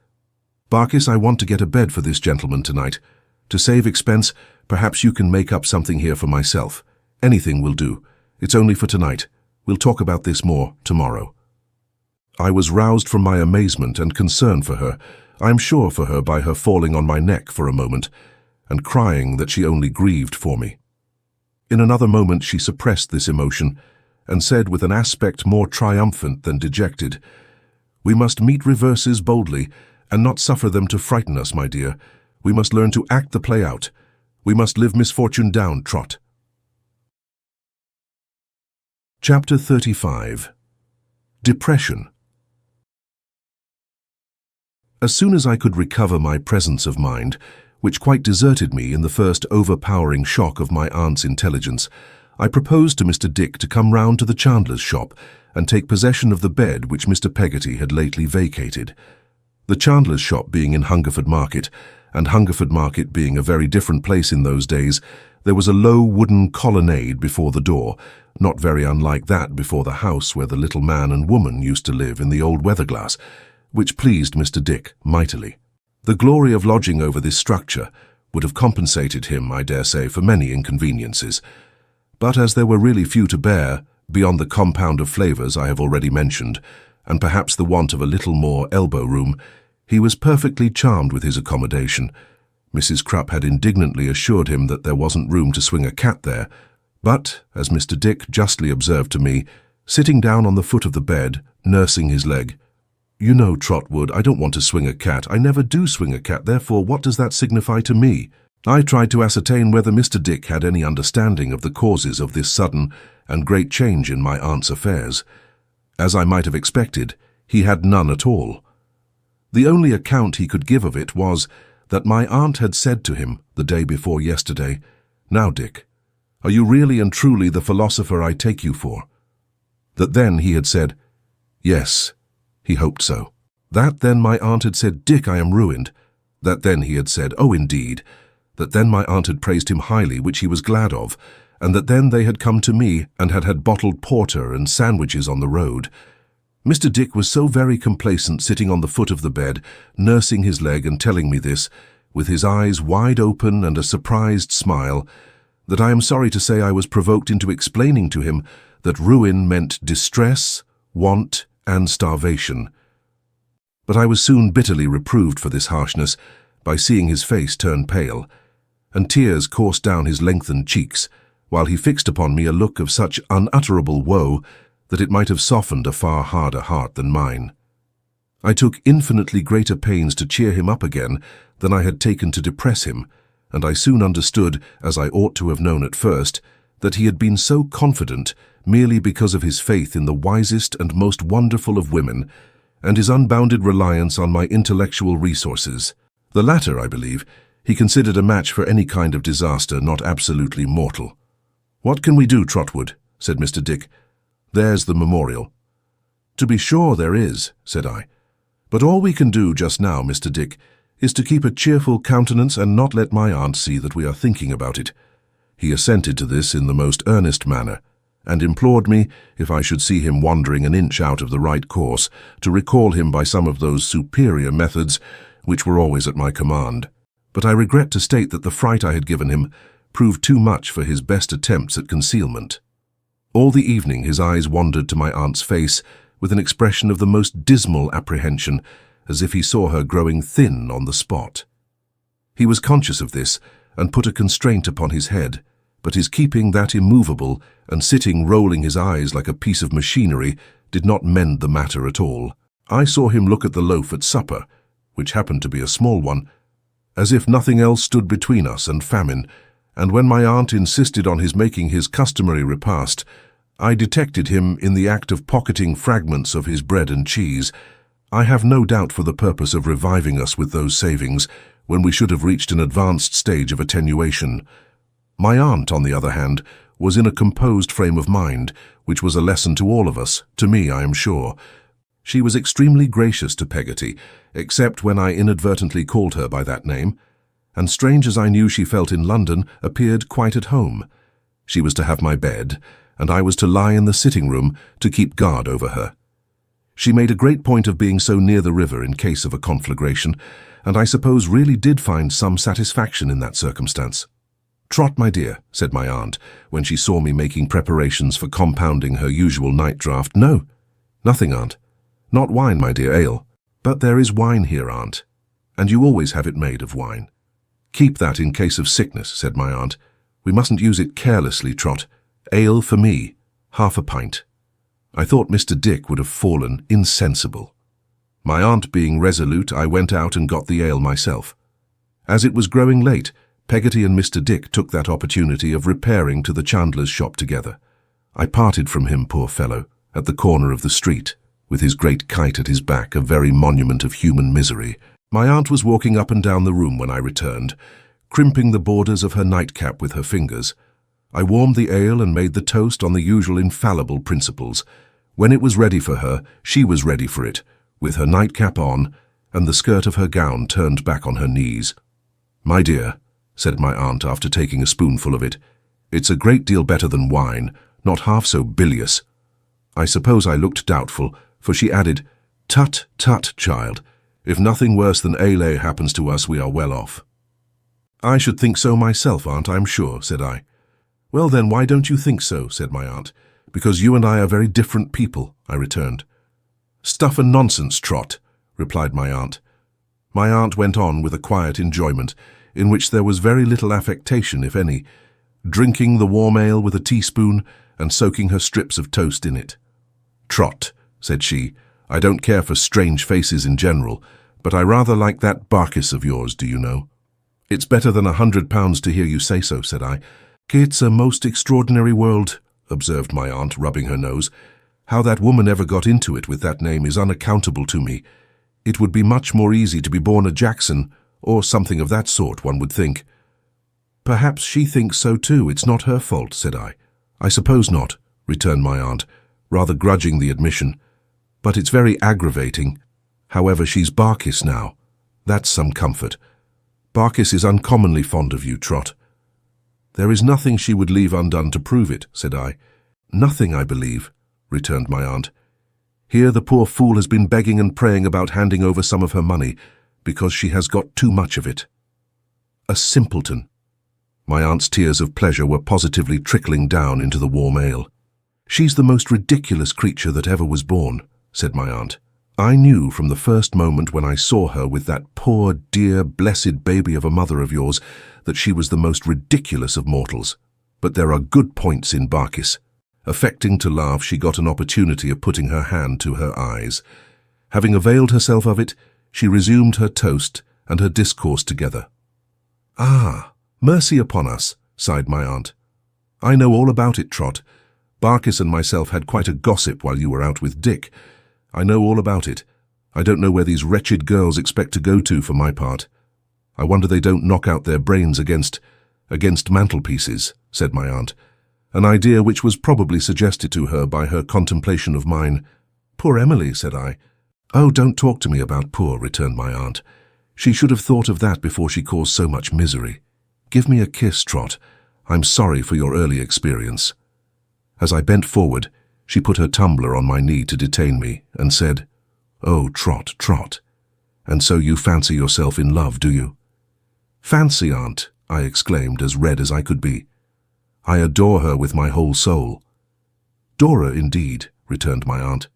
Barkis, I want to get a bed for this gentleman tonight. To save expense, perhaps you can make up something here for myself. Anything will do. It's only for tonight. We'll talk about this more tomorrow." I was roused from my amazement and concern for her, I am sure for her by her falling on my neck for a moment, and crying that she only grieved for me. In another moment she suppressed this emotion, and said with an aspect more triumphant than dejected, "We must meet reverses boldly, and not suffer them to frighten us, my dear. We must learn to act the play out. We must live misfortune down, Trot." Chapter 35. Depression. As soon as I could recover my presence of mind, which quite deserted me in the first overpowering shock of my aunt's intelligence, I proposed to Mr. Dick to come round to the chandler's shop and take possession of the bed which Mr. Peggotty had lately vacated. The chandler's shop being in Hungerford Market, and Hungerford Market being a very different place in those days, there was a low wooden colonnade before the door, not very unlike that before the house where the little man and woman used to live in the old weather-glass, which pleased Mr. Dick mightily. The glory of lodging over this structure would have compensated him, I dare say, for many inconveniences, but as there were really few to bear, beyond the compound of flavours I have already mentioned, and perhaps the want of a little more elbow-room, he was perfectly charmed with his accommodation. Mrs. Crupp had indignantly assured him that there wasn't room to swing a cat there, but, as Mr. Dick justly observed to me, sitting down on the foot of the bed, nursing his leg, "You know, Trotwood, I don't want to swing a cat. I never do swing a cat, therefore what does that signify to me?" I tried to ascertain whether Mr. Dick had any understanding of the causes of this sudden and great change in my aunt's affairs. As I might have expected, he had none at all. The only account he could give of it was that my aunt had said to him the day before yesterday, "Now, Dick, are you really and truly the philosopher I take you for?" That then he had said, "Yes, he hoped so." That then my aunt had said, "Dick, I am ruined." That then he had said, "Oh, indeed." That then my aunt had praised him highly, which he was glad of, and that then they had come to me and had had bottled porter and sandwiches on the road. Mr. Dick was so very complacent sitting on the foot of the bed, nursing his leg and telling me this, with his eyes wide open and a surprised smile, that I am sorry to say I was provoked into explaining to him that ruin meant distress, want, and starvation. But I was soon bitterly reproved for this harshness by seeing his face turn pale, and tears coursed down his lengthened cheeks, while he fixed upon me a look of such unutterable woe that it might have softened a far harder heart than mine. I took infinitely greater pains to cheer him up again than I had taken to depress him, and I soon understood, as I ought to have known at first, that he had been so confident merely because of his faith in the wisest and most wonderful of women, and his unbounded reliance on my intellectual resources. The latter, I believe, he considered a match for any kind of disaster not absolutely mortal. "What can we do, Trotwood?" said Mr. Dick. "There's the memorial." "To be sure there is," said I. "But all we can do just now, Mr. Dick, is to keep a cheerful countenance and not let my aunt see that we are thinking about it." He assented to this in the most earnest manner, and implored me, if I should see him wandering an inch out of the right course, to recall him by some of those superior methods which were always at my command. But I regret to state that the fright I had given him proved too much for his best attempts at concealment. All the evening his eyes wandered to my aunt's face with an expression of the most dismal apprehension, as if he saw her growing thin on the spot. He was conscious of this, and put a constraint upon his head, but his keeping that immovable and sitting rolling his eyes like a piece of machinery did not mend the matter at all. I saw him look at the loaf at supper, which happened to be a small one, as if nothing else stood between us and famine, and when my aunt insisted on his making his customary repast, I detected him in the act of pocketing fragments of his bread and cheese, I have no doubt for the purpose of reviving us with those savings, when we should have reached an advanced stage of attenuation. My aunt, on the other hand, was in a composed frame of mind, which was a lesson to all of us, to me, I am sure. She was extremely gracious to Peggotty, except when I inadvertently called her by that name, and strange as I knew she felt in London, appeared quite at home. She was to have my bed, and I was to lie in the sitting-room to keep guard over her. She made a great point of being so near the river in case of a conflagration, and I suppose really did find some satisfaction in that circumstance. "Trot, my dear," said my aunt, when she saw me making preparations for compounding her usual night draught. "No, nothing, aunt. Not wine, my dear, ale. But there is wine here, aunt, and you always have it made of wine." "Keep that in case of sickness," said my aunt. "We mustn't use it carelessly, Trot. Ale for me, half a pint." I thought Mr. Dick would have fallen insensible. My aunt being resolute, I went out and got the ale myself. As it was growing late, Peggotty and Mr. Dick took that opportunity of repairing to the chandler's shop together. I parted from him, poor fellow, at the corner of the street, with his great kite at his back, a very monument of human misery. My aunt was walking up and down the room when I returned, crimping the borders of her nightcap with her fingers. I warmed the ale and made the toast on the usual infallible principles. When it was ready for her, she was ready for it, with her nightcap on and the skirt of her gown turned back on her knees. "My dear," said my aunt after taking a spoonful of it, "it's a great deal better than wine, not half so bilious." I suppose I looked doubtful, for she added, "Tut, tut, child. If nothing worse than ale happens to us, we are well off." "I should think so myself, aunt, I'm sure," said I. "Well then, why don't you think so?" said my aunt. "Because you and I are very different people," I returned. "Stuff and nonsense, Trot," replied my aunt. My aunt went on with a quiet enjoyment, in which there was very little affectation, if any, drinking the warm ale with a teaspoon and soaking her strips of toast in it. "Trot," said she, "I don't care for strange faces in general, but I rather like that Barkis of yours, do you know?" "It's better than £100 to hear you say so," said I. "It's a most extraordinary world," observed my aunt, rubbing her nose. "How that woman ever got into it with that name is unaccountable to me. It would be much more easy to be born a Jackson, or something of that sort, one would think." "Perhaps she thinks so too. It's not her fault," said I. "I suppose not," returned my aunt, rather grudging the admission. "But it's very aggravating. However, she's Barkis now. That's some comfort. Barkis is uncommonly fond of you, Trot." "There is nothing she would leave undone to prove it," said I. "Nothing, I believe," returned my aunt. "Here the poor fool has been begging and praying about handing over some of her money, because she has got too much of it. A simpleton." My aunt's tears of pleasure were positively trickling down into the warm ale. "She's the most ridiculous creature that ever was born," said my aunt. "I knew from the first moment when I saw her with that poor, dear, blessed baby of a mother of yours that she was the most ridiculous of mortals. But there are good points in Barkis." Affecting to laugh, she got an opportunity of putting her hand to her eyes. Having availed herself of it, she resumed her toast and her discourse together. "Ah, mercy upon us," sighed my aunt. "I know all about it, Trot. Barkis and myself had quite a gossip while you were out with Dick. I know all about it. I don't know where these wretched girls expect to go to for my part. I wonder they don't knock out their brains against mantelpieces," said my aunt. an idea which was probably suggested to her by her contemplation of mine. "Poor Emily," said I. "Oh, don't talk to me about poor," returned my aunt. "She should have thought of that before she caused so much misery. Give me a kiss, Trot. I'm sorry for your early experience." As I bent forward, she put her tumbler on my knee to detain me, and said, "Oh, Trot, Trot. And so you fancy yourself in love, do you?" "Fancy, Aunt," I exclaimed, as red as I could be. "I adore her with my whole soul." "Dora, indeed," returned my aunt.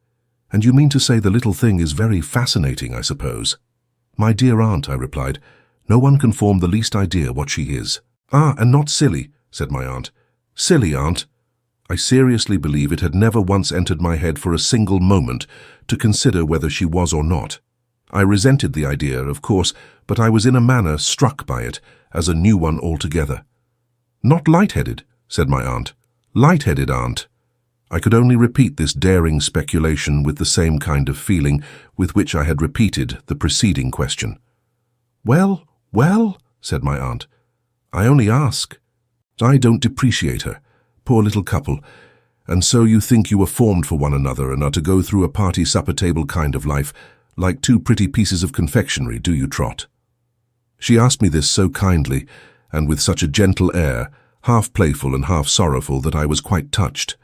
"And you mean to say the little thing is very fascinating, I suppose?" "My dear aunt," I replied, "no one can form the least idea what she is." "Ah, and not silly," said my aunt. "Silly, Aunt." I seriously believe it had never once entered my head for a single moment to consider whether she was or not. I resented the idea, of course, but I was in a manner struck by it as a new one altogether. "Not light-headed," said my aunt. "Light-headed, Aunt." I could only repeat this daring speculation with the same kind of feeling with which I had repeated the preceding question. "Well, well," said my aunt. "I only ask. I don't depreciate her. Poor little couple. And so you think you were formed for one another and are to go through a party supper-table kind of life, like two pretty pieces of confectionery, do you, Trot?" She asked me this so kindly, and with such a gentle air, half playful and half sorrowful, that I was quite touched.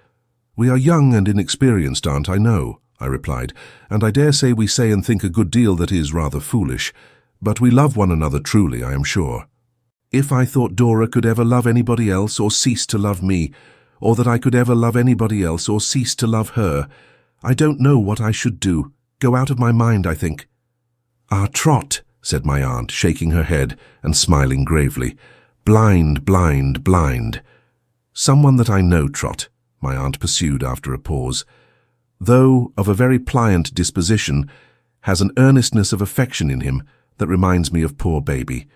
"We are young and inexperienced, Aunt, I know," I replied, "and I dare say we say and think a good deal that is rather foolish, but we love one another truly, I am sure. If I thought Dora could ever love anybody else or cease to love me, or that I could ever love anybody else or cease to love her, I don't know what I should do. Go out of my mind, I think." "Ah, Trot," said my aunt, shaking her head and smiling gravely. "Blind, blind, blind." "Someone that I know, Trot," my aunt pursued after a pause, "though of a very pliant disposition, has an earnestness of affection in him that reminds me of poor baby.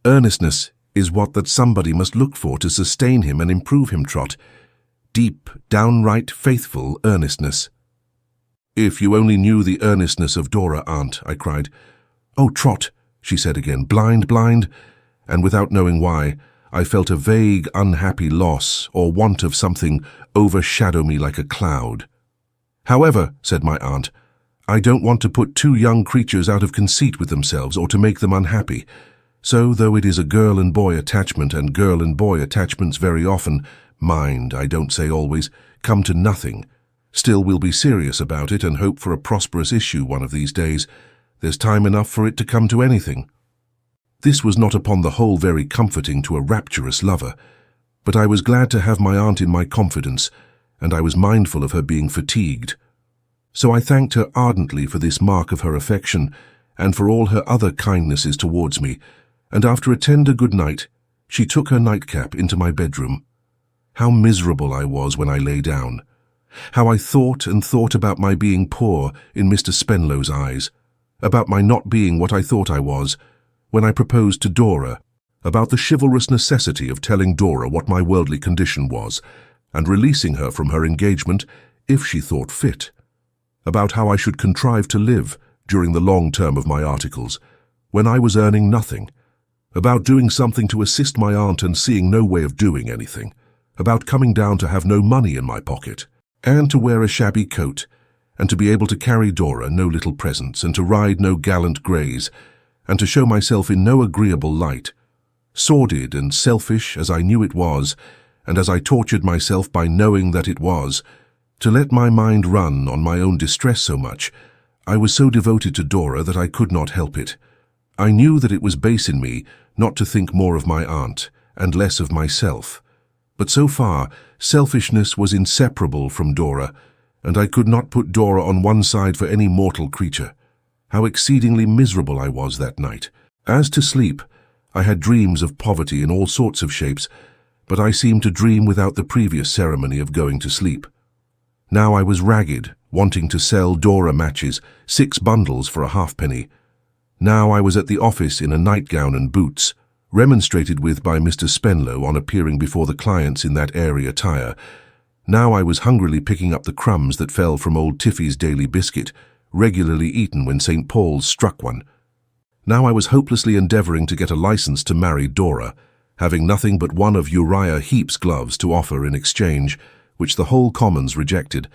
Earnestness is what that somebody must look for to sustain him and improve him, Trot. Deep, downright, faithful earnestness." "If you only knew the earnestness of Dora, Aunt," I cried. "Oh, Trot," she said again, "blind, blind," and without knowing why, I felt a vague, unhappy loss or want of something overshadow me like a cloud. "However," said my aunt, "I don't want to put two young creatures out of conceit with themselves or to make them unhappy. So, though it is a girl and boy attachment, and girl and boy attachments very often, mind, I don't say always, come to nothing, still we'll be serious about it and hope for a prosperous issue one of these days. There's time enough for it to come to anything." This was not upon the whole very comforting to a rapturous lover, but I was glad to have my aunt in my confidence, and I was mindful of her being fatigued. So I thanked her ardently for this mark of her affection, and for all her other kindnesses towards me, and after a tender good night, she took her nightcap into my bedroom. How miserable I was when I lay down. How I thought and thought about my being poor in Mr. Spenlow's eyes, about my not being what I thought I was, when I proposed to Dora, about the chivalrous necessity of telling Dora what my worldly condition was, and releasing her from her engagement if she thought fit, about how I should contrive to live during the long term of my articles, when I was earning nothing, about doing something to assist my aunt and seeing no way of doing anything, about coming down to have no money in my pocket, and to wear a shabby coat, and to be able to carry Dora no little presents, and to ride no gallant greys, and to show myself in no agreeable light, sordid and selfish as I knew it was, and as I tortured myself by knowing that it was, to let my mind run on my own distress so much. I was so devoted to Dora that I could not help it. I knew that it was base in me not to think more of my aunt and less of myself, but so far selfishness was inseparable from Dora, and I could not put Dora on one side for any mortal creature. How exceedingly miserable I was that night. As to sleep, I had dreams of poverty in all sorts of shapes, but I seemed to dream without the previous ceremony of going to sleep. Now I was ragged, wanting to sell Dora matches, 6 bundles for a halfpenny. Now I was at the office in a nightgown and boots, remonstrated with by Mr. Spenlow on appearing before the clients in that airy attire. Now I was hungrily picking up the crumbs that fell from old Tiffy's daily biscuit, regularly eaten when St. Paul's struck one. Now I was hopelessly endeavouring to get a licence to marry Dora, having nothing but one of Uriah Heep's gloves to offer in exchange, which the whole Commons rejected,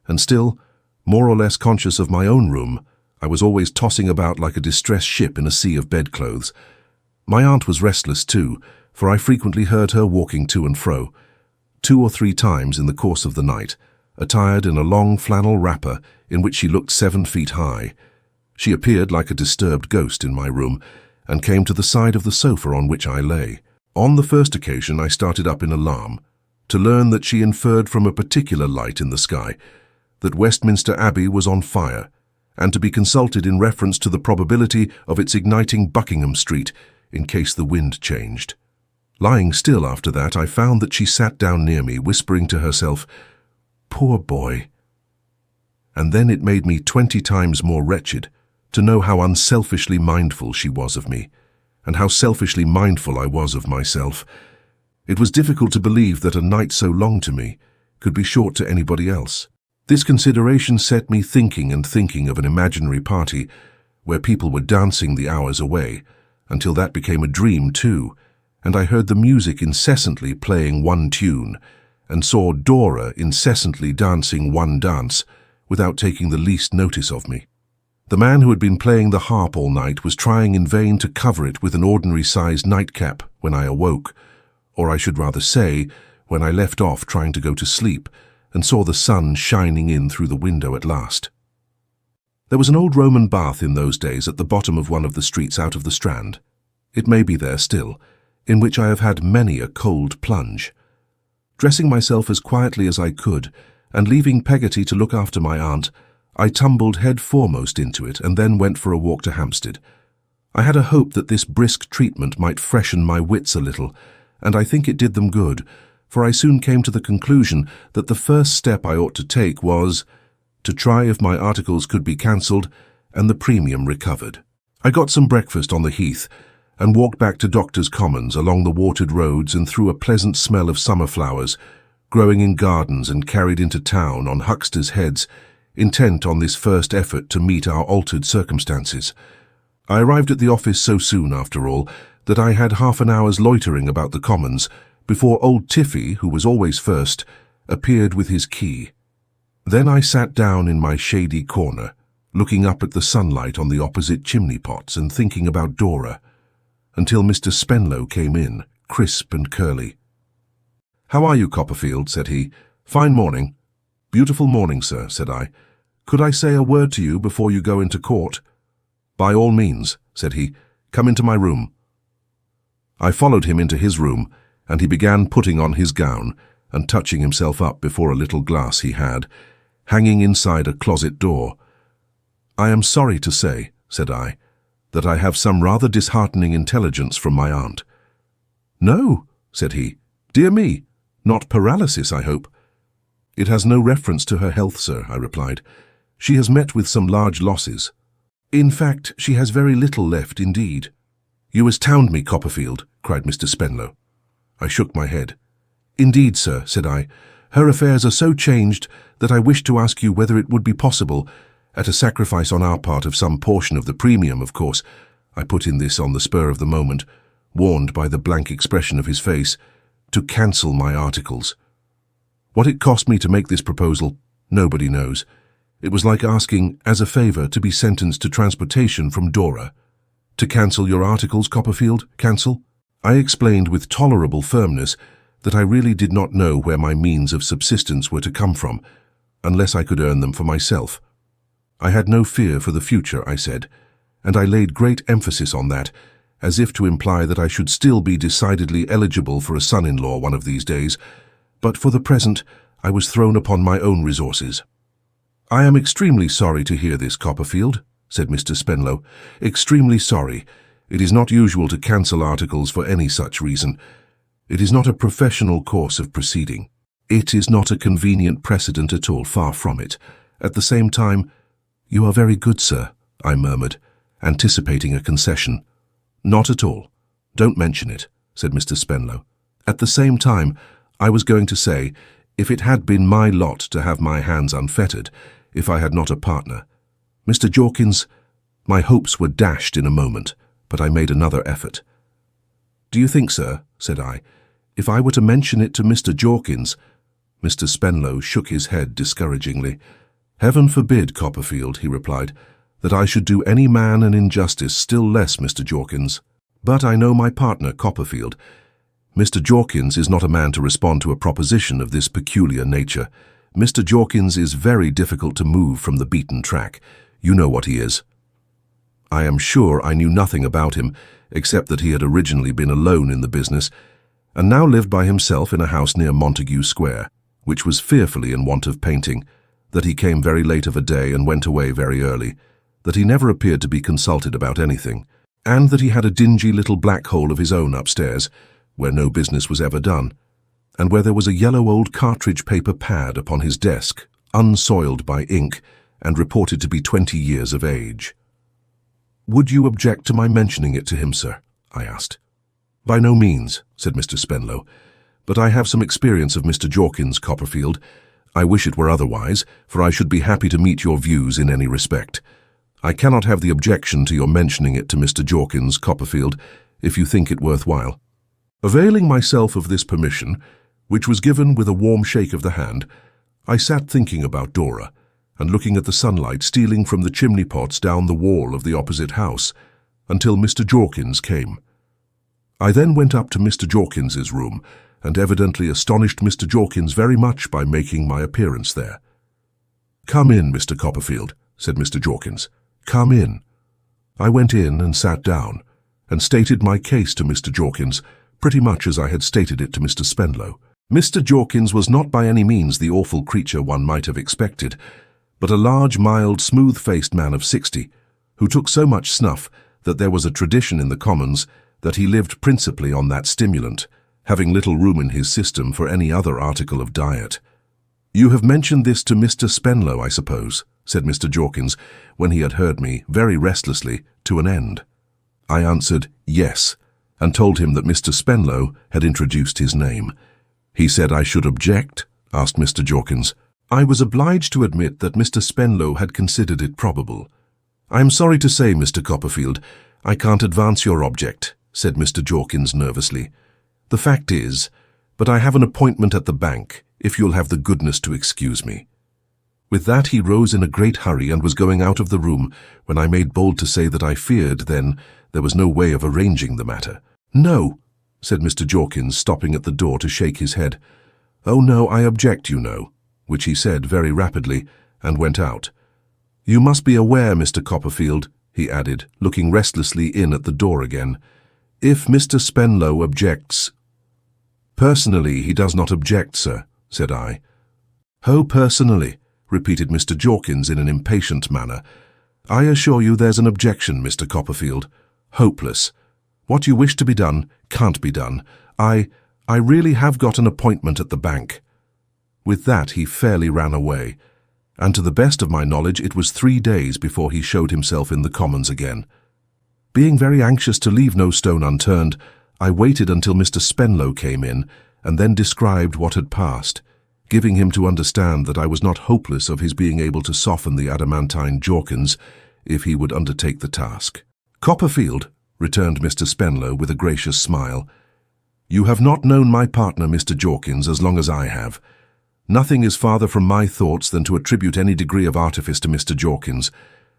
and still, more or less conscious of my own room, I was always tossing about like a distressed ship in a sea of bedclothes. My aunt was restless too, for I frequently heard her walking to and fro, 2 or 3 times in the course of the night, attired in a long flannel wrapper in which she looked 7 feet high. She appeared like a disturbed ghost in my room, and came to the side of the sofa on which I lay. On the first occasion I started up in alarm, to learn that she inferred from a particular light in the sky that Westminster Abbey was on fire, and to be consulted in reference to the probability of its igniting Buckingham Street in case the wind changed. Lying still after that, I found that she sat down near me, whispering to herself, "Poor boy." And then it made me 20 times more wretched to know how unselfishly mindful she was of me, and how selfishly mindful I was of myself. It was difficult to believe that a night so long to me could be short to anybody else. This consideration set me thinking and thinking of an imaginary party where people were dancing the hours away, until that became a dream too, and I heard the music incessantly playing one tune, and saw Dora incessantly dancing one dance, without taking the least notice of me. The man who had been playing the harp all night was trying in vain to cover it with an ordinary-sized nightcap when I awoke, or I should rather say, when I left off trying to go to sleep, and saw the sun shining in through the window at last. There was an old Roman bath in those days at the bottom of one of the streets out of the Strand. It may be there still, in which I have had many a cold plunge. Dressing myself as quietly as I could, and leaving Peggotty to look after my aunt, I tumbled head foremost into it and then went for a walk to Hampstead. I had a hope that this brisk treatment might freshen my wits a little, and I think it did them good, for I soon came to the conclusion that the first step I ought to take was to try if my articles could be cancelled and the premium recovered. I got some breakfast on the Heath and walked back to Doctors' Commons along the watered roads and through a pleasant smell of summer flowers, growing in gardens and carried into town on hucksters' heads, intent on this first effort to meet our altered circumstances. I arrived at the office so soon, after all, that I had half an hour's loitering about the Commons before old Tiffy, who was always first, appeared with his key. Then I sat down in my shady corner, looking up at the sunlight on the opposite chimney-pots and thinking about Dora, until Mr. Spenlow came in, crisp and curly. "How are you, Copperfield?" said he. "Fine morning." "Beautiful morning, sir," said I. "Could I say a word to you before you go into court?" "By all means," said he. "Come into my room." I followed him into his room, and he began putting on his gown and touching himself up before a little glass he had, hanging inside a closet door. "I am sorry to say," said I, "that I have some rather disheartening intelligence from my aunt." "No," said he. "Dear me, not paralysis, I hope?" "It has no reference to her health, sir," I replied. "She has met with some large losses. In fact, she has very little left indeed." "You astound me, Copperfield," cried Mr. Spenlow. I shook my head. "Indeed, sir," said I, "her affairs are so changed that I wish to ask you whether it would be possible, at a sacrifice on our part of some portion of the premium, of course," I put in this on the spur of the moment, warned by the blank expression of his face, "to cancel my articles. What it cost me to make this proposal, nobody knows. It was like asking, as a favour, to be sentenced to transportation from Dora. To cancel your articles, Copperfield, cancel?" I explained with tolerable firmness that I really did not know where my means of subsistence were to come from, unless I could earn them for myself. I had no fear for the future, I said, and I laid great emphasis on that, as if to imply that I should still be decidedly eligible for a son-in-law one of these days, but for the present I was thrown upon my own resources. "I am extremely sorry to hear this, Copperfield," said Mr. Spenlow. "Extremely sorry. It is not usual to cancel articles for any such reason. It is not a professional course of proceeding. It is not a convenient precedent at all, far from it. At the same time—" "You are very good, sir," I murmured, anticipating a concession. "Not at all. Don't mention it," said Mr. Spenlow. "At the same time, I was going to say, if it had been my lot to have my hands unfettered, if I had not a partner. Mr. Jorkins, my hopes were dashed in a moment, but I made another effort. "Do you think, sir," said I, "if I were to mention it to Mr. Jorkins—" Mr. Spenlow shook his head discouragingly. "Heaven forbid, Copperfield," he replied, "that I should do any man an injustice, still less Mr. Jorkins. But I know my partner, Copperfield. Mr. Jorkins is not a man to respond to a proposition of this peculiar nature. Mr. Jorkins is very difficult to move from the beaten track. You know what he is." I am sure I knew nothing about him, except that he had originally been alone in the business, and now lived by himself in a house near Montague Square, which was fearfully in want of painting, that he came very late of a day and went away very early, that he never appeared to be consulted about anything, and that he had a dingy little black hole of his own upstairs, where no business was ever done, and where there was a yellow old cartridge paper pad upon his desk, unsoiled by ink, and reported to be 20 years of age. "Would you object to my mentioning it to him, sir?" I asked. "By no means," said Mr. Spenlow, "but I have some experience of Mr. Jorkins, Copperfield. I wish it were otherwise, for I should be happy to meet your views in any respect. I cannot have the objection to your mentioning it to Mr. Jorkins, Copperfield, if you think it worthwhile." Availing myself of this permission, which was given with a warm shake of the hand, I sat thinking about Dora, and looking at the sunlight stealing from the chimney pots down the wall of the opposite house, until Mr. Jorkins came. I then went up to Mr. Jorkins's room, and evidently astonished Mr. Jorkins very much by making my appearance there. "Come in, Mr. Copperfield," said Mr. Jorkins. "Come in." I went in and sat down, and stated my case to Mr. Jorkins, pretty much as I had stated it to Mr. Spenlow. Mr. Jorkins was not by any means the awful creature one might have expected, but a large, mild, smooth-faced man of 60, who took so much snuff that there was a tradition in the Commons that he lived principally on that stimulant, having little room in his system for any other article of diet. "You have mentioned this to Mr. Spenlow, I suppose," said Mr. Jorkins, when he had heard me, very restlessly, to an end. I answered, "Yes," and told him that Mr. Spenlow had introduced his name. "He said I should object?" asked Mr. Jorkins. I was obliged to admit that Mr. Spenlow had considered it probable. "I am sorry to say, Mr. Copperfield, I can't advance your object," said Mr. Jorkins nervously. "The fact is, but I have an appointment at the bank, if you'll have the goodness to excuse me." With that he rose in a great hurry and was going out of the room, when I made bold to say that I feared, then, there was no way of arranging the matter. "No," said Mr. Jorkins, stopping at the door to shake his head. "Oh no, I object, you know," which he said very rapidly, and went out. "You must be aware, Mr. Copperfield," he added, looking restlessly in at the door again, "if Mr. Spenlow objects—" "Personally, he does not object, sir," said I. "Oh, personally," repeated Mr. Jorkins in an impatient manner. "I assure you there's an objection, Mr. Copperfield. Hopeless. What you wish to be done can't be done. I really have got an appointment at the bank." With that he fairly ran away, and to the best of my knowledge it was 3 days before he showed himself in the Commons again. Being very anxious to leave no stone unturned, I waited until Mr. Spenlow came in, and then described what had passed, giving him to understand that I was not hopeless of his being able to soften the adamantine Jorkins if he would undertake the task. "Copperfield," returned Mr. Spenlow with a gracious smile, "you have not known my partner, Mr. Jorkins, as long as I have. Nothing is farther from my thoughts than to attribute any degree of artifice to Mr. Jorkins,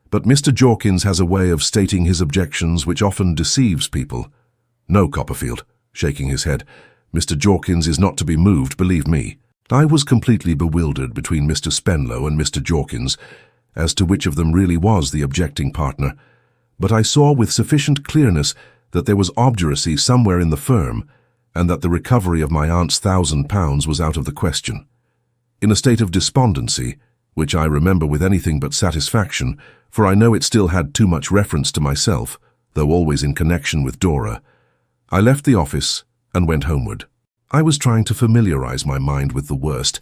but Mr. Jorkins has a way of stating his objections which often deceives people. No, Copperfield," shaking his head, "Mr. Jorkins is not to be moved, believe me." I was completely bewildered between Mr. Spenlow and Mr. Jorkins as to which of them really was the objecting partner, but I saw with sufficient clearness that there was obduracy somewhere in the firm, and that the recovery of my aunt's £1,000 was out of the question. In a state of despondency, which I remember with anything but satisfaction, for I know it still had too much reference to myself, though always in connection with Dora, I left the office and went homeward. I was trying to familiarize my mind with the worst,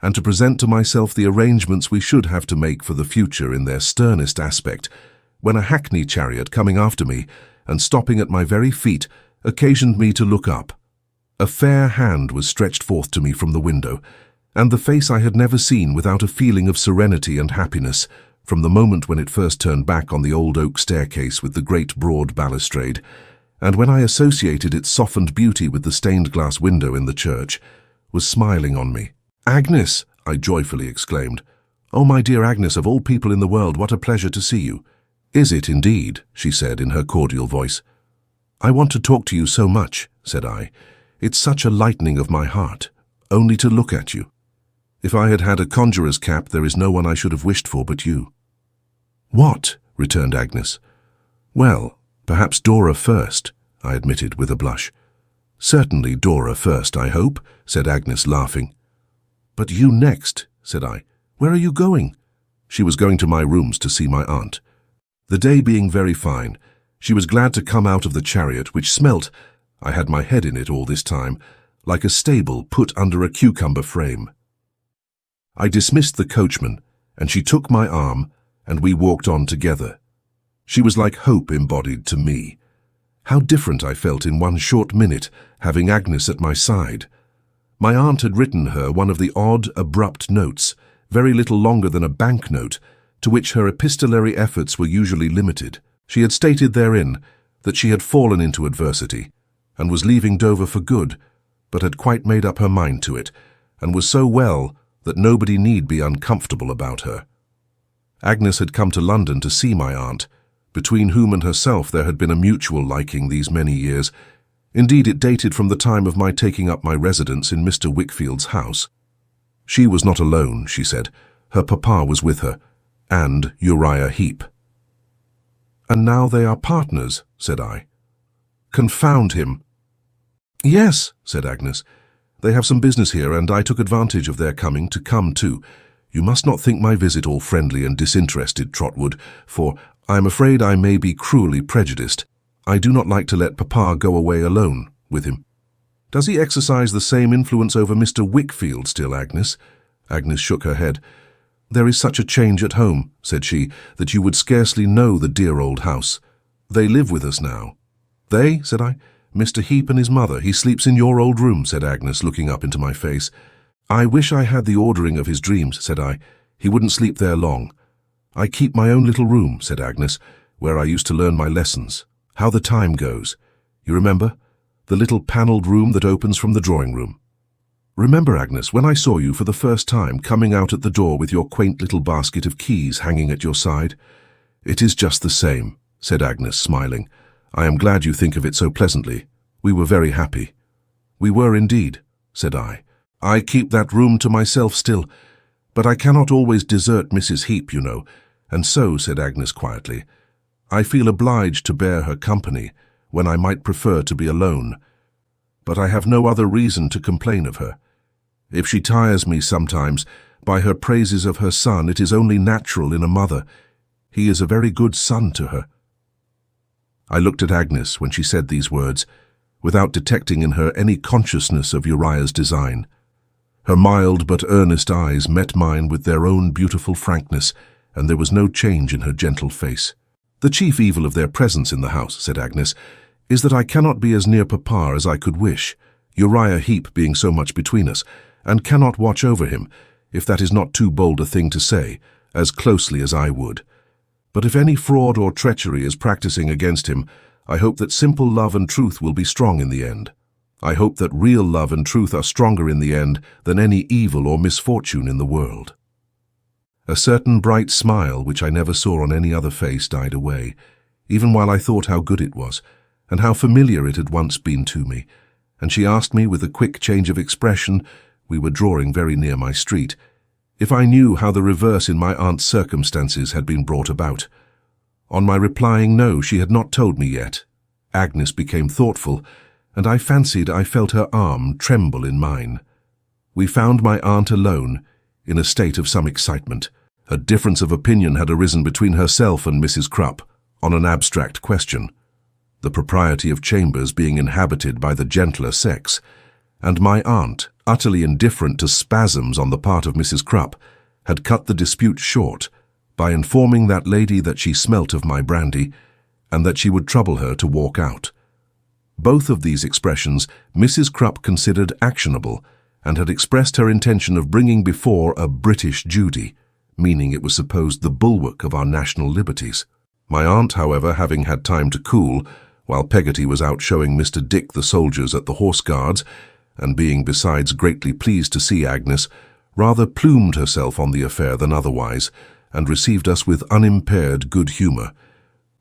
and to present to myself the arrangements we should have to make for the future in their sternest aspect, when a hackney chariot coming after me, and stopping at my very feet, occasioned me to look up. A fair hand was stretched forth to me from the window, and the face I had never seen without a feeling of serenity and happiness, from the moment when it first turned back on the old oak staircase with the great broad balustrade, and when I associated its softened beauty with the stained glass window in the church, was smiling on me. "Agnes!" I joyfully exclaimed. "Oh, my dear Agnes, of all people in the world, what a pleasure to see you." "Is it indeed?" she said in her cordial voice. "I want to talk to you so much," said I. "It's such a lightening of my heart, only to look at you. If I had had a conjurer's cap, there is no one I should have wished for but you." "What?" returned Agnes. "Well, perhaps Dora first," I admitted with a blush. "Certainly Dora first, I hope," said Agnes, laughing. "But you next," said I. "Where are you going?" She was going to my rooms to see my aunt. The day being very fine, she was glad to come out of the chariot, which smelt, I had my head in it all this time, like a stable put under a cucumber frame. I dismissed the coachman, and she took my arm, and we walked on together. She was like hope embodied to me. How different I felt in one short minute, having Agnes at my side. My aunt had written her one of the odd, abrupt notes, very little longer than a banknote, to which her epistolary efforts were usually limited. She had stated therein that she had fallen into adversity, and was leaving Dover for good, but had quite made up her mind to it, and was so well that nobody need be uncomfortable about her. Agnes had come to London to see my aunt, between whom and herself there had been a mutual liking these many years. Indeed, it dated from the time of my taking up my residence in Mr. Wickfield's house. She was not alone, she said. Her papa was with her, and Uriah Heep. "And now they are partners," said I. "Confound him." "Yes," said Agnes. "They have some business here, and I took advantage of their coming to come too. You must not think my visit all friendly and disinterested, Trotwood, for I am afraid I may be cruelly prejudiced. I do not like to let Papa go away alone with him." "Does he exercise the same influence over Mr. Wickfield still, Agnes?" Agnes shook her head. "There is such a change at home," said she, "that you would scarcely know the dear old house. They live with us now." "They?" said I. "Mr. Heep and his mother. He sleeps in your old room," said Agnes, looking up into my face. "I wish I had the ordering of his dreams," said I. "He wouldn't sleep there long." "I keep my own little room," said Agnes, "where I used to learn my lessons. How the time goes. You remember? The little panelled room that opens from the drawing-room. Remember, Agnes, when I saw you for the first time coming out at the door with your quaint little basket of keys hanging at your side? It is just the same," said Agnes, smiling. "I am glad you think of it so pleasantly. We were very happy." "We were indeed," said I. "I keep that room to myself still, but I cannot always desert Mrs. Heep, you know, and so," said Agnes quietly, "I feel obliged to bear her company when I might prefer to be alone. But I have no other reason to complain of her. If she tires me sometimes by her praises of her son, it is only natural in a mother. He is a very good son to her." I looked at Agnes when she said these words, without detecting in her any consciousness of Uriah's design. Her mild but earnest eyes met mine with their own beautiful frankness, and there was no change in her gentle face. "The chief evil of their presence in the house," said Agnes, "is that I cannot be as near Papa as I could wish, Uriah Heep being so much between us, and cannot watch over him, if that is not too bold a thing to say, as closely as I would. But if any fraud or treachery is practicing against him, I hope that simple love and truth will be strong in the end. I hope that real love and truth are stronger in the end than any evil or misfortune in the world." A certain bright smile, which I never saw on any other face, died away, even while I thought how good it was, and how familiar it had once been to me, and she asked me with a quick change of expression, we were drawing very near my street, if I knew how the reverse in my aunt's circumstances had been brought about. On my replying no, she had not told me yet. Agnes became thoughtful, and I fancied I felt her arm tremble in mine. We found my aunt alone, in a state of some excitement. A difference of opinion had arisen between herself and Mrs. Crupp on an abstract question, the propriety of chambers being inhabited by the gentler sex, and my aunt, utterly indifferent to spasms on the part of Mrs. Crupp, had cut the dispute short by informing that lady that she smelt of my brandy, and that she would trouble her to walk out. Both of these expressions Mrs. Crupp considered actionable, and had expressed her intention of bringing before a British Judy, meaning it was supposed the bulwark of our national liberties. My aunt, however, having had time to cool, while Peggotty was out showing Mr. Dick the soldiers at the Horse Guards, and being besides greatly pleased to see Agnes, rather plumed herself on the affair than otherwise, and received us with unimpaired good humour.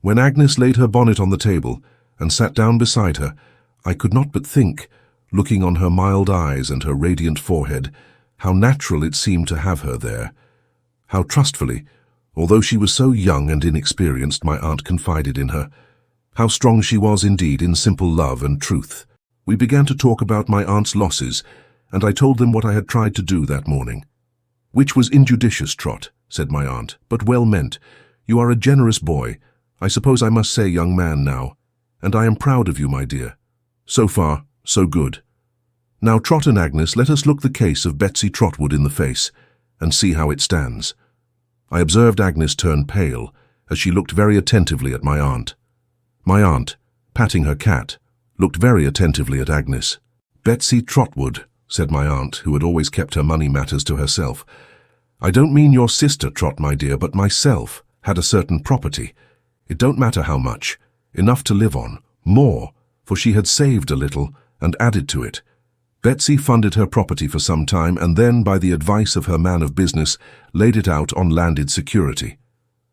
When Agnes laid her bonnet on the table, and sat down beside her, I could not but think, looking on her mild eyes and her radiant forehead, how natural it seemed to have her there. How trustfully, although she was so young and inexperienced, my aunt confided in her. How strong she was indeed in simple love and truth. We began to talk about my aunt's losses, and I told them what I had tried to do that morning. "Which was injudicious, Trot," said my aunt, "but well meant. You are a generous boy, I suppose I must say young man now, and I am proud of you, my dear. So far, so good. Now, Trot and Agnes, let us look the case of Betsey Trotwood in the face, and see how it stands." I observed Agnes turn pale, as she looked very attentively at my aunt. My aunt, patting her cat, looked very attentively at Agnes. "Betsey Trotwood," said my aunt, who had always kept her money matters to herself. "I don't mean your sister, Trot, my dear, but myself, had a certain property. It don't matter how much, enough to live on, more, for she had saved a little and added to it. Betsey funded her property for some time, and then, by the advice of her man of business, laid it out on landed security.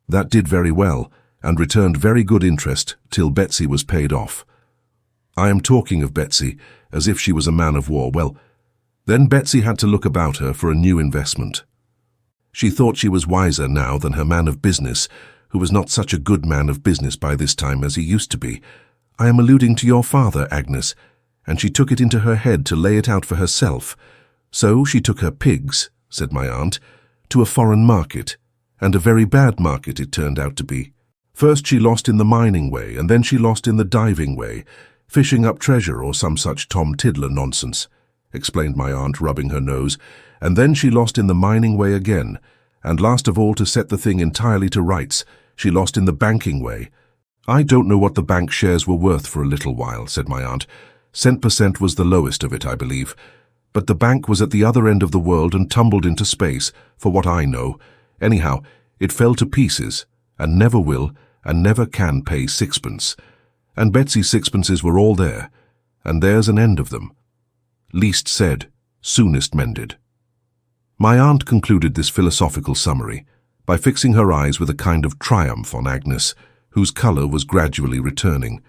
That did very well, and returned very good interest till Betsey was paid off. I am talking of Betsey as if she was a man of war. Well, then Betsey had to look about her for a new investment. She thought she was wiser now than her man of business, who was not such a good man of business by this time as he used to be. I am alluding to your father, Agnes, and she took it into her head to lay it out for herself. So she took her pigs, said my aunt, to a foreign market, and a very bad market it turned out to be. First she lost in the mining way, and then she lost in the diving way, fishing up treasure or some such Tom Tiddler nonsense, explained my aunt, rubbing her nose, and then she lost in the mining way again, and last of all, to set the thing entirely to rights, she lost in the banking way. I don't know what the bank shares were worth for a little while, said my aunt. Cent per cent was the lowest of it, I believe. But the bank was at the other end of the world and tumbled into space, for what I know. Anyhow, it fell to pieces, and never will, and never can pay sixpence. And Betsey's sixpences were all there, and there's an end of them. Least said, soonest mended. My aunt concluded this philosophical summary by fixing her eyes with a kind of triumph on Agnes, whose colour was gradually returning.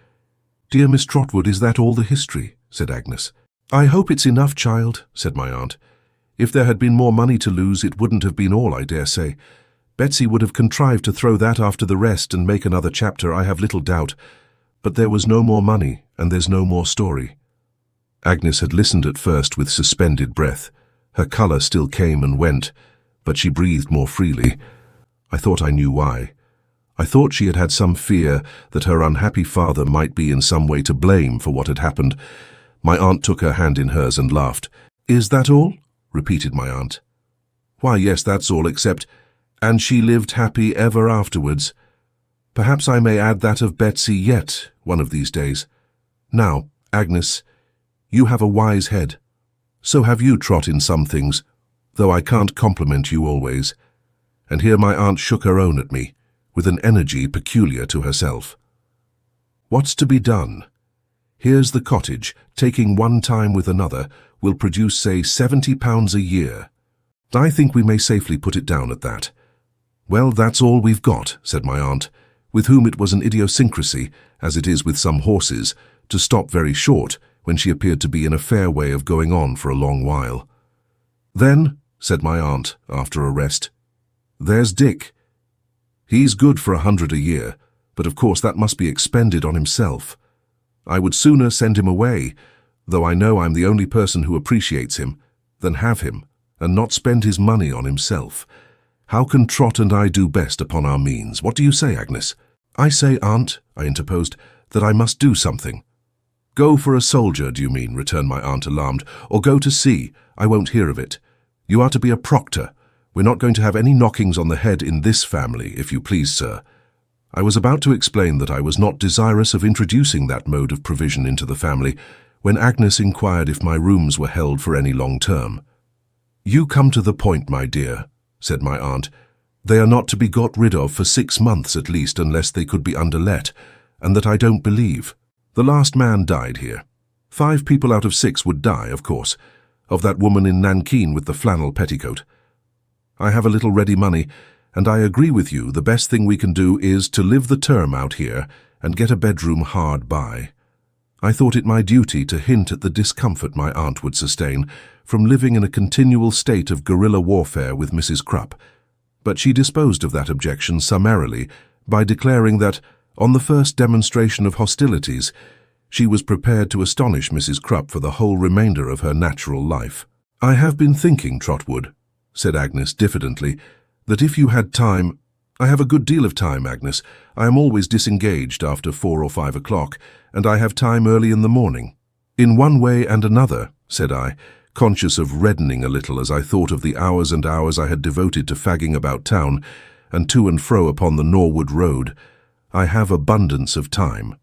"Dear Miss Trotwood, is that all the history?" said Agnes. "I hope it's enough, child," said my aunt. "If there had been more money to lose, it wouldn't have been all, I dare say. Betsey would have contrived to throw that after the rest and make another chapter, I have little doubt. But there was no more money, and there's no more story." Agnes had listened at first with suspended breath. Her colour still came and went, but she breathed more freely. I thought I knew why. I thought she had had some fear that her unhappy father might be in some way to blame for what had happened. My aunt took her hand in hers and laughed. "Is that all?" repeated my aunt. "Why, yes, that's all, except, and she lived happy ever afterwards. Perhaps I may add that of Betsey yet, one of these days. Now, Agnes, you have a wise head. So have you, Trot, in some things, though I can't compliment you always." And here my aunt shook her own at me, with an energy peculiar to herself. "What's to be done? Here's the cottage, taking one time with another, will produce, say, £70 a year. I think we may safely put it down at that." "Well, that's all we've got," said my aunt, with whom it was an idiosyncrasy, as it is with some horses, to stop very short when she appeared to be in a fair way of going on for a long while. "Then," said my aunt, after a rest, "there's Dick. He's good for 100 a year, but of course that must be expended on himself. I would sooner send him away, though I know I'm the only person who appreciates him, than have him, and not spend his money on himself. How can Trot and I do best upon our means? What do you say, Agnes?" "I say, aunt," I interposed, "that I must do something." "Go for a soldier, do you mean?" returned my aunt, alarmed. "Or go to sea? I won't hear of it. You are to be a proctor. We're not going to have any knockings on the head in this family, if you please, sir." I was about to explain that I was not desirous of introducing that mode of provision into the family, when Agnes inquired if my rooms were held for any long term. "You come to the point, my dear," said my aunt. "They are not to be got rid of for 6 months at least, unless they could be underlet, and that I don't believe." The last man died here. 5 people out of 6 would die, of course, of that woman in Nankin with the flannel petticoat. I have a little ready money, and I agree with you, the best thing we can do is to live the term out here and get a bedroom hard by. I thought it my duty to hint at the discomfort my aunt would sustain from living in a continual state of guerrilla warfare with Mrs. Krupp, but she disposed of that objection summarily by declaring that, on the first demonstration of hostilities, she was prepared to astonish Mrs. Krupp for the whole remainder of her natural life. "I have been thinking, Trotwood," said Agnes diffidently, "that if you had time—" "I have a good deal of time, Agnes. I am always disengaged after 4 or 5 o'clock, and I have time early in the morning." "In one way and another," said I, conscious of reddening a little as I thought of the hours and hours I had devoted to fagging about town and to and fro upon the Norwood Road, "I have abundance of time."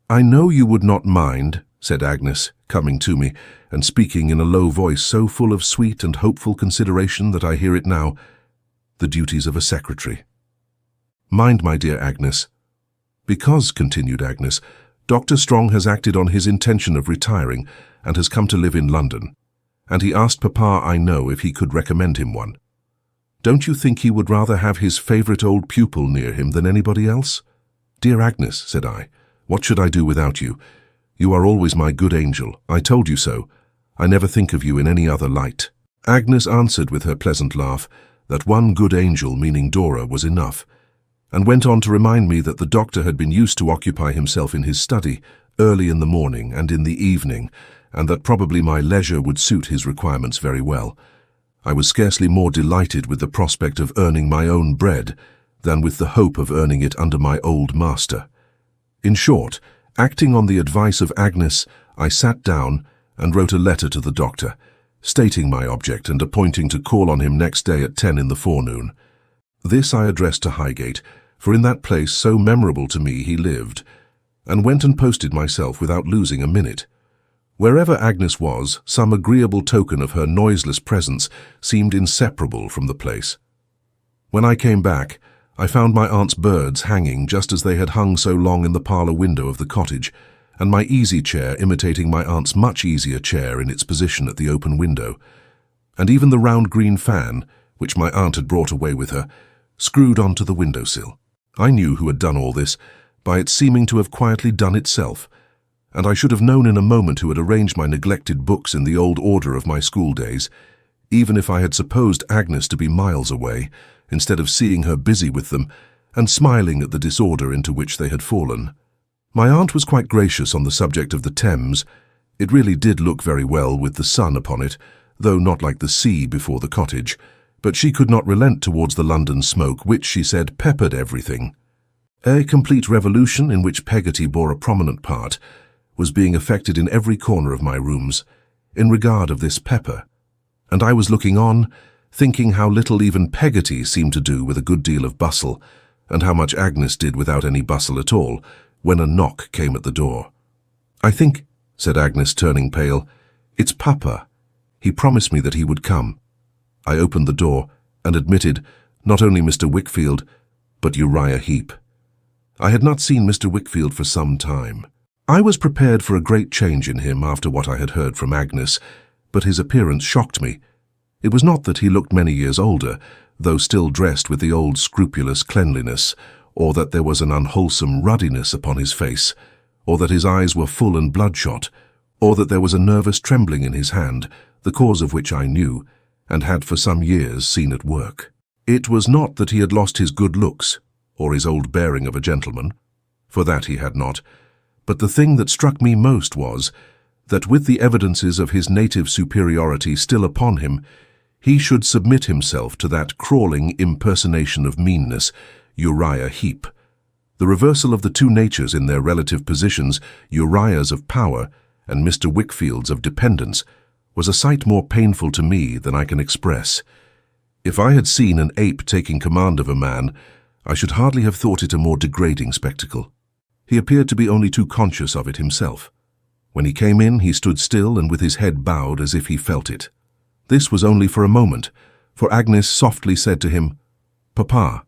"I know you would not mind," said Agnes, coming to me and speaking in a low voice so full of sweet and hopeful consideration that I hear it now, "the duties of a secretary." "Mind, my dear Agnes." "Because," continued Agnes, "Dr. Strong has acted on his intention of retiring and has come to live in London, and he asked Papa, I know, if he could recommend him one. Don't you think he would rather have his favourite old pupil near him than anybody else?" "Dear Agnes," said I, "what should I do without you? You are always my good angel. I told you so. I never think of you in any other light." Agnes answered with her pleasant laugh that one good angel, meaning Dora, was enough, and went on to remind me that the doctor had been used to occupy himself in his study early in the morning and in the evening, and that probably my leisure would suit his requirements very well. I was scarcely more delighted with the prospect of earning my own bread than with the hope of earning it under my old master. In short, acting on the advice of Agnes, I sat down and wrote a letter to the doctor, stating my object and appointing to call on him next day at 10 in the forenoon. This I addressed to Highgate, for in that place so memorable to me he lived, and went and posted myself without losing a minute. Wherever Agnes was, some agreeable token of her noiseless presence seemed inseparable from the place. When I came back, I found my aunt's birds hanging just as they had hung so long in the parlour window of the cottage, and my easy chair imitating my aunt's much easier chair in its position at the open window, and even the round green fan, which my aunt had brought away with her, screwed onto the window-sill. I knew who had done all this, by its seeming to have quietly done itself, and I should have known in a moment who had arranged my neglected books in the old order of my school days, even if I had supposed Agnes to be miles away, instead of seeing her busy with them and smiling at the disorder into which they had fallen. My aunt was quite gracious on the subject of the Thames. It really did look very well with the sun upon it, though not like the sea before the cottage, but she could not relent towards the London smoke, which, she said, peppered everything. A complete revolution, in which Peggotty bore a prominent part, was being effected in every corner of my rooms, in regard of this pepper, and I was looking on, thinking how little even Peggotty seemed to do with a good deal of bustle, and how much Agnes did without any bustle at all, when a knock came at the door. "I think," said Agnes, turning pale, "it's Papa. He promised me that he would come." I opened the door, and admitted not only Mr. Wickfield, but Uriah Heep. I had not seen Mr. Wickfield for some time. I was prepared for a great change in him after what I had heard from Agnes, but his appearance shocked me. It was not that he looked many years older, though still dressed with the old scrupulous cleanliness, or that there was an unwholesome ruddiness upon his face, or that his eyes were full and bloodshot, or that there was a nervous trembling in his hand, the cause of which I knew, and had for some years seen at work. It was not that he had lost his good looks, or his old bearing of a gentleman, for that he had not, but the thing that struck me most was that with the evidences of his native superiority still upon him, he should submit himself to that crawling impersonation of meanness, Uriah Heep. The reversal of the two natures in their relative positions, Uriah's of power and Mr. Wickfield's of dependence, was a sight more painful to me than I can express. If I had seen an ape taking command of a man, I should hardly have thought it a more degrading spectacle. He appeared to be only too conscious of it himself. When he came in, he stood still and with his head bowed as if he felt it. This was only for a moment, for Agnes softly said to him, "Papa,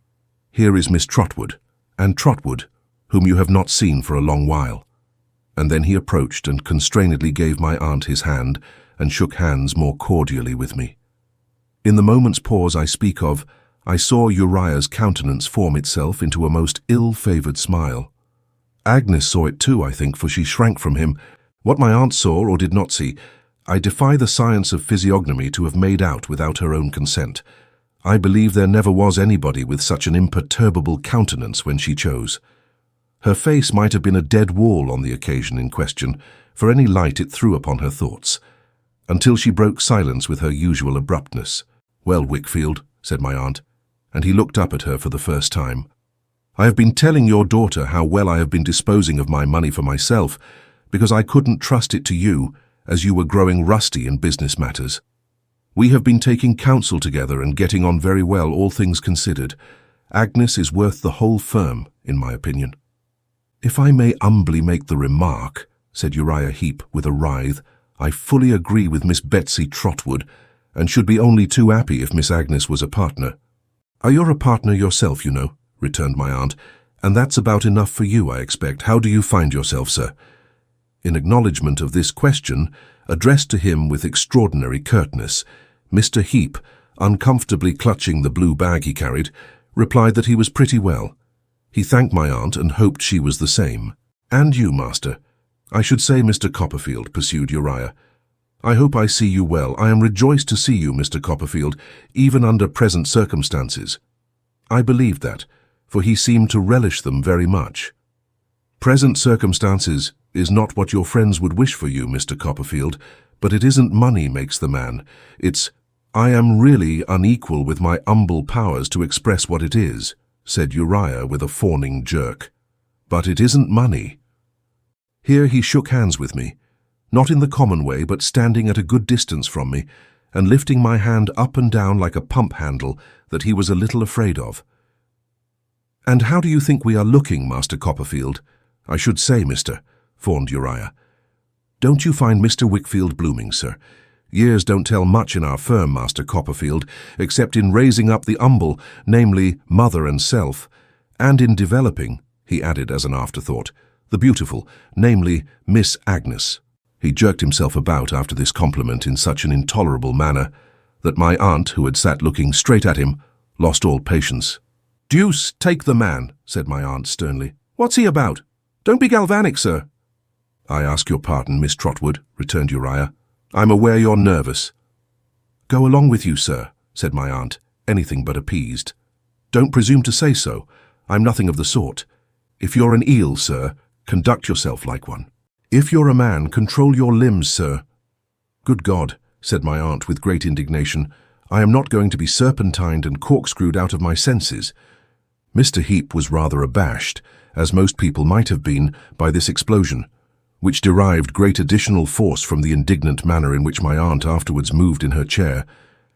here is Miss Trotwood, and Trotwood, whom you have not seen for a long while." And then he approached and constrainedly gave my aunt his hand and shook hands more cordially with me. In the moment's pause I speak of, I saw Uriah's countenance form itself into a most ill-favoured smile. Agnes saw it too, I think, for she shrank from him. What my aunt saw or did not see, I defy the science of physiognomy to have made out without her own consent. I believe there never was anybody with such an imperturbable countenance when she chose. Her face might have been a dead wall on the occasion in question, for any light it threw upon her thoughts, until she broke silence with her usual abruptness. "Well, Wickfield," said my aunt, and he looked up at her for the first time. "I have been telling your daughter how well I have been disposing of my money for myself, because I couldn't trust it to you, as you were growing rusty in business matters. We have been taking counsel together and getting on very well, all things considered. Agnes is worth the whole firm, in my opinion." "If I may humbly make the remark," said Uriah Heep with a writhe, "I fully agree with Miss Betsey Trotwood, and should be only too happy if Miss Agnes was a partner." "You're a partner yourself, you know," returned my aunt, "and that's about enough for you, I expect. How do you find yourself, sir?" In acknowledgment of this question, addressed to him with extraordinary curtness, Mr. Heep, uncomfortably clutching the blue bag he carried, replied that he was pretty well. He thanked my aunt and hoped she was the same. "And you, master?" "I should say, Mr. Copperfield," pursued Uriah. "I hope I see you well. I am rejoiced to see you, Mr. Copperfield, even under present circumstances." I believed that, for he seemed to relish them very much. "Present circumstances is not what your friends would wish for you, Mr. Copperfield, but it isn't money makes the man. It's, I am really unequal with my humble powers to express what it is," said Uriah with a fawning jerk. "But it isn't money." Here he shook hands with me, not in the common way, but standing at a good distance from me, and lifting my hand up and down like a pump handle that he was a little afraid of. "And how do you think we are looking, Master Copperfield?" "I should say, mister," fawned Uriah. "Don't you find Mr. Wickfield blooming, sir? Years don't tell much in our firm, Master Copperfield, except in raising up the humble, namely mother and self, and in developing," he added as an afterthought, "the beautiful, namely Miss Agnes." He jerked himself about after this compliment in such an intolerable manner that my aunt, who had sat looking straight at him, lost all patience. "Deuce take the man," said my aunt sternly. "What's he about? Don't be galvanic, sir." "I ask your pardon, Miss Trotwood," returned Uriah. "I'm aware you're nervous." "Go along with you, sir," said my aunt, anything but appeased. "Don't presume to say so. I'm nothing of the sort. If you're an eel, sir, conduct yourself like one. If you're a man, control your limbs, sir." "Good God," said my aunt with great indignation, "I am not going to be serpentined and corkscrewed out of my senses." Mr. Heep was rather abashed, as most people might have been, by this explosion, which derived great additional force from the indignant manner in which my aunt afterwards moved in her chair,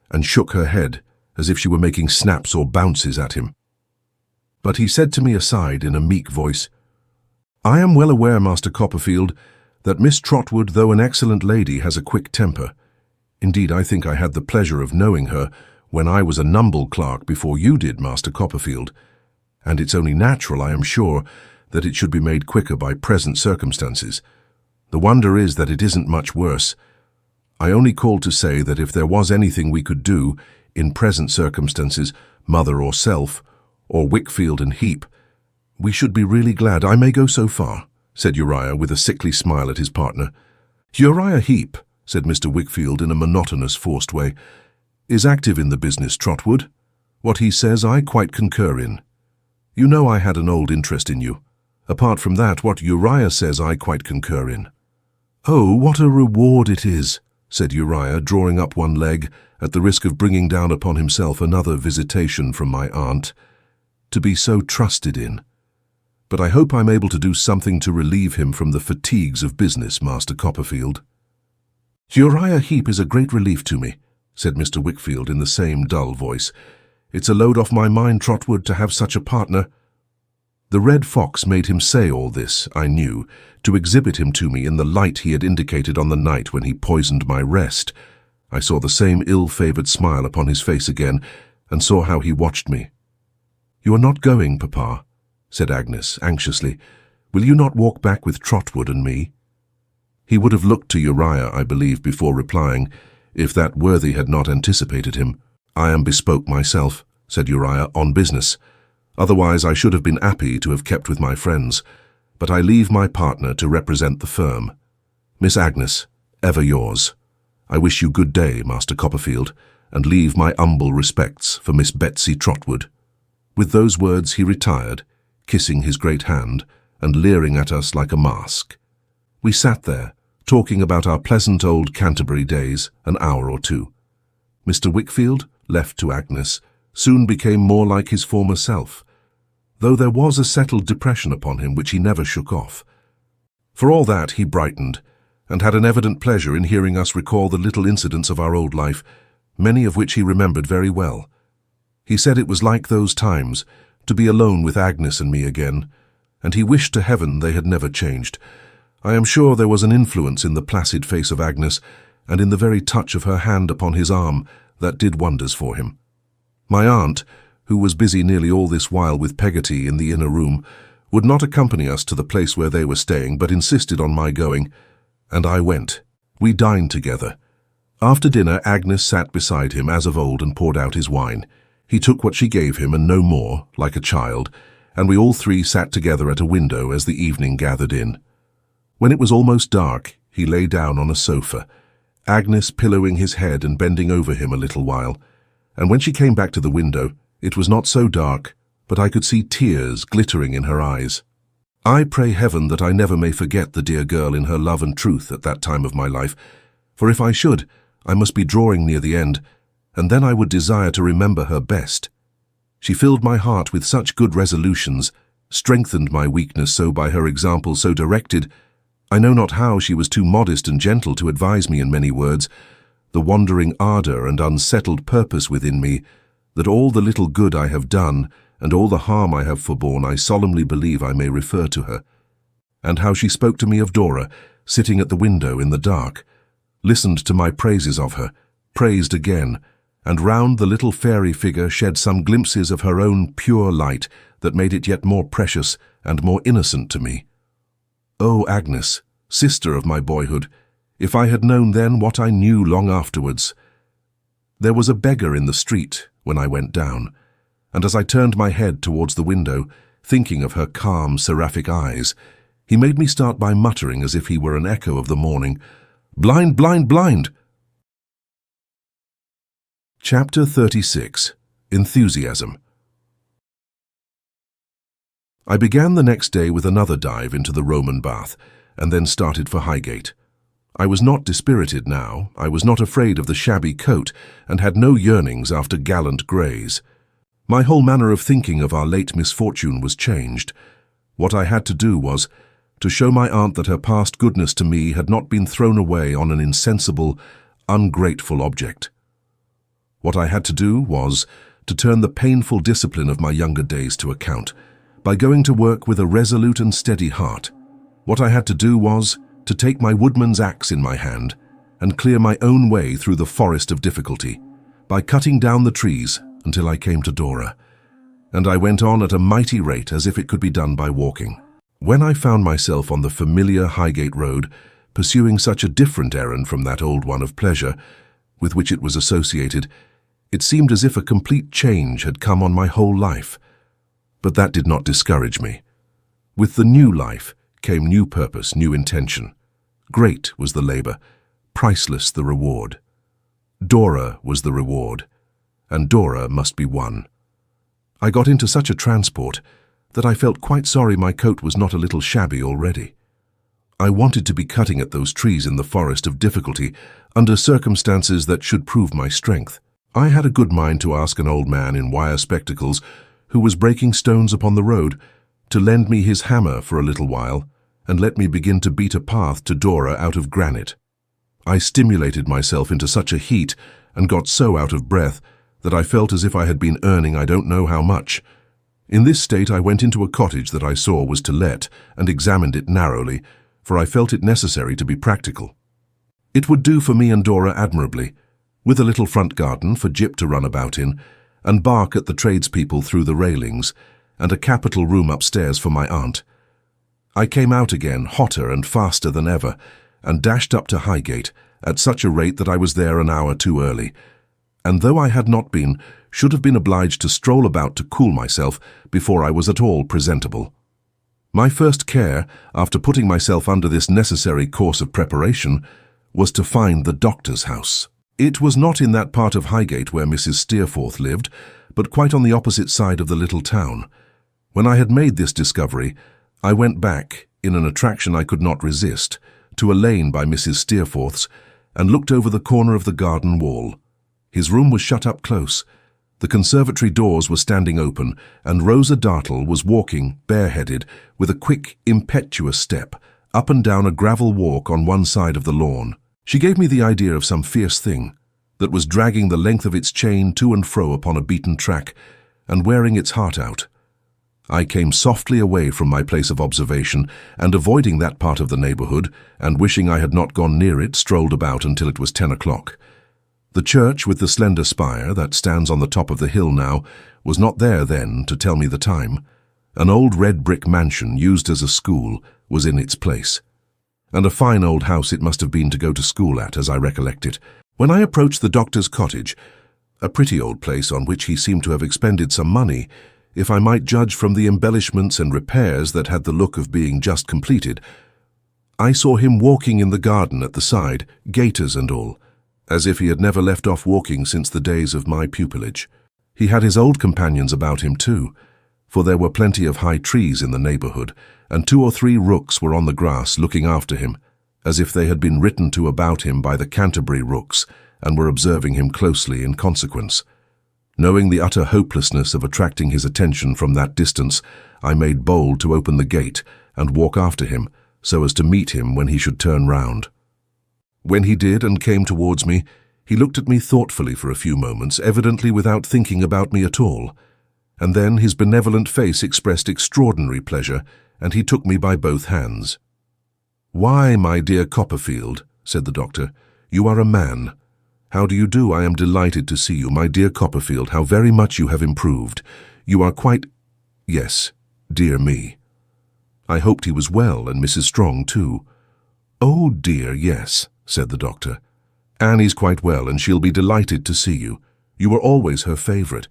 and shook her head as if she were making snaps or bounces at him. But he said to me aside in a meek voice, "I am well aware, Master Copperfield, that Miss Trotwood, though an excellent lady, has a quick temper. Indeed, I think I had the pleasure of knowing her when I was a numble clerk before you did, Master Copperfield, and it's only natural, I am sure, that it should be made quicker by present circumstances. The wonder is that it isn't much worse. I only called to say that if there was anything we could do, in present circumstances, mother or self, or Wickfield and Heep, we should be really glad. I may go so far," said Uriah with a sickly smile at his partner. "Uriah Heep," said Mr. Wickfield in a monotonous, forced way, "is active in the business, Trotwood. What he says I quite concur in. You know I had an old interest in you. Apart from that, what Uriah says I quite concur in." "Oh, what a reward it is," said Uriah, drawing up one leg, at the risk of bringing down upon himself another visitation from my aunt, "to be so trusted in. But I hope I'm able to do something to relieve him from the fatigues of business, Master Copperfield." "Uriah Heep is a great relief to me," said Mr. Wickfield in the same dull voice. "It's a load off my mind, Trotwood, to have such a partner." The red fox made him say all this, I knew, to exhibit him to me in the light he had indicated on the night when he poisoned my rest. I saw the same ill-favoured smile upon his face again, and saw how he watched me. "You are not going, Papa?" said Agnes, anxiously, Will you not walk back with Trotwood and me?" He would have looked to Uriah, I believe, before replying, if that worthy had not anticipated him. "I am bespoke myself," said Uriah, "on business. Otherwise I should have been happy to have kept with my friends, but I leave my partner to represent the firm. Miss Agnes, ever yours. I wish you good day, Master Copperfield, and leave my humble respects for Miss Betsey Trotwood." With those words he retired, kissing his great hand and leering at us like a mask. We sat there, talking about our pleasant old Canterbury days, an hour or two. Mr. Wickfield, left to Agnes, soon became more like his former self, though there was a settled depression upon him which he never shook off. For all that, he brightened, and had an evident pleasure in hearing us recall the little incidents of our old life, many of which he remembered very well. He said it was like those times, to be alone with Agnes and me again, and he wished to heaven they had never changed. I am sure there was an influence in the placid face of Agnes, and in the very touch of her hand upon his arm, that did wonders for him. My aunt, who was busy nearly all this while with Peggotty in the inner room, would not accompany us to the place where they were staying, but insisted on my going, and I went. We dined together. After dinner, Agnes sat beside him as of old and poured out his wine. He took what she gave him and no more, like a child, and we all three sat together at a window as the evening gathered in. When it was almost dark, he lay down on a sofa, Agnes pillowing his head and bending over him a little while, and when she came back to the window, it was not so dark, but I could see tears glittering in her eyes. I pray heaven that I never may forget the dear girl in her love and truth at that time of my life, for if I should, I must be drawing near the end, and then I would desire to remember her best. She filled my heart with such good resolutions, strengthened my weakness so by her example so directed. I know not how she was too modest and gentle to advise me in many words, the wandering ardour and unsettled purpose within me, that all the little good I have done and all the harm I have forborne I solemnly believe I may refer to her. And how she spoke to me of Dora, sitting at the window in the dark, listened to my praises of her, praised again, and round the little fairy figure shed some glimpses of her own pure light that made it yet more precious and more innocent to me. Oh, Agnes, sister of my boyhood, if I had known then what I knew long afterwards. There was a beggar in the street when I went down, and as I turned my head towards the window, thinking of her calm, seraphic eyes, he made me start by muttering as if he were an echo of the morning, "Blind, blind, blind!" Chapter 36. Enthusiasm. I began the next day with another dive into the Roman bath, and then started for Highgate. I was not dispirited now, I was not afraid of the shabby coat, and had no yearnings after gallant greys. My whole manner of thinking of our late misfortune was changed. What I had to do was to show my aunt that her past goodness to me had not been thrown away on an insensible, ungrateful object. What I had to do was to turn the painful discipline of my younger days to account, by going to work with a resolute and steady heart. What I had to do was to take my woodman's axe in my hand and clear my own way through the forest of difficulty, by cutting down the trees until I came to Dora. And I went on at a mighty rate as if it could be done by walking. When I found myself on the familiar Highgate road, pursuing such a different errand from that old one of pleasure with which it was associated, it seemed as if a complete change had come on my whole life. But that did not discourage me. With the new life came new purpose, new intention. Great was the labour, priceless the reward. Dora was the reward, and Dora must be won. I got into such a transport that I felt quite sorry my coat was not a little shabby already. I wanted to be cutting at those trees in the forest of difficulty under circumstances that should prove my strength. I had a good mind to ask an old man in wire spectacles who was breaking stones upon the road to lend me his hammer for a little while and let me begin to beat a path to Dora out of granite. I stimulated myself into such a heat and got so out of breath that I felt as if I had been earning I don't know how much. In this state I went into a cottage that I saw was to let and examined it narrowly, for I felt it necessary to be practical. It would do for me and Dora admirably, with a little front garden for Jip to run about in, and bark at the tradespeople through the railings, and a capital room upstairs for my aunt. I came out again, hotter and faster than ever, and dashed up to Highgate at such a rate that I was there an hour too early, and though I had not been, should have been obliged to stroll about to cool myself before I was at all presentable. My first care, after putting myself under this necessary course of preparation, was to find the doctor's house. It was not in that part of Highgate where Mrs. Steerforth lived, but quite on the opposite side of the little town. When I had made this discovery, I went back, in an attraction I could not resist, to a lane by Mrs. Steerforth's, and looked over the corner of the garden wall. His room was shut up close. The conservatory doors were standing open, and Rosa Dartle was walking, bareheaded, with a quick, impetuous step, up and down a gravel walk on one side of the lawn. She gave me the idea of some fierce thing that was dragging the length of its chain to and fro upon a beaten track, and wearing its heart out. I came softly away from my place of observation, and avoiding that part of the neighbourhood, and wishing I had not gone near it, strolled about until it was 10 o'clock. The church with the slender spire that stands on the top of the hill now was not there then to tell me the time. An old red brick mansion used as a school was in its place, and a fine old house it must have been to go to school at, as I recollect it. When I approached the doctor's cottage, a pretty old place on which he seemed to have expended some money, if I might judge from the embellishments and repairs that had the look of being just completed, I saw him walking in the garden at the side, gaiters and all, as if he had never left off walking since the days of my pupilage. He had his old companions about him too, for there were plenty of high trees in the neighbourhood, and 2 or 3 rooks were on the grass looking after him, as if they had been written to about him by the Canterbury rooks, and were observing him closely in consequence. Knowing the utter hopelessness of attracting his attention from that distance, I made bold to open the gate and walk after him, so as to meet him when he should turn round. When he did and came towards me, he looked at me thoughtfully for a few moments, evidently without thinking about me at all, and then his benevolent face expressed extraordinary pleasure, and he took me by both hands. "Why, my dear Copperfield," said the doctor, "you are a man. How do you do? I am delighted to see you, my dear Copperfield. How very much you have improved. You are quite—" "Yes, dear me." I hoped he was well, and Mrs. Strong too. "Oh dear, yes," said the doctor. "Annie's quite well, and she'll be delighted to see you. You were always her favourite.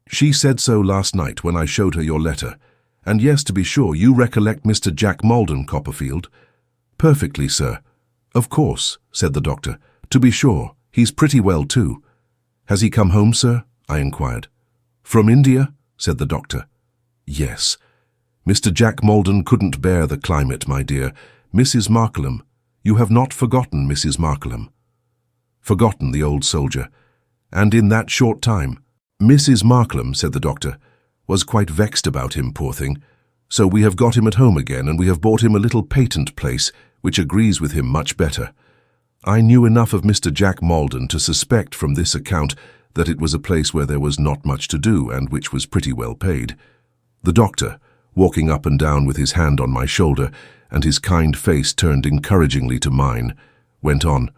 She said so last night when I showed her your letter. And yes, to be sure, you recollect Mr. Jack Maldon, Copperfield?" "Perfectly, sir." "Of course," said the doctor. "To be sure. He's pretty well too." "Has he come home, sir?" I inquired. "From India?" said the doctor. "Yes. Mr. Jack Maldon couldn't bear the climate, my dear. Mrs. Markleham. You have not forgotten Mrs. Markleham." "Forgotten the old soldier. And in that short time." "Mrs. Markleham," said the doctor, "was quite vexed about him, poor thing. So we have got him at home again, and we have bought him a little patent place, which agrees with him much better. I knew enough of Mr. Jack Maldon to suspect from this account that it was a place where there was not much to do, and which was pretty well paid." The doctor, walking up and down with his hand on my shoulder, and his kind face turned encouragingly to mine, went on,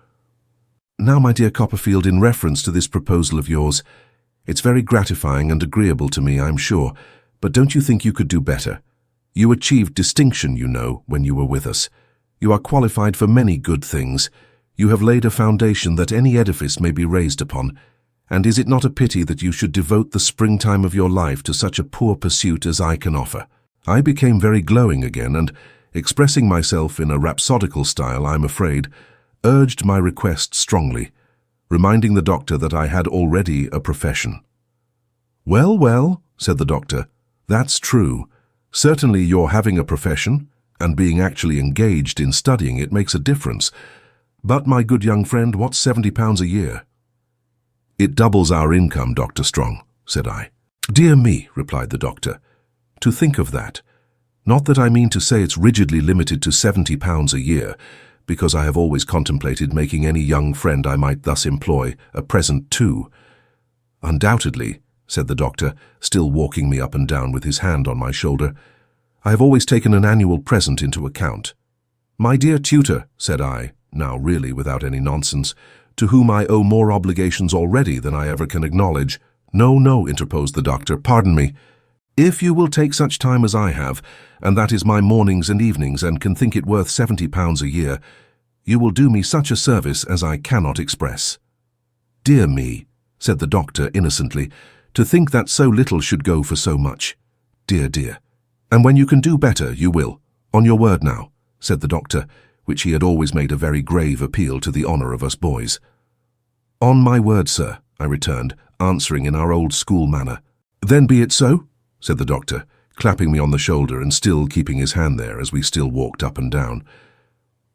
"Now, my dear Copperfield, in reference to this proposal of yours, it's very gratifying and agreeable to me, I'm sure, but don't you think you could do better? You achieved distinction, you know, when you were with us. You are qualified for many good things. You have laid a foundation that any edifice may be raised upon, and is it not a pity that you should devote the springtime of your life to such a poor pursuit as I can offer?" I became very glowing again, and, expressing myself in a rhapsodical style, I'm afraid, urged my request strongly, reminding the doctor that I had already a profession. "Well, well," said the doctor, "that's true. Certainly your having a profession, and being actually engaged in studying it, makes a difference. But, my good young friend, what's £70 a year?" "It doubles our income, Dr. Strong," said I. "Dear me," replied the doctor, "to think of that. Not that I mean to say it's rigidly limited to £70 a year, because I have always contemplated making any young friend I might thus employ a present too." "Undoubtedly," said the doctor, still walking me up and down with his hand on my shoulder. "I have always taken an annual present into account." "My dear tutor," said I, now really without any nonsense, "to whom I owe more obligations already than I ever can acknowledge—" "No, no," interposed the doctor, "pardon me. If you will take such time as I have, and that is my mornings and evenings, and can think it worth £70 a year, you will do me such a service as I cannot express." "Dear me," said the doctor innocently, "to think that so little should go for so much. Dear, dear. And when you can do better, you will. On your word now," said the doctor, which he had always made a very grave appeal to the honour of us boys. "On my word, sir," I returned, answering in our old school manner. "Then be it so," said the doctor, clapping me on the shoulder and still keeping his hand there as we still walked up and down.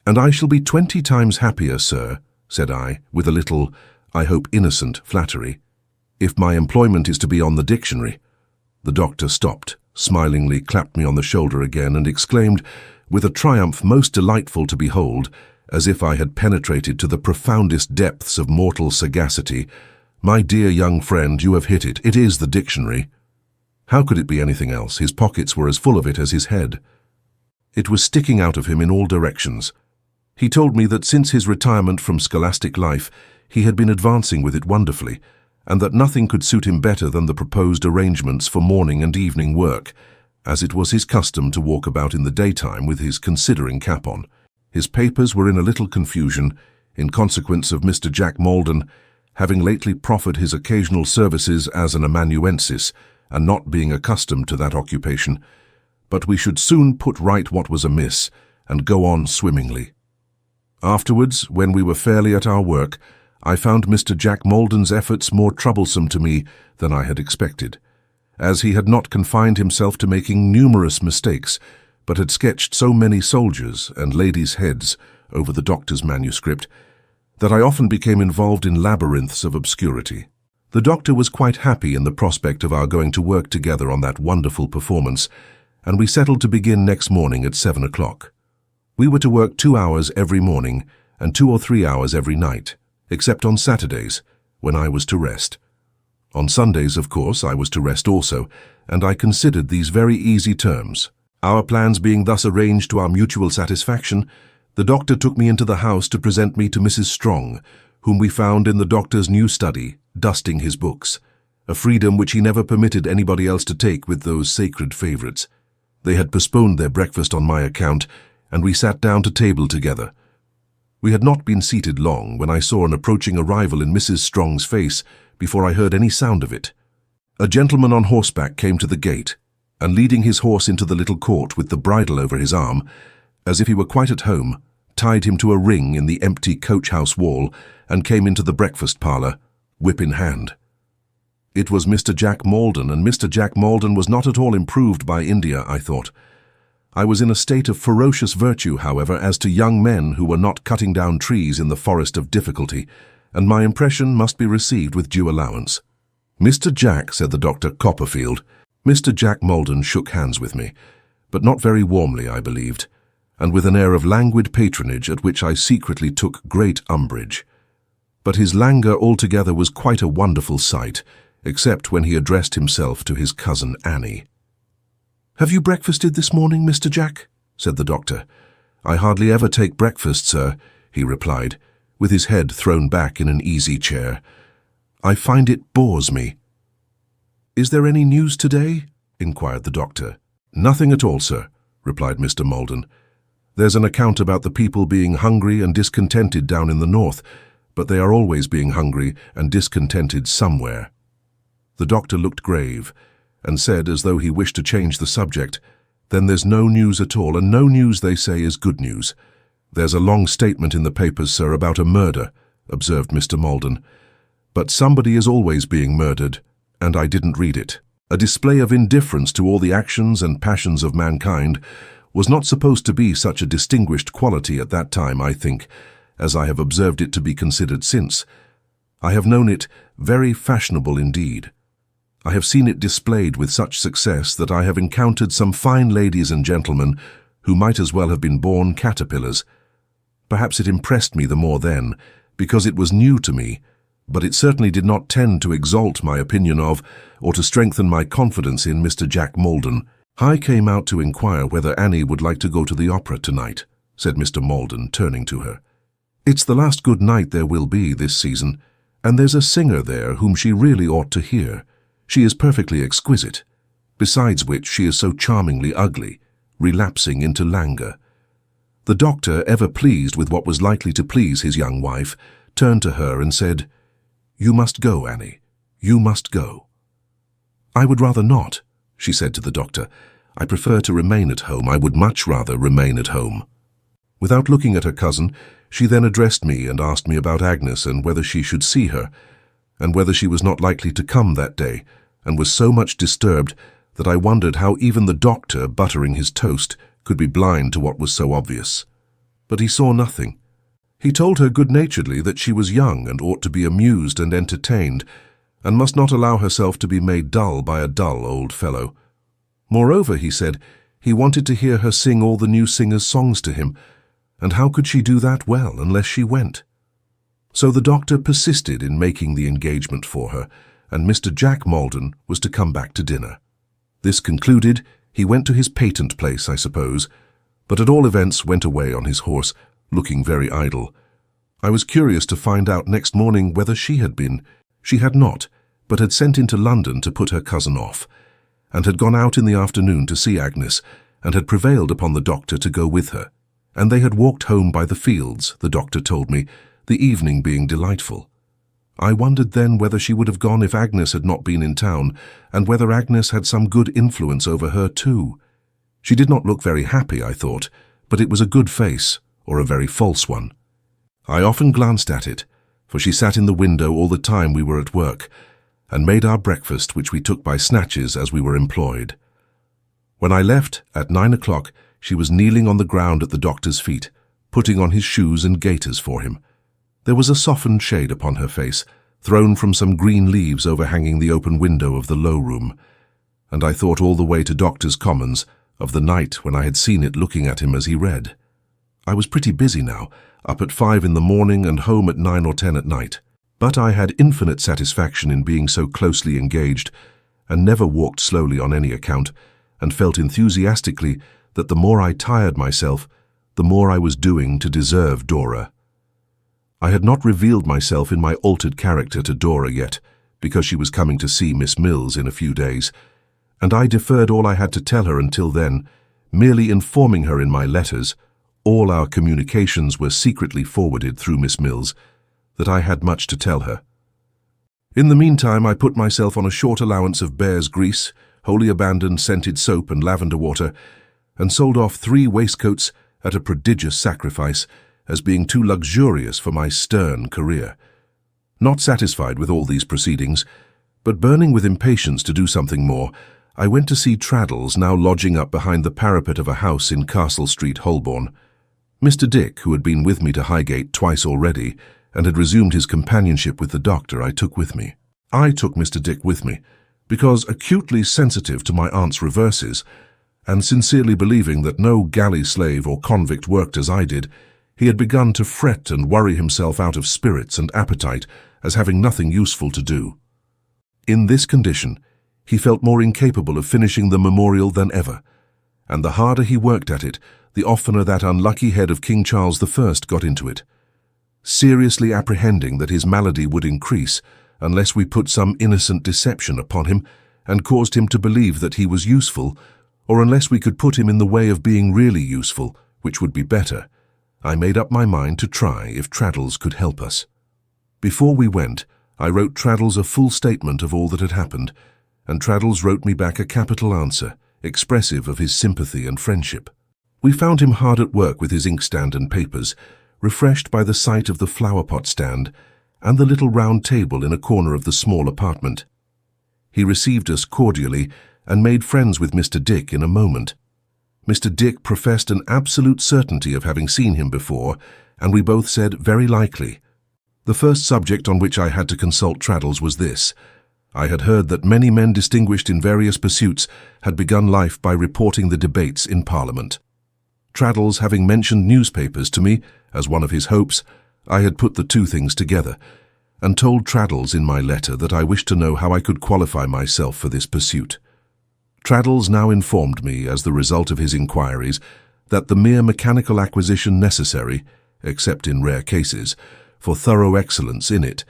"And I shall be 20 times happier, sir," said I, with a little, I hope innocent, flattery, "if my employment is to be on the dictionary." The doctor stopped, smilingly clapped me on the shoulder again, and exclaimed, with a triumph most delightful to behold, as if I had penetrated to the profoundest depths of mortal sagacity, "My dear young friend, you have hit it. It is the dictionary." How could it be anything else? His pockets were as full of it as his head. It was sticking out of him in all directions. He told me that since his retirement from scholastic life, he had been advancing with it wonderfully, and that nothing could suit him better than the proposed arrangements for morning and evening work, as it was his custom to walk about in the daytime with his considering cap on. His papers were in a little confusion, in consequence of Mr. Jack Maldon having lately proffered his occasional services as an amanuensis, and not being accustomed to that occupation, but we should soon put right what was amiss, and go on swimmingly. Afterwards, when we were fairly at our work, I found Mr. Jack Maldon's efforts more troublesome to me than I had expected, as he had not confined himself to making numerous mistakes, but had sketched so many soldiers' and ladies' heads over the doctor's manuscript, that I often became involved in labyrinths of obscurity. The doctor was quite happy in the prospect of our going to work together on that wonderful performance, and we settled to begin next morning at 7 o'clock. We were to work 2 hours every morning and 2 or 3 hours every night, except on Saturdays, when I was to rest. On Sundays, of course, I was to rest also, and I considered these very easy terms. Our plans being thus arranged to our mutual satisfaction, the doctor took me into the house to present me to Mrs. Strong, whom we found in the doctor's new study, dusting his books, a freedom which he never permitted anybody else to take with those sacred favourites. They had postponed their breakfast on my account, and we sat down to table together. We had not been seated long when I saw an approaching arrival in Mrs. Strong's face before I heard any sound of it. A gentleman on horseback came to the gate, and leading his horse into the little court with the bridle over his arm, as if he were quite at home, tied him to a ring in the empty coach-house wall, and came into the breakfast parlour, whip in hand. It was Mr. Jack Maldon, and Mr. Jack Maldon was not at all improved by India, I thought. I was in a state of ferocious virtue, however, as to young men who were not cutting down trees in the forest of difficulty, and my impression must be received with due allowance. "Mr. Jack," said the Dr. Copperfield. Mr. Jack Maldon shook hands with me, but not very warmly, I believed, and with an air of languid patronage at which I secretly took great umbrage. But his languor altogether was quite a wonderful sight, except when he addressed himself to his cousin Annie. "Have you breakfasted this morning, Mr. Jack?" said the doctor. "I hardly ever take breakfast, sir," he replied, with his head thrown back in an easy chair. "I find it bores me." "Is there any news today?" inquired the doctor. "Nothing at all, sir," replied Mr. Maldon. "There's an account about the people being hungry and discontented down in the north, but they are always being hungry and discontented somewhere." The doctor looked grave, and said, as though he wished to change the subject, "Then there's no news at all, and no news, they say, is good news." "There's a long statement in the papers, sir, about a murder," observed Mr. Maldon. "But somebody is always being murdered, and I didn't read it. A display of indifference to all the actions and passions of mankind was not supposed to be such a distinguished quality at that time, I think, as I have observed it to be considered since. I have known it very fashionable indeed. I have seen it displayed with such success that I have encountered some fine ladies and gentlemen who might as well have been born caterpillars. Perhaps it impressed me the more then, because it was new to me, but it certainly did not tend to exalt my opinion of, or to strengthen my confidence in Mr. Jack Maldon. "I came out to inquire whether Annie would like to go to the opera tonight," said Mr. Maldon, turning to her. "It's the last good night there will be this season, and there's a singer there whom she really ought to hear. She is perfectly exquisite. besides which she is so charmingly ugly, relapsing into languor. The doctor, ever pleased with what was likely to please his young wife, turned to her and said, "You must go, Annie. You must go." "I would rather not," she said to the doctor. "I prefer to remain at home. I would much rather remain at home." Without looking at her cousin, she then addressed me and asked me about Agnes and whether she should see her, and whether she was not likely to come that day, and was so much disturbed that I wondered how even the doctor, buttering his toast, could be blind to what was so obvious. But he saw nothing. He told her good-naturedly that she was young and ought to be amused and entertained, and must not allow herself to be made dull by a dull old fellow. Moreover, he said, he wanted to hear her sing all the new singers' songs to him, and how could she do that well unless she went? So the doctor persisted in making the engagement for her, and Mr. Jack Maldon was to come back to dinner. This concluded, he went to his patent place, I suppose, but at all events went away on his horse, looking very idle. I was curious to find out next morning whether she had been. She had not, but had sent into London to put her cousin off, and had gone out in the afternoon to see Agnes, and had prevailed upon the doctor to go with her, and they had walked home by the fields, the doctor told me, the evening being delightful. I wondered then whether she would have gone if Agnes had not been in town, and whether Agnes had some good influence over her too. She did not look very happy, I thought, but it was a good face, or a very false one. I often glanced at it, for she sat in the window all the time we were at work, and made our breakfast, which we took by snatches as we were employed. When I left, at 9 o'clock, she was kneeling on the ground at the doctor's feet, putting on his shoes and gaiters for him. There was a softened shade upon her face, thrown from some green leaves overhanging the open window of the low room, and I thought all the way to Doctors' Commons of the night when I had seen it looking at him as he read. I was pretty busy now, up at 5 in the morning and home at 9 or 10 at night, but I had infinite satisfaction in being so closely engaged, and never walked slowly on any account, and felt enthusiastically that the more I tired myself, the more I was doing to deserve Dora. I had not revealed myself in my altered character to Dora yet, because she was coming to see Miss Mills in a few days, and I deferred all I had to tell her until then, merely informing her in my letters, all our communications were secretly forwarded through Miss Mills, that I had much to tell her. In the meantime I put myself on a short allowance of bear's grease, wholly abandoned scented soap and lavender water, and sold off 3 waistcoats at a prodigious sacrifice, as being too luxurious for my stern career. Not satisfied with all these proceedings, but burning with impatience to do something more, I went to see Traddles, now lodging up behind the parapet of a house in Castle Street, Holborn. Mr. Dick, who had been with me to Highgate twice already, and had resumed his companionship with the doctor, I took with me. I took Mr. Dick with me, because acutely sensitive to my aunt's reverses, and sincerely believing that no galley slave or convict worked as I did, he had begun to fret and worry himself out of spirits and appetite as having nothing useful to do. In this condition, he felt more incapable of finishing the memorial than ever, and the harder he worked at it, the oftener that unlucky head of King Charles I got into it, seriously apprehending that his malady would increase unless we put some innocent deception upon him and caused him to believe that he was useful, or unless we could put him in the way of being really useful, which would be better. I made up my mind to try if Traddles could help us. Before we went, I wrote Traddles a full statement of all that had happened, and Traddles wrote me back a capital answer, expressive of his sympathy and friendship. We found him hard at work with his inkstand and papers, refreshed by the sight of the flower-pot stand and the little round table in a corner of the small apartment. He received us cordially and made friends with Mr. Dick in a moment. Mr. Dick professed an absolute certainty of having seen him before, and we both said very likely. The first subject on which I had to consult Traddles was this. I had heard that many men distinguished in various pursuits had begun life by reporting the debates in Parliament. Traddles having mentioned newspapers to me as one of his hopes, I had put the two things together, and told Traddles in my letter that I wished to know how I could qualify myself for this pursuit. Traddles now informed me, as the result of his inquiries, that the mere mechanical acquisition necessary, except in rare cases, for thorough excellence in it,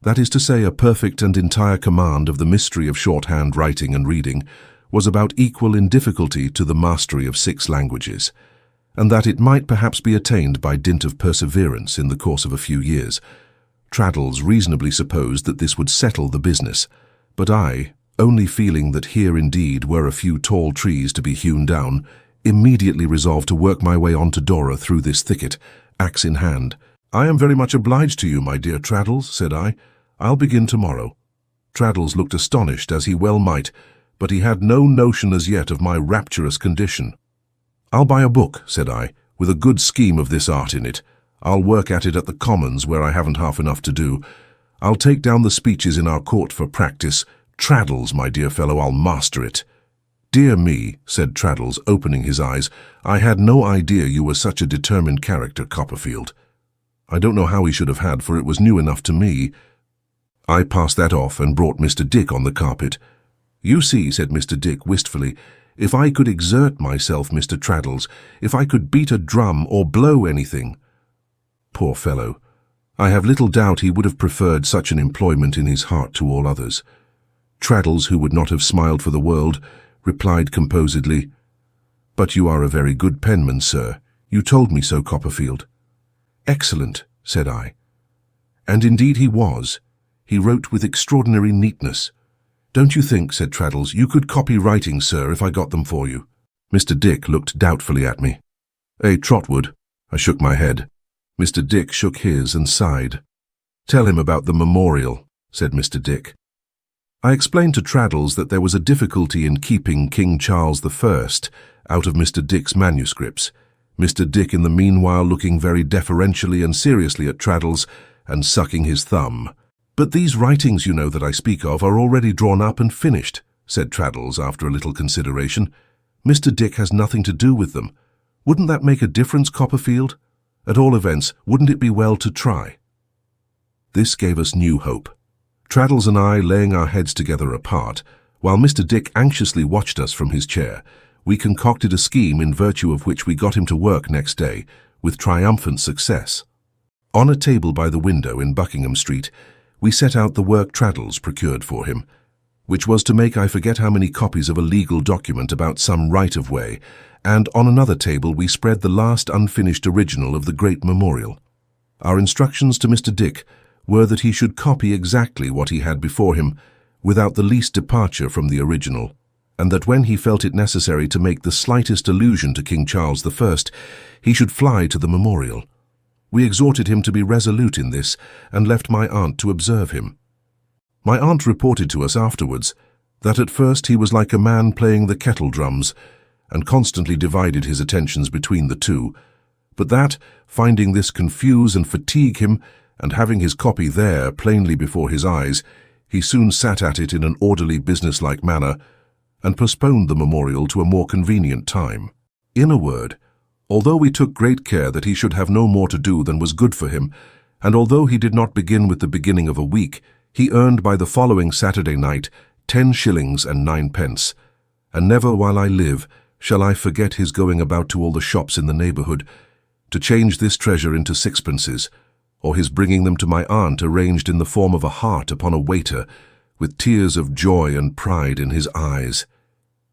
that is to say, a perfect and entire command of the mystery of shorthand writing and reading, was about equal in difficulty to the mastery of 6 languages, and that it might perhaps be attained by dint of perseverance in the course of a few years. Traddles reasonably supposed that this would settle the business, but I, only feeling that here indeed were a few tall trees to be hewn down, immediately resolved to work my way on to Dora through this thicket, axe in hand. "I am very much obliged to you, my dear Traddles," said I. "I'll begin tomorrow." Traddles looked astonished, as he well might, but he had no notion as yet of my rapturous condition. "I'll buy a book," said I, "with a good scheme of this art in it. I'll work at it at the Commons, where I haven't half enough to do. I'll take down the speeches in our court for practice. Traddles, my dear fellow, I'll master it." "Dear me," said Traddles, opening his eyes, "I had no idea you were such a determined character, Copperfield." I don't know how he should have had, for it was new enough to me. I passed that off and brought Mr. Dick on the carpet. "You see," said Mr. Dick wistfully, "if I could exert myself, Mr. Traddles, if I could beat a drum or blow anything." Poor fellow! I have little doubt he would have preferred such an employment in his heart to all others. Traddles, who would not have smiled for the world, replied composedly, "But you are a very good penman, sir. You told me so, Copperfield." "Excellent," said I. And indeed he was. He wrote with extraordinary neatness. "Don't you think," said Traddles, "you could copy writing, sir, if I got them for you?" Mr. Dick looked doubtfully at me. Trotwood?" I shook my head. Mr. Dick shook his and sighed. "Tell him about the memorial," said Mr. Dick. I explained to Traddles that there was a difficulty in keeping King Charles I out of Mr. Dick's manuscripts, Mr. Dick in the meanwhile looking very deferentially and seriously at Traddles and sucking his thumb. "But these writings, you know, that I speak of are already drawn up and finished," said Traddles after a little consideration. "Mr. Dick has nothing to do with them. Wouldn't that make a difference, Copperfield? At all events, wouldn't it be well to try?" This gave us new hope. Traddles and I laying our heads together apart, while Mr. Dick anxiously watched us from his chair, we concocted a scheme in virtue of which we got him to work next day, with triumphant success. On a table by the window in Buckingham Street, we set out the work Traddles procured for him, which was to make I forget how many copies of a legal document about some right-of-way, and on another table we spread the last unfinished original of the great memorial. Our instructions to Mr. Dick were that he should copy exactly what he had before him, without the least departure from the original, and that when he felt it necessary to make the slightest allusion to King Charles I, he should fly to the memorial. We exhorted him to be resolute in this, and left my aunt to observe him. My aunt reported to us afterwards that at first he was like a man playing the kettle drums, and constantly divided his attentions between the two, but that, finding this confuse and fatigue him, and having his copy there plainly before his eyes, he soon sat at it in an orderly business-like manner, and postponed the memorial to a more convenient time. In a word, although we took great care that he should have no more to do than was good for him, and although he did not begin with the beginning of a week, he earned by the following Saturday night 10 shillings and 9 pence, and never while I live shall I forget his going about to all the shops in the neighbourhood to change this treasure into sixpences, or his bringing them to my aunt arranged in the form of a heart upon a waiter, with tears of joy and pride in his eyes.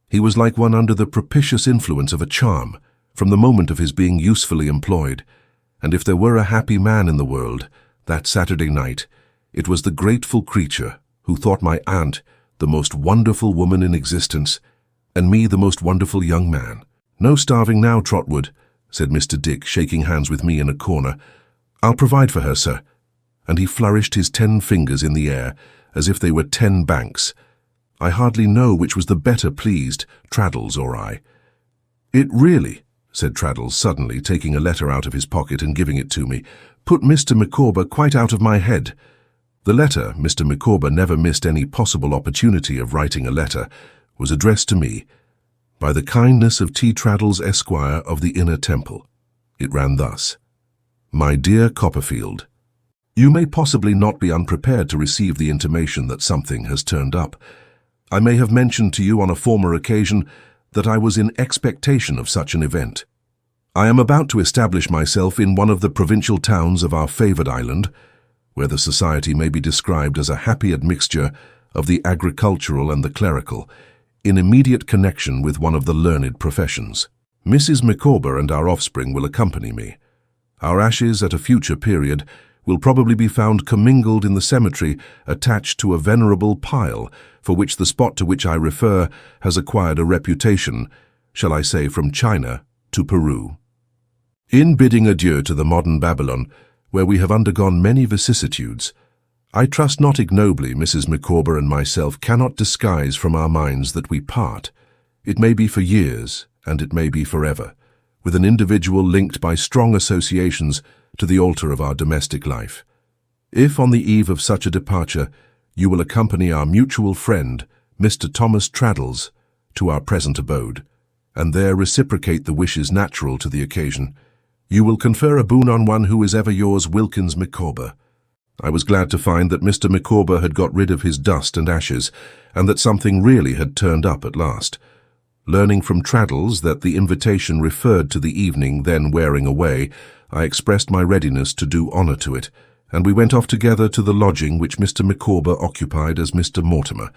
He was like one under the propitious influence of a charm, from the moment of his being usefully employed, and if there were a happy man in the world, that Saturday night, it was the grateful creature who thought my aunt the most wonderful woman in existence, and me the most wonderful young man. "No starving now, Trotwood," said Mr. Dick, shaking hands with me in a corner. "I'll provide for her, sir." And he flourished his 10 fingers in the air, as if they were 10 banks. I hardly know which was the better pleased, Traddles or I. "It really," said Traddles suddenly, taking a letter out of his pocket and giving it to me, "put Mr. Micawber quite out of my head." The letter, Mr. Micawber never missed any possible opportunity of writing a letter, was addressed to me, "By the kindness of T. Traddles, Esquire, of the Inner Temple." It ran thus: "My dear Copperfield, you may possibly not be unprepared to receive the intimation that something has turned up. I may have mentioned to you on a former occasion that I was in expectation of such an event. I am about to establish myself in one of the provincial towns of our favoured island, where the society may be described as a happy admixture of the agricultural and the clerical, in immediate connection with one of the learned professions. Mrs. Micawber and our offspring will accompany me. Our ashes at a future period will probably be found commingled in the cemetery attached to a venerable pile for which the spot to which I refer has acquired a reputation, shall I say from China to Peru. In bidding adieu to the modern Babylon, where we have undergone many vicissitudes, I trust not ignobly Mrs. Micawber and myself cannot disguise from our minds that we part. It may be for years, and it may be forever, with an individual linked by strong associations to the altar of our domestic life. If on the eve of such a departure you will accompany our mutual friend, Mr. Thomas Traddles, to our present abode, and there reciprocate the wishes natural to the occasion, you will confer a boon on one who is ever yours, Wilkins Micawber. I was glad to find that Mr. Micawber had got rid of his dust and ashes, and that something really had turned up at last. Learning from Traddles that the invitation referred to the evening then wearing away, I expressed my readiness to do honour to it, and we went off together to the lodging which Mr. Micawber occupied as Mr. Mortimer,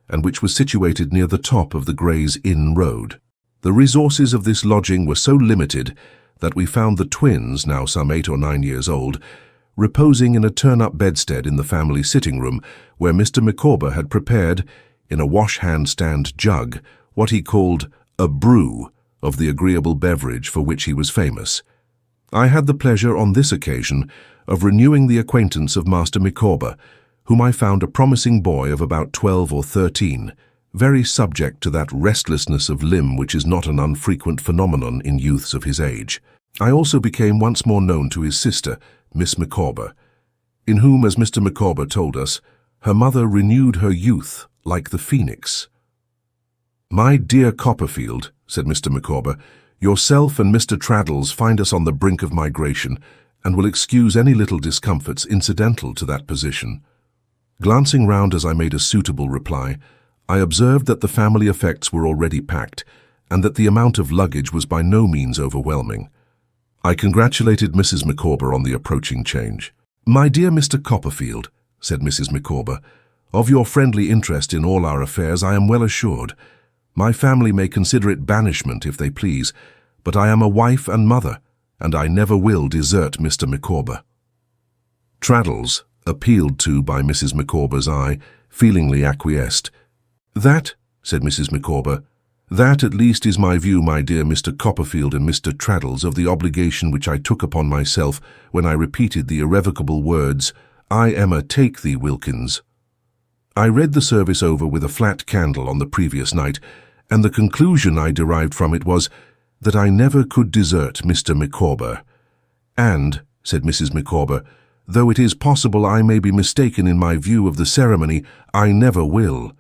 and which was situated near the top of the Gray's Inn Road. The resources of this lodging were so limited that we found the twins, now some 8 or 9 years old, reposing in a turn-up bedstead in the family sitting-room, where Mr. Micawber had prepared, in a wash-hand-stand jug, what he called a brew of the agreeable beverage for which he was famous. I had the pleasure on this occasion of renewing the acquaintance of Master Micawber, whom I found a promising boy of about 12 or 13, very subject to that restlessness of limb which is not an unfrequent phenomenon in youths of his age. I also became once more known to his sister, Miss Micawber, in whom, as Mr. Micawber told us, her mother renewed her youth like the phoenix. "My dear Copperfield," said Mr. Micawber, "yourself and Mr. Traddles find us on the brink of migration, and will excuse any little discomforts incidental to that position." Glancing round as I made a suitable reply, I observed that the family effects were already packed, and that the amount of luggage was by no means overwhelming. I congratulated Mrs. Micawber on the approaching change. "My dear Mr. Copperfield," said Mrs. Micawber, "of your friendly interest in all our affairs I am well assured. My family may consider it banishment if they please, but I am a wife and mother, and I never will desert Mr. Micawber." Traddles, appealed to by Mrs. Micawber's eye, feelingly acquiesced. "That," said Mrs. Micawber, "that at least is my view, my dear Mr. Copperfield and Mr. Traddles, of the obligation which I took upon myself when I repeated the irrevocable words, 'I am a take thee, Wilkins.' I read the service over with a flat candle on the previous night, and the conclusion I derived from it was that I never could desert Mr. Micawber. And," said Mrs. Micawber, "though it is possible I may be mistaken in my view of the ceremony, I never will."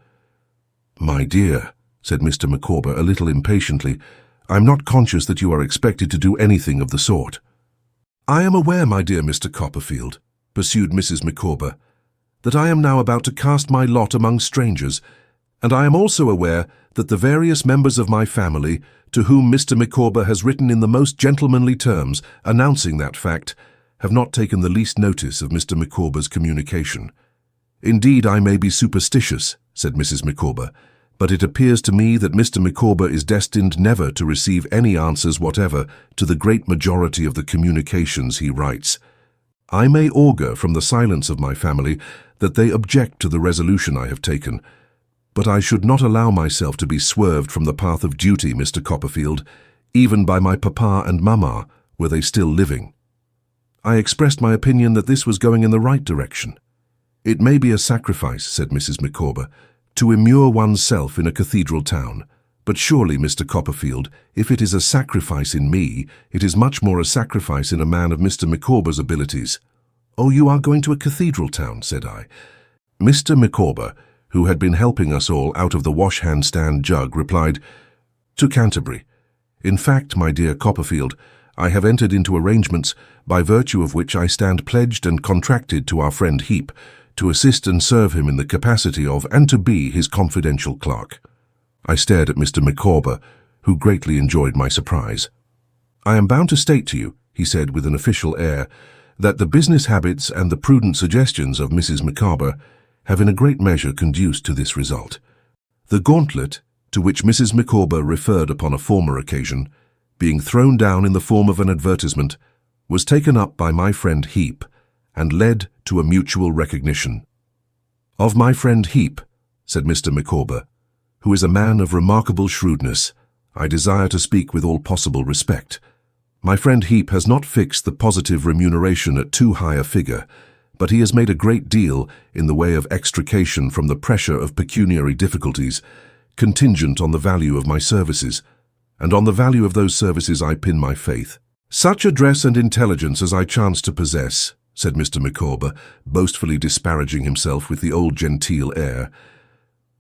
"My dear," said Mr. Micawber a little impatiently, "I'm not conscious that you are expected to do anything of the sort." "I am aware, my dear Mr. Copperfield," pursued Mrs. Micawber, "that I am now about to cast my lot among strangers, and I am also aware that the various members of my family, to whom Mr. Micawber has written in the most gentlemanly terms, announcing that fact, have not taken the least notice of Mr. Micawber's communication. Indeed, I may be superstitious," said Mrs. Micawber, "but it appears to me that Mr. Micawber is destined never to receive any answers whatever to the great majority of the communications he writes. I may augur from the silence of my family that they object to the resolution I have taken, but I should not allow myself to be swerved from the path of duty, Mr. Copperfield, even by my papa and mamma, were they still living. I expressed my opinion that this was going in the right direction. It may be a sacrifice," said Mrs. Micawber, "to immure oneself in a cathedral town, but surely, Mr. Copperfield, if it is a sacrifice in me, it is much more a sacrifice in a man of Mr. Micawber's abilities." "Oh, you are going to a cathedral town," said I. Mr. Micawber, who had been helping us all out of the wash-hand-stand jug, replied, "To Canterbury. In fact, my dear Copperfield, I have entered into arrangements by virtue of which I stand pledged and contracted to our friend Heep to assist and serve him in the capacity of and to be his confidential clerk." I stared at Mr. Micawber, who greatly enjoyed my surprise. "I am bound to state to you," he said with an official air, "that the business habits and the prudent suggestions of Mrs. Micawber have in a great measure conduced to this result. The Gauntlet, to which Mrs. Micawber referred upon a former occasion, being thrown down in the form of an advertisement, was taken up by my friend Heep and led to a mutual recognition. "Of my friend Heep," said Mr. Micawber, "who is a man of remarkable shrewdness, I desire to speak with all possible respect. My friend Heep has not fixed the positive remuneration at too high a figure, but he has made a great deal in the way of extrication from the pressure of pecuniary difficulties, contingent on the value of my services, and on the value of those services I pin my faith. Such address and intelligence as I chance to possess," said Mr. Micawber, boastfully disparaging himself with the old genteel air,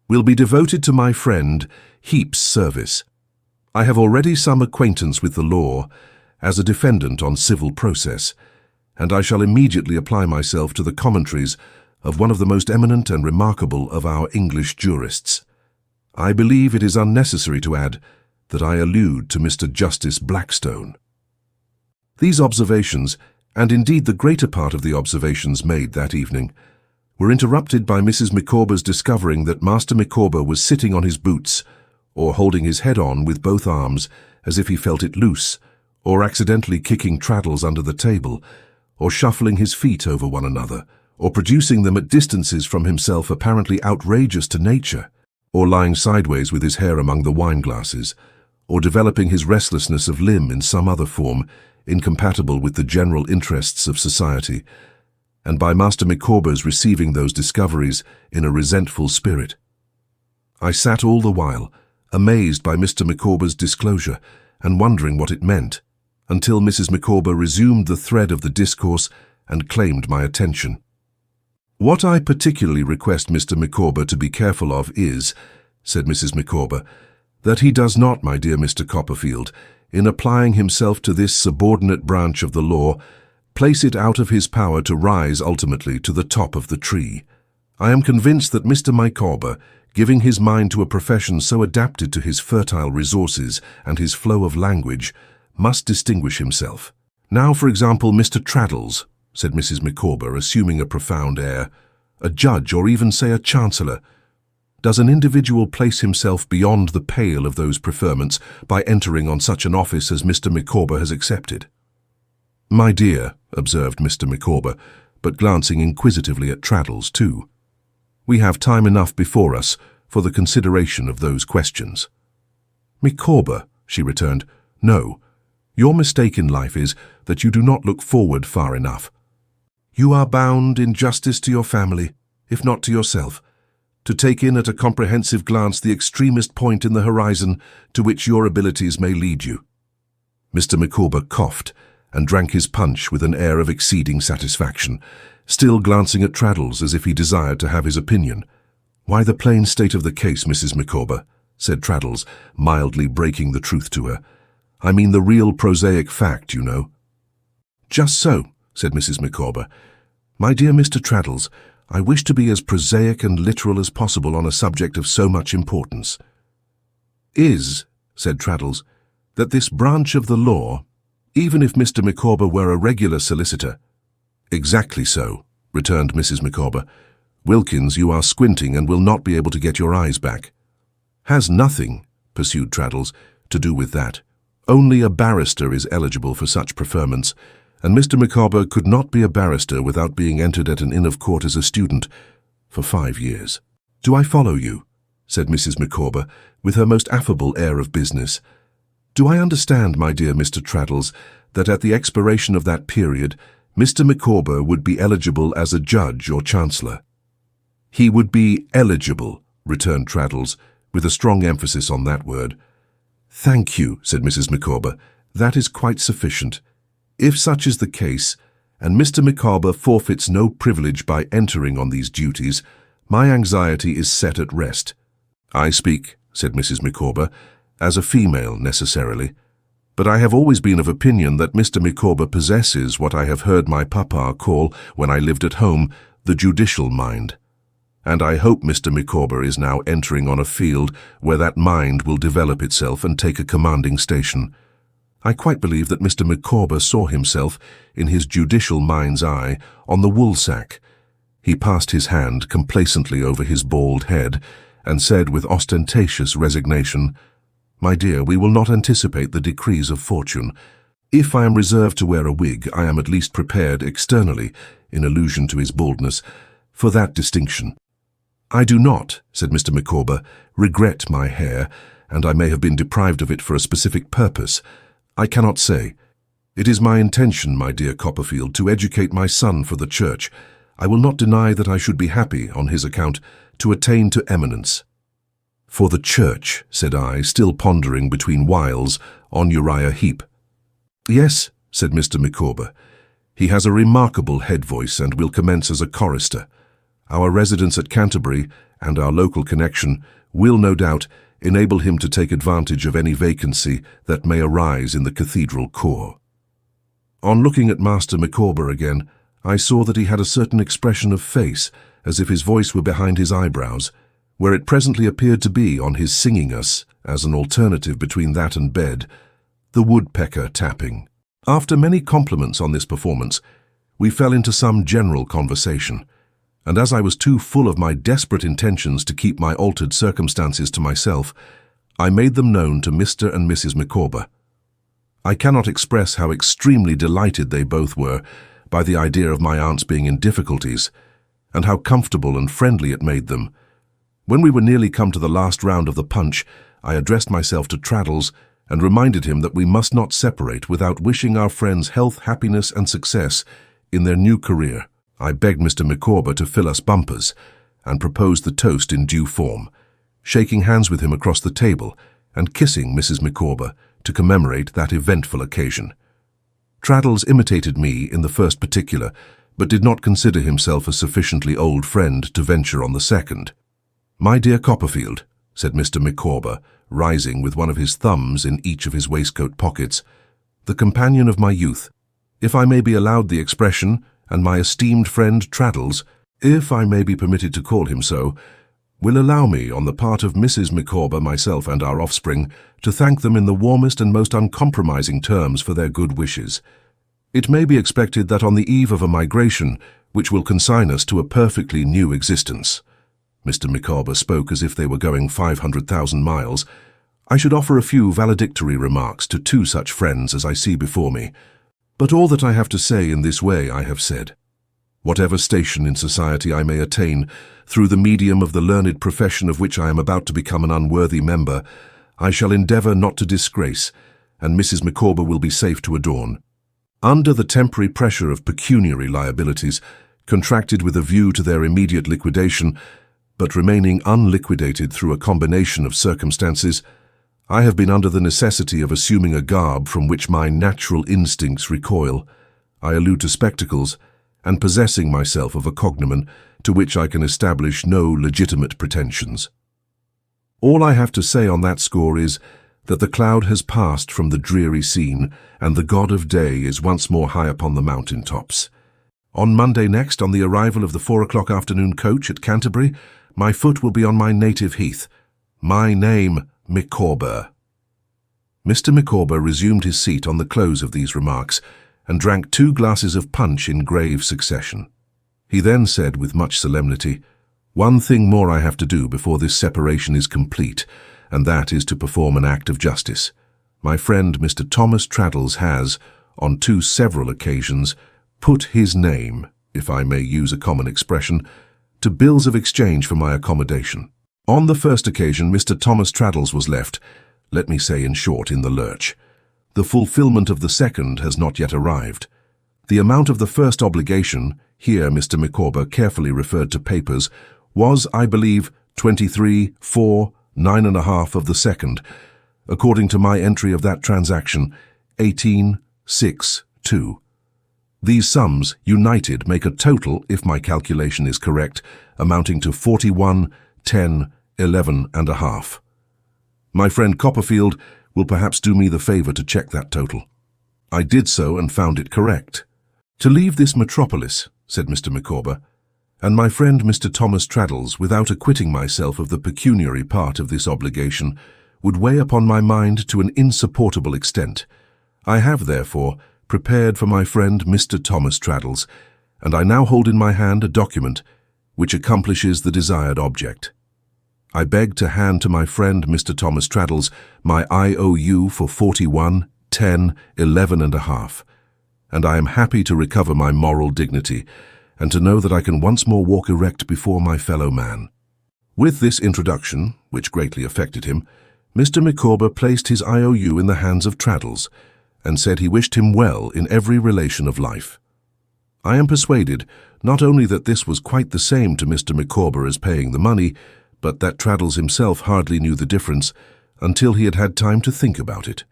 "will be devoted to my friend Heep's service. I have already some acquaintance with the law, as a defendant on civil process, and I shall immediately apply myself to the commentaries of one of the most eminent and remarkable of our English jurists. I believe it is unnecessary to add that I allude to Mr. Justice Blackstone." These observations, and indeed the greater part of the observations made that evening, were interrupted by Mrs. Micawber's discovering that Master Micawber was sitting on his boots, or holding his head on with both arms as if he felt it loose, or accidentally kicking Traddles under the table, or shuffling his feet over one another, or producing them at distances from himself apparently outrageous to nature, or lying sideways with his hair among the wine-glasses, or developing his restlessness of limb in some other form incompatible with the general interests of society, and by Master Micawber's receiving those discoveries in a resentful spirit. I sat all the while, amazed by Mr. Micawber's disclosure, and wondering what it meant, until Mrs. Micawber resumed the thread of the discourse and claimed my attention. "What I particularly request Mr. Micawber to be careful of is," said Mrs. Micawber, "that he does not, my dear Mr. Copperfield, in applying himself to this subordinate branch of the law, place it out of his power to rise ultimately to the top of the tree. I am convinced that Mr. Micawber, giving his mind to a profession so adapted to his fertile resources and his flow of language, must distinguish himself. Now, for example, Mr. Traddles," said Mrs. Micawber, assuming a profound air, "a judge, or even say a chancellor. Does an individual place himself beyond the pale of those preferments by entering on such an office as Mr. Micawber has accepted?" "My dear," observed Mr. Micawber, but glancing inquisitively at Traddles too, "we have time enough before us for the consideration of those questions." "Micawber," she returned, "no. Your mistake in life is that you do not look forward far enough. You are bound, in justice to your family, if not to yourself, to take in at a comprehensive glance the extremest point in the horizon to which your abilities may lead you." Mr. Micawber coughed and drank his punch with an air of exceeding satisfaction, still glancing at Traddles as if he desired to have his opinion. "Why, the plain state of the case, Mrs. Micawber," said Traddles, mildly breaking the truth to her. "I mean the real prosaic fact, you know." "Just so," said Mrs. Micawber. "My dear Mr. Traddles, I wish to be as prosaic and literal as possible on a subject of so much importance." "Is," said Traddles, "that this branch of the law, even if Mr. Micawber were a regular solicitor—" "Exactly so," returned Mrs. Micawber. "Wilkins, you are squinting and will not be able to get your eyes back." "Has nothing," pursued Traddles, "to do with that. Only a barrister is eligible for such preferments, and Mr. Micawber could not be a barrister without being entered at an inn of court as a student for 5 years. "Do I follow you?" said Mrs. Micawber, with her most affable air of business. "Do I understand, my dear Mr. Traddles, that at the expiration of that period, Mr. Micawber would be eligible as a judge or chancellor?" "He would be eligible," returned Traddles, with a strong emphasis on that word. "Thank you," said Mrs. Micawber. "That is quite sufficient. If such is the case, and Mr. Micawber forfeits no privilege by entering on these duties, my anxiety is set at rest. I speak," said Mrs. Micawber, "as a female necessarily, but I have always been of opinion that Mr. Micawber possesses what I have heard my papa call, when I lived at home, the judicial mind. And I hope Mr. Micawber is now entering on a field where that mind will develop itself and take a commanding station. I quite believe that Mr. Micawber saw himself, in his judicial mind's eye, on the woolsack." He passed his hand complacently over his bald head, and said with ostentatious resignation, "My dear, we will not anticipate the decrees of fortune. If I am reserved to wear a wig, I am at least prepared externally, in allusion to his baldness, for that distinction. I do not," said Mr. Micawber, "regret my hair, and I may have been deprived of it for a specific purpose. I cannot say. It is my intention, my dear Copperfield, to educate my son for the church. I will not deny that I should be happy, on his account, to attain to eminence." "For the church," said I, still pondering between whiles on Uriah Heep. "Yes," said Mr. Micawber. "He has a remarkable head voice and will commence as a chorister. Our residence at Canterbury and our local connection will, no doubt, enable him to take advantage of any vacancy that may arise in the cathedral corps." On looking at Master Micawber again, I saw that he had a certain expression of face, as if his voice were behind his eyebrows, where it presently appeared to be on his singing us, as an alternative between that and bed, the woodpecker tapping. After many compliments on this performance, we fell into some general conversation, and as I was too full of my desperate intentions to keep my altered circumstances to myself, I made them known to Mr. and Mrs. Micawber. I cannot express how extremely delighted they both were by the idea of my aunt's being in difficulties, and how comfortable and friendly it made them. When we were nearly come to the last round of the punch, I addressed myself to Traddles and reminded him that we must not separate without wishing our friends health, happiness, and success in their new career. I begged Mr. Micawber to fill us bumpers, and proposed the toast in due form, shaking hands with him across the table and kissing Mrs. Micawber to commemorate that eventful occasion. Traddles imitated me in the first particular, but did not consider himself a sufficiently old friend to venture on the second. "My dear Copperfield," said Mr. Micawber, rising with one of his thumbs in each of his waistcoat pockets, "the companion of my youth, if I may be allowed the expression, and my esteemed friend Traddles, if I may be permitted to call him so, will allow me, on the part of Mrs. Micawber, myself, and our offspring, to thank them in the warmest and most uncompromising terms for their good wishes. It may be expected that on the eve of a migration, which will consign us to a perfectly new existence," Mr. Micawber spoke as if they were going 500,000 miles, "I should offer a few valedictory remarks to two such friends as I see before me. But all that I have to say in this way I have said. Whatever station in society I may attain, through the medium of the learned profession of which I am about to become an unworthy member, I shall endeavour not to disgrace, and Mrs. Micawber will be safe to adorn. Under the temporary pressure of pecuniary liabilities, contracted with a view to their immediate liquidation, but remaining unliquidated through a combination of circumstances, I have been under the necessity of assuming a garb from which my natural instincts recoil. I allude to spectacles, and possessing myself of a cognomen to which I can establish no legitimate pretensions. All I have to say on that score is that the cloud has passed from the dreary scene, and the god of day is once more high upon the mountain tops. On Monday next, on the arrival of the 4 o'clock afternoon coach at Canterbury, my foot will be on my native heath. My name, Micawber." Mr. Micawber resumed his seat on the close of these remarks, and drank 2 glasses of punch in grave succession. He then said with much solemnity, "One thing more I have to do before this separation is complete, and that is to perform an act of justice. My friend Mr. Thomas Traddles has, on 2 several occasions, put his name, if I may use a common expression, to bills of exchange for my accommodation. On the first occasion, Mr. Thomas Traddles was left, let me say in short, in the lurch. The fulfilment of the second has not yet arrived. The amount of the first obligation," here Mr. Micawber carefully referred to papers, "was, I believe, 23, 4, 9½ of the second. According to my entry of that transaction, 18, 6, 2. These sums, united, make a total, if my calculation is correct, amounting to 41, 10, 11½. My friend Copperfield will perhaps do me the favour to check that total." I did so and found it correct. "To leave this metropolis," said Mr. Micawber, "and my friend Mr. Thomas Traddles, without acquitting myself of the pecuniary part of this obligation, would weigh upon my mind to an insupportable extent. I have, therefore, prepared for my friend Mr. Thomas Traddles, and I now hold in my hand a document which accomplishes the desired object. I begged to hand to my friend Mr. Thomas Traddles my IOU for 41, 10, 11 and a half, and I am happy to recover my moral dignity and to know that I can once more walk erect before my fellow man. With this introduction, which greatly affected him, Mr. Micawber placed his IOU in the hands of Traddles, and said he wished him well in every relation of life. I am persuaded not only that this was quite the same to Mr. Micawber as paying the money, but that Traddles himself hardly knew the difference until he had had time to think about it.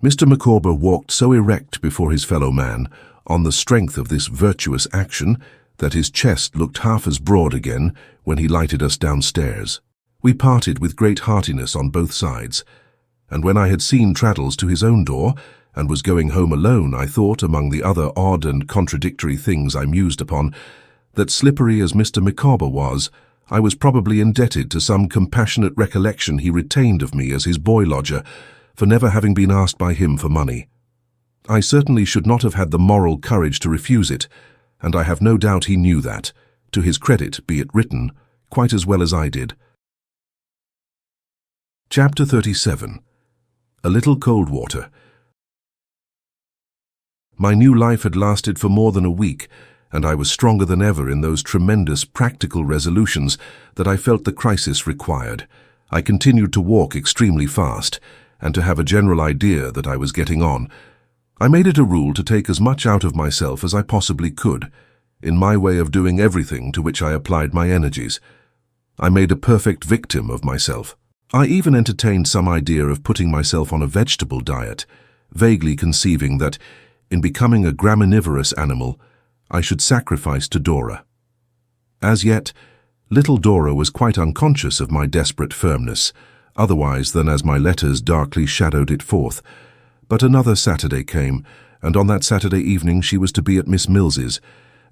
Mr. Micawber walked so erect before his fellow man on the strength of this virtuous action that his chest looked half as broad again when he lighted us downstairs. We parted with great heartiness on both sides, and when I had seen Traddles to his own door and was going home alone, I thought, among the other odd and contradictory things I mused upon, that slippery as Mr. Micawber was, I was probably indebted to some compassionate recollection he retained of me as his boy-lodger for never having been asked by him for money. I certainly should not have had the moral courage to refuse it, and I have no doubt he knew that, to his credit be it written, quite as well as I did. Chapter 37. A Little Cold Water. My new life had lasted for more than a week, and I was stronger than ever in those tremendous practical resolutions that I felt the crisis required. I continued to walk extremely fast, and to have a general idea that I was getting on. I made it a rule to take as much out of myself as I possibly could, in my way of doing everything to which I applied my energies. I made a perfect victim of myself. I even entertained some idea of putting myself on a vegetable diet, vaguely conceiving that, in becoming a graminivorous animal, I should sacrifice to Dora. As yet, little Dora was quite unconscious of my desperate firmness, otherwise than as my letters darkly shadowed it forth. But another Saturday came, and on that Saturday evening she was to be at Miss Mills's,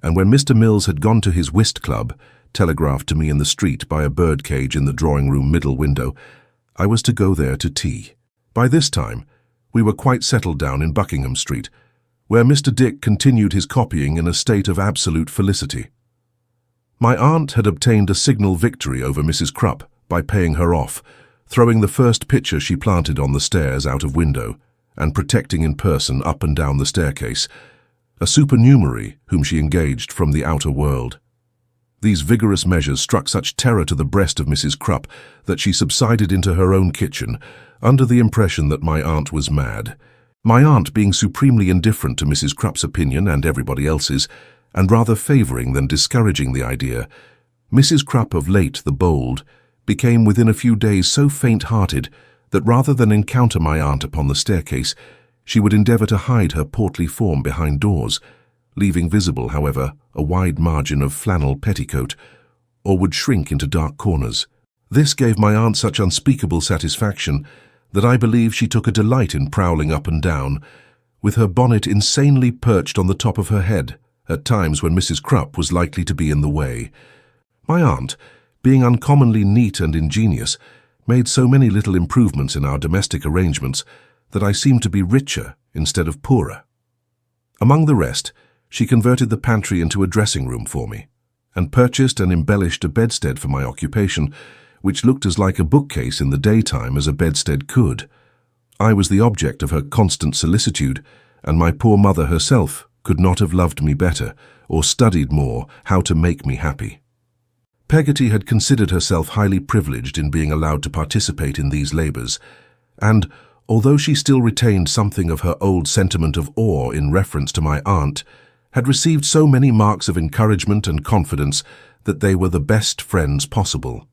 and when Mr. Mills had gone to his whist club, telegraphed to me in the street by a birdcage in the drawing-room middle window, I was to go there to tea. By this time, we were quite settled down in Buckingham Street, where Mr. Dick continued his copying in a state of absolute felicity. My aunt had obtained a signal victory over Mrs. Krupp by paying her off, throwing the first picture she planted on the stairs out of window, and protecting in person up and down the staircase, a supernumerary whom she engaged from the outer world. These vigorous measures struck such terror to the breast of Mrs. Krupp that she subsided into her own kitchen, under the impression that my aunt was mad. My aunt being supremely indifferent to Mrs. Krupp's opinion and everybody else's, and rather favouring than discouraging the idea, Mrs. Krupp of late the bold became within a few days so faint-hearted that rather than encounter my aunt upon the staircase, she would endeavour to hide her portly form behind doors, leaving visible, however, a wide margin of flannel petticoat, or would shrink into dark corners. This gave my aunt such unspeakable satisfaction that I believe she took a delight in prowling up and down, with her bonnet insanely perched on the top of her head, at times when Mrs. Krupp was likely to be in the way. My aunt, being uncommonly neat and ingenious, made so many little improvements in our domestic arrangements that I seemed to be richer instead of poorer. Among the rest, she converted the pantry into a dressing-room for me, and purchased and embellished a bedstead for my occupation, which looked as like a bookcase in the daytime as a bedstead could. I was the object of her constant solicitude, and my poor mother herself could not have loved me better, or studied more how to make me happy. Peggotty had considered herself highly privileged in being allowed to participate in these labours, and, although she still retained something of her old sentiment of awe in reference to my aunt, had received so many marks of encouragement and confidence that they were the best friends possible.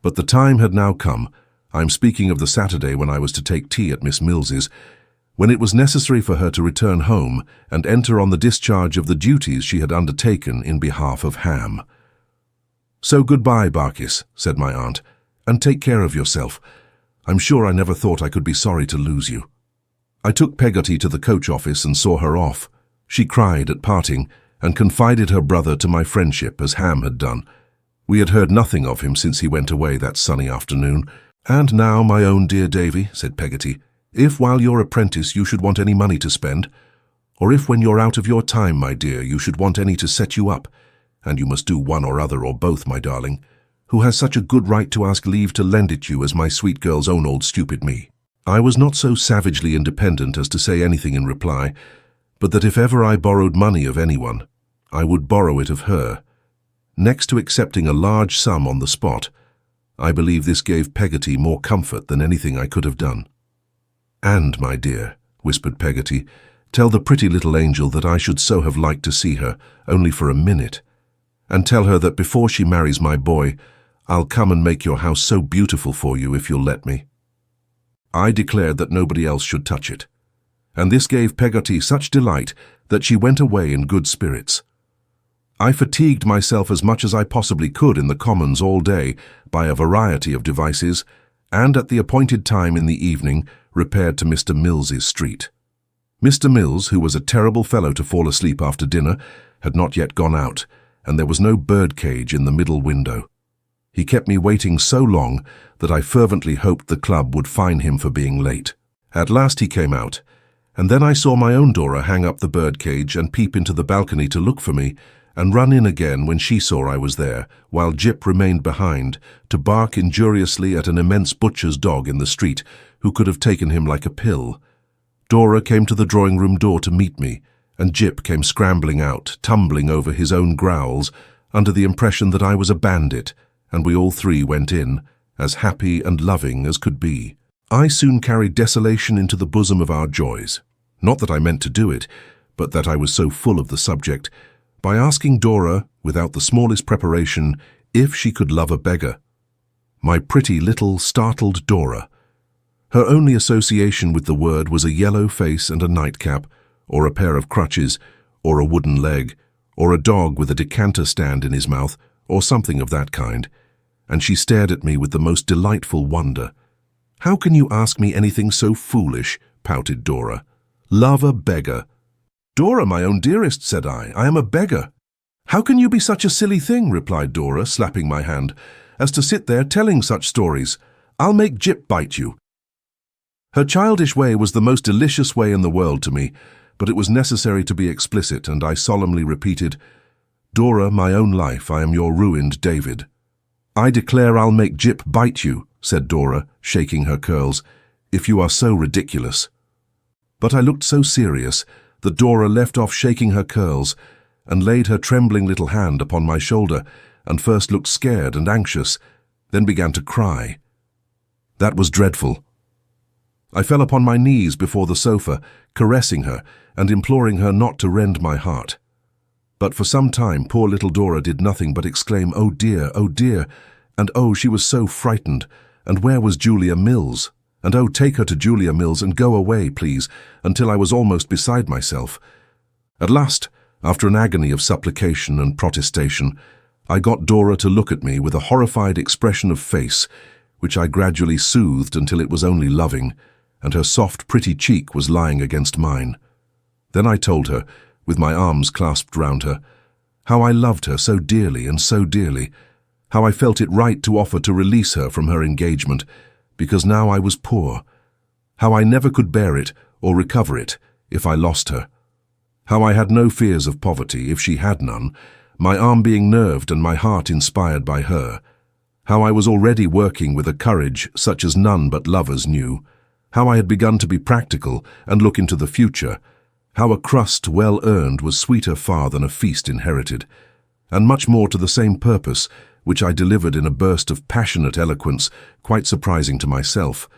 But the time had now come, I am speaking of the Saturday when I was to take tea at Miss Mills's, when it was necessary for her to return home and enter on the discharge of the duties she had undertaken in behalf of Ham. "So goodbye, Barkis," said my aunt, "and take care of yourself. I'm sure I never thought I could be sorry to lose you." I took Peggotty to the coach office and saw her off. She cried at parting, and confided her brother to my friendship as Ham had done. We had heard nothing of him since he went away that sunny afternoon. "And now, my own dear Davy," said Peggotty, "if while you're apprentice you should want any money to spend, or if when you're out of your time, my dear, you should want any to set you up, and you must do one or other or both, my darling, Who has such a good right to ask leave to lend it you as my sweet girl's own old stupid me? I was not so savagely independent as to say anything in reply, but that if ever I borrowed money of anyone, I would borrow it of her. Next to accepting a large sum on the spot, I believe this gave Peggotty more comfort than anything I could have done. "And, my dear," whispered Peggotty, "tell the pretty little angel that I should so have liked to see her, only for a minute. And tell her that before she marries my boy, I'll come and make your house so beautiful for you if you'll let me." I declared that nobody else should touch it, and this gave Peggotty such delight that she went away in good spirits. I fatigued myself as much as I possibly could in the Commons all day by a variety of devices, and at the appointed time in the evening repaired to Mr. Mills's street. Mr. Mills, who was a terrible fellow to fall asleep after dinner, had not yet gone out, and there was no birdcage in the middle window. He kept me waiting so long that I fervently hoped the club would fine him for being late. At last he came out, and then I saw my own Dora hang up the birdcage and peep into the balcony to look for me, and run in again when she saw I was there, while Jip remained behind to bark injuriously at an immense butcher's dog in the street who could have taken him like a pill. Dora came to the drawing-room door to meet me, and Jip came scrambling out, tumbling over his own growls, under the impression that I was a bandit, and we all three went in, as happy and loving as could be. I soon carried desolation into the bosom of our joys. Not that I meant to do it, but that I was so full of the subject, by asking Dora, without the smallest preparation, if she could love a beggar. My pretty little startled Dora. Her only association with the word was a yellow face and a nightcap, or a pair of crutches, or a wooden leg, or a dog with a decanter stand in his mouth, or something of that kind, and she stared at me with the most delightful wonder. "How can you ask me anything so foolish?" pouted Dora. "Love a beggar." "Dora, my own dearest," said I am a beggar." "How can you be such a silly thing," replied Dora, slapping my hand, "as to sit there telling such stories? I'll make Jip bite you." Her childish way was the most delicious way in the world to me, but it was necessary to be explicit, and I solemnly repeated, "Dora, my own life, I am your ruined David." "I declare I'll make Jip bite you," said Dora, shaking her curls, "if you are so ridiculous." But I looked so serious that Dora left off shaking her curls and laid her trembling little hand upon my shoulder, and first looked scared and anxious, then began to cry. That was dreadful. I fell upon my knees before the sofa, caressing her and imploring her not to rend my heart. But for some time poor little Dora did nothing but exclaim, "Oh dear, and oh, she was so frightened, and where was Julia Mills? And oh, take her to Julia Mills and go away, please," until I was almost beside myself. At last, after an agony of supplication and protestation, I got Dora to look at me with a horrified expression of face, which I gradually soothed until it was only loving, and her soft, pretty cheek was lying against mine. Then I told her, with my arms clasped round her, how I loved her so dearly and so dearly, how I felt it right to offer to release her from her engagement, because now I was poor, how I never could bear it or recover it if I lost her, how I had no fears of poverty if she had none, my arm being nerved and my heart inspired by her, how I was already working with a courage such as none but lovers knew, how I had begun to be practical and look into the future, how a crust well earned was sweeter far than a feast inherited, and much more to the same purpose, which I delivered in a burst of passionate eloquence, quite surprising to myself,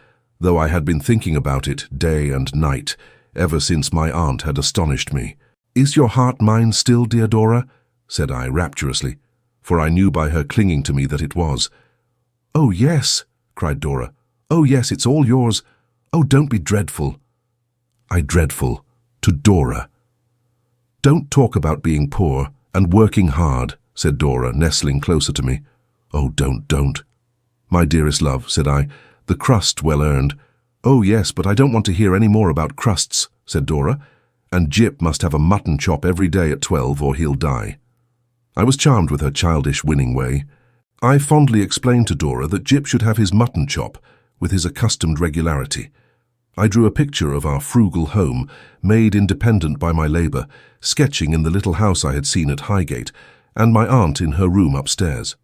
though I had been thinking about it day and night, ever since my aunt had astonished me. "Is your heart mine still, dear Dora?" said I rapturously, for I knew by her clinging to me that it was. "Oh, yes," cried Dora. "Oh, yes, it's all yours. Oh, don't be dreadful." I dreadful to Dora. "Don't talk about being poor and working hard," said Dora, nestling closer to me. "Oh, don't. My dearest love," said I, "the crust well earned." "Oh, yes, but I don't want to hear any more about crusts," said Dora, "and Jip must have a mutton chop every day at 12 or he'll die." I was charmed with her childish, winning way. I fondly explained to Dora that Jip should have his mutton chop with his accustomed regularity. I drew a picture of our frugal home, made independent by my labour, sketching in the little house I had seen at Highgate, and my aunt in her room upstairs.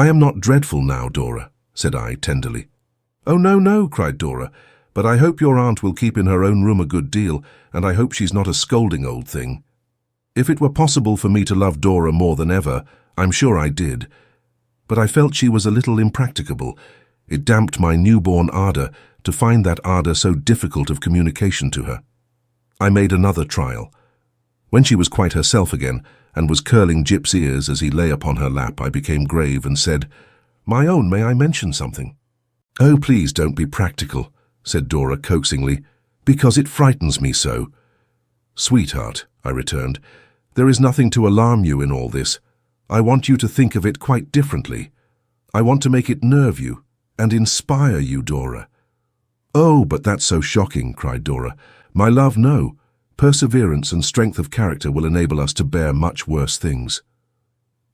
"I am not dreadful now, Dora," said I tenderly. "Oh, no, no," cried Dora, "but I hope your aunt will keep in her own room a good deal, and I hope she's not a scolding old thing." If it were possible for me to love Dora more than ever, I'm sure I did. But I felt she was a little impracticable. It damped my newborn ardour to find that ardour so difficult of communication to her. I made another trial. When she was quite herself again, and was curling Jip's ears as he lay upon her lap, I became grave and said, "My own, may I mention something?" "Oh, please don't be practical," said Dora coaxingly, "because it frightens me so." "Sweetheart," I returned, "there is nothing to alarm you in all this. I want you to think of it quite differently. I want to make it nerve you and inspire you, Dora." "Oh, but that's so shocking," cried Dora. "My love, no. Perseverance and strength of character will enable us to bear much worse things."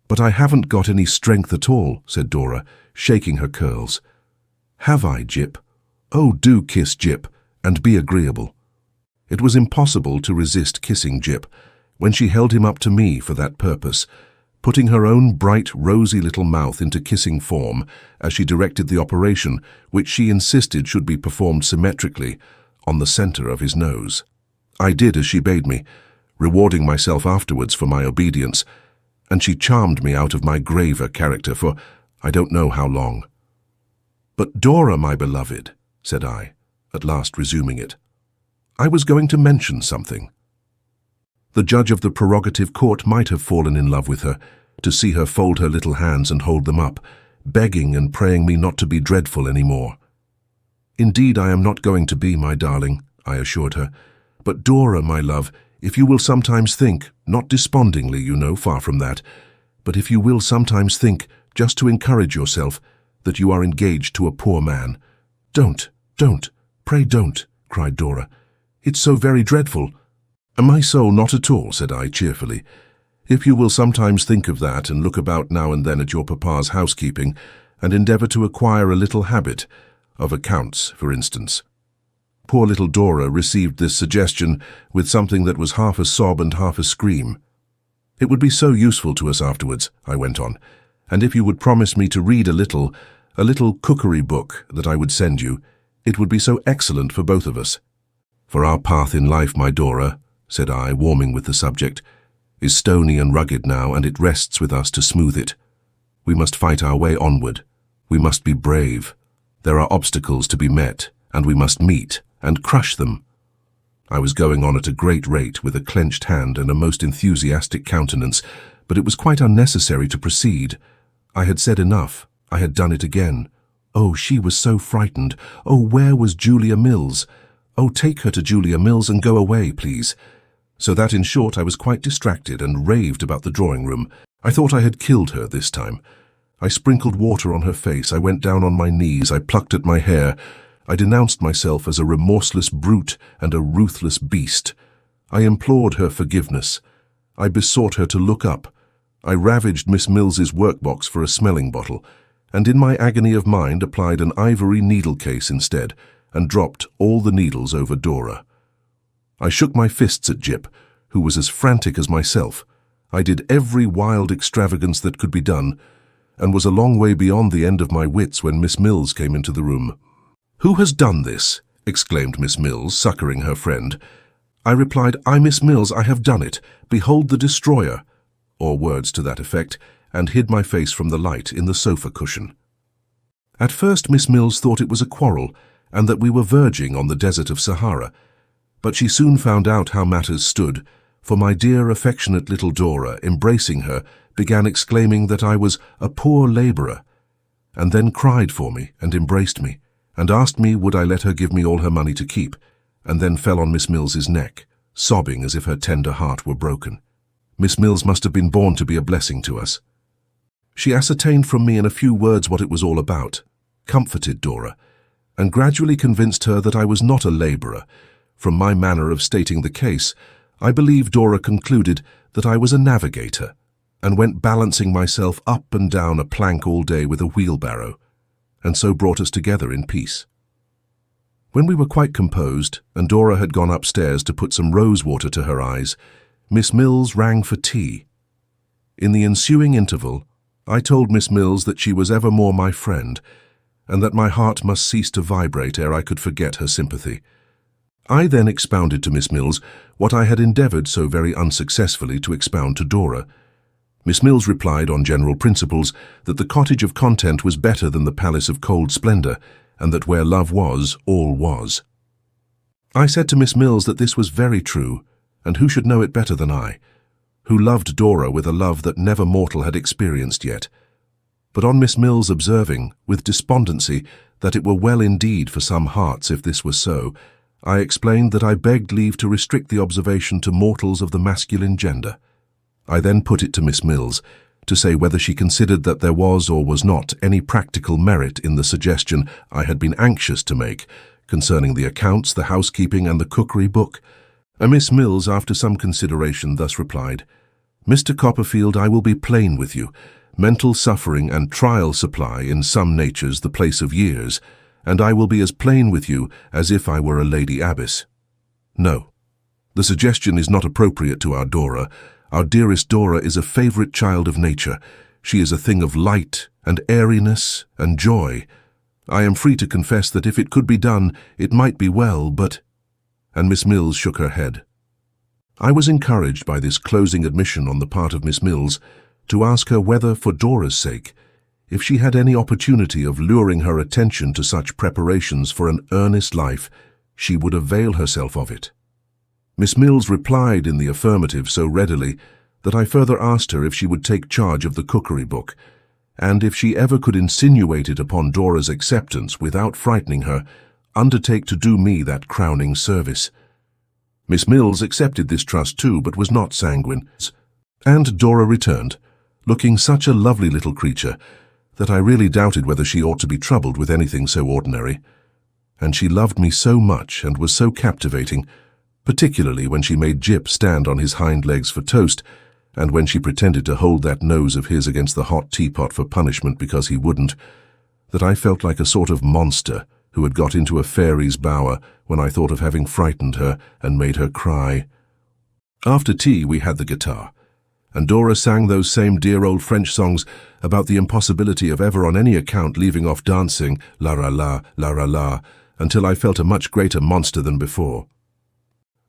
"But I haven't got any strength at all," said Dora, shaking her curls. "Have I, Jip? Oh, do kiss Jip, and be agreeable." It was impossible to resist kissing Jip when she held him up to me for that purpose, putting her own bright, rosy little mouth into kissing form as she directed the operation, which she insisted should be performed symmetrically, on the centre of his nose. I did as she bade me, rewarding myself afterwards for my obedience, and she charmed me out of my graver character for I don't know how long. "But Dora, my beloved," said I, at last resuming it, "I was going to mention something." The judge of the prerogative court might have fallen in love with her, to see her fold her little hands and hold them up, begging and praying me not to be dreadful any more. "Indeed, I am not going to be, my darling," I assured her. "But Dora, my love, if you will sometimes think, not despondingly, you know, far from that, but if you will sometimes think, just to encourage yourself, that you are engaged to a poor man." "Don't, pray don't," cried Dora. "It's so very dreadful." "My soul, not at all," said I cheerfully. "If you will sometimes think of that and look about now and then at your papa's housekeeping and endeavour to acquire a little habit, of accounts, for instance." Poor little Dora received this suggestion with something that was half a sob and half a scream. "It would be so useful to us afterwards," I went on, "and if you would promise me to read a little cookery book that I would send you, it would be so excellent for both of us." "For our path in life, my Dora," said I, warming with the subject, "is stony and rugged now, and it rests with us to smooth it. We must fight our way onward. We must be brave. There are obstacles to be met, and we must meet and crush them." I was going on at a great rate with a clenched hand and a most enthusiastic countenance, but it was quite unnecessary to proceed. I had said enough. I had done it again. Oh, she was so frightened. Oh, where was Julia Mills? Oh, take her to Julia Mills and go away, please. So that, in short, I was quite distracted and raved about the drawing-room. I thought I had killed her this time. I sprinkled water on her face. I went down on my knees. I plucked at my hair. I denounced myself as a remorseless brute and a ruthless beast. I implored her forgiveness. I besought her to look up. I ravaged Miss Mills's workbox for a smelling bottle, and in my agony of mind applied an ivory needle case instead, and dropped all the needles over Dora. I shook my fists at Jip, who was as frantic as myself. I did every wild extravagance that could be done, and was a long way beyond the end of my wits when Miss Mills came into the room. "Who has done this?" exclaimed Miss Mills, succouring her friend. I replied, "I, Miss Mills, I have done it. Behold the destroyer," or words to that effect, and hid my face from the light in the sofa cushion. At first Miss Mills thought it was a quarrel, and that we were verging on the desert of Sahara, but she soon found out how matters stood, for my dear affectionate little Dora, embracing her, began exclaiming that I was a poor labourer, and then cried for me and embraced me, and asked me would I let her give me all her money to keep, and then fell on Miss Mills's neck, sobbing as if her tender heart were broken. Miss Mills must have been born to be a blessing to us. She ascertained from me in a few words what it was all about, comforted Dora, and gradually convinced her that I was not a labourer. From my manner of stating the case, I believe Dora concluded that I was a navigator, and went balancing myself up and down a plank all day with a wheelbarrow, and so brought us together in peace. When we were quite composed, and Dora had gone upstairs to put some rose-water to her eyes, Miss Mills rang for tea. In the ensuing interval, I told Miss Mills that she was evermore my friend, and that my heart must cease to vibrate ere I could forget her sympathy. I then expounded to Miss Mills what I had endeavoured so very unsuccessfully to expound to Dora. Miss Mills replied on general principles that the cottage of content was better than the palace of cold splendour, and that where love was, all was. I said to Miss Mills that this was very true, and who should know it better than I, who loved Dora with a love that never mortal had experienced yet. But on Miss Mills observing, with despondency, that it were well indeed for some hearts if this were so, I explained that I begged leave to restrict the observation to mortals of the masculine gender. I then put it to Miss Mills to say whether she considered that there was or was not any practical merit in the suggestion I had been anxious to make concerning the accounts, the housekeeping, and the cookery book. And Miss Mills, after some consideration, thus replied, "Mr. Copperfield, I will be plain with you. Mental suffering and trial supply in some natures the place of years, and I will be as plain with you as if I were a lady abbess. No, the suggestion is not appropriate to our Dora. Our dearest Dora is a favourite child of nature. She is a thing of light and airiness and joy. I am free to confess that if it could be done, it might be well, but—" And Miss Mills shook her head. I was encouraged by this closing admission on the part of Miss Mills to ask her whether, for Dora's sake, if she had any opportunity of luring her attention to such preparations for an earnest life, she would avail herself of it. Miss Mills replied in the affirmative so readily that I further asked her if she would take charge of the cookery book, and if she ever could insinuate it upon Dora's acceptance without frightening her, undertake to do me that crowning service. Miss Mills accepted this trust too, but was not sanguine, and Dora returned, looking such a lovely little creature that I really doubted whether she ought to be troubled with anything so ordinary. And she loved me so much and was so captivating, particularly when she made Jip stand on his hind legs for toast, and when she pretended to hold that nose of his against the hot teapot for punishment because he wouldn't, that I felt like a sort of monster who had got into a fairy's bower when I thought of having frightened her and made her cry. After tea we had the guitar, and Dora sang those same dear old French songs about the impossibility of ever on any account leaving off dancing la la la, la la la, until I felt a much greater monster than before.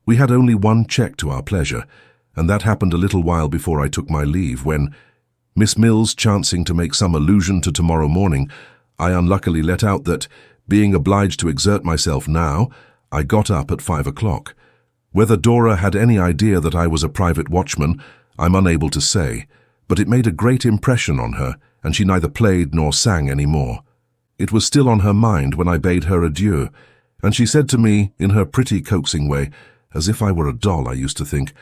We had only one check to our pleasure, and that happened a little while before I took my leave, when, Miss Mills chancing to make some allusion to tomorrow morning, I unluckily let out that, being obliged to exert myself now, I got up at 5 o'clock. Whether Dora had any idea that I was a private watchman, I'm unable to say, but it made a great impression on her, and she neither played nor sang any more. It was still on her mind when I bade her adieu, and she said to me, in her pretty coaxing way, as if I were a doll, I used to think,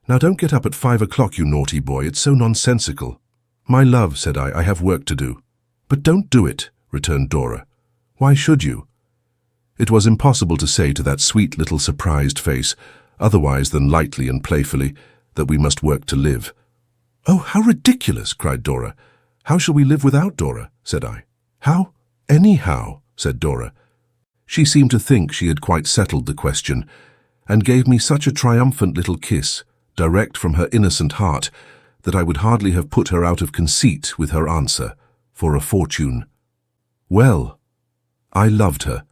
"Now don't get up at 5 o'clock, you naughty boy, it's so nonsensical." "My love," said I have work to do." "But don't do it," returned Dora. "Why should you?" It was impossible to say to that sweet little surprised face, otherwise than lightly and playfully, that we must work to live. "Oh, how ridiculous!" cried Dora. "How shall we live without Dora?" said I. "How? Anyhow," said Dora. She seemed to think she had quite settled the question, and gave me such a triumphant little kiss, direct from her innocent heart, that I would hardly have put her out of conceit with her answer, for a fortune. Well, I loved her,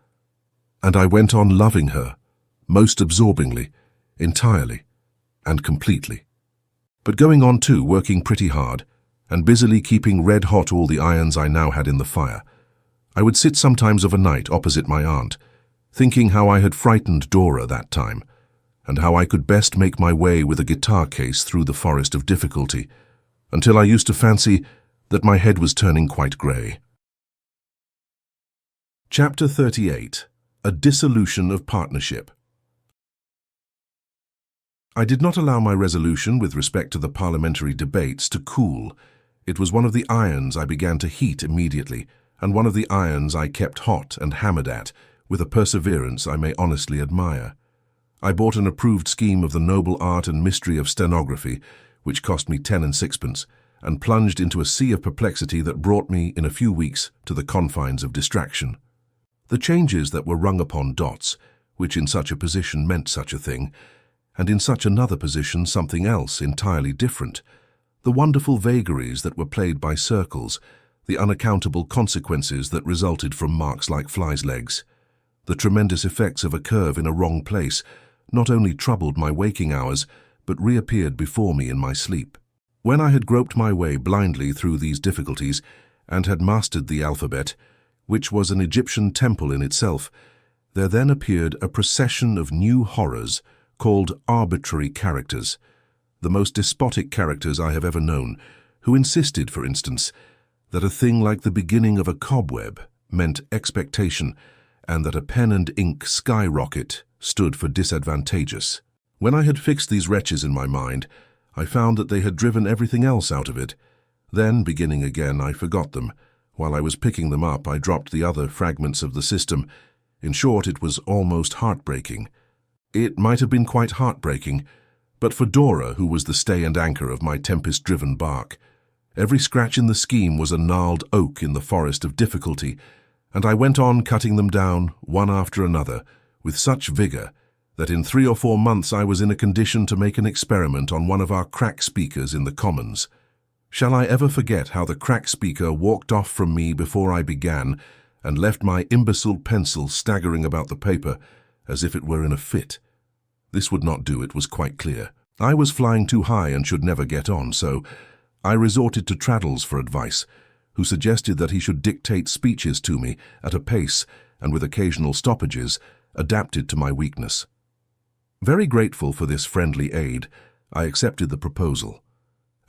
and I went on loving her, most absorbingly, entirely, and completely. But going on too, working pretty hard, and busily keeping red-hot all the irons I now had in the fire. I would sit sometimes of a night opposite my aunt, thinking how I had frightened Dora that time, and how I could best make my way with a guitar case through the forest of difficulty, until I used to fancy that my head was turning quite grey. Chapter 38. A Dissolution of Partnership. I did not allow my resolution with respect to the parliamentary debates to cool. It was one of the irons I began to heat immediately, and one of the irons I kept hot and hammered at, with a perseverance I may honestly admire. I bought an approved scheme of the noble art and mystery of stenography, which cost me 10 and 6pence, and plunged into a sea of perplexity that brought me, in a few weeks, to the confines of distraction. The changes that were rung upon dots, which in such a position meant such a thing, and in such another position something else entirely different, The wonderful vagaries that were played by circles, the unaccountable consequences that resulted from marks like flies' legs, the tremendous effects of a curve in a wrong place not only troubled my waking hours, but reappeared before me in my sleep. When I had groped my way blindly through these difficulties and had mastered the alphabet, which was an Egyptian temple in itself, there then appeared a procession of new horrors called arbitrary characters, the most despotic characters I have ever known, who insisted, for instance, that a thing like the beginning of a cobweb meant expectation, and that a pen and ink skyrocket stood for disadvantageous. When I had fixed these wretches in my mind, I found that they had driven everything else out of it. Then, beginning again, I forgot them. While I was picking them up, I dropped the other fragments of the system. In short, it was almost heartbreaking. It might have been quite heartbreaking, but for Dora, who was the stay and anchor of my tempest-driven bark. Every scratch in the scheme was a gnarled oak in the forest of difficulty, and I went on cutting them down, one after another, with such vigour that in 3 or 4 months I was in a condition to make an experiment on one of our crack speakers in the Commons. Shall I ever forget how the crack speaker walked off from me before I began and left my imbecile pencil staggering about the paper as if it were in a fit? This would not do, it was quite clear. I was flying too high and should never get on, so I resorted to Traddles for advice, who suggested that he should dictate speeches to me at a pace and with occasional stoppages adapted to my weakness. Very grateful for this friendly aid, I accepted the proposal.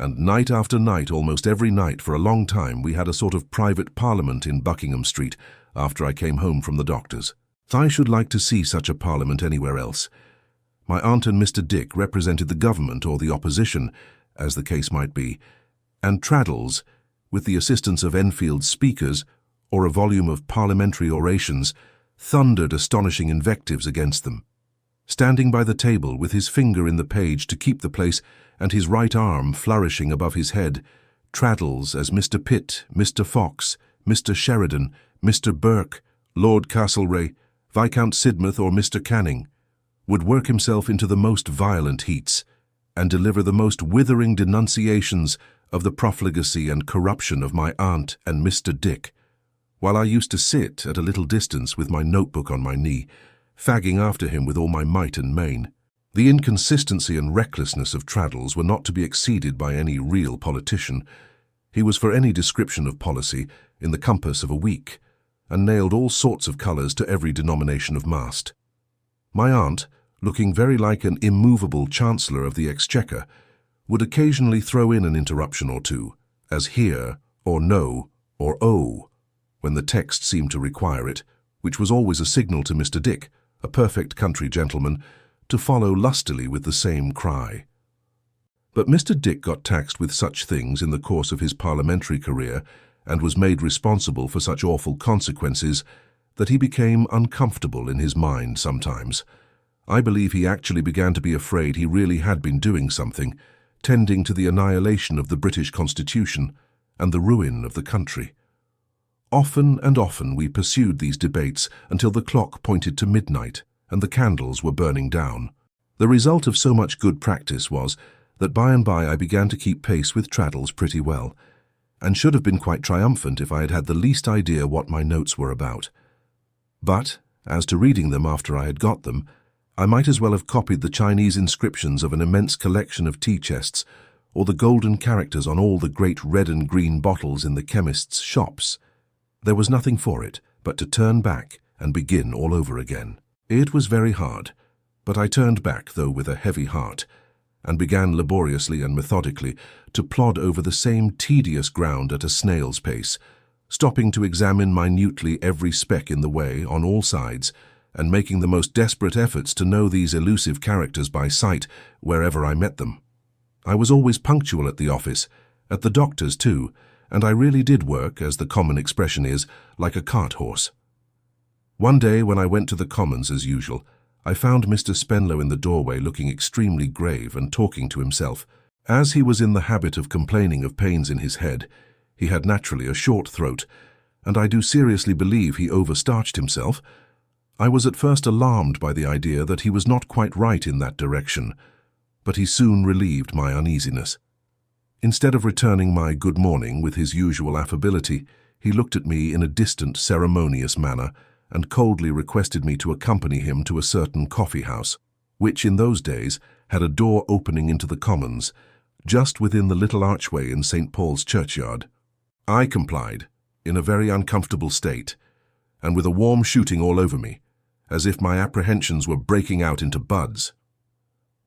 And night after night, almost every night for a long time, we had a sort of private parliament in Buckingham Street after I came home from the doctor's. I should like to see such a parliament anywhere else. My aunt and Mr. Dick represented the government or the opposition, as the case might be, and Traddles, with the assistance of Enfield's speakers or a volume of parliamentary orations, thundered astonishing invectives against them. Standing by the table with his finger in the page to keep the place and his right arm flourishing above his head, Traddles as Mr. Pitt, Mr. Fox, Mr. Sheridan, Mr. Burke, Lord Castlereagh, Viscount Sidmouth or Mr. Canning, would work himself into the most violent heats and deliver the most withering denunciations of the profligacy and corruption of my aunt and Mr. Dick, while I used to sit at a little distance with my notebook on my knee, fagging after him with all my might and main. The inconsistency and recklessness of Traddles were not to be exceeded by any real politician. He was for any description of policy in the compass of a week, and nailed all sorts of colours to every denomination of mast. My aunt, looking very like an immovable Chancellor of the Exchequer, would occasionally throw in an interruption or two, as here, or no, or oh, when the text seemed to require it, which was always a signal to Mr. Dick, a perfect country gentleman, to follow lustily with the same cry. But Mr. Dick got taxed with such things in the course of his parliamentary career, and was made responsible for such awful consequences, that he became uncomfortable in his mind sometimes. I believe he actually began to be afraid he really had been doing something, tending to the annihilation of the British Constitution and the ruin of the country. Often and often we pursued these debates until the clock pointed to midnight and the candles were burning down. The result of so much good practice was that by and by I began to keep pace with Traddles pretty well, and should have been quite triumphant if I had had the least idea what my notes were about. But, as to reading them after I had got them, I might as well have copied the Chinese inscriptions of an immense collection of tea chests, or the golden characters on all the great red and green bottles in the chemists' shops. There was nothing for it but to turn back and begin all over again. It was very hard, but I turned back, though with a heavy heart, and began laboriously and methodically to plod over the same tedious ground at a snail's pace, stopping to examine minutely every speck in the way on all sides, and making the most desperate efforts to know these elusive characters by sight wherever I met them. I was always punctual at the office, at the doctor's too, and I really did work, as the common expression is, like a cart horse. One day when I went to the Commons as usual, I found Mr. Spenlow in the doorway looking extremely grave and talking to himself. As he was in the habit of complaining of pains in his head, he had naturally a short throat, and I do seriously believe he overstarched himself. I was at first alarmed by the idea that he was not quite right in that direction, but he soon relieved my uneasiness. Instead of returning my good morning with his usual affability, he looked at me in a distant, ceremonious manner and coldly requested me to accompany him to a certain coffee-house, which in those days had a door opening into the commons, just within the little archway in St. Paul's churchyard. I complied, in a very uncomfortable state, and with a warm shooting all over me, as if my apprehensions were breaking out into buds.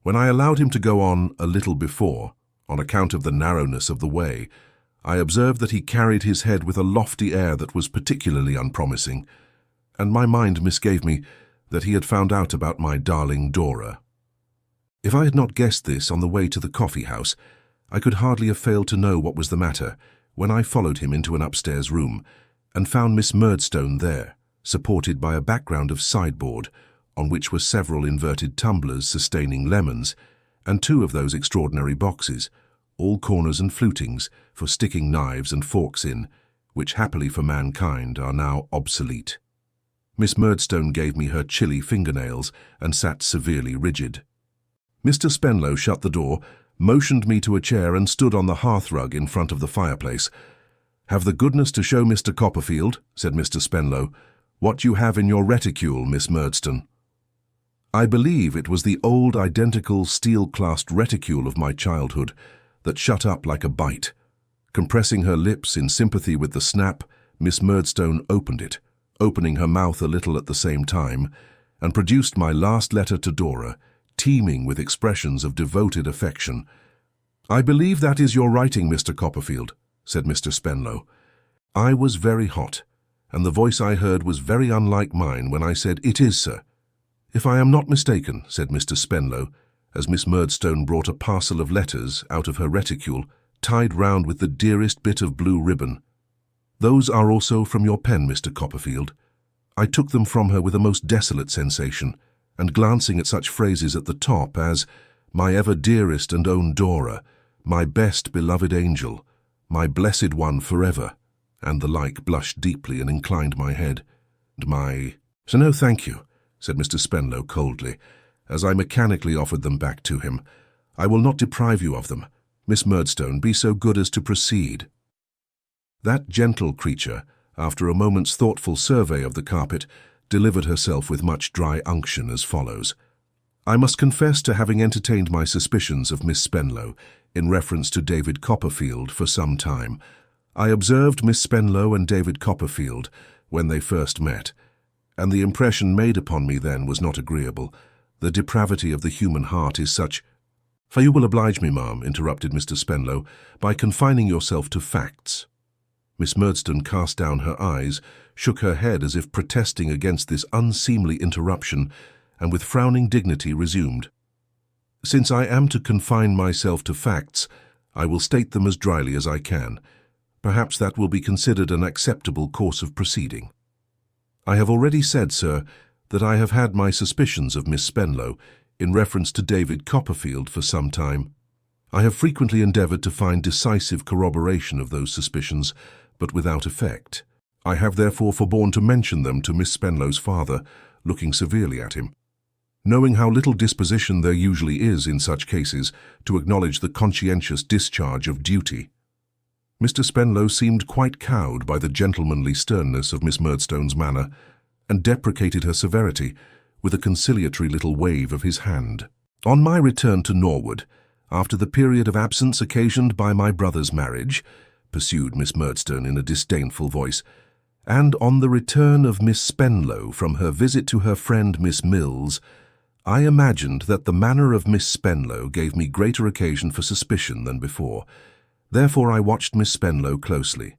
When I allowed him to go on a little before, on account of the narrowness of the way, I observed that he carried his head with a lofty air that was particularly unpromising, and my mind misgave me that he had found out about my darling Dora. If I had not guessed this on the way to the coffee-house, I could hardly have failed to know what was the matter when I followed him into an upstairs room and found Miss Murdstone there, supported by a background of sideboard, on which were several inverted tumblers sustaining lemons, and 2 of those extraordinary boxes, all corners and flutings, for sticking knives and forks in, which happily for mankind are now obsolete. Miss Murdstone gave me her chilly fingernails and sat severely rigid. Mr. Spenlow shut the door, motioned me to a chair and stood on the hearthrug in front of the fireplace. "Have the goodness to show Mr. Copperfield," said Mr. Spenlow, "what you have in your reticule, Miss Murdstone." I believe it was the old identical steel-clasped reticule of my childhood that shut up like a bite. Compressing her lips in sympathy with the snap, Miss Murdstone opened it, opening her mouth a little at the same time, and produced my last letter to Dora, teeming with expressions of devoted affection. "I believe that is your writing, Mr. Copperfield," said Mr. Spenlow. I was very hot, and the voice I heard was very unlike mine when I said, "It is, sir." "If I am not mistaken," said Mr. Spenlow, as Miss Murdstone brought a parcel of letters out of her reticule, tied round with the dearest bit of blue ribbon. "Those are also from your pen, Mr. Copperfield." I took them from her with a most desolate sensation, and glancing at such phrases at the top as, "My ever dearest and own Dora," "My best beloved angel," "My blessed one forever," and the like, blushed deeply and inclined my head. "So no, thank you," said Mr. Spenlow coldly, as I mechanically offered them back to him. "I will not deprive you of them. Miss Murdstone, be so good as to proceed." That gentle creature, after a moment's thoughtful survey of the carpet, delivered herself with much dry unction as follows. "I must confess to having entertained my suspicions of Miss Spenlow in reference to David Copperfield for some time. I observed Miss Spenlow and David Copperfield when they first met, and the impression made upon me then was not agreeable. The depravity of the human heart is such—" "For you will oblige me, ma'am," interrupted Mr. Spenlow, "by confining yourself to facts." Miss Murdstone cast down her eyes, shook her head as if protesting against this unseemly interruption, and with frowning dignity resumed. "Since I am to confine myself to facts, I will state them as dryly as I can. Perhaps that will be considered an acceptable course of proceeding. I have already said, sir, that I have had my suspicions of Miss Spenlow in reference to David Copperfield for some time. I have frequently endeavoured to find decisive corroboration of those suspicions, but without effect. I have therefore forborne to mention them to Miss Spenlow's father, looking severely at him, knowing how little disposition there usually is in such cases to acknowledge the conscientious discharge of duty." Mr. Spenlow seemed quite cowed by the gentlemanly sternness of Miss Murdstone's manner, and deprecated her severity with a conciliatory little wave of his hand. "On my return to Norwood, after the period of absence occasioned by my brother's marriage," pursued Miss Murdstone in a disdainful voice, "and on the return of Miss Spenlow from her visit to her friend Miss Mills, I imagined that the manner of Miss Spenlow gave me greater occasion for suspicion than before. Therefore I watched Miss Spenlow closely.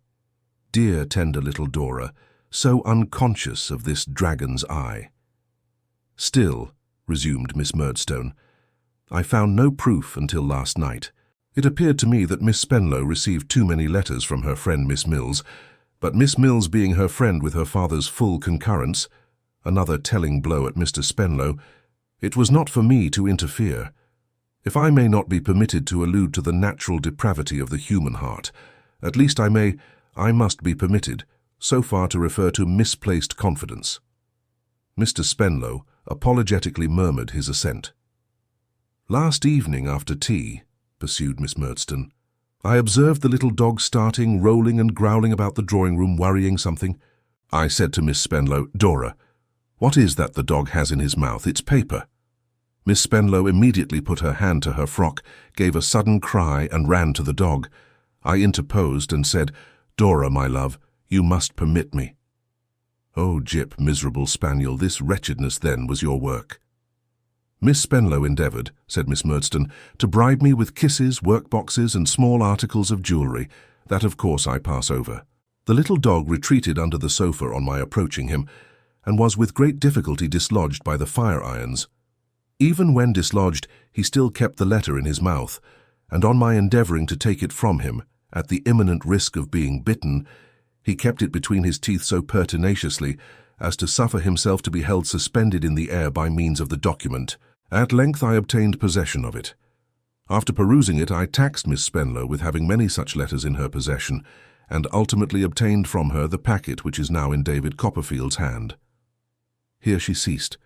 Dear tender little Dora, so unconscious of this dragon's eye. Still," resumed Miss Murdstone, "I found no proof until last night. It appeared to me that Miss Spenlow received too many letters from her friend Miss Mills, but Miss Mills being her friend with her father's full concurrence, another telling blow at Mr. Spenlow, it was not for me to interfere. If I may not be permitted to allude to the natural depravity of the human heart, at least I must be permitted so far to refer to misplaced confidence." Mr. Spenlow apologetically murmured his assent. "Last evening after tea," pursued Miss Murdstone, I observed the little dog starting, rolling and growling about the drawing-room, worrying something. I said to Miss Spenlow, "Dora, what is that the dog has in his mouth? It's paper." Miss Spenlow immediately put her hand to her frock, gave a sudden cry and ran to the dog. I interposed and said, "Dora, my love, you must permit me." "Oh, Jip, miserable spaniel, this wretchedness then was your work." "Miss Spenlow endeavoured," said Miss Murdstone, "to bribe me with kisses, workboxes and small articles of jewellery. That, of course, I pass over." The little dog retreated under the sofa on my approaching him, and was with great difficulty dislodged by the fire-irons. Even when dislodged, he still kept the letter in his mouth, and on my endeavouring to take it from him, at the imminent risk of being bitten, he kept it between his teeth so pertinaciously as to suffer himself to be held suspended in the air by means of the document. At length I obtained possession of it. After perusing it, I taxed Miss Spenlow with having many such letters in her possession, and ultimately obtained from her the packet which is now in David Copperfield's hand. Here she ceased,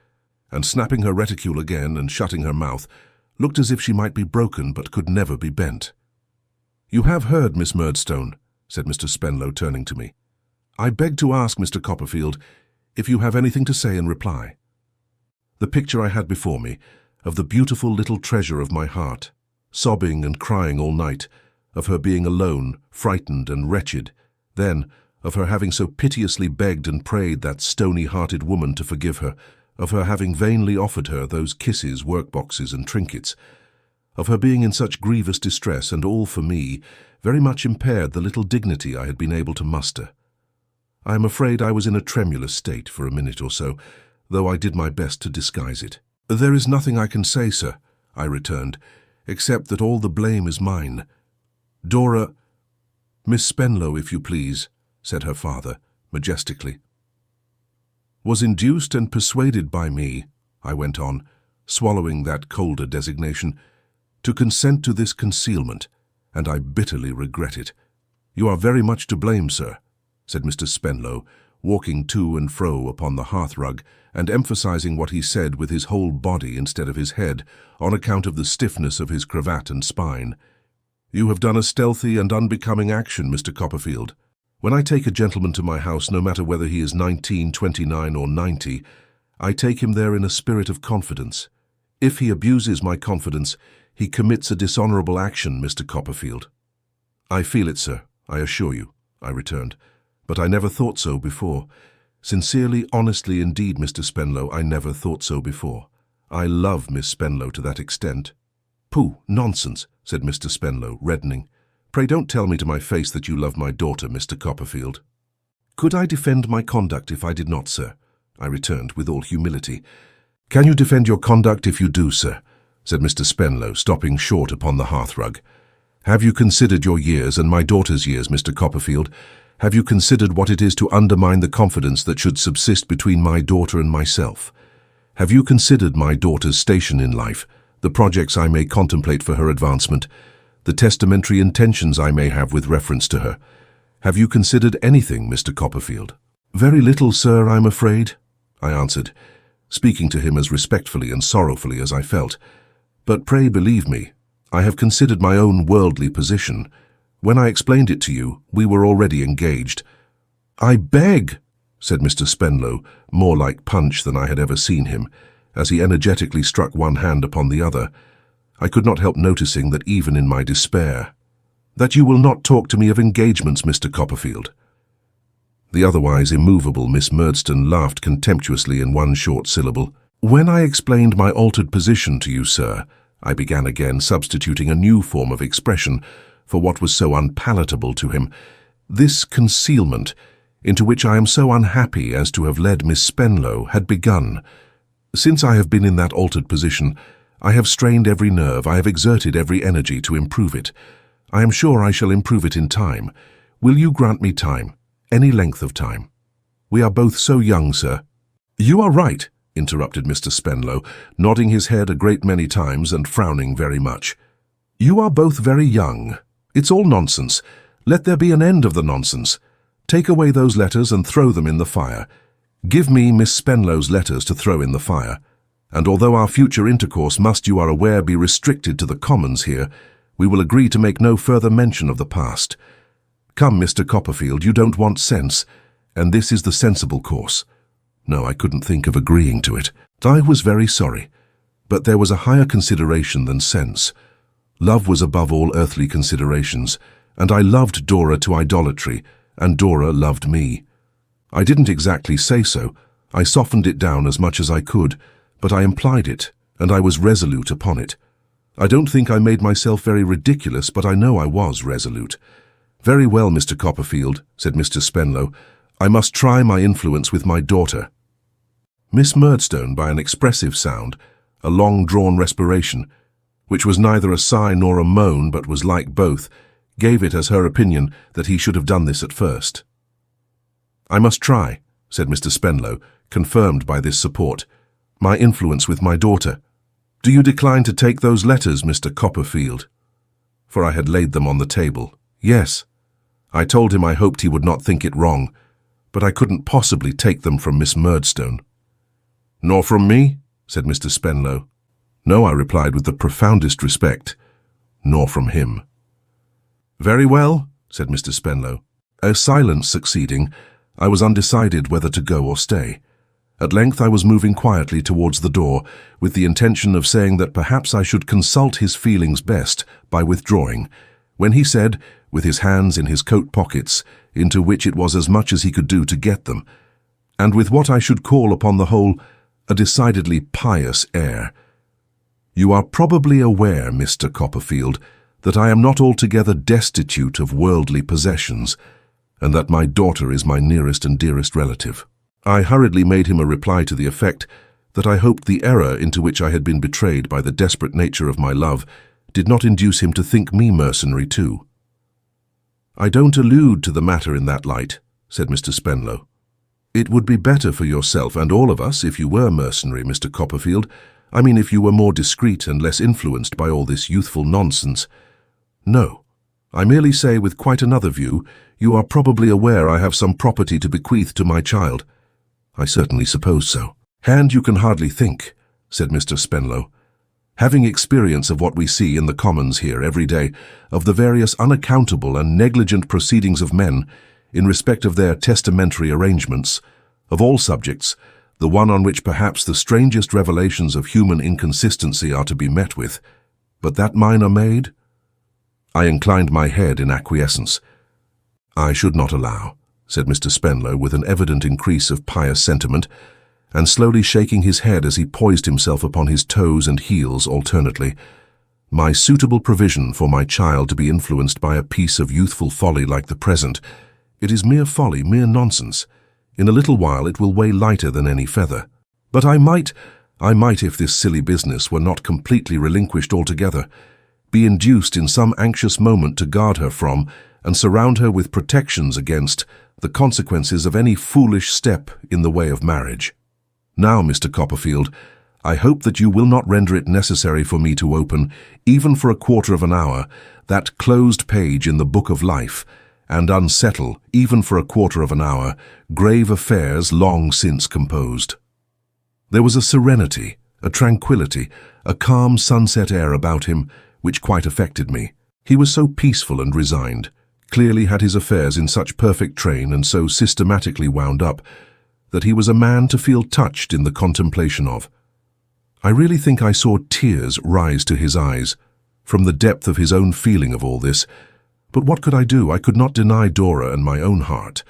and snapping her reticule again and shutting her mouth, looked as if she might be broken but could never be bent. "You have heard, Miss Murdstone," said Mr. Spenlow, turning to me. "I beg to ask Mr. Copperfield if you have anything to say in reply." The picture I had before me, of the beautiful little treasure of my heart, sobbing and crying all night, of her being alone, frightened and wretched, then of her having so piteously begged and prayed that stony-hearted woman to forgive her, of her having vainly offered her those kisses, workboxes and trinkets, of her being in such grievous distress, and all for me, very much impaired the little dignity I had been able to muster. I am afraid I was in a tremulous state for a minute or so, though I did my best to disguise it. "There is nothing I can say, sir," I returned, "except that all the blame is mine. Dora—" "Miss Spenlow, if you please," said her father, majestically. "Was induced and persuaded by me," I went on, swallowing that colder designation, "to consent to this concealment, and I bitterly regret it." "You are very much to blame, sir," said Mr. Spenlow, walking to and fro upon the hearthrug, and emphasizing what he said with his whole body instead of his head, on account of the stiffness of his cravat and spine. "You have done a stealthy and unbecoming action, Mr. Copperfield. When I take a gentleman to my house, no matter whether he is 19, 29, or 90, I take him there in a spirit of confidence. If he abuses my confidence, he commits a dishonourable action, Mr. Copperfield." "I feel it, sir, I assure you," I returned, "but I never thought so before. Sincerely, honestly indeed, Mr. Spenlow, I never thought so before. I love Miss Spenlow to that extent." "Pooh, nonsense," said Mr. Spenlow, reddening. "Pray don't tell me to my face that you love my daughter, Mr. Copperfield." "Could I defend my conduct if I did not, sir?" I returned with all humility. "Can you defend your conduct if you do, sir?" said Mr. Spenlow, stopping short upon the hearthrug. "Have you considered your years and my daughter's years, Mr. Copperfield? Have you considered what it is to undermine the confidence that should subsist between my daughter and myself? Have you considered my daughter's station in life, the projects I may contemplate for her advancement, the testamentary intentions I may have with reference to her? Have you considered anything, Mr. Copperfield?" "Very little, sir, I'm afraid," I answered, speaking to him as respectfully and sorrowfully as I felt. "But pray believe me, I have considered my own worldly position. When I explained it to you, we were already engaged." "I beg," said Mr. Spenlow, more like Punch than I had ever seen him, as he energetically struck one hand upon the other. I could not help noticing that even in my despair, "that you will not talk to me of engagements, Mr. Copperfield." The otherwise immovable Miss Murdstone laughed contemptuously in one short syllable. "When I explained my altered position to you, sir," I began again, substituting a new form of expression for what was so unpalatable to him, "this concealment, into which I am so unhappy as to have led Miss Spenlow, had begun. Since I have been in that altered position, I have strained every nerve, I have exerted every energy to improve it. I am sure I shall improve it in time. Will you grant me time, any length of time? We are both so young, sir." "You are right," interrupted Mr. Spenlow, nodding his head a great many times and frowning very much. "You are both very young. It's all nonsense. Let there be an end of the nonsense. Take away those letters and throw them in the fire. Give me Miss Spenlow's letters to throw in the fire. And although our future intercourse must, you are aware, be restricted to the commons here, We will agree to make no further mention of the past. Come, Mr. Copperfield, you don't want sense, and this is the sensible course. No, I couldn't think of agreeing to it. I was very sorry, but there was a higher consideration than sense. Love was above all earthly considerations, and I loved Dora to idolatry, and Dora loved me. I didn't exactly say so. I softened it down as much as I could, but I implied it, and I was resolute upon it. I don't think I made myself very ridiculous, but I know I was resolute. Very well, Mr. Copperfield, said Mr. Spenlow. I must try my influence with my daughter. Miss Murdstone, by an expressive sound, a long-drawn respiration, which was neither a sigh nor a moan but was like both, gave it as her opinion that he should have done this at first. I must try, said Mr. Spenlow, confirmed by this support, my influence with my daughter. Do you decline to take those letters, Mr. Copperfield? For I had laid them on the table. Yes. I told him I hoped he would not think it wrong, but I couldn't possibly take them from Miss Murdstone. Nor from me? Said Mr. Spenlow. No, I replied with the profoundest respect. Nor from him. Very well, said Mr. Spenlow. A silence succeeding, I was undecided whether to go or stay. At length I was moving quietly towards the door, with the intention of saying that perhaps I should consult his feelings best by withdrawing, when he said, with his hands in his coat pockets, into which it was as much as he could do to get them, and with what I should call upon the whole a decidedly pious air, "You are probably aware, Mr. Copperfield, that I am not altogether destitute of worldly possessions, and that my daughter is my nearest and dearest relative." I hurriedly made him a reply to the effect that I hoped the error into which I had been betrayed by the desperate nature of my love did not induce him to think me mercenary too. "I don't allude to the matter in that light," said Mr. Spenlow. "It would be better for yourself and all of us if you were mercenary, Mr. Copperfield. I mean, if you were more discreet and less influenced by all this youthful nonsense. No, I merely say with quite another view, you are probably aware I have some property to bequeath to my child." "I certainly suppose so." "And you can hardly think," said Mr. Spenlow, "having experience of what we see in the commons here every day, of the various unaccountable and negligent proceedings of men in respect of their testamentary arrangements, of all subjects, the one on which perhaps the strangest revelations of human inconsistency are to be met with, but that mine are made?" I inclined my head in acquiescence. "I should not allow," said Mr. Spenlow with an evident increase of pious sentiment, and slowly shaking his head as he poised himself upon his toes and heels alternately, "my suitable provision for my child to be influenced by a piece of youthful folly like the present. It is mere folly, mere nonsense. In a little while it will weigh lighter than any feather. But I might, if this silly business were not completely relinquished altogether, be induced in some anxious moment to guard her from, and surround her with protections against, the consequences of any foolish step in the way of marriage. Now, Mr. Copperfield, I hope that you will not render it necessary for me to open, even for a quarter of an hour, that closed page in the book of life, and unsettle, even for a quarter of an hour, grave affairs long since composed." There was a serenity, a tranquillity, a calm sunset air about him, which quite affected me. He was so peaceful and resigned, clearly had his affairs in such perfect train and so systematically wound up, that he was a man to feel touched in the contemplation of. I really think I saw tears rise to his eyes, from the depth of his own feeling of all this. But what could I do? I could not deny Dora and my own heart.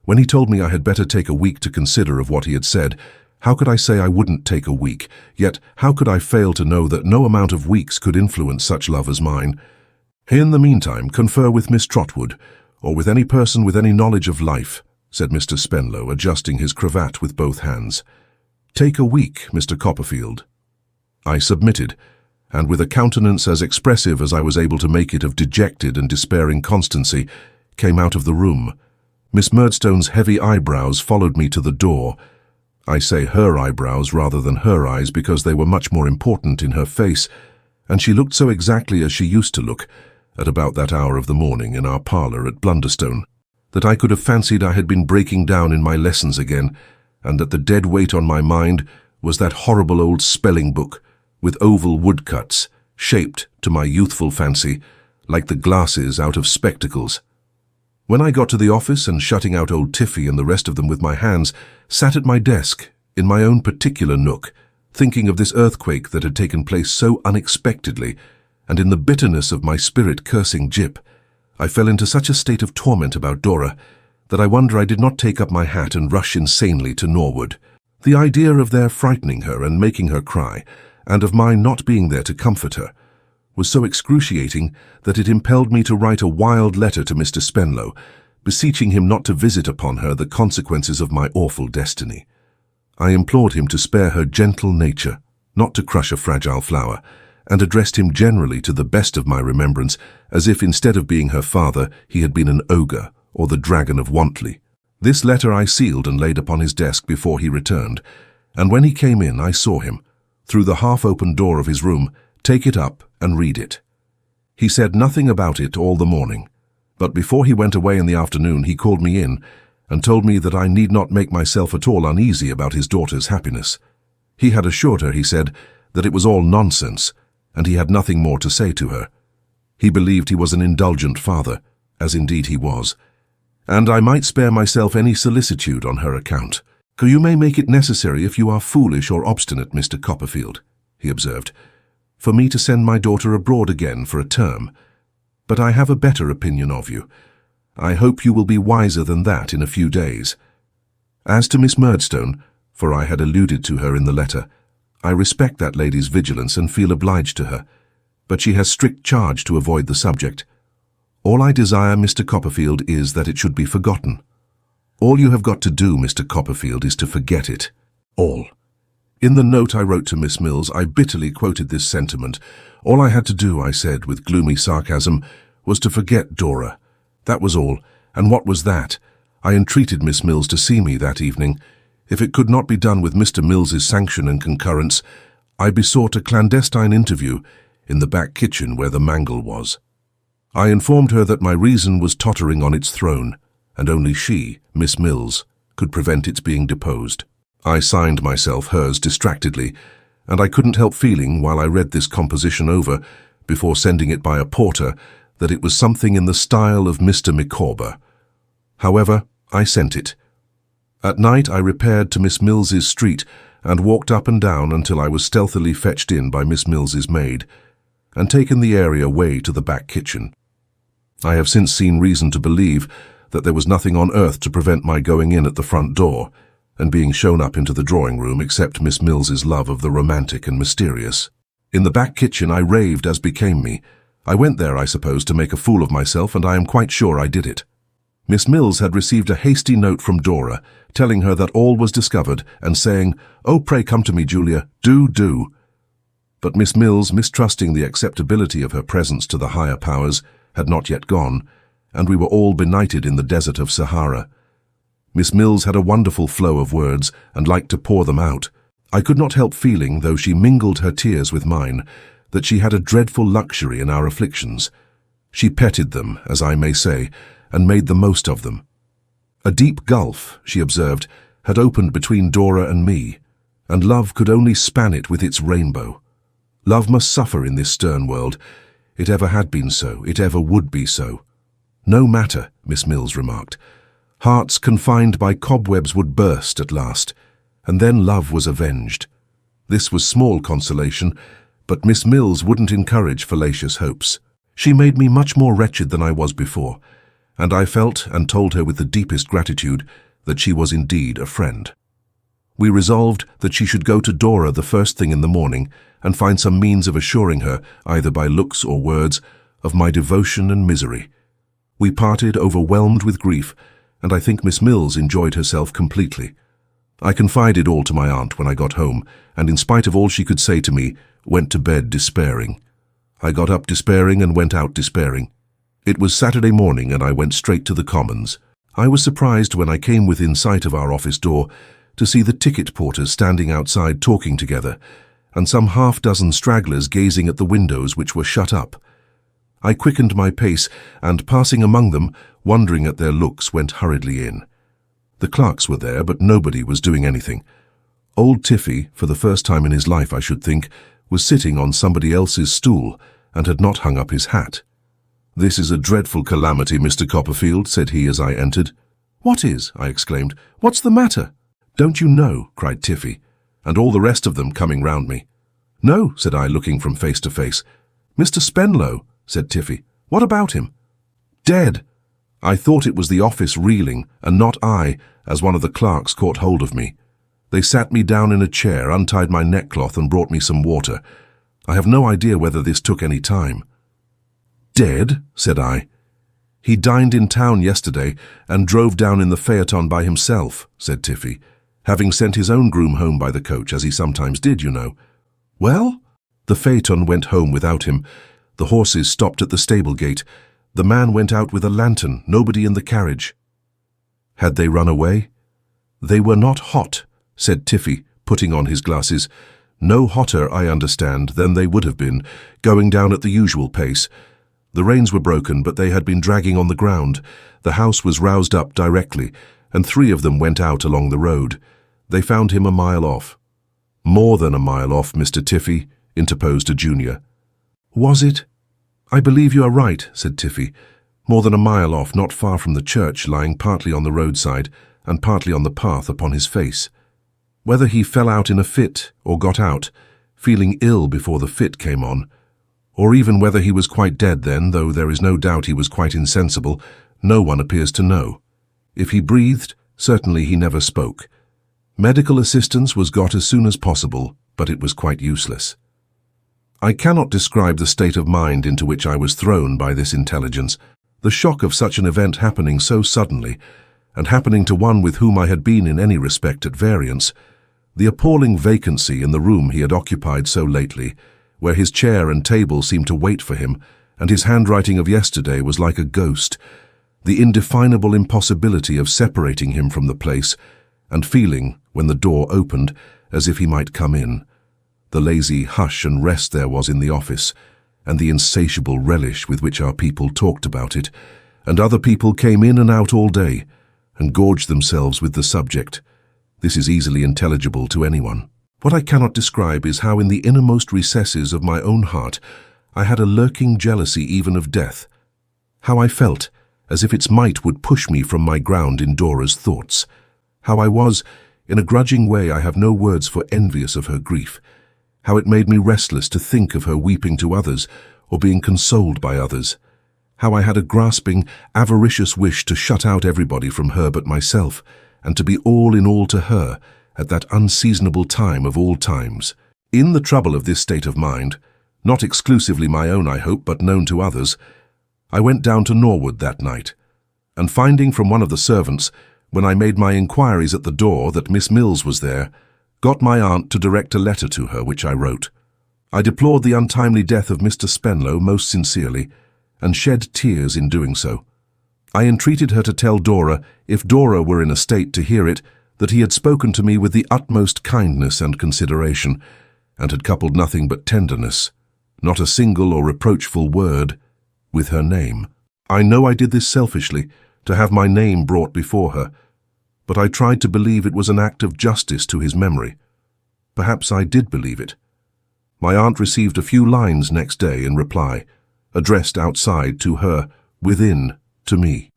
When he told me I had better take a week to consider of what he had said, how could I say I wouldn't take a week? Yet how could I fail to know that no amount of weeks could influence such love as mine? "In the meantime, confer with Miss Trotwood, or with any person with any knowledge of life," said Mr. Spenlow, adjusting his cravat with both hands. "Take a week, Mr. Copperfield." I submitted, and with a countenance as expressive as I was able to make it of dejected and despairing constancy, came out of the room. Miss Murdstone's heavy eyebrows followed me to the door. I say her eyebrows rather than her eyes, because they were much more important in her face, and she looked so exactly as she used to look, at about that hour of the morning in our parlour at Blunderstone, that I could have fancied I had been breaking down in my lessons again, and that the dead weight on my mind was that horrible old spelling book, with oval woodcuts, shaped, to my youthful fancy, like the glasses out of spectacles. When I got to the office and, shutting out old Tiffy and the rest of them with my hands, sat at my desk, in my own particular nook, thinking of this earthquake that had taken place so unexpectedly, and in the bitterness of my spirit cursing Jip, I fell into such a state of torment about Dora that I wonder I did not take up my hat and rush insanely to Norwood. The idea of their frightening her and making her cry, and of mine not being there to comfort her, was so excruciating that it impelled me to write a wild letter to Mr. Spenlow, beseeching him not to visit upon her the consequences of my awful destiny. I implored him to spare her gentle nature, not to crush a fragile flower, and addressed him generally, to the best of my remembrance, as if instead of being her father he had been an ogre or the dragon of Wantley. This letter I sealed and laid upon his desk before he returned, and when he came in I saw him, through the half-open door of his room, take it up and read it. He said nothing about it all the morning, but before he went away in the afternoon he called me in and told me that I need not make myself at all uneasy about his daughter's happiness. He had assured her, he said, that it was all nonsense, and he had nothing more to say to her. He believed he was an indulgent father, as indeed he was, and I might spare myself any solicitude on her account. "You may make it necessary, if you are foolish or obstinate, Mr. Copperfield," he observed, "for me to send my daughter abroad again for a term, but I have a better opinion of you. I hope you will be wiser than that in a few days. As to Miss Murdstone, for I had alluded to her in the letter, I respect that lady's vigilance and feel obliged to her, but she has strict charge to avoid the subject. All I desire, Mr. Copperfield, is that it should be forgotten. All you have got to do, Mr. Copperfield, is to forget it. All. In the note I wrote to Miss Mills, I bitterly quoted this sentiment. All I had to do, I said with gloomy sarcasm, was to forget Dora. That was all, and what was that? I entreated Miss Mills to see me that evening. If it could not be done with Mr. Mills's sanction and concurrence, I besought a clandestine interview in the back kitchen where the mangle was. I informed her that my reason was tottering on its throne, and only she, Miss Mills, could prevent its being deposed. I signed myself hers distractedly, and I couldn't help feeling, while I read this composition over, before sending it by a porter, that it was something in the style of Mr. Micawber. However, I sent it. At night I repaired to Miss Mills's street and walked up and down until I was stealthily fetched in by Miss Mills's maid, and taken the area way to the back kitchen. I have since seen reason to believe that there was nothing on earth to prevent my going in at the front door and being shown up into the drawing-room except Miss Mills's love of the romantic and mysterious. In the back kitchen I raved as became me. I went there, I suppose, to make a fool of myself, and I am quite sure I did it. Miss Mills had received a hasty note from Dora, telling her that all was discovered, and saying, "Oh, pray come to me, Julia, do." But Miss Mills, mistrusting the acceptability of her presence to the higher powers, had not yet gone, and we were all benighted in the desert of Sahara. Miss Mills had a wonderful flow of words, and liked to pour them out. I could not help feeling, though she mingled her tears with mine, that she had a dreadful luxury in our afflictions. She petted them, as I may say, and made the most of them. A deep gulf, she observed, had opened between Dora and me, and love could only span it with its rainbow. Love must suffer in this stern world. It ever had been so, it ever would be so. No matter, Miss Mills remarked. Hearts confined by cobwebs would burst at last, and then love was avenged. This was small consolation, but Miss Mills wouldn't encourage fallacious hopes. She made me much more wretched than I was before, and I felt and told her with the deepest gratitude that she was indeed a friend. We resolved that she should go to Dora the first thing in the morning and find some means of assuring her, either by looks or words, of my devotion and misery. We parted overwhelmed with grief, and I think Miss Mills enjoyed herself completely. I confided all to my aunt when I got home, and in spite of all she could say to me, went to bed despairing. I got up despairing and went out despairing. It was Saturday morning, and I went straight to the Commons. I was surprised when I came within sight of our office door to see the ticket porters standing outside talking together, and some half-dozen stragglers gazing at the windows which were shut up. I quickened my pace, and passing among them, wondering at their looks, went hurriedly in. The clerks were there, but nobody was doing anything. Old Tiffy, for the first time in his life I should think, was sitting on somebody else's stool and had not hung up his hat. "This is a dreadful calamity, Mr. Copperfield," said he as I entered. "What is?" I exclaimed. "What's the matter?" "Don't you know?" cried Tiffy, and all the rest of them coming round me. "No," said I, looking from face to face. "Mr. Spenlow," said Tiffy. "What about him?" "Dead." I thought it was the office reeling, and not I, as one of the clerks caught hold of me. They sat me down in a chair, untied my neckcloth, and brought me some water. I have no idea whether this took any time. "Dead?" said I. "He dined in town yesterday and drove down in the phaeton by himself," said Tiffy, "having sent his own groom home by the coach, as he sometimes did, you know." "Well?" "The phaeton went home without him. The horses stopped at the stable gate. The man went out with a lantern, nobody in the carriage." "Had they run away?" "They were not hot," said Tiffy, putting on his glasses. "No hotter, I understand, than they would have been, going down at the usual pace. The reins were broken, but they had been dragging on the ground. The house was roused up directly, and 3 of them went out along the road. They found him a mile off." "More than a mile off, Mr. Tiffy," interposed a junior. "Was it?" "I believe you are right," said Tiffy. "More than a mile off, not far from the church, lying partly on the roadside and partly on the path upon his face. Whether he fell out in a fit or got out, feeling ill before the fit came on, or even whether he was quite dead then, though there is no doubt he was quite insensible, no one appears to know. If he breathed, certainly he never spoke. Medical assistance was got as soon as possible, but it was quite useless." I cannot describe the state of mind into which I was thrown by this intelligence. The shock of such an event happening so suddenly, and happening to one with whom I had been in any respect at variance, the appalling vacancy in the room he had occupied so lately, where his chair and table seemed to wait for him, and his handwriting of yesterday was like a ghost, the indefinable impossibility of separating him from the place, and feeling, when the door opened, as if he might come in, the lazy hush and rest there was in the office, and the insatiable relish with which our people talked about it, and other people came in and out all day, and gorged themselves with the subject. This is easily intelligible to anyone. What I cannot describe is how in the innermost recesses of my own heart I had a lurking jealousy even of death, how I felt as if its might would push me from my ground in Dora's thoughts, how I was, in a grudging way I have no words for, envious of her grief, how it made me restless to think of her weeping to others or being consoled by others, how I had a grasping, avaricious wish to shut out everybody from her but myself, and to be all in all to her at that unseasonable time of all times. In the trouble of this state of mind, not exclusively my own, I hope, but known to others, I went down to Norwood that night, and finding from one of the servants, when I made my inquiries at the door, that Miss Mills was there, got my aunt to direct a letter to her, which I wrote. I deplored the untimely death of Mr. Spenlow most sincerely, and shed tears in doing so. I entreated her to tell Dora, if Dora were in a state to hear it, that he had spoken to me with the utmost kindness and consideration, and had coupled nothing but tenderness, not a single or reproachful word, with her name. I know I did this selfishly, to have my name brought before her, but I tried to believe it was an act of justice to his memory. Perhaps I did believe it. My aunt received a few lines next day in reply, addressed outside to her, within to me.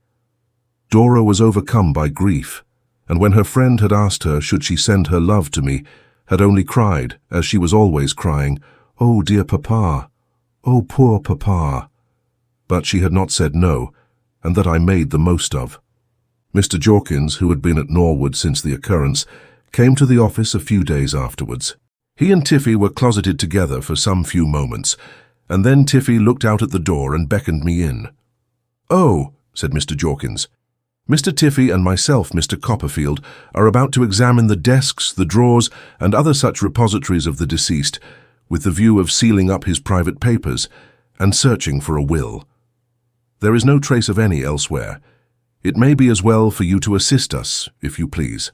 Dora was overcome by grief, and when her friend had asked her should she send her love to me, had only cried, as she was always crying, "Oh, dear papa! Oh, poor papa!" But she had not said no, and that I made the most of. Mr. Jorkins, who had been at Norwood since the occurrence, came to the office a few days afterwards. He and Tiffy were closeted together for some few moments, and then Tiffy looked out at the door and beckoned me in. "Oh," said Mr. Jorkins, "Mr. Tiffy and myself, Mr. Copperfield, are about to examine the desks, the drawers, and other such repositories of the deceased, with the view of sealing up his private papers, and searching for a will. There is no trace of any elsewhere. It may be as well for you to assist us, if you please."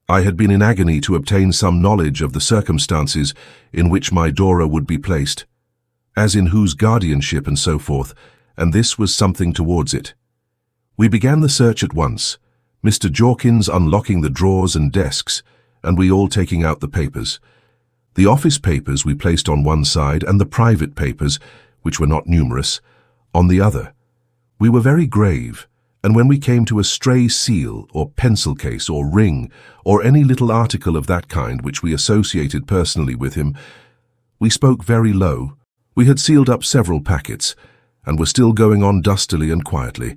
I had been in agony to obtain some knowledge of the circumstances in which my Dora would be placed, as in whose guardianship and so forth, and this was something towards it. We began the search at once, Mr. Jorkins unlocking the drawers and desks, and we all taking out the papers. The office papers we placed on one side and the private papers, which were not numerous, on the other. We were very grave, and when we came to a stray seal or pencil case or ring or any little article of that kind which we associated personally with him, we spoke very low. We had sealed up several packets, and were still going on dustily and quietly,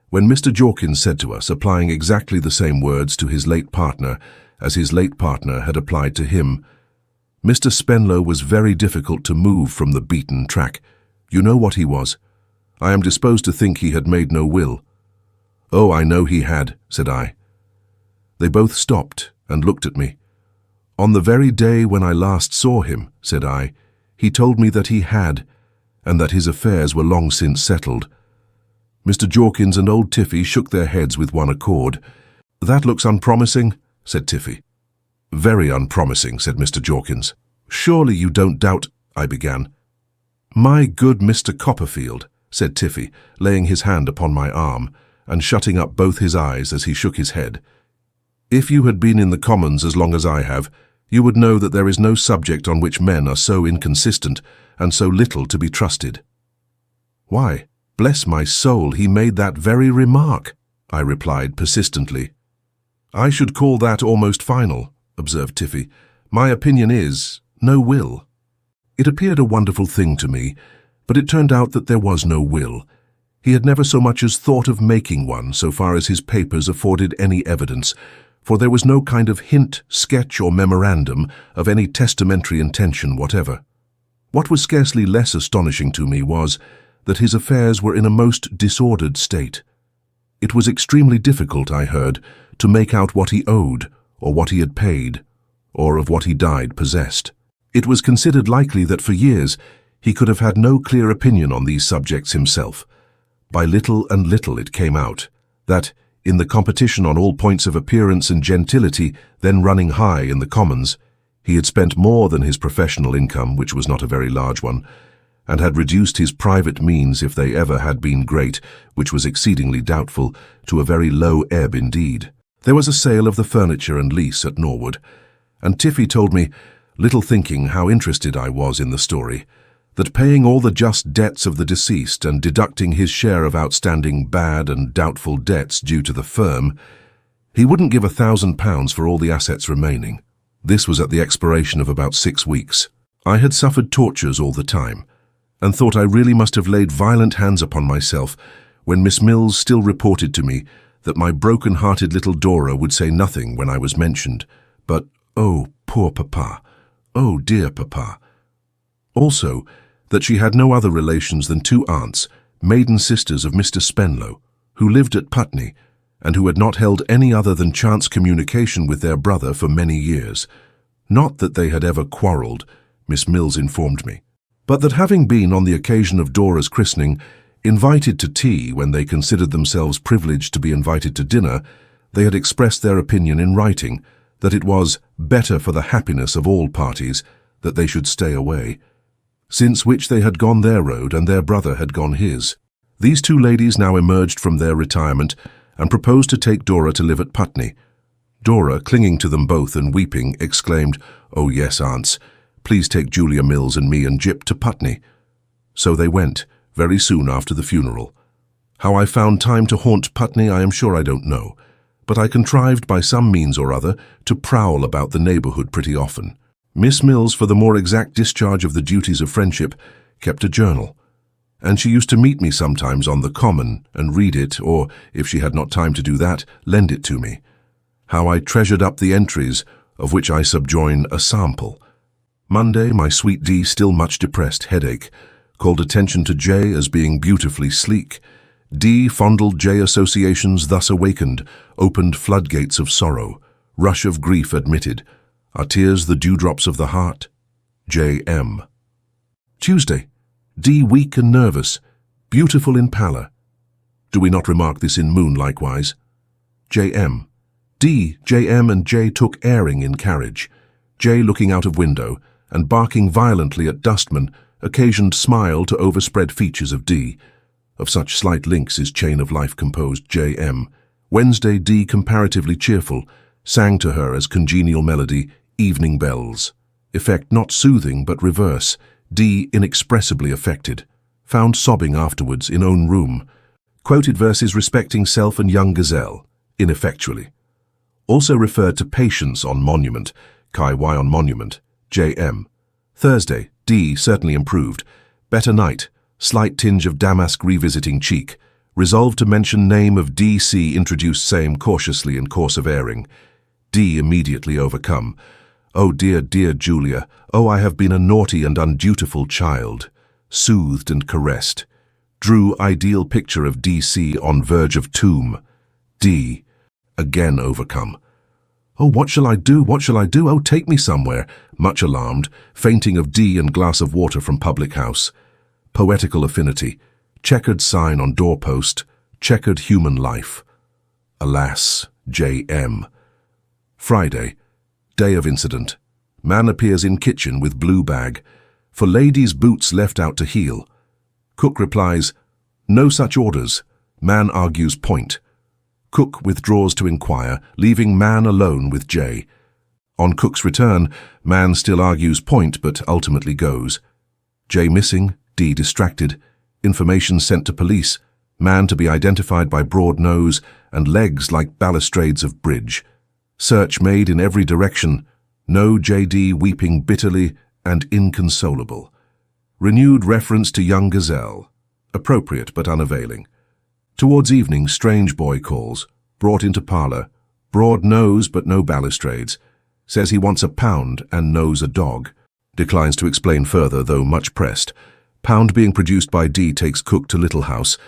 when Mr. Jorkins said to us, applying exactly the same words to his late partner as his late partner had applied to him, "Mr. Spenlow was very difficult to move from the beaten track. You know what he was. I am disposed to think he had made no will." "Oh, I know he had," said I. They both stopped and looked at me. "On the very day when I last saw him," said I, "he told me that he had, and that his affairs were long since settled." Mr. Jorkins and old Tiffy shook their heads with one accord. "That looks unpromising," said Tiffy. "Very unpromising," said Mr. Jorkins. "Surely you don't doubt—" I began. "My good Mr. Copperfield," said Tiffy, laying his hand upon my arm and shutting up both his eyes as he shook his head. "If you had been in the Commons as long as I have, you would know that there is no subject on which men are so inconsistent and so little to be trusted." "Why, bless my soul, he made that very remark," I replied persistently. "I should call that almost final," observed Tiffy. "My opinion is, no will." It appeared a wonderful thing to me, but it turned out that there was no will. He had never so much as thought of making one, so far as his papers afforded any evidence, for there was no kind of hint, sketch, or memorandum of any testamentary intention whatever. What was scarcely less astonishing to me was that his affairs were in a most disordered state. It was extremely difficult, I heard, to make out what he owed, or what he had paid, or of what he died possessed. It was considered likely that for years he could have had no clear opinion on these subjects himself. By little and little it came out that, in the competition on all points of appearance and gentility then running high in the Commons, he had spent more than his professional income, which was not a very large one, and had reduced his private means, if they ever had been great, which was exceedingly doubtful, to a very low ebb indeed. There was a sale of the furniture and lease at Norwood, and Tiffy told me, little thinking how interested I was in the story, that paying all the just debts of the deceased and deducting his share of outstanding bad and doubtful debts due to the firm, he wouldn't give £1,000 for all the assets remaining. This was at the expiration of about 6 weeks. I had suffered tortures all the time, and thought I really must have laid violent hands upon myself when Miss Mills still reported to me that my broken-hearted little Dora would say nothing when I was mentioned, but, "Oh, poor papa! Oh, dear papa!" Also, that she had no other relations than 2 aunts, maiden sisters of Mr. Spenlow, who lived at Putney, and who had not held any other than chance communication with their brother for many years. Not that they had ever quarrelled, Miss Mills informed me, but that having been, on the occasion of Dora's christening, invited to tea when they considered themselves privileged to be invited to dinner, they had expressed their opinion in writing that it was better for the happiness of all parties that they should stay away, since which they had gone their road and their brother had gone his. These 2 ladies now emerged from their retirement and proposed to take Dora to live at Putney. Dora, clinging to them both and weeping, exclaimed, "Oh yes, aunts, please take Julia Mills and me and Jip to Putney." So they went, very soon after the funeral. How I found time to haunt Putney I am sure I don't know, but I contrived by some means or other to prowl about the neighbourhood pretty often. Miss Mills, for the more exact discharge of the duties of friendship, kept a journal, and she used to meet me sometimes on the common and read it, or, if she had not time to do that, lend it to me. How I treasured up the entries, of which I subjoin a sample. Monday, my sweet D, still much depressed, headache, called attention to J as being beautifully sleek. D fondled J associations thus awakened, opened floodgates of sorrow, rush of grief admitted. Are tears the dewdrops of the heart? J. M. Tuesday, D weak and nervous, beautiful in pallor. Do we not remark this in Moon likewise? J. M. D, J. M. and J took airing in carriage. J looking out of window and barking violently at dustman occasioned smile to overspread features of D. Of such slight links is chain of life composed. J. M. Wednesday, D comparatively cheerful, sang to her as congenial melody, Evening Bells. Effect not soothing but reverse. D. Inexpressibly affected. Found sobbing afterwards in own room. Quoted verses respecting self and young gazelle, ineffectually. Also referred to patience on monument, Chi Y on monument, J.M. Thursday, D. Certainly improved. Better night, slight tinge of damask revisiting cheek. Resolved to mention name of D.C. introduced same cautiously in course of airing. D. Immediately overcome. Oh dear, dear Julia, oh I have been a naughty and undutiful child. Soothed and caressed. Drew ideal picture of D.C. on verge of tomb. D. Again overcome. Oh, what shall I do? What shall I do? Oh, take me somewhere. Much alarmed, fainting of D and glass of water from public house. Poetical affinity. Checkered sign on doorpost. Checkered human life. Alas, J.M. Friday. Day of incident. Man appears in kitchen with blue bag. For ladies' boots left out to heel. Cook replies, no such orders. Man argues point. Cook withdraws to inquire, leaving man alone with J. On Cook's return, man still argues point but ultimately goes. J missing, D distracted. Information sent to police. Man to be identified by broad nose and legs like balustrades of bridge. Search made in every direction. No J.D. weeping bitterly and inconsolable. Renewed reference to young gazelle. Appropriate but unavailing. Towards evening, strange boy calls. Brought into parlour. Broad nose but no balustrades. Says he wants £1 and knows a dog. Declines to explain further, though much pressed. Pound being produced by D takes Cook to Little House,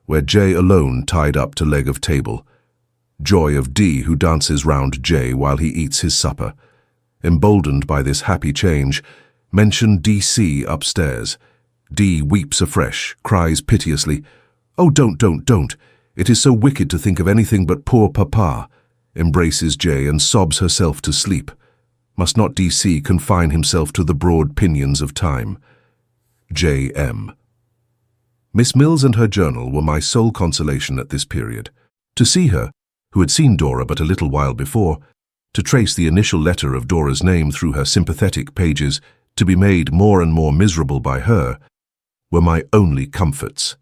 where J alone tied up to leg of table. Joy of D who dances round J while he eats his supper. Emboldened by this happy change, mention D.C. upstairs. D weeps afresh, cries piteously, oh, don't. It is so wicked to think of anything but poor papa. Embraces J and sobs herself to sleep. Must not D.C. confine himself to the broad pinions of time? J.M. Miss Mills and her journal were my sole consolation at this period. To see her, who had seen Dora but a little while before, to trace the initial letter of Dora's name through her sympathetic pages, to be made more and more miserable by her, were my only comforts.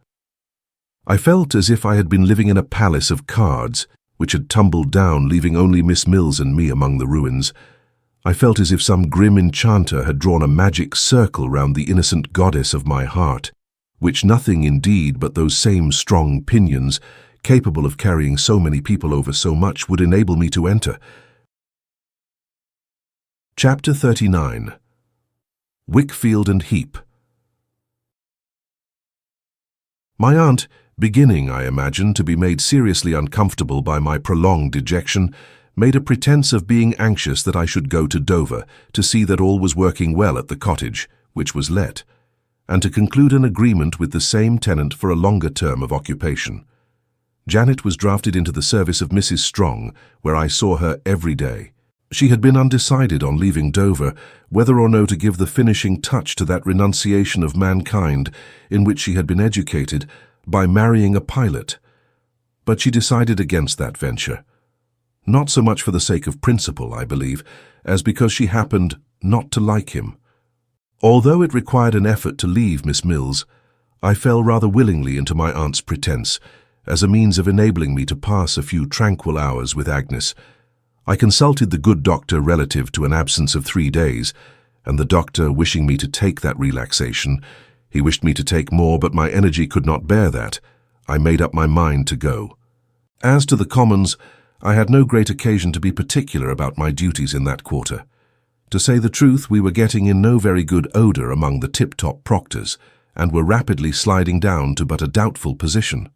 I felt as if I had been living in a palace of cards, which had tumbled down, leaving only Miss Mills and me among the ruins. I felt as if some grim enchanter had drawn a magic circle round the innocent goddess of my heart, which nothing indeed but those same strong pinions, capable of carrying so many people over so much, would enable me to enter. Chapter 39. Wickfield and Heep. My aunt, beginning, I imagine, to be made seriously uncomfortable by my prolonged dejection, made a pretence of being anxious that I should go to Dover to see that all was working well at the cottage, which was let, and to conclude an agreement with the same tenant for a longer term of occupation. Janet was drafted into the service of Mrs. Strong, where I saw her every day. She had been undecided on leaving Dover, whether or no to give the finishing touch to that renunciation of mankind in which she had been educated, by marrying a pilot. But she decided against that venture. Not so much for the sake of principle, I believe, as because she happened not to like him. Although it required an effort to leave Miss Mills, I fell rather willingly into my aunt's pretence, as a means of enabling me to pass a few tranquil hours with Agnes. I consulted the good doctor relative to an absence of 3 days, and the doctor wishing me to take that relaxation, he wished me to take more, but my energy could not bear that. I made up my mind to go. As to the Commons, I had no great occasion to be particular about my duties in that quarter. To say the truth, we were getting in no very good odour among the tip-top proctors, and were rapidly sliding down to but a doubtful position.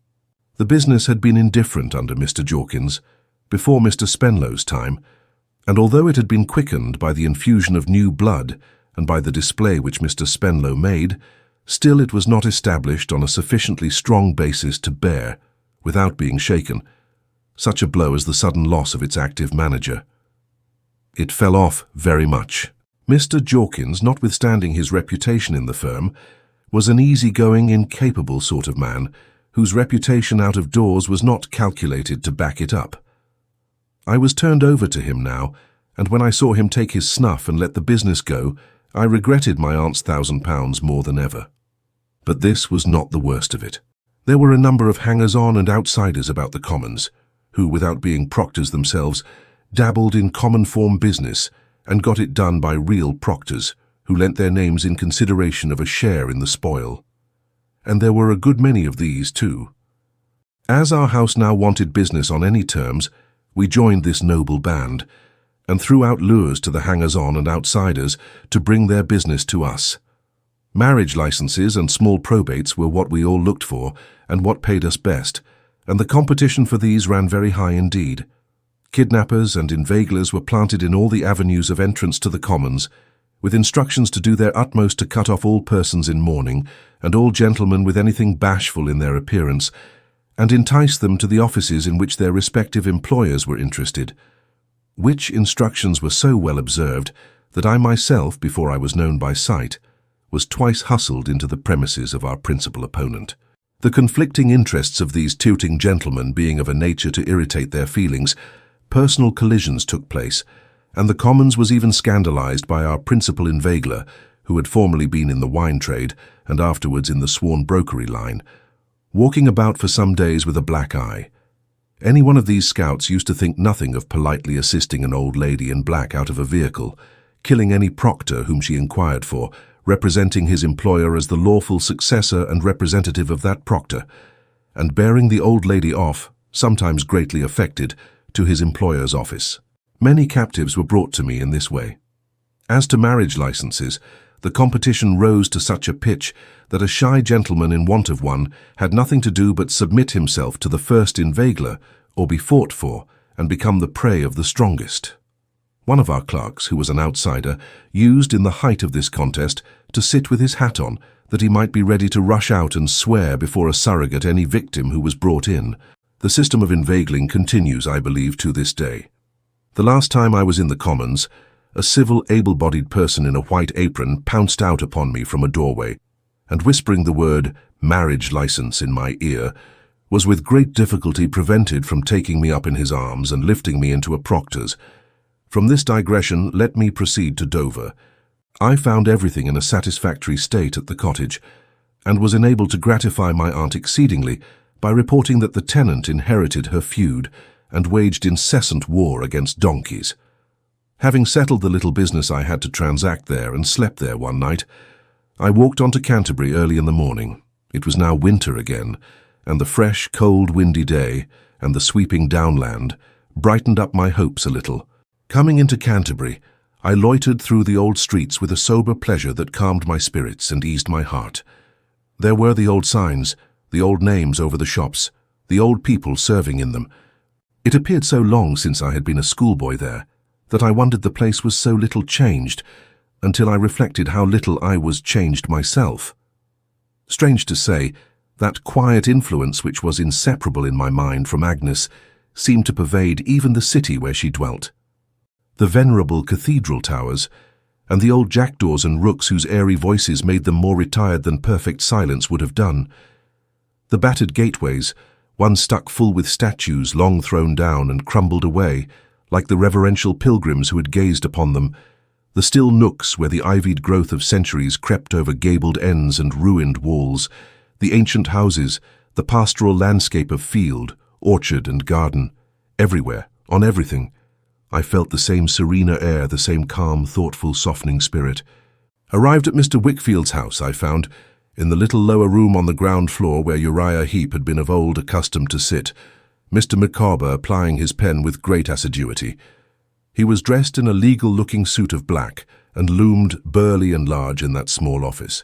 The business had been indifferent under Mr. Jorkins, before Mr. Spenlow's time, and although it had been quickened by the infusion of new blood and by the display which Mr. Spenlow made, still it was not established on a sufficiently strong basis to bear, without being shaken, such a blow as the sudden loss of its active manager. It fell off very much. Mr. Jorkins, notwithstanding his reputation in the firm, was an easy-going, incapable sort of man, whose reputation out of doors was not calculated to back it up. I was turned over to him now, and when I saw him take his snuff and let the business go, I regretted my aunt's £1,000 more than ever. But this was not the worst of it. There were a number of hangers-on and outsiders about the Commons, who, without being proctors themselves, dabbled in common form business and got it done by real proctors, who lent their names in consideration of a share in the spoil. And there were a good many of these too. As our house now wanted business on any terms, we joined this noble band, and threw out lures to the hangers-on and outsiders to bring their business to us. Marriage licenses and small probates were what we all looked for and what paid us best, and the competition for these ran very high indeed. Kidnappers and inveiglers were planted in all the avenues of entrance to the Commons, with instructions to do their utmost to cut off all persons in mourning and all gentlemen with anything bashful in their appearance, and entice them to the offices in which their respective employers were interested, which instructions were so well observed that I myself, before I was known by sight, was twice hustled into the premises of our principal opponent. The conflicting interests of these tooting gentlemen being of a nature to irritate their feelings, personal collisions took place, and the Commons was even scandalized by our principal inveigler, who had formerly been in the wine trade and afterwards in the sworn brokery line, walking about for some days with a black eye. Any one of these scouts used to think nothing of politely assisting an old lady in black out of a vehicle, killing any proctor whom she inquired for, representing his employer as the lawful successor and representative of that proctor, and bearing the old lady off, sometimes greatly affected, to his employer's office. Many captives were brought to me in this way. As to marriage licenses, the competition rose to such a pitch that a shy gentleman in want of one had nothing to do but submit himself to the first inveigler, or be fought for, and become the prey of the strongest. One of our clerks, who was an outsider, used in the height of this contest to sit with his hat on, that he might be ready to rush out and swear before a surrogate any victim who was brought in. The system of inveigling continues, I believe, to this day. The last time I was in the Commons, a civil, able-bodied person in a white apron pounced out upon me from a doorway, and whispering the word marriage license in my ear, was with great difficulty prevented from taking me up in his arms and lifting me into a proctor's. From this digression, let me proceed to Dover. I found everything in a satisfactory state at the cottage, and was enabled to gratify my aunt exceedingly by reporting that the tenant inherited her feud and waged incessant war against donkeys. Having settled the little business I had to transact there and slept there one night, I walked on to Canterbury early in the morning. It was now winter again, and the fresh, cold, windy day and the sweeping downland brightened up my hopes a little. Coming into Canterbury, I loitered through the old streets with a sober pleasure that calmed my spirits and eased my heart. There were the old signs, the old names over the shops, the old people serving in them. It appeared so long since I had been a schoolboy there that I wondered the place was so little changed, until I reflected how little I was changed myself. Strange to say, that quiet influence which was inseparable in my mind from Agnes seemed to pervade even the city where she dwelt. The venerable cathedral towers, and the old jackdaws and rooks whose airy voices made them more retired than perfect silence would have done. The battered gateways, one stuck full with statues long thrown down and crumbled away, like the reverential pilgrims who had gazed upon them, the still nooks where the ivied growth of centuries crept over gabled ends and ruined walls, the ancient houses, the pastoral landscape of field, orchard and garden, everywhere, on everything. I felt the same serener air, the same calm, thoughtful, softening spirit. Arrived at Mr. Wickfield's house, I found, in the little lower room on the ground floor where Uriah Heep had been of old accustomed to sit, Mr. Micawber plying his pen with great assiduity. He was dressed in a legal-looking suit of black, and loomed burly and large in that small office.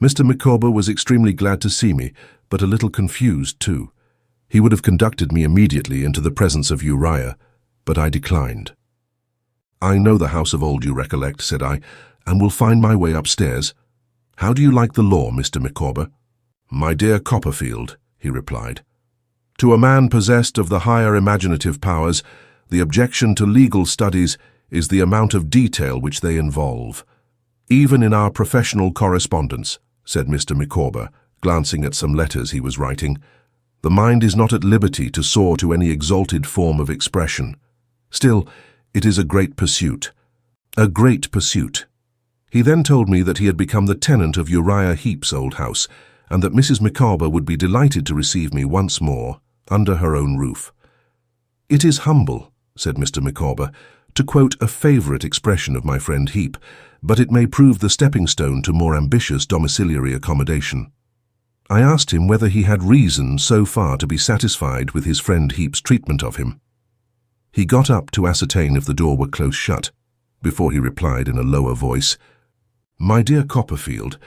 Mr. Micawber was extremely glad to see me, but a little confused too. He would have conducted me immediately into the presence of Uriah, but I declined. "I know the house of old, you recollect," said I, "and will find my way upstairs. How do you like the law, Mr. Micawber?" "My dear Copperfield," he replied, "to a man possessed of the higher imaginative powers, the objection to legal studies is the amount of detail which they involve. Even in our professional correspondence," said Mr. Micawber, glancing at some letters he was writing, "the mind is not at liberty to soar to any exalted form of expression. Still, It is a great pursuit. A great pursuit. He then told me that he had become the tenant of Uriah Heep's old house, and that Mrs. Micawber would be delighted to receive me once more, under her own roof. "It is humble," said Mr. Micawber, to quote a favourite expression of my friend Heep, "but it may prove the stepping stone to more ambitious domiciliary accommodation." I asked him whether he had reason so far to be satisfied with his friend Heep's treatment of him. He got up to ascertain if the door were close shut, before he replied in a lower voice, "My dear Copperfield,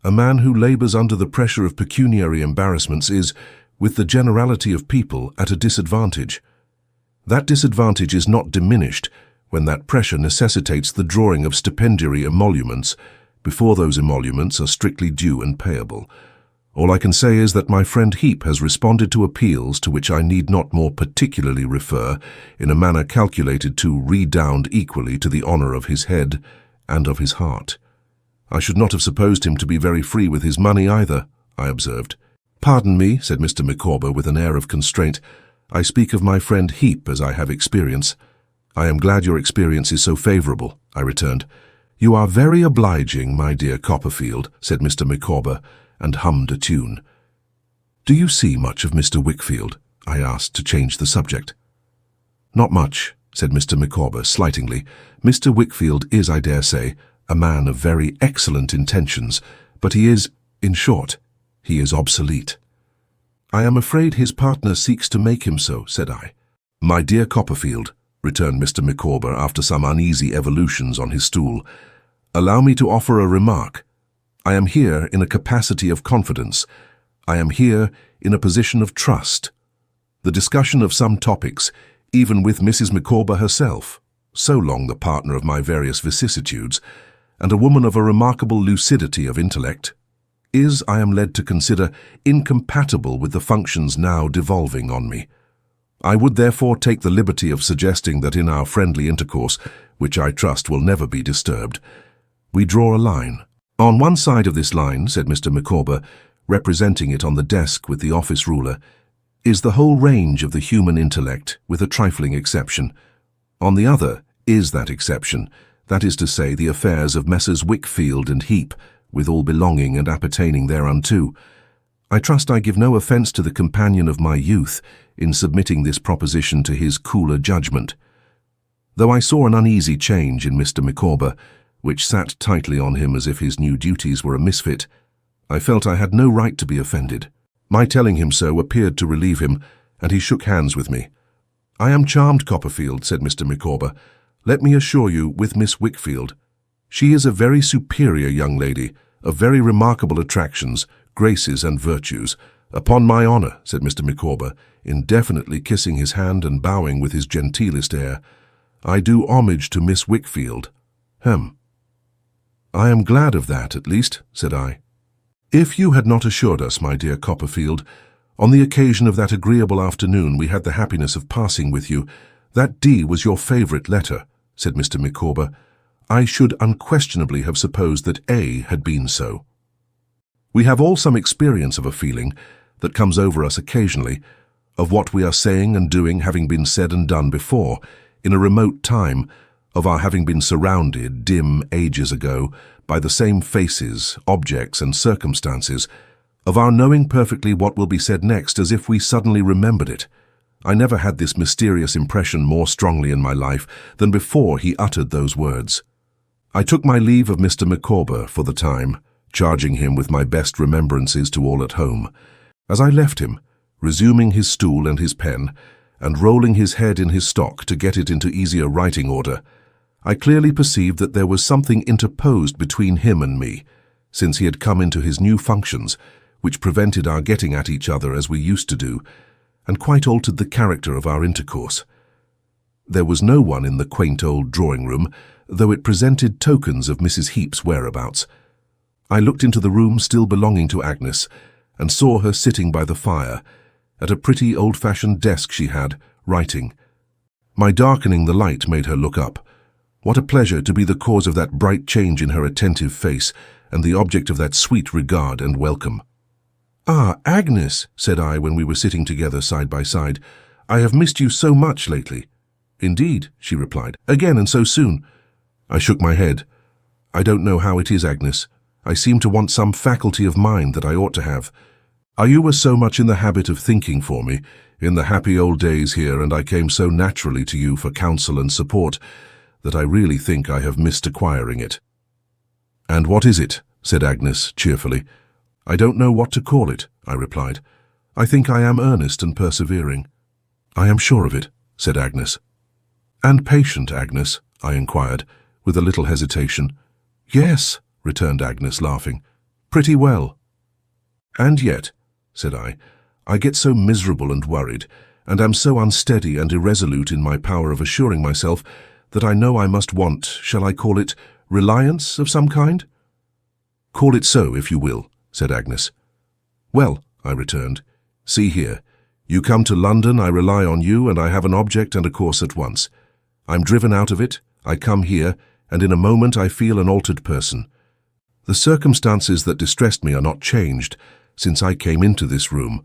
a man who labours under the pressure of pecuniary embarrassments is, with the generality of people, at a disadvantage. That disadvantage is not diminished when that pressure necessitates the drawing of stipendiary emoluments before those emoluments are strictly due and payable. All I can say is that my friend Heep has responded to appeals to which I need not more particularly refer in a manner calculated to redound equally to the honour of his head and of his heart. I should not have supposed him to be very free with his money either," I observed. "Pardon me," said Mr. Micawber with an air of constraint. "I speak of my friend Heep as I have experience." "I am glad your experience is so favourable," I returned. "You are very obliging, my dear Copperfield," said Mr. Micawber, and hummed a tune. "Do you see much of Mr. Wickfield?" I asked, to change the subject. "Not much," said Mr. Micawber slightingly. "Mr. Wickfield is, I dare say, a man of very excellent intentions, but he is, in short, he is obsolete." "I am afraid his partner seeks to make him so," said I. "My dear Copperfield," returned Mr. Micawber after some uneasy evolutions on his stool, "allow me to offer a remark. I am here in a capacity of confidence. I am here in a position of trust. The discussion of some topics, even with Mrs. Micawber herself, so long the partner of my various vicissitudes, and a woman of a remarkable lucidity of intellect, is, I am led to consider, incompatible with the functions now devolving on me. I would therefore take the liberty of suggesting that in our friendly intercourse, which I trust will never be disturbed, we draw a line. On one side of this line," said Mr. Micawber, representing it on the desk with the office ruler, "is the whole range of the human intellect, with a trifling exception. On the other is that exception, that is to say, the affairs of Messrs. Wickfield and Heep, with all belonging and appertaining thereunto. I trust I give no offence to the companion of my youth in submitting this proposition to his cooler judgment." Though I saw an uneasy change in Mr. Micawber, which sat tightly on him as if his new duties were a misfit, I felt I had no right to be offended. My telling him so appeared to relieve him, and he shook hands with me. "I am charmed, Copperfield," said Mr. Micawber. "Let me assure you, with Miss Wickfield. She is a very superior young lady, of very remarkable attractions, graces and virtues. Upon my honour," said Mr. Micawber, indefinitely kissing his hand and bowing with his genteelest air, "I do homage to Miss Wickfield." "Hem." "I am glad of that, at least," said I. "If you had not assured us, my dear Copperfield, on the occasion of that agreeable afternoon we had the happiness of passing with you, that D was your favourite letter," said Mr. Micawber, "I should unquestionably have supposed that A had been so. We have all some experience of a feeling that comes over us occasionally, of what we are saying and doing having been said and done before, in a remote time, of our having been surrounded, dim ages ago, by the same faces, objects, and circumstances, of our knowing perfectly what will be said next as if we suddenly remembered it. I never had this mysterious impression more strongly in my life than before he uttered those words. I took my leave of Mr. Micawber for the time, charging him with my best remembrances to all at home. As I left him, resuming his stool and his pen, and rolling his head in his stock to get it into easier writing order, I clearly perceived that there was something interposed between him and me, since he had come into his new functions, which prevented our getting at each other as we used to do, and quite altered the character of our intercourse. There was no one in the quaint old drawing-room, though it presented tokens of Mrs. Heep's whereabouts. I looked into the room still belonging to Agnes, and saw her sitting by the fire, at a pretty old-fashioned desk she had, writing. My darkening the light made her look up. What a pleasure to be the cause of that bright change in her attentive face, and the object of that sweet regard and welcome. "Ah, Agnes," said I when we were sitting together side by side, "I have missed you so much lately." "Indeed," she replied. "Again, and so soon." I shook my head. "I don't know how it is, Agnes. I seem to want some faculty of mind that I ought to have. You were so much in the habit of thinking for me, in the happy old days here, and I came so naturally to you for counsel and support, that I really think I have missed acquiring it." "And what is it?" said Agnes cheerfully. "I don't know what to call it," I replied. "I think I am earnest and persevering." "I am sure of it," said Agnes. "And patient, Agnes?" I inquired, with a little hesitation. "Yes," returned Agnes, laughing. "Pretty well." "And yet," said I get so miserable and worried, and am so unsteady and irresolute in my power of assuring myself that I know I must want, shall I call it, reliance of some kind?" "Call it so, if you will," said Agnes. "Well," I returned, "see here. You come to London, I rely on you, and I have an object and a course at once. I'm driven out of it, I come here, and in a moment I feel an altered person. The circumstances that distressed me are not changed since I came into this room,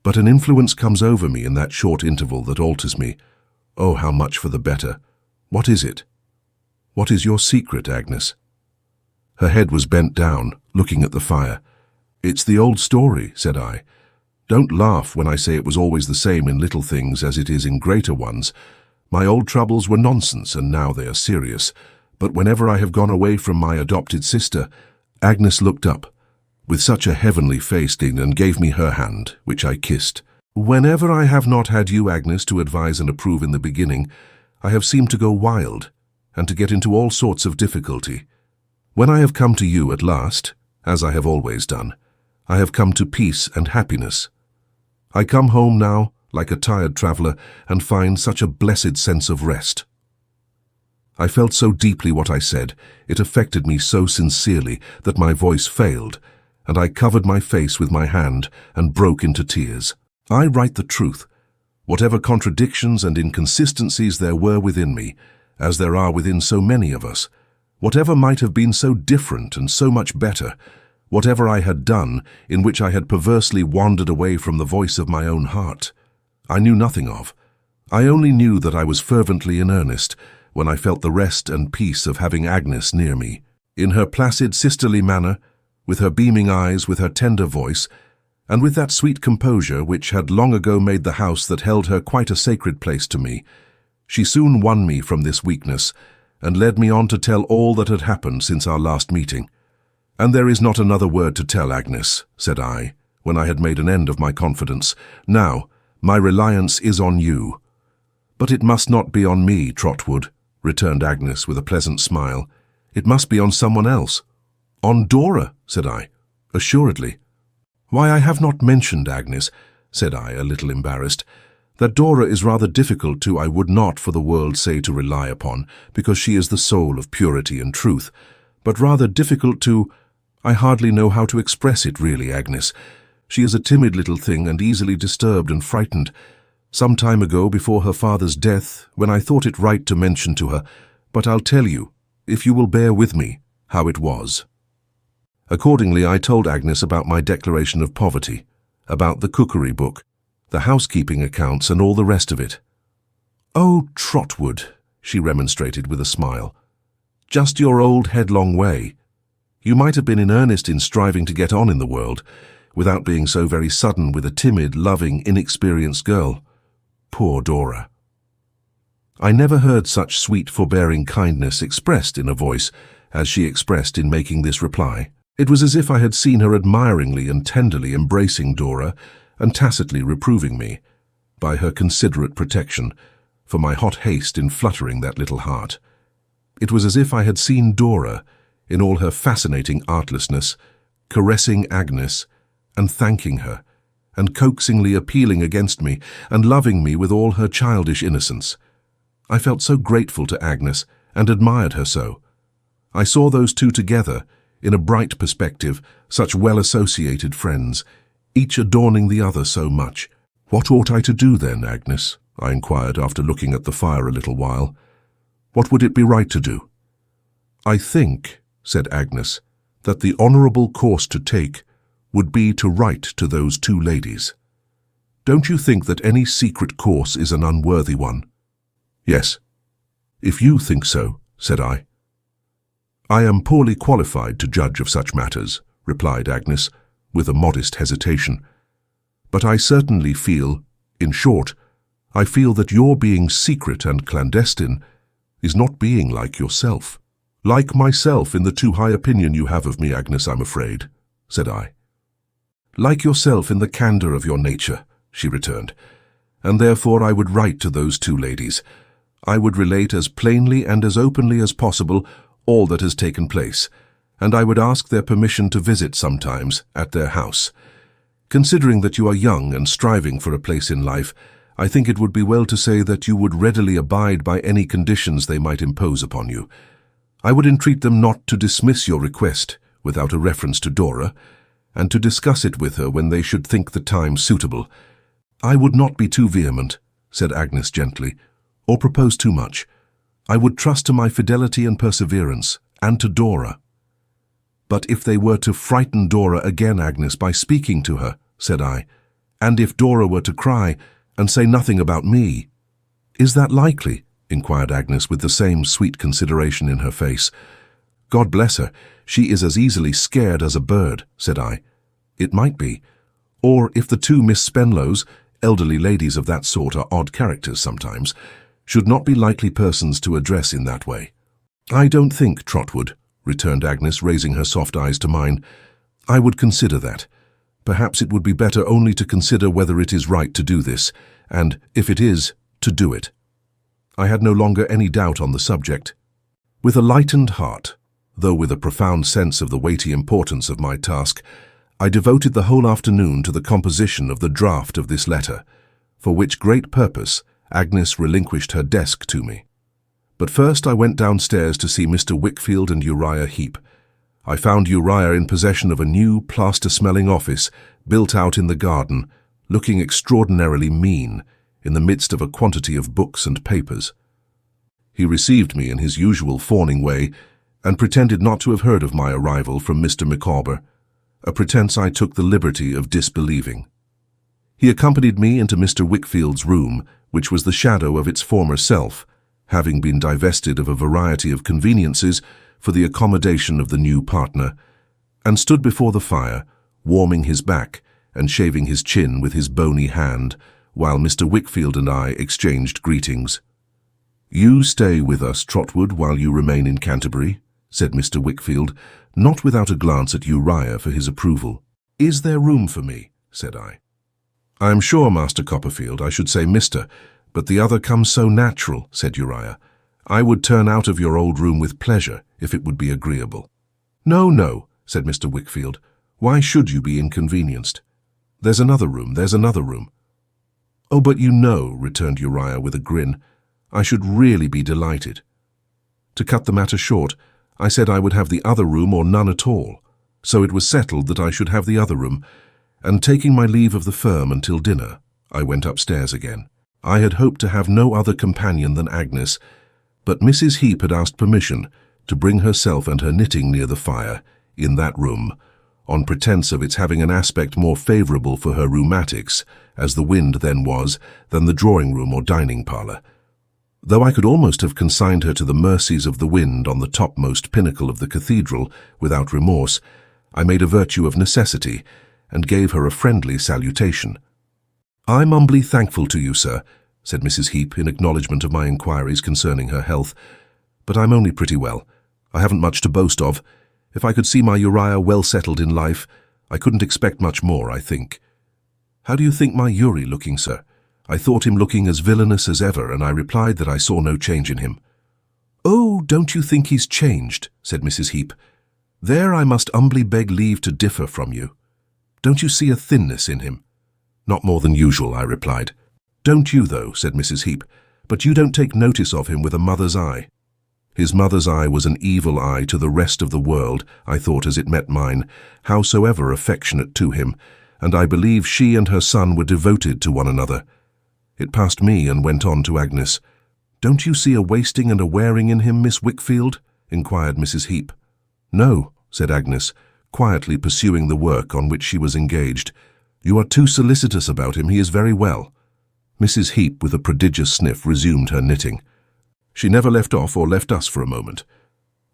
but an influence comes over me in that short interval that alters me. Oh, how much for the better. What is it? What is your secret, Agnes?" Her head was bent down, looking at the fire. "It's the old story," said I. "Don't laugh when I say it was always the same in little things as it is in greater ones. My old troubles were nonsense, and now they are serious. But whenever I have gone away from my adopted sister—" Agnes looked up, with such a heavenly face, and gave me her hand, which I kissed. "Whenever I have not had you, Agnes, to advise and approve in the beginning, I have seemed to go wild, and to get into all sorts of difficulty. When I have come to you at last, as I have always done, I have come to peace and happiness. I come home now, like a tired traveller, and find such a blessed sense of rest." I felt so deeply what I said, it affected me so sincerely that my voice failed, and I covered my face with my hand and broke into tears. I write the truth. Whatever contradictions and inconsistencies there were within me, as there are within so many of us, whatever might have been so different and so much better, whatever I had done in which I had perversely wandered away from the voice of my own heart, I knew nothing of. I only knew that I was fervently in earnest when I felt the rest and peace of having Agnes near me. In her placid sisterly manner, with her beaming eyes, with her tender voice, and with that sweet composure which had long ago made the house that held her quite a sacred place to me, she soon won me from this weakness, and led me on to tell all that had happened since our last meeting. "And there is not another word to tell, Agnes," said I, when I had made an end of my confidence. "Now, my reliance is on you." "But it must not be on me, Trotwood," returned Agnes with a pleasant smile. "It must be on someone else." "On Dora," said I. "Assuredly." "Why, I have not mentioned, Agnes," said I, a little embarrassed, "that Dora is rather difficult to, I would not for the world say to rely upon, because she is the soul of purity and truth, but rather difficult to— I hardly know how to express it really, Agnes. She is a timid little thing and easily disturbed and frightened. Some time ago, before her father's death, when I thought it right to mention to her, but I'll tell you, if you will bear with me, how it was." Accordingly, I told Agnes about my declaration of poverty, about the cookery book, the housekeeping accounts, and all the rest of it. "Oh, Trotwood," she remonstrated with a smile, "just your old headlong way. You might have been in earnest in striving to get on in the world, without being so very sudden with a timid, loving, inexperienced girl. Poor Dora." I never heard such sweet, forbearing kindness expressed in a voice as she expressed in making this reply. It was as if I had seen her admiringly and tenderly embracing Dora and tacitly reproving me, by her considerate protection, for my hot haste in fluttering that little heart. It was as if I had seen Dora, in all her fascinating artlessness, caressing Agnes, and thanking her, and coaxingly appealing against me, and loving me with all her childish innocence. I felt so grateful to Agnes, and admired her so. I saw those two together, in a bright perspective, such well-associated friends, each adorning the other so much. "What ought I to do then, Agnes?" I inquired after looking at the fire a little while. "What would it be right to do?" "I think," said Agnes, "that the honourable course to take would be to write to those two ladies. Don't you think that any secret course is an unworthy one?" Yes. If you think so, said I. I am poorly qualified to judge of such matters, replied Agnes, with a modest hesitation. But I certainly feel, in short, I feel that your being secret and clandestine is not being like yourself. Like myself in the too high opinion you have of me, Agnes, I'm afraid, said I. Like yourself in the candour of your nature, she returned, and therefore I would write to those two ladies. I would relate as plainly and as openly as possible all that has taken place, and I would ask their permission to visit sometimes at their house. Considering that you are young and striving for a place in life, I think it would be well to say that you would readily abide by any conditions they might impose upon you. I would entreat them not to dismiss your request without a reference to Dora, and to discuss it with her when they should think the time suitable. I would not be too vehement, said Agnes gently, or propose too much. I would trust to my fidelity and perseverance, and to Dora. But if they were to frighten Dora again, Agnes, by speaking to her, said I, and if Dora were to cry and say nothing about me, is that likely? Inquired Agnes with the same sweet consideration in her face. God bless her, she is as easily scared as a bird, said I. It might be. Or if the two Miss Spenlows, elderly ladies of that sort are odd characters sometimes, should not be likely persons to address in that way. I don't think, Trotwood, returned Agnes, raising her soft eyes to mine. I would consider that. Perhaps it would be better only to consider whether it is right to do this, and, if it is, to do it. I had no longer any doubt on the subject. With a lightened heart, though with a profound sense of the weighty importance of my task, I devoted the whole afternoon to the composition of the draft of this letter, for which great purpose Agnes relinquished her desk to me. But first I went downstairs to see Mr. Wickfield and Uriah Heep. I found Uriah in possession of a new plaster-smelling office built out in the garden, looking extraordinarily mean in the midst of a quantity of books and papers. He received me in his usual fawning way and pretended not to have heard of my arrival from Mr. Micawber, a pretence I took the liberty of disbelieving. He accompanied me into Mr. Wickfield's room, which was the shadow of its former self, having been divested of a variety of conveniences for the accommodation of the new partner, and stood before the fire, warming his back and shaving his chin with his bony hand, while Mr. Wickfield and I exchanged greetings. "You stay with us, Trotwood, while you remain in Canterbury," said Mr. Wickfield, not without a glance at Uriah for his approval. "Is there room for me?" said I. "I am sure, Master Copperfield, I should say Mr., but the other comes so natural," said Uriah. "I would turn out of your old room with pleasure, if it would be agreeable." "No, no," said Mr. Wickfield. "Why should you be inconvenienced? There's another room, there's another room." "Oh, but you know," returned Uriah with a grin, "I should really be delighted." To cut the matter short, I said I would have the other room or none at all, so it was settled that I should have the other room, and taking my leave of the firm until dinner, I went upstairs again. I had hoped to have no other companion than Agnes, but Mrs. Heep had asked permission to bring herself and her knitting near the fire, in that room, on pretence of its having an aspect more favourable for her rheumatics, as the wind then was, than the drawing-room or dining-parlour. Though I could almost have consigned her to the mercies of the wind on the topmost pinnacle of the cathedral without remorse, I made a virtue of necessity, and gave her a friendly salutation. "I'm humbly thankful to you, sir," said Mrs. Heep in acknowledgment of my inquiries concerning her health, "but I'm only pretty well. I haven't much to boast of. If I could see my Uriah well settled in life, I couldn't expect much more, I think." "How do you think my Uri looking, sir?" I thought him looking as villainous as ever, and I replied that I saw no change in him. "Oh, don't you think he's changed?" said Mrs. Heep. "There I must humbly beg leave to differ from you. Don't you see a thinness in him?" "Not more than usual," I replied. "Don't you, though?" said Mrs. Heep. "But you don't take notice of him with a mother's eye." His mother's eye was an evil eye to the rest of the world, I thought as it met mine, howsoever affectionate to him, and I believe she and her son were devoted to one another. It passed me and went on to Agnes. "Don't you see a wasting and a wearing in him, Miss Wickfield?" inquired Mrs. Heep. "No," said Agnes, quietly pursuing the work on which she was engaged. "You are too solicitous about him, he is very well." Mrs. Heep, with a prodigious sniff, resumed her knitting. She never left off or left us for a moment.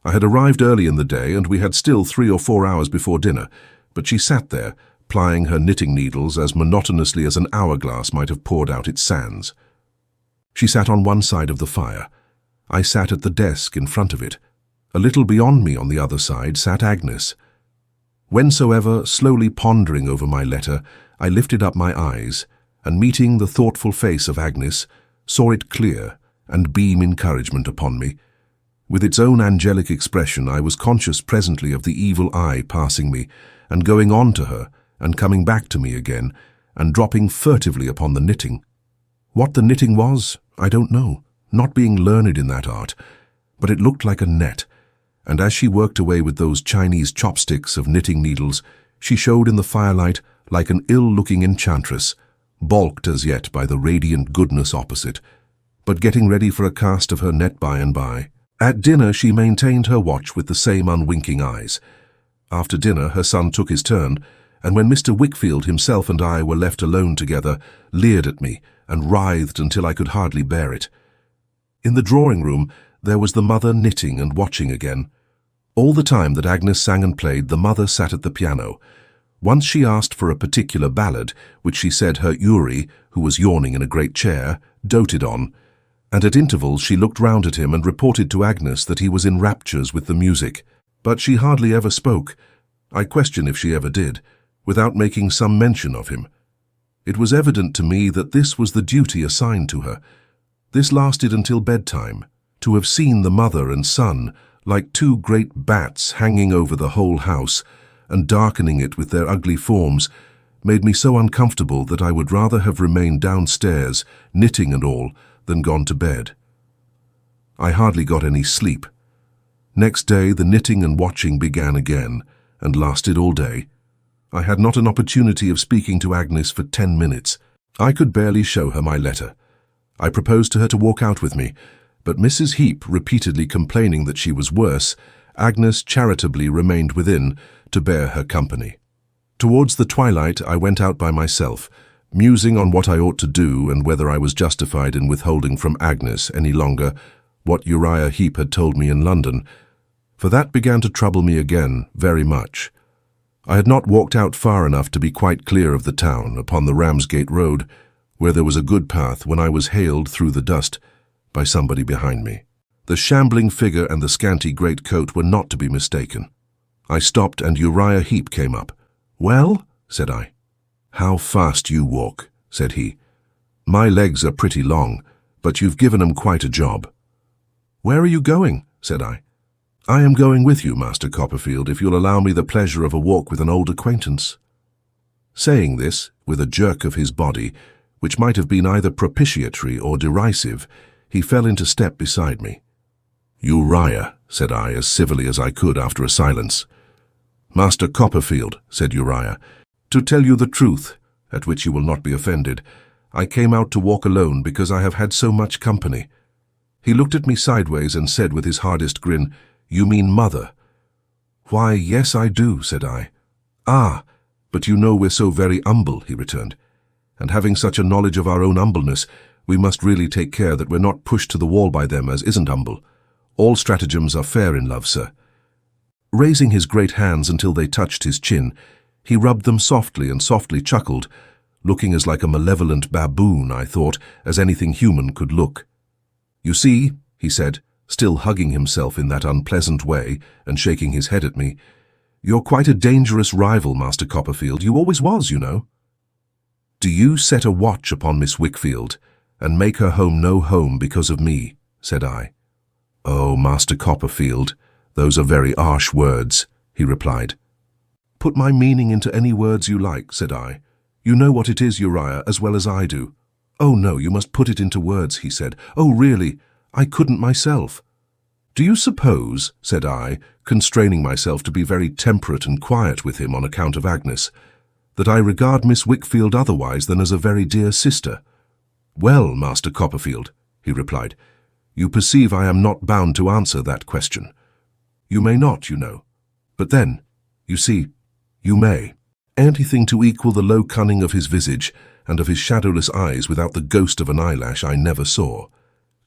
I had arrived early in the day, and we had still 3 or 4 hours before dinner, but she sat there, plying her knitting needles as monotonously as an hourglass might have poured out its sands. She sat on one side of the fire. I sat at the desk in front of it. A little beyond me on the other side sat Agnes. Whensoever, slowly pondering over my letter, I lifted up my eyes, and meeting the thoughtful face of Agnes, saw it clear and beam encouragement upon me. With its own angelic expression, I was conscious presently of the evil eye passing me, and going on to her, and coming back to me again, and dropping furtively upon the knitting. What the knitting was, I don't know, not being learned in that art, but it looked like a net, and as she worked away with those Chinese chopsticks of knitting needles, she showed in the firelight like an ill-looking enchantress, balked as yet by the radiant goodness opposite, but getting ready for a cast of her net by and by. At dinner she maintained her watch with the same unwinking eyes. After dinner her son took his turn, and when Mr. Wickfield himself and I were left alone together, leered at me and writhed until I could hardly bear it. In the drawing-room there was the mother knitting and watching again. All the time that Agnes sang and played, the mother sat at the piano. Once she asked for a particular ballad, which she said her Uri, who was yawning in a great chair, doted on, and at intervals she looked round at him and reported to Agnes that he was in raptures with the music. But she hardly ever spoke, I question if she ever did, without making some mention of him. It was evident to me that this was the duty assigned to her. This lasted until bedtime. To have seen the mother and son, like 2 great bats hanging over the whole house, and darkening it with their ugly forms, made me so uncomfortable that I would rather have remained downstairs, knitting and all, than gone to bed. I hardly got any sleep. Next day the knitting and watching began again, and lasted all day. I had not an opportunity of speaking to Agnes for 10 minutes. I could barely show her my letter. I proposed to her to walk out with me, but Mrs. Heep repeatedly complaining that she was worse, Agnes charitably remained within to bear her company. Towards the twilight I went out by myself, musing on what I ought to do and whether I was justified in withholding from Agnes any longer what Uriah Heep had told me in London, for that began to trouble me again very much. I had not walked out far enough to be quite clear of the town upon the Ramsgate Road, where there was a good path, when I was hailed through the dust by somebody behind me. The shambling figure and the scanty great coat were not to be mistaken. I stopped, and Uriah Heep came up. "Well?" said I. "How fast you walk," said he. "My legs are pretty long, but you've given 'em quite a job." "Where are you going?" said I. "I am going with you, Master Copperfield, if you'll allow me the pleasure of a walk with an old acquaintance." Saying this, with a jerk of his body, which might have been either propitiatory or derisive, he fell into step beside me. "Uriah," said I, as civilly as I could after a silence. "Master Copperfield," said Uriah, "to tell you the truth, at which you will not be offended, I came out to walk alone because I have had so much company." He looked at me sideways and said with his hardest grin, "You mean mother?" "Why, yes, I do," said I. "Ah, but you know we're so very humble," he returned, "and having such a knowledge of our own humbleness, we must really take care that we're not pushed to the wall by them as isn't humble. All stratagems are fair in love, sir." Raising his great hands until they touched his chin, he rubbed them softly and softly chuckled, looking as like a malevolent baboon, I thought, as anything human could look. "You see," he said, still hugging himself in that unpleasant way and shaking his head at me, "you're quite a dangerous rival, Master Copperfield. You always was, you know." "Do you set a watch upon Miss Wickfield, and make her home no home because of me?" said I. "Oh, Master Copperfield, those are very harsh words," he replied. "Put my meaning into any words you like," said I. "You know what it is, Uriah, as well as I do." "Oh, no, you must put it into words," he said. "Oh, really, I couldn't myself." "Do you suppose," said I, constraining myself to be very temperate and quiet with him on account of Agnes, "that I regard Miss Wickfield otherwise than as a very dear sister?" "Well, Master Copperfield," he replied, "you perceive I am not bound to answer that question. You may not, you know, but then, you see, you may." Anything to equal the low cunning of his visage and of his shadowless eyes without the ghost of an eyelash I never saw.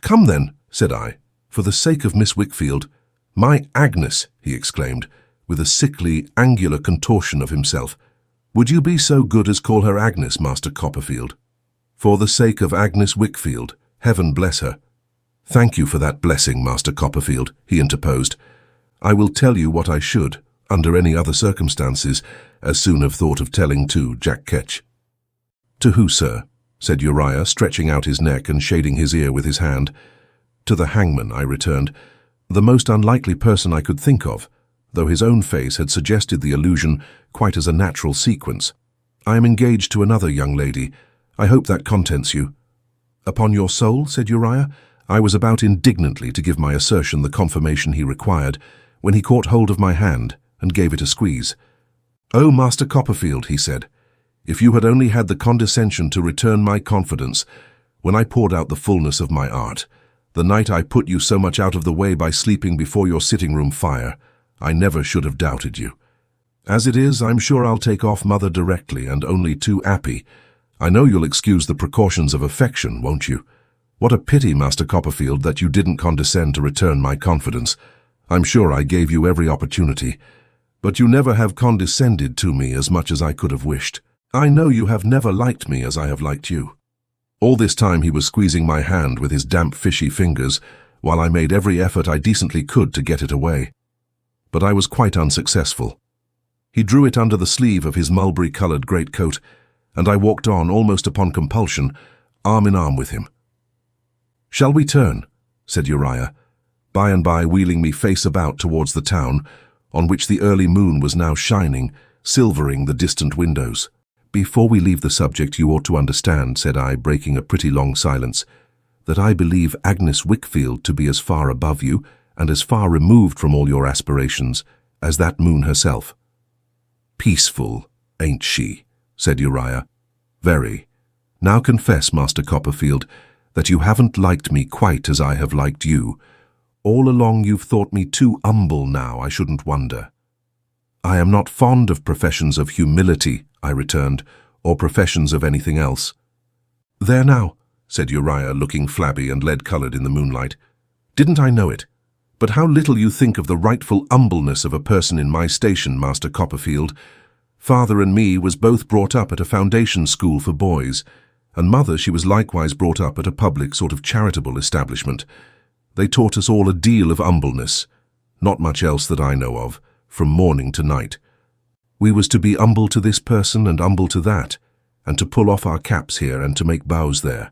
"Come then," said I, For the sake of Miss Wickfield, my Agnes, he exclaimed, with a sickly, angular contortion of himself. Would you be so good as call her Agnes, Master Copperfield? For the sake of Agnes Wickfield, heaven bless her. Thank you for that blessing, Master Copperfield, he interposed. I will tell you what I should, under any other circumstances, as soon have thought of telling to Jack Ketch. To who, sir? Said Uriah, stretching out his neck and shading his ear with his hand. To the hangman, I returned, the most unlikely person I could think of, though his own face had suggested the allusion quite as a natural sequence. I am engaged to another young lady. I hope that contents you. Upon your soul, said Uriah. I was about indignantly to give my assertion the confirmation he required, when he caught hold of my hand and gave it a squeeze. Oh, Master Copperfield, he said, if you had only had the condescension to return my confidence when I poured out the fullness of my art, the night I put you so much out of the way by sleeping before your sitting-room fire, I never should have doubted you. As it is, I'm sure I'll take off Mother directly and only too happy. I know you'll excuse the precautions of affection, won't you? What a pity, Master Copperfield, that you didn't condescend to return my confidence. I'm sure I gave you every opportunity, but you never have condescended to me as much as I could have wished. I know you have never liked me as I have liked you. All this time he was squeezing my hand with his damp, fishy fingers, while I made every effort I decently could to get it away. But I was quite unsuccessful. He drew it under the sleeve of his mulberry-coloured greatcoat, and I walked on almost upon compulsion, arm in arm with him. Shall we turn? Said Uriah, by and by wheeling me face about towards the town, on which the early moon was now shining, silvering the distant windows. Before we leave the subject, you ought to understand, said I, breaking a pretty long silence, that I believe Agnes Wickfield to be as far above you and as far removed from all your aspirations as that moon herself. Peaceful, ain't she? Said Uriah. Very. Now confess, Master Copperfield, that you haven't liked me quite as I have liked you. All along you've thought me too humble now, I shouldn't wonder. I am not fond of professions of humility, I returned, or professions of anything else. There now, said Uriah, looking flabby and lead-coloured in the moonlight. Didn't I know it? But how little you think of the rightful humbleness of a person in my station, Master Copperfield. Father and me was both brought up at a foundation school for boys, and Mother she was likewise brought up at a public sort of charitable establishment. They taught us all a deal of humbleness, not much else that I know of, from morning to night. We was to be humble to this person and humble to that, and to pull off our caps here and to make bows there,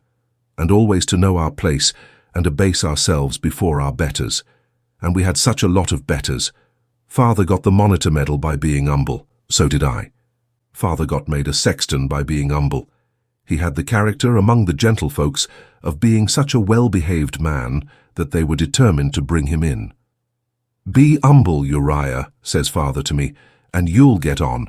and always to know our place and abase ourselves before our betters. And we had such a lot of betters. Father got the Monitor Medal by being humble, so did I. Father got made a sexton by being humble. He had the character among the gentlefolks of being such a well-behaved man that they were determined to bring him in. Be humble, Uriah, says Father to me, and you'll get on.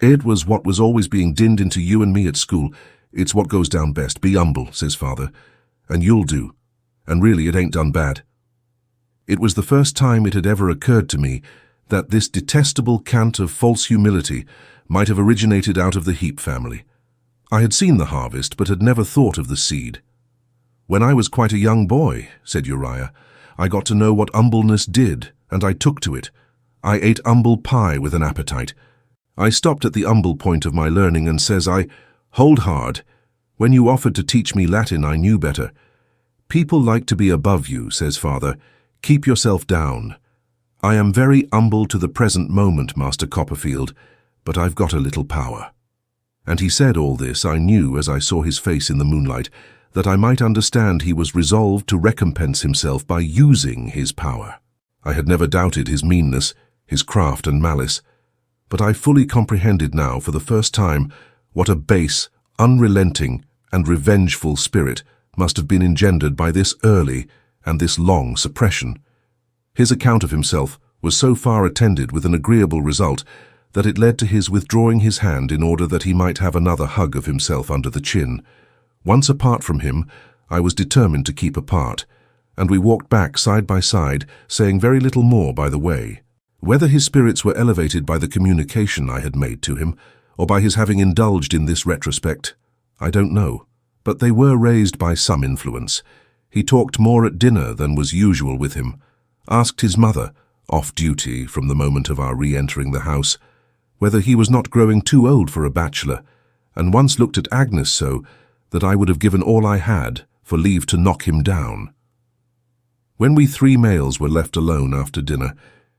It was what was always being dinned into you and me at school. It's what goes down best. Be humble, says Father, and you'll do. And really it ain't done bad. It was the first time it had ever occurred to me that this detestable cant of false humility might have originated out of the Heep family. I had seen the harvest, but had never thought of the seed. When I was quite a young boy, said Uriah, I got to know what humbleness did, and I took to it. I ate humble pie with an appetite. I stopped at the humble point of my learning, and says I, hold hard. When you offered to teach me Latin, I knew better. People like to be above you, says Father. Keep yourself down. I am very humble to the present moment, Master Copperfield, but I've got a little power. And he said all this, I knew, as I saw his face in the moonlight, that I might understand he was resolved to recompense himself by using his power. I had never doubted his meanness, his craft and malice, but I fully comprehended now for the first time what a base, unrelenting, and revengeful spirit must have been engendered by this early and this long suppression. His account of himself was so far attended with an agreeable result that it led to his withdrawing his hand in order that he might have another hug of himself under the chin. Once apart from him, I was determined to keep apart, and we walked back side by side, saying very little more by the way. Whether his spirits were elevated by the communication I had made to him, or by his having indulged in this retrospect, I don't know, but they were raised by some influence. He talked more at dinner than was usual with him, asked his mother, off duty from the moment of our re-entering the house, whether he was not growing too old for a bachelor, and once looked at Agnes so that I would have given all I had for leave to knock him down. When we three males were left alone after dinner,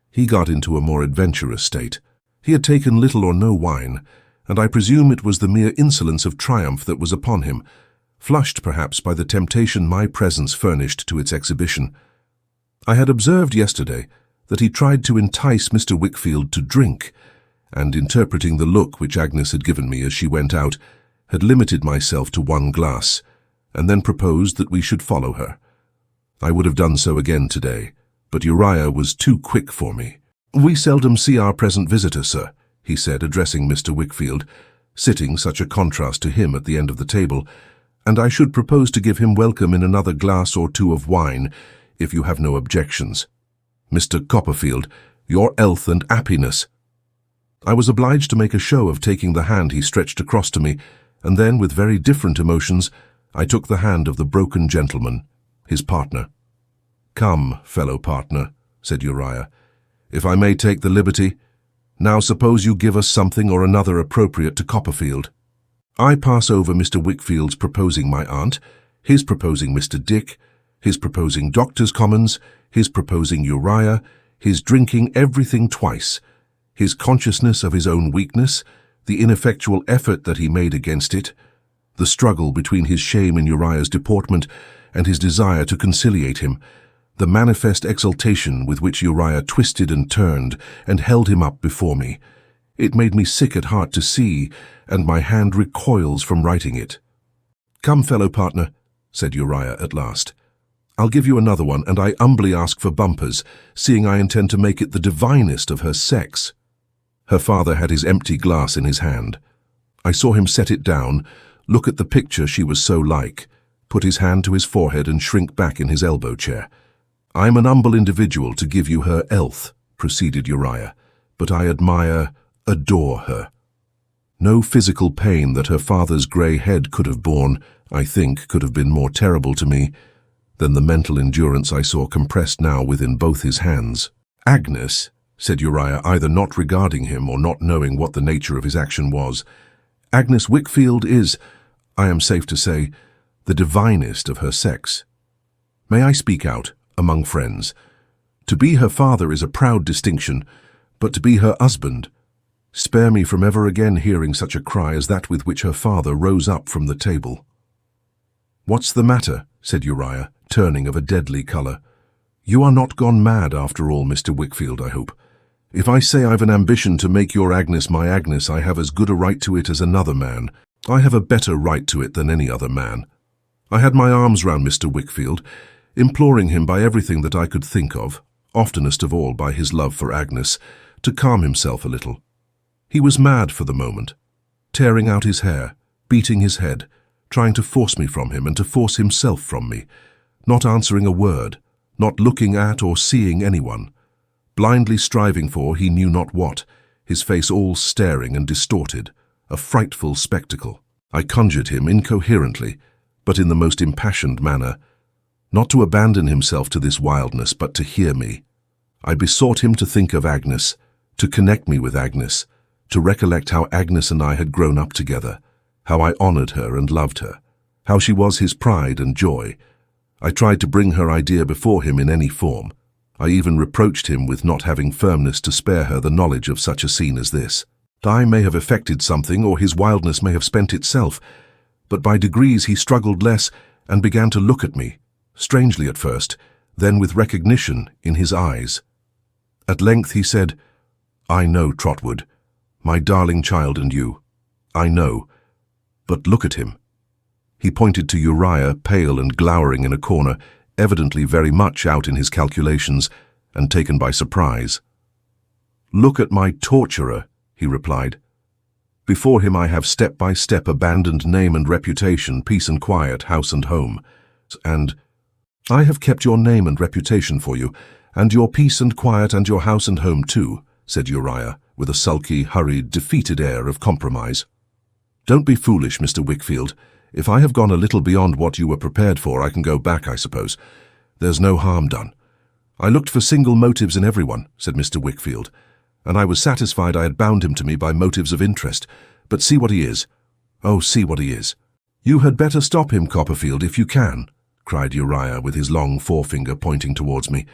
he got into a more adventurous state. He had taken little or no wine, and I presume it was the mere insolence of triumph that was upon him, flushed perhaps by the temptation my presence furnished to its exhibition. I had observed yesterday that he tried to entice Mr. Wickfield to drink, and interpreting the look which Agnes had given me as she went out, had limited myself to 1 glass, and then proposed that we should follow her. I would have done so again today, but Uriah was too quick for me. "We seldom see our present visitor, sir," he said, addressing Mr. Wickfield, sitting such a contrast to him at the end of the table, "and I should propose to give him welcome in another glass or 2 of wine, if you have no objections. Mr. Copperfield, your health and happiness." I was obliged to make a show of taking the hand he stretched across to me, and then, with very different emotions, I took the hand of the broken gentleman, his partner. "Come, fellow partner," said Uriah, "if I may take the liberty. Now suppose you give us something or another appropriate to Copperfield. I pass over Mr. Wickfield's proposing my aunt, his proposing Mr. Dick, his proposing Doctor's Commons, his proposing Uriah, his drinking everything twice, his consciousness of his own weakness, the ineffectual effort that he made against it, the struggle between his shame in Uriah's deportment and his desire to conciliate him, the manifest exultation with which Uriah twisted and turned and held him up before me. It made me sick at heart to see, and my hand recoils from writing it. "Come, fellow partner," said Uriah at last. "I'll give you another one, and I humbly ask for bumpers, seeing I intend to make it the divinest of her sex." Her father had his empty glass in his hand. I saw him set it down, look at the picture she was so like, put his hand to his forehead and shrink back in his elbow chair. "I'm an humble individual to give you her health," proceeded Uriah, "but I adore her. No physical pain that her father's grey head could have borne, I think, could have been more terrible to me than the mental endurance I saw compressed now within both his hands." "Agnes," said Uriah, either not regarding him or not knowing what the nature of his action was, "Agnes Wickfield is, I am safe to say, the divinest of her sex. May I speak out, among friends? To be her father is a proud distinction, but to be her husband, spare me from ever again hearing such a cry as that with which her father rose up from the table." "What's the matter?" said Uriah, turning of a deadly colour. "You are not gone mad after all, Mr. Wickfield, I hope. If I say I've an ambition to make your Agnes my Agnes, I have as good a right to it as another man. I have a better right to it than any other man. I had my arms round Mr. Wickfield, imploring him by everything that I could think of, oftenest of all by his love for Agnes, to calm himself a little. He was mad for the moment, tearing out his hair, beating his head, trying to force me from him and to force himself from me, not answering a word, not looking at or seeing anyone, blindly striving for he knew not what, his face all staring and distorted, a frightful spectacle. I conjured him incoherently, but in the most impassioned manner, not to abandon himself to this wildness, but to hear me. I besought him to think of Agnes, to connect me with Agnes, to recollect how Agnes and I had grown up together, how I honoured her and loved her, how she was his pride and joy. I tried to bring her idea before him in any form. I even reproached him with not having firmness to spare her the knowledge of such a scene as this. I may have effected something, or his wildness may have spent itself, but by degrees he struggled less and began to look at me, strangely at first, then with recognition in his eyes. At length he said, "I know, Trotwood, my darling child and you. I know. But look at him." He pointed to Uriah, pale and glowering in a corner, evidently very much out in his calculations and taken by surprise. "Look at my torturer," he replied. "Before him I have step by step abandoned name and reputation, peace and quiet, house and home. And I have kept your name and reputation for you, and your peace and quiet and your house and home too," said Uriah, with a sulky, hurried, defeated air of compromise. "Don't be foolish, Mr. Wickfield. If I have gone a little beyond what you were prepared for, I can go back, I suppose. There's no harm done. I looked for single motives in everyone, said Mr. Wickfield, and I was satisfied I had bound him to me by motives of interest. But see what he is. Oh, see what he is. You had better stop him, Copperfield, if you can, cried Uriah with his long forefinger pointing towards me.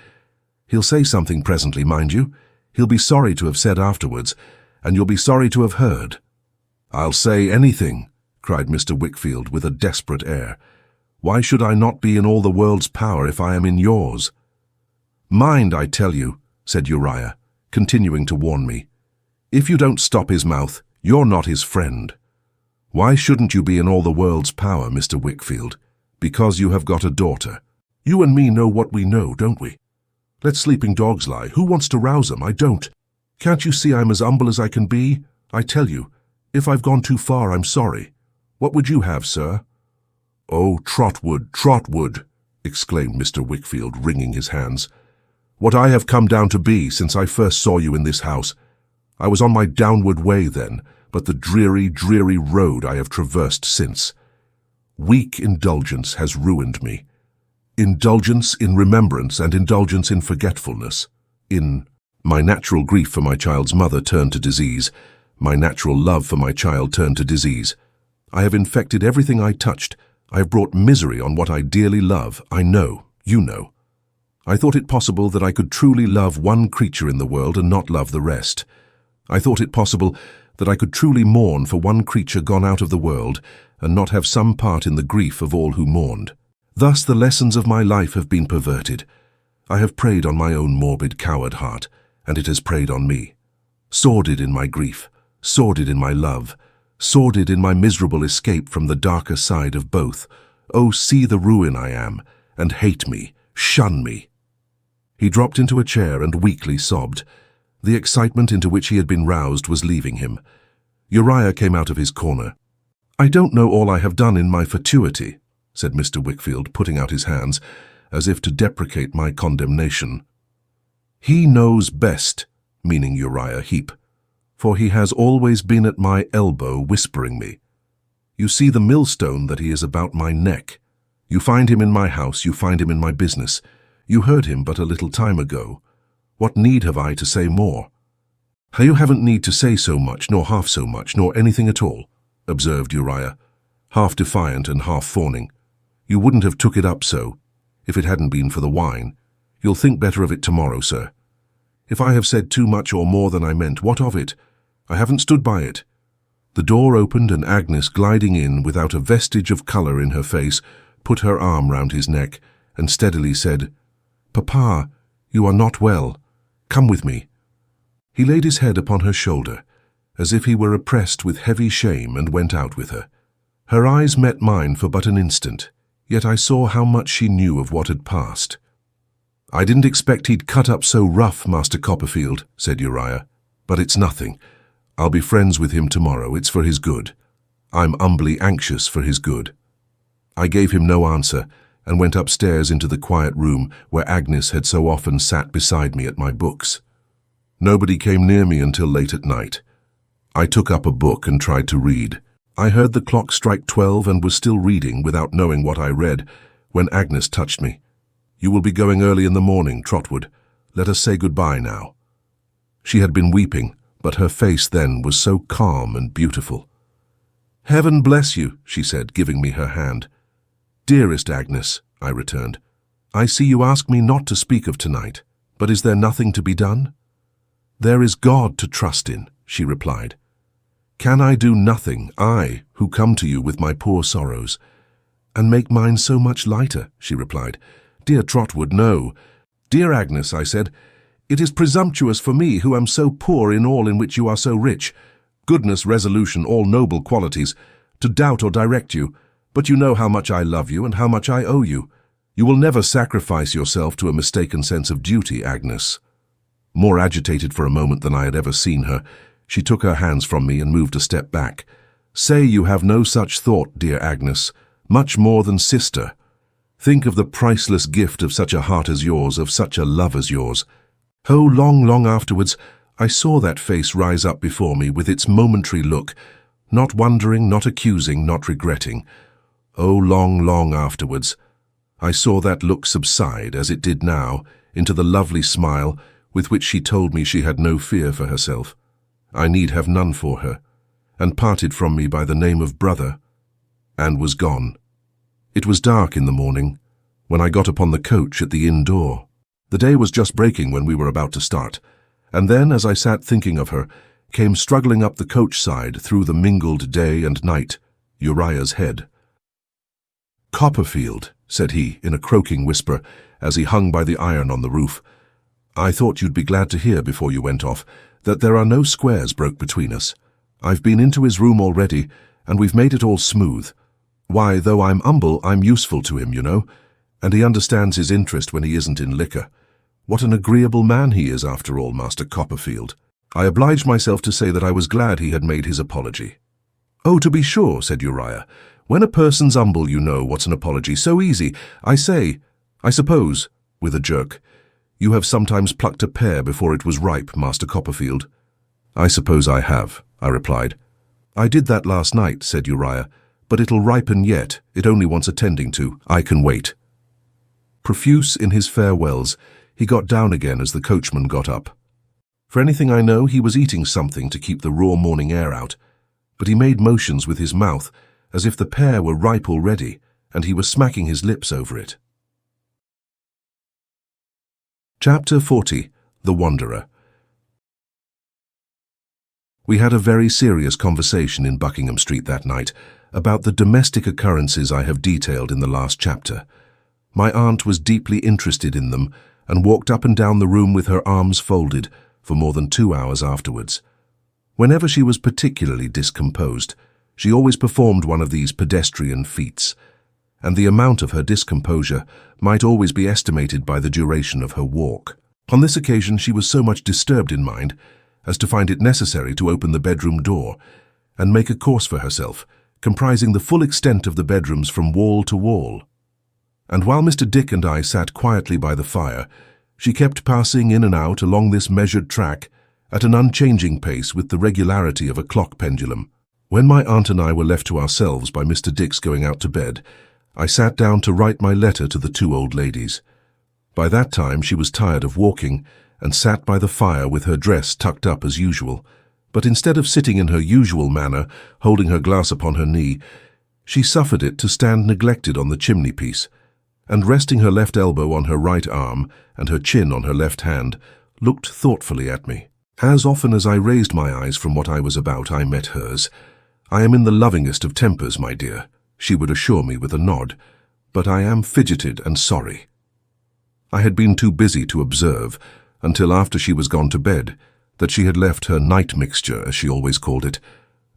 He'll say something presently, mind you. He'll be sorry to have said afterwards, and you'll be sorry to have heard. I'll say anything, cried Mr. Wickfield with a desperate air. Why should I not be in all the world's power if I am in yours? Mind, I tell you, said Uriah, continuing to warn me. If you don't stop his mouth, you're not his friend. Why shouldn't you be in all the world's power, Mr. Wickfield? Because you have got a daughter. You and me know what we know, don't we? Let sleeping dogs lie. Who wants to rouse them? I don't. Can't you see I'm as humble as I can be? I tell you, if I've gone too far, I'm sorry. What would you have, sir? Oh, Trotwood, Trotwood, exclaimed Mr. Wickfield, wringing his hands. What I have come down to be since I first saw you in this house. I was on my downward way then, but the dreary, dreary road I have traversed since. Weak indulgence has ruined me. Indulgence in remembrance and indulgence in forgetfulness. My natural grief for my child's mother turned to disease. My natural love for my child turned to disease. I have infected everything I touched. I have brought misery on what I dearly love. I know, you know. I thought it possible that I could truly love one creature in the world and not love the rest. I thought it possible that I could truly mourn for one creature gone out of the world and not have some part in the grief of all who mourned. Thus the lessons of my life have been perverted. I have preyed on my own morbid, coward heart, and it has preyed on me. Sordid in my grief, sordid in my love, sordid in my miserable escape from the darker side of both. Oh, see the ruin I am, and hate me, shun me. He dropped into a chair and weakly sobbed. The excitement into which he had been roused was leaving him. Uriah came out of his corner. I don't know all I have done in my fatuity, said Mr. Wickfield, putting out his hands, as if to deprecate my condemnation. He knows best, meaning Uriah Heep, for he has always been at my elbow whispering me. You see the millstone that he is about my neck. You find him in my house, you find him in my business. You heard him but a little time ago. What need have I to say more? You haven't need to say so much, nor half so much, nor anything at all, observed Uriah, half defiant and half fawning. You wouldn't have took it up so, if it hadn't been for the wine. You'll think better of it tomorrow, sir. If I have said too much or more than I meant, what of it? I haven't stood by it. The door opened and Agnes, gliding in without a vestige of colour in her face, put her arm round his neck and steadily said, Papa, you are not well. Come with me. He laid his head upon her shoulder, as if he were oppressed with heavy shame, and went out with her. Her eyes met mine for but an instant, yet I saw how much she knew of what had passed. I didn't expect he'd cut up so rough, Master Copperfield, said Uriah, but it's nothing. I'll be friends with him tomorrow. It's for his good. I'm humbly anxious for his good. I gave him no answer, and went upstairs into the quiet room where Agnes had so often sat beside me at my books. Nobody came near me until late at night. I took up a book and tried to read. I heard the clock strike 12 and was still reading without knowing what I read when Agnes touched me. You will be going early in the morning, Trotwood. Let us say goodbye now. She had been weeping, but her face then was so calm and beautiful. Heaven bless you, she said, giving me her hand. Dearest Agnes, I returned, I see you ask me not to speak of tonight, but is there nothing to be done? There is God to trust in, she replied. Can I do nothing, I, who come to you with my poor sorrows? And make mine so much lighter, she replied. Dear Trotwood, no. Dear Agnes, I said, it is presumptuous for me, who am so poor in all in which you are so rich, goodness, resolution, all noble qualities, to doubt or direct you. But you know how much I love you and how much I owe you. You will never sacrifice yourself to a mistaken sense of duty, Agnes. More agitated for a moment than I had ever seen her, she took her hands from me and moved a step back. Say you have no such thought, dear Agnes, much more than sister. Think of the priceless gift of such a heart as yours, of such a love as yours. Oh, long, long afterwards, I saw that face rise up before me with its momentary look, not wondering, not accusing, not regretting, Oh, long, long afterwards, I saw that look subside, as it did now, into the lovely smile with which she told me she had no fear for herself. I need have none for her, and parted from me by the name of brother, and was gone. It was dark in the morning when I got upon the coach at the inn door. The day was just breaking when we were about to start, and then, as I sat thinking of her, came struggling up the coach side through the mingled day and night Uriah's head. "Copperfield," said he in a croaking whisper as he hung by the iron on the roof, "I thought you'd be glad to hear before you went off that there are no squares broke between us. I've been into his room already, and we've made it all smooth. Why, though I'm humble, I'm useful to him, you know, and he understands his interest when he isn't in liquor. What an agreeable man he is, after all, Master Copperfield." I obliged myself to say that I was glad he had made his apology. "Oh, to be sure," said Uriah. "When a person's humble, you know, what's an apology? So easy. I suppose," with a jerk, "you have sometimes plucked a pear before it was ripe, Master Copperfield." "I suppose I have," I replied. "I did that last night," said Uriah, "but it'll ripen yet. It only wants attending to. I can wait." Profuse in his farewells, he got down again as the coachman got up. For anything I know, he was eating something to keep the raw morning air out, but he made motions with his mouth as if the pear were ripe already, and he was smacking his lips over it. Chapter 40. The Wanderer. We had a very serious conversation in Buckingham Street that night about the domestic occurrences I have detailed in the last chapter. My aunt was deeply interested in them and walked up and down the room with her arms folded for more than 2 hours afterwards. Whenever she was particularly discomposed, she always performed one of these pedestrian feats, and the amount of her discomposure might always be estimated by the duration of her walk. On this occasion she was so much disturbed in mind as to find it necessary to open the bedroom door and make a course for herself, comprising the full extent of the bedrooms from wall to wall. And while Mr. Dick and I sat quietly by the fire, she kept passing in and out along this measured track at an unchanging pace with the regularity of a clock pendulum. When my aunt and I were left to ourselves by Mr. Dick's going out to bed, I sat down to write my letter to the two old ladies. By that time she was tired of walking and sat by the fire with her dress tucked up as usual, but instead of sitting in her usual manner, holding her glass upon her knee, she suffered it to stand neglected on the chimney-piece, and resting her left elbow on her right arm and her chin on her left hand, looked thoughtfully at me. As often as I raised my eyes from what I was about, I met hers. "I am in the lovingest of tempers, my dear," she would assure me with a nod, "but I am fidgeted and sorry." I had been too busy to observe, until after she was gone to bed, that she had left her night mixture, as she always called it,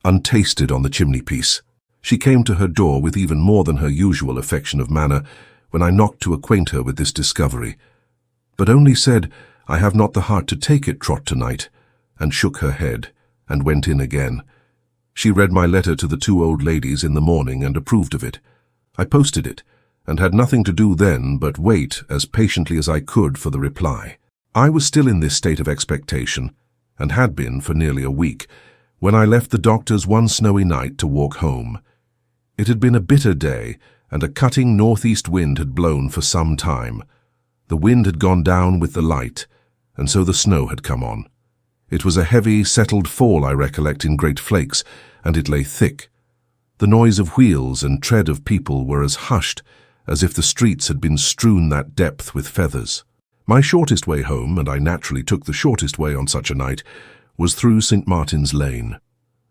untasted on the chimney-piece. She came to her door with even more than her usual affection of manner when I knocked to acquaint her with this discovery, but only said, "I have not the heart to take it, Trot, tonight," and shook her head, and went in again. She read my letter to the two old ladies in the morning and approved of it. I posted it, and had nothing to do then but wait as patiently as I could for the reply. I was still in this state of expectation, and had been for nearly a week, when I left the doctor's one snowy night to walk home. It had been a bitter day, and a cutting northeast wind had blown for some time. The wind had gone down with the light, and so the snow had come on. It was a heavy, settled fall, I recollect, in great flakes, and it lay thick. The noise of wheels and tread of people were as hushed as if the streets had been strewn that depth with feathers. My shortest way home, and I naturally took the shortest way on such a night, was through St. Martin's Lane.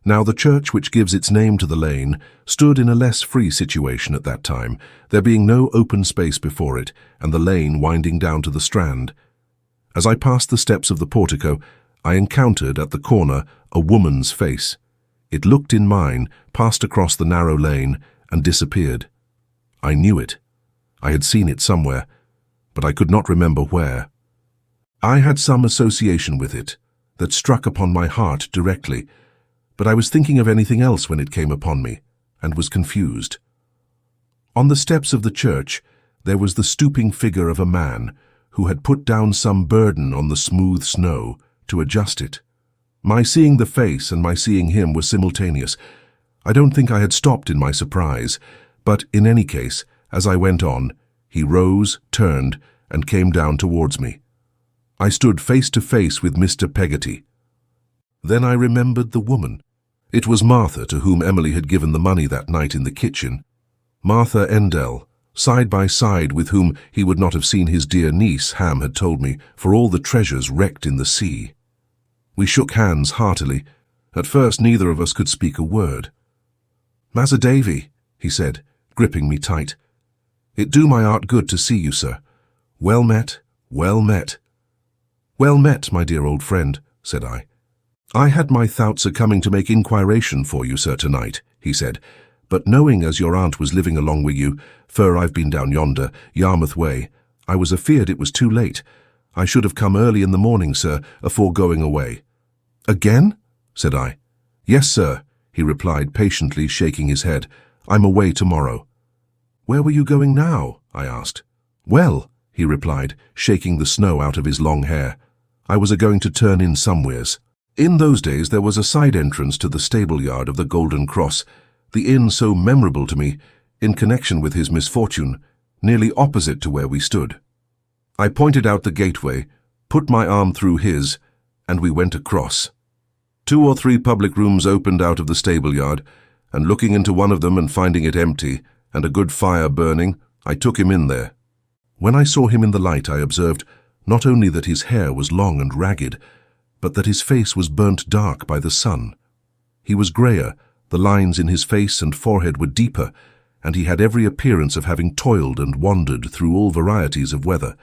Now the church which gives its name to the lane stood in a less free situation at that time, there being no open space before it, and the lane winding down to the Strand. As I passed the steps of the portico, I encountered at the corner a woman's face. It looked in mine, passed across the narrow lane, and disappeared. I knew it. I had seen it somewhere, but I could not remember where. I had some association with it that struck upon my heart directly, but I was thinking of anything else when it came upon me, and was confused. On the steps of the church there was the stooping figure of a man who had put down some burden on the smooth snow to adjust it. My seeing the face and my seeing him were simultaneous. I don't think I had stopped in my surprise, But in any case, as I went on, he rose, turned, and came down towards me. I stood face to face with Mr. Peggotty. Then I remembered the woman. It was Martha to whom Emily had given the money that night in the kitchen. Martha Endell, side by side with whom he would not have seen his dear niece, Ham had told me, for all the treasures wrecked in the sea. We shook hands heartily. At first neither of us could speak a word. "Massa Davy," he said, gripping me tight. "It do my heart good to see you, sir. Well met, well met." "Well met, my dear old friend," said I. "I had my thoughts a coming to make inquiration for you, sir, tonight," he said, "but knowing as your aunt was living along with you, for I've been down yonder, Yarmouth way, I was afeard it was too late. I should have come early in the morning, sir, afore going away." "Again?" said I. "Yes, sir," he replied patiently, shaking his head. "I'm away tomorrow." "Where were you going now?" I asked. "Well," he replied, shaking the snow out of his long hair, "I was a-going to turn in somewheres. In those days there was a side entrance to the stable-yard of the Golden Cross, the inn so memorable to me, in connection with his misfortune, nearly opposite to where we stood. I pointed out the gateway, put my arm through his, and we went across. 2 or 3 public rooms opened out of the stable-yard, and looking into one of them and finding it empty, and a good fire burning, I took him in there. When I saw him in the light, I observed not only that his hair was long and ragged, but that his face was burnt dark by the sun. He was greyer, the lines in his face and forehead were deeper, and he had every appearance of having toiled and wandered through all varieties of weather.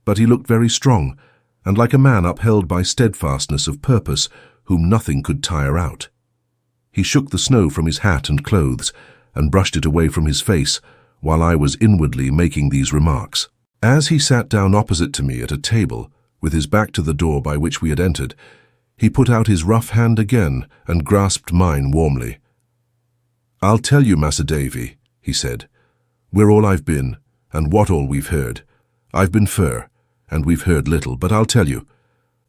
But he looked very strong, and like a man upheld by steadfastness of purpose, whom nothing could tire out. He shook the snow from his hat and clothes, and brushed it away from his face, while I was inwardly making these remarks. As he sat down opposite to me at a table, with his back to the door by which we had entered, he put out his rough hand again and grasped mine warmly. "I'll tell you, Massa Davy," he said. "We're all I've been, and what all we've heard. I've been fur, and we've heard little, but I'll tell you.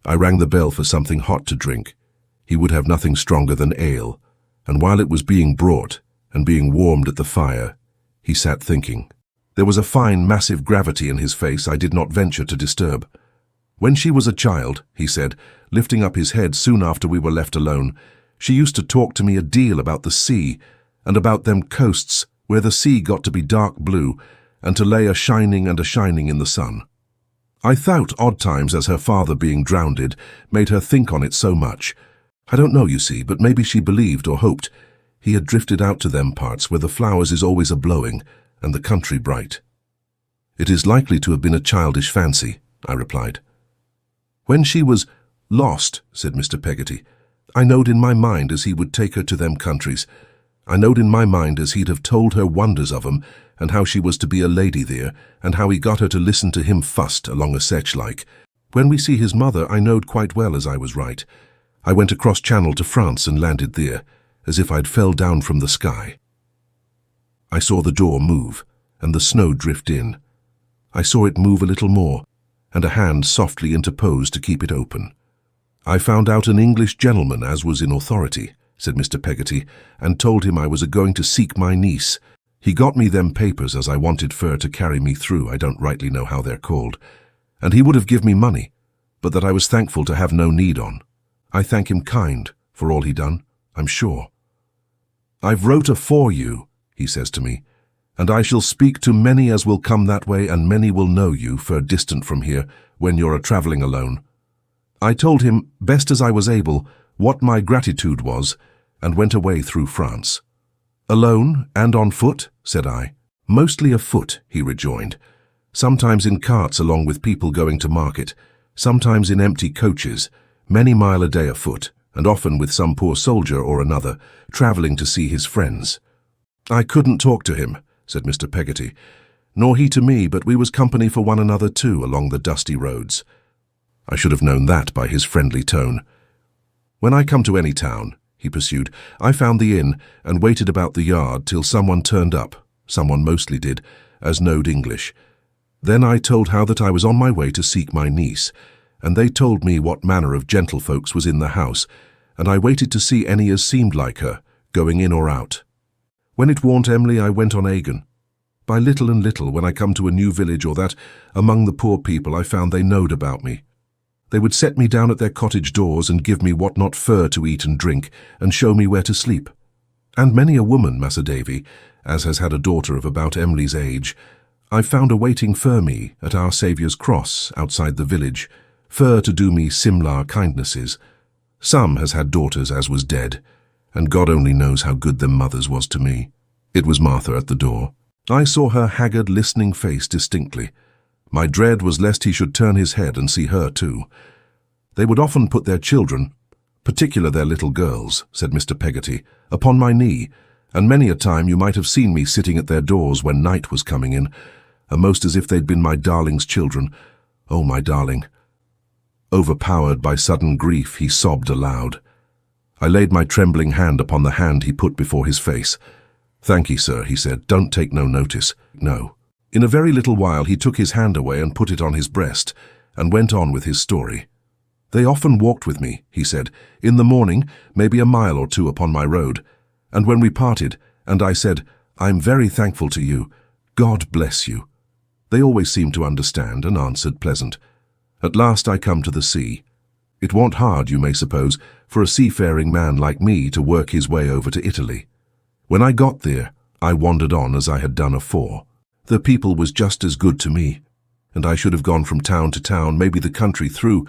I rang the bell for something hot to drink. He would have nothing stronger than ale, and while it was being brought, and being warmed at the fire, he sat thinking. There was a fine, massive gravity in his face I did not venture to disturb. When she was a child, he said, lifting up his head soon after we were left alone, she used to talk to me a deal about the sea, and about them coasts where the sea got to be dark blue, and to lay a-shining and a-shining in the sun. I thought odd times as her father being drowned made her think on it so much. I don't know, you see, but maybe she believed or hoped he had drifted out to them parts where the flowers is always a-blowing, and the country bright. It is likely to have been a childish fancy, I replied. When she was lost, said Mr. Peggotty, I knowed in my mind as he would take her to them countries. I knowed in my mind as he'd have told her wonders of 'em, and how she was to be a lady there, and how he got her to listen to him fussed along a setch like. When we see his mother, I knowed quite well as I was right. I went across channel to France and landed there, as if I'd fell down from the sky. I saw the door move, and the snow drift in. I saw it move a little more, and a hand softly interposed to keep it open. I found out an English gentleman as was in authority, said Mr. Peggotty, and told him I was a-going to seek my niece. He got me them papers as I wanted fur to carry me through, I don't rightly know how they're called, and he would have give me money, but that I was thankful to have no need on. I thank him kind for all he done, I'm sure. I've wrote afore you, he says to me, and I shall speak to many as will come that way, and many will know you, fur distant from here, when you're a-travelling alone. I told him, best as I was able, what my gratitude was, and went away through France. Alone and on foot, said I. Mostly afoot, he rejoined. Sometimes in carts along with people going to market, sometimes in empty coaches, many mile a day afoot, and often with some poor soldier or another, travelling to see his friends. I couldn't talk to him, said Mr. Peggotty, nor he to me, but we was company for one another too along the dusty roads. I should have known that by his friendly tone. When I come to any town, he pursued, I found the inn and waited about the yard till someone turned up, someone mostly did, as knowed English. Then I told how that I was on my way to seek my niece, and they told me what manner of gentlefolks was in the house, and I waited to see any as seemed like her, going in or out. When it warn't Emily, I went on Agan. By little and little, when I come to a new village or that, among the poor people, I found they knowed about me. They would set me down at their cottage doors and give me what not fur to eat and drink, and show me where to sleep. And many a woman, Massa Davy, as has had a daughter of about Emily's age, I've found awaiting for me at our Saviour's cross outside the village, fur to do me simlar kindnesses. Some has had daughters as was dead, and God only knows how good them mothers was to me. It was Martha at the door. I saw her haggard, listening face distinctly. My dread was lest he should turn his head and see her too. They would often put their children, particular their little girls, said Mr. Peggotty, upon my knee, and many a time you might have seen me sitting at their doors when night was coming in, a'most as if they'd been my darling's children. Oh, my darling. Overpowered by sudden grief, he sobbed aloud. I laid my trembling hand upon the hand he put before his face. "Thank ye, sir," he said. "Don't take no notice." No. In a very little while he took his hand away and put it on his breast, and went on with his story. "They often walked with me," he said, "in the morning, maybe a mile or two upon my road. And when we parted, and I said, 'I'm very thankful to you. God bless you,' they always seemed to understand and answered pleasant. At last I come to the sea. It warn't hard, you may suppose, for a seafaring man like me to work his way over to Italy. When I got there, I wandered on as I had done afore. The people was just as good to me, and I should have gone from town to town, maybe the country through,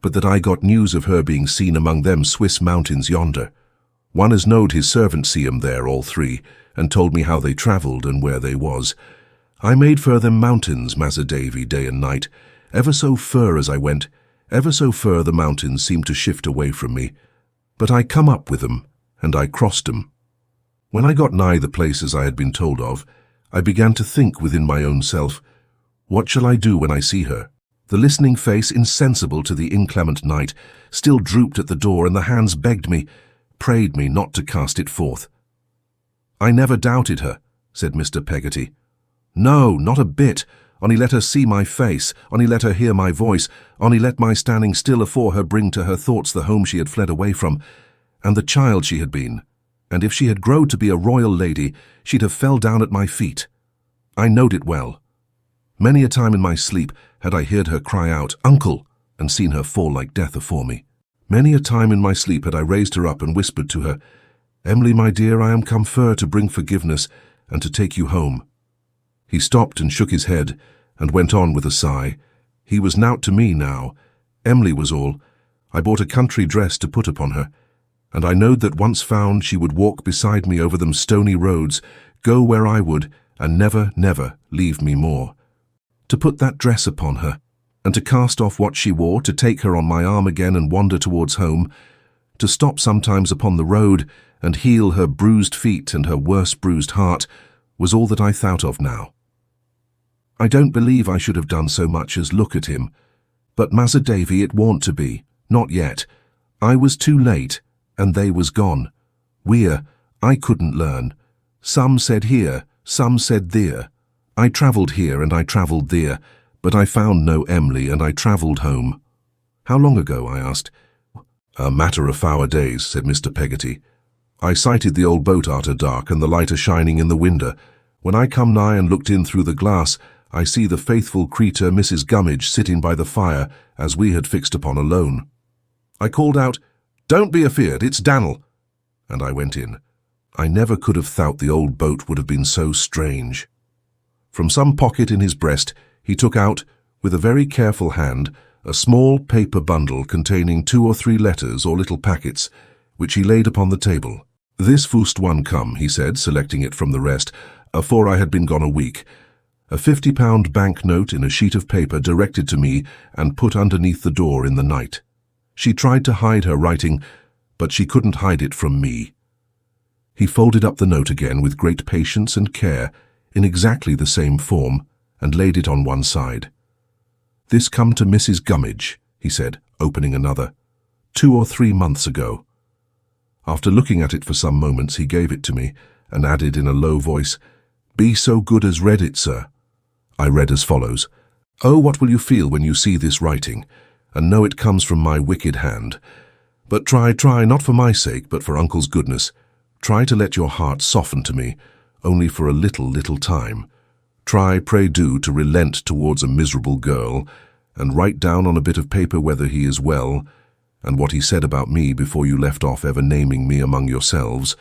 but that I got news of her being seen among them Swiss mountains yonder. One as knowed his servant see 'em there, all three, and told me how they travelled and where they was. I made for them mountains, Massa Davy, day and night. Ever so fur as I went, ever so fur the mountains seemed to shift away from me. But I come up with 'em, and I crossed 'em. When I got nigh the places I had been told of, I began to think within my own self, what shall I do when I see her? The listening face, insensible to the inclement night, still drooped at the door, and the hands begged me, prayed me not to cast it forth. "I never doubted her," said Mr. Peggotty. "No, not a bit. Only let her see my face, only let her hear my voice, only let my standing still afore her bring to her thoughts the home she had fled away from, and the child she had been. And if she had growed to be a royal lady, she'd have fell down at my feet. I knowed it well. Many a time in my sleep had I heard her cry out, 'Uncle,' and seen her fall like death afore me. Many a time in my sleep had I raised her up and whispered to her, 'Emily, my dear, I am come fur to bring forgiveness and to take you home.'" He stopped and shook his head, and went on with a sigh. "He was nowt to me now. Emily was all. I bought a country dress to put upon her, and I knowed that once found she would walk beside me over them stony roads, go where I would, and never, never leave me more. To put that dress upon her, and to cast off what she wore, to take her on my arm again and wander towards home, to stop sometimes upon the road and heal her bruised feet and her worse bruised heart, was all that I thought of now. I don't believe I should have done so much as look at him, but Massa Davy, it warn't to be, not yet. I was too late, and they was gone. I couldn't learn. Some said here, some said there. I travelled here and I travelled there, but I found no Emily, and I travelled home." "How long ago?" I asked. "A matter of 4 days," said Mr. Peggotty. "I sighted the old boat arter dark, and the light a-shining in the window. When I come nigh and looked in through the glass, I see the faithful creatur Mrs. Gummidge sitting by the fire, as we had fixed upon alone. I called out, 'Don't be afeard, it's Dan'l,' and I went in. I never could have thought the old boat would have been so strange." From some pocket in his breast he took out, with a very careful hand, a small paper bundle containing 2 or 3 letters or little packets, which he laid upon the table. "This fust one come," he said, selecting it from the rest, "afore I had been gone a week. A £50 bank note in a sheet of paper directed to me and put underneath the door in the night. She tried to hide her writing, but she couldn't hide it from me." He folded up the note again with great patience and care, in exactly the same form, and laid it on one side. "This come to Mrs. Gummidge," he said, opening another, 2 or 3 months ago." After looking at it for some moments, he gave it to me, and added in a low voice, "Be so good as read it, sir." I read as follows: "Oh, what will you feel when you see this writing, and know it comes from my wicked hand? But try, not for my sake, but for Uncle's goodness, try to let your heart soften to me, only for a little time. Try, pray do, to relent towards a miserable girl, and write down on a bit of paper whether he is well, and what he said about me before you left off ever naming me among yourselves,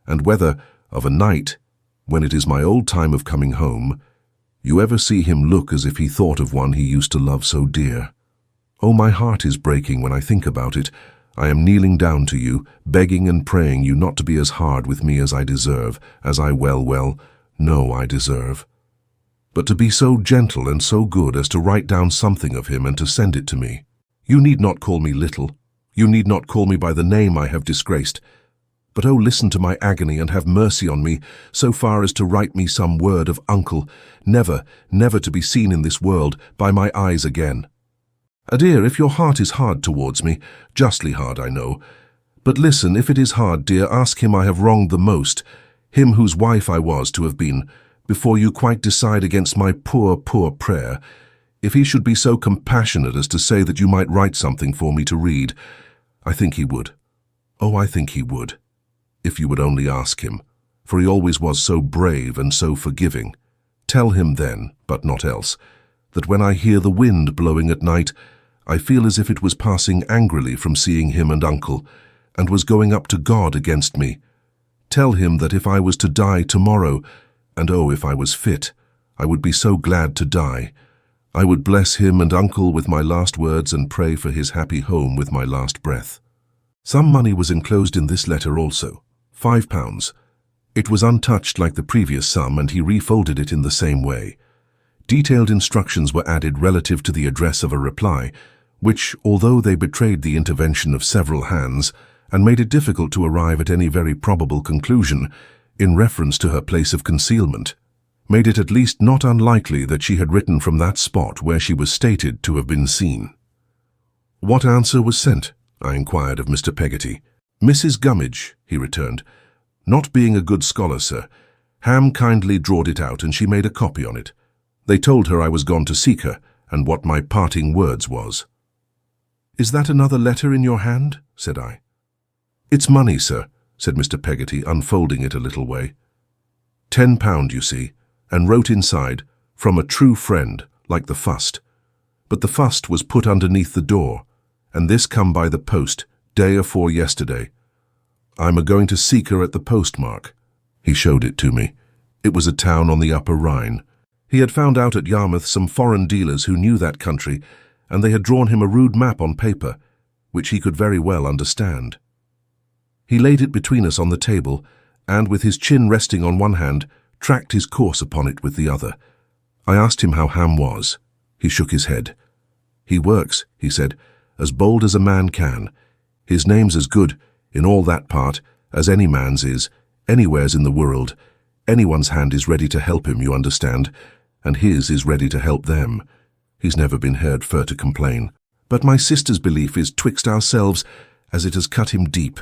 and whether, of a night, when it is my old time of coming home, you ever see him look as if he thought of one he used to love so dear. Oh, my heart is breaking when I think about it. I am kneeling down to you, begging and praying you not to be as hard with me as I deserve, as I well know I deserve, but to be so gentle and so good as to write down something of him and to send it to me. You need not call me little. You need not call me by the name I have disgraced. But oh, listen to my agony and have mercy on me, so far as to write me some word of uncle, never to be seen in this world by my eyes again. Dear, if your heart is hard towards me, justly hard, I know. But listen, if it is hard, dear, ask him I have wronged the most, him whose wife I was to have been, before you quite decide against my poor prayer, if he should be so compassionate as to say that you might write something for me to read. I think he would. Oh, I think he would. If you would only ask him, for he always was so brave and so forgiving. Tell him then, but not else, that when I hear the wind blowing at night, I feel as if it was passing angrily from seeing him and uncle, and was going up to God against me. Tell him that if I was to die tomorrow, and oh, if I was fit, I would be so glad to die. I would bless him and uncle with my last words and pray for his happy home with my last breath. Some money was enclosed in this letter also, £5. It was untouched like the previous sum, and he refolded it in the same way. Detailed instructions were added relative to the address of a reply, which, although they betrayed the intervention of several hands, and made it difficult to arrive at any very probable conclusion, in reference to her place of concealment, made it at least not unlikely that she had written from that spot where she was stated to have been seen. What answer was sent? I inquired of Mr. Peggotty. Mrs. Gummidge, he returned. Not being a good scholar, sir, Ham kindly drawed it out and she made a copy on it. They told her I was gone to seek her, and what my parting words was. Is that another letter in your hand? Said I. It's money, sir, said Mr. Peggotty, unfolding it a little way. £10, you see, and wrote inside, from a true friend, like the fust. But the fust was put underneath the door, and this come by the post, day afore yesterday. I'm a-going to seek her at the postmark. He showed it to me. It was a town on the Upper Rhine. He had found out at Yarmouth some foreign dealers who knew that country, and they had drawn him a rude map on paper, which he could very well understand. He laid it between us on the table, and with his chin resting on one hand, tracked his course upon it with the other. I asked him how Ham was. He shook his head. He works, he said, as bold as a man can. His name's as good, in all that part, as any man's is, anywheres in the world. Anyone's hand is ready to help him, you understand, and his is ready to help them. He's never been heard fur to complain. But my sister's belief is twixt ourselves, as it has cut him deep.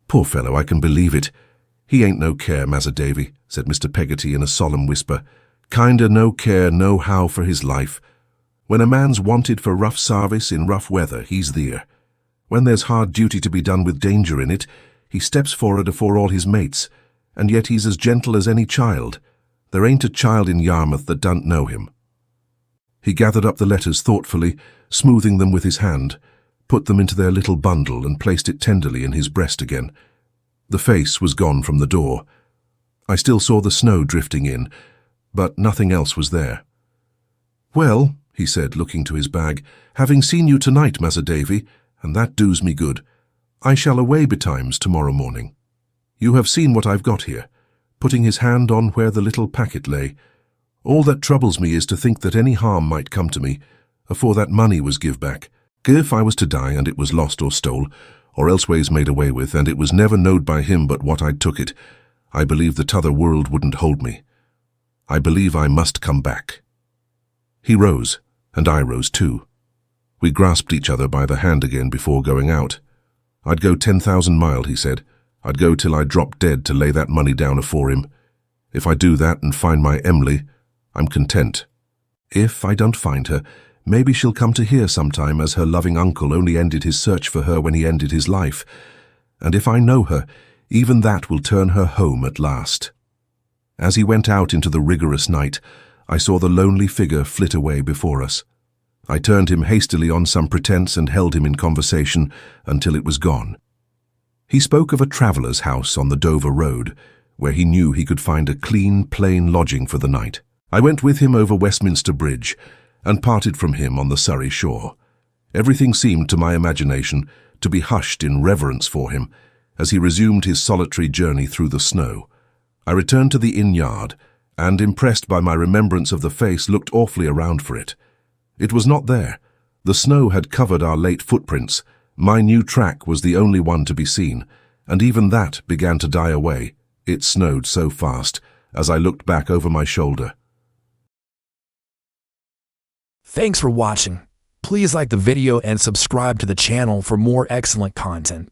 Poor fellow, I can believe it. He ain't no care, Massa Davy, said Mr. Peggotty in a solemn whisper. Kinder no care, no how for his life. When a man's wanted for rough sarvice in rough weather, he's there. When there's hard duty to be done with danger in it, he steps for'ard afore all his mates, and yet he's as gentle as any child. There ain't a child in Yarmouth that don't know him. He gathered up the letters thoughtfully, smoothing them with his hand, put them into their little bundle and placed it tenderly in his breast again. The face was gone from the door. I still saw the snow drifting in, but nothing else was there. Well, he said, looking to his bag, having seen you tonight, Massa Davy, and that does me good, I shall away betimes tomorrow morning. You have seen what I've got here, putting his hand on where the little packet lay. All that troubles me is to think that any harm might come to me, afore that money was give back. If I was to die and it was lost or stole, or elseways made away with, and it was never knowed by him but what I'd took it, I believe the t'other world wouldn't hold me. I believe I must come back. He rose, and I rose too. We grasped each other by the hand again before going out. I'd go 10,000 mile, he said. I'd go till I dropped dead to lay that money down afore him. If I do that and find my Em'ly, I'm content. If I don't find her, maybe she'll come to here sometime, as her loving uncle only ended his search for her when he ended his life. And if I know her, even that will turn her home at last. As he went out into the rigorous night, I saw the lonely figure flit away before us. I turned him hastily on some pretense and held him in conversation until it was gone. He spoke of a traveller's house on the Dover Road, where he knew he could find a clean, plain lodging for the night. I went with him over Westminster Bridge and parted from him on the Surrey shore. Everything seemed to my imagination to be hushed in reverence for him as he resumed his solitary journey through the snow. I returned to the inn yard and, impressed by my remembrance of the face, looked awfully around for it. It was not there. The snow had covered our late footprints. My new track was the only one to be seen, and even that began to die away. It snowed so fast as I looked back over my shoulder. Thanks for watching. Please like the video and subscribe to the channel for more excellent content.